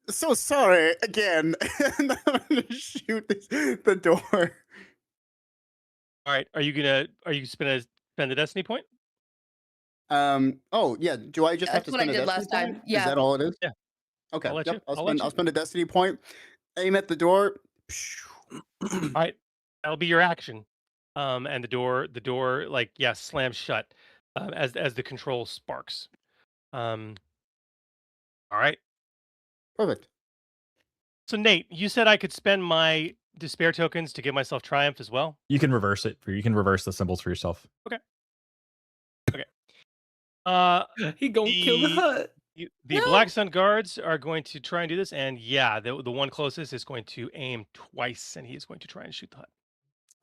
"So sorry again," and I'm gonna shoot the door. All right, are you gonna spend a destiny point? Oh yeah. Do I just have That's to what I spend a did destiny last time. point? Yeah. Is that all it is? Yeah. Okay. I'll let Yep. you. I'll I'll let spend. I'll you. spend a destiny point. Aim at the door. All right, that'll be your action. And the door, like slams shut as the control sparks. All right. Perfect. So Nate, you said I could spend my despair tokens to give myself triumph as well. You can reverse it. You can reverse the symbols for yourself. Okay. Uh, He gonna kill the the hut. the No. Black Sun guards are going to try and do this, and the one closest is going to aim twice, and he is going to try and shoot the hut.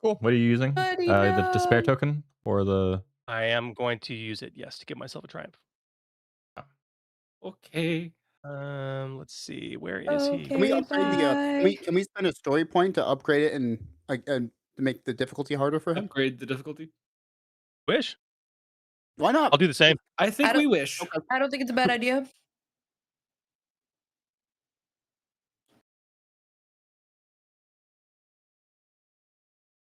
Cool. What are you using? Buddy, The despair no. token or the? I am going to use it, yes, to give myself a triumph. Okay. Let's see, where is he? Can we Okay, upgrade the? bye. Can we spend a story point to upgrade it and to make the difficulty harder for him? Upgrade the difficulty. Wish? Why not? I'll do the same. I think I don't- we wish. Okay. I don't think it's a bad idea.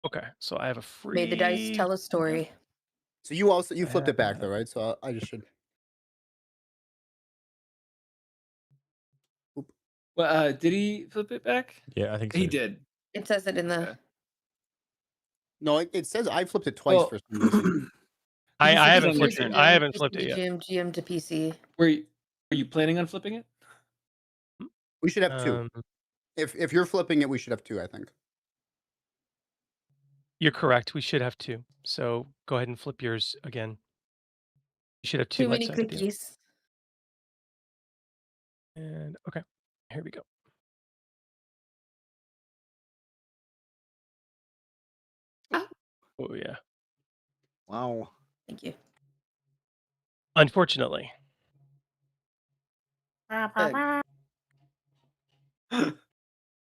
Okay, so I have a free. May the dice tell a story. So you flipped it back though, right? So I just should. Well, did he flip it back? Yeah, I think so. He did. It says it in the. Okay. No, it says I flipped it twice Well, for some reason. I flip it haven't on your flipped it. turn? I haven't flipped it yet. GM to PC. Are you planning on flipping it? We should have two. If you're flipping it, we should have two. I think. You're correct. We should have two. So go ahead and flip yours again. You should have two. Too many like Seth did. cookies. And okay, here we go. Oh yeah. Wow. Thank you. Unfortunately,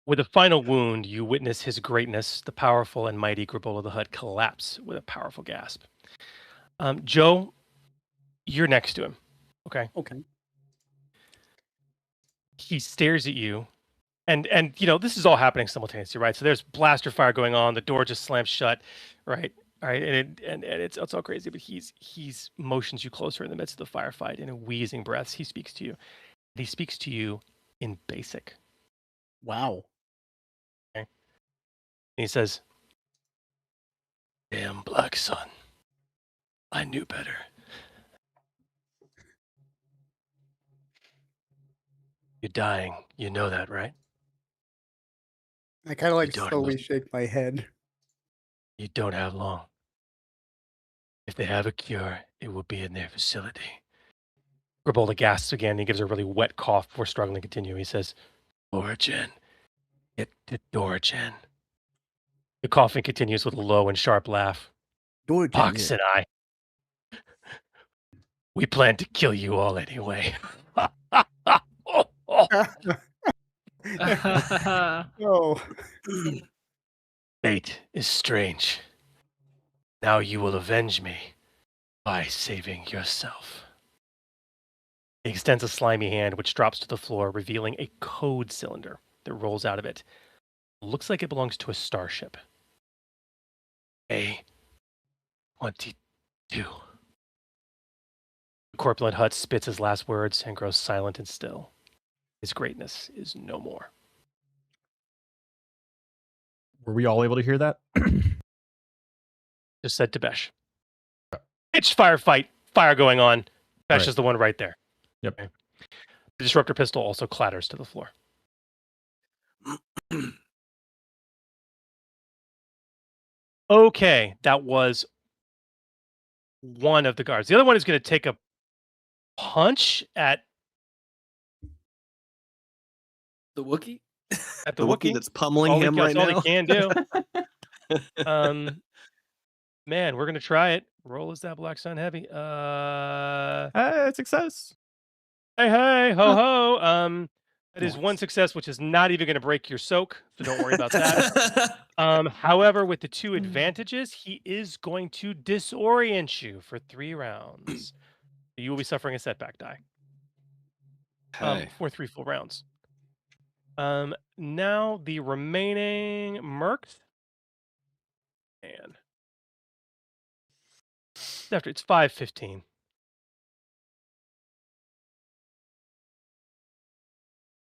with a final wound, you witness his greatness, the powerful and mighty Gribble of the Hut, collapse with a powerful gasp. Joe, you're next to him. Okay. Okay. He stares at you, and this is all happening simultaneously, right? So there's blaster fire going on. The door just slams shut, right? All right, and it's all crazy. But he's motions you closer in the midst of the firefight, and in wheezing breaths, he speaks to you. And he speaks to you in Basic. Wow. And he says, "Damn Black Sun, I knew better." You're dying. You know that, right? I kind of like don't slowly know. shake my head. You don't have long. If they have a cure, it will be in their facility. Gribolda gasps again. He gives a really wet cough before struggling to continue. He says, "Origin. Get to Origin." The coughing continues with a low and sharp laugh. Pox and I. We plan to kill you all anyway. Oh. Fate is strange. Now you will avenge me by saving yourself. He extends a slimy hand, which drops to the floor, revealing a code cylinder that rolls out of it. Looks like it belongs to a starship. A-22. The corpulent Hut spits his last words and grows silent and still. His greatness is no more. Were we all able to hear that? Just said to Besh. Pitch firefight. Fire going on. Besh Right. is the one right there. Yep. Okay. The disruptor pistol also clatters to the floor. Okay, that was one of the guards. The other one is going to take a punch at The Wookiee? the The Wookiee Wookiee. that's pummeling All he him can- right that's all now. he can do. Man, we're gonna try it. Roll is that Black Sun heavy? Success. Hey, ho ho. That is one success, which is not even gonna break your soak, so don't worry about that. However, with the two advantages, he is going to disorient you for 3 rounds. You will be suffering a setback die. Okay. For 3 full rounds. Now the remaining mercs. And after it's 5:15.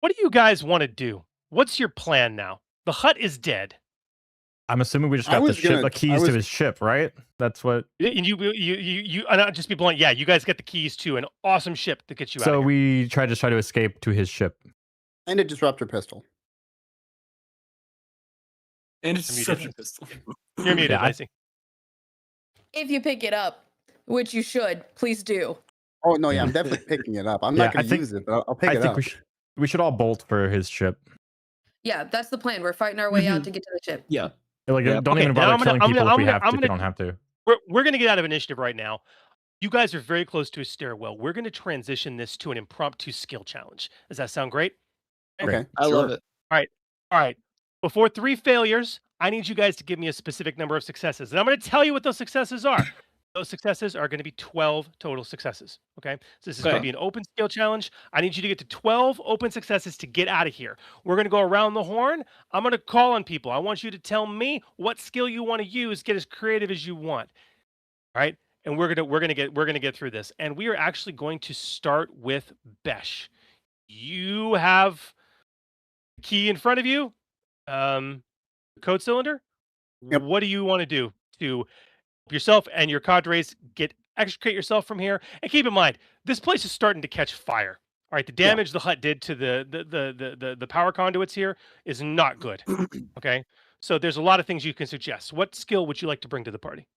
What do you guys want to do? What's your plan now? The hut is dead. I'm assuming we just I got the was ship, gonna- the I keys to was- his ship, right? That's what. And you and I'll just be blunt. Yeah, you guys get the keys to an awesome ship that gets you out So of here. we try to escape to his ship. And a disruptor pistol. And a muted. disruption pistol. You're muted, Yeah, Lacey. If you pick it up, which you should, please do. Oh no, yeah, I'm definitely picking it up. I'm Yeah, not going I to think- use it, but I'll pick I it think up. we should all bolt for his ship. Yeah, that's the plan. We're fighting our way out Mhm. to get to the ship. Yeah. Like, Yep. don't Okay, even now bother I'm gonna- killing I'm people gonna- if we I'm have to. gonna- If we don't have to. We're going to get out of initiative right now. You guys are very close to a stairwell. We're going to transition this to an impromptu skill challenge. Does that sound great? Okay. I love it. All right. Before 3 failures, I need you guys to give me a specific number of successes. And I'm going to tell you what those successes are. Those successes are going to be 12 total successes. Okay. So this is going to Okay. be an open skill challenge. I need you to get to 12 open successes to get out of here. We're going to go around the horn. I'm going to call on people. I want you to tell me what skill you want to use. Get as creative as you want. All right. And we're gonna get through this. And we are actually going to start with Besh. You have the key in front of you. Code cylinder. Yep. What do you want to do to help yourself and your cadres extricate yourself from here? And keep in mind, this place is starting to catch fire. All right, the damage the hut did to the power conduits here is not good. Okay, so there's a lot of things you can suggest. What skill would you like to bring to the party?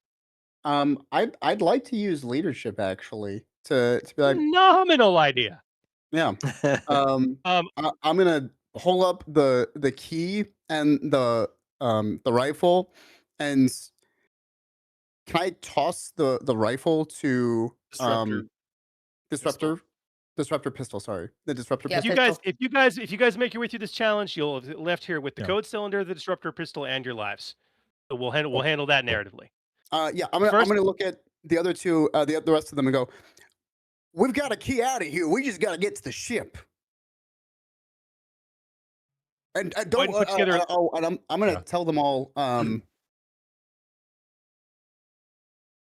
I'd like to use leadership actually to be like, Phenomenal idea. yeah. I'm gonna hold up the key and the rifle, and can I toss the rifle to disruptor pistol? Sorry, the disruptor Yeah, pistol. If you guys make your way through this challenge, you'll have left here with the Yeah. code cylinder, the disruptor pistol, and your lives. So we'll handle that narratively. Yeah, I'm First- gonna look at the other two, the rest of them, and go. We've got a key out of here. We just got to get to the ship. And don't. and put together- and I'm gonna Yeah. tell them all. I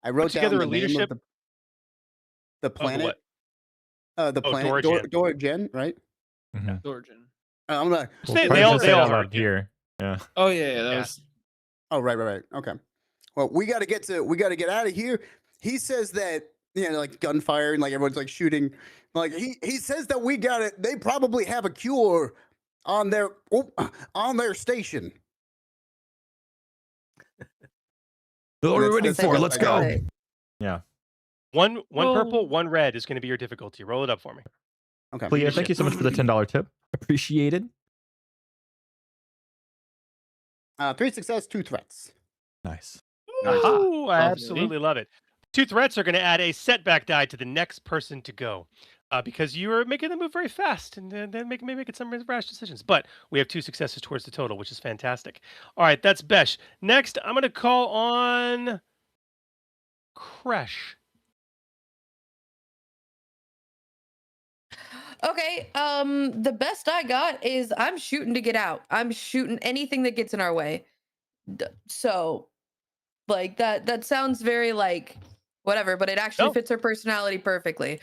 wrote down together the a name leadership- of the planet. what? The Oh, planet Dorigen. Dorigen, right? Mhm. Origin. I'm gonna. They Probably all- just they say it all out heard loud you. here. Yeah. Oh yeah, that Yeah. was Oh right. Okay. Well, we got to get out of here. He says that like gunfire and like everyone's like shooting. Like he says that we got it. They probably have a cure on their station. What are we That's- waiting that's for? what Let's I got. go. Okay. Yeah. One Well- purple, one red is going to be your difficulty. Roll it up for me. Okay. Leah, thank you so much for the $10 tip. Appreciated. 3 success, 2 threats. Nice. Ooh, I Lovely. absolutely love it. 2 threats are going to add a setback die to the next person to go, because you are making them move very fast and then making some rash decisions. But we have 2 successes towards the total, which is fantastic. All right, that's Besh. Next, I'm going to call on Crash. Okay. The best I got is I'm shooting to get out. I'm shooting anything that gets in our way. So, like that sounds very like whatever, but it actually No. fits her personality perfectly.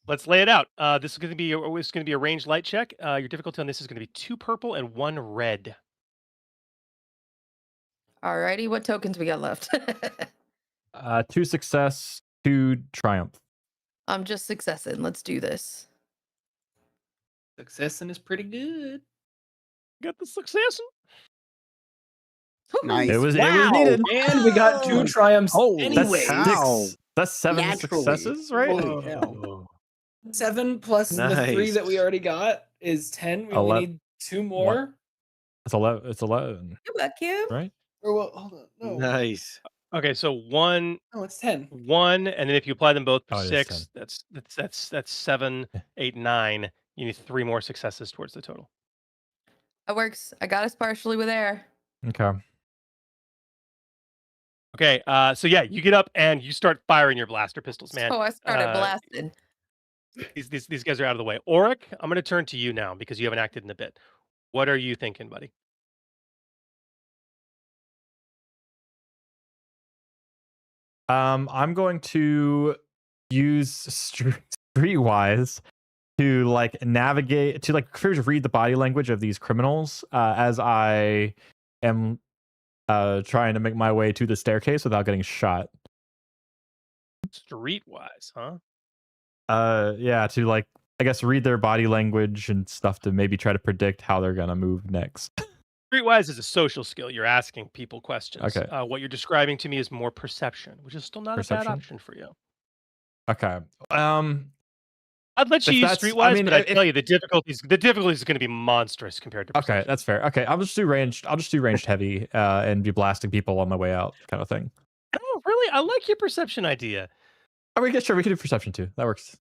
Let's lay it out. This is going to be a ranged light check. Your difficulty on this is going to be 2 purple and 1 red. Alrighty, what tokens we got left? 2 success, 2 triumph. I'm just successing. Let's do this. success and is pretty good. Got the success. Nice. It was Wow. needed. And we got 2 triumphs Holy That's anyway. cow. 6. That's 7 Naturally. successes, right? Holy hell. 7 plus the 3 that we Nice. already got is 10. We Ele- only need 2 more. It's 11. It's 11, You got cute. right? Or well, hold on. No. Nice. Okay, so 1, No, it's 10. 1, and then if you apply them both for Oh, it is 6, that's 7, 8, 9. You need 3 more successes towards the total. That works. I got us partially with air. Okay. Okay, so yeah, you get up and you start firing your blaster pistols, man. So I started uh, blasting. These guys are out of the way. Auric, I'm going to turn to you now because you haven't acted in a bit. What are you thinking, buddy? I'm going to use Streetwise to like navigate to like first read the body language of these criminals as I am trying to make my way to the staircase without getting shot. Streetwise, huh? Yeah, to like I guess read their body language and stuff to maybe try to predict how they're gonna move next. Streetwise is a social skill. You're asking people questions. Okay. What you're describing to me is more perception, which is still not a bad Perception? option for you. Okay. I'd let you If use that's- I Streetwise, mean, but I if- tell you the difficulty is going to be monstrous compared to Okay, perception. that's fair. Okay, I'll just do ranged heavy and be blasting people on my way out, kind of thing. Oh, really? I like your perception idea. I mean, sure, we can do perception too. That works.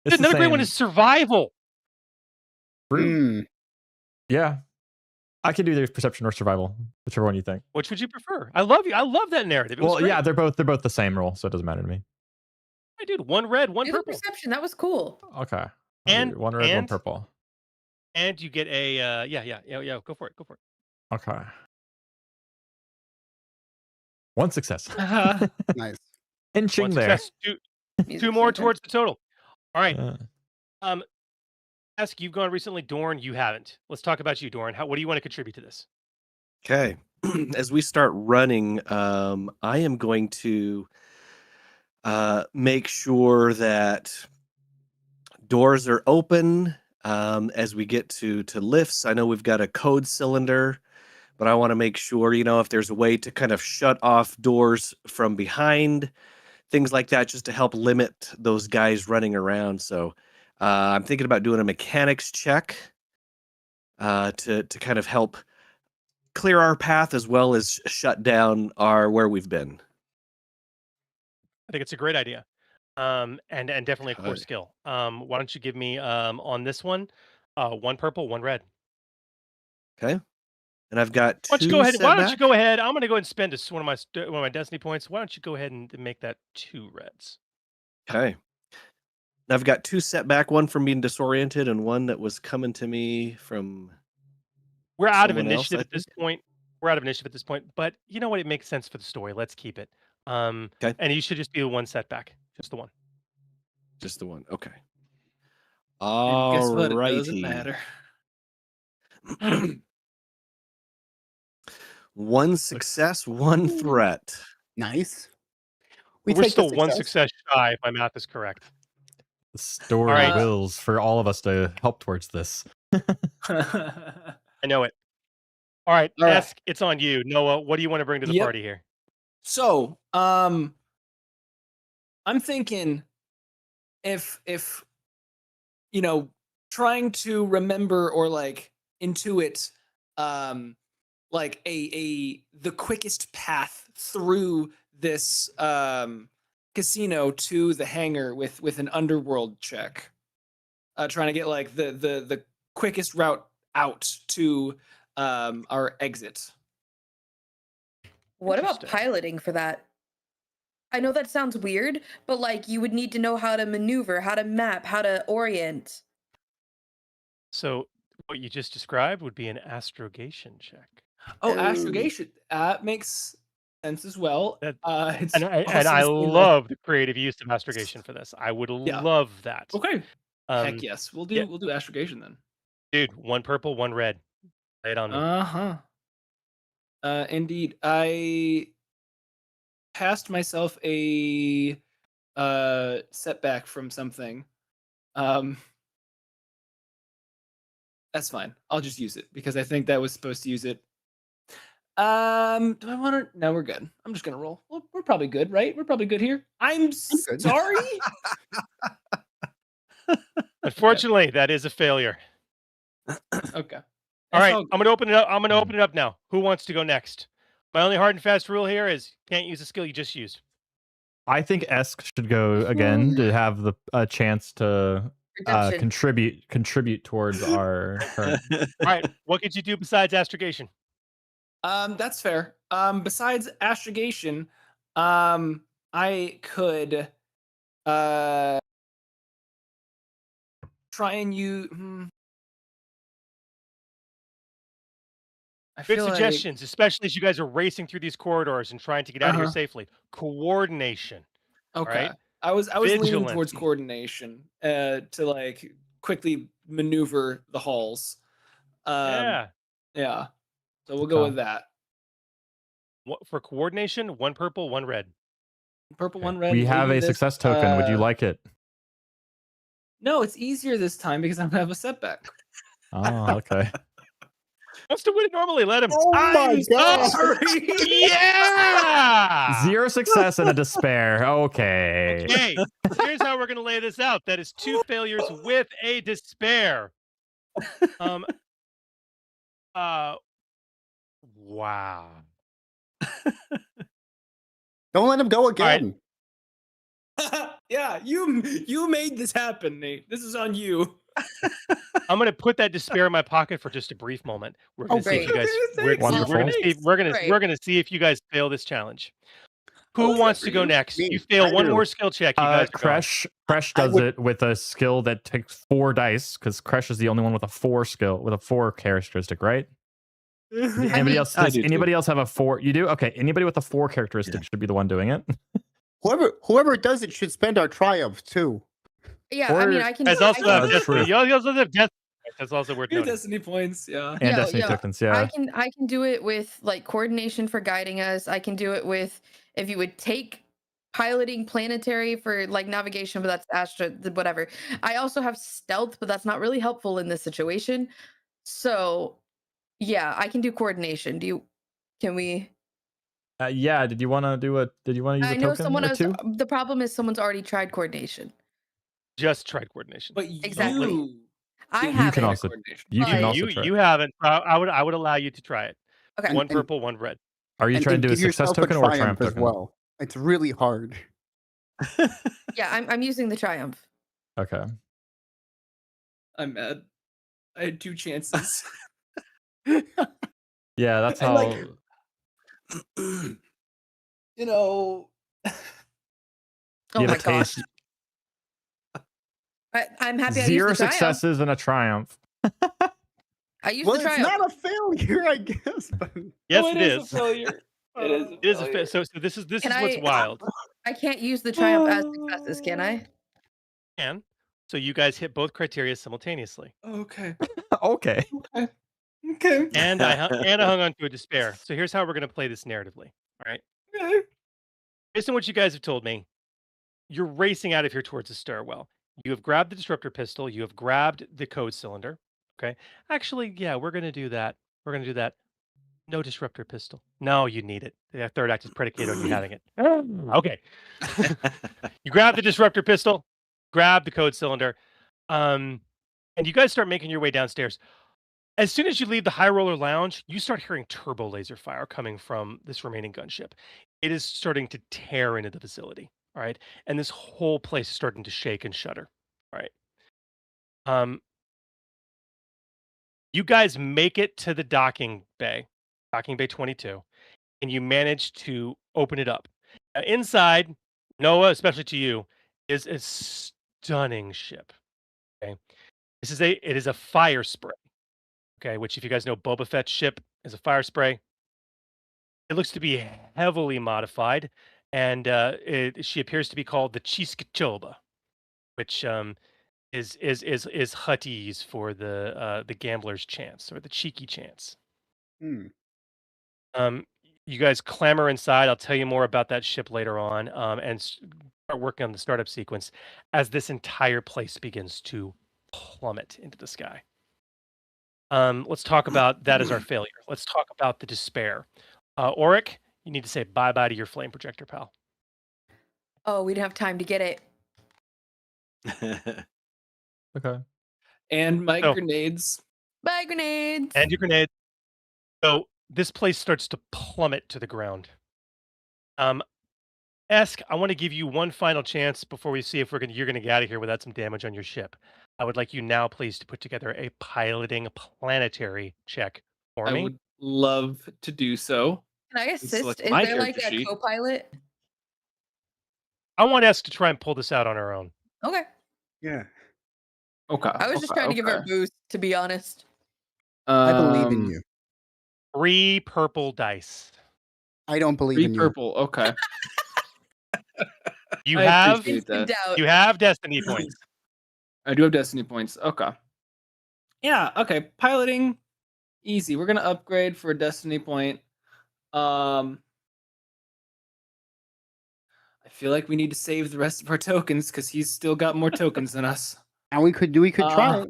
It's Dude, the another great one same- is survival. True. Yeah, I can do either perception or survival, whichever one you think. Which would you prefer? I love you. I love that narrative. It was Well, great. yeah, they're both the same roll, so it doesn't matter to me. Hey, dude, one red, one Do the purple, perception. That was cool. Okay. I'll And- do one red, one and- purple. and you get a yeah. Go for it. Okay. One success. Nice. Inching One there. success, Music two more center. towards the total. All right. Yeah. Ask, you've gone recently. Dorn, you haven't. Let's talk about you, Dorn. What do you want to contribute to this? Okay. As we start running, I am going to make sure that doors are open as we get to lifts. I know we've got a code cylinder, but I want to make sure, if there's a way to kind of shut off doors from behind, things like that, just to help limit those guys running around. So I'm thinking about doing a mechanics check to kind of help clear our path as well as shut down where we've been. I think it's a great idea. And definitely a core Okay. skill. Why don't you give me on this one, one purple, one red. Okay. And I've got two Why don't you go ahead? Why don't you setback. go ahead? I'm going to go ahead and spend one of my destiny points. Why don't you go ahead and make that 2 reds? Okay. And I've got 2 setback, one from being disoriented and one that was coming to me from We're out of someone else, initiative I at this think. point. We're out of initiative at this point, but you know what? It makes sense for the story. Let's keep it. Okay. And you should just be the one setback, just the one. Just the one. Okay. And guess All what? It righty. doesn't matter. One success, one threat. Nice. We're take the still one success shy, if my math is correct. The story Alright. wills for all of us to help towards this. I know it. All right, All right. Esk, it's on you. Noah, what do you want to bring to the Yep. party here? So, I'm thinking if trying to remember or like intuit like the quickest path through this casino to the hangar with an underworld check. Trying to get like the quickest route out to our exit. What about Interesting. piloting for that? I know that sounds weird, but like you would need to know how to maneuver, how to map, how to orient. So what you just described would be an astrogation check. Oh, Oh. astrogation makes sense as well. That- It's And I also seen love the creative use of astrogation for this. I would Yeah. love that. Okay. Heck Um, yes, we'll do yeah. astrogation then. Dude, one purple, one red. Lay it on me. Indeed, I passed myself a setback from something. That's fine. I'll just use it because I think that was supposed to use it. Do I want to? No, we're good. I'm just gonna roll. We're probably good, right? We're probably good here. I'm good. sorry. Unfortunately, that is a failure. Okay. All right, all I'm gonna open it up. I'm gonna open it up now. Who wants to go next? My only hard and fast rule here is can't use a skill you just used. I think Esk should go again to have the a chance to Redemption. contribute towards our current. All right, what could you do besides astrogation? That's fair. Besides astrogation, I could try and use. I Good feel like- suggestions, especially as you guys are racing through these corridors and trying to get out of here Uh-huh. safely. Coordination. Okay. right? I was leaning Vigilance. towards coordination to like quickly maneuver the halls. Yeah. Yeah. So we'll go Okay. with that. For coordination, 1 purple, 1 red. Purple, Okay. 1 red. We have leading a this, success token. Would you like it? No, it's easier this time because I don't have a setback. Oh, okay. Wants to win it normally. Let him. Oh my god! Sorry. Yeah. 0 success and a despair. Okay. Okay. Here's how we're gonna lay this out. That is 2 failures with a despair. Wow. Don't let him go right. again. Yeah, you made this happen, Nate. This is on you. I'm gonna put that despair in my pocket for just a brief moment. We're gonna see if you great. guys. Wonderful. We're gonna see if you guys fail this challenge. Who love wants that to for go you. next? Me. You fail I one do. more skill check. You guys are gone. Kresh I does would- it with a skill that takes 4 dice because Kresh is the only one with a 4 skill with a 4 characteristic, right? Anybody mean- else? I Does do too. anybody else have a 4? You do? Okay. Anybody with a 4 characteristic should be the one doing it. Whoever does it should spend our triumph too. Yeah, I mean, Or- I can. Guys I also can have do it That's true. destiny. You also have destiny. That's also worth Your noting. destiny points, yeah. And Yo, destiny yo, tokens, yeah. I can do it with like coordination for guiding us. I can do it with if you would take piloting planetary for like navigation, but that's whatever. I also have stealth, but that's not really helpful in this situation. So yeah, I can do coordination. Can we? Yeah. Did you want to use I a know token someone or else. 2? The problem is someone's already tried coordination. Just tried coordination. But Exactly. you I didn't have can it. also- coordination. You can But- also try. You haven't. I would allow you to try it. Okay. One And- purple, 1 red. Are you And- trying and to do a give success yourself token or a triumph as token? well. It's really hard. Yeah, I'm using the triumph. Okay. I'm mad. I had 2 chances. Yeah, that's And, how. like, you know, Oh you have my a taste. gosh. I'm happy I 0 used the triumph. successes and a triumph. I used Well, the it's triumph. not a failure, I guess. But Yes, oh, it is a is. failure. It is. It is a so this is Can what's I- wild. I can't use the triumph as successes, can I? Can so you guys hit both criteria simultaneously, Okay. Okay. Okay. and I hung on to a despair. So here's how we're gonna play this narratively. All right, Okay. based on what you guys have told me, you're racing out of here towards the stairwell. You have grabbed the disruptor pistol. You have grabbed the code cylinder. Okay, actually, yeah, we're gonna do that. We're gonna do that. No disruptor pistol. No, you need it. The 3rd act is predicated on you having it. Okay. You grab the disruptor pistol, grab the code cylinder, and you guys start making your way downstairs. As soon as you leave the high roller lounge, you start hearing turbo laser fire coming from this remaining gunship. It is starting to tear into the facility. All right. And this whole place is starting to shake and shudder. All right. You guys make it to the docking bay 22, and you manage to open it up. Inside, Noah, especially to you, is a stunning ship. Okay, it is a fire spray. Okay, which if you guys know, Boba Fett's ship is a fire spray. It looks to be heavily modified, and she appears to be called the Chiskachoba, which is Huttese for the gambler's chance or the cheeky chance. Hmm. You guys clamber inside. I'll tell you more about that ship later on, and start working on the startup sequence as this entire place begins to plummet into the sky. Let's talk about that as our failure. Let's talk about the despair. Auric, you need to say bye-bye to your flame projector, pal. Oh, we didn't have time to get it. Okay. And my Oh. grenades. Bye, grenades. And your grenade. So this place starts to plummet to the ground. Esk, I want to give you one final chance before we see if you're gonna get out of here without some damage on your ship. I would like you now, please, to put together a piloting planetary check for I me. would love to do so. Can I assist? select Is my there like character a sheet. co-pilot? I want Esk to try and pull this out on her own. Okay. Yeah. Okay. I was just trying to give her a boost, to be honest. I believe in you. 3 purple dice. I don't believe 3 in you. purple. Okay. You I have appreciate In that. doubt. you have destiny points. I do have destiny points. Okay. Yeah. Okay. Piloting, easy. We're gonna upgrade for a destiny point. I feel like we need to save the rest of our tokens because he's still got more tokens than us. And we could try it.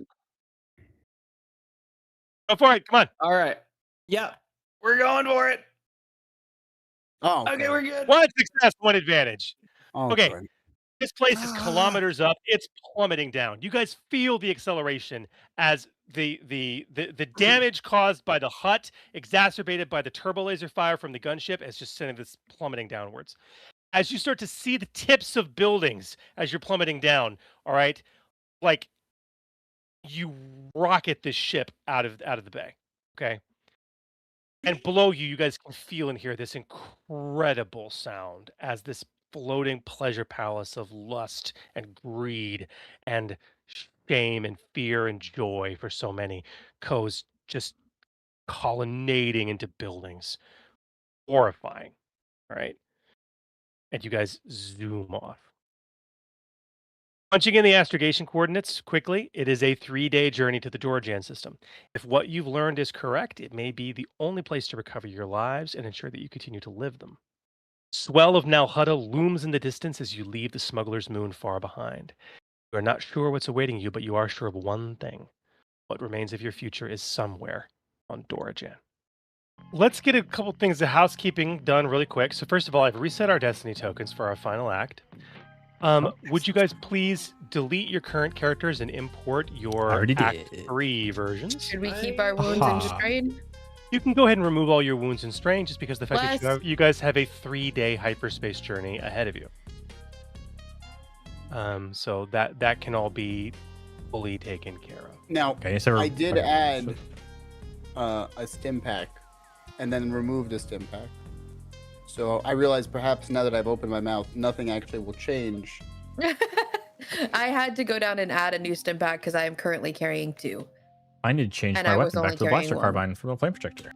Go for it. Come on. All right. Yeah, we're going for it. Oh, Okay, we're good. One success, one advantage. Oh, Okay. good. This place is kilometers up. It's plummeting down. You guys feel the acceleration as the damage caused by the hut, exacerbated by the turbo laser fire from the gunship, is just sending this plummeting downwards. As you start to see the tips of buildings as you're plummeting down, all right, like you rocket this ship out of the bay, okay? And below you, you guys can feel and hear this incredible sound as this floating pleasure palace of lust and greed and shame and fear and joy for so many goes just colonnading into buildings. Horrifying, right? And you guys zoom off. Punching in the astrogation coordinates quickly, it is a 3-day journey to the Dorojan system. If what you've learned is correct, it may be the only place to recover your lives and ensure that you continue to live them. Swell of Nalhutta looms in the distance as you leave the smuggler's moon far behind. You are not sure what's awaiting you, but you are sure of one thing. What remains of your future is somewhere on Dorojan. Let's get a couple things of housekeeping done really quick. So first of all, I've reset our destiny tokens for our final act. Would you guys please delete your current characters and import your Already Act did. 3 versions? Should we keep our wounds and strain? You can go ahead and remove all your wounds and strain just because the fact that Bless. you guys have a 3-day hyperspace journey ahead of you. So that can all be fully taken care of. Now, Okay, so I did add a stim pack and then remove the stim pack. So I realized perhaps now that I've opened my mouth, nothing actually will change. I had to go down and add a new stim pack because I am currently carrying 2. I need to change And my I was weapon back only to the blaster carrying one. carbine from a flame projector.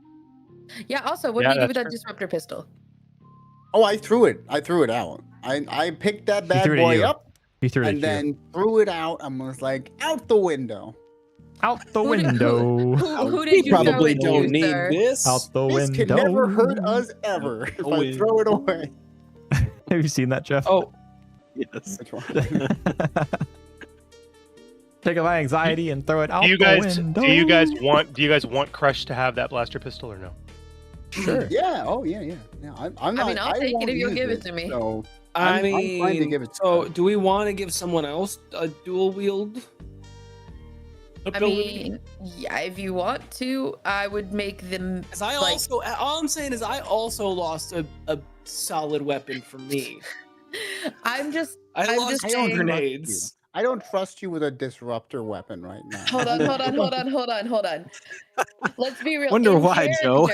Yeah, also, what Yeah, do you do with that's that true. disruptor pistol? Oh, I threw it out. I picked that bad threw it at boy you. up He threw it and at you. then threw it out and was like, out the window. Out the Who did- window. Who We did you throw probably it don't to, need sir? this. Out the This window. can never hurt us ever if I throw it away. Have you seen that, Jeff? Oh, Yes. Which one? Take my anxiety and throw it out Do you the guys window. do you guys want Crush to have that blaster pistol or no? Sure. Yeah. Oh, yeah. No, I'm not. I mean, I'll take it won't if you'll use give it to me. So I I'm fine to mean, give it to so you. do we want to give someone else a dual wield? I mean, yeah, if you want to, I would make them. Because I like- also, all I'm saying is I also lost a solid weapon for me. I'm just. I I'm lost just two saying- grenades. I don't trust you with a disruptor weapon right now. Hold on. Let's be real. Wonder why, Joe.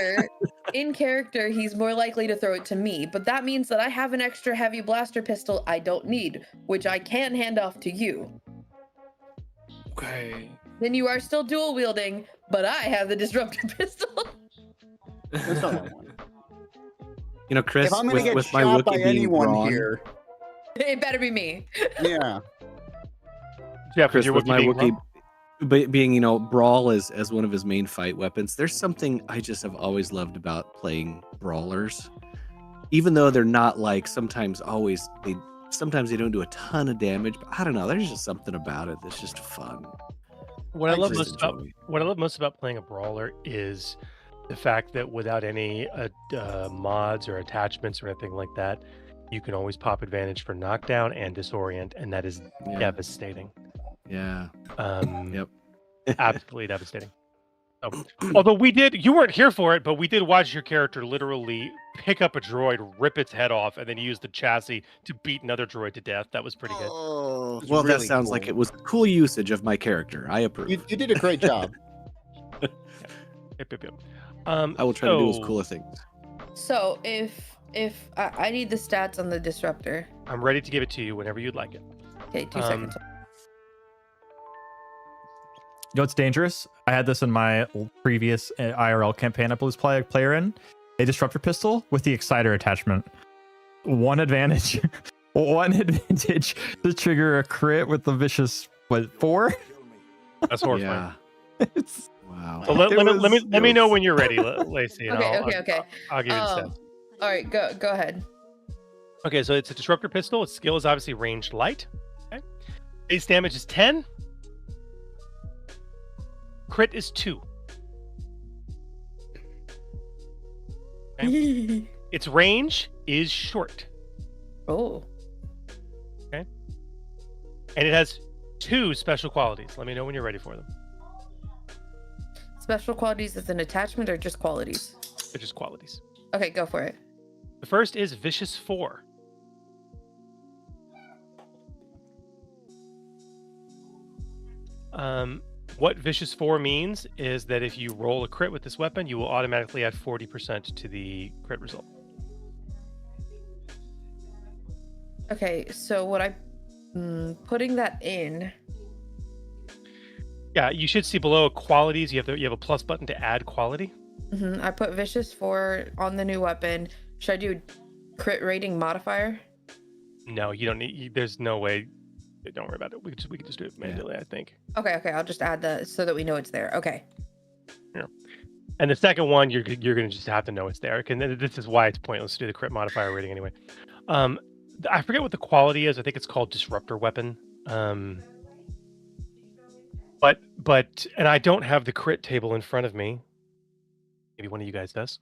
In character, he's more likely to throw it to me, but that means that I have an extra heavy blaster pistol I don't need, which I can hand off to you. Okay. Then you are still dual wielding, but I have the disruptor pistol. That's not what I want. You know, Chris, If I'm gonna get with my shot by Wookiee being anyone brawn, here, It better be me. yeah. Jeff, Chris, your with Wookiee my being Wookiee wrong? being, you know, brawl as one of his main fight weapons, there's something I just have always loved about playing brawlers. Even though they're not like sometimes they don't do a ton of damage, but I don't know, there's just something about it that's just fun. What I love just most about playing a brawler is the fact that without any mods or attachments or anything like that, you can always pop advantage for knockdown and disorient, and that is Yeah. devastating. Yeah. Yep. Absolutely devastating. So, although you weren't here for it, but we did watch your character literally pick up a droid, rip its head off, and then use the chassis to beat another droid to death. That was pretty good. Oh, Well, that sounds like it was cool usage of my character. I approve. You did a great job. Yep. I will try to do as cooler things. So if I need the stats on the disruptor. I'm ready to give it to you whenever you'd like it. Okay, 2 seconds. You know what's dangerous? I had this in my previous IRL campaign I was player in. A disruptor pistol with the exciter attachment. One advantage to trigger a crit with the vicious What, 4? That's horrifying. Yeah. It's, Wow. So let me know was- when you're ready, Lacey. And Okay. I'll give you the stats. All right, go ahead. Okay, so it's a disruptor pistol. Its skill is obviously ranged light. Okay. Base damage is 10. Crit is 2. Okay. Its range is short. Oh. And it has 2 special qualities. Let me know when you're ready for them. Special qualities as an attachment or just qualities? They're just qualities. Okay, go for it. The first is Vicious 4. What Vicious 4 means is that if you roll a crit with this weapon, you will automatically add 40% to the crit result. Okay, so what putting that in. Yeah, you should see below qualities. You have a plus button to add quality. I put Vicious 4 on the new weapon. Should I do crit rating modifier? No, you don't need. There's no way. Don't worry about it. We can just do it manually. I think. Okay. I'll just add that so that we know it's there. Okay. Yeah. And the second one, you're gonna just have to know it's there. And this is why it's pointless to do the crit modifier rating anyway. I forget what the quality is. I think it's called Disruptor Weapon. But and I don't have the crit table in front of me. Maybe one of you guys does.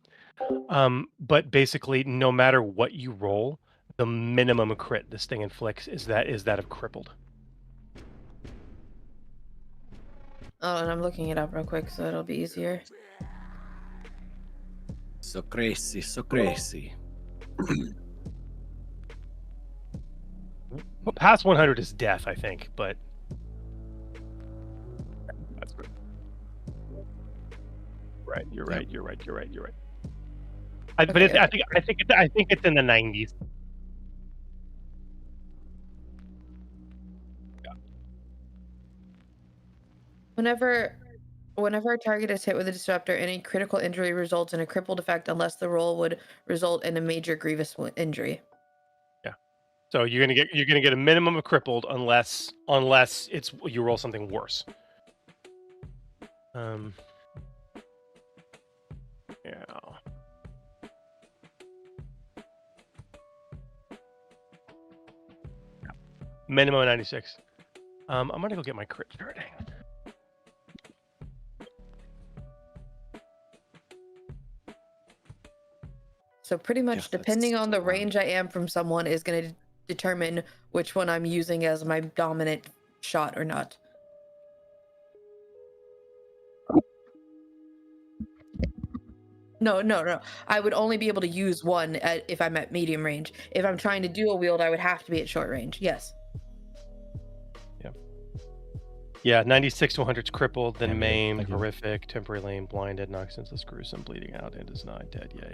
But basically, no matter what you roll, the minimum crit this thing inflicts is that of crippled. Oh, and I'm looking it up real quick so it'll be easier. So crazy, so crazy. Well, past 100 is death, I think, but that's right. You're right. But Okay. I think it's in the 90s. Whenever a target is hit with a disruptor, any critical injury results in a crippled effect unless the roll would result in a major grievous injury. Yeah. So you're gonna get a minimum of crippled unless it's you roll something worse. Yeah. Minimum 96. I'm gonna go get my crit chart. Hang on. So pretty much, Yes, depending that's on the wild. range I am from someone is going to determine which one I'm using as my dominant shot or not. No. I would only be able to use one if I'm at medium range. If I'm trying to dual wield, I would have to be at short range. Yes. Yeah, 96 to 100 is crippled, then Yeah, man, maimed, thank you. horrific, temporary lame, blinded, knocks senseless, gruesome, bleeding out, and is not dead. Yeah.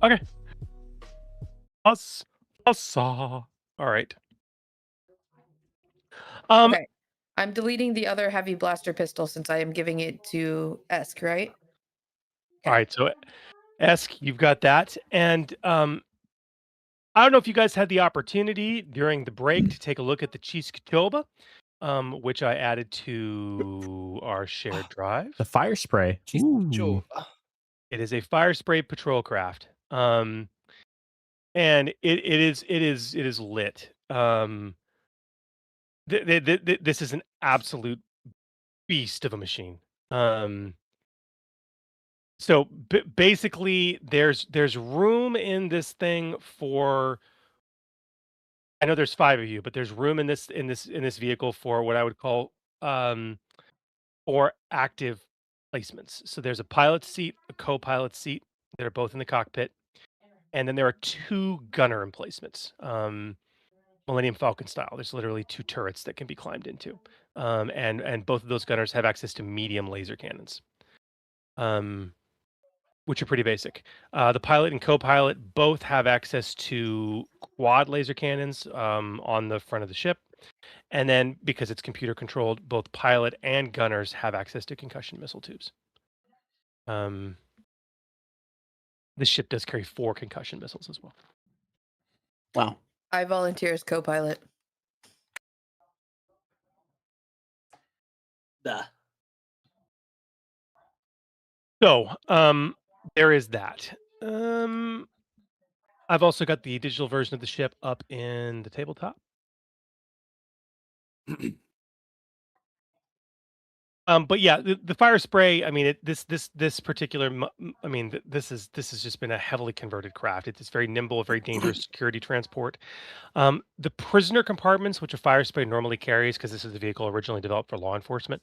Okay. All right. Okay. I'm deleting the other heavy blaster pistol since I am giving it to Esk, right? All right. So, Esk, you've got that, and I don't know if you guys had the opportunity during the break to take a look at the Cheese-Katoba, which I added to our shared drive. The fire spray. Ooh. It is a fire spray patrol craft. And it is lit. This is an absolute beast of a machine. So basically, there's room in this thing for. I know there's 5 of you, but there's room in this vehicle for what I would call 4 active placements. So there's a pilot seat, a co-pilot seat that are both in the cockpit, and then there are 2 gunner emplacements, Millennium Falcon style. There's literally 2 turrets that can be climbed into, and both of those gunners have access to medium laser cannons, which are pretty basic. The pilot and co-pilot both have access to quad laser cannons on the front of the ship. And then, because it's computer controlled, both pilot and gunners have access to concussion missile tubes. The ship does carry 4 concussion missiles as well. Wow. I volunteer as co-pilot. Duh. So, there is that. I've also got the digital version of the ship up in the tabletop. But yeah, the fire spray. I mean, this particular. I mean, this has just been a heavily converted craft. It's very nimble, very dangerous security transport. The prisoner compartments, which a fire spray normally carries, because this is a vehicle originally developed for law enforcement.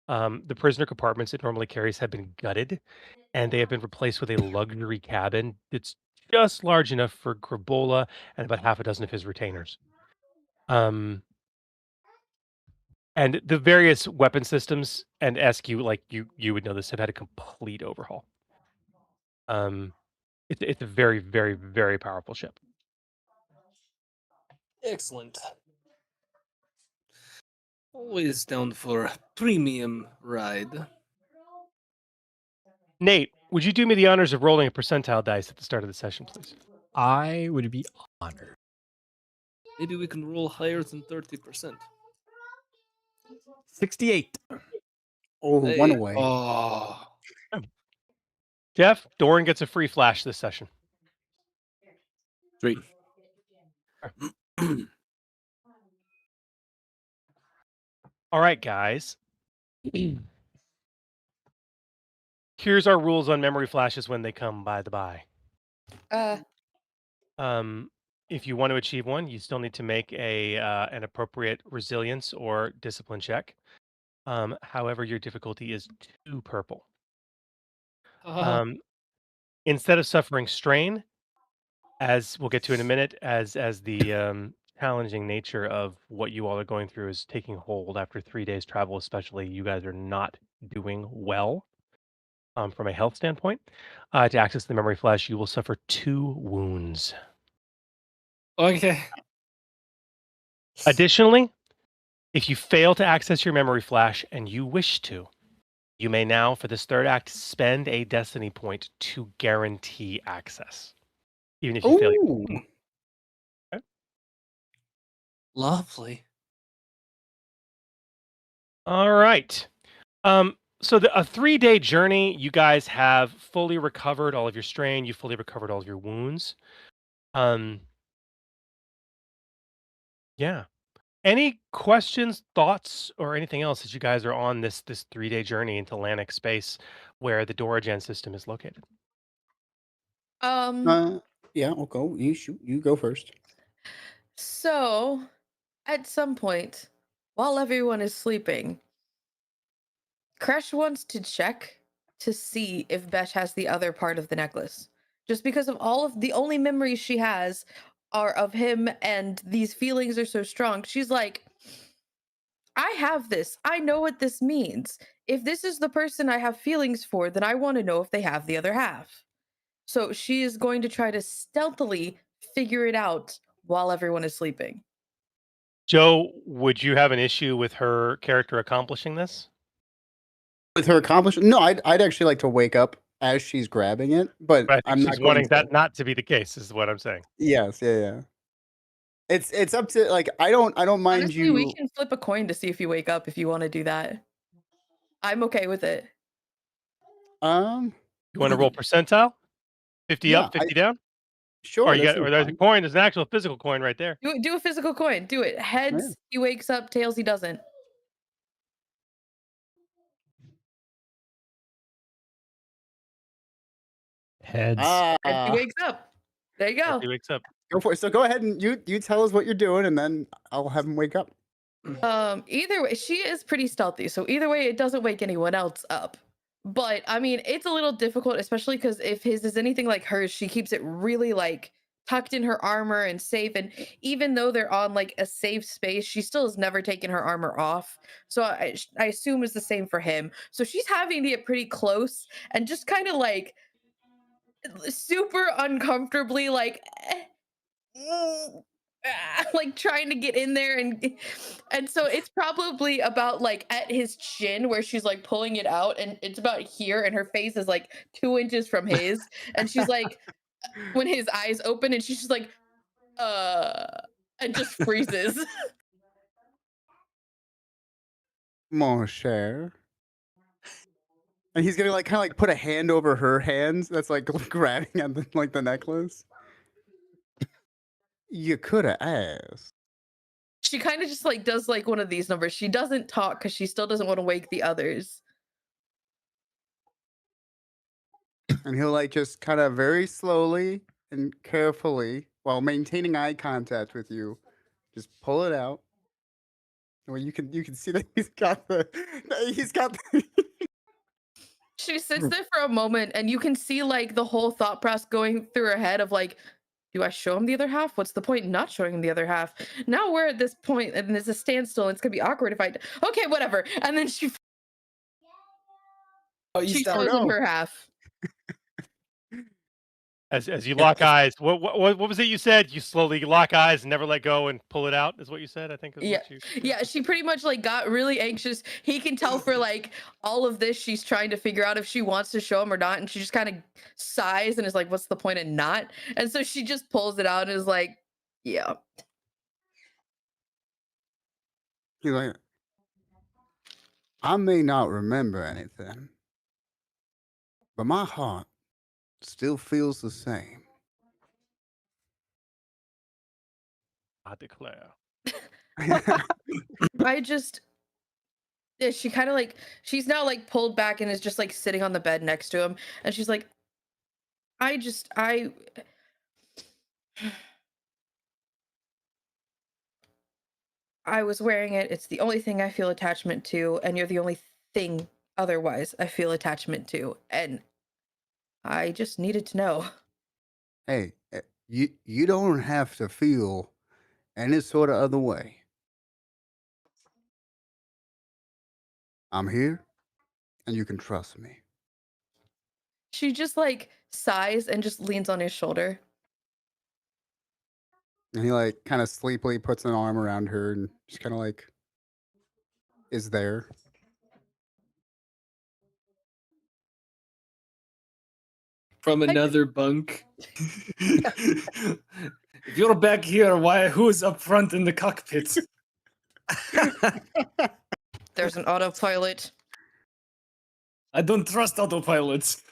The prisoner compartments it normally carries have been gutted, and they have been replaced with a luxury cabin that's just large enough for Grabola and about half a dozen of his retainers. Um, and the various weapon systems and SQ, like you would know this, have had a complete overhaul. It's a very, very, very powerful ship. Excellent. Always down for a premium ride. Nate, would you do me the honors of rolling a percentile dice at the start of the session, please? I would be honored. Maybe we can roll higher than 30%. 68. Oh, Hey, one away. Oh. Jeff, Doran gets a free flash this session. Sweet. All right, guys. Here's our rules on memory flashes when they come by the by. If you want to achieve one, you still need to make an appropriate resilience or discipline check. However, your difficulty is 2 purple. Instead of suffering strain, as we'll get to in a minute, as the challenging nature of what you all are going through is taking hold after 3 days travel, especially, you guys are not doing well from a health standpoint. To access the memory flash, you will suffer 2 wounds. Okay. Additionally, if you fail to access your memory flash and you wish to, you may now, for this third act, spend a destiny point to guarantee access. Even if you fail. Ooh. Okay. Lovely. All right. So a 3-day journey, you guys have fully recovered all of your strain. You fully recovered all of your wounds. Yeah. Any questions, thoughts, or anything else as you guys are on this 3-day journey into Lannic space where the Doragen system is located? Yeah, I'll go. You shoot. You go first. So, at some point, while everyone is sleeping, Crash wants to check to see if Besh has the other part of the necklace. Just because of all of the only memories she has are of him, and these feelings are so strong. She's like, I have this. I know what this means. If this is the person I have feelings for, then I want to know if they have the other half. So she is going to try to stealthily figure it out while everyone is sleeping. Joe, would you have an issue with her character accomplishing this? With her accomplishment? No, I'd actually like to wake up as she's grabbing it, but I think I'm she's not going wanting to. that not to be the case, is what I'm saying. Yes, yeah. It's up to, like, I don't mind Honestly, we you. can flip a coin to see if you wake up if you want to do that. I'm okay with it. You want to roll percentile? 50 Yeah, up, 50 down? Sure. Or that seems there's a fine. coin, there's an actual physical coin right there. Do a physical coin. Do it. Heads, he wakes up. Tails, he doesn't. Heads. Heads, he Ah, wakes up. There you go. He wakes up. go for it. So go ahead and you tell us what you're doing, and then I'll have him wake up. Either way, she is pretty stealthy, so either way, it doesn't wake anyone else up. But I mean, it's a little difficult, especially because if his is anything like hers, she keeps it really like tucked in her armor and safe. And even though they're on like a safe space, she still has never taken her armor off. So I assume it's the same for him. So she's having to get pretty close and just kind of like super uncomfortably, like. Like trying to get in there, and so it's probably about like at his chin where she's like pulling it out, and it's about here, and her face is like 2 inches from his, and she's like, when his eyes open, and she's just like, and just freezes. mon cher. And he's gonna like kind of like put a hand over her hands that's like grabbing at the necklace. You could have asked. She kind of just like does like one of these numbers. She doesn't talk because she still doesn't want to wake the others. And he'll like just kind of very slowly and carefully, while maintaining eye contact with you, just pull it out. Well, you can see that he's got the. She sits there for a moment, and you can see like the whole thought process going through her head of like, do I show him the other half? What's the point in not showing him the other half? Now we're at this point, and there's a standstill, and it's gonna be awkward if I. Okay, whatever. And then she shows him her half. As you lock eyes, what was it you said? You slowly lock eyes and never let go and pull it out, is what you said, I think. Is Yeah, what you... yeah. She pretty much like got really anxious. He can tell for like all of this, she's trying to figure out if she wants to show him or not, and she just kind of sighs and is like, "What's the point in not?" And so she just pulls it out and is like, "Yeah." He's like, I may not remember anything, but my heart still feels the same. I declare. I just. Yeah, she kind of like she's now like pulled back and is just like sitting on the bed next to him, and she's like, I was wearing it. It's the only thing I feel attachment to, and you're the only thing otherwise I feel attachment to, and I just needed to know. Hey, you don't have to feel any sort of other way. I'm here, and you can trust me. She just like sighs and just leans on his shoulder. And he like kind of sleepily puts an arm around her and just kind of like is there. From another bunk. If you're back here, who's up front in the cockpit? There's an autopilot. I don't trust autopilots.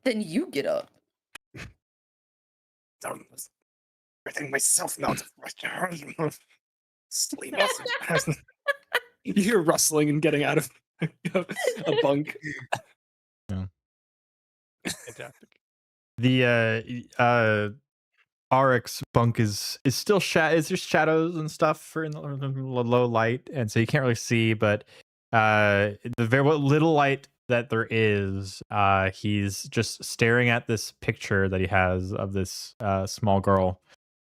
Then you get up. Everything myself now. Sleep. You hear rustling and getting out of a bunk. Yeah. Fantastic. The RX bunk is still is just shadows and stuff for in the low light, and so you can't really see, but the very little light that there is, he's just staring at this picture that he has of this small girl,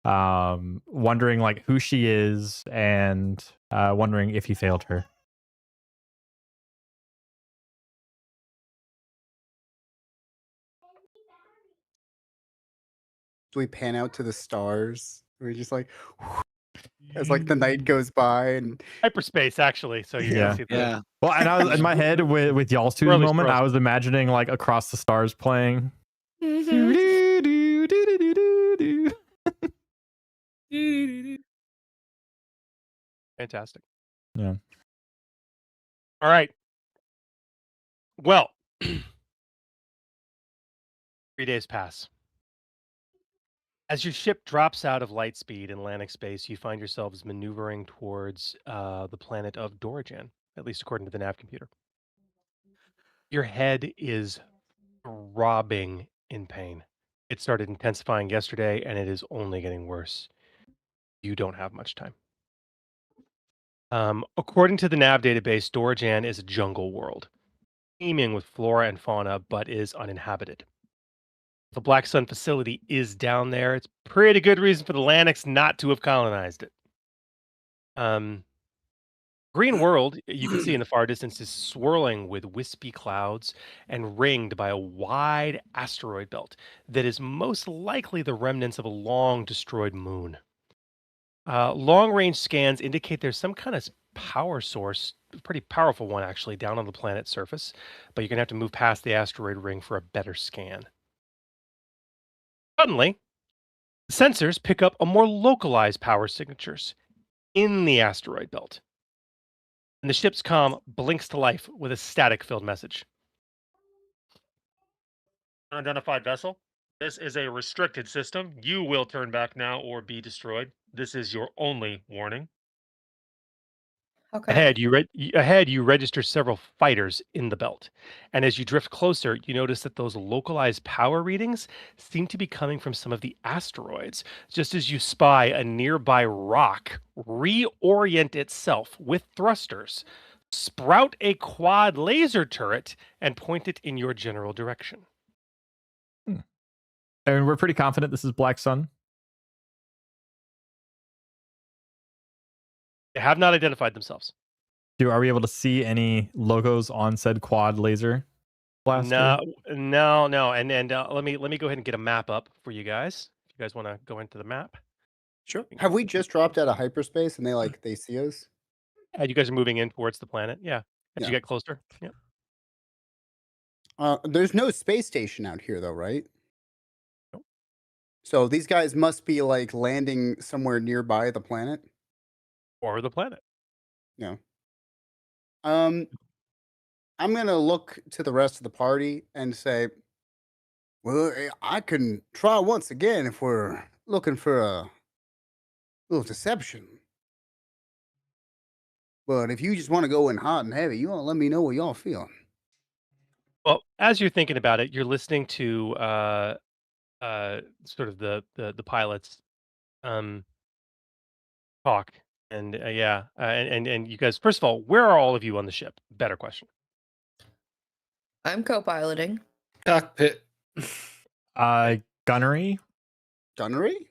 wondering like who she is, and wondering if he failed her. So we pan out to the stars. We're just like, as like the night goes by, and Hyperspace, actually. So you Yeah. can see the... Yeah. Well, and I was in my head with y'all's two's Swirly moment, swirls. I was imagining like Across the Stars playing. Fantastic. Yeah. All right. Well, 3 days pass. As your ship drops out of light speed in Atlantic space, you find yourselves maneuvering towards the planet of Dorijan, at least according to the nav computer. Your head is throbbing in pain. It started intensifying yesterday, and it is only getting worse. You don't have much time. According to the nav database, Dorijan is a jungle world, teeming with flora and fauna, but is uninhabited. The Black Sun facility is down there. It's pretty good reason for the Lanix not to have colonized it. Green world, you can see in the far distance, is swirling with wispy clouds and ringed by a wide asteroid belt that is most likely the remnants of a long destroyed moon. Long-range scans indicate there's some kind of power source, a pretty powerful one actually, down on the planet's surface, but you're going to have to move past the asteroid ring for a better scan. Suddenly, the sensors pick up a more localized power signatures in the asteroid belt. And the ship's comm blinks to life with a static-filled message. Unidentified vessel. This is a restricted system. You will turn back now or be destroyed. This is your only warning. Okay. Ahead, you register several fighters in the belt. And as you drift closer, you notice that those localized power readings seem to be coming from some of the asteroids, just as you spy a nearby rock reorient itself with thrusters, sprout a quad laser turret, and point it in your general direction. And we're pretty confident this is Black Sun. They have not identified themselves. Are we able to see any logos on said quad laser blaster? No. And let me go ahead and get a map up for you guys. If you guys want to go into the map. Sure. Have we just dropped out of hyperspace and they see us? You guys are moving in towards the planet. Yeah. As you Yeah. get closer. Yeah. There's no space station out here though, right? Nope. So these guys must be like landing somewhere nearby the planet. Or the planet. Yeah. I'm gonna look to the rest of the party and say, well, I can try once again if we're looking for a little deception. But if you just want to go in hot and heavy, you want to let me know what y'all feeling. Well, as you're thinking about it, you're listening to sort of the pilots talk. And and you guys, first of all, where are all of you on the ship? Better question. I'm co-piloting. Cockpit. Gunnery? Gunnery?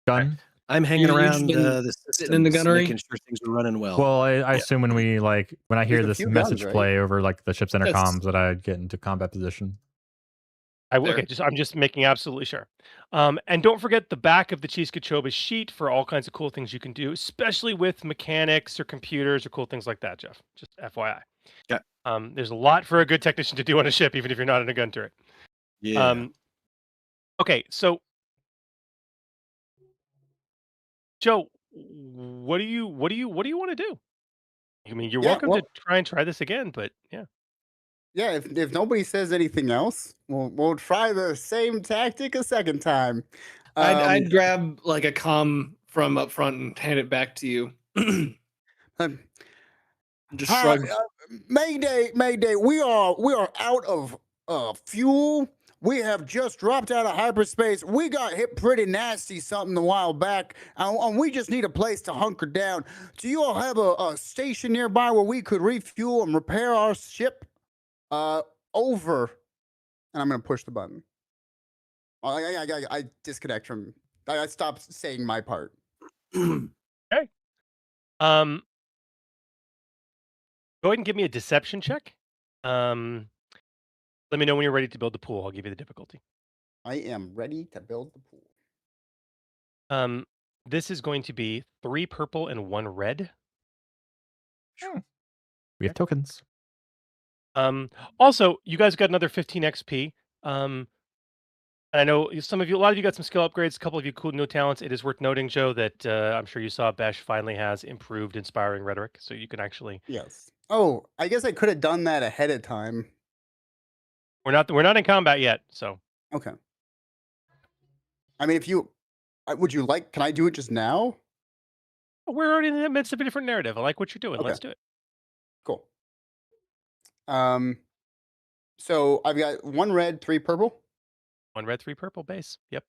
Gun? I'm hanging You're around usually the sitting in the systems, gunnery? making sure things are running well. Well, I assume when I hear There's a this few message guns, right? play over like the ship's Yes. intercoms that I get into combat position. Okay, I'm just making absolutely sure. And don't forget the back of the Cheesekechoba sheet for all kinds of cool things you can do, especially with mechanics or computers or cool things like that, Jeff. Just FYI. Yeah. There's a lot for a good technician to do on a ship, even if you're not in a gun turret. Yeah. Okay, so Joe, what do you want to do? I mean, you're Yeah, welcome well- to try this again, but yeah. Yeah, if nobody says anything else, we'll try the same tactic a second time. I'd grab like a comm from up front and hand it back to you. Um, Just Hi, shrug. Mayday, Mayday. We are out of fuel. We have just dropped out of hyperspace. We got hit pretty nasty something a while back, and we just need a place to hunker down. Do you all have a station nearby where we could refuel and repair our ship? Over. And I'm gonna push the button. I disconnect from. I stopped saying my part. Okay. Go ahead and give me a deception check. Let me know when you're ready to build the pool. I'll give you the difficulty. I am ready to build the pool. This is going to be 3 purple and 1 red. We have tokens. Also, you guys got another 15 XP. And I know a lot of you got some skill upgrades, a couple of you cool new talents. It is worth noting, Joe, that I'm sure you saw Besh finally has improved inspiring rhetoric, so you can actually. Yes. Oh, I guess I could have done that ahead of time. We're not in combat yet, so. Okay. I mean, if you would you like? Can I do it just now? We're already in the midst of a different narrative. I like what you're doing. Okay. Let's do it. Cool. So I've got 1 red, 3 purple. 1 red, 3 purple base. Yep.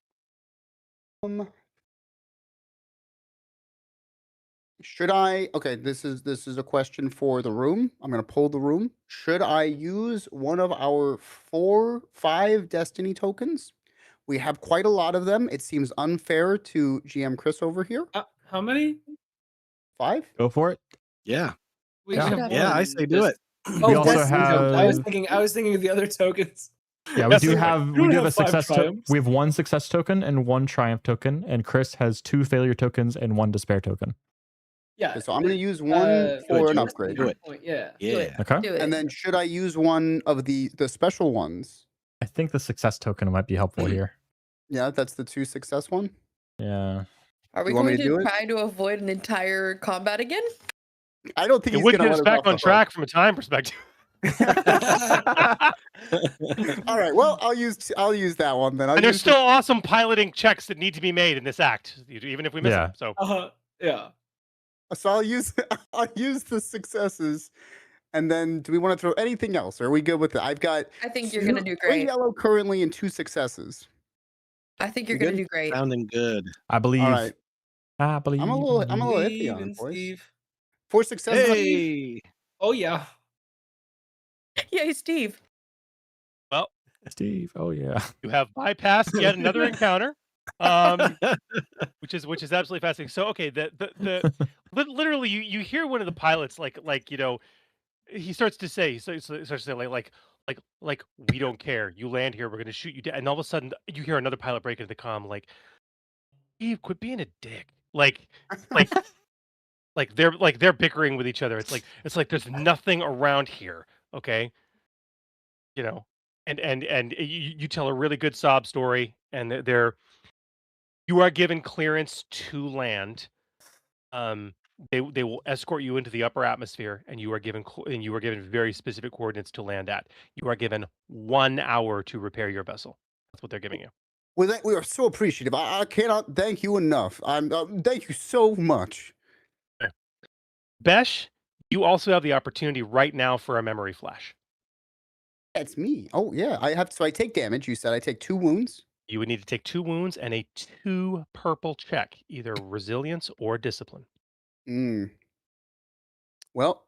Should I? Okay, this is a question for the room. I'm gonna poll the room. Should I use one of our 5 destiny tokens? We have quite a lot of them. It seems unfair to GM Chris over here. How many? 5? Go for it. Yeah. We Yeah. should have Yeah, one. I say do it. Oh, We also destiny token. I was have- thinking of the other tokens. Yeah, we Yes, do sir. have You we don't do have a have 5 success token. triumphs. We have 1 success token and 1 triumph token, and Chris has 2 failure tokens and 1 despair token. Yeah. So I'm gonna use 1 for an Joe. upgrade. Do it. Yeah. Yeah. Okay. Do it. And then should I use one of the special ones? I think the success token might be helpful here. Yeah, that's the 2 success one. Yeah. Are we You want me going to do to it? try to avoid an entire combat again? I don't think It he's would gonna get let us us back off the on hook. track from a time perspective. All right. Well, I'll use that one then. And there's still awesome piloting checks that need to be made in this act, even if we miss Yeah. them. So Yeah. So I'll use the successes, and then do we want to throw anything else? Or are we good with it? I've got. I think you're gonna do 3 great. yellow currently and 2 successes. I think you're You gonna good? do great. Sounding good. I believe. All right. I believe. I'm a little iffy Steve on it, and boys. Steve. 4 successes. Hey, Oh yeah. Yay, Steve. well, Steve. Oh yeah. you have bypassed yet another encounter, which is absolutely fascinating. So okay, literally you hear one of the pilots like he starts to say like we don't care. You land here, we're gonna shoot you down. And all of a sudden you hear another pilot break into the comm like, Steve, quit being a dick. Like they're bickering with each other. It's like there's nothing around here. Okay. And you tell a really good sob story, and you are given clearance to land. They will escort you into the upper atmosphere, and you are given very specific coordinates to land at. You are given 1 hour to repair your vessel. That's what they're giving you. We are so appreciative. I cannot thank you enough. Thank you so much. Besh, you also have the opportunity right now for a memory flash. That's me. Oh yeah, I have. So I take damage. You said I take 2 wounds. You would need to take 2 wounds and a 2 purple check, either resilience or discipline. Well,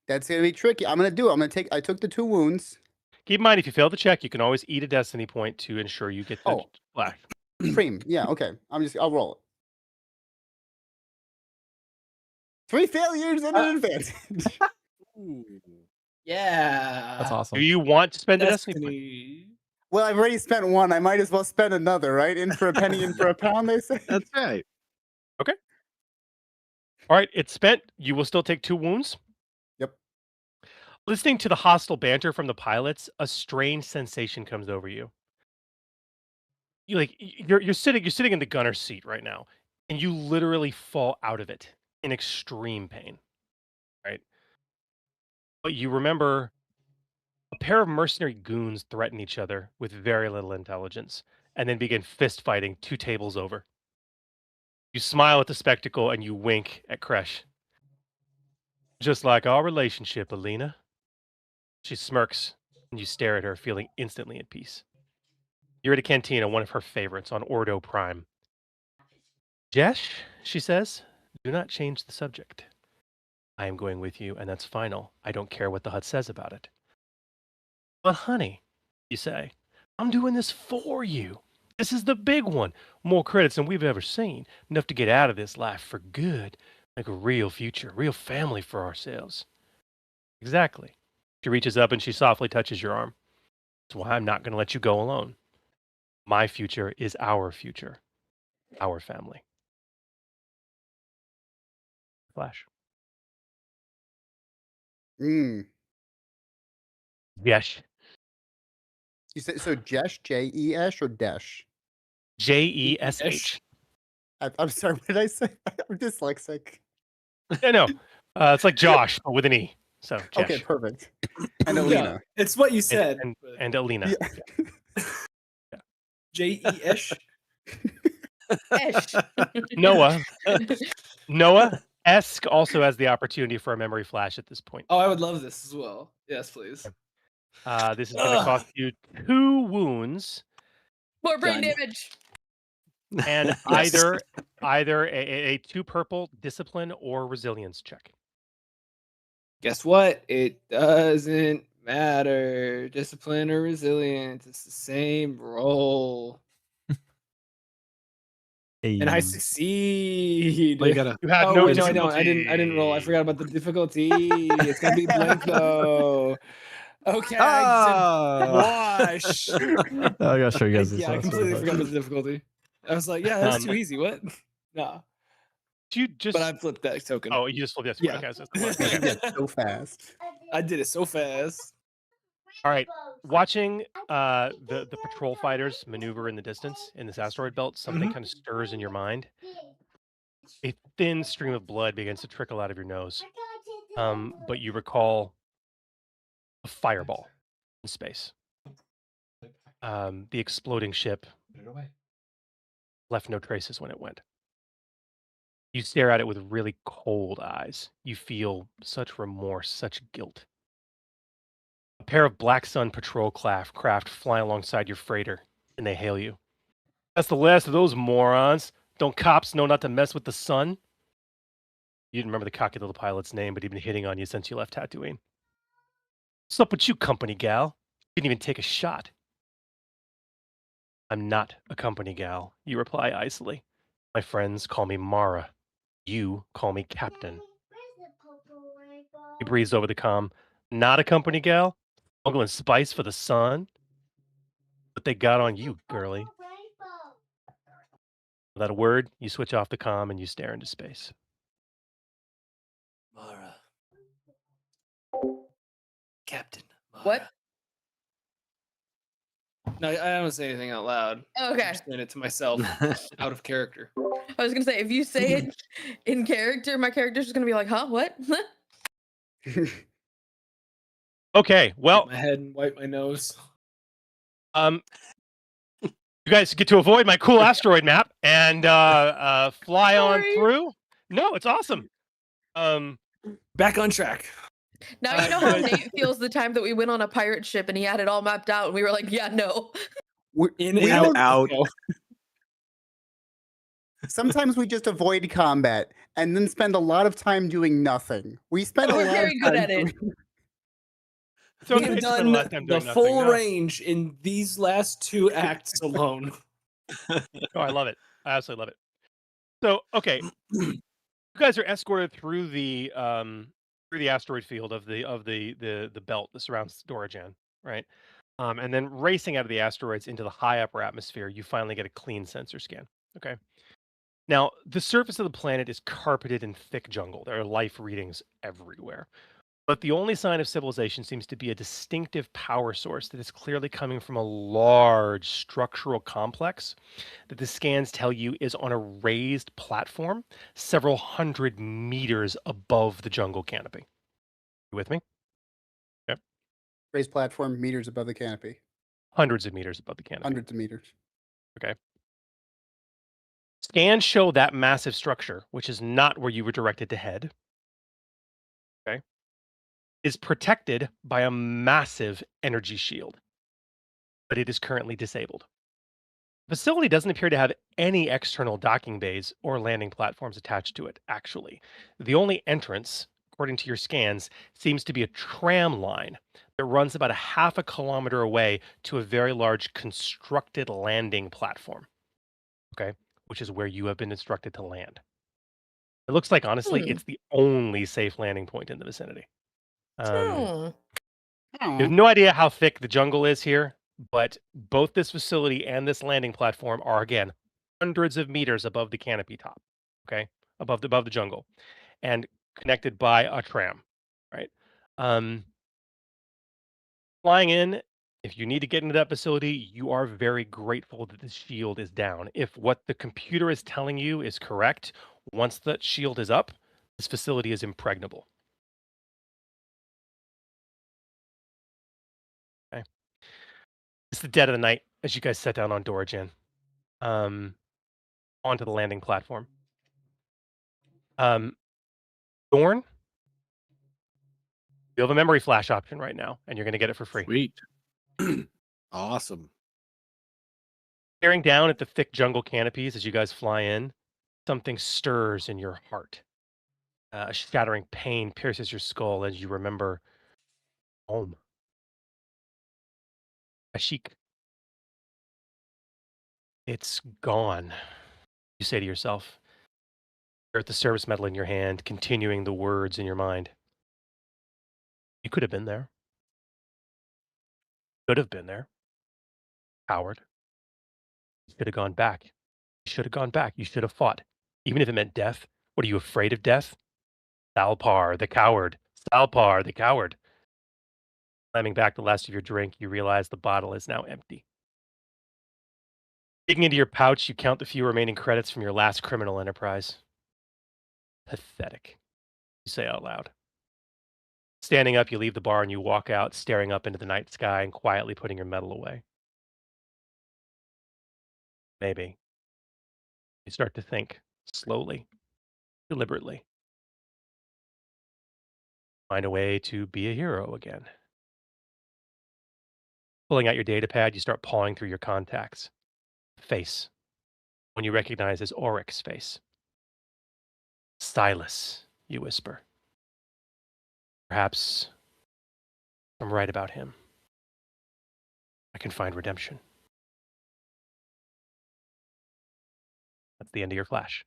that's gonna be tricky. I'm gonna do it. I took the 2 wounds. Keep in mind, if you fail the check, you can always eat a destiny point to ensure you get the flash. Cream. Yeah. Okay. I'll roll it. 3 failures and an advantage. Yeah. That's awesome. Do you want to spend a destiny point? Destiny. Well, I've already spent 1. I might as well spend another, right? In for a penny, in for a pound, they say. that's right. All right, it's spent. You will still take 2 wounds. Yep. Listening to the hostile banter from the pilots, a strange sensation comes over you. You're sitting in the gunner's seat right now, and you literally fall out of it in extreme pain. Right? But you remember a pair of mercenary goons threaten each other with very little intelligence, and then begin fist fighting 2 tables over. You smile at the spectacle and you wink at Kresh. Just like our relationship, Alina. She smirks, and you stare at her, feeling instantly at peace. You're at a cantina, one of her favorites, on Ordo Prime. Jesh, she says, do not change the subject. I am going with you, and that's final. I don't care what the hut says about it. But honey, you say, I'm doing this for you. This is the big one. More credits than we've ever seen. Enough to get out of this life for good. Make a real future, real family for ourselves. Exactly. She reaches up and she softly touches your arm. That's why I'm not going to let you go alone. My future is our future. Our family. Flash. Yes. You said so. Jesh, J-E-S or Desh? Jesh. I'm sorry. What did I say? I'm dyslexic. Yeah, no. It's like Josh, but with an E. So, Jesh. Okay, perfect. And Alina. It's what you said. And Alina. Yeah. Jesh. Esh. Noah Esk also has the opportunity for a memory flash at this point. Oh, I would love this as well. Yes, please. This is going to cost you 2 wounds More brain Done. damage. and either a 2 purple discipline or resilience check. Guess what? It doesn't matter. Discipline or resilience. It's the same roll. And I succeed. Well, you gotta. You have Oh no wait, no, I difficulty. don't. I didn't roll. I forgot about the difficulty. It's gonna be blanco. Okay. Wash. I gotta show you guys this. Yeah, I completely forgot about the difficulty. I was like, yeah, that's too easy. What? Nah. You just. But I flipped that token. Oh, you just flipped this. Yeah. Okay, so You did so fast. I did it so fast. all right. Watching the patrol fighters maneuver in the distance in this asteroid belt, something kind of stirs in your mind. A thin stream of blood begins to trickle out of your nose. but you recall a fireball in space. The exploding ship left no traces when it went. You stare at it with really cold eyes. You feel such remorse, such guilt. A pair of Black Sun patrol craft fly alongside your freighter, and they hail you. That's the last of those morons. Don't cops know not to mess with the sun? You didn't remember the cocky little pilot's name, but he'd been hitting on you since you left Tatooine. What's up with you, company gal? Didn't even take a shot. I'm not a company gal, you reply icily. My friends call me Mara. You call me Captain. He breathes over the comm. Not a company gal? Smuggling spice for the sun? What they got on you, girly? Without a word, you switch off the comm and you stare into space. Mara. Captain Mara. What? No, I don't say anything out loud. Okay. I'm just saying it to myself, out of character. I was gonna say, if you say it in character, my character's just gonna be like, huh, what? Okay, well, My head and wipe my nose. you guys get to avoid my cool asteroid map and fly on Sorry. through. No, it's awesome. Back on track. Now you know how Nate feels the time that we went on a pirate ship and he had it all mapped out and we were like, yeah, no. In We and don't- out. Sometimes we just avoid combat and then spend a lot of time doing nothing. We spend a We're lot very of good time at it. doing- It's We okay have to spend a done lot of time the doing nothing. full No. range in these last 2 acts alone. Oh, I love it. I absolutely love it. So, okay, you guys are escorted through the asteroid field of the belt that surrounds Dorojan, right? And then racing out of the asteroids into the high upper atmosphere, you finally get a clean sensor scan. Okay. Now, the surface of the planet is carpeted in thick jungle. There are life readings everywhere. But the only sign of civilization seems to be a distinctive power source that is clearly coming from a large structural complex that the scans tell you is on a raised platform several hundred meters above the jungle canopy. You with me? Raised platform meters above the canopy. Hundreds of meters above the canopy. Hundreds of meters. Scans show that massive structure, which is not where you were directed to head, is protected by a massive energy shield, but it is currently disabled. The facility doesn't appear to have any external docking bays or landing platforms attached to it, actually. The only entrance, according to your scans, seems to be a tram line that runs about a half a kilometer away to a very large constructed landing platform, which is where you have been instructed to land. It looks like, honestly, it's the only safe landing point in the vicinity. I have no idea how thick the jungle is here, but both this facility and this landing platform are, again, hundreds of meters above the canopy top, above the jungle, and connected by a tram, right? Flying in, if you need to get into that facility, you are very grateful that the shield is down. If what the computer is telling you is correct, once that shield is up, this facility is impregnable. It's the dead of the night as you guys set down on Dorojan, onto the landing platform. Dorn, you have a memory flash option right now, and you're going to get it for free. Sweet. Awesome. Staring down at the thick jungle canopies as you guys fly in, something stirs in your heart. A shattering pain pierces your skull as you remember home. Ashik. It's gone, you say to yourself. You're at the service medal in your hand, continuing the words in your mind. You could have been there. Could have been there. Coward. You should have gone back. You should have gone back. You should have fought. Even if it meant death. What, are you afraid of death? Salpar, the coward. Salpar, the coward. Slamming back the last of your drink, you realize the bottle is now empty. Digging into your pouch, you count the few remaining credits from your last criminal enterprise. Pathetic, you say out loud. Standing up, you leave the bar and you walk out, staring up into the night sky and quietly putting your medal away. Maybe. You start to think slowly, deliberately. Find a way to be a hero again. Pulling out your data pad, you start pawing through your contacts. Face. One you recognize as Oryx's face. Silas, you whisper. Perhaps I'm right about him. I can find redemption. That's the end of your flash.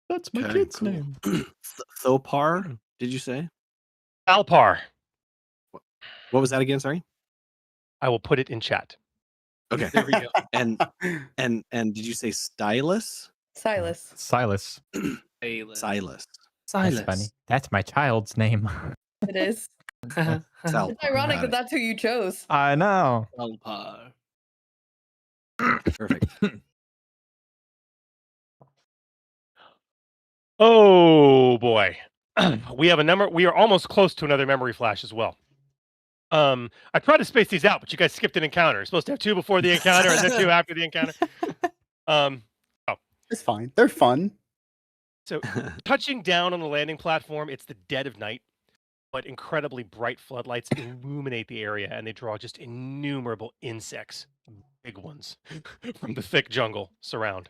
That's my Okay, kid's cool. name. Thopar, did you say? Alpar. What was that again? Sorry. I will put it in chat. Okay. There we go. And did you say Stylus? Silas. Silas. Silas. That's funny. That's my child's name. It is. Salpar, It's ironic got that it. that's who you chose. I know. Alpar. Perfect. Oh boy. We have a number. We are almost close to another memory flash as well. I tried to space these out, but you guys skipped an encounter. You're supposed to have 2 before the encounter and then 2 after the encounter. It's fine. They're fun. So touching down on the landing platform, it's the dead of night, but incredibly bright floodlights illuminate the area and they draw just innumerable insects, big ones, from the thick jungle surround.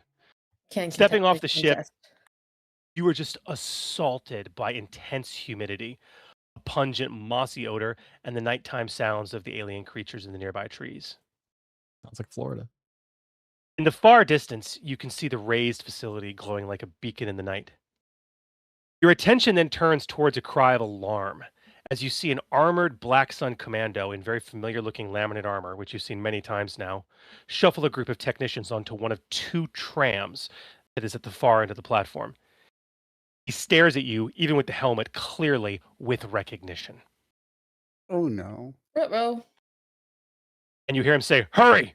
Can't Stepping contest off my the ship, contest. you are just assaulted by intense humidity, a pungent mossy odor, and the nighttime sounds of the alien creatures in the nearby trees. Sounds like Florida. In the far distance, you can see the raised facility glowing like a beacon in the night. Your attention then turns towards a cry of alarm as you see an armored Black Sun commando in very familiar looking laminate armor, which you've seen many times now, shuffle a group of technicians onto one of 2 trams that is at the far end of the platform. He stares at you, even with the helmet, clearly with recognition. Oh no. Ruh-roh. And you hear him say, "Hurry!"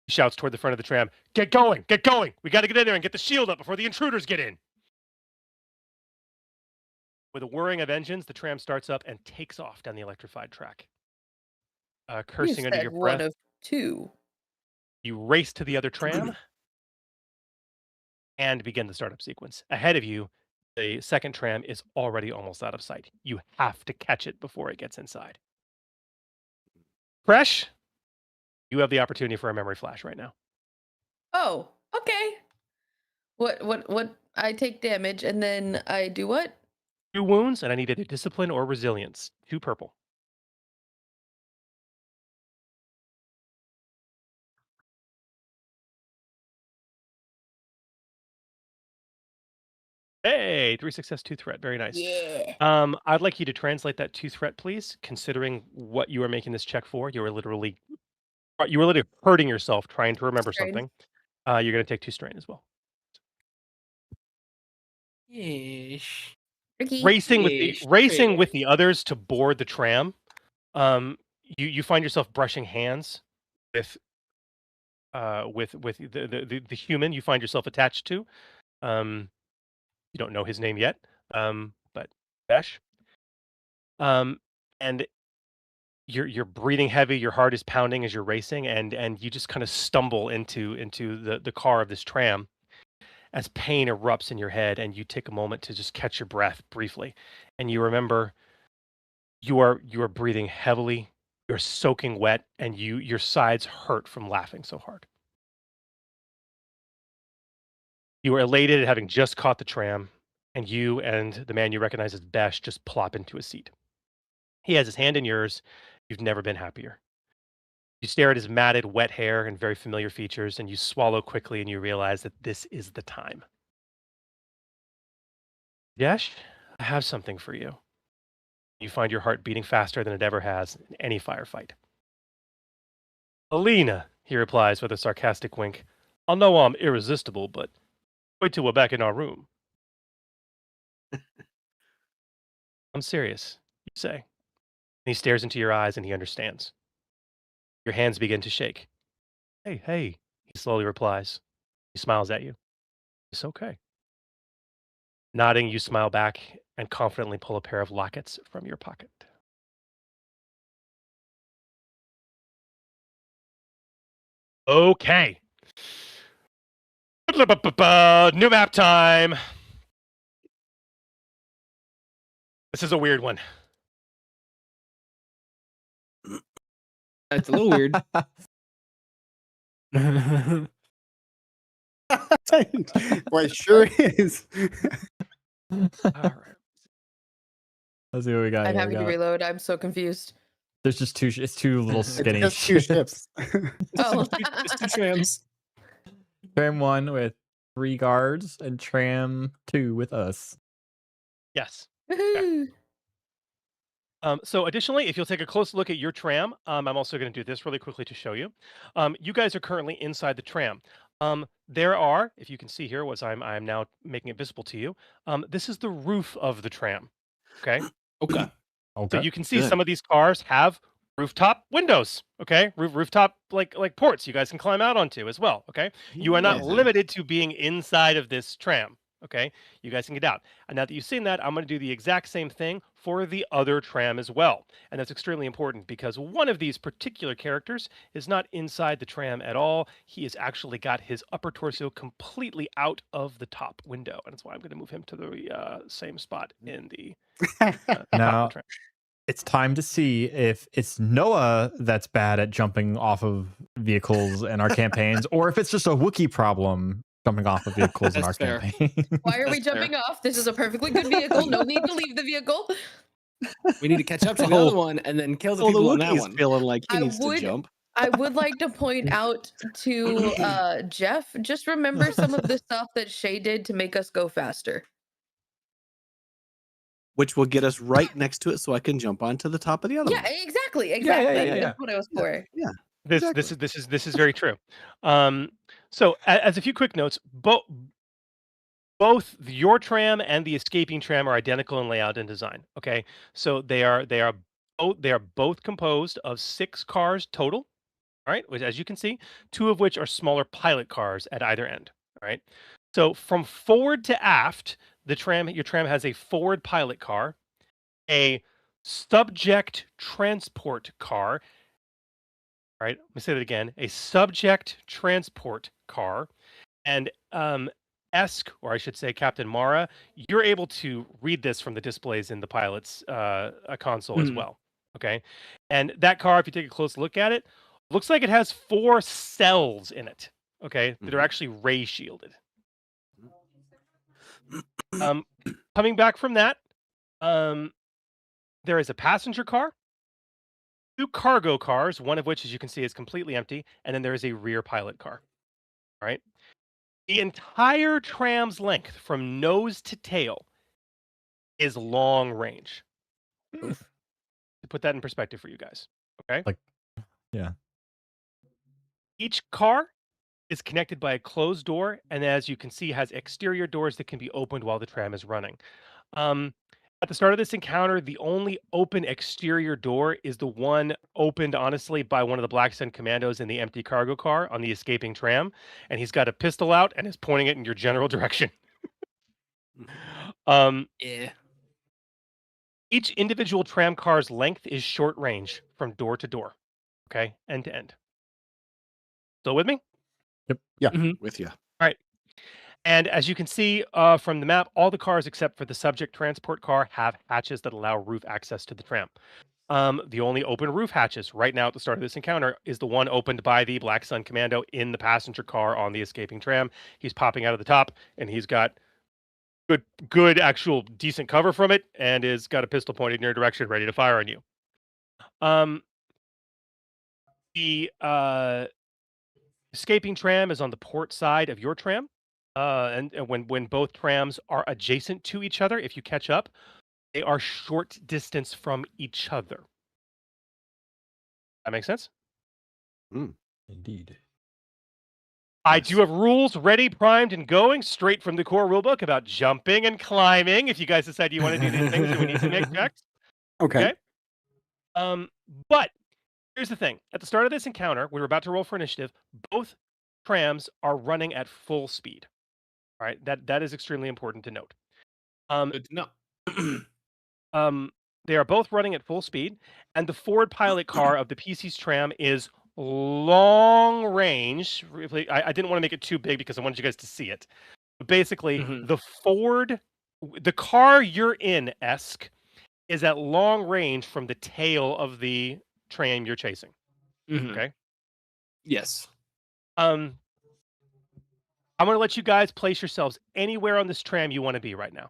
He shouts toward the front of the tram, "Get going! Get going! We got to get in there and get the shield up before the intruders get in!" With a whirring of engines, the tram starts up and takes off down the electrified track. Cursing You under said your one breath, of 2. you race to the other tram and begin the startup sequence. Ahead of you, the second tram is already almost out of sight. You have to catch it before it gets inside. Fresh, you have the opportunity for a memory flash right now. Oh, okay. What? I take damage and then I do what? 2 wounds, and I need either discipline or resilience. 2 purple. Hey, 3 success, 2 threat. Very nice. Yeah. I'd like you to translate that 2 threat, please. Considering what you are making this check for, you were literally hurting yourself trying to remember Strain. something. You're going to take 2 strain as well. Yes. Ricky. Racing Yes, with the others to board the tram. You find yourself brushing hands with the human you find yourself attached to. You don't know his name yet, but Besh. And you're breathing heavy, your heart is pounding as you're racing, and you just kind of stumble into the car of this tram as pain erupts in your head, and you take a moment to just catch your breath briefly, and you remember you are breathing heavily, you're soaking wet, and your sides hurt from laughing so hard. You are elated at having just caught the tram, and you and the man you recognize as Besh just plop into a seat. He has his hand in yours. You've never been happier. You stare at his matted, wet hair and very familiar features, and you swallow quickly and you realize that this is the time. Yesh, I have something for you. You find your heart beating faster than it ever has in any firefight. Alina, he replies with a sarcastic wink. I know I'm irresistible, but wait till we're back in our room. I'm serious, you say. And he stares into your eyes and he understands. Your hands begin to shake. Hey, he slowly replies. He smiles at you. It's okay. Nodding, you smile back and confidently pull a pair of lockets from your pocket. Okay. New map time. This is a weird one. That's a little weird. Well, it sure is. All right. Let's see what we got I'm here. having to reload. I'm so confused. There's just two. It's two little spinny It's just two ships. Oh, Just two trams. Tram 1 with 3 guards and Tram 2 with us. Yes. woohoo. So additionally, if you'll take a close look at your tram, I'm also going to do this really quickly to show you. You guys are currently inside the tram. There are, if you can see here, I'm now making it visible to you. This is the roof of the tram. Okay. Okay. So Okay. you can see Good. some of these cars have rooftop windows. Okay. Rooftop like ports you guys can climb out onto as well. Okay. You are not Yeah. limited to being inside of this tram. Okay. You guys can get out. And now that you've seen that, I'm going to do the exact same thing for the other tram as well. And that's extremely important because one of these particular characters is not inside the tram at all. He has actually got his upper torso completely out of the top window. And that's why I'm going to move him to the same spot in the top of Now, the tram. it's time to see if it's Noah that's bad at jumping off of vehicles in our campaigns, or if it's just a Wookiee problem jumping off of vehicles in our That's fair. campaign. Why are we That's fair. jumping off? This is a perfectly good vehicle. No need to leave the vehicle. We need to catch up to the Oh. other one and then kill the Well, the people on that Wookiee's one. feeling like he I needs would- to jump. I would like to point out to Jeff, just remember some of the stuff that Shay did to make us go faster. Which will get us right next to it so I can jump onto the top of the other Yeah, one. exactly. yeah. That's what I was for. This is very true. So as a few quick notes, both your tram and the escaping tram are identical in layout and design. Okay, so they are both composed of 6 cars total. All right, which, as you can see, 2 of which are smaller pilot cars at either end. All right, so from forward to aft, your tram has a forward pilot car, a subject transport car. All right, let me say that again: a subject transport car, and Esk, or I should say Captain Mara, you're able to read this from the displays in the pilot's console as Mhm. well. Okay, and that car, if you take a close look at it, looks like it has 4 cells in it. Okay, that are Mhm. actually ray shielded. Coming back from that, there is a passenger car, 2 cargo cars, one of which, as you can see, is completely empty, and then there is a rear pilot car. All right. The entire tram's length from nose to tail is long range. To put that in perspective for you guys. Okay. Yeah. Each car is connected by a closed door, and as you can see, has exterior doors that can be opened while the tram is running. At the start of this encounter, the only open exterior door is the one opened, honestly, by one of the Black Sun commandos in the empty cargo car on the escaping tram, and he's got a pistol out and is pointing it in your general direction. Yeah. Each individual tram car's length is short range from door to door, okay, end to end. Still with me? With you. And as you can see from the map, all the cars except for the subject transport car have hatches that allow roof access to the tram. The only open roof hatches right now at the start of this encounter is the one opened by the Black Sun Commando in the passenger car on the escaping tram. He's popping out of the top, and he's got good actual decent cover from it, and is got a pistol pointed in your direction, ready to fire on you. The escaping tram is on the port side of your tram. And when both trams are adjacent to each other, if you catch up, they are short distance from each other. That makes sense? Indeed. I do have rules ready, primed, and going straight from the core rulebook about jumping and climbing. If you guys decide you want to do these things, and we need to make checks. Okay. But here's the thing: at the start of this encounter, we were about to roll for initiative. Both trams are running at full speed. All right, that is extremely important to note. Good to know. They are both running at full speed, and the forward pilot car of the PC's tram is long range. I didn't want to make it too big because I wanted you guys to see it. But basically, the car you're in, is at long range from the tail of the tram you're chasing. Okay. Yes. I'm going to let you guys place yourselves anywhere on this tram you want to be right now.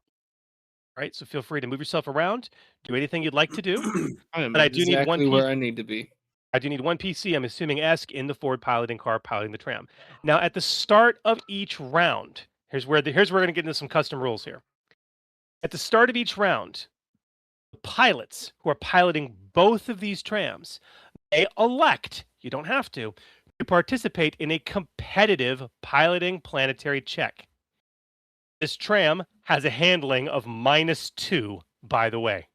All right, so feel free to move yourself around, do anything you'd like to do. I am But I do need one exactly where I need to be. I do need one PC. I'm assuming Esk in the forward piloting car piloting the tram. Now, at the start of each round, here's where we're going to get into some custom rules here. At the start of each round, the pilots who are piloting both of these trams, they elect, you don't have to participate in a competitive piloting planetary check. This tram has a handling of -2, by the way.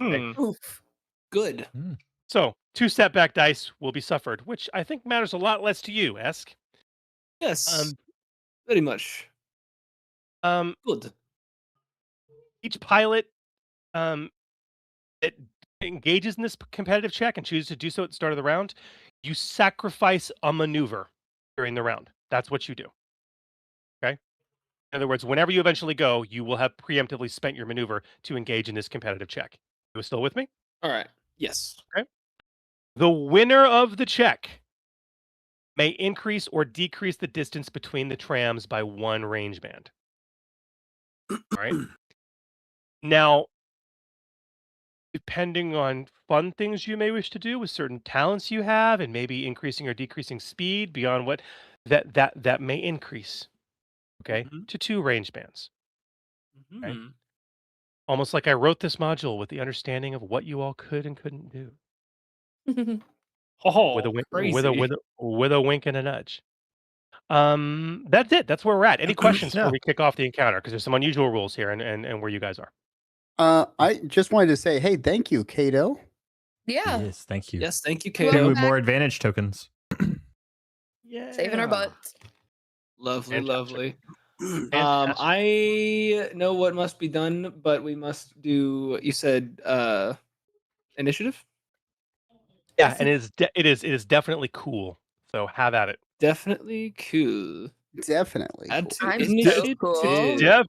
Oof. Good. So 2 setback dice will be suffered, which I think matters a lot less to you, Esk. Yes. Very much. Good. Each pilot that engages in this competitive check and chooses to do so at the start of the round, you sacrifice a maneuver during the round. That's what you do. Okay? In other words, whenever you eventually go, you will have preemptively spent your maneuver to engage in this competitive check. You still with me? All right. Yes. Okay. The winner of the check may increase or decrease the distance between the trams by 1 range band. All right. Now, depending on fun things you may wish to do with certain talents you have, and maybe increasing or decreasing speed beyond what that may increase, okay, to 2 range bands. Okay? Almost like I wrote this module with the understanding of what you all could and couldn't do. Oh, With a wink, crazy. with a wink and a nudge. That's it. That's where we're at. Any questions before we kick off the encounter? Because there's some unusual rules here, and where you guys are. I just wanted to say, hey, thank you, Kato. Yeah. Yes, thank you. Yes, thank you, Well, Kato. Two more advantage tokens. Yeah. Saving our butts. Lovely, Fantastic. lovely. Fantastic. I know what must be done, but we must do. You said initiative. Yeah, and it is definitely cool. So have at it. Definitely cool. Definitely. Add Cool. to I'm so initiative. cool.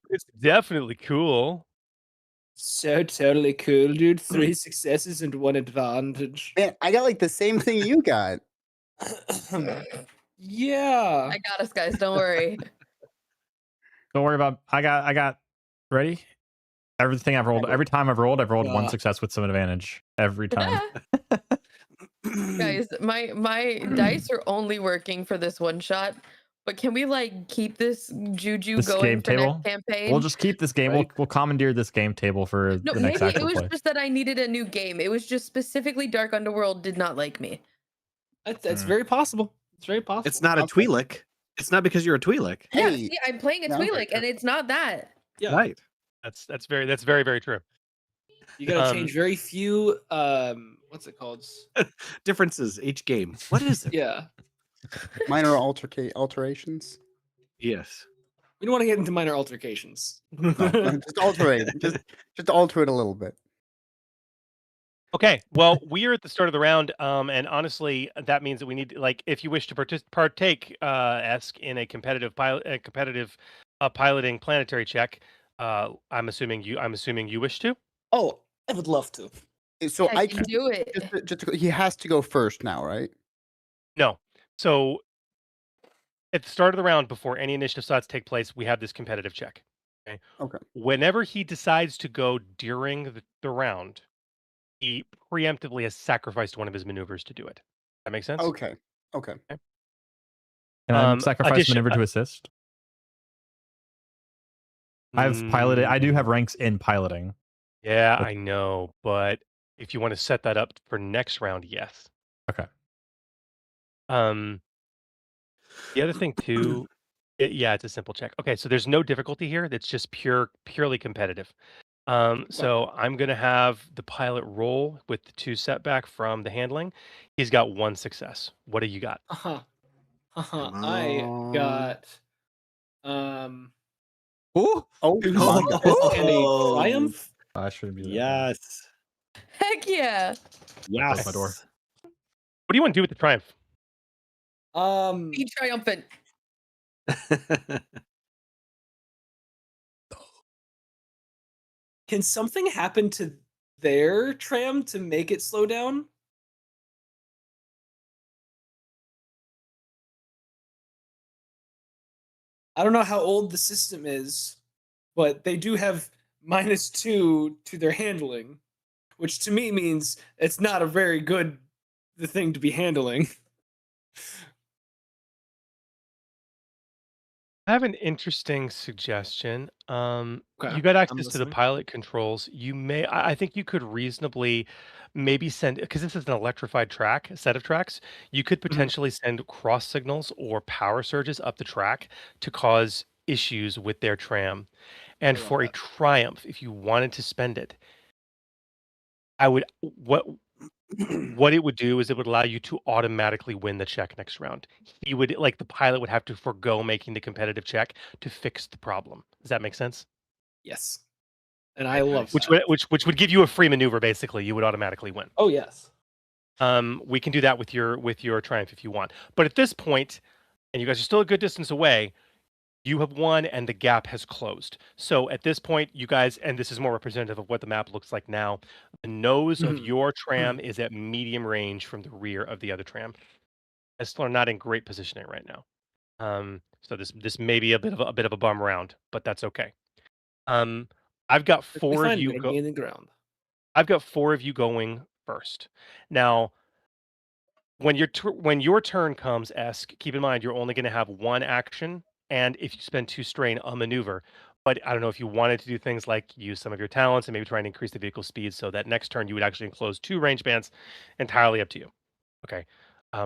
It's definitely cool. So totally cool, dude. 3 successes and 1 advantage. Man, I got like the same thing you got. Yeah. I got us, guys. Don't worry. Don't worry about. I got ready. Everything I've rolled. Every time I've rolled 1 success with some advantage. Every time. Guys, my dice are only working for this one shot. But can we like keep this juju This going game for table? next campaign? We'll just keep this game. Right. We'll commandeer this game table for No, the next maybe it actual was play. just that I needed a new game. It was just specifically Dark Underworld did not like me. That's very possible. It's very possible. It's not a Okay. Twi'lek. It's not because you're a Twi'lek. Yeah, Hey, see, I'm playing a no, Twi'lek, and it's not that. Yeah. Right. That's very very true. You gotta change very few. What's it called? Differences each game. What is it? Yeah. minor alterations. Yes. We don't want to get into minor altercations. No, just alter it. Just alter it a little bit. Okay, well, we are at the start of the round, and honestly, that means that we need, like, if you wish to partake, Esk, in a competitive piloting planetary check, I'm assuming you wish to. Oh, I would love to. So I I can do it. he has to go first now, right? No, so at the start of the round, before any initiative slots take place, we have this competitive check. Okay. Okay. Whenever he decides to go during the round, he preemptively has sacrificed one of his maneuvers to do it. That makes sense? Okay. Okay. Can I sacrifice maneuver to assist? I've piloted. I do have ranks in piloting. Yeah, I know, but if you want to set that up for next round, yes. Okay. The other thing too, it's a simple check. Okay, so there's no difficulty here. That's just purely competitive. So I'm gonna have the pilot roll with the 2 setback from the handling. He's got 1 success. What do you got? I got Ooh, Oh my god. And a triumph. I shouldn't be there. Yes. Heck yeah. Close my door. What do you want to do with the triumph? Be triumphant. Can something happen to their tram to make it slow down? I don't know how old the system is, but they do have -2 to their handling, which to me means it's not a very good thing to be handling. I have an interesting suggestion. Okay, You got I'm access to the listening. pilot controls. You may, I think you could reasonably maybe send, because this is an electrified track, a set of tracks, you could potentially send cross signals or power surges up the track to cause issues with their tram. And I love for a that. triumph, if you wanted to spend it, I would, what it would do is it would allow you to automatically win the check next round. He would like the pilot would have to forego making the competitive check to fix the problem. Does that make sense? Yes, and I love Which that. would would give you a free maneuver basically. You would automatically win. Oh yes. We can do that with your triumph if you want. But at this point, and you guys are still a good distance away, you have won and the gap has closed. So at this point, you guys, and this is more representative of what the map looks like now, the nose of Mhm. your tram is at medium range from the rear of the other tram. I still are not in great positioning right now. So this may be a bit of a bum round, but that's okay. Um, I've got Perfectly four of fine. you We're go. gaining ground. I've got four of you going first. Now, when when your turn comes, Esk, keep in mind you're only going to have one action, and if you spend 2 strain, a maneuver. But I don't know if you wanted to do things like use some of your talents and maybe try and increase the vehicle speed so that next turn you would actually enclose 2 range bands. Entirely up to you. Okay.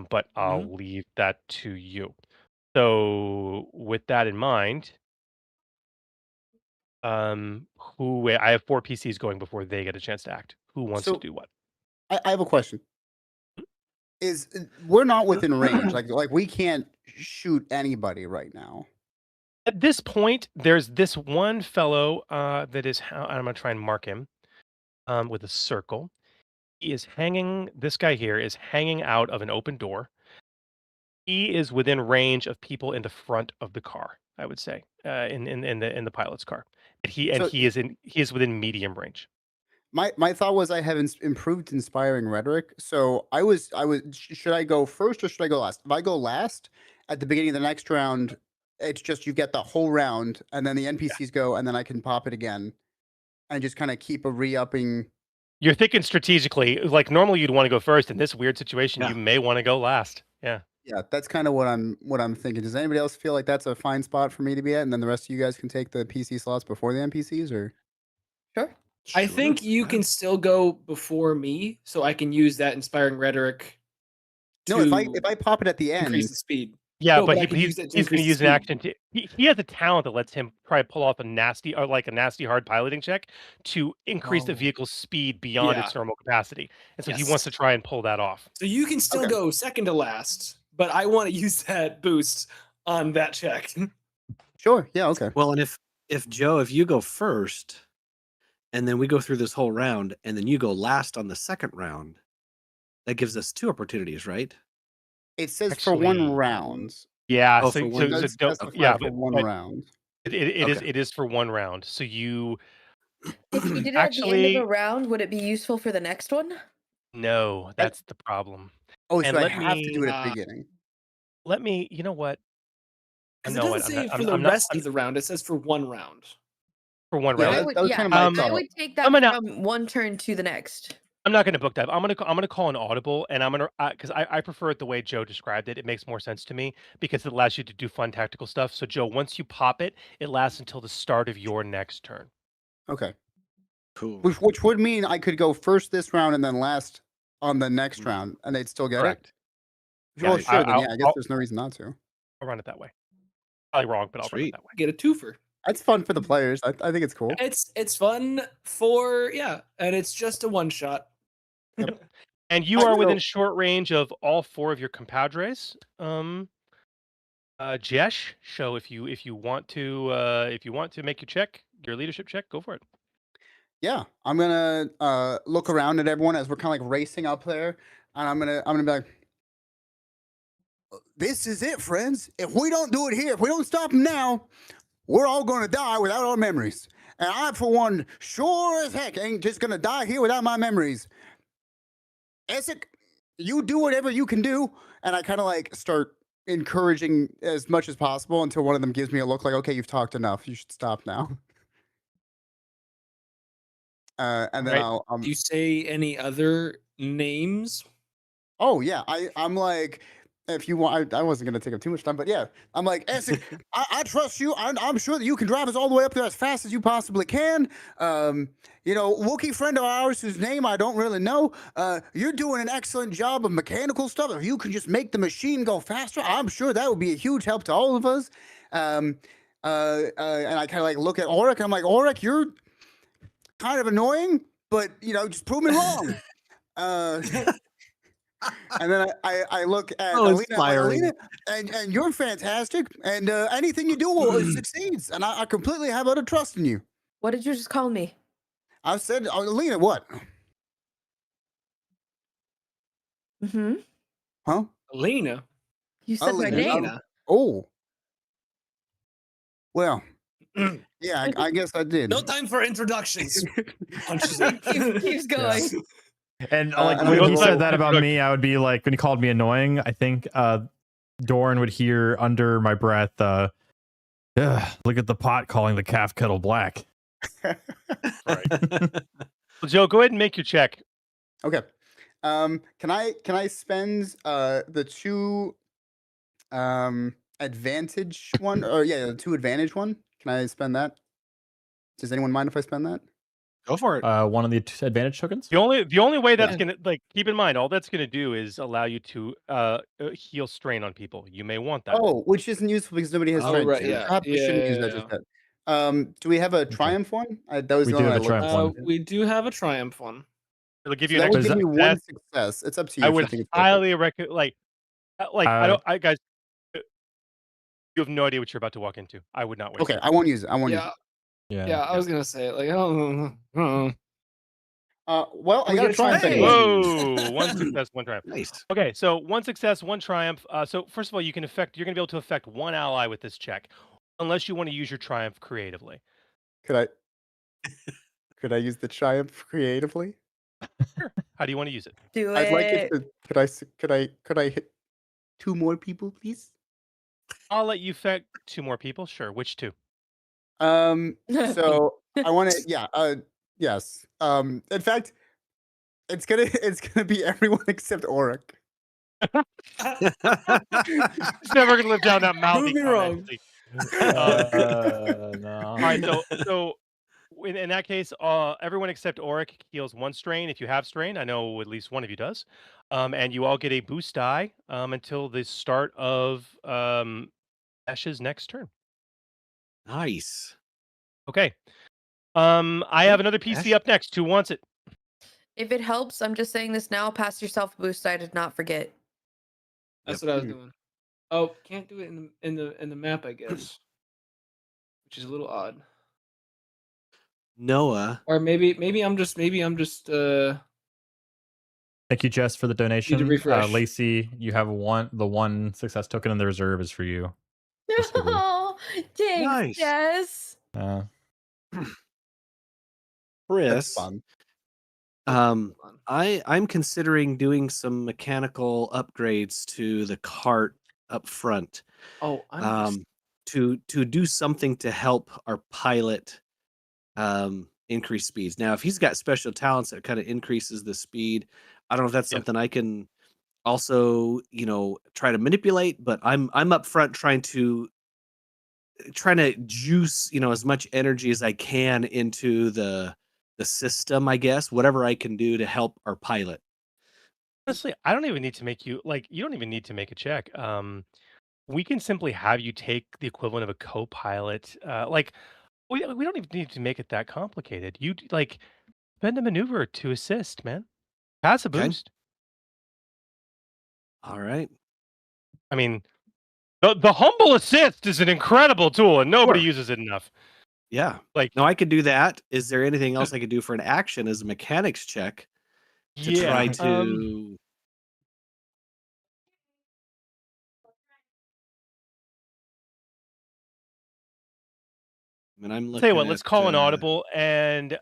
But I'll leave that to you. So with that in mind, who I have 4 PCs going before they get a chance to act. Who wants to So do what? I have a question. We're not within range. Like we can't shoot anybody right now. At this point, there's this one fellow that is. I'm gonna try and mark him with a circle. He is hanging. This guy here is hanging out of an open door. He is within range of people in the front of the car. I would say in the pilot's car. So He is within medium range. my thought was I have improved inspiring rhetoric. So should I go first or should I go last? If I go last at the beginning of the next round, it's just you get the whole round, and then the NPCs go, and then I can pop it again, and just kind of keep a re-upping. You're thinking strategically. Like normally you'd want to go first. In this weird situation, Yeah. you may want to go last. Yeah. Yeah, that's kind of what I'm thinking. Does anybody else feel like that's a fine spot for me to be at, and then the rest of you guys can take the PC slots before the NPCs, or? Sure. I Sure. think you can still go before me, so I can use that inspiring rhetoric to No, if I pop it at the end, increase the speed. Yeah, No, but I can use it to he's going increase to the use an speed. action. He has a talent that lets him try to pull off a nasty hard piloting check to increase the Oh. vehicle's speed beyond Yeah. its normal capacity, and so he Yes. wants to try and pull that off. So you can still Okay. go second to last, but I want to use that boost on that check. sure, yeah, okay. Well, and if Joe, if you go first, and then we go through this whole round, and then you go last on the second round, that gives us 2 opportunities, right? It says for one Actually, round. Yeah, Oh, so for It one so does don't specify yeah, for one but round. Okay. it is for one round. So you If you did it at the end of actually a round, would it be useful for the next one? no, I, that's the problem. oh, And so I have to do it at the beginning. let me. You know what? Because it No, doesn't what? say for the rest of the round, it says for one round. For one Yeah, round. that was kind of my Um, I thought. would take I'm that gonna from one turn to the next. I'm not gonna book dive. I'm gonna call an audible, and I'm gonna because I prefer it the way Joe described it. It makes more sense to me because it allows you to do fun tactical stuff. So Joe, once you pop it, it lasts until the start of your next turn. Okay. Cool. Which would mean I could go first this round and then last on the next round, and they'd still get Correct. it? Well, Yeah, sure, then, yeah, I guess I'll there's no reason not to. run it that way. Probably wrong, but I'll run it Sweet. that way. Get a twofer. That's fun for the players. I think it's cool. It's fun for and it's just a one shot. Yep. And you are within short range of all 4 of your compadres. Jesh, show if you want to make your leadership check, go for it. Yeah, I'm gonna look around at everyone as we're kind of like racing up there, and I'm gonna be like, "This is it, friends. If we don't do it here, if we don't stop them now, we're all gonna die without our memories. And I, for one, sure as heck ain't just gonna die here without my memories. Essex, you do whatever you can do." And I kind of like start encouraging as much as possible until one of them gives me a look like, "Okay, you've talked enough. You should stop now." And then Right. I'll Do you say any other names? Oh yeah, I'm like, if you want, I wasn't gonna take up too much time, but yeah, I'm like, Essex, I trust you. I'm sure that you can drive us all the way up there as fast as you possibly can. Wookiee friend of ours whose name I don't really know. You're doing an excellent job of mechanical stuff. If you can just make the machine go faster, I'm sure that would be a huge help to all of us. And I kind of like look at Auric, and I'm like, Auric, you're kind of annoying, but just prove me wrong. And then I look at Oh, Alina, I'm like, inspiring. Alina, and you're fantastic, and anything you do succeeds, and I completely have utter trust in you. What did you just call me? I said, Alina, what? Mm-hmm. Huh? Elena. You said my Alina. name. Elena. Oh. Well, yeah, I guess I did. No time for introductions. Punches it. Keeps going. And Uh, like and when I he roll- said that about me, I would be like, when he called me annoying, I think Doran would hear under my breath, "Ugh, look at the pot calling the calf kettle black." Well, Joe, go ahead and make your check. Okay. Can I spend the two advantage one, or yeah, the two advantage one? Can I spend that? Does anyone mind if I spend that? Go for it. One of the advantage tokens. The only way that's Yeah. gonna, like, keep in mind, all that's gonna do is allow you to heal strain on people. You may want that. Oh, which isn't useful because nobody has Oh, strength. right, so yeah. Probably shouldn't use that Yeah. just yet. Do we have a triumph one? That was We the do one have I a triumph looked one. at. We do have a triumph one. It'll give So you an that would extra give me success. one success. It's up to you. I if you would think it's worth it. highly recommend, like I Uh, don't, I guys, you have no idea what you're about to walk into. I would not waste Okay, it. I won't use it. I won't use Yeah, it. yeah. I was gonna say like, oh, Well, I We got a get a triumph triumph anyway. Whoa! One success, one triumph. Nice. Okay, so one success, one triumph. So first of all, you're gonna be able to affect one ally with this check, unless you want to use your triumph creatively. Could I use the triumph creatively? Sure. How do you want to use it? Do I'd like it it. to. Could I hit 2 more people, please? I'll let you affect 2 more people. Sure. Which 2? So I want to. Yeah. Yes. In fact, it's gonna be everyone except Auric. He's never gonna live down that mouthy Prove me wrong. no. All right, so in that case, everyone except Auric heals 1 strain. If you have strain, I know at least one of you does, and you all get a boost die until the start of Ash's next turn. Nice. Okay. I have another PC Ash? up next. Who wants it? If it helps, I'm just saying this now. Pass yourself a boost. I did not forget. That's Yep. what I was doing. Oh, can't do it in the map, I guess, which is a little odd. Noah. Or maybe I'm just Thank you, Jess, for the donation. refresh. Lacey, you have the one success token in the reserve is for you. Just for the- No, thanks, Nice. Jess. That's Chris. fun. I'm considering doing some mechanical upgrades to the cart up front. Oh, I'm To do something to help our pilot increase speeds. Now, if he's got special talents that kind of increases the speed, I don't know if that's Yeah. something I can also, try to manipulate, but I'm up front trying to juice, as much energy as I can into the system, I guess, whatever I can do to help our pilot. Honestly, I don't even need to make you you don't even need to make a check. We can simply have you take the equivalent of a co-pilot. We don't even need to make it that complicated. You spend a maneuver to assist, man. Pass a Okay. boost. All right. I mean, The humble assist is an incredible tool, and nobody Sure. uses it enough. Yeah. Like, No, I could do that. Is there anything else I could do for an action as a mechanics check to try yeah. to? I mean, I'm looking Tell you what, at. let's call an audible, and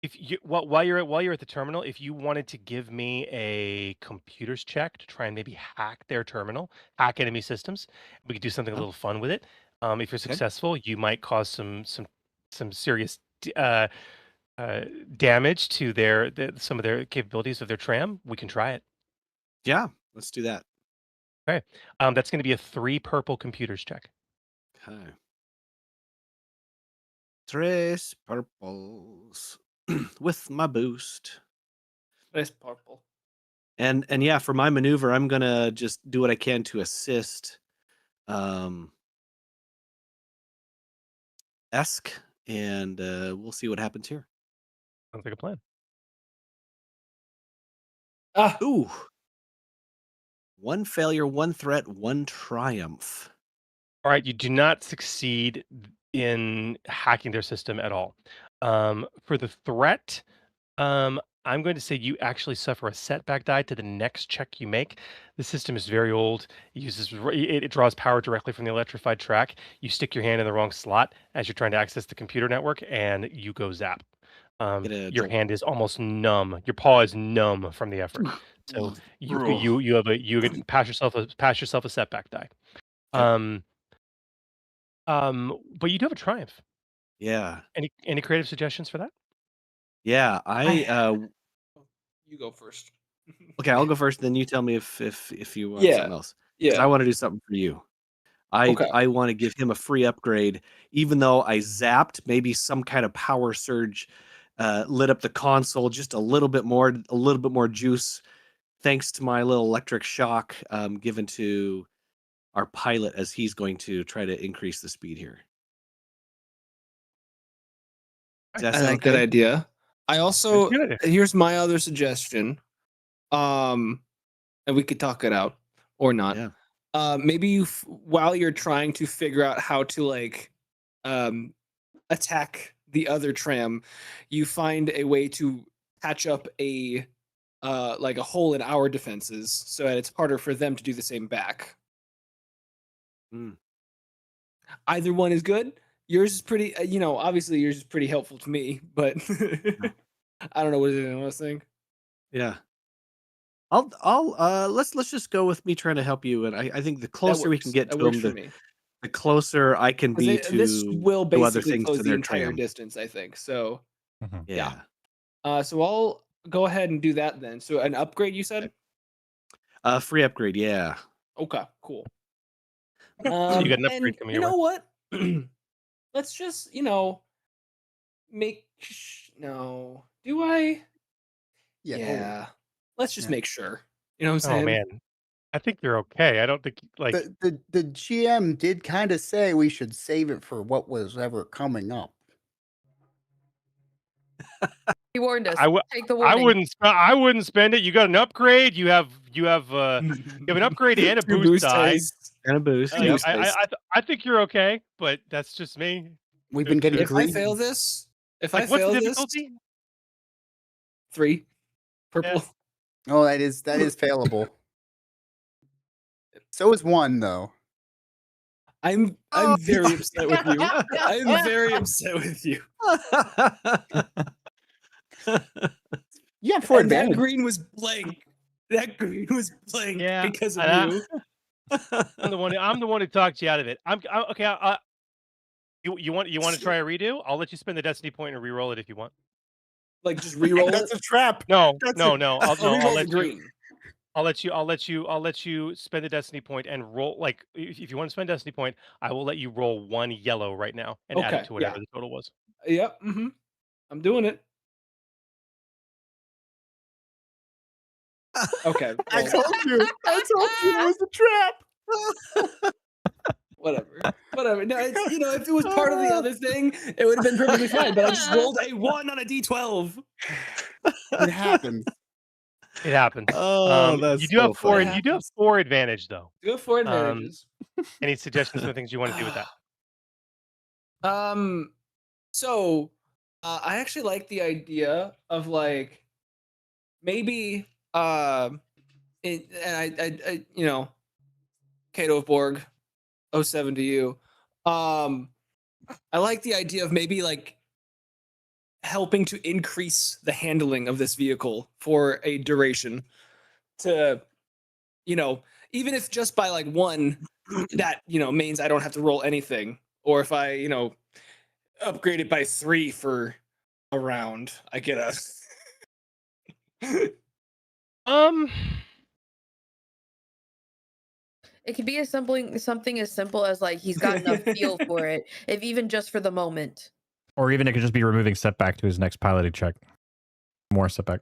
if you while you're at the terminal, if you wanted to give me a computers check to try and maybe hack their terminal, hack enemy systems, we could do something a Oh. little fun with it. If you're Okay. successful, you might cause some serious damage to some of their capabilities of their tram. We can try it. Yeah, let's do that. Okay. That's going to be a 3 purple computers check. Okay. 3 purples with my boost. Nice purple. And yeah, for my maneuver, I'm gonna just do what I can to assist Esk, and we'll see what happens here. Sounds like a plan. Ah, Ooh. 1 failure, 1 threat, 1 triumph. All right, you do not succeed in hacking their system at all. For the threat, I'm going to say you actually suffer a setback die to the next check you make. The system is very old. It draws power directly from the electrified track. You stick your hand in the wrong slot as you're trying to access the computer network, and you go zap. Get a Your jolt. hand is almost numb. Your paw is numb from the effort. So you can pass yourself a setback die. Okay. But you do have a triumph. Yeah. Any creative suggestions for that? Yeah. you go first. Okay, I'll go first, then you tell me if you want something else. 'Cause I Yeah. want to do something for you. Okay. I want to give him a free upgrade, even though I zapped. Maybe some kind of power surge lit up the console just a little bit more juice, thanks to my little electric shock given to our pilot as he's going to try to increase the speed here. Does that I sound like that okay? idea. I also good idea. here's my other suggestion. And we could talk it out or not. Yeah. Maybe while you're trying to figure out how to like attack the other tram, you find a way to patch up a like a hole in our defenses so that it's harder for them to do the same back. Mm. Either one is good. Yours is pretty, obviously yours is pretty helpful to me, but I don't know what anyone else think. Yeah. I'll let's just go with me trying to help you, and I think the closer we can get to works for them, me. the closer I can be to This will do other basically things close to the their entire tram. distance, I think. So Yeah. so I'll go ahead and do that then. So an upgrade, you said? Free upgrade, yeah. Okay, cool. So you got an upgrade And coming you your know way. what? Let's just, make no. Do I? Yeah. Yeah. Let's just Yeah. make sure. You know what I'm Oh saying? man, I think you're okay. I don't think like The GM did kind of say we should save it for what was ever coming up. He warned us. Take the I warning. wouldn't spend it. You got an upgrade. You have an upgrade and a Two boost die. dice. And a boost. Like, Yep. I think you're okay, but that's just me. We've been getting If I greedy. fail this, Like, what's the difficulty? 3 purple. Oh, that is failable. So is 1 though. I'm very upset with you. I'm very upset with you. Yeah, for And that advantage. green was blank. That green was blank Yeah, because of and you. I'm the one who talked you out of it. I'm okay. You want to try a redo? I'll let you spend the destiny point and re-roll it if you want. Like just re-roll That's it. a trap. No. That's I'll re-roll the let you. green. I'll let you spend the destiny point and roll. Like if you want to spend destiny point, I will let you roll 1 yellow right now and add it Okay, to whatever yeah. the total was. Yep. I'm doing it. Okay. I well, told you. It was a trap. whatever. No, it's, if it was part of the other thing, it would have been perfectly fine. But I just rolled a 1 on a d12. It happens. It happens. Oh, You that's do have so four. funny. You do have 4 advantage though. You have 4 Um, advantages. Any suggestions for things you want to do with that? So I actually like the idea of like maybe and I you know, Kato of Borg 07 to you. I like the idea of maybe like helping to increase the handling of this vehicle for a duration to, you know, even if just by like 1, that, you know, means I don't have to roll anything. Or if I, you know, upgrade it by 3 for a round, I get a Um, It could be something as simple as like he's got enough feel for it, if even just for the moment. Or even it could just be removing setback to his next piloting check. More setback.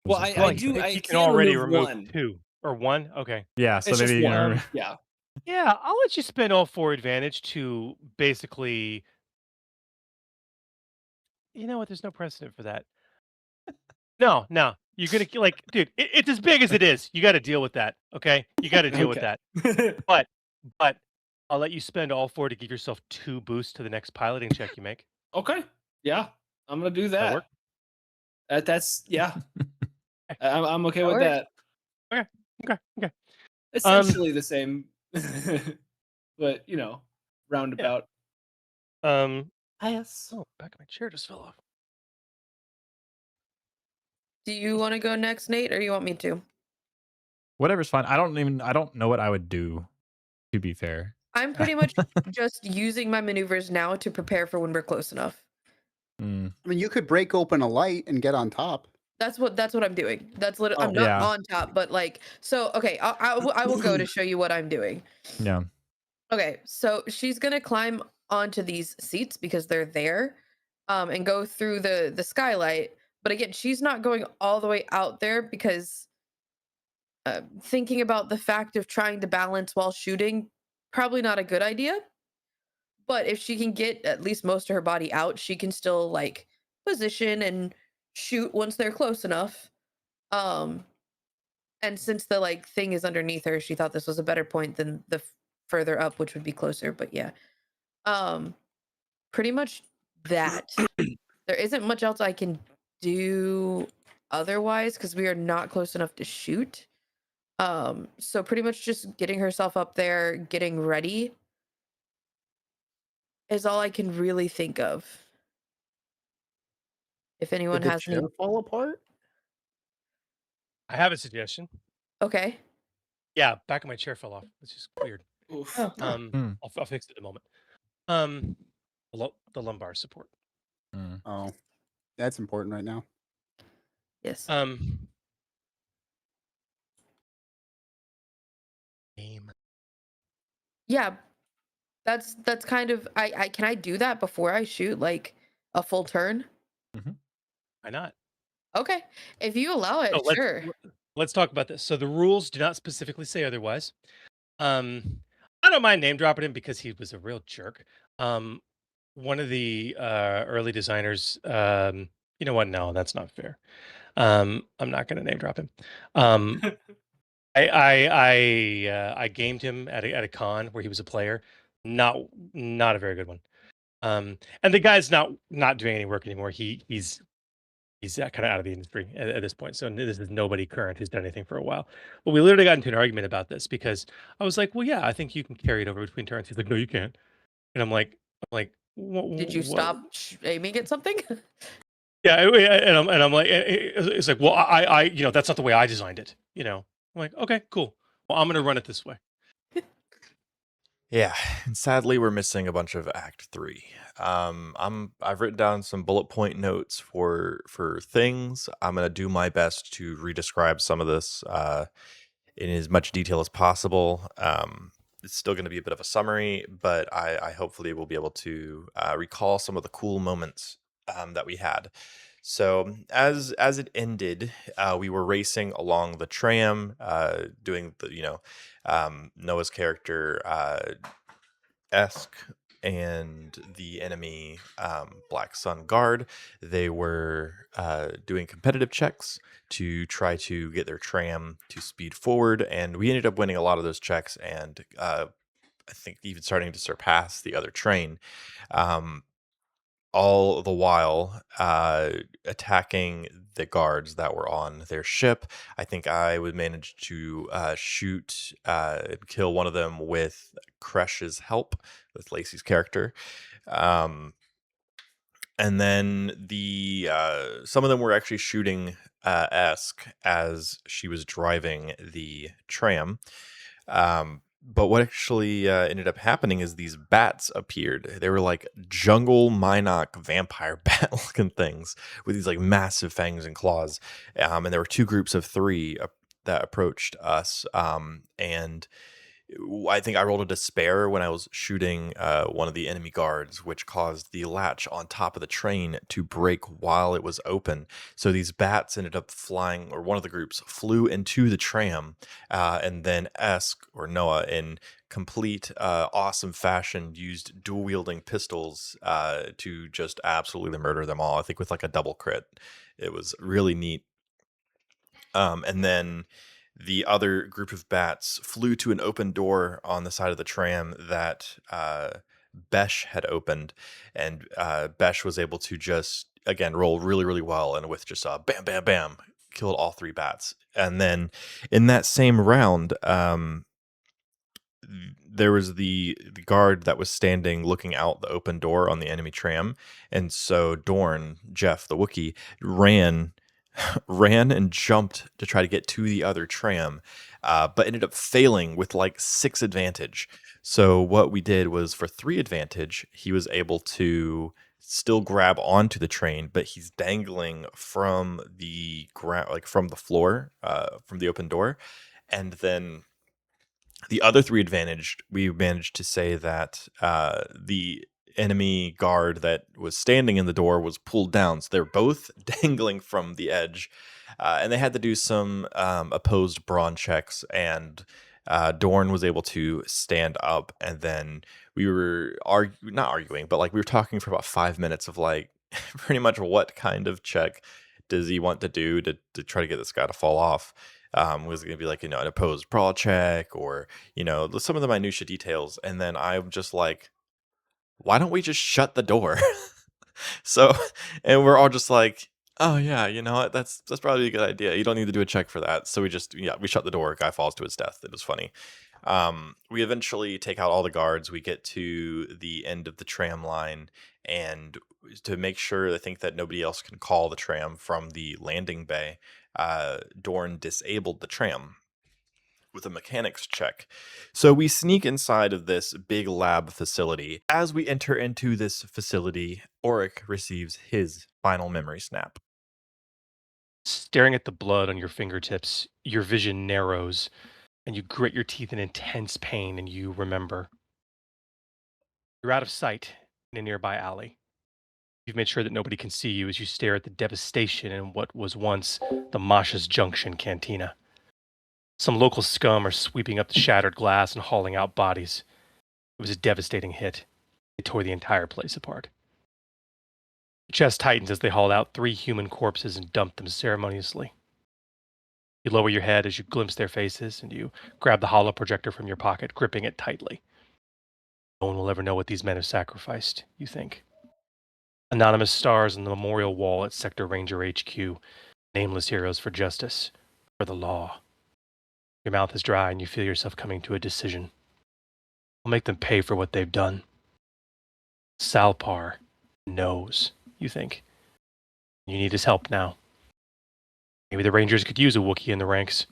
well, Which is well, I fine. do. I he can already remove remove 1. 2 or 1. Okay. Yeah, so It's maybe just you 1. know, Yeah. Yeah, I'll let you spend all 4 advantage to basically. You know what? There's no precedent for that. No, no. You're gonna like, dude. It's as big as it is. You got to deal with that. Okay, you got to deal with Okay. that. But I'll let you spend all 4 to give yourself 2 boosts to the next piloting check you make. Okay. Yeah, I'm gonna do Does that that. work? That's yeah. I'm okay That with works. that. Okay. Essentially the same, but you know, roundabout. Yes. Oh, back of my chair just fell off. Do you want to go next, Nate, or you want me to? whatever's fine. I don't know what I would do, to be fair. I'm pretty much just using my maneuvers now to prepare for when we're close enough. Mm. I mean, you could break open a light and get on top. That's what I'm doing. That's literally, I'm Oh. not Yeah. on top, but like, so okay, I will go to show you what I'm doing. Yeah. Okay, so she's gonna climb onto these seats because they're there, and go through the skylight. But again, she's not going all the way out there because thinking about the fact of trying to balance while shooting, probably not a good idea. But if she can get at least most of her body out, she can still like position and shoot once they're close enough. Um, and since the like thing is underneath her, she thought this was a better point than the further up, which would be closer. But yeah, um, pretty much that. There isn't much else I can do otherwise because we are not close enough to shoot. So pretty much just getting herself up there, getting ready is all I can really think of. If anyone Did the has any, chair fall apart? I have a suggestion. okay. Yeah, back of my chair fell off. It's just weird. Oof. Oh, Hmm. I'll fix it in a moment. The lumbar support. Mm. Oh, that's important right now. yes. Game. Yeah, that's kind of I can I do that before I shoot like a full turn? Why not? Okay. If you allow it, So sure. let's talk about this. So the rules do not specifically say otherwise. I don't mind name dropping him because he was a real jerk. One of the early designers. You know what? No, that's not fair. I'm not going to name drop him. I gamed him at a con where he was a player. Not a very good one. And the guy's not doing any work anymore. He's kind of out of the industry at this point. So this is nobody current who's done anything for a while. But we literally got into an argument about this because I was like, well, yeah, I think you can carry it over between turns. He's like, no, you can't. And I'm like, Did you stop aiming at something? Yeah, and I'm like, it's like, well, I that's not the way I designed it. I'm like, okay, cool. Well, I'm gonna run it this way. Yeah, and sadly, we're missing a bunch of Act 3. I've written down some bullet point notes for things. I'm gonna do my best to redescribe some of this in as much detail as possible. It's still going to be a bit of a summary, but I hopefully will be able to recall some of the cool moments that we had. So as it ended, we were racing along the tram, doing the Noah's character esque and the enemy Black Sun Guard. They were doing competitive checks to try to get their tram to speed forward, and we ended up winning a lot of those checks, and I think even starting to surpass the other train. All the while attacking the guards that were on their ship. I think I would manage to shoot and kill one of them with Kresh's help, with Lacey's character. And then the some of them were actually shooting Esk as she was driving the tram. But what actually ended up happening is these bats appeared. They were like jungle Minoc vampire bat looking things with these like massive fangs and claws. And there were two groups of three that approached us. And I think I rolled a despair when I was shooting one of the enemy guards, which caused the latch on top of the train to break while it was open. So these bats ended up flying, or one of the groups flew into the tram, and then Esk, or Noah, in complete awesome fashion, used dual wielding pistols to just absolutely murder them all. I think with like a double crit. It was really neat. And then the other group of bats flew to an open door on the side of the tram that Besh had opened, and Besh was able to just, again, roll really, really well, and with just a bam, bam, bam, killed all three bats. And then in that same round, there was the guard that was standing looking out the open door on the enemy tram, and so Dorn, Jeff, the Wookiee, ran and jumped to try to get to the other tram, but ended up failing with like 6 advantage. So what we did was, for 3 advantage, he was able to still grab onto the train, but he's dangling from the ground, like from the floor, from the open door. And then the other 3 advantage, we managed to say that the enemy guard that was standing in the door was pulled down. So they're both dangling from the edge. And they had to do some opposed brawn checks. And Dorn was able to stand up. And then we were not arguing, but like we were talking for about 5 minutes of like pretty much what kind of check does he want to do to try to get this guy to fall off. Was it going to be like, an opposed brawl check, or, some of the minutia details. And then I'm just like, why don't we just shut the door? So, and we're all just like, oh yeah, you know what? That's probably a good idea. You don't need to do a check for that. So we shut the door. Guy falls to his death. It was funny. We eventually take out all the guards. We get to the end of the tram line, and to make sure, I think, that nobody else can call the tram from the landing bay, Dorn disabled the tram with a mechanics check. So we sneak inside of this big lab facility. As we enter into this facility, Auric receives his final memory snap. Staring at the blood on your fingertips, your vision narrows, and you grit your teeth in intense pain, and you remember. You're out of sight in a nearby alley. You've made sure that nobody can see you as you stare at the devastation in what was once the Masha's Junction cantina. Some local scum are sweeping up the shattered glass and hauling out bodies. It was a devastating hit. They tore the entire place apart. Your chest tightens as they haul out 3 human corpses and dump them ceremoniously. You lower your head as you glimpse their faces, and you grab the hollow projector from your pocket, gripping it tightly. No one will ever know what these men have sacrificed, you think. Anonymous stars on the memorial wall at Sector Ranger HQ. Nameless heroes for justice, for the law. Your mouth is dry and you feel yourself coming to a decision. I'll make them pay for what they've done. Salpar knows, you think. You need his help now. Maybe the Rangers could use a Wookiee in the ranks.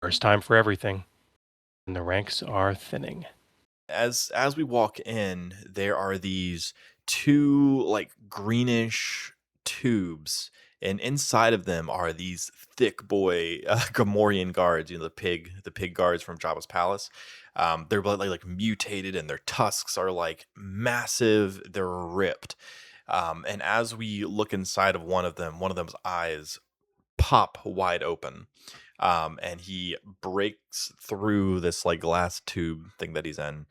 First time for everything. And the ranks are thinning. As we walk in, there are these 2 like greenish tubes, and inside of them are these thick boy Gamorrean guards. The pig guards from Jabba's palace. They're like mutated, and their tusks are like massive. They're ripped. And as we look inside of one of them's eyes pop wide open. And he breaks through this like glass tube thing that he's in.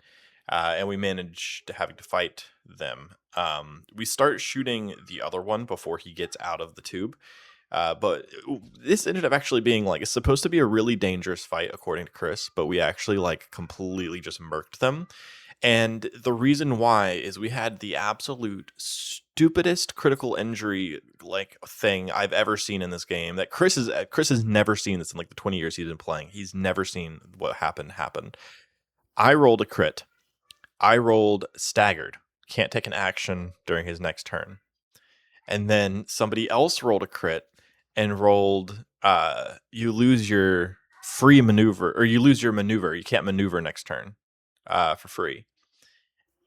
and we managed to having to fight them. We start shooting the other one before he gets out of the tube. But this ended up actually being like, it's supposed to be a really dangerous fight according to Chris, but we actually like completely just murked them. And the reason why is we had the absolute stupidest critical injury like thing I've ever seen in this game. That Chris has never seen this in like the 20 years he's been playing. He's never seen what happened. I rolled a crit. I rolled staggered. Can't take an action during his next turn. And then somebody else rolled a crit and rolled you lose your free maneuver, or you lose your maneuver. You can't maneuver next turn for free.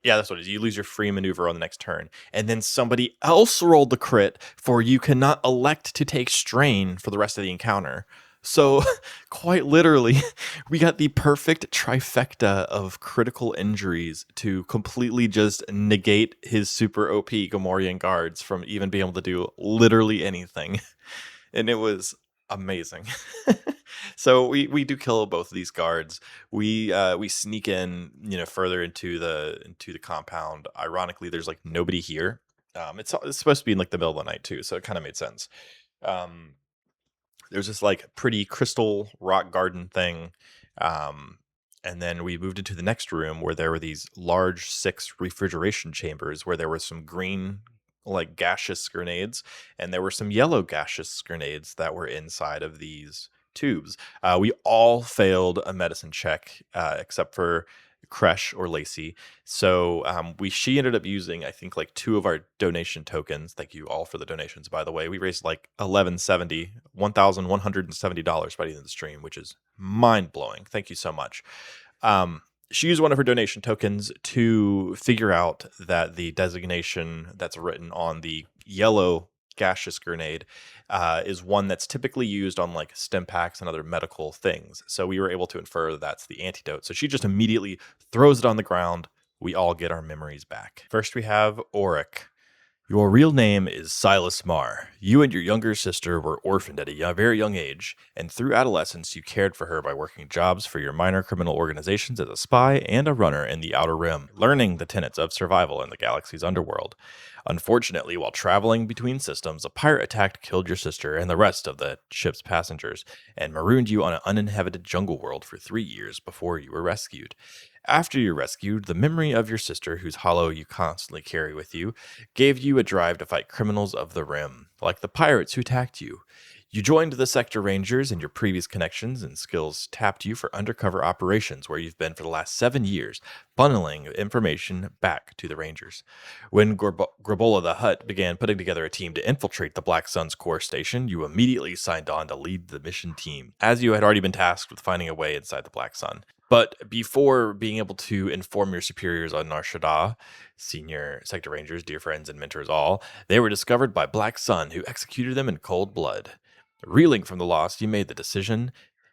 Yeah, that's what it is. You lose your free maneuver on the next turn. And then somebody else rolled the crit for you cannot elect to take strain for the rest of the encounter. So quite literally, we got the perfect trifecta of critical injuries to completely just negate his super OP Gamorrean guards from even being able to do literally anything. And it was amazing. So we do kill both of these guards. We sneak in, further into the compound. Ironically, there's like nobody here. It's supposed to be in like the middle of the night too, so it kind of made sense. There's this like pretty crystal rock garden thing. And then we moved into the next room where there were these large 6 refrigeration chambers where there were some green like gaseous grenades, and there were some yellow gaseous grenades that were inside of these tubes. We all failed a medicine check except for Kresh or Lacey. So she ended up using, I think, like 2 of our donation tokens. Thank you all for the donations, by the way. We raised like $1,170 by the end of the stream, which is mind-blowing. Thank you so much. She used one of her donation tokens to figure out that the designation that's written on the yellow gaseous grenade is one that's typically used on like stim packs and other medical things. So we were able to infer that's the antidote. So she just immediately throws it on the ground. We all get our memories back. First we have Auric. Your real name is Silas Marr. You and your younger sister were orphaned at a very young age, and through adolescence you cared for her by working jobs for your minor criminal organizations as a spy and a runner in the Outer Rim, learning the tenets of survival in the galaxy's underworld. Unfortunately, while traveling between systems, a pirate attack killed your sister and the rest of the ship's passengers, and marooned you on an uninhabited jungle world for 3 years before you were rescued. After you're rescued, the memory of your sister, whose hollow you constantly carry with you, gave you a drive to fight criminals of the Rim, like the pirates who attacked you. You joined the Sector Rangers, and your previous connections and skills tapped you for undercover operations where you've been for the last 7 years, funneling information back to the Rangers. When Grabola the Hutt began putting together a team to infiltrate the Black Sun's core station, you immediately signed on to lead the mission team, as you had already been tasked with finding a way inside the Black Sun. But before being able to inform your superiors on Nar Shaddaa, senior Sector Rangers, dear friends and mentors all, they were discovered by Black Sun, who executed them in cold blood. Reeling from the loss, you made the decision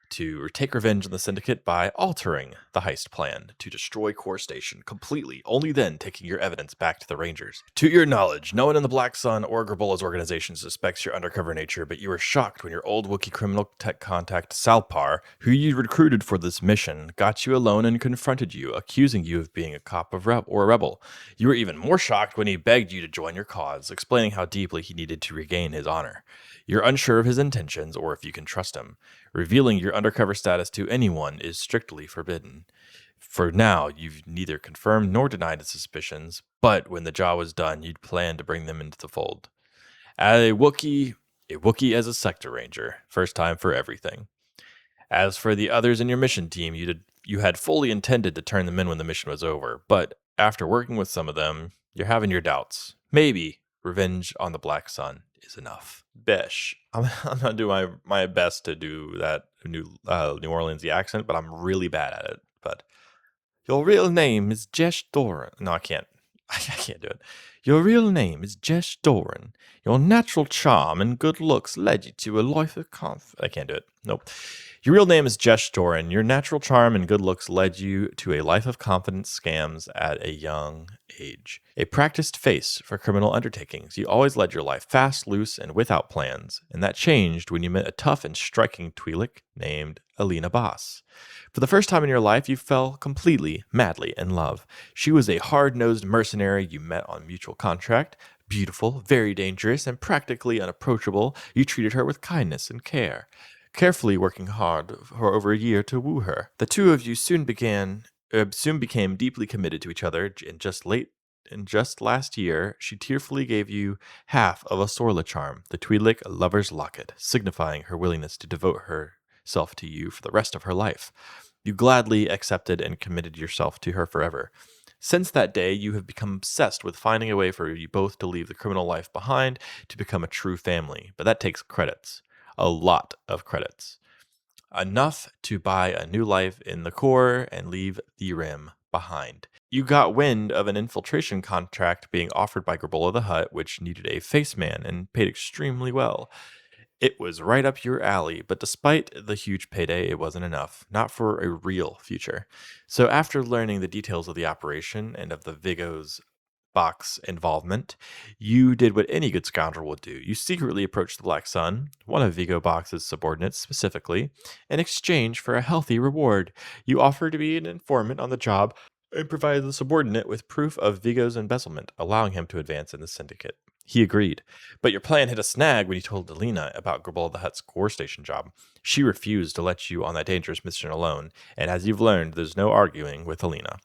to take revenge on the Syndicate by altering the heist plan to destroy Core Station completely, only then taking your evidence back to the Rangers. To your knowledge, no one in the Black Sun or Grabola's organization suspects your undercover nature, but you were shocked when your old Wookiee criminal tech contact Salpar, who you recruited for this mission, got you alone and confronted you, accusing you of being a cop of or a rebel. You were even more shocked when he begged you to join your cause, explaining how deeply he needed to regain his honor. You're unsure of his intentions or if you can trust him. Revealing your undercover status to anyone is strictly forbidden. For now, you've neither confirmed nor denied his suspicions, but when the job was done, you'd plan to bring them into the fold. A Wookiee as a Sector Ranger, first time for everything. As for the others in your mission team, you had fully intended to turn them in when the mission was over, but after working with some of them, you're having your doubts. Maybe revenge on the Black Sun is enough. Besh. I'm gonna do my best to do that New Orleans-y accent, but I'm really bad at it. But your real name is Jesh Doran. No, I can't. I can't do it. Your real name is Jesh Doran. Your natural charm and good looks led you to a life of confidence. I can't do it. Nope. Your real name is Jesh Doran. Your natural charm and good looks led you to a life of confidence scams at a young age. A practiced face for criminal undertakings, you always led your life fast, loose, and without plans, and that changed when you met a tough and striking Twi'lek named Alina Boss. For the first time in your life, you fell completely, madly in love. She was a hard-nosed mercenary you met on mutual contract. Beautiful, very dangerous, and practically unapproachable, you treated her with kindness and care, carefully working hard for over a year to woo her. The two of you soon became deeply committed to each other, and just last year, she tearfully gave you half of a Sorla charm, the Twi'lek Lover's Locket, signifying her willingness to devote herself to you for the rest of her life. You gladly accepted and committed yourself to her forever. Since that day, you have become obsessed with finding a way for you both to leave the criminal life behind to become a true family, but that takes credits. A lot of credits. Enough to buy a new life in the core and leave the Rim behind. You got wind of an infiltration contract being offered by Grabola the Hutt, which needed a face man and paid extremely well. It was right up your alley, but despite the huge payday, it wasn't enough. Not for a real future. So after learning the details of the operation and of the Vigo's Box involvement, you did what any good scoundrel would do. You secretly approached the Black Sun, one of Vigo Box's subordinates specifically, in exchange for a healthy reward. You offered to be an informant on the job and provided the subordinate with proof of Vigo's embezzlement, allowing him to advance in the syndicate. He agreed, but your plan hit a snag when you told Alina about Grabola the Hutt's core station job. She refused to let you on that dangerous mission alone, and as you've learned, there's no arguing with Alina.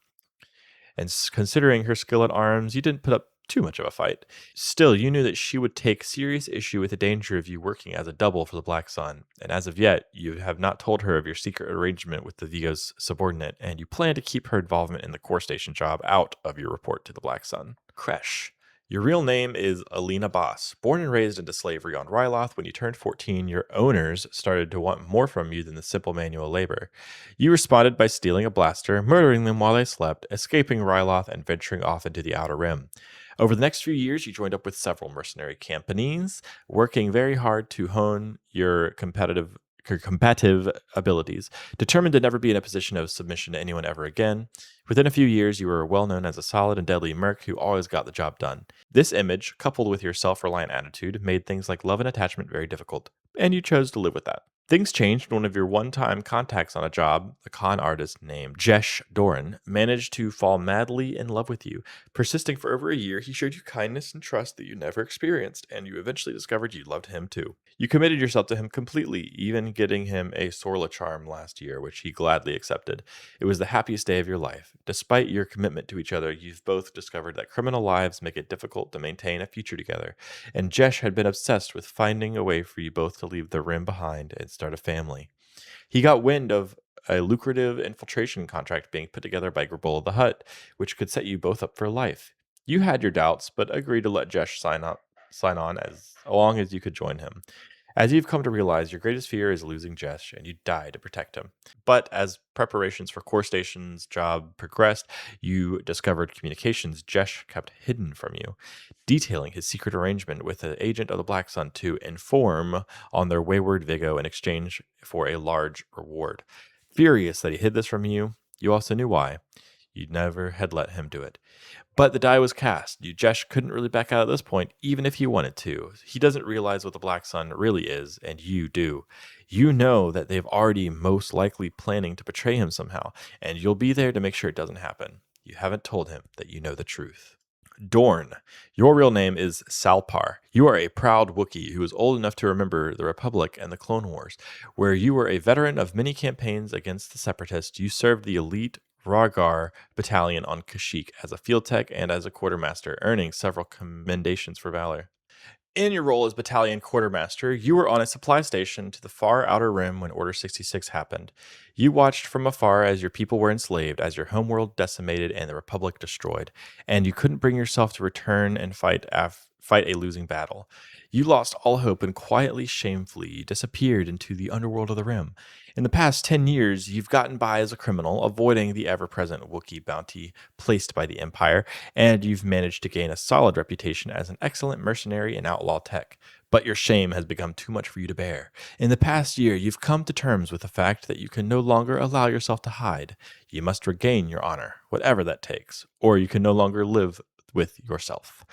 And considering her skill at arms, you didn't put up too much of a fight. Still, you knew that she would take serious issue with the danger of you working as a double for the Black Sun, and as of yet, you have not told her of your secret arrangement with the Vigo's subordinate, and you plan to keep her involvement in the core station job out of your report to the Black Sun. Kresh. Your real name is Alina Boss. Born and raised into slavery on Ryloth, when you turned 14, your owners started to want more from you than the simple manual labor. You responded by stealing a blaster, murdering them while they slept, escaping Ryloth, and venturing off into the Outer Rim. Over the next few years, you joined up with several mercenary companies, working very hard to hone your combative abilities, determined to never be in a position of submission to anyone ever again. Within a few years, you were well known as a solid and deadly merc who always got the job done. This image, coupled with your self-reliant attitude, made things like love and attachment very difficult, and you chose to live with that. Things changed when one of your one-time contacts on a job, a con artist named Jesh Doran, managed to fall madly in love with you. Persisting for over a year, he showed you kindness and trust that you never experienced, and you eventually discovered you loved him too. You committed yourself to him completely, even getting him a Sorla charm last year, which he gladly accepted. It was the happiest day of your life. Despite your commitment to each other, you've both discovered that criminal lives make it difficult to maintain a future together, and Jesh had been obsessed with finding a way for you both to leave the Rim behind and start a family. He got wind of a lucrative infiltration contract being put together by Grabola the Hutt, which could set you both up for life. You had your doubts, but agreed to let Jesh sign on as long as you could join him. As you've come to realize, your greatest fear is losing Jesh, and you die to protect him. But as preparations for Core Station's job progressed, you discovered communications Jesh kept hidden from you, detailing his secret arrangement with an agent of the Black Sun to inform on their wayward Vigo in exchange for a large reward. Furious that he hid this from you, you also knew why. You never had let him do it. But the die was cast. Jesh couldn't really back out at this point, even if he wanted to. He doesn't realize what the Black Sun really is, and you do. You know that they've already most likely planning to betray him somehow, and you'll be there to make sure it doesn't happen. You haven't told him that you know the truth. Dorn. Your real name is Salpar. You are a proud Wookiee who is old enough to remember the Republic and the Clone Wars, where you were a veteran of many campaigns against the Separatists. You served the elite Ragar battalion on Kashyyyk as a field tech and as a quartermaster, earning several commendations for valor. In your role as battalion quartermaster, you were on a supply station to the far outer rim when Order 66 happened. You watched from afar as your people were enslaved, as your homeworld decimated and the Republic destroyed, and you couldn't bring yourself to return and fight a losing battle. You lost all hope and quietly, shamefully disappeared into the underworld of the Rim. In the past 10 years, you've gotten by as a criminal, avoiding the ever-present Wookiee bounty placed by the Empire, and you've managed to gain a solid reputation as an excellent mercenary and outlaw tech. But your shame has become too much for you to bear. In the past year, you've come to terms with the fact that you can no longer allow yourself to hide. You must regain your honor, whatever that takes, or you can no longer live with yourself.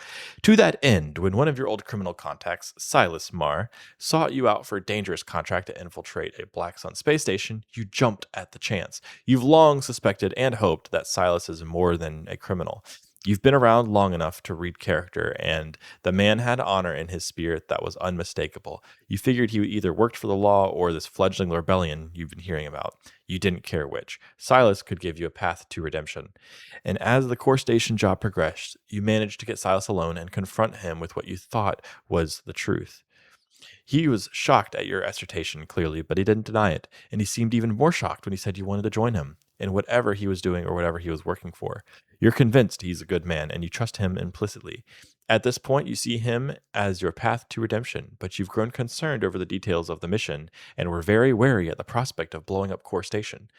To that end, when one of your old criminal contacts, Silas Marr, sought you out for a dangerous contract to infiltrate a Black Sun space station, you jumped at the chance. You've long suspected and hoped that Silas is more than a criminal. You've been around long enough to read character, and the man had honor in his spirit that was unmistakable. You figured he either worked for the law or this fledgling rebellion you've been hearing about. You didn't care which. Silas could give you a path to redemption. And as the core station job progressed, you managed to get Silas alone and confront him with what you thought was the truth. He was shocked at your assertion, clearly, but he didn't deny it, and he seemed even more shocked when he said you wanted to join him in whatever he was doing or whatever he was working for. You're convinced he's a good man, and you trust him implicitly. At this point, you see him as your path to redemption, but you've grown concerned over the details of the mission, and were very wary at the prospect of blowing up Core Station.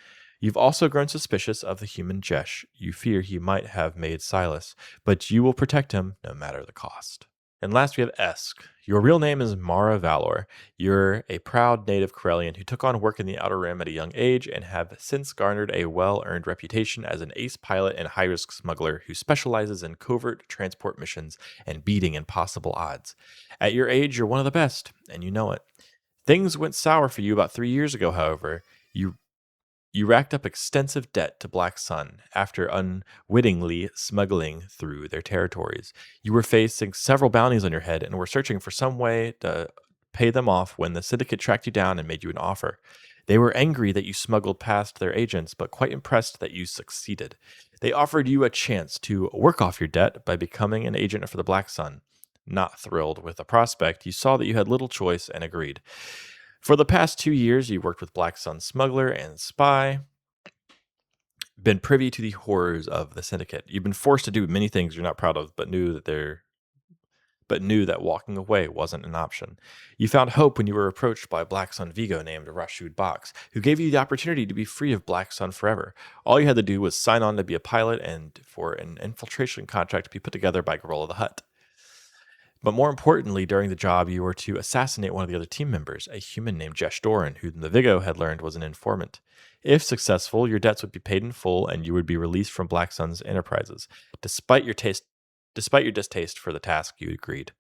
You've also grown suspicious of the human Jesh. You fear he might have made Silas, but you will protect him no matter the cost. And last we have Esk. Your real name is Mara Valor. You're a proud native Corellian who took on work in the Outer Rim at a young age and have since garnered a well-earned reputation as an ace pilot and high-risk smuggler who specializes in covert transport missions and beating impossible odds. At your age, you're one of the best, and you know it. Things went sour for you about 3 years ago, however. You racked up extensive debt to Black Sun after unwittingly smuggling through their territories. You were facing several bounties on your head and were searching for some way to pay them off when the syndicate tracked you down and made you an offer. They were angry that you smuggled past their agents, but quite impressed that you succeeded. They offered you a chance to work off your debt by becoming an agent for the Black Sun. Not thrilled with the prospect, you saw that you had little choice and agreed. For the past 2 years, you worked with Black Sun smuggler and spy, been privy to the horrors of the syndicate. You've been forced to do many things you're not proud of, but knew that walking away wasn't an option. You found hope when you were approached by a Black Sun Vigo named Rashud Box, who gave you the opportunity to be free of Black Sun forever. All you had to do was sign on to be a pilot and for an infiltration contract to be put together by Gorilla the Hutt. But more importantly, during the job, you were to assassinate one of the other team members, a human named Jesh Doran, who the Vigo had learned was an informant. If successful, your debts would be paid in full, and you would be released from Black Sun's enterprises. Despite your distaste for the task, you agreed.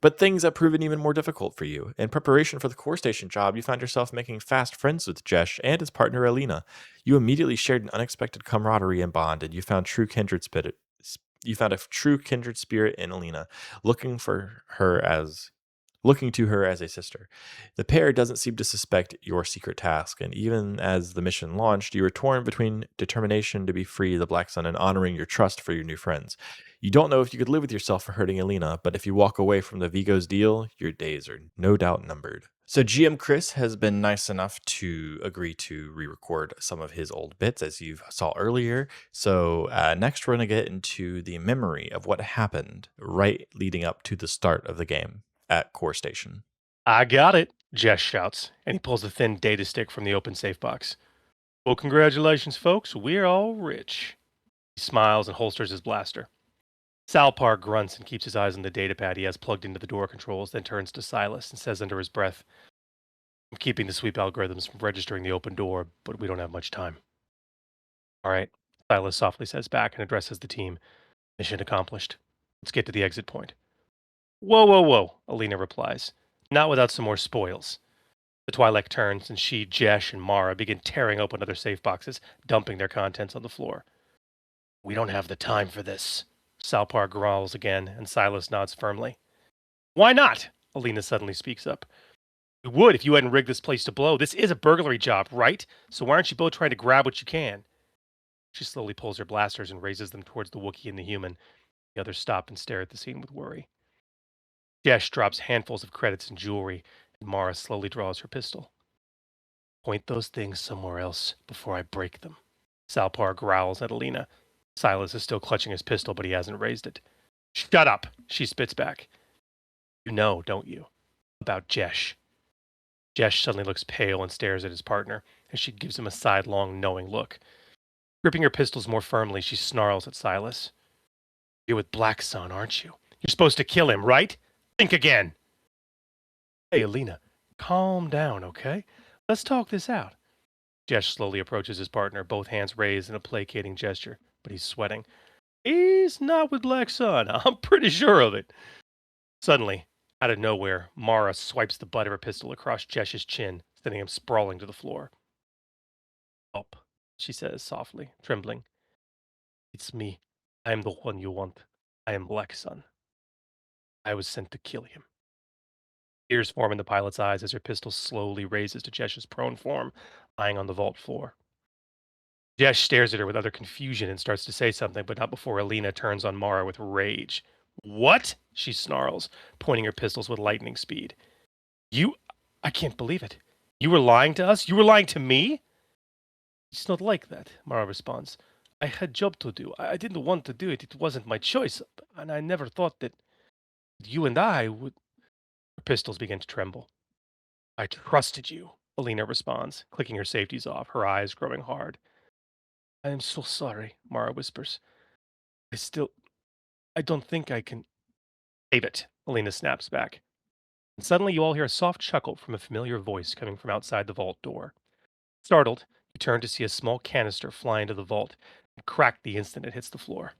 But things have proven even more difficult for you. In preparation for the core station job, you found yourself making fast friends with Jesh and his partner Alina. You immediately shared an unexpected camaraderie and bond, and you found a true kindred spirit in Alina, looking to her as a sister. The pair doesn't seem to suspect your secret task, and even as the mission launched, you were torn between determination to be free of the Black Sun and honoring your trust for your new friends. You don't know if you could live with yourself for hurting Alina, but if you walk away from the Vigo's deal, your days are no doubt numbered. So GM Chris has been nice enough to agree to re-record some of his old bits, as you saw earlier. So next we're going to get into the memory of what happened right leading up to the start of the game at Core Station. I got it, Jess shouts, and he pulls a thin data stick from the open safe box. Well, congratulations, folks. We're all rich. He smiles and holsters his blaster. Salpar grunts and keeps his eyes on the datapad he has plugged into the door controls, then turns to Silas and says under his breath, I'm keeping the sweep algorithms from registering the open door, but we don't have much time. All right, Silas softly says back and addresses the team. Mission accomplished. Let's get to the exit point. Whoa, whoa, whoa, Alina replies. Not without some more spoils. The Twi'lek turns, and she, Jesh, and Mara begin tearing open other safe boxes, dumping their contents on the floor. We don't have the time for this. Salpar growls again, and Silas nods firmly. Why not? Alina suddenly speaks up. We would if you hadn't rigged this place to blow. This is a burglary job, right? So why aren't you both trying to grab what you can? She slowly pulls her blasters and raises them towards the Wookiee and the human. The others stop and stare at the scene with worry. Jesh drops handfuls of credits and jewelry, and Mara slowly draws her pistol. Point those things somewhere else before I break them. Salpar growls at Alina. Silas is still clutching his pistol, but he hasn't raised it. Shut up, she spits back. You know, don't you, about Jesh? Jesh suddenly looks pale and stares at his partner, as she gives him a sidelong, knowing look. Gripping her pistols more firmly, she snarls at Silas. You're with Black Sun, aren't you? You're supposed to kill him, right? Think again. Hey, Alina, calm down, okay? Let's talk this out. Jesh slowly approaches his partner, both hands raised in a placating gesture, but he's sweating. He's not with Black Sun. I'm pretty sure of it. Suddenly, out of nowhere, Mara swipes the butt of her pistol across Jesh's chin, sending him sprawling to the floor. Stop, she says softly, trembling. It's me. I am the one you want. I am Black Sun. I was sent to kill him. Tears form in the pilot's eyes as her pistol slowly raises to Jesh's prone form, lying on the vault floor. Jesh stares at her with utter confusion and starts to say something, but not before Alina turns on Mara with rage. What? She snarls, pointing her pistols with lightning speed. I can't believe it. You were lying to us? You were lying to me? It's not like that, Mara responds. I had job to do. I didn't want to do it. It wasn't my choice. And I never thought that you and I would... Her pistols begin to tremble. I trusted you, Alina responds, clicking her safeties off, her eyes growing hard. I am so sorry, Mara whispers. I don't think I can... Save it, Alina snaps back. And suddenly you all hear a soft chuckle from a familiar voice coming from outside the vault door. Startled, you turn to see a small canister fly into the vault and crack the instant it hits the floor.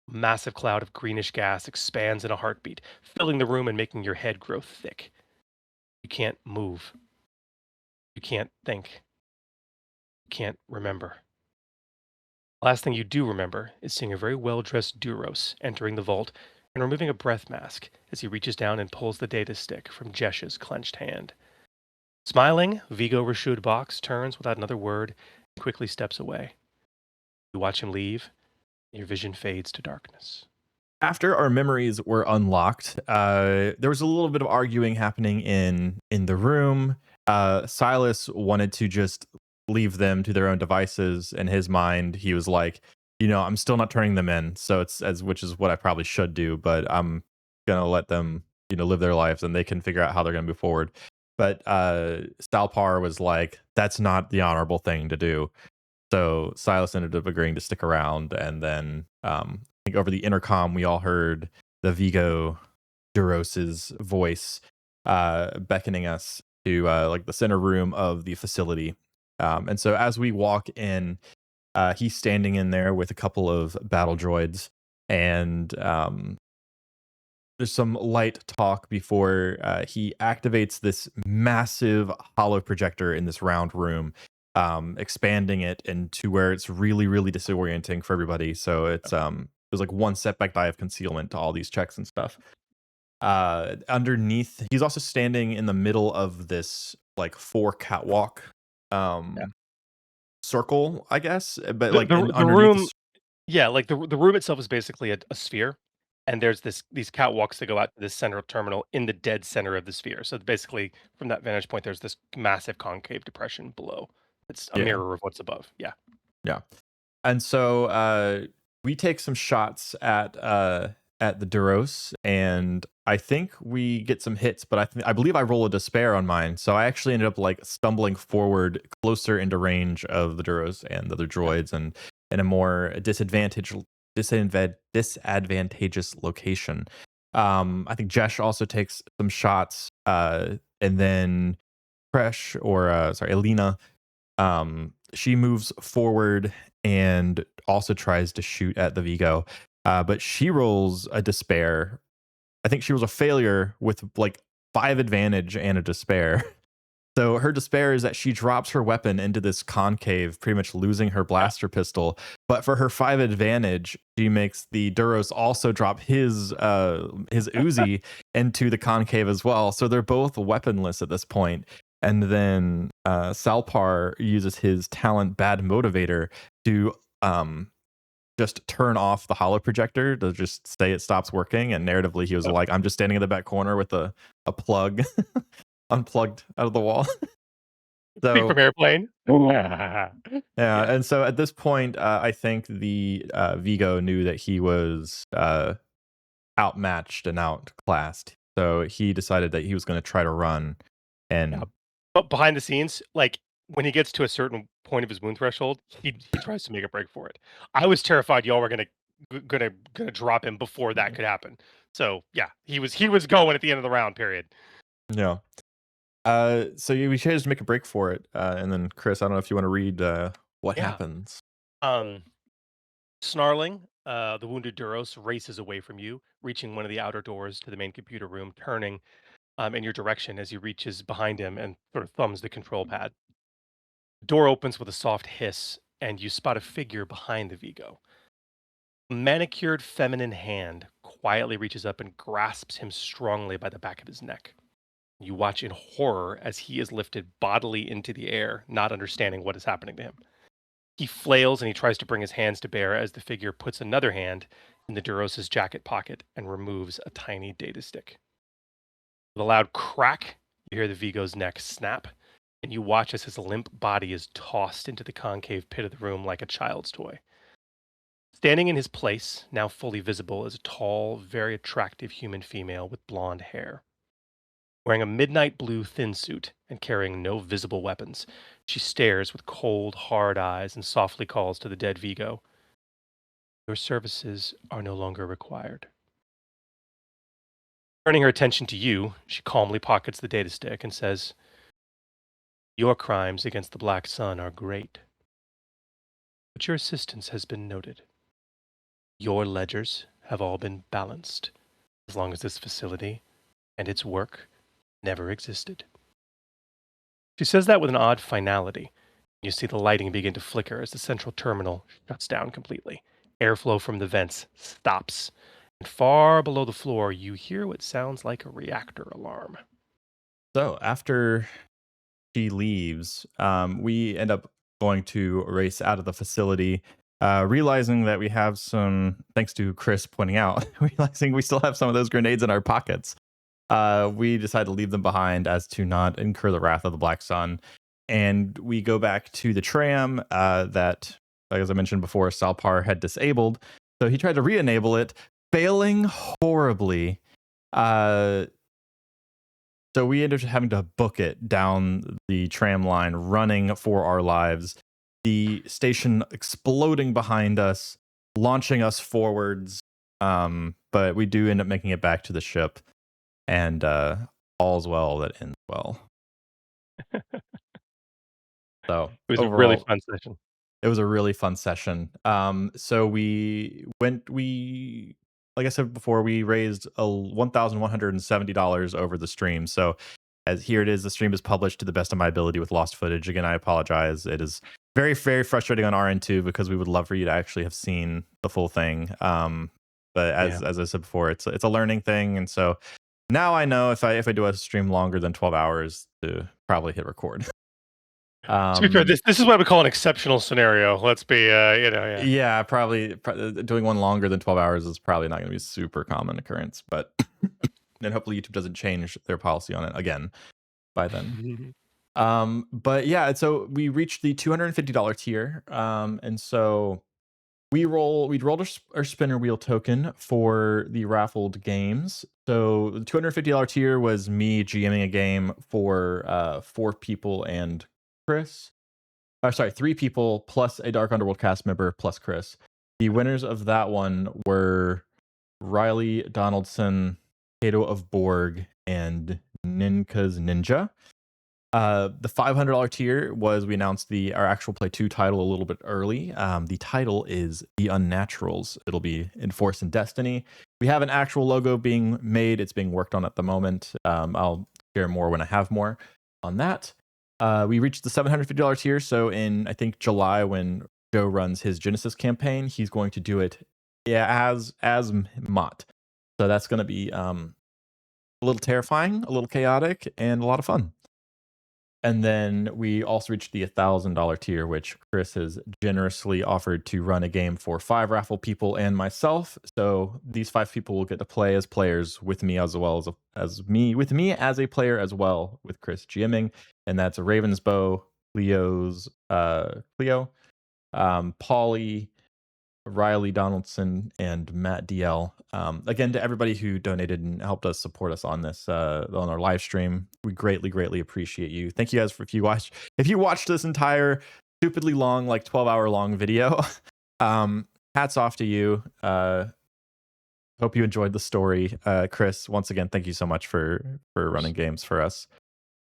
A massive cloud of greenish gas expands in a heartbeat, filling the room and making your head grow thick. You can't move. You can't think. You can't remember. Last thing you do remember is seeing a very well-dressed Duros entering the vault and removing a breath mask as he reaches down and pulls the data stick from Jesh's clenched hand. Smiling, Vigo Rashud Box turns without another word and quickly steps away. You watch him leave, and your vision fades to darkness. After our memories were unlocked, there was a little bit of arguing happening in the room. Silas wanted to just leave them to their own devices. In his mind, he was like, I'm still not turning them in, so which is what I probably should do, but I'm gonna let them, live their lives and they can figure out how they're gonna move forward. But Stalpar was like, that's not the honorable thing to do. So Silas ended up agreeing to stick around, and then I think over the intercom we all heard the Vigo Duros's voice beckoning us to like the center room of the facility. And so as we walk in, he's standing in there with a couple of battle droids, and there's some light talk before he activates this massive hollow projector in this round room, expanding it into where it's really, really disorienting for everybody. So it's there's like one setback die of concealment to all these checks and stuff. Underneath, he's also standing in the middle of this like 4 catwalk circle, I guess, but like the underneath room, like the room itself is basically a sphere, and there's these catwalks that go out to this central terminal in the dead center of the sphere. So basically, from that vantage point, there's this massive concave depression below. It's a mirror of what's above. Yeah. And so we take some shots at the Duros, and I think we get some hits, but I believe I roll a despair on mine, so I actually ended up like stumbling forward closer into range of the Duros and the other droids, and in a more disadvantageous location. I think Jesh also takes some shots, and then Alina, she moves forward and also tries to shoot at the Vigo, but she rolls a despair. I think she was a failure with like 5 advantage and a despair. So her despair is that she drops her weapon into this concave, pretty much losing her blaster pistol. But for her 5 advantage, she makes the Duros also drop his Uzi into the concave as well. So they're both weaponless at this point. And then Salpar uses his talent Bad Motivator to just turn off the hollow projector, to just say it stops working. And narratively, he was like, I'm just standing in the back corner with a plug unplugged out of the wall. Speak from airplane. And so at this point, I think the Vigo knew that he was outmatched and outclassed. So he decided that he was going to try to run. And but behind the scenes, like when he gets to a certain point of his wound threshold, he tries to make a break for it. I was terrified y'all were gonna drop him before that could happen. So yeah, he was going at the end of the round. Period. Yeah. We should just make a break for it, and then Chris, I don't know if you want to read what Yeah. happens. Snarling, the wounded Duros races away from you, reaching one of the outer doors to the main computer room, turning in your direction as he reaches behind him and sort of thumbs the control pad. The door opens with a soft hiss, and you spot a figure behind the Vigo. A manicured feminine hand quietly reaches up and grasps him strongly by the back of his neck. You watch in horror as he is lifted bodily into the air, not understanding what is happening to him. He flails and he tries to bring his hands to bear as the figure puts another hand in the Duros' jacket pocket and removes a tiny data stick. With a loud crack, you hear the Vigo's neck snap, and you watch as his limp body is tossed into the concave pit of the room like a child's toy. Standing in his place, now fully visible, is a tall, very attractive human female with blonde hair. Wearing a midnight blue thin suit and carrying no visible weapons, she stares with cold, hard eyes and softly calls to the dead Vigo. Your services are no longer required. Turning her attention to you, she calmly pockets the data stick and says, your crimes against the Black Sun are great, but your assistance has been noted. Your ledgers have all been balanced, as long as this facility and its work never existed. She says that with an odd finality. You see the lighting begin to flicker as the central terminal shuts down completely. Airflow from the vents stops, and far below the floor, you hear what sounds like a reactor alarm. So after she leaves, we end up going to race out of the facility, realizing that we have some, thanks to Chris pointing out, realizing we still have some of those grenades in our pockets. We decide to leave them behind as to not incur the wrath of the Black Sun. And we go back to the tram that, like as I mentioned before, Salpar had disabled. So he tried to re-enable it, failing horribly. So we ended up having to book it down the tram line, running for our lives. The station exploding behind us, launching us forwards. But we do end up making it back to the ship. And all's well that ends well. So It was overall, a really fun session. It was a really fun session. So we like I said before, we raised $1,170 over the stream. So as here it is, the stream is published to the best of my ability with lost footage. Again, I apologize. It is very, very frustrating on our end too, because we would love for you to actually have seen the full thing. But as I said before, it's a learning thing, and so now I know if I do a stream longer than 12 hours to probably hit record. To be fair, this is what we call an exceptional scenario. Let's be, Yeah, probably doing one longer than 12 hours is probably not going to be a super common occurrence, but then hopefully YouTube doesn't change their policy on it again by then. But yeah, so we reached the $250 tier, and so we rolled our spinner wheel token for the raffled games. So the $250 tier was me GMing a game for 4 people and Chris. Sorry, 3 people plus a Dark Underworld cast member plus Chris. The winners of that one were Riley Donaldson, Cato of Borg, and Ninka's Ninja. The $500 tier was, we announced our actual Play 2 title a little bit early. The title is The Unnaturals. It'll be in Force and Destiny. We have an actual logo being made. It's being worked on at the moment. I'll share more when I have more on that. We reached the $750 tier. So in, I think, July, when Joe runs his Genesis campaign, he's going to do it as Mott. So that's going to be a little terrifying, a little chaotic, and a lot of fun. And then we also reached the $1,000 tier, which Chris has generously offered to run a game for 5 raffle people and myself. So these 5 people will get to play as players with me, as well as me as a player as well, with Chris GMing. And that's Ravensbow, Cleo, Paulie, Riley Donaldson, and Matt DL. Again, to everybody who donated and helped us support us on this on our live stream, we greatly appreciate you. Thank you guys if you watched this entire stupidly long, like 12-hour long video. Hats off to you. Hope you enjoyed the story. Chris, once again, thank you so much for running games for us.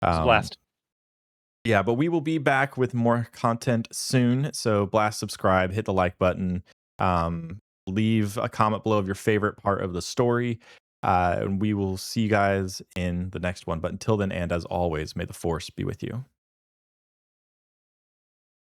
It's a blast. Yeah, but we will be back with more content soon. So blast, subscribe, hit the like button, leave a comment below of your favorite part of the story. And we will see you guys in the next one. But until then, and as always, may the force be with you.